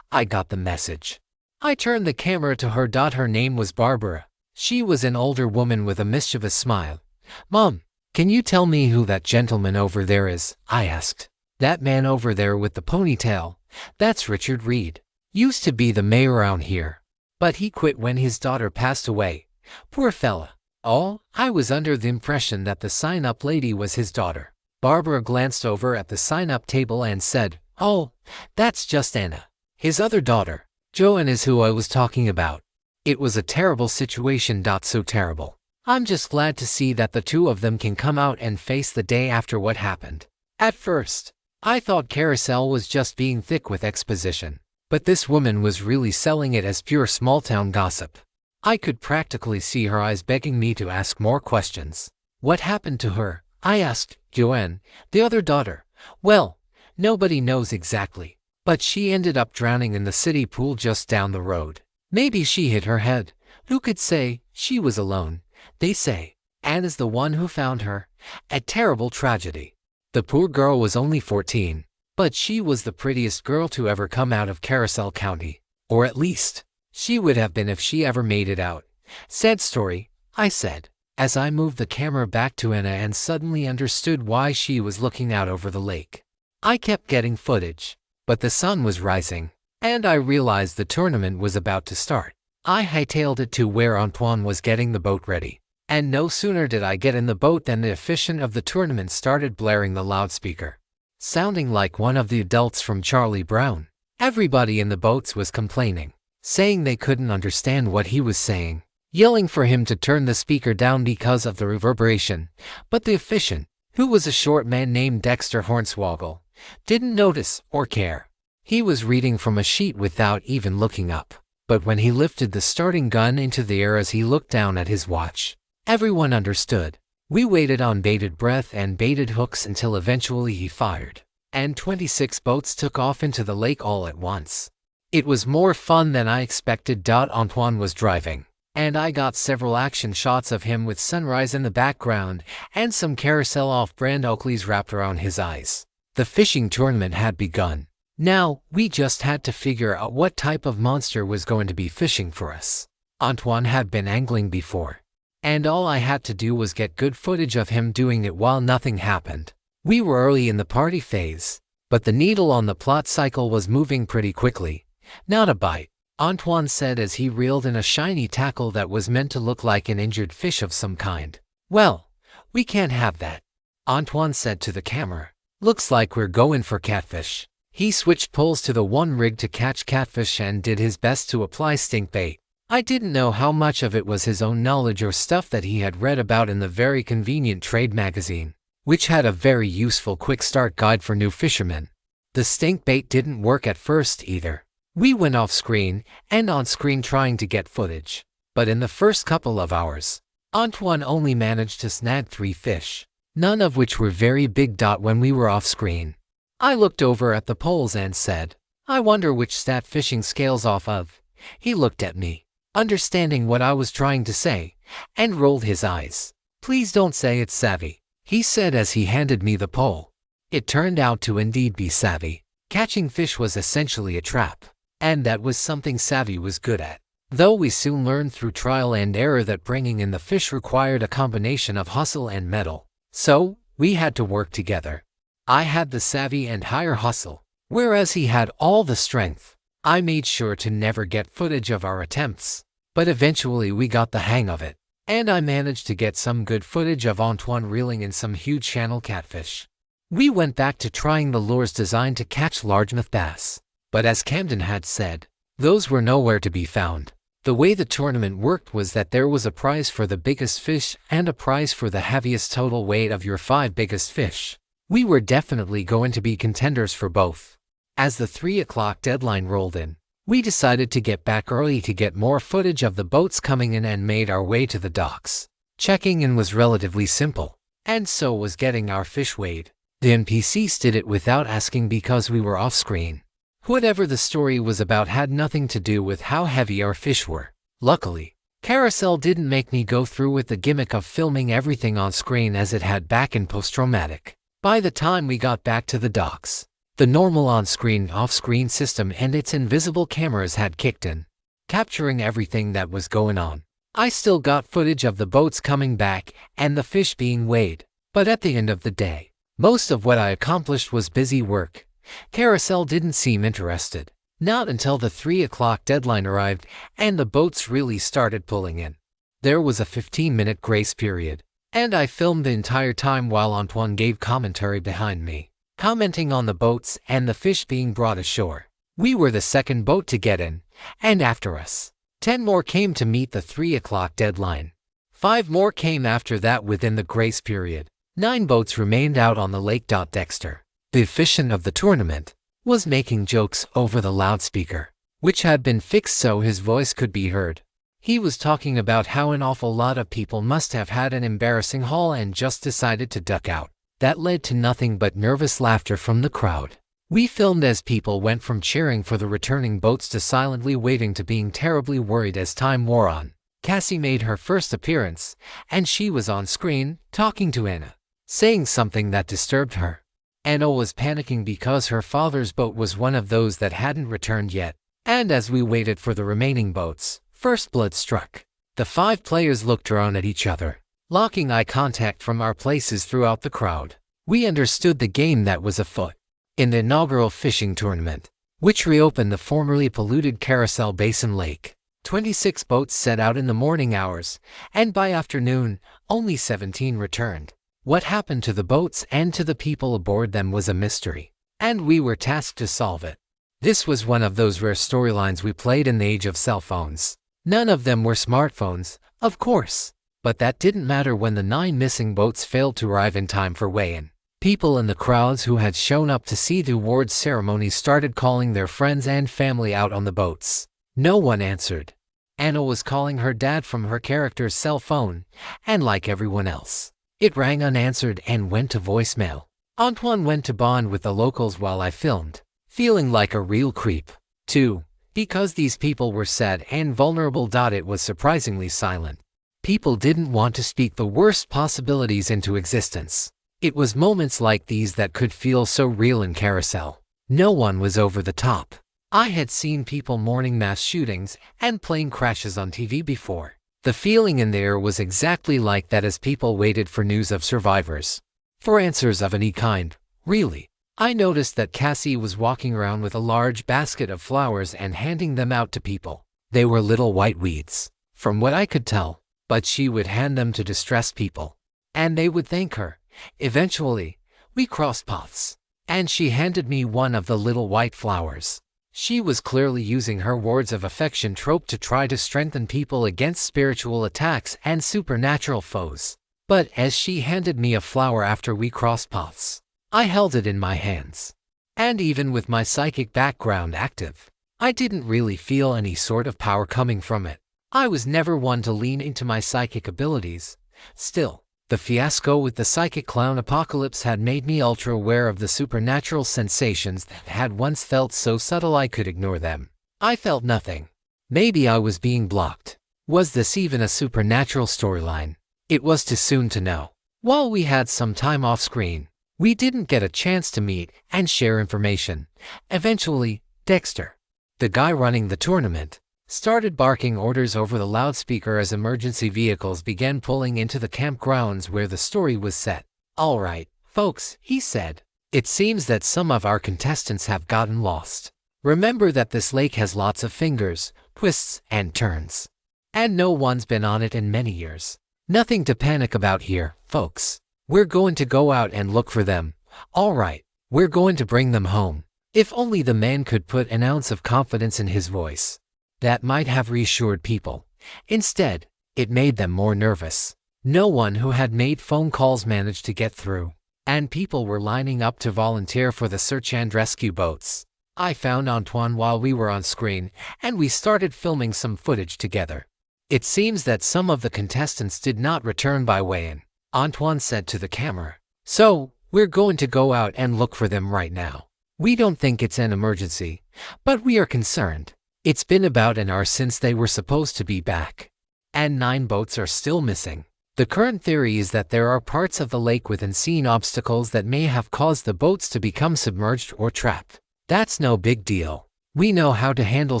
I got the message. I turned the camera to her. Her name was Barbara. She was an older woman with a mischievous smile. "Mom, can you tell me who that gentleman over there is?" I asked. "That man over there with the ponytail? That's Richard Reed. Used to be the mayor around here, but he quit when his daughter passed away. Poor fella." Oh, I was under the impression that the sign-up lady was his daughter. Barbara glanced over at the sign-up table and said, "Oh, that's just Anna. His other daughter, Joanne, is who I was talking about." It was a terrible situation. So terrible. I'm just glad to see that the two of them can come out and face the day after what happened. At first, I thought Carousel was just being thick with exposition, but this woman was really selling it as pure small-town gossip. I could practically see her eyes begging me to ask more questions. "What happened to her?" I asked. "Joanne, the other daughter. Well, nobody knows exactly, but she ended up drowning in the city pool just down the road. Maybe she hit her head. Who could say? She was alone. They say Anna's the one who found her. A terrible tragedy. The poor girl was only 14, but she was the prettiest girl to ever come out of Carousel County. Or at least, she would have been if she ever made it out. Sad story," I said, as I moved the camera back to Anna and suddenly understood why she was looking out over the lake. I kept getting footage, but the sun was rising, and I realized the tournament was about to start. I hightailed it to where Antoine was getting the boat ready, and no sooner did I get in the boat than the officiant of the tournament started blaring the loudspeaker, sounding like one of the adults from Charlie Brown. Everybody in the boats was complaining, saying they couldn't understand what he was saying, yelling for him to turn the speaker down because of the reverberation. But the officiant, who was a short man named Dexter Hornswoggle, didn't notice or care. He was reading from a sheet without even looking up. But when he lifted the starting gun into the air as he looked down at his watch, everyone understood. We waited on bated breath and baited hooks until eventually he fired, and 26 boats took off into the lake all at once. It was more fun than I expected. Antoine was driving, and I got several action shots of him with sunrise in the background and some Carousel off-brand Oakleys wrapped around his eyes. The fishing tournament had begun. Now, we just had to figure out what type of monster was going to be fishing for us. Antoine had been angling before, and all I had to do was get good footage of him doing it while nothing happened. We were early in the party phase, but the needle on the plot cycle was moving pretty quickly. "Not a bite," Antoine said as he reeled in a shiny tackle that was meant to look like an injured fish of some kind. "Well, we can't have that," Antoine said to the camera. "Looks like we're going for catfish." He switched poles to the one rig to catch catfish and did his best to apply stink bait. I didn't know how much of it was his own knowledge or stuff that he had read about in the very convenient trade magazine, which had a very useful quick start guide for new fishermen. The stink bait didn't work at first either. We went off screen and on screen trying to get footage, but in the first couple of hours, Antoine only managed to snag 3 fish, none of which were very big. When we were off screen, I looked over at the poles and said, "I wonder which stat fishing scales off of." He looked at me, understanding what I was trying to say, and rolled his eyes. "Please don't say it's savvy," he said as he handed me the pole. It turned out to indeed be savvy. Catching fish was essentially a trap, and that was something Savvy was good at. Though we soon learned through trial and error that bringing in the fish required a combination of hustle and mettle. So, we had to work together. I had the savvy and higher hustle, whereas he had all the strength. I made sure to never get footage of our attempts, but eventually we got the hang of it, and I managed to get some good footage of Antoine reeling in some huge channel catfish. We went back to trying the lures designed to catch largemouth bass, but as Camden had said, those were nowhere to be found. The way the tournament worked was that there was a prize for the biggest fish and a prize for the heaviest total weight of your 5 biggest fish. We were definitely going to be contenders for both. As the 3 o'clock deadline rolled in, we decided to get back early to get more footage of the boats coming in and made our way to the docks. Checking in was relatively simple, and so was getting our fish weighed. The NPCs did it without asking because we were off screen. Whatever the story was about had nothing to do with how heavy our fish were. Luckily, Carousel didn't make me go through with the gimmick of filming everything on screen as it had back in post-traumatic. By the time we got back to the docks, the normal on-screen, off-screen system and its invisible cameras had kicked in, capturing everything that was going on. I still got footage of the boats coming back and the fish being weighed, but at the end of the day, most of what I accomplished was busy work. Carousel didn't seem interested. Not until the 3 o'clock deadline arrived and the boats really started pulling in. There was a 15-minute grace period, and I filmed the entire time while Antoine gave commentary behind me, commenting on the boats and the fish being brought ashore. We were the second boat to get in, and after us, 10 more came to meet the 3 o'clock deadline. 5 more came after that within the grace period. 9 boats remained out on the lake. Dexter, the officiant of the tournament, was making jokes over the loudspeaker, which had been fixed so his voice could be heard. He was talking about how an awful lot of people must have had an embarrassing haul and just decided to duck out. That led to nothing but nervous laughter from the crowd. We filmed as people went from cheering for the returning boats to silently waiting to being terribly worried as time wore on. Cassie made her first appearance, and she was on screen, talking to Anna, saying something that disturbed her. Anna was panicking because her father's boat was one of those that hadn't returned yet, and as we waited for the remaining boats, first blood struck. The 5 players looked around at each other, locking eye contact from our places throughout the crowd. We understood the game that was afoot. In the inaugural fishing tournament, which reopened the formerly polluted Carousel Basin Lake, 26 boats set out in the morning hours, and by afternoon, only 17 returned. What happened to the boats and to the people aboard them was a mystery, and we were tasked to solve it. This was one of those rare storylines we played in the age of cell phones. None of them were smartphones, of course, but that didn't matter when the 9 missing boats failed to arrive in time for weigh-in. People in the crowds who had shown up to see the awards ceremony started calling their friends and family out on the boats. No one answered. Anna was calling her dad from her character's cell phone, and like everyone else, it rang unanswered and went to voicemail. Antoine went to bond with the locals while I filmed, feeling like a real creep, too, because these people were sad and vulnerable. It was surprisingly silent. People didn't want to speak the worst possibilities into existence. It was moments like these that could feel so real in Carousel. No one was over the top. I had seen people mourning mass shootings and plane crashes on TV before. The feeling in the air was exactly like that as people waited for news of survivors. For answers of any kind, really. I noticed that Cassie was walking around with a large basket of flowers and handing them out to people. They were little white weeds, from what I could tell, but she would hand them to distressed people, and they would thank her. Eventually, we crossed paths, and she handed me one of the little white flowers. She was clearly using her words of affection trope to try to strengthen people against spiritual attacks and supernatural foes. But as she handed me a flower after we crossed paths, I held it in my hands. And even with my psychic background active, I didn't really feel any sort of power coming from it. I was never one to lean into my psychic abilities. Still, the fiasco with the psychic clown apocalypse had made me ultra aware of the supernatural sensations that had once felt so subtle I could ignore them. I felt nothing. Maybe I was being blocked. Was this even a supernatural storyline? It was too soon to know. While we had some time off screen, we didn't get a chance to meet and share information. Eventually, Dexter, the guy running the tournament, started barking orders over the loudspeaker as emergency vehicles began pulling into the campgrounds where the story was set. "All right, folks," he said. "It seems that some of our contestants have gotten lost. Remember that this lake has lots of fingers, twists, and turns. And no one's been on it in many years. Nothing to panic about here, folks. We're going to go out and look for them. All right, we're going to bring them home." If only the man could put an ounce of confidence in his voice. That might have reassured people. Instead, it made them more nervous. No one who had made phone calls managed to get through, and people were lining up to volunteer for the search and rescue boats. I found Antoine while we were on screen, and we started filming some footage together. It seems that some of the contestants did not return by weigh-in. Antoine said to the camera, "So, we're going to go out and look for them right now. We don't think it's an emergency, but we are concerned. It's been about an hour since they were supposed to be back." and 9 boats are still missing. The current theory is that there are parts of the lake with unseen obstacles that may have caused the boats to become submerged or trapped. That's no big deal. We know how to handle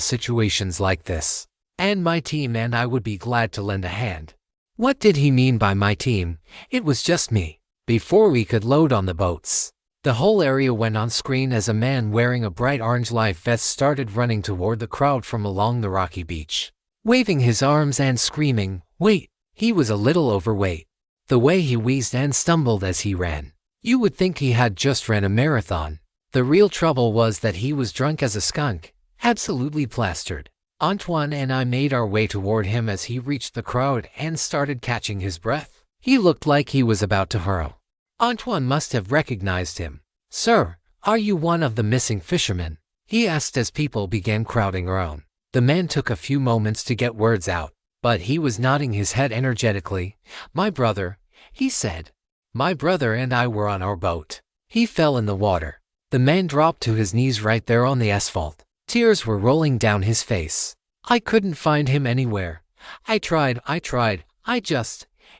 situations like this. And my team and I would be glad to lend a hand. What did he mean by my team? It was just me. Before we could load on the boats, the whole area went on screen as a man wearing a bright orange life vest started running toward the crowd from along the rocky beach, waving his arms and screaming, "Wait!" He was a little overweight. The way he wheezed and stumbled as he ran, you would think he had just ran a marathon. The real trouble was that he was drunk as a skunk, absolutely plastered. Antoine and I made our way toward him as he reached the crowd and started catching his breath. He looked like he was about to hurl. Antoine must have recognized him. "Sir, are you one of the missing fishermen?" he asked as people began crowding around. The man took a few moments to get words out, but he was nodding his head energetically. "My brother," he said. "My brother and I were on our boat. He fell in the water." The man dropped to his knees right there on the asphalt. Tears were rolling down his face. "I couldn't find him anywhere. I tried.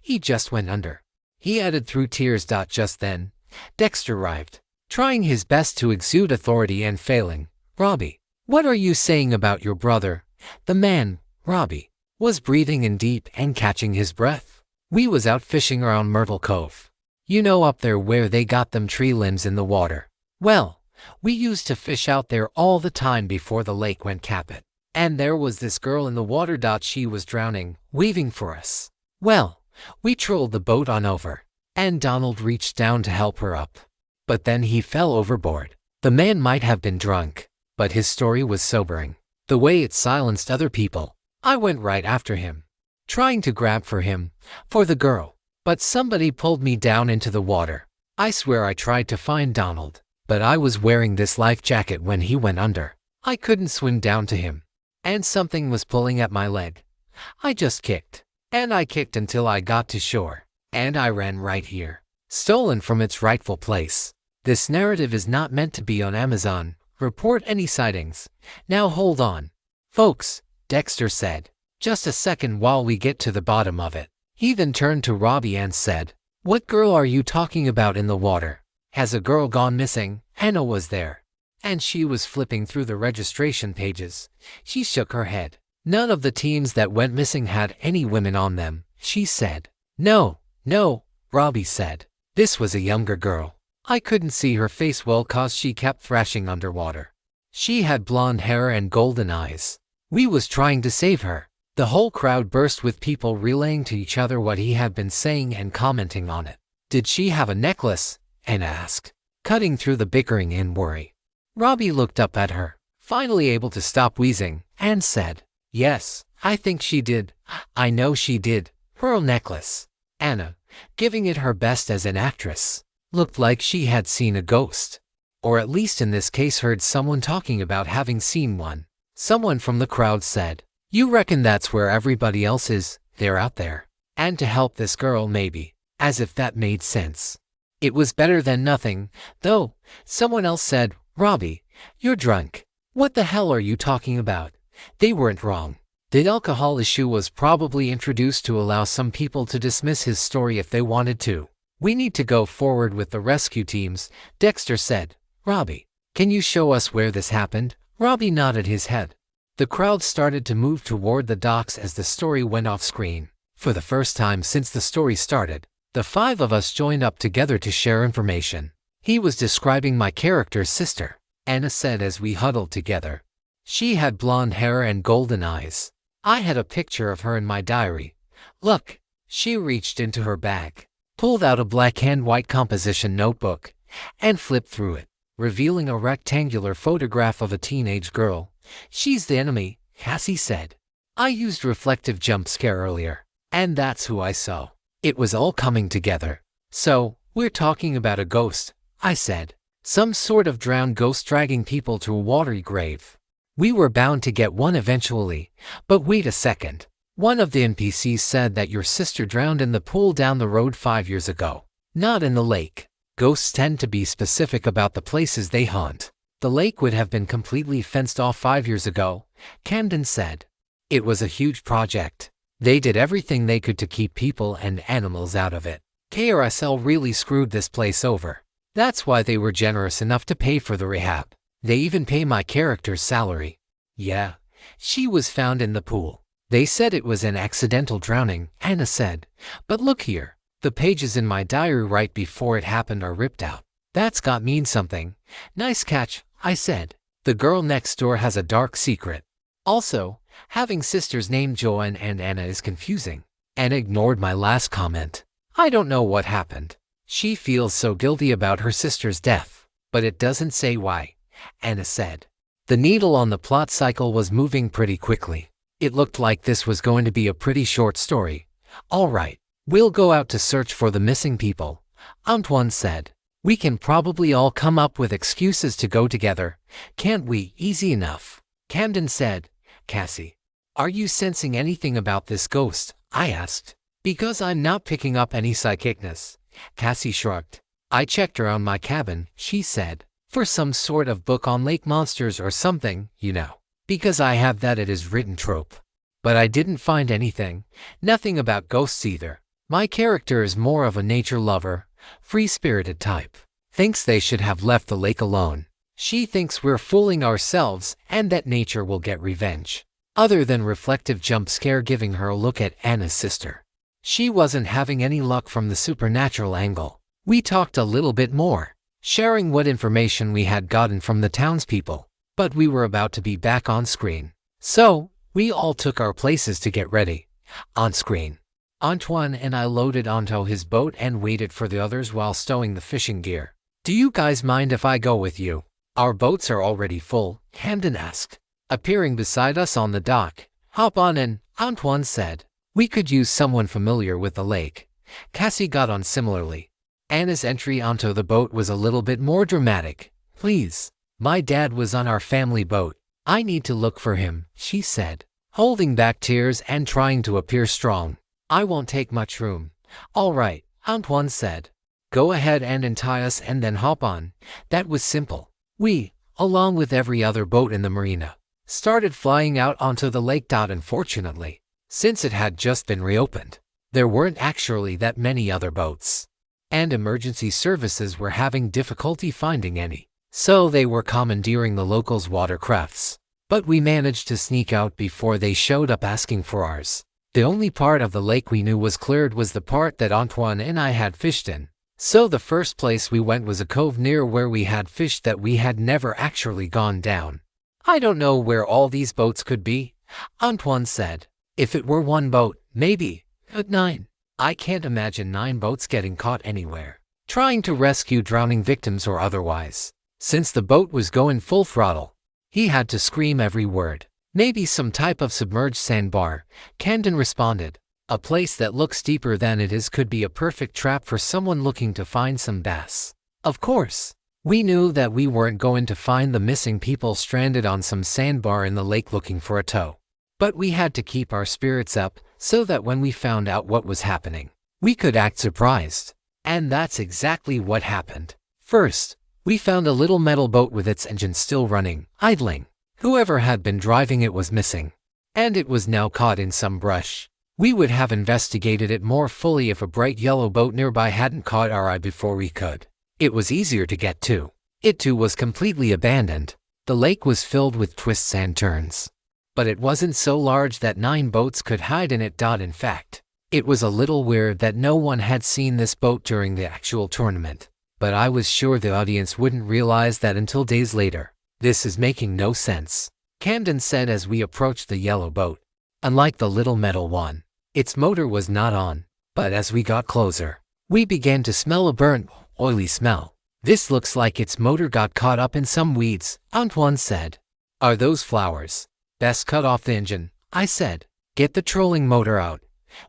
He just went under," he added through tears. Just then, Dexter arrived, trying his best to exude authority and failing. "Robbie, what are you saying about your brother?" The man, Robbie, was breathing in deep and catching his breath. "We was out fishing around Myrtle Cove. You know, up there where they got them tree limbs in the water. Well, we used to fish out there all the time before the lake went caput. And there was this girl in the water. She was drowning, waving for us. Well, we trolled the boat on over, and Donald reached down to help her up. But then he fell overboard." The man might have been drunk, but his story was sobering. The way it silenced other people. I went right after him, trying to grab for the girl, but somebody pulled me down into the water. I swear I tried to find Donald, but I was wearing this life jacket when he went under. I couldn't swim down to him, and something was pulling at my leg. I just kicked, and I kicked until I got to shore, and I ran right here, stolen from its rightful place. This narrative is not meant to be on Amazon. Report any sightings. Now hold on, folks, Dexter said. Just a second while we get to the bottom of it. He then turned to Robbie and said, "What girl are you talking about in the water? Has a girl gone missing?" Hannah was there, and she was flipping through the registration pages. She shook her head. "None of the teams that went missing had any women on them," she said. No, Robbie said. "This was a younger girl. I couldn't see her face well 'cause she kept thrashing underwater. She had blonde hair and golden eyes. We was trying to save her." The whole crowd burst with people relaying to each other what he had been saying and commenting on it. "Did she have a necklace?" Anna asked, cutting through the bickering and worry. Robbie looked up at her, finally able to stop wheezing, and said, "Yes, I think she did. I know she did. Pearl necklace." Anna, giving it her best as an actress, looked like she had seen a ghost, or at least in this case heard someone talking about having seen one. Someone from the crowd said, "You reckon that's where everybody else is? They're out there. And to help this girl maybe." As if that made sense. "It was better than nothing, though," someone else said. "Robbie, you're drunk. What the hell are you talking about?" They weren't wrong. The alcohol issue was probably introduced to allow some people to dismiss his story if they wanted to. "We need to go forward with the rescue teams," Dexter said. "Robbie, can you show us where this happened?" Robbie nodded his head. The crowd started to move toward the docks as the story went off screen. For the first time since the story started, the 5 of us joined up together to share information. "He was describing my character's sister," Anna said as we huddled together. "She had blonde hair and golden eyes. I had a picture of her in my diary. Look." She reached into her bag, pulled out a black and white composition notebook, and flipped through it, revealing a rectangular photograph of a teenage girl. "She's the enemy," Cassie said. "I used reflective jump scare earlier, and that's who I saw." It was all coming together. "So, we're talking about a ghost," I said. "Some sort of drowned ghost dragging people to a watery grave. We were bound to get one eventually, but wait a second. One of the NPCs said that your sister drowned in the pool down the road 5 years ago, not in the lake. Ghosts tend to be specific about the places they haunt. The lake would have been completely fenced off 5 years ago," Camden said. "It was a huge project. They did everything they could to keep people and animals out of it. Carousel really screwed this place over. That's why they were generous enough to pay for the rehab. They even pay my character's salary. Yeah, she was found in the pool. They said it was an accidental drowning, Anna said. But look here, the pages in my diary right before it happened are ripped out. That's got mean something. Nice catch, I said. The girl next door has a dark secret. Also, having sisters named Joanne and Anna is confusing. Anna ignored my last comment. I don't know what happened. She feels so guilty about her sister's death, but it doesn't say why, Anna said. The needle on the plot cycle was moving pretty quickly. It looked like this was going to be a pretty short story. All right, we'll go out to search for the missing people, Antoine said. We can probably all come up with excuses to go together, can't we? Easy enough. Camden said. Cassie, are you sensing anything about this ghost? I asked. Because I'm not picking up any psychicness. Cassie shrugged. I checked around my cabin, she said, for some sort of book on lake monsters or something, you know. Because I have that it is written trope. But I didn't find anything, nothing about ghosts either. My character is more of a nature lover, free-spirited type. Thinks they should have left the lake alone. She thinks we're fooling ourselves and that nature will get revenge. Other than reflective jump scare giving her a look at Anna's sister. She wasn't having any luck from the supernatural angle. We talked a little bit more, sharing what information we had gotten from the townspeople, but we were about to be back on screen. So, we all took our places to get ready. On screen. Antoine and I loaded onto his boat and waited for the others while stowing the fishing gear. Do you guys mind if I go with you? Our boats are already full, Camden asked. Appearing beside us on the dock. Hop on in, Antoine said. We could use someone familiar with the lake. Cassie got on similarly. Anna's entry onto the boat was a little bit more dramatic. Please. My dad was on our family boat. I need to look for him, she said, holding back tears and trying to appear strong. I won't take much room. All right, Antoine said. Go ahead and untie us and then hop on. That was simple. We, along with every other boat in the marina, started flying out onto the lake. Unfortunately, since it had just been reopened, there weren't actually that many other boats, and emergency services were having difficulty finding any, so they were commandeering the locals' watercrafts. But we managed to sneak out before they showed up asking for ours. The only part of the lake we knew was cleared was the part that Antoine and I had fished in. So the first place we went was a cove near where we had fished that we had never actually gone down. I don't know where all these boats could be, Antoine said. If it were one boat, maybe, but 9. I can't imagine 9 boats getting caught anywhere, trying to rescue drowning victims or otherwise. Since the boat was going full throttle, he had to scream every word. Maybe some type of submerged sandbar, Camden responded. A place that looks deeper than it is could be a perfect trap for someone looking to find some bass. Of course, we knew that we weren't going to find the missing people stranded on some sandbar in the lake looking for a tow. But we had to keep our spirits up so that when we found out what was happening, we could act surprised. And that's exactly what happened. First, we found a little metal boat with its engine still running, idling. Whoever had been driving it was missing, and it was now caught in some brush. We would have investigated it more fully if a bright yellow boat nearby hadn't caught our eye before we could. It was easier to get to. It too was completely abandoned. The lake was filled with twists and turns. But it wasn't so large that 9 boats could hide in it. In fact, it was a little weird that no one had seen this boat during the actual tournament. But I was sure the audience wouldn't realize that until days later. This is making no sense, Camden said as we approached the yellow boat. Unlike the little metal one, its motor was not on, but as we got closer, we began to smell a burnt, oily smell. This looks like its motor got caught up in some weeds, Antoine said. Are those flowers? Best cut off the engine, I said. Get the trolling motor out.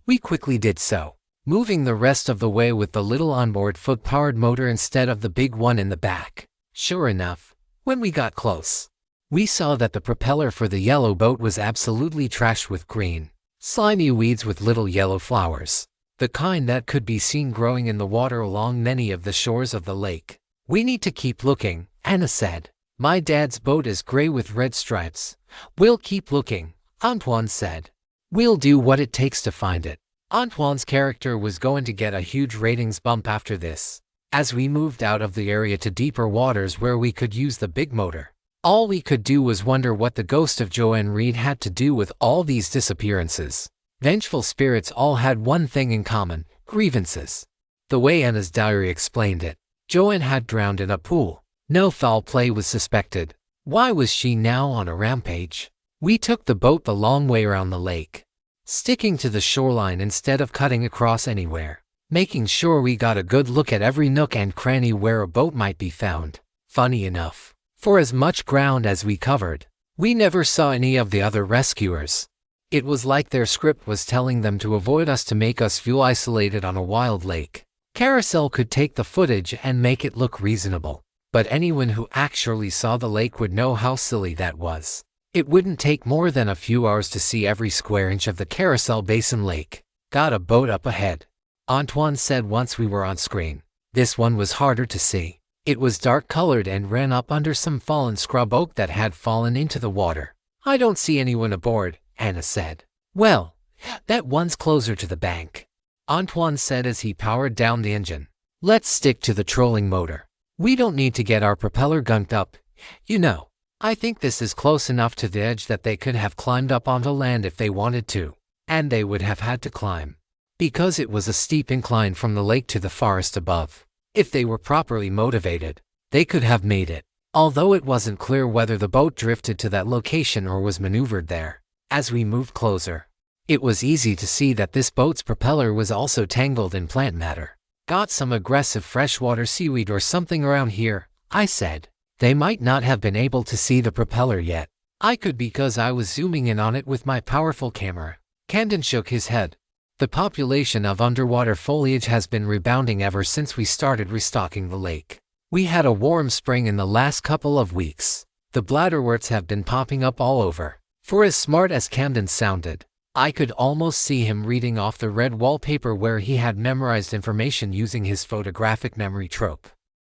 We quickly did so, moving the rest of the way with the little onboard foot-powered motor instead of the big one in the back. Sure enough, when we got close, we saw that the propeller for the yellow boat was absolutely trashed with green, slimy weeds with little yellow flowers, the kind that could be seen growing in the water along many of the shores of the lake. We need to keep looking, Anna said. My dad's boat is gray with red stripes. We'll keep looking, Antoine said. We'll do what it takes to find it. Antoine's character was going to get a huge ratings bump after this. As we moved out of the area to deeper waters where we could use the big motor, all we could do was wonder what the ghost of Joanne Reed had to do with all these disappearances. Vengeful spirits all had one thing in common: grievances. The way Anna's diary explained it, Joanne had drowned in a pool. No foul play was suspected. Why was she now on a rampage? We took the boat the long way around the lake, sticking to the shoreline instead of cutting across anywhere, making sure we got a good look at every nook and cranny where a boat might be found. Funny enough, for as much ground as we covered, we never saw any of the other rescuers. It was like their script was telling them to avoid us to make us feel isolated on a wild lake. Carousel could take the footage and make it look reasonable, but anyone who actually saw the lake would know how silly that was. It wouldn't take more than a few hours to see every square inch of the Carousel Basin Lake. Got a boat up ahead, Antoine said once we were on screen. This one was harder to see. It was dark-colored and ran up under some fallen scrub oak that had fallen into the water. I don't see anyone aboard, Anna said. Well, that one's closer to the bank, Antoine said as he powered down the engine. Let's stick to the trolling motor. We don't need to get our propeller gunked up, you know. I think this is close enough to the edge that they could have climbed up onto land if they wanted to. And they would have had to climb, because it was a steep incline from the lake to the forest above. If they were properly motivated, they could have made it, although it wasn't clear whether the boat drifted to that location or was maneuvered there. As we moved closer, it was easy to see that this boat's propeller was also tangled in plant matter. Got some aggressive freshwater seaweed or something around here, I said. They might not have been able to see the propeller yet. I could because I was zooming in on it with my powerful camera. Camden shook his head. The population of underwater foliage has been rebounding ever since we started restocking the lake. We had a warm spring in the last couple of weeks. The bladderworts have been popping up all over. For as smart as Camden sounded, I could almost see him reading off the red wallpaper where he had memorized information using his photographic memory trope.